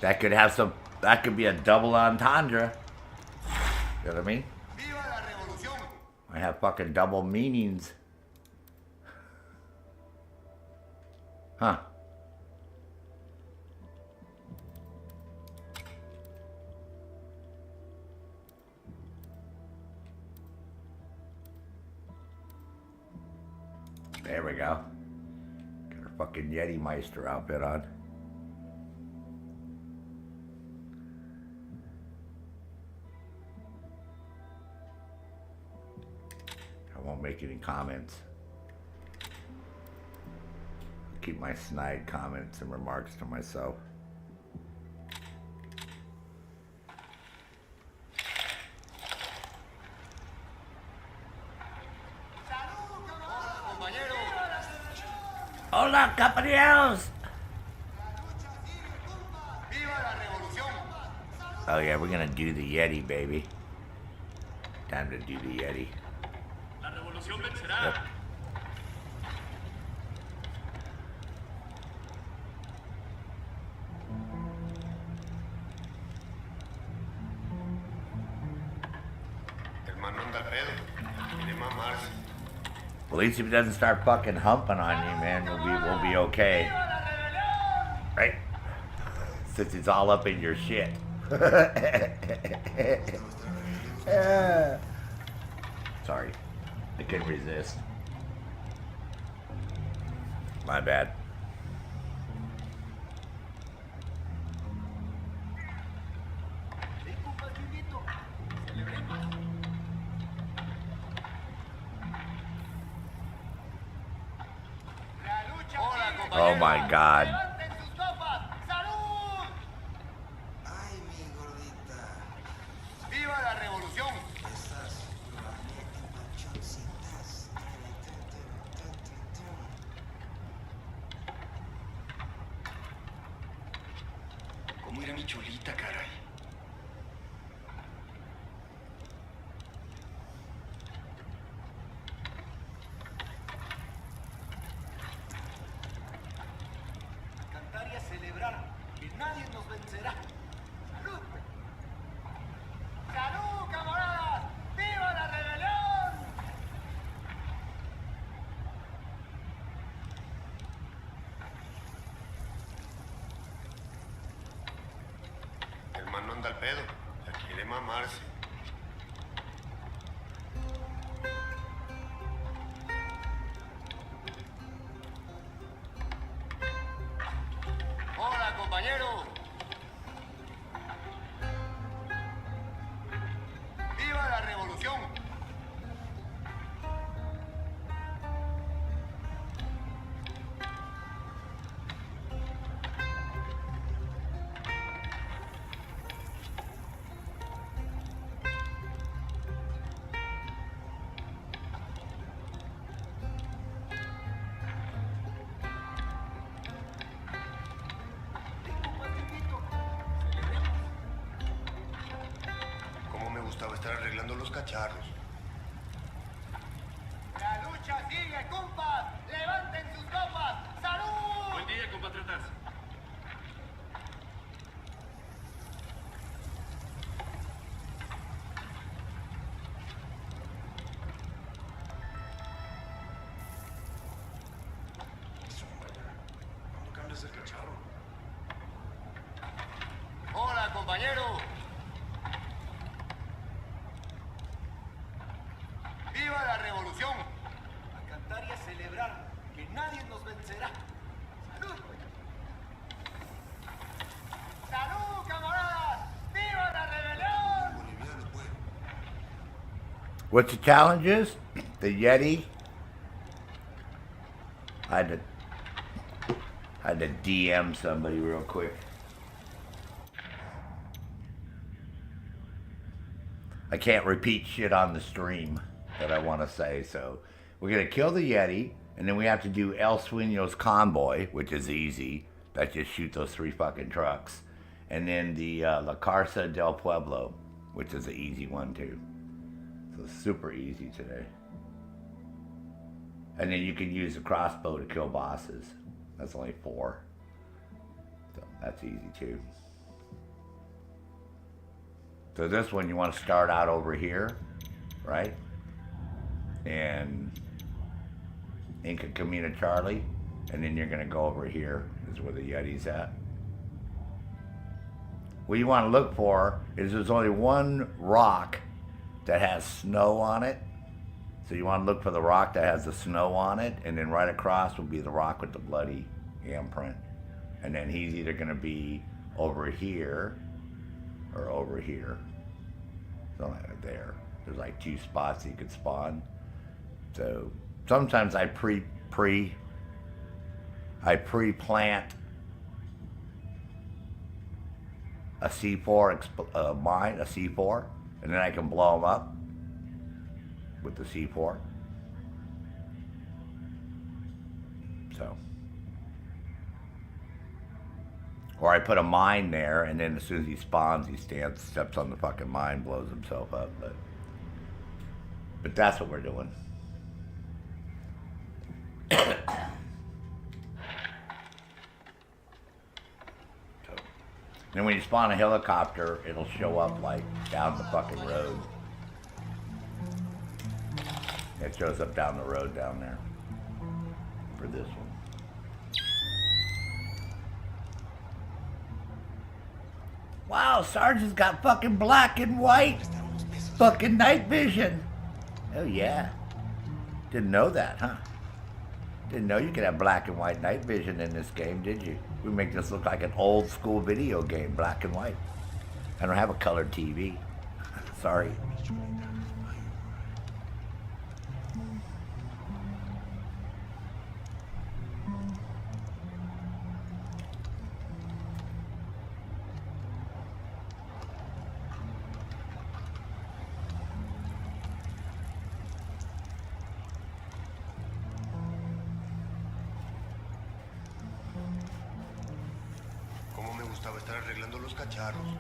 That could have some... That could be a double entendre. You know what I mean? I have fucking double meanings. Huh. There we go. Got our fucking Yeti Meister outfit on. I won't make any comments. I'll keep my snide comments and remarks to myself. Hola, compañeros. Oh yeah, we're gonna do the Yeti, baby. Time to do the Yeti. Yep. Well, at least if it doesn't start fucking humping on you, man, we'll be okay. Right? Since it's all up in your shit. Sorry. I couldn't resist. My bad. Oh my God. ¡Viva la revolución! ¿Cómo era mi chulita, caray? Cantar y a celebrar, que nadie nos vencerá. ¡Salud! ¡Salud, camaradas! ¡Viva la rebelión! El man no anda al pedo, la quiere mamarse. ¡Hola, compañero! ¡Viva la revolución! Cómo me gustaba estar arreglando los cacharros. ¡La lucha sigue, compas! ¡Levanten sus copas! ¡Salud! Buen día, compatriotas. ¿Cuándo cambias el cacharro? ¡Hola, compañero! ¡Viva la revolución! A cantar y a celebrar, que nadie nos vencerá. ¡Salud! ¡Salud, camaradas! ¡Viva la rebelión! Boliviano, pues. What's the challenges? The Yeti. I had to DM somebody real quick. I can't repeat shit on the stream that I want to say, so we're gonna kill the Yeti, and then we have to do El Sueño's convoy, which is easy. That just shoot those 3 fucking trucks, and then the La Carza del Pueblo, which is an easy one too. So super easy today. And then you can use a crossbow to kill bosses. That's only 4, so that's easy too. So this one you want to start out over here, right? And Inca Camina Charlie, and then you're gonna go over here is where the Yeti's at. What you want to look for is there's only one rock that has snow on it. So you want to look for the rock that has the snow on it, and then right across will be the rock with the bloody imprint. And then he's either gonna be over here or over here. Something like there. There's like 2 spots you could spawn. So sometimes I pre-plant a C4 mine, a C4, and then I can blow them up with the C4. So, Or I put a mine there, and then as soon as he spawns, he steps on the fucking mine, blows himself up. But that's what we're doing. And when you spawn a helicopter, it'll show up like down the fucking road. It shows up down the road down there for this one. Wow, Sergeant's got fucking black and white fucking night vision. Oh yeah. Didn't know that, huh? Didn't know you could have black and white night vision in this game, did you? We make this look like an old school video game, black and white. I don't have a colored TV. Sorry. Estar arreglando los cacharros.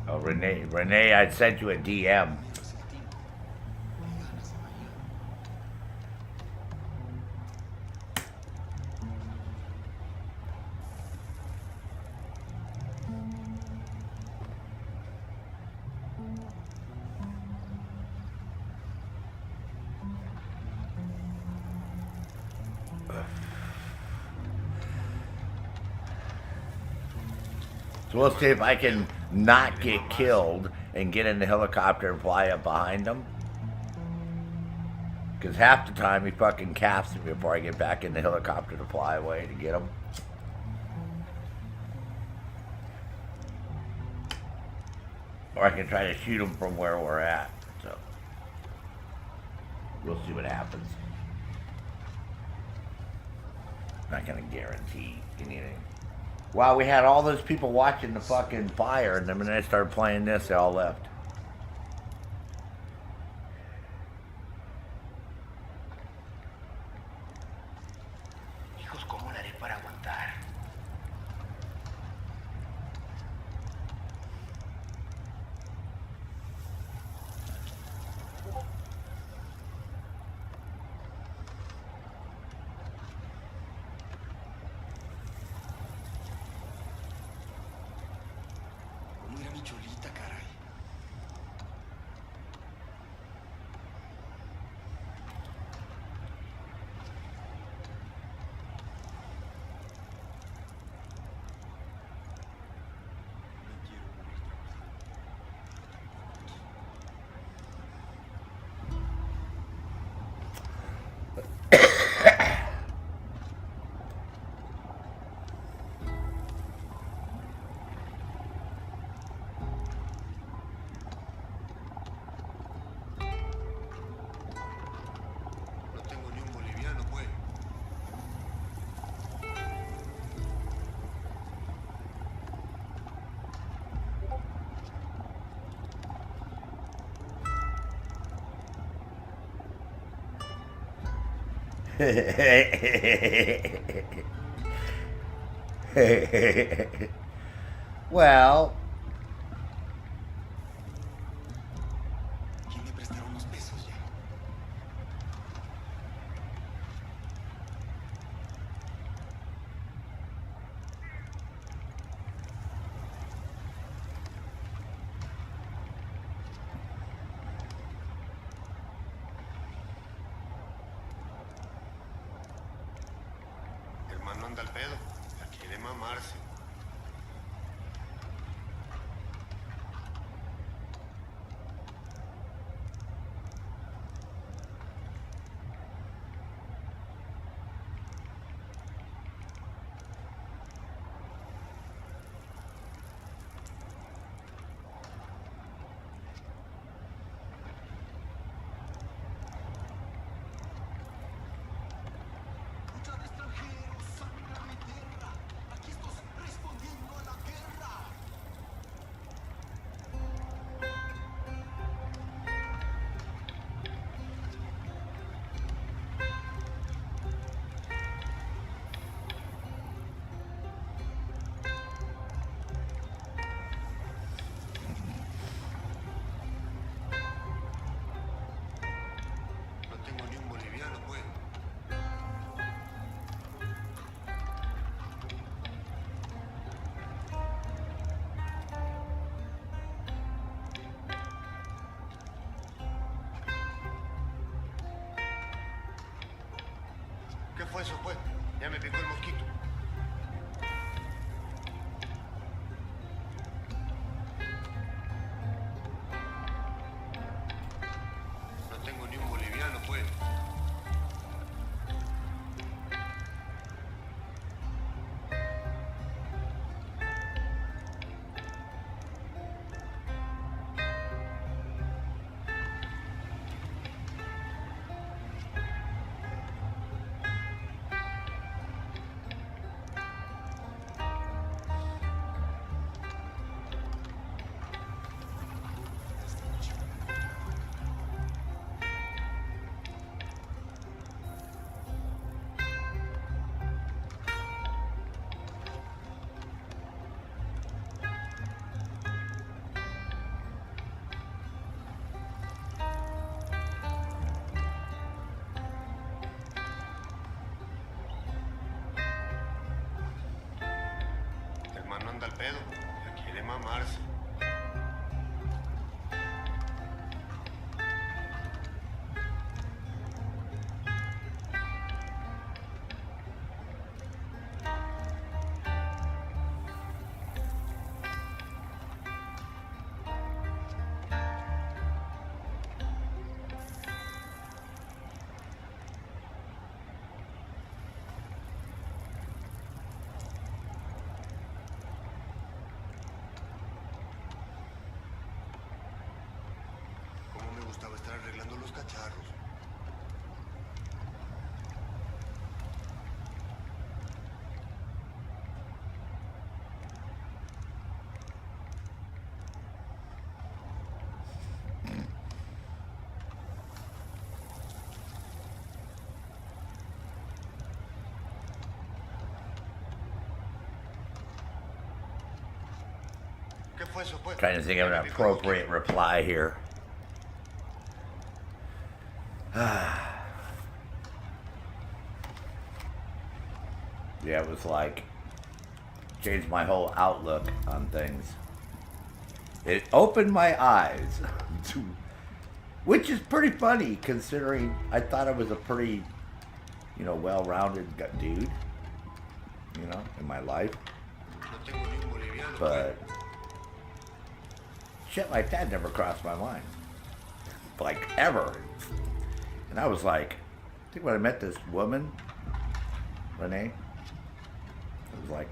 Oh, Renee, I'd sent you a DM. So we'll see if I can not get killed and get in the helicopter and fly up behind him. Because half the time he fucking caps me before I get back in the helicopter to fly away to get him. Or I can try to shoot him from where we're at. So we'll see what happens. Not gonna guarantee anything. Wow, we had all those people watching the fucking fire, and then when I started playing this, they all left. Hijos, ¿cómo la haré para aguantar? Mira mi chulita, caray. No tengo ni un boliviano, pues. Well, ¿Quién me prestará unos pesos ya? Hermano anda al pedo. Quiere mamarse. Lucha de extranjeros, sangre de mi tierra. Aquí estos fue eso, pues? Ya me picó el mosquito. No tengo ni un boliviano, pues. Hermano anda al pedo, ya quiere mamarse. Cómo me gustaba estar arreglando los cacharros. ¿Qué fue eso, pues? Trying to think of an appropriate reply here. Yeah, it was like changed my whole outlook on things. It opened my eyes to, which is pretty funny considering I thought I was a pretty, well-rounded dude, in my life. But shit like that never crossed my mind, like ever. And I was like, I think when I met this woman, Renee, it was like,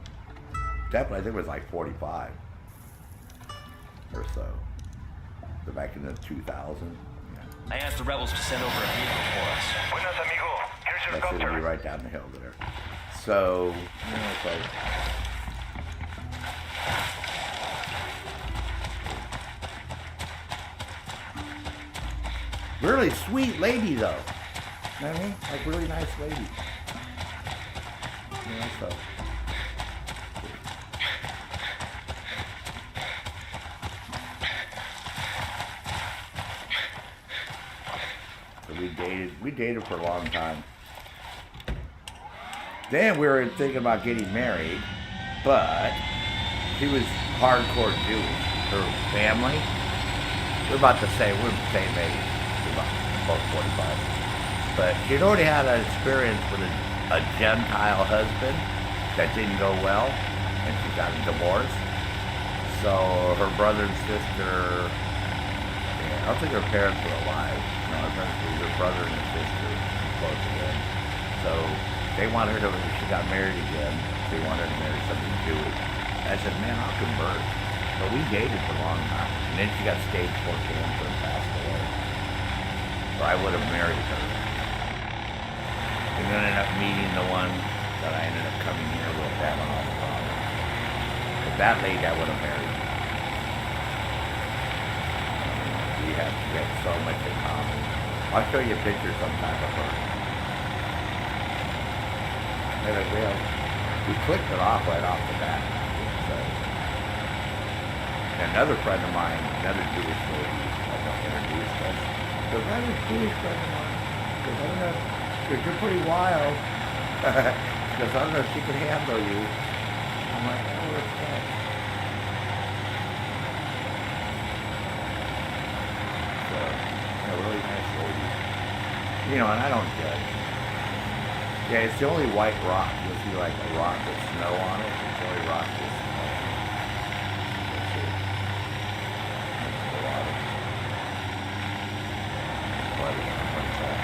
definitely, I think it was like 45 or so. So back in the 2000s. Yeah. I asked the rebels to send over a vehicle for us. Buenas, amigo. Here's your That's gonna be right down the hill there. So, it's like, really sweet lady though. You know what I mean? Like really nice lady. So. So we dated for a long time. Then we were thinking about getting married, but she was hardcore Jewish. Her family, we're about the same age. About 45. But she'd already had an experience with a Gentile husband that didn't go well, and she got a divorce. So her brother and sister, I don't think her parents were alive. No, her parents were her brother and her sister close again. So they wanted her to, she got married again, they wanted her to marry somebody Jewish. I said, man, I'll convert. But we dated for a long time. And then she got stage 4 cancer and passed away. Or I would have married her. And then I ended up meeting the one that I ended up coming here with, having all the problems. But that lady I would have married. We had so much in common. I'll show you a picture sometime of her. We clicked it off right off the bat. So, another friend of mine, another Jewish lady, introduced us. Because I'm a Jewish friend of mine. Because I don't know, because you're pretty wild. Because I don't know if she can handle you. I'm like, oh, respect. So, really nice lady. And I don't judge. Yeah, it's the only white rock. You'll see like a rock with snow on it. It's the only rock with snow on it. Let's see. That's a lot of bloody on top.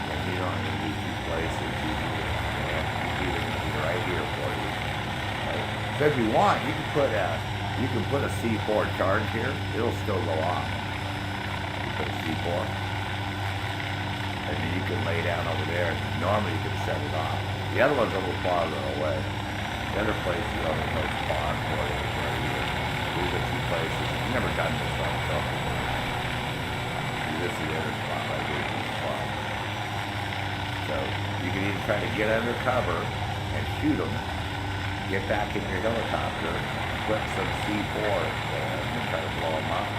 And you don't have to be two places. You either going to be right here for you. Right? So if you want, you can put a C4 charge here. It'll still go off. Put a C4, and then you can lay down over there. Normally you can set it off. The other one's a little farther away. The other place is on the most far for it right here. These are two places. I've never done this on myself before. This is the other spot right here. This spot. So you can either try to get under cover and shoot them, get back in your helicopter, put some C4 and try to blow them up.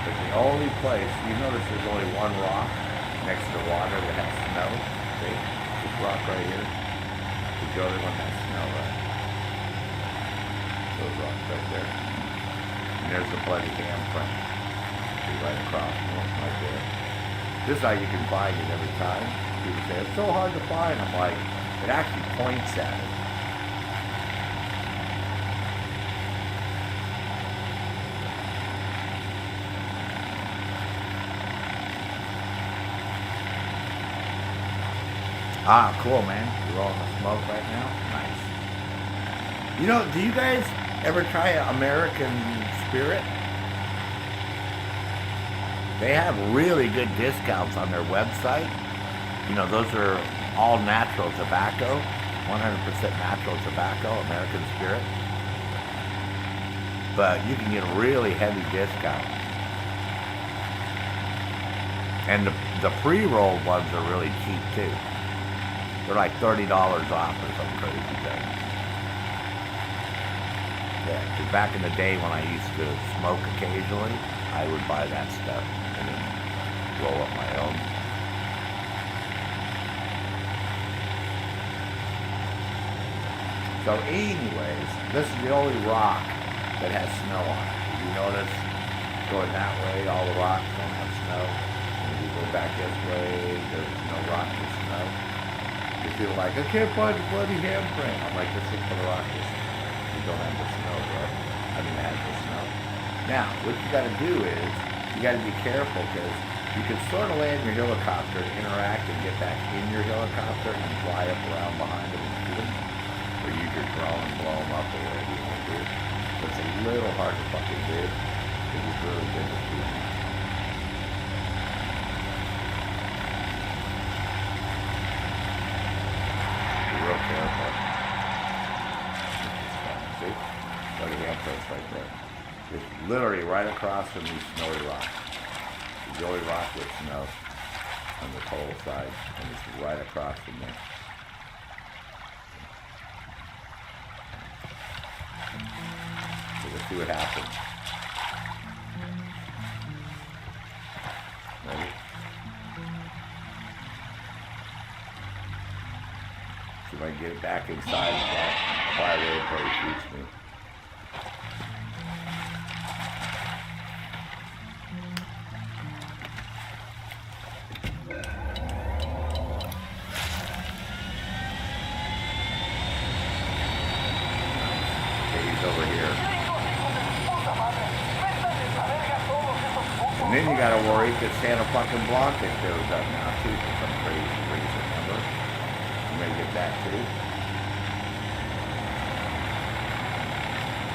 But the only place, you notice there's only one rock next to the water that has snow. See? This rock right here. The other one has snow, right? Those rocks right there. And there's the bloody handprint. See, right across from them, right there. This is how you can find it every time. People say, it's so hard to find. I'm like, it actually points at it. Ah, cool, man. You're rolling the smoke right now? Nice. You know, do you guys ever try American Spirit? They have really good discounts on their website. You know, those are all natural tobacco, 100% natural tobacco, American Spirit. But you can get a really heavy discount. And the pre-rolled ones are really cheap too. They're like $30 off or some crazy thing. Yeah, because back in the day when I used to smoke occasionally, I would buy that stuff and then roll up my own. So anyways, this is the only rock that has snow on it. If you notice, going that way, all the rocks don't have snow. And if you go back this way, there's no rock with snow. If you're like, I can't find the bloody handprint. I'm like, this is for the rock. You don't have the snow, bro. I mean, it has the snow. Now, what you got to do is, you got to be careful because you can sort of land your helicopter, interact, and get back in your helicopter and fly up around behind them and shoot them. Or use your drone and blow them up or whatever you want to do. But it's a little hard to fucking do because it's really good to shoot them. Real careful. See? Look at the handprints right there. It's literally right across from these snowy rocks. It's the only rock with snow on the whole side, and it's right across from there. So we'll see what happens. Ready? See if I can get it back inside the fire rate before he shoots me. Over here. And then you gotta worry because Santa fucking Blanca shows up now too for some crazy reason, remember? You may get that too.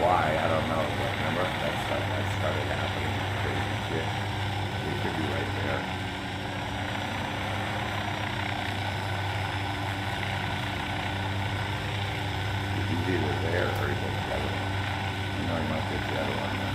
Why? I don't know, but remember? That started happening. Crazy shit. It could be right there. He's either there or he goes the other one. You know, he might get the other one then.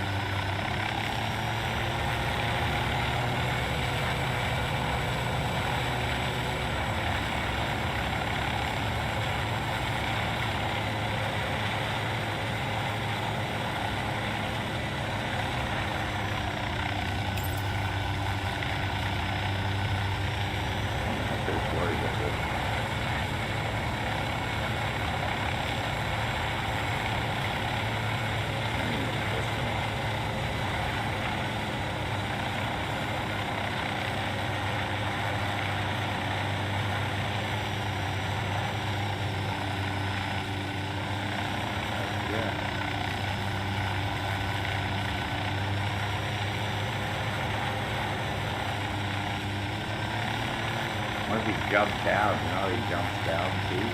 Yeah. What if he jumps down? You know, he jumps down too.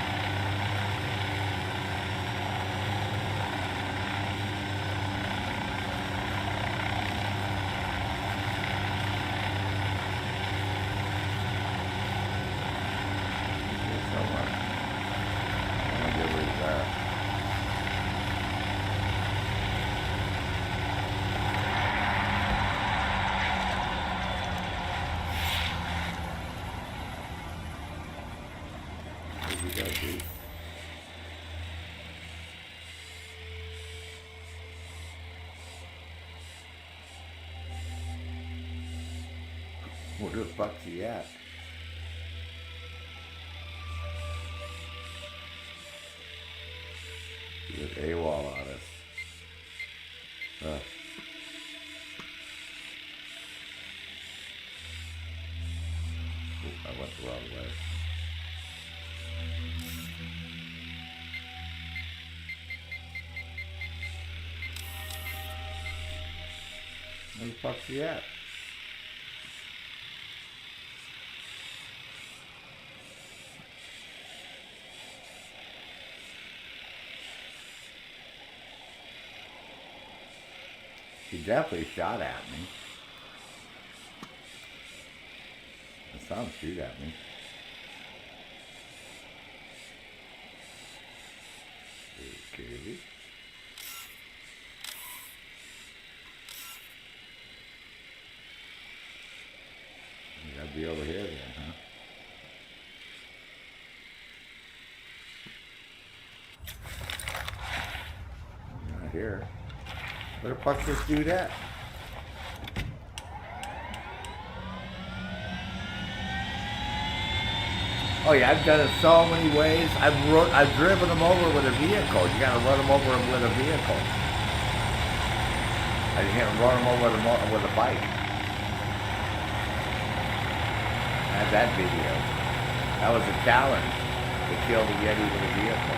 Where the fuck's he at? He was AWOL on us. I went the wrong way. Where the fuck's he at? He definitely shot at me. I saw him shoot at me. Okay. You gotta be over here then, huh? Not here. Where the fuck's this dude at? Oh yeah, I've done it so many ways. I've driven them over with a vehicle. You gotta run them over with a vehicle. You can't run them over with a bike. I had that video. That was a challenge to kill the Yeti with a vehicle.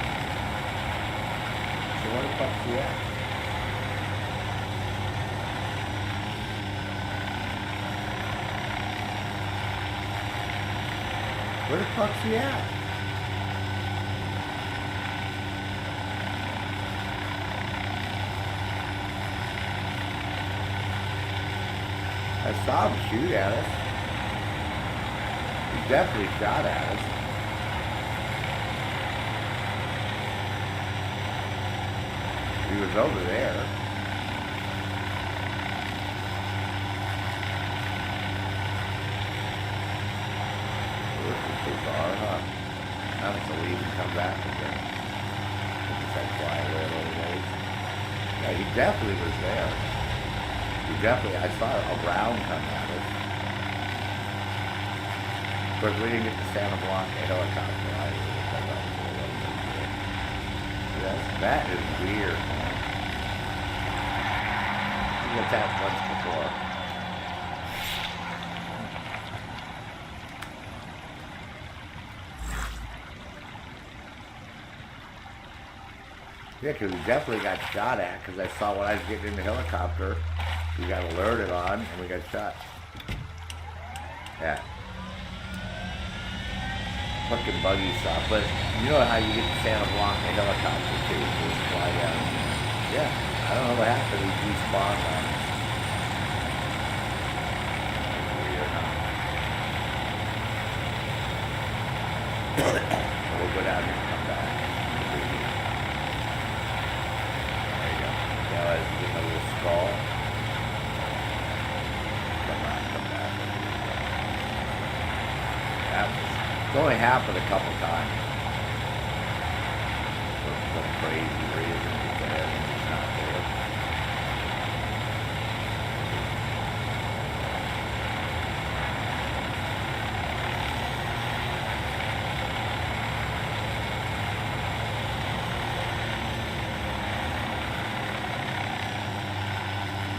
So where the fuck's he at? Where the fuck's he at? I saw him shoot at us. He definitely shot at us. He was over there. Too far, huh? Now it's to leave and come back again. Just like fly away a little ways. Yeah, he definitely was there. I saw a round come at us. Of course, we didn't get the Santa Blanca helicopter either. That is weird, man. We got that once before. Yeah, because we definitely got shot at, because I saw when I was getting in the helicopter, we got alerted on, and we got shot. Yeah. Fucking buggy stuff, but you know how you get the Santa Blanca helicopter, too, so just fly down. Yeah, I don't know what happened, he despawned on us. We'll go down here and come back. Little skull. Come back. It's only happened a couple times. For some crazy reason, he's there and he's not there.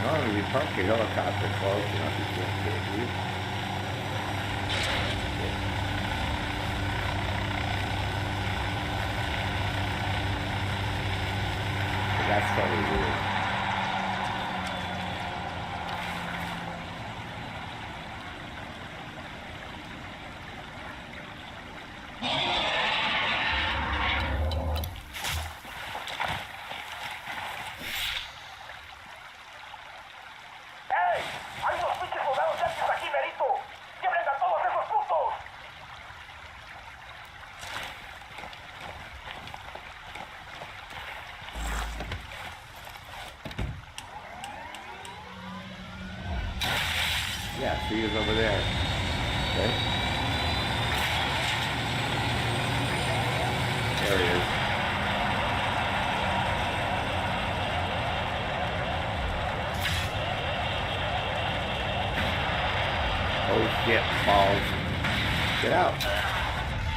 Normally you park your helicopter close enough, you can't get you. That's totally weird. Yeah, see us over there. Okay. There he is. Oh shit, balls. Get out.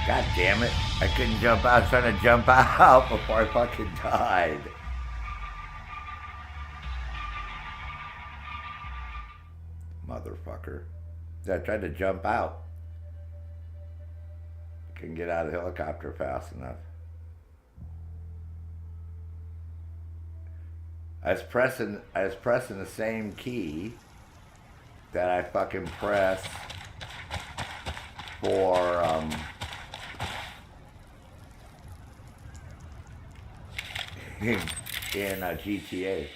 God damn it. I couldn't jump out. I was trying to jump out before I fucking died. Motherfucker. I tried to jump out. Couldn't get out of the helicopter fast enough. I was pressing the same key that I fucking pressed for in GTA.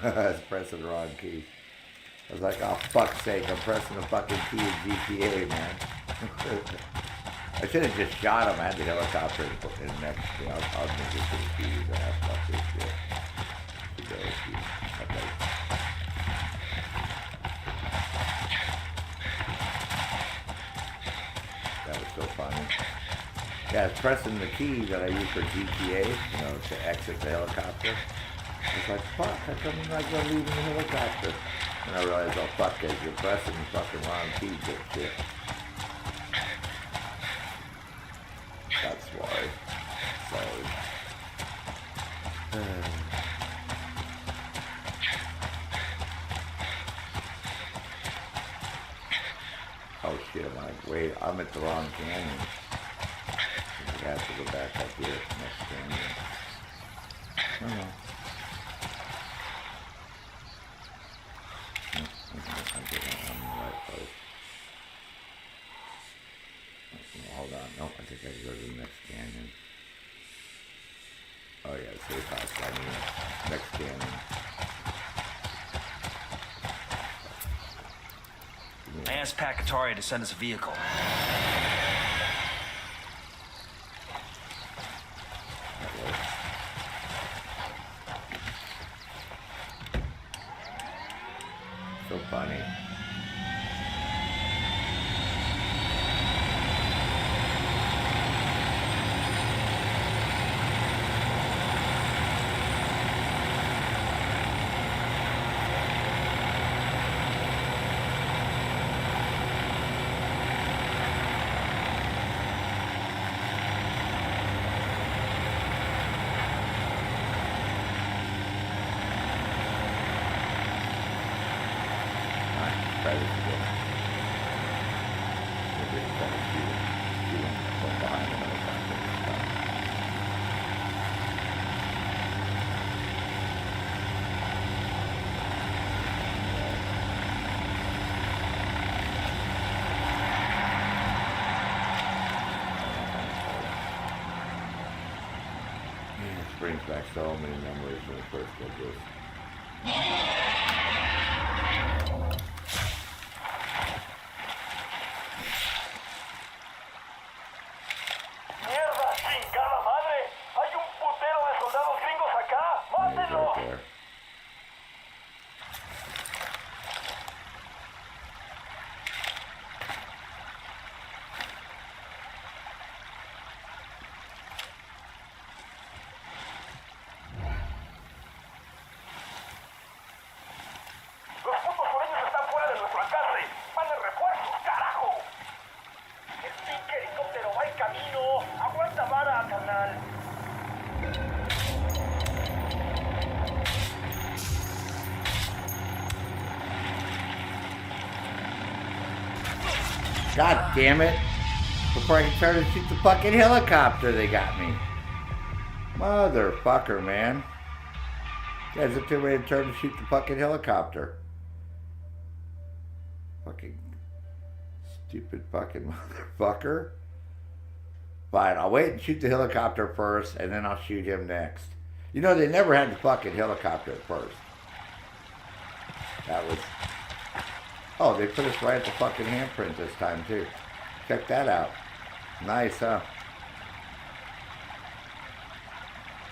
I was pressing the wrong key. I was like, oh fuck's sake, I'm pressing the fucking key in GTA, man. I should have just shot him. I had the helicopter in the next thing. I'll make it to the keys. Fuck this shit. Okay. That was so funny. Yeah, I was pressing the key that I use for GTA, to exit the helicopter. It's like, fuck, how come you're not going to leave in the helicopter? And I realized, oh fuck, guys, you're pressing the fucking wrong key, shit. That's why. Sorry. Oh shit, wait, I'm at the wrong canyon. I have to go back up here, next canyon. Oh no. I'm in the right place. Hold on, no, I think I can go to the next canyon. Oh yeah, safe house by me. Next canyon. I asked Pacatari to send us a vehicle. So funny. Brings back so many memories when we first did this. ¡Mierda, chingada madre! ¡Hay un putero de soldados gringos acá! ¡Mátenlo! Right there. God damn it. Before I can try to shoot the fucking helicopter, they got me. Motherfucker, man. Guys, up there ready to turn to shoot the fucking helicopter. Fucking stupid fucking motherfucker. Fine, I'll wait and shoot the helicopter first, and then I'll shoot him next. You know, they never had the fucking helicopter at first. That was... Oh, they put us right at the fucking handprint this time, too. Check that out. Nice, huh?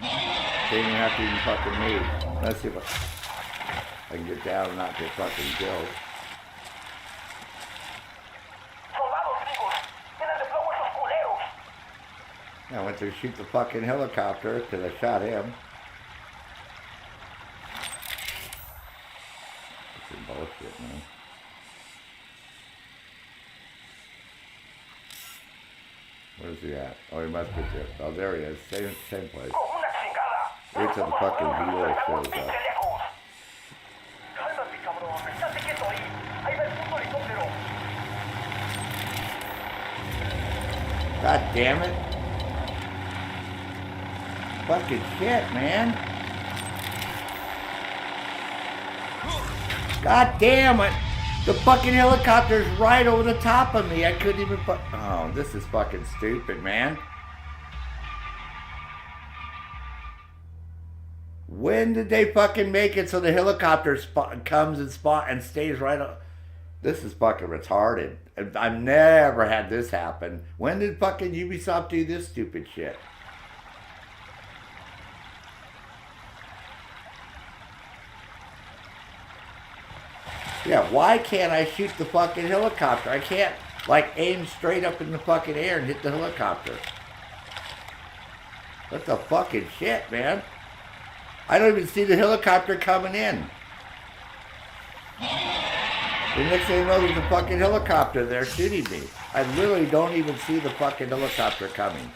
They didn't have to even fucking move. Let's see if I can get down and not get fucking killed. I went to shoot the fucking helicopter because I shot him. This is bullshit, man. Where's he at? Oh, he must be there. Oh, there he is. Same place. Wait till the fucking helo shows up. God damn it. Fucking shit, man. God damn it. The fucking helicopter's right over the top of me. I couldn't even oh, this is fucking stupid, man. When did they fucking make it so the helicopter comes and stays right up? This is fucking retarded. I've never had this happen. When did fucking Ubisoft do this stupid shit? Yeah, why can't I shoot the fucking helicopter? I can't, like, aim straight up in the fucking air and hit the helicopter. What the fucking shit, man? I don't even see the helicopter coming in. The next thing you know, there's a fucking helicopter there shooting me. I literally don't even see the fucking helicopter coming.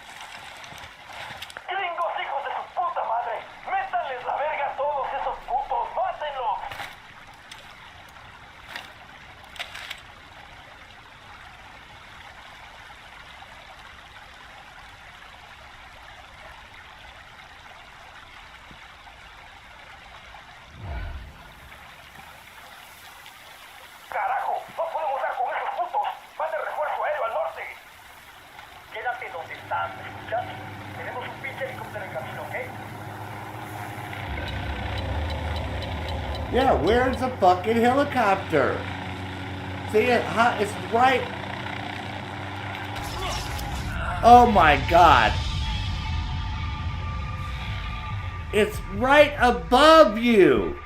Yeah, where's the fucking helicopter? See it? It's right. Oh my god. It's right above you.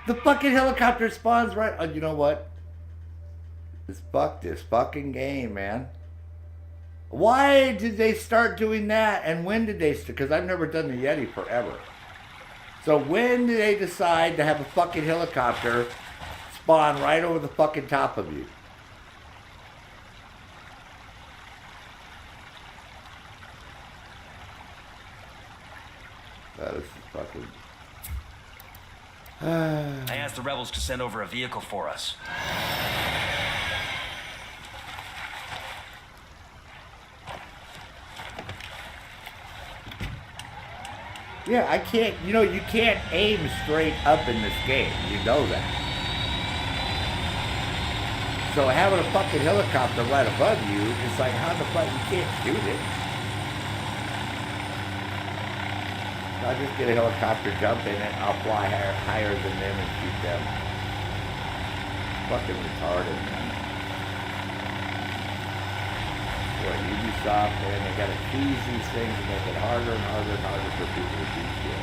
The fucking helicopter spawns right. Oh, you know what? Fuck this fucking game, man. Why did they start doing that? And when did they? Because I've never done the Yeti forever. So when did they decide to have a fucking helicopter spawn right over the fucking top of you? That is fucking... I asked the rebels to send over a vehicle for us. Yeah, I can't, you know, you can't aim straight up in this game. You know that. So having a fucking helicopter right above you, it's like, how the fuck, you can't shoot it. So I'll just get a helicopter, jump in it, I'll fly higher than them and shoot them. Fucking retarded, man. What, Ubisoft, man, they gotta tease these things and make it harder and harder and harder for people to do shit.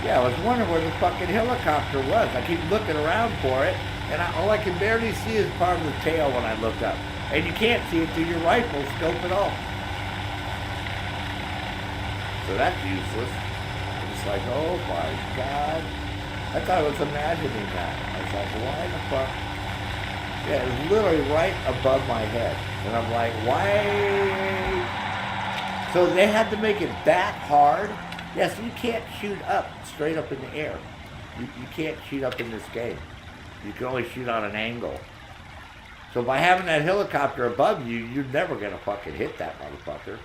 Yeah, I was wondering where the fucking helicopter was. I keep looking around for it, and all I can barely see is part of the tail when I look up. And you can't see it through your rifle scope at all. So that's useless. It's like, oh my god. I thought I was imagining that. I was like, why the fuck? Yeah, it was literally right above my head. And I'm like, why? So they had to make it that hard? Yes, you can't shoot up, straight up in the air. You can't shoot up in this game. You can only shoot on an angle. So by having that helicopter above you, you're never going to fucking hit that motherfucker.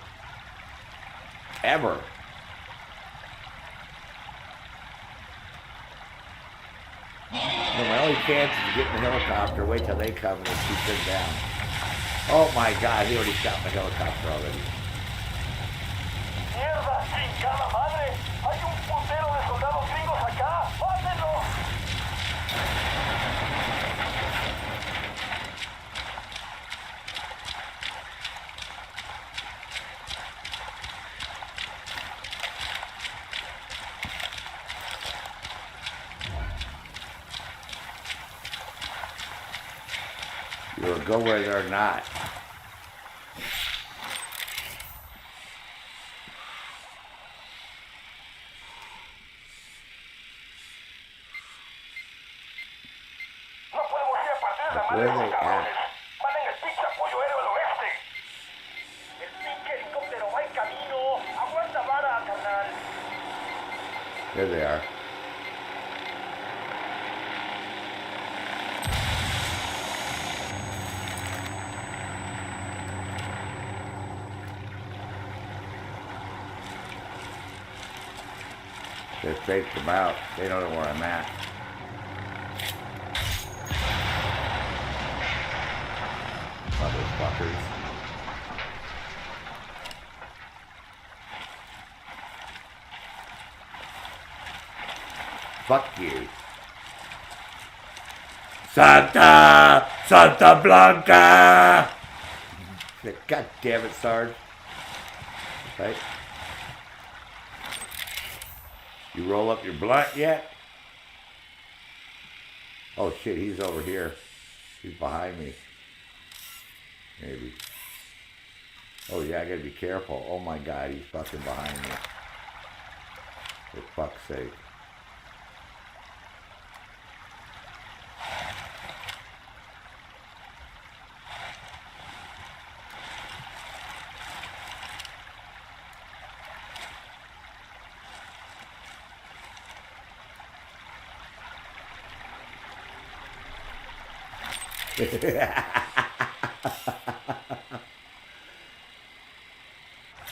Ever. So my only chance is to get in the helicopter, wait till they come and shoot them down. Oh my God, he already shot my helicopter already. ¡Mierda! ¡Chingada madre! ¡Hay un putero de soldados gringos acá! ¡Mátenlo! You'll go where they're not. Where are they at? ¡Manden el pinche apoyo aéreo al oeste! ¡El pinche helicóptero va en camino! ¡Aguanta vara, carnal! There they are. They faked them out. They don't know where I'm at. Motherfuckers. Fuck you. Santa Blanca! God damn it, Sarge. Right? You roll up your blunt yet? Oh shit, he's over here. He's behind me. Maybe. Oh yeah, I gotta be careful. Oh my God, he's fucking behind me. For fuck's sake.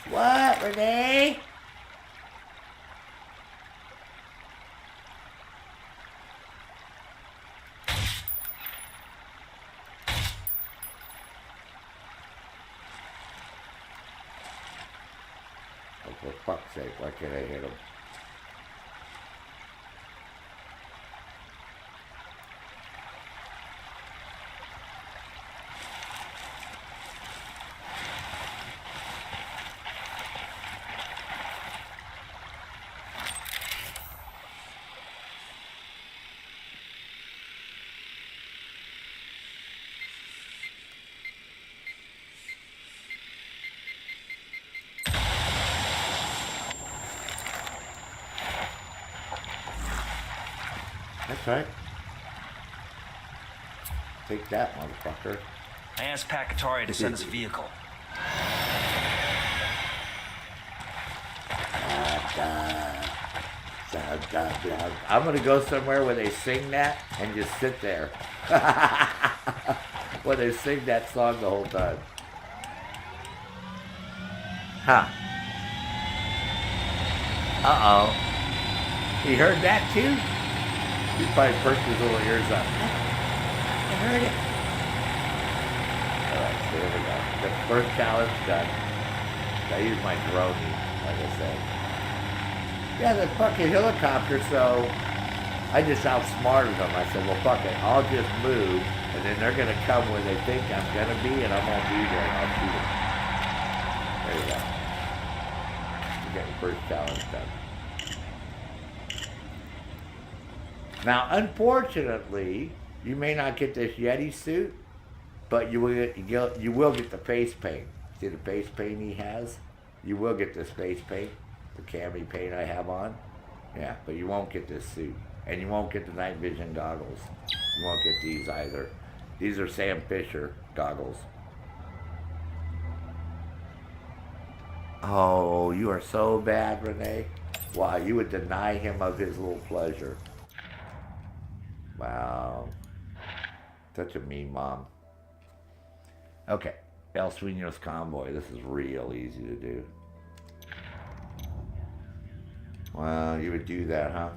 What, Renee? Oh, for fuck's sake, why can't I hit him? That's right. Take that, motherfucker. I asked Pacatari to send us a vehicle. I'm gonna go somewhere where they sing that and just sit there. Where they sing that song the whole time. Huh. Uh-oh. He heard that too? He probably perked his little ears up. I heard it. Alright, so here we go. The first challenge done. I use my drone, like I said. Yeah, the fucking helicopter, so I just outsmarted them. I said, well, fuck it, I'll just move, and then they're going to come where they think I'm going to be, and I'm going to be there, and I'll shoot them. There you go. You got your first challenge done. Now, unfortunately, you may not get this Yeti suit, but you will get the face paint. See the face paint he has? You will get this face paint, the cami paint I have on. Yeah, but you won't get this suit. And you won't get the night vision goggles. You won't get these either. These are Sam Fisher goggles. Oh, you are so bad, Renee. Wow, you would deny him of his little pleasure. Wow. Such a mean mom. Okay, El Sueños Convoy. This is real easy to do. Well, you would do that, huh?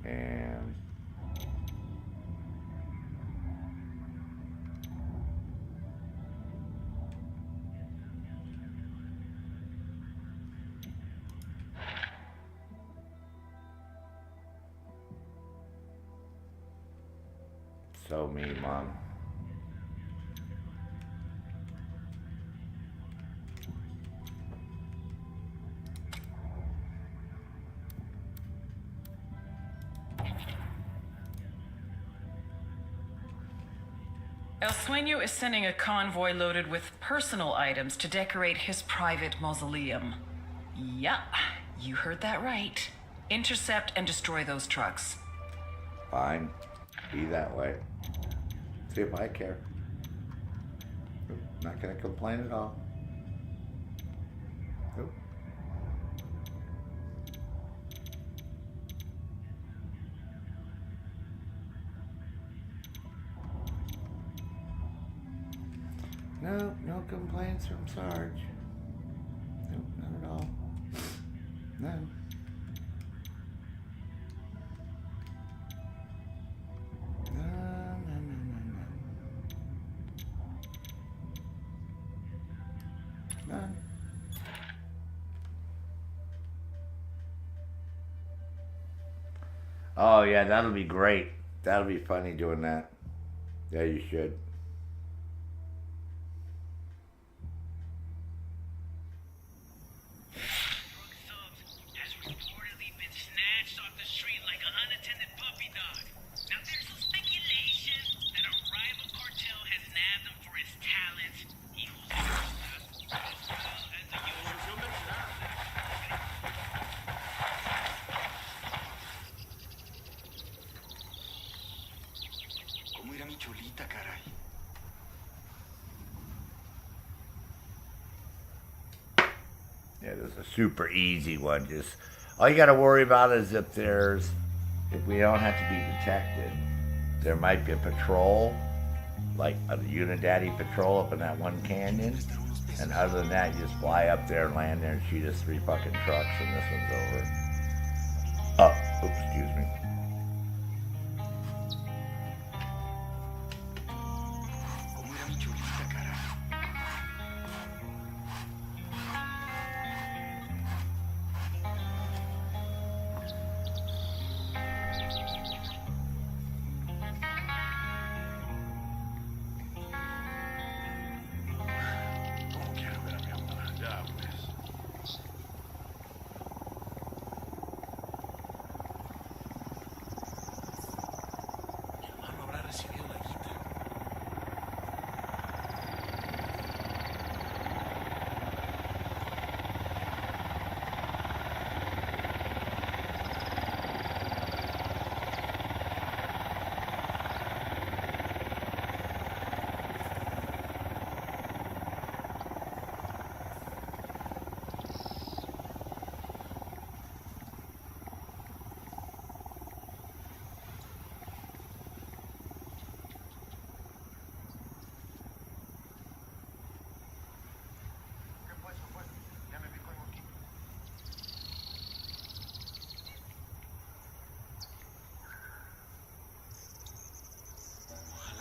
And so mean, Mom. El Sueño is sending a convoy loaded with personal items to decorate his private mausoleum. Yeah, you heard that right. Intercept and destroy those trucks. Fine. Be that way. See if I care. Not gonna complain at all. Nope. No, no complaints from Sarge. Nope, not at all. None. None. Oh yeah, that'll be great. That'll be funny doing that. Yeah, you should. Yeah, this is a super easy one. Just all you got to worry about is if we don't have to be detected, there might be a patrol, like a Unidaddy patrol up in that one canyon. And other than that, you just fly up there and land there and shoot us 3 fucking trucks, and this one's over. Oh, oops, excuse me.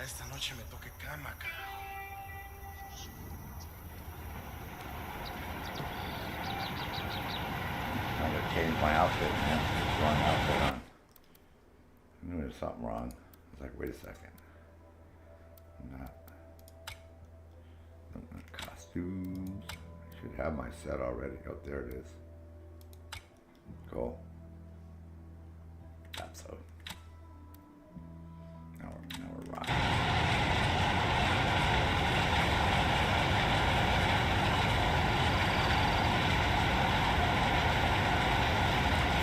Esta noche me toque cama, carajo. I'm gonna change my outfit, man. Wrong outfit on. I knew there was something wrong. I was like, wait a second. Not costumes. I should have my set already. Oh, there it is. Cool. Thought so. Now we're rocking.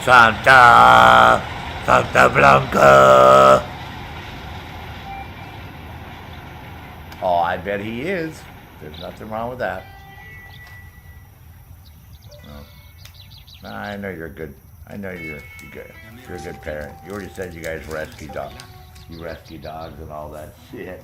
Santa Blanca. Oh, I bet he is. There's nothing wrong with that. No, I know you're good. I know you're good. You're a good parent. You already said you guys rescued rescue dogs and all that shit.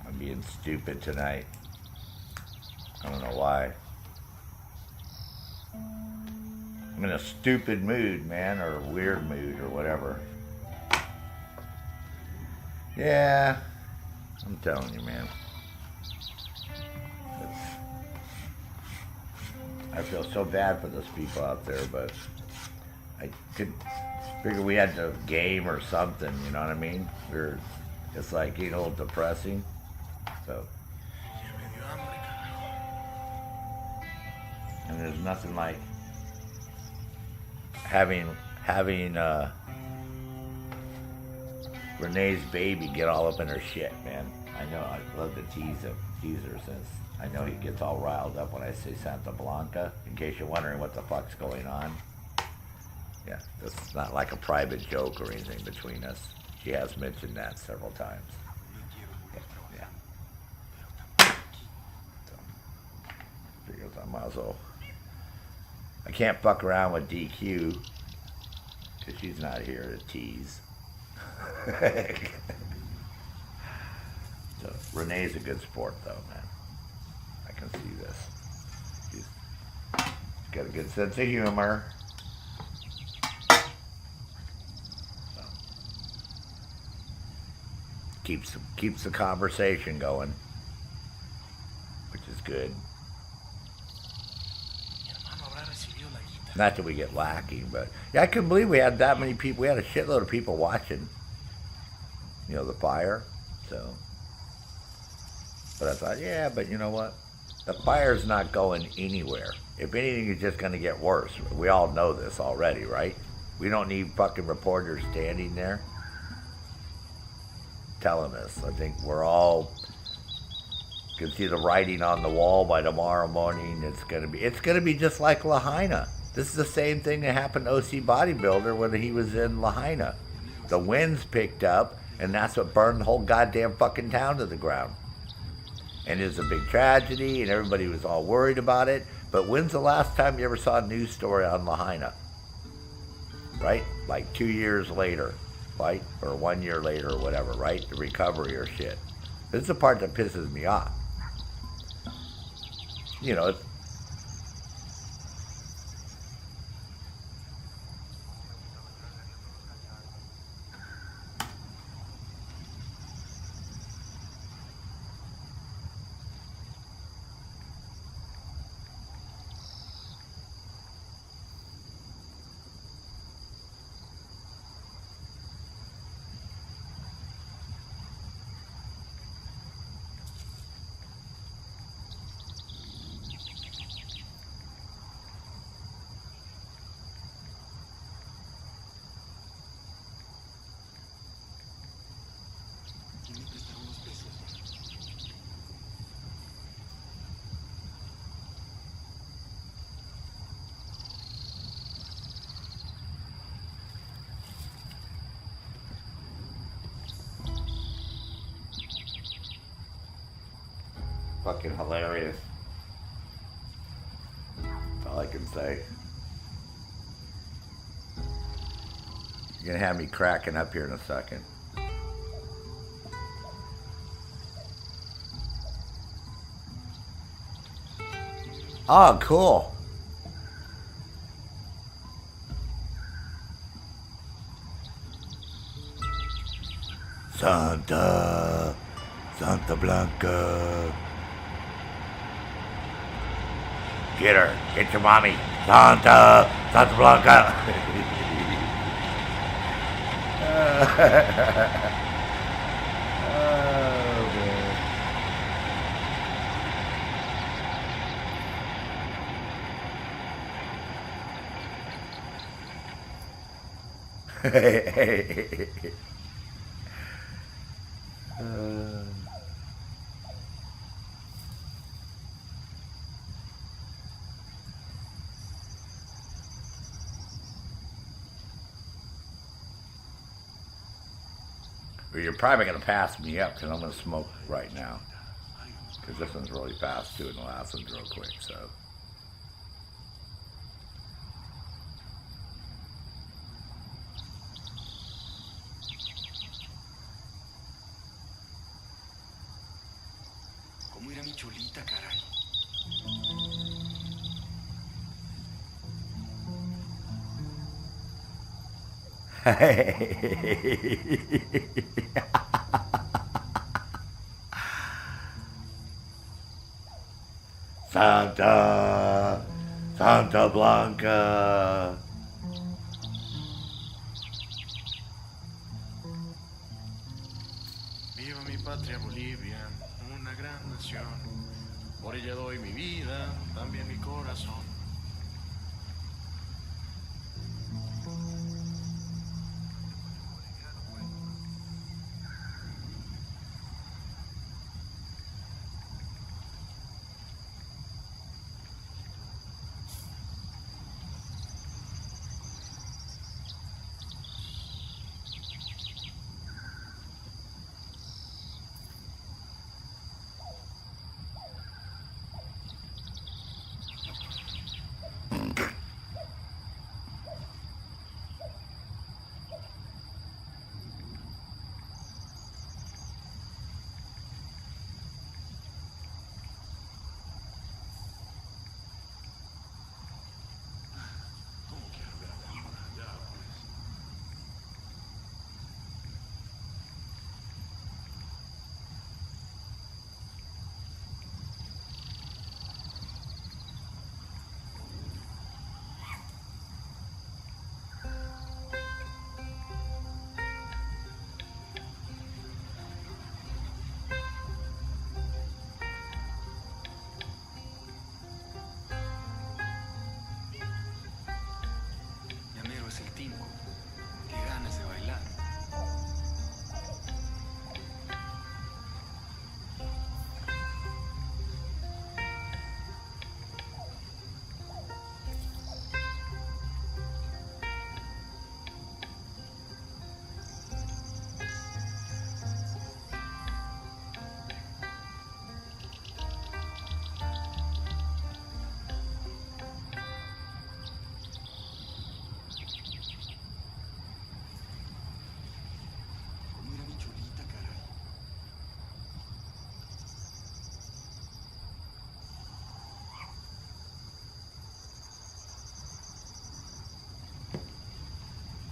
I'm being stupid tonight. I don't know why. I'm in a stupid mood, man, or a weird mood, or whatever. Yeah, I'm telling you, man. I feel so bad for those people out there, but I could figure we had to game or something, you know what I mean? It's like getting a little depressing. So. And there's nothing like having Renee's baby get all up in her shit, man. I know, I love to tease her since I know he gets all riled up when I say Santa Blanca, in case you're wondering what the fuck's going on. Yeah, this is not like a private joke or anything between us. She has mentioned that several times. Yeah. So, figures I might as well. I can't fuck around with DQ because she's not here to tease. So Renee's a good sport, though, man. I can see this. She's got a good sense of humor. So, keeps the conversation going, which is good. Not that we get lacking, but yeah, I couldn't believe we had that many people. We had a shitload of people watching, you know, the fire. So, but I thought, yeah, but you know what? The fire's not going anywhere. If anything, it's just going to get worse. We all know this already, right? We don't need fucking reporters standing there telling us. I think we're all can see the writing on the wall by tomorrow morning. It's going to be just like Lahaina. This is the same thing that happened to OC Bodybuilder when he was in Lahaina. The winds picked up, and that's what burned the whole goddamn fucking town to the ground. And it was a big tragedy, and everybody was all worried about it. But when's the last time you ever saw a news story on Lahaina? Right? Like 2 years later, right? Or 1 year later, or whatever, right? The recovery or shit. This is the part that pisses me off. You know, fucking hilarious. That's all I can say. You're gonna have me cracking up here in a second. Oh, cool. Santa Blanca. Get her. Get your mommy. Santa Blanca. Oh, man. Well, you're probably going to pass me up because I'm going to smoke right now. Because this one's really fast too, and the last one's real quick, so. ¿Cómo irá mi chulita, caray? Santa Blanca. Viva mi patria Bolivia, una gran nación. Por ella doy mi vida, también mi corazón. Es el tinco. Qué ganas de bailar.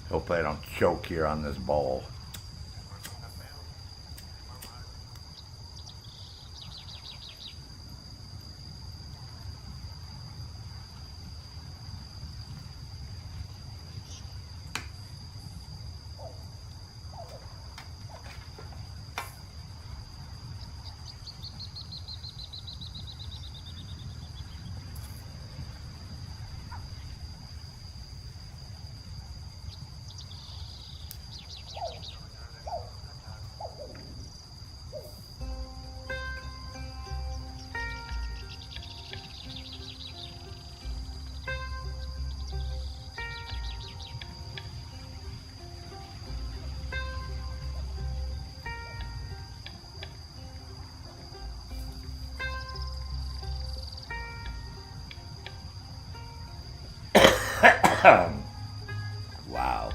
Hopefully I don't choke here on this bowl. Wow.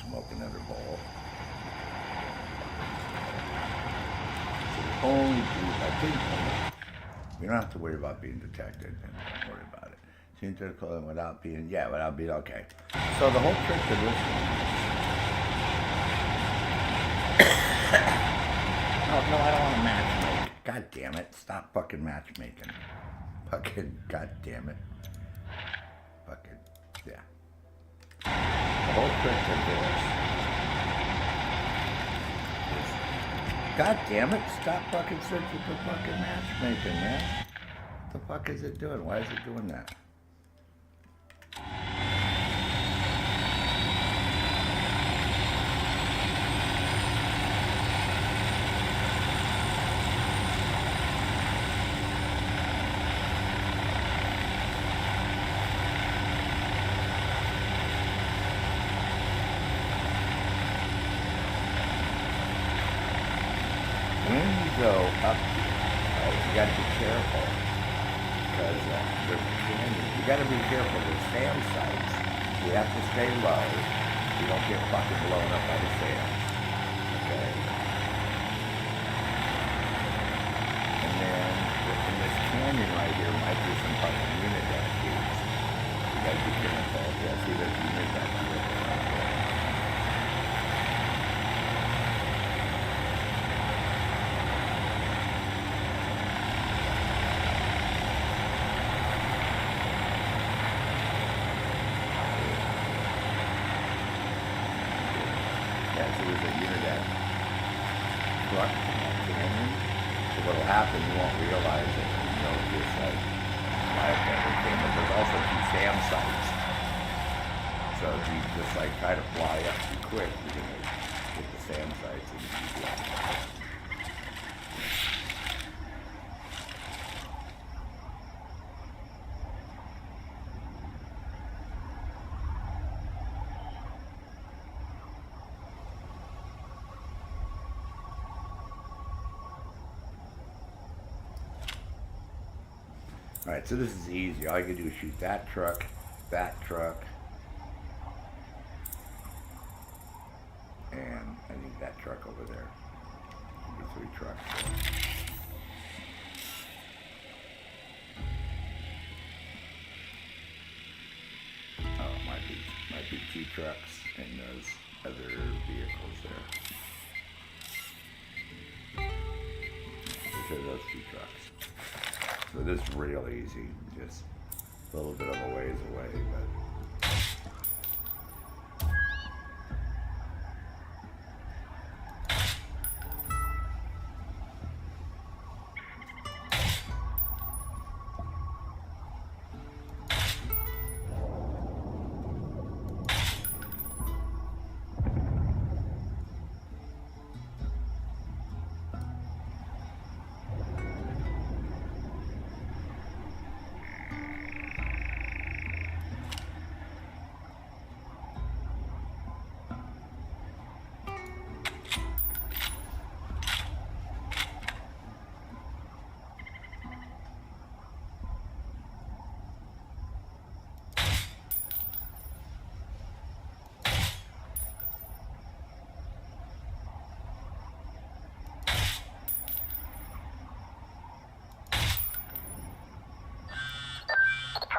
smoking under bowl. So the only dude, I think, you don't have to worry about being detected, and don't worry about it. Seems to clothing without being okay. So the whole trick to this oh, no, I don't want to matchmake. God damn it. Stop fucking matchmaking. Fucking, god damn it. Fucking, yeah. The whole trick to this is, god damn it, stop fucking searching for fucking matchmaking, man. What the fuck is it doing? Why is it doing that? Go up here, right? You got to be careful because there's a canyon. You got to be careful. There's sand sites. You have to stay low. You don't get fucking blown up by the sand. Okay. And then in this canyon right here might be some fucking unit activities. You got to be careful. Yeah, see, there's unit activities right there. Happen, you won't realize it. You know, it's like live everything, but there's also 2 SAM sites. So if you just like try to fly up too quick, you're gonna hit the SAM sites and you fly. Alright, so this is easy. All you can do is shoot that truck, and I need that truck over there. Maybe 3 trucks there. Oh, it might be 2 trucks and those other vehicles there. Which are those 2 trucks? So this is real easy, just a little bit of a ways away, but.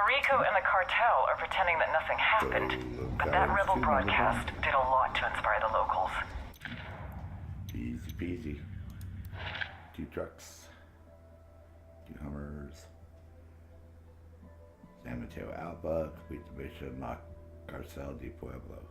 Rico and the cartel are pretending that nothing happened, but that rebel broadcast did a lot to inspire the locals. Easy peasy. 2 trucks, 2 Hummers, San Mateo Alba, Mitsubishi, La Carcel de Pueblo.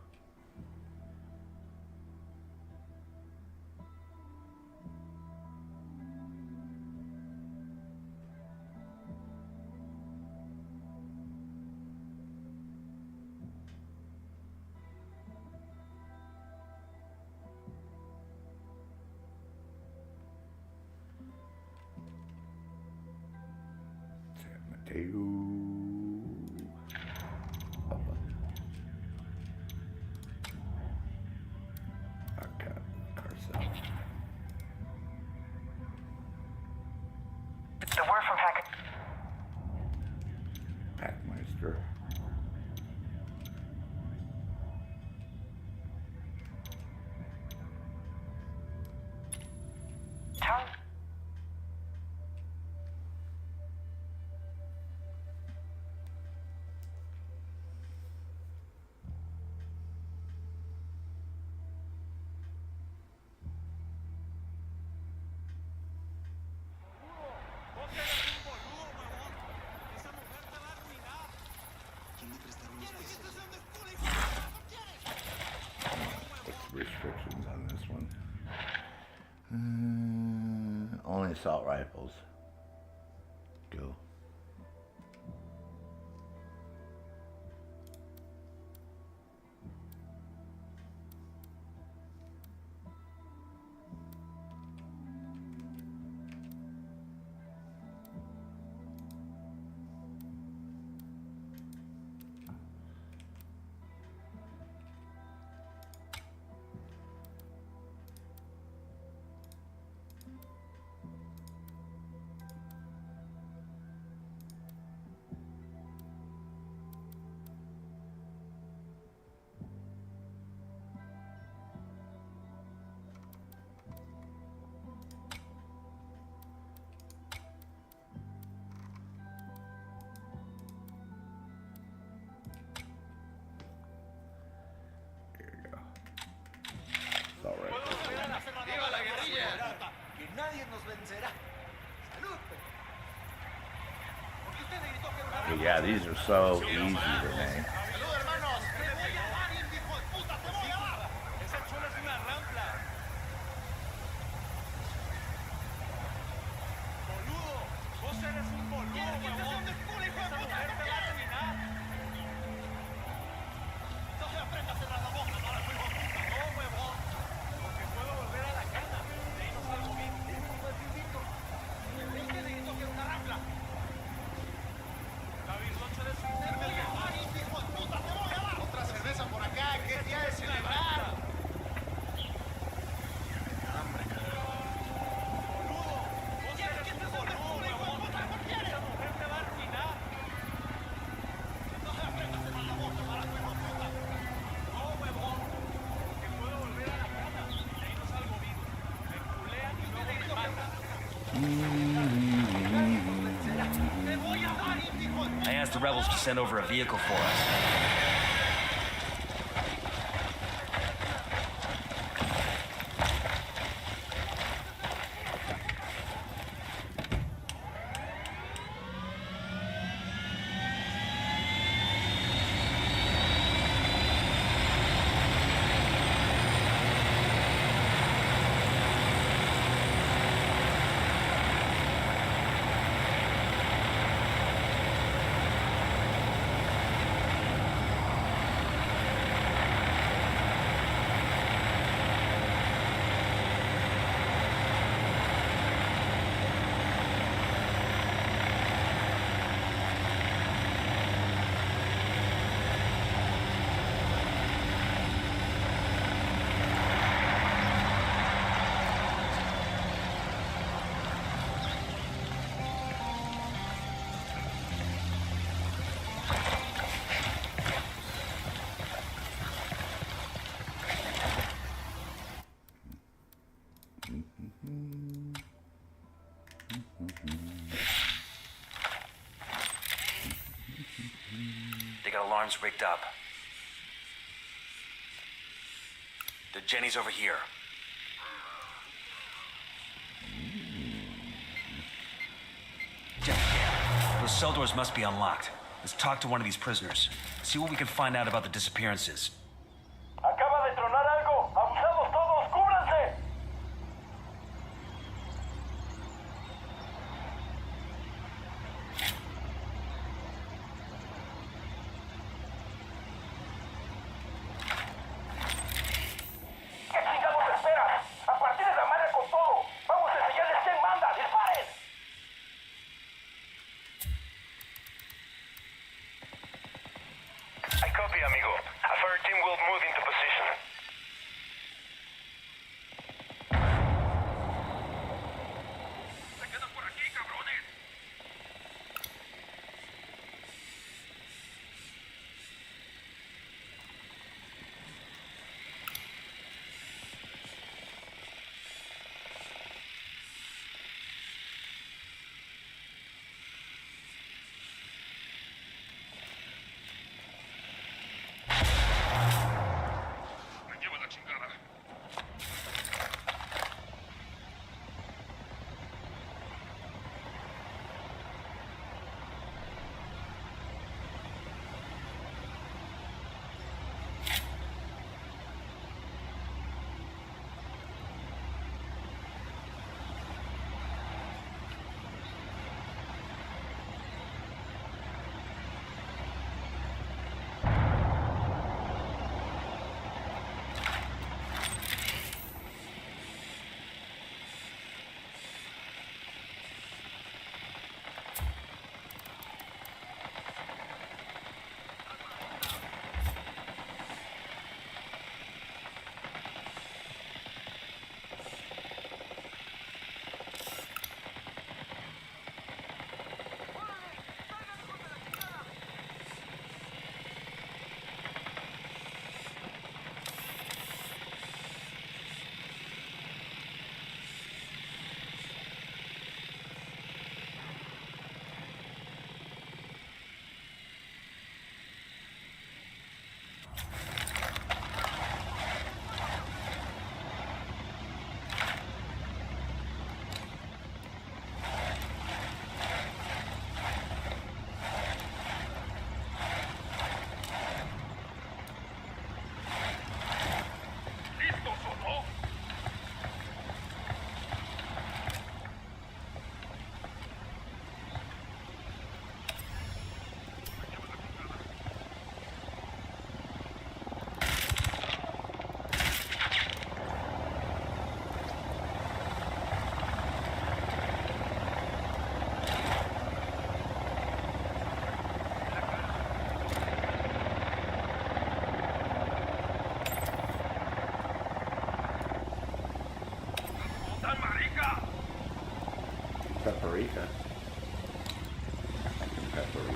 The word from Packmeister. Only assault rifles. Go. Yeah, these are so easy, Renee. I asked the rebels to send over a vehicle for us. They got alarms rigged up. The Jenny's over here. Jenny, those cell doors must be unlocked. Let's talk to one of these prisoners. See what we can find out about the disappearances. Acaba de tronar algo. Abusados todos, cúbranse. ¿Qué chingados esperas? A partir de la madre con todo. Vamos a enseñarles quién manda. ¡Disparen! I copy, amigo. A fire team Paprika. Paprika.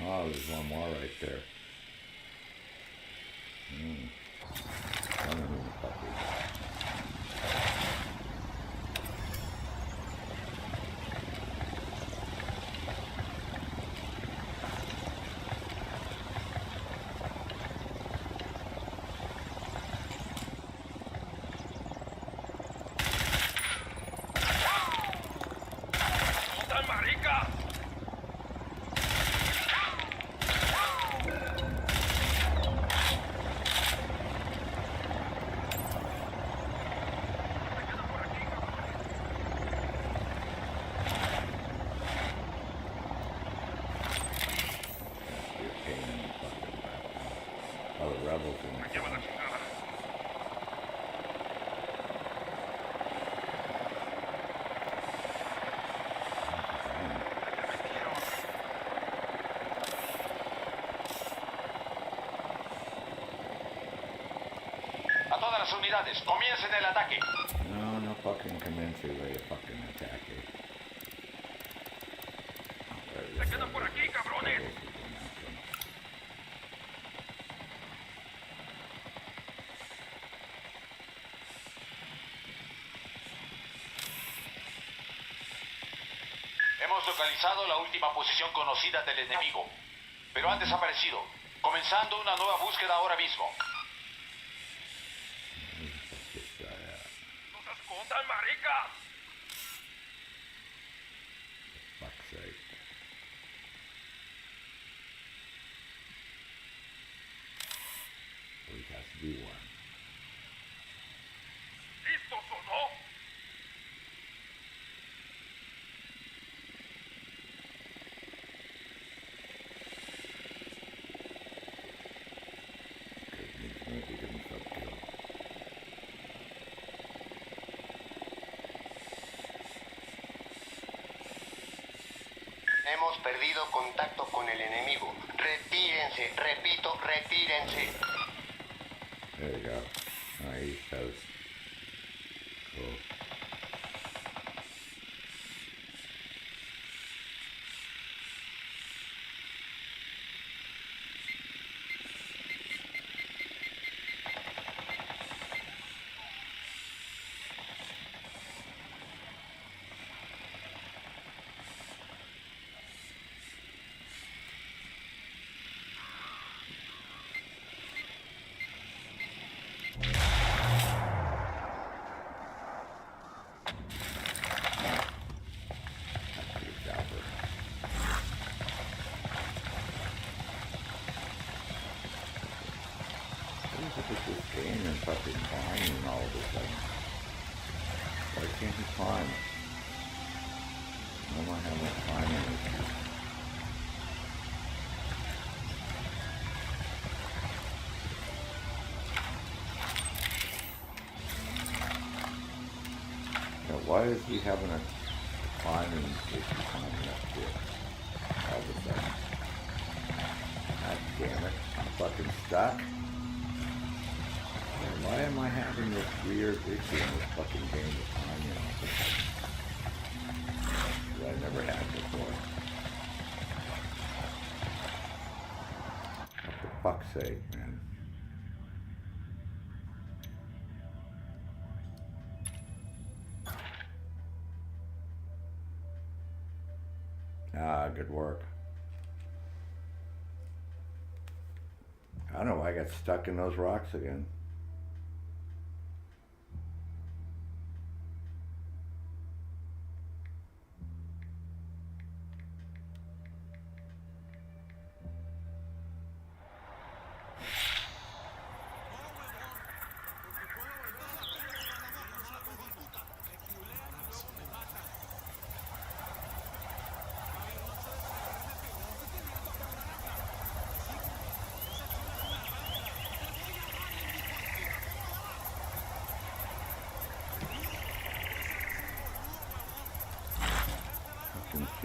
Oh, there's one more right there. I don't know who the fuck is that. Rebels in it. A todas las unidades, comiencen el ataque. No, no fucking commence a fucking attack it. Se quedan por aquí, cabrones. Hemos localizado la última posición conocida del enemigo, pero han desaparecido, comenzando una nueva búsqueda ahora mismo. ¡No se escondan, marica! Fuck's sake. It has to be one. ¿Listos o no? Hemos perdido contacto con el enemigo. Retírense, repito, retírense. There you go. Nice house. Cool. Fucking climbing all of a sudden. Why can't he climb? Why am I having a climbing issue? Now, why is he having a climbing issue climbing up here all of a sudden? God damn it, I'm fucking stuck. Why am I having this weird issue in this fucking game of time, you know? That I never had before. For fuck's sake, man. Ah, good work. I don't know why I got stuck in those rocks again.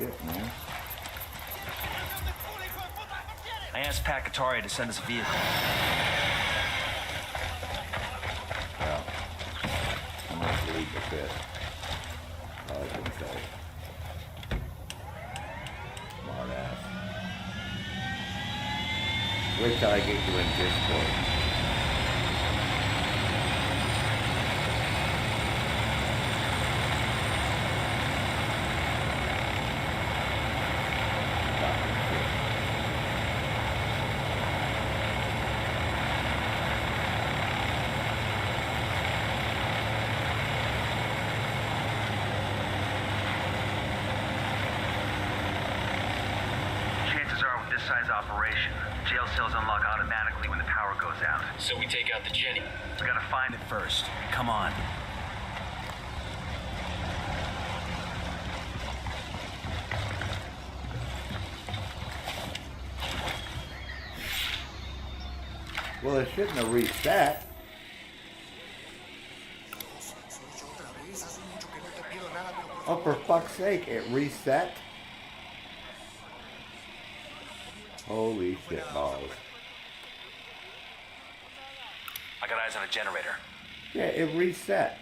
shit, man. I asked Pacatari to send us a vehicle. Well, I'm gonna bleed the fifth. All I can say. Smart ass. Wait till I get you in Discord. Size operation. Jail cells unlock automatically when the power goes out. So we take out the Jenny. We gotta find it first. Come on. Well, it shouldn't have reset. Oh, for fuck's sake, it reset? Holy shit balls. I got eyes on a generator. Yeah, it reset.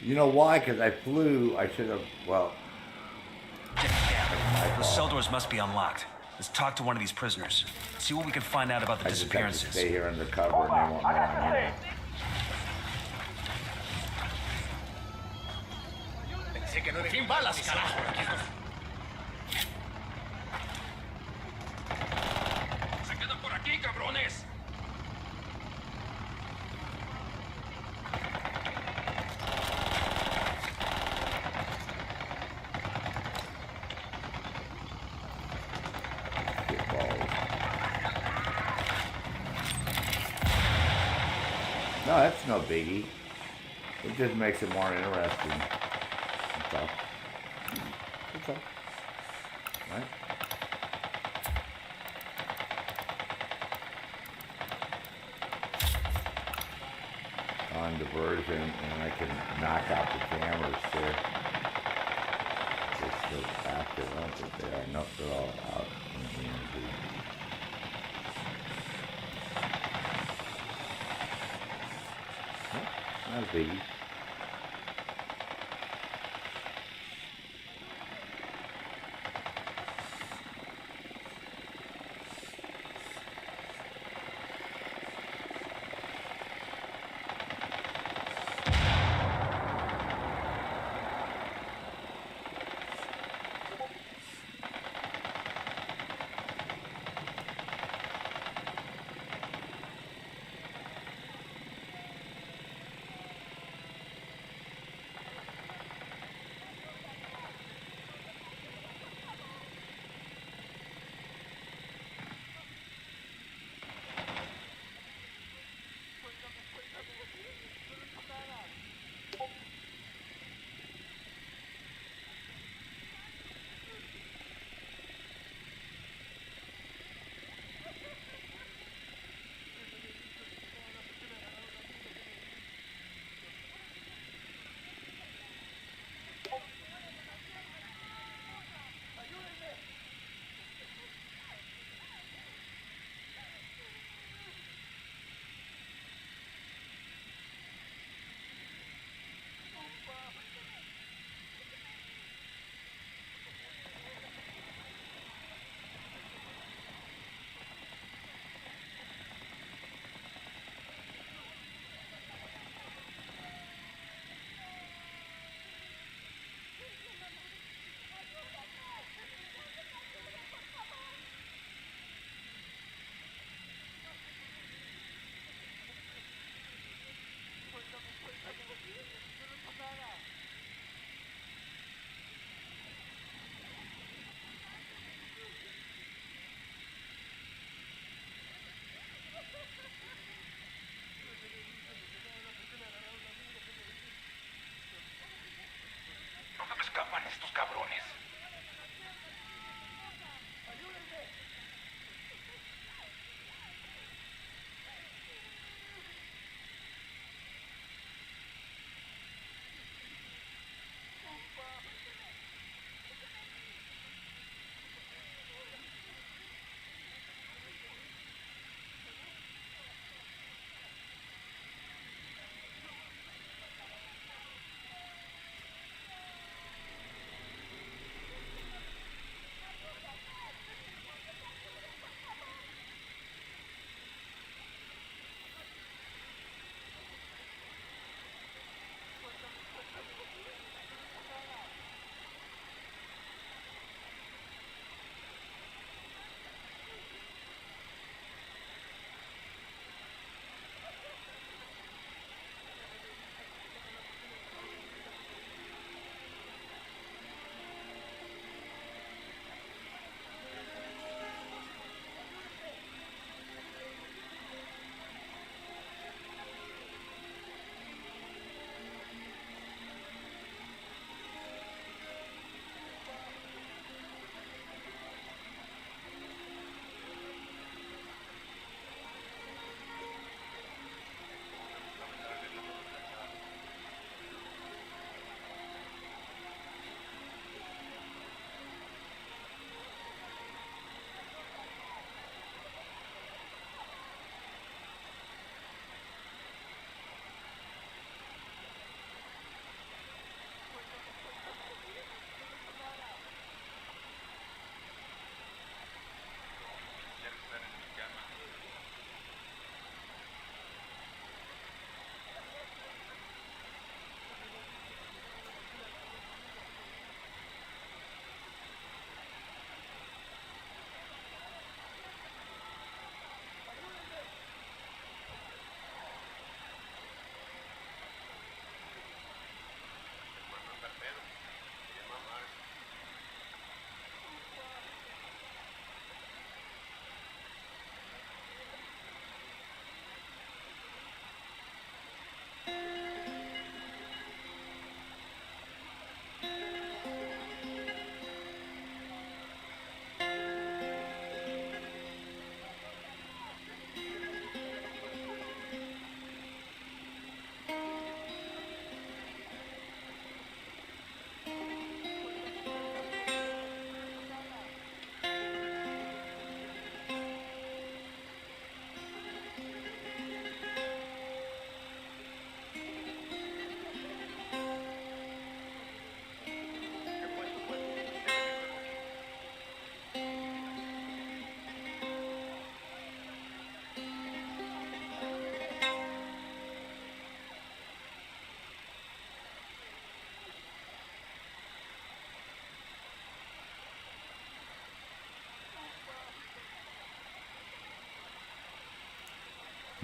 You know why? Because I flew, I should have, well. Damn, those cell doors must be unlocked. Let's talk to one of these prisoners. See what we can find out about the disappearances. I just have to stay here undercover and they won't know I'm here. Pensé que no eres balas, carajo. Se quedan por aquí, cabrones. No, that's no biggie. It just makes it more interesting. That's all. That's all. Right? On diversion, and I can knock out the cameras too. They're still active. I don't think they are. Nope, they're all out in the energy. Not a biggie.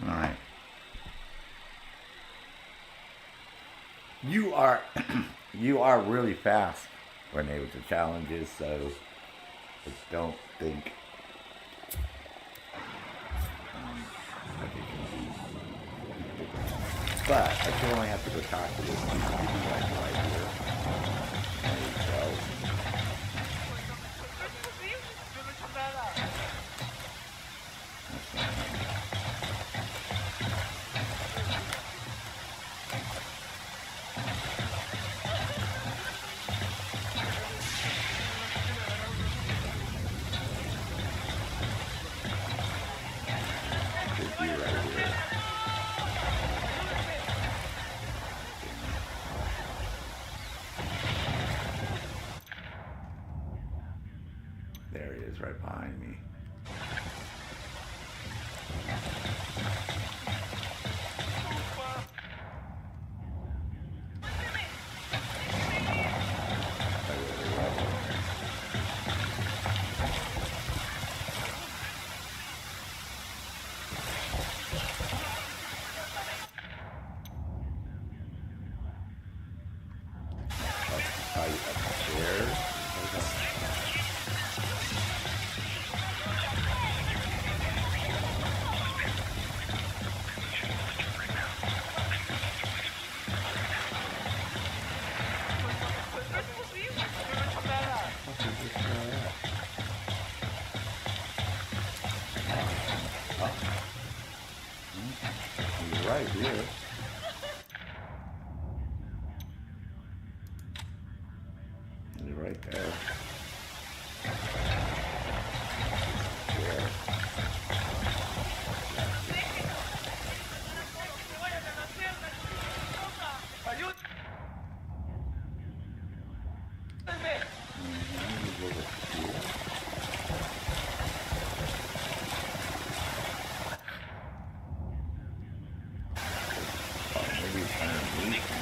All right. You are you are really fast, Renee, with the challenges, so I don't think I think it can be. But I still only have to go talk to this piece of people right here. There you go. Should be right here. There he is, right behind me. I really love it. Tight upstairs. He's right here. He's right there. There. He's over here. Oh, maybe it's underneath me.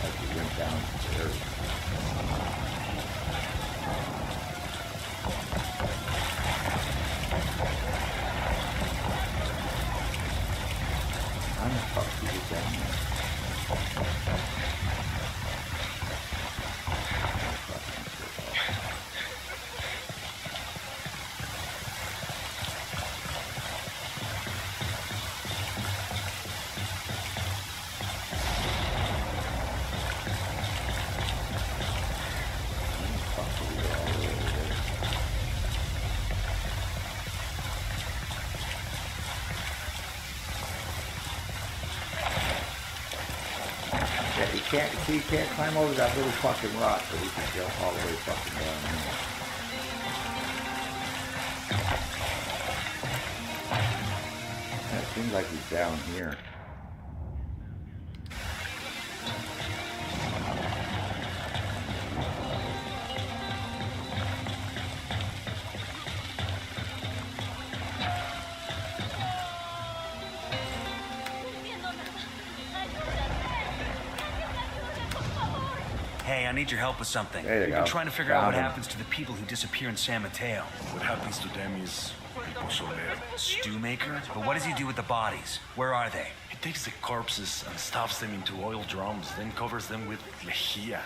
As we went downstairs. How the fuck did you get down there? Yeah, you can't climb over that little fucking rock, but you can jump all the way fucking down there. That seems like he's down here. Hey, I need your help with something. There you We've go. been trying to figure out Found what him. happens to the people who disappear in San Mateo. What happens to them is Soler. Stew maker? But what does he do with the bodies? Where are they? He takes the corpses and stuffs them into oil drums, then covers them with lejía.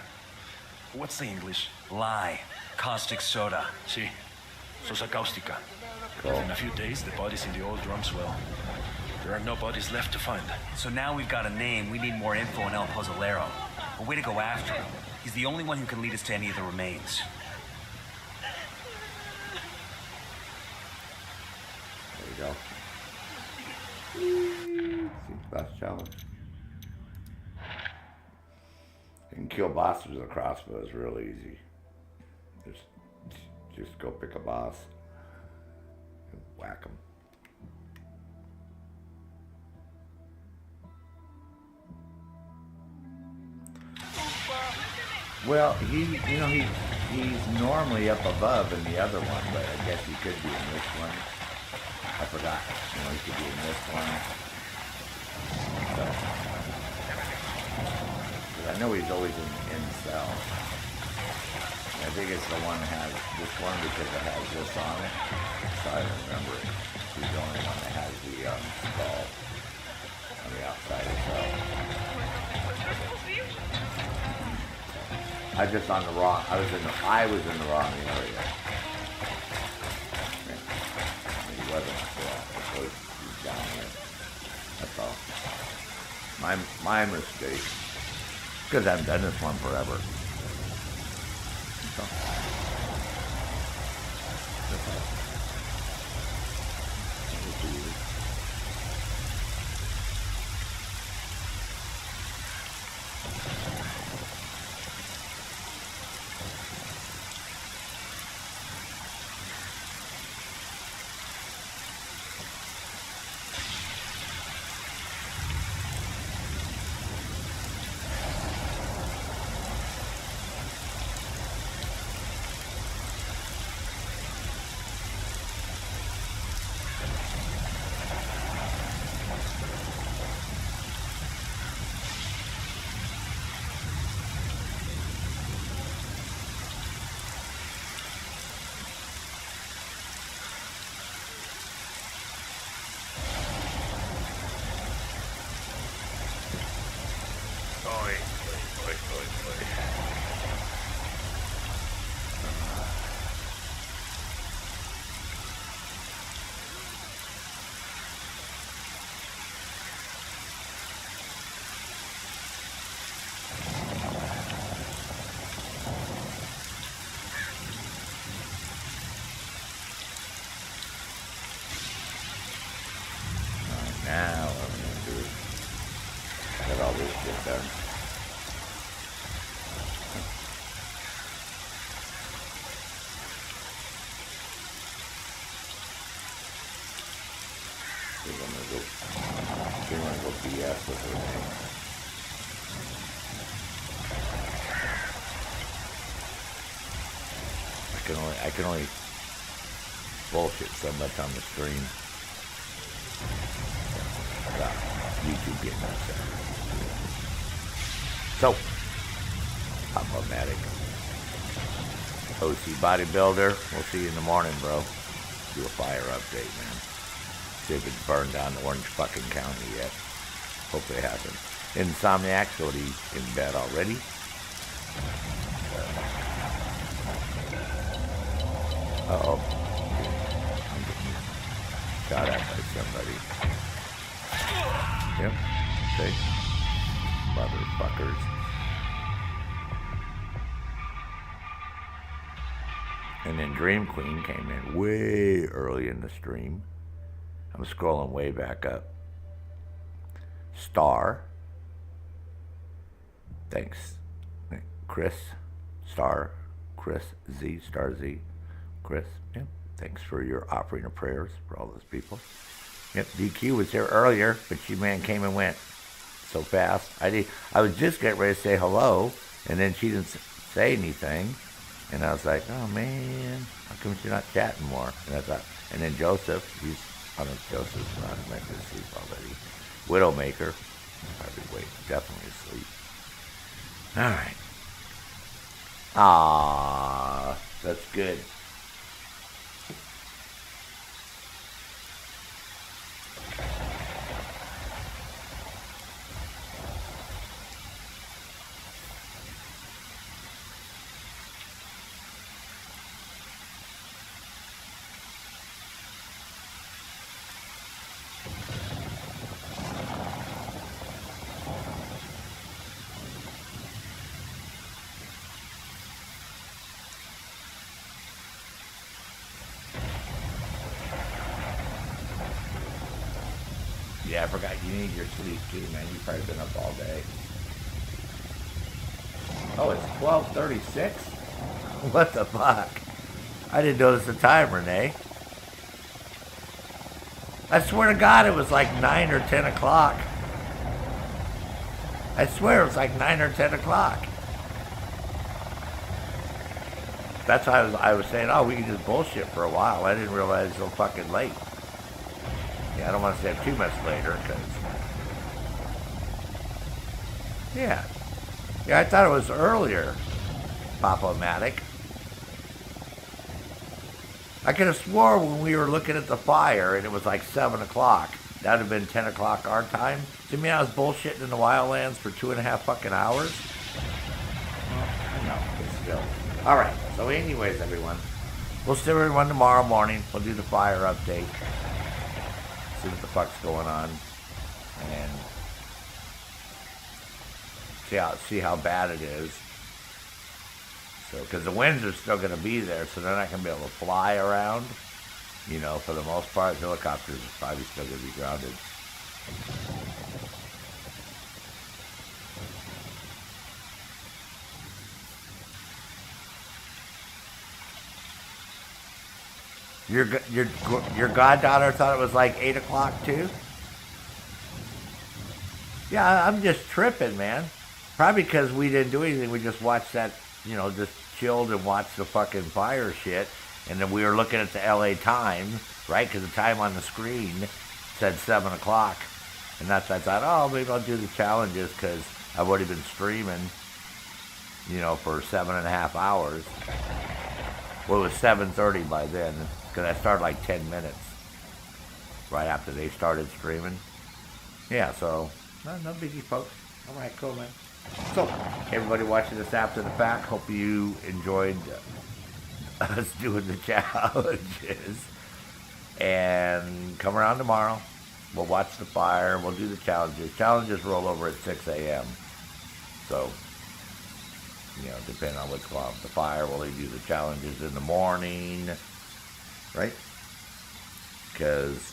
What's the English? Lye. Caustic soda. Sí, sosa cáustica. Cool. In a few days, the bodies in the oil drums will. There are no bodies left to find. So now we've got a name. We need more info on El Pozolero. A way to go after him. He's the only one who can lead us to any of the remains. There you go. See, last challenge. You can kill bosses with a crossbow. It's real easy. Just go pick a boss and whack him. Well, he's normally up above in the other one, but I guess he could be in this one. I forgot. He could be in this one. So, I know he's always in cell. I think it's the one that has this one because it has this on it. So I remember it. He's the only one that has the skull on the outside of the cell. I just on the wrong. I was in the wrong area. He wasn't up there. So he's down here. That's all. My mistake. Because I haven't done this one forever. So. That's all. Now what I'm going to do is get all this shit done. I'm going to go BS with her name. I can only bullshit so much on the stream. YouTube getting upset. So, Pop-O-Matic. OC Bodybuilder, we'll see you in the morning, bro. Do a fire update, man. See if it's burned down to Orange fucking County yet. Hopefully it hasn't. Insomniac's already in bed already. Uh-oh. I'm getting shot at by somebody. Yep. Okay. Motherfuckers. And then Dream Queen came in way early in the stream. I'm scrolling way back up. Star. Thanks. Chris. Star. Chris Z. Star Z. Chris. Yep. Thanks for your offering of prayers for all those people. Yep, DQ was here earlier, but she man came and went so fast. I was just getting ready to say hello, and then she didn't say anything, and I was like, oh man, how come she's not chatting more? And I thought, and then Joseph, Joseph's not meant to sleep already. Widowmaker, probably definitely asleep. All right. Ah, that's good. Yeah, I forgot you need your sleep too, man. You've probably been up all day. Oh, it's 12:36? What the fuck? I didn't notice the time, Renee. I swear to God it was like 9 or 10 o'clock. I swear it was like 9 or 10 o'clock. That's why I was saying, oh, we can just bullshit for a while. I didn't realize it was so fucking late. Yeah, I don't want to say too much later, because... Yeah. Yeah, I thought it was earlier, Pop-O-Matic. I could have swore when we were looking at the fire and it was like 7 o'clock. That would have been 10 o'clock our time. To me, I was bullshitting in the wildlands for 2.5 fucking hours. Well, I know, but still. All right, so anyways, everyone, we'll see everyone tomorrow morning. We'll do the fire update. See what the fuck's going on. And see how bad it is. So, because the winds are still going to be there, so they're not going to be able to fly around. You know, for the most part, helicopters are probably still going to be grounded. Your goddaughter thought it was like 8 o'clock too? Yeah, I'm just tripping, man. Probably because we didn't do anything. We just watched that, you know, just chilled and watched the fucking fire shit. And then we were looking at the LA time, right? Because the time on the screen said 7 o'clock. And that's, I thought, oh, maybe I'll do the challenges because I've already been streaming, you know, for 7.5 hours. Well, it was 7:30 by then because I started like 10 minutes right after they started streaming. Yeah, so no biggie, folks. All right, cool, man. So, everybody watching this after the fact, hope you enjoyed us doing the challenges. And come around tomorrow. We'll watch the fire. We'll do the challenges. Challenges roll over at 6 a.m. So, you know, depending on what's going on with the fire, we'll do the challenges in the morning, right? Because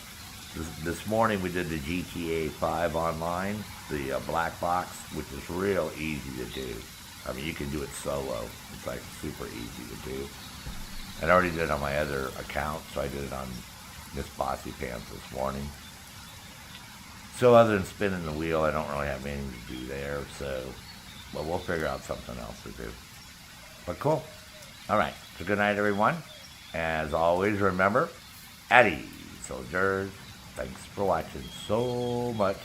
this morning we did the GTA 5 online, the black box, which is real easy to do. I mean, you can do it solo. It's like super easy to do. And I already did it on my other account, so I did it on Miss Bossy Pants this morning. So other than spinning the wheel, I don't really have anything to do there, so, but we'll figure out something else to do. But cool. All right, so good night, everyone. As always, remember, at ease, soldiers. Thanks for watching so much.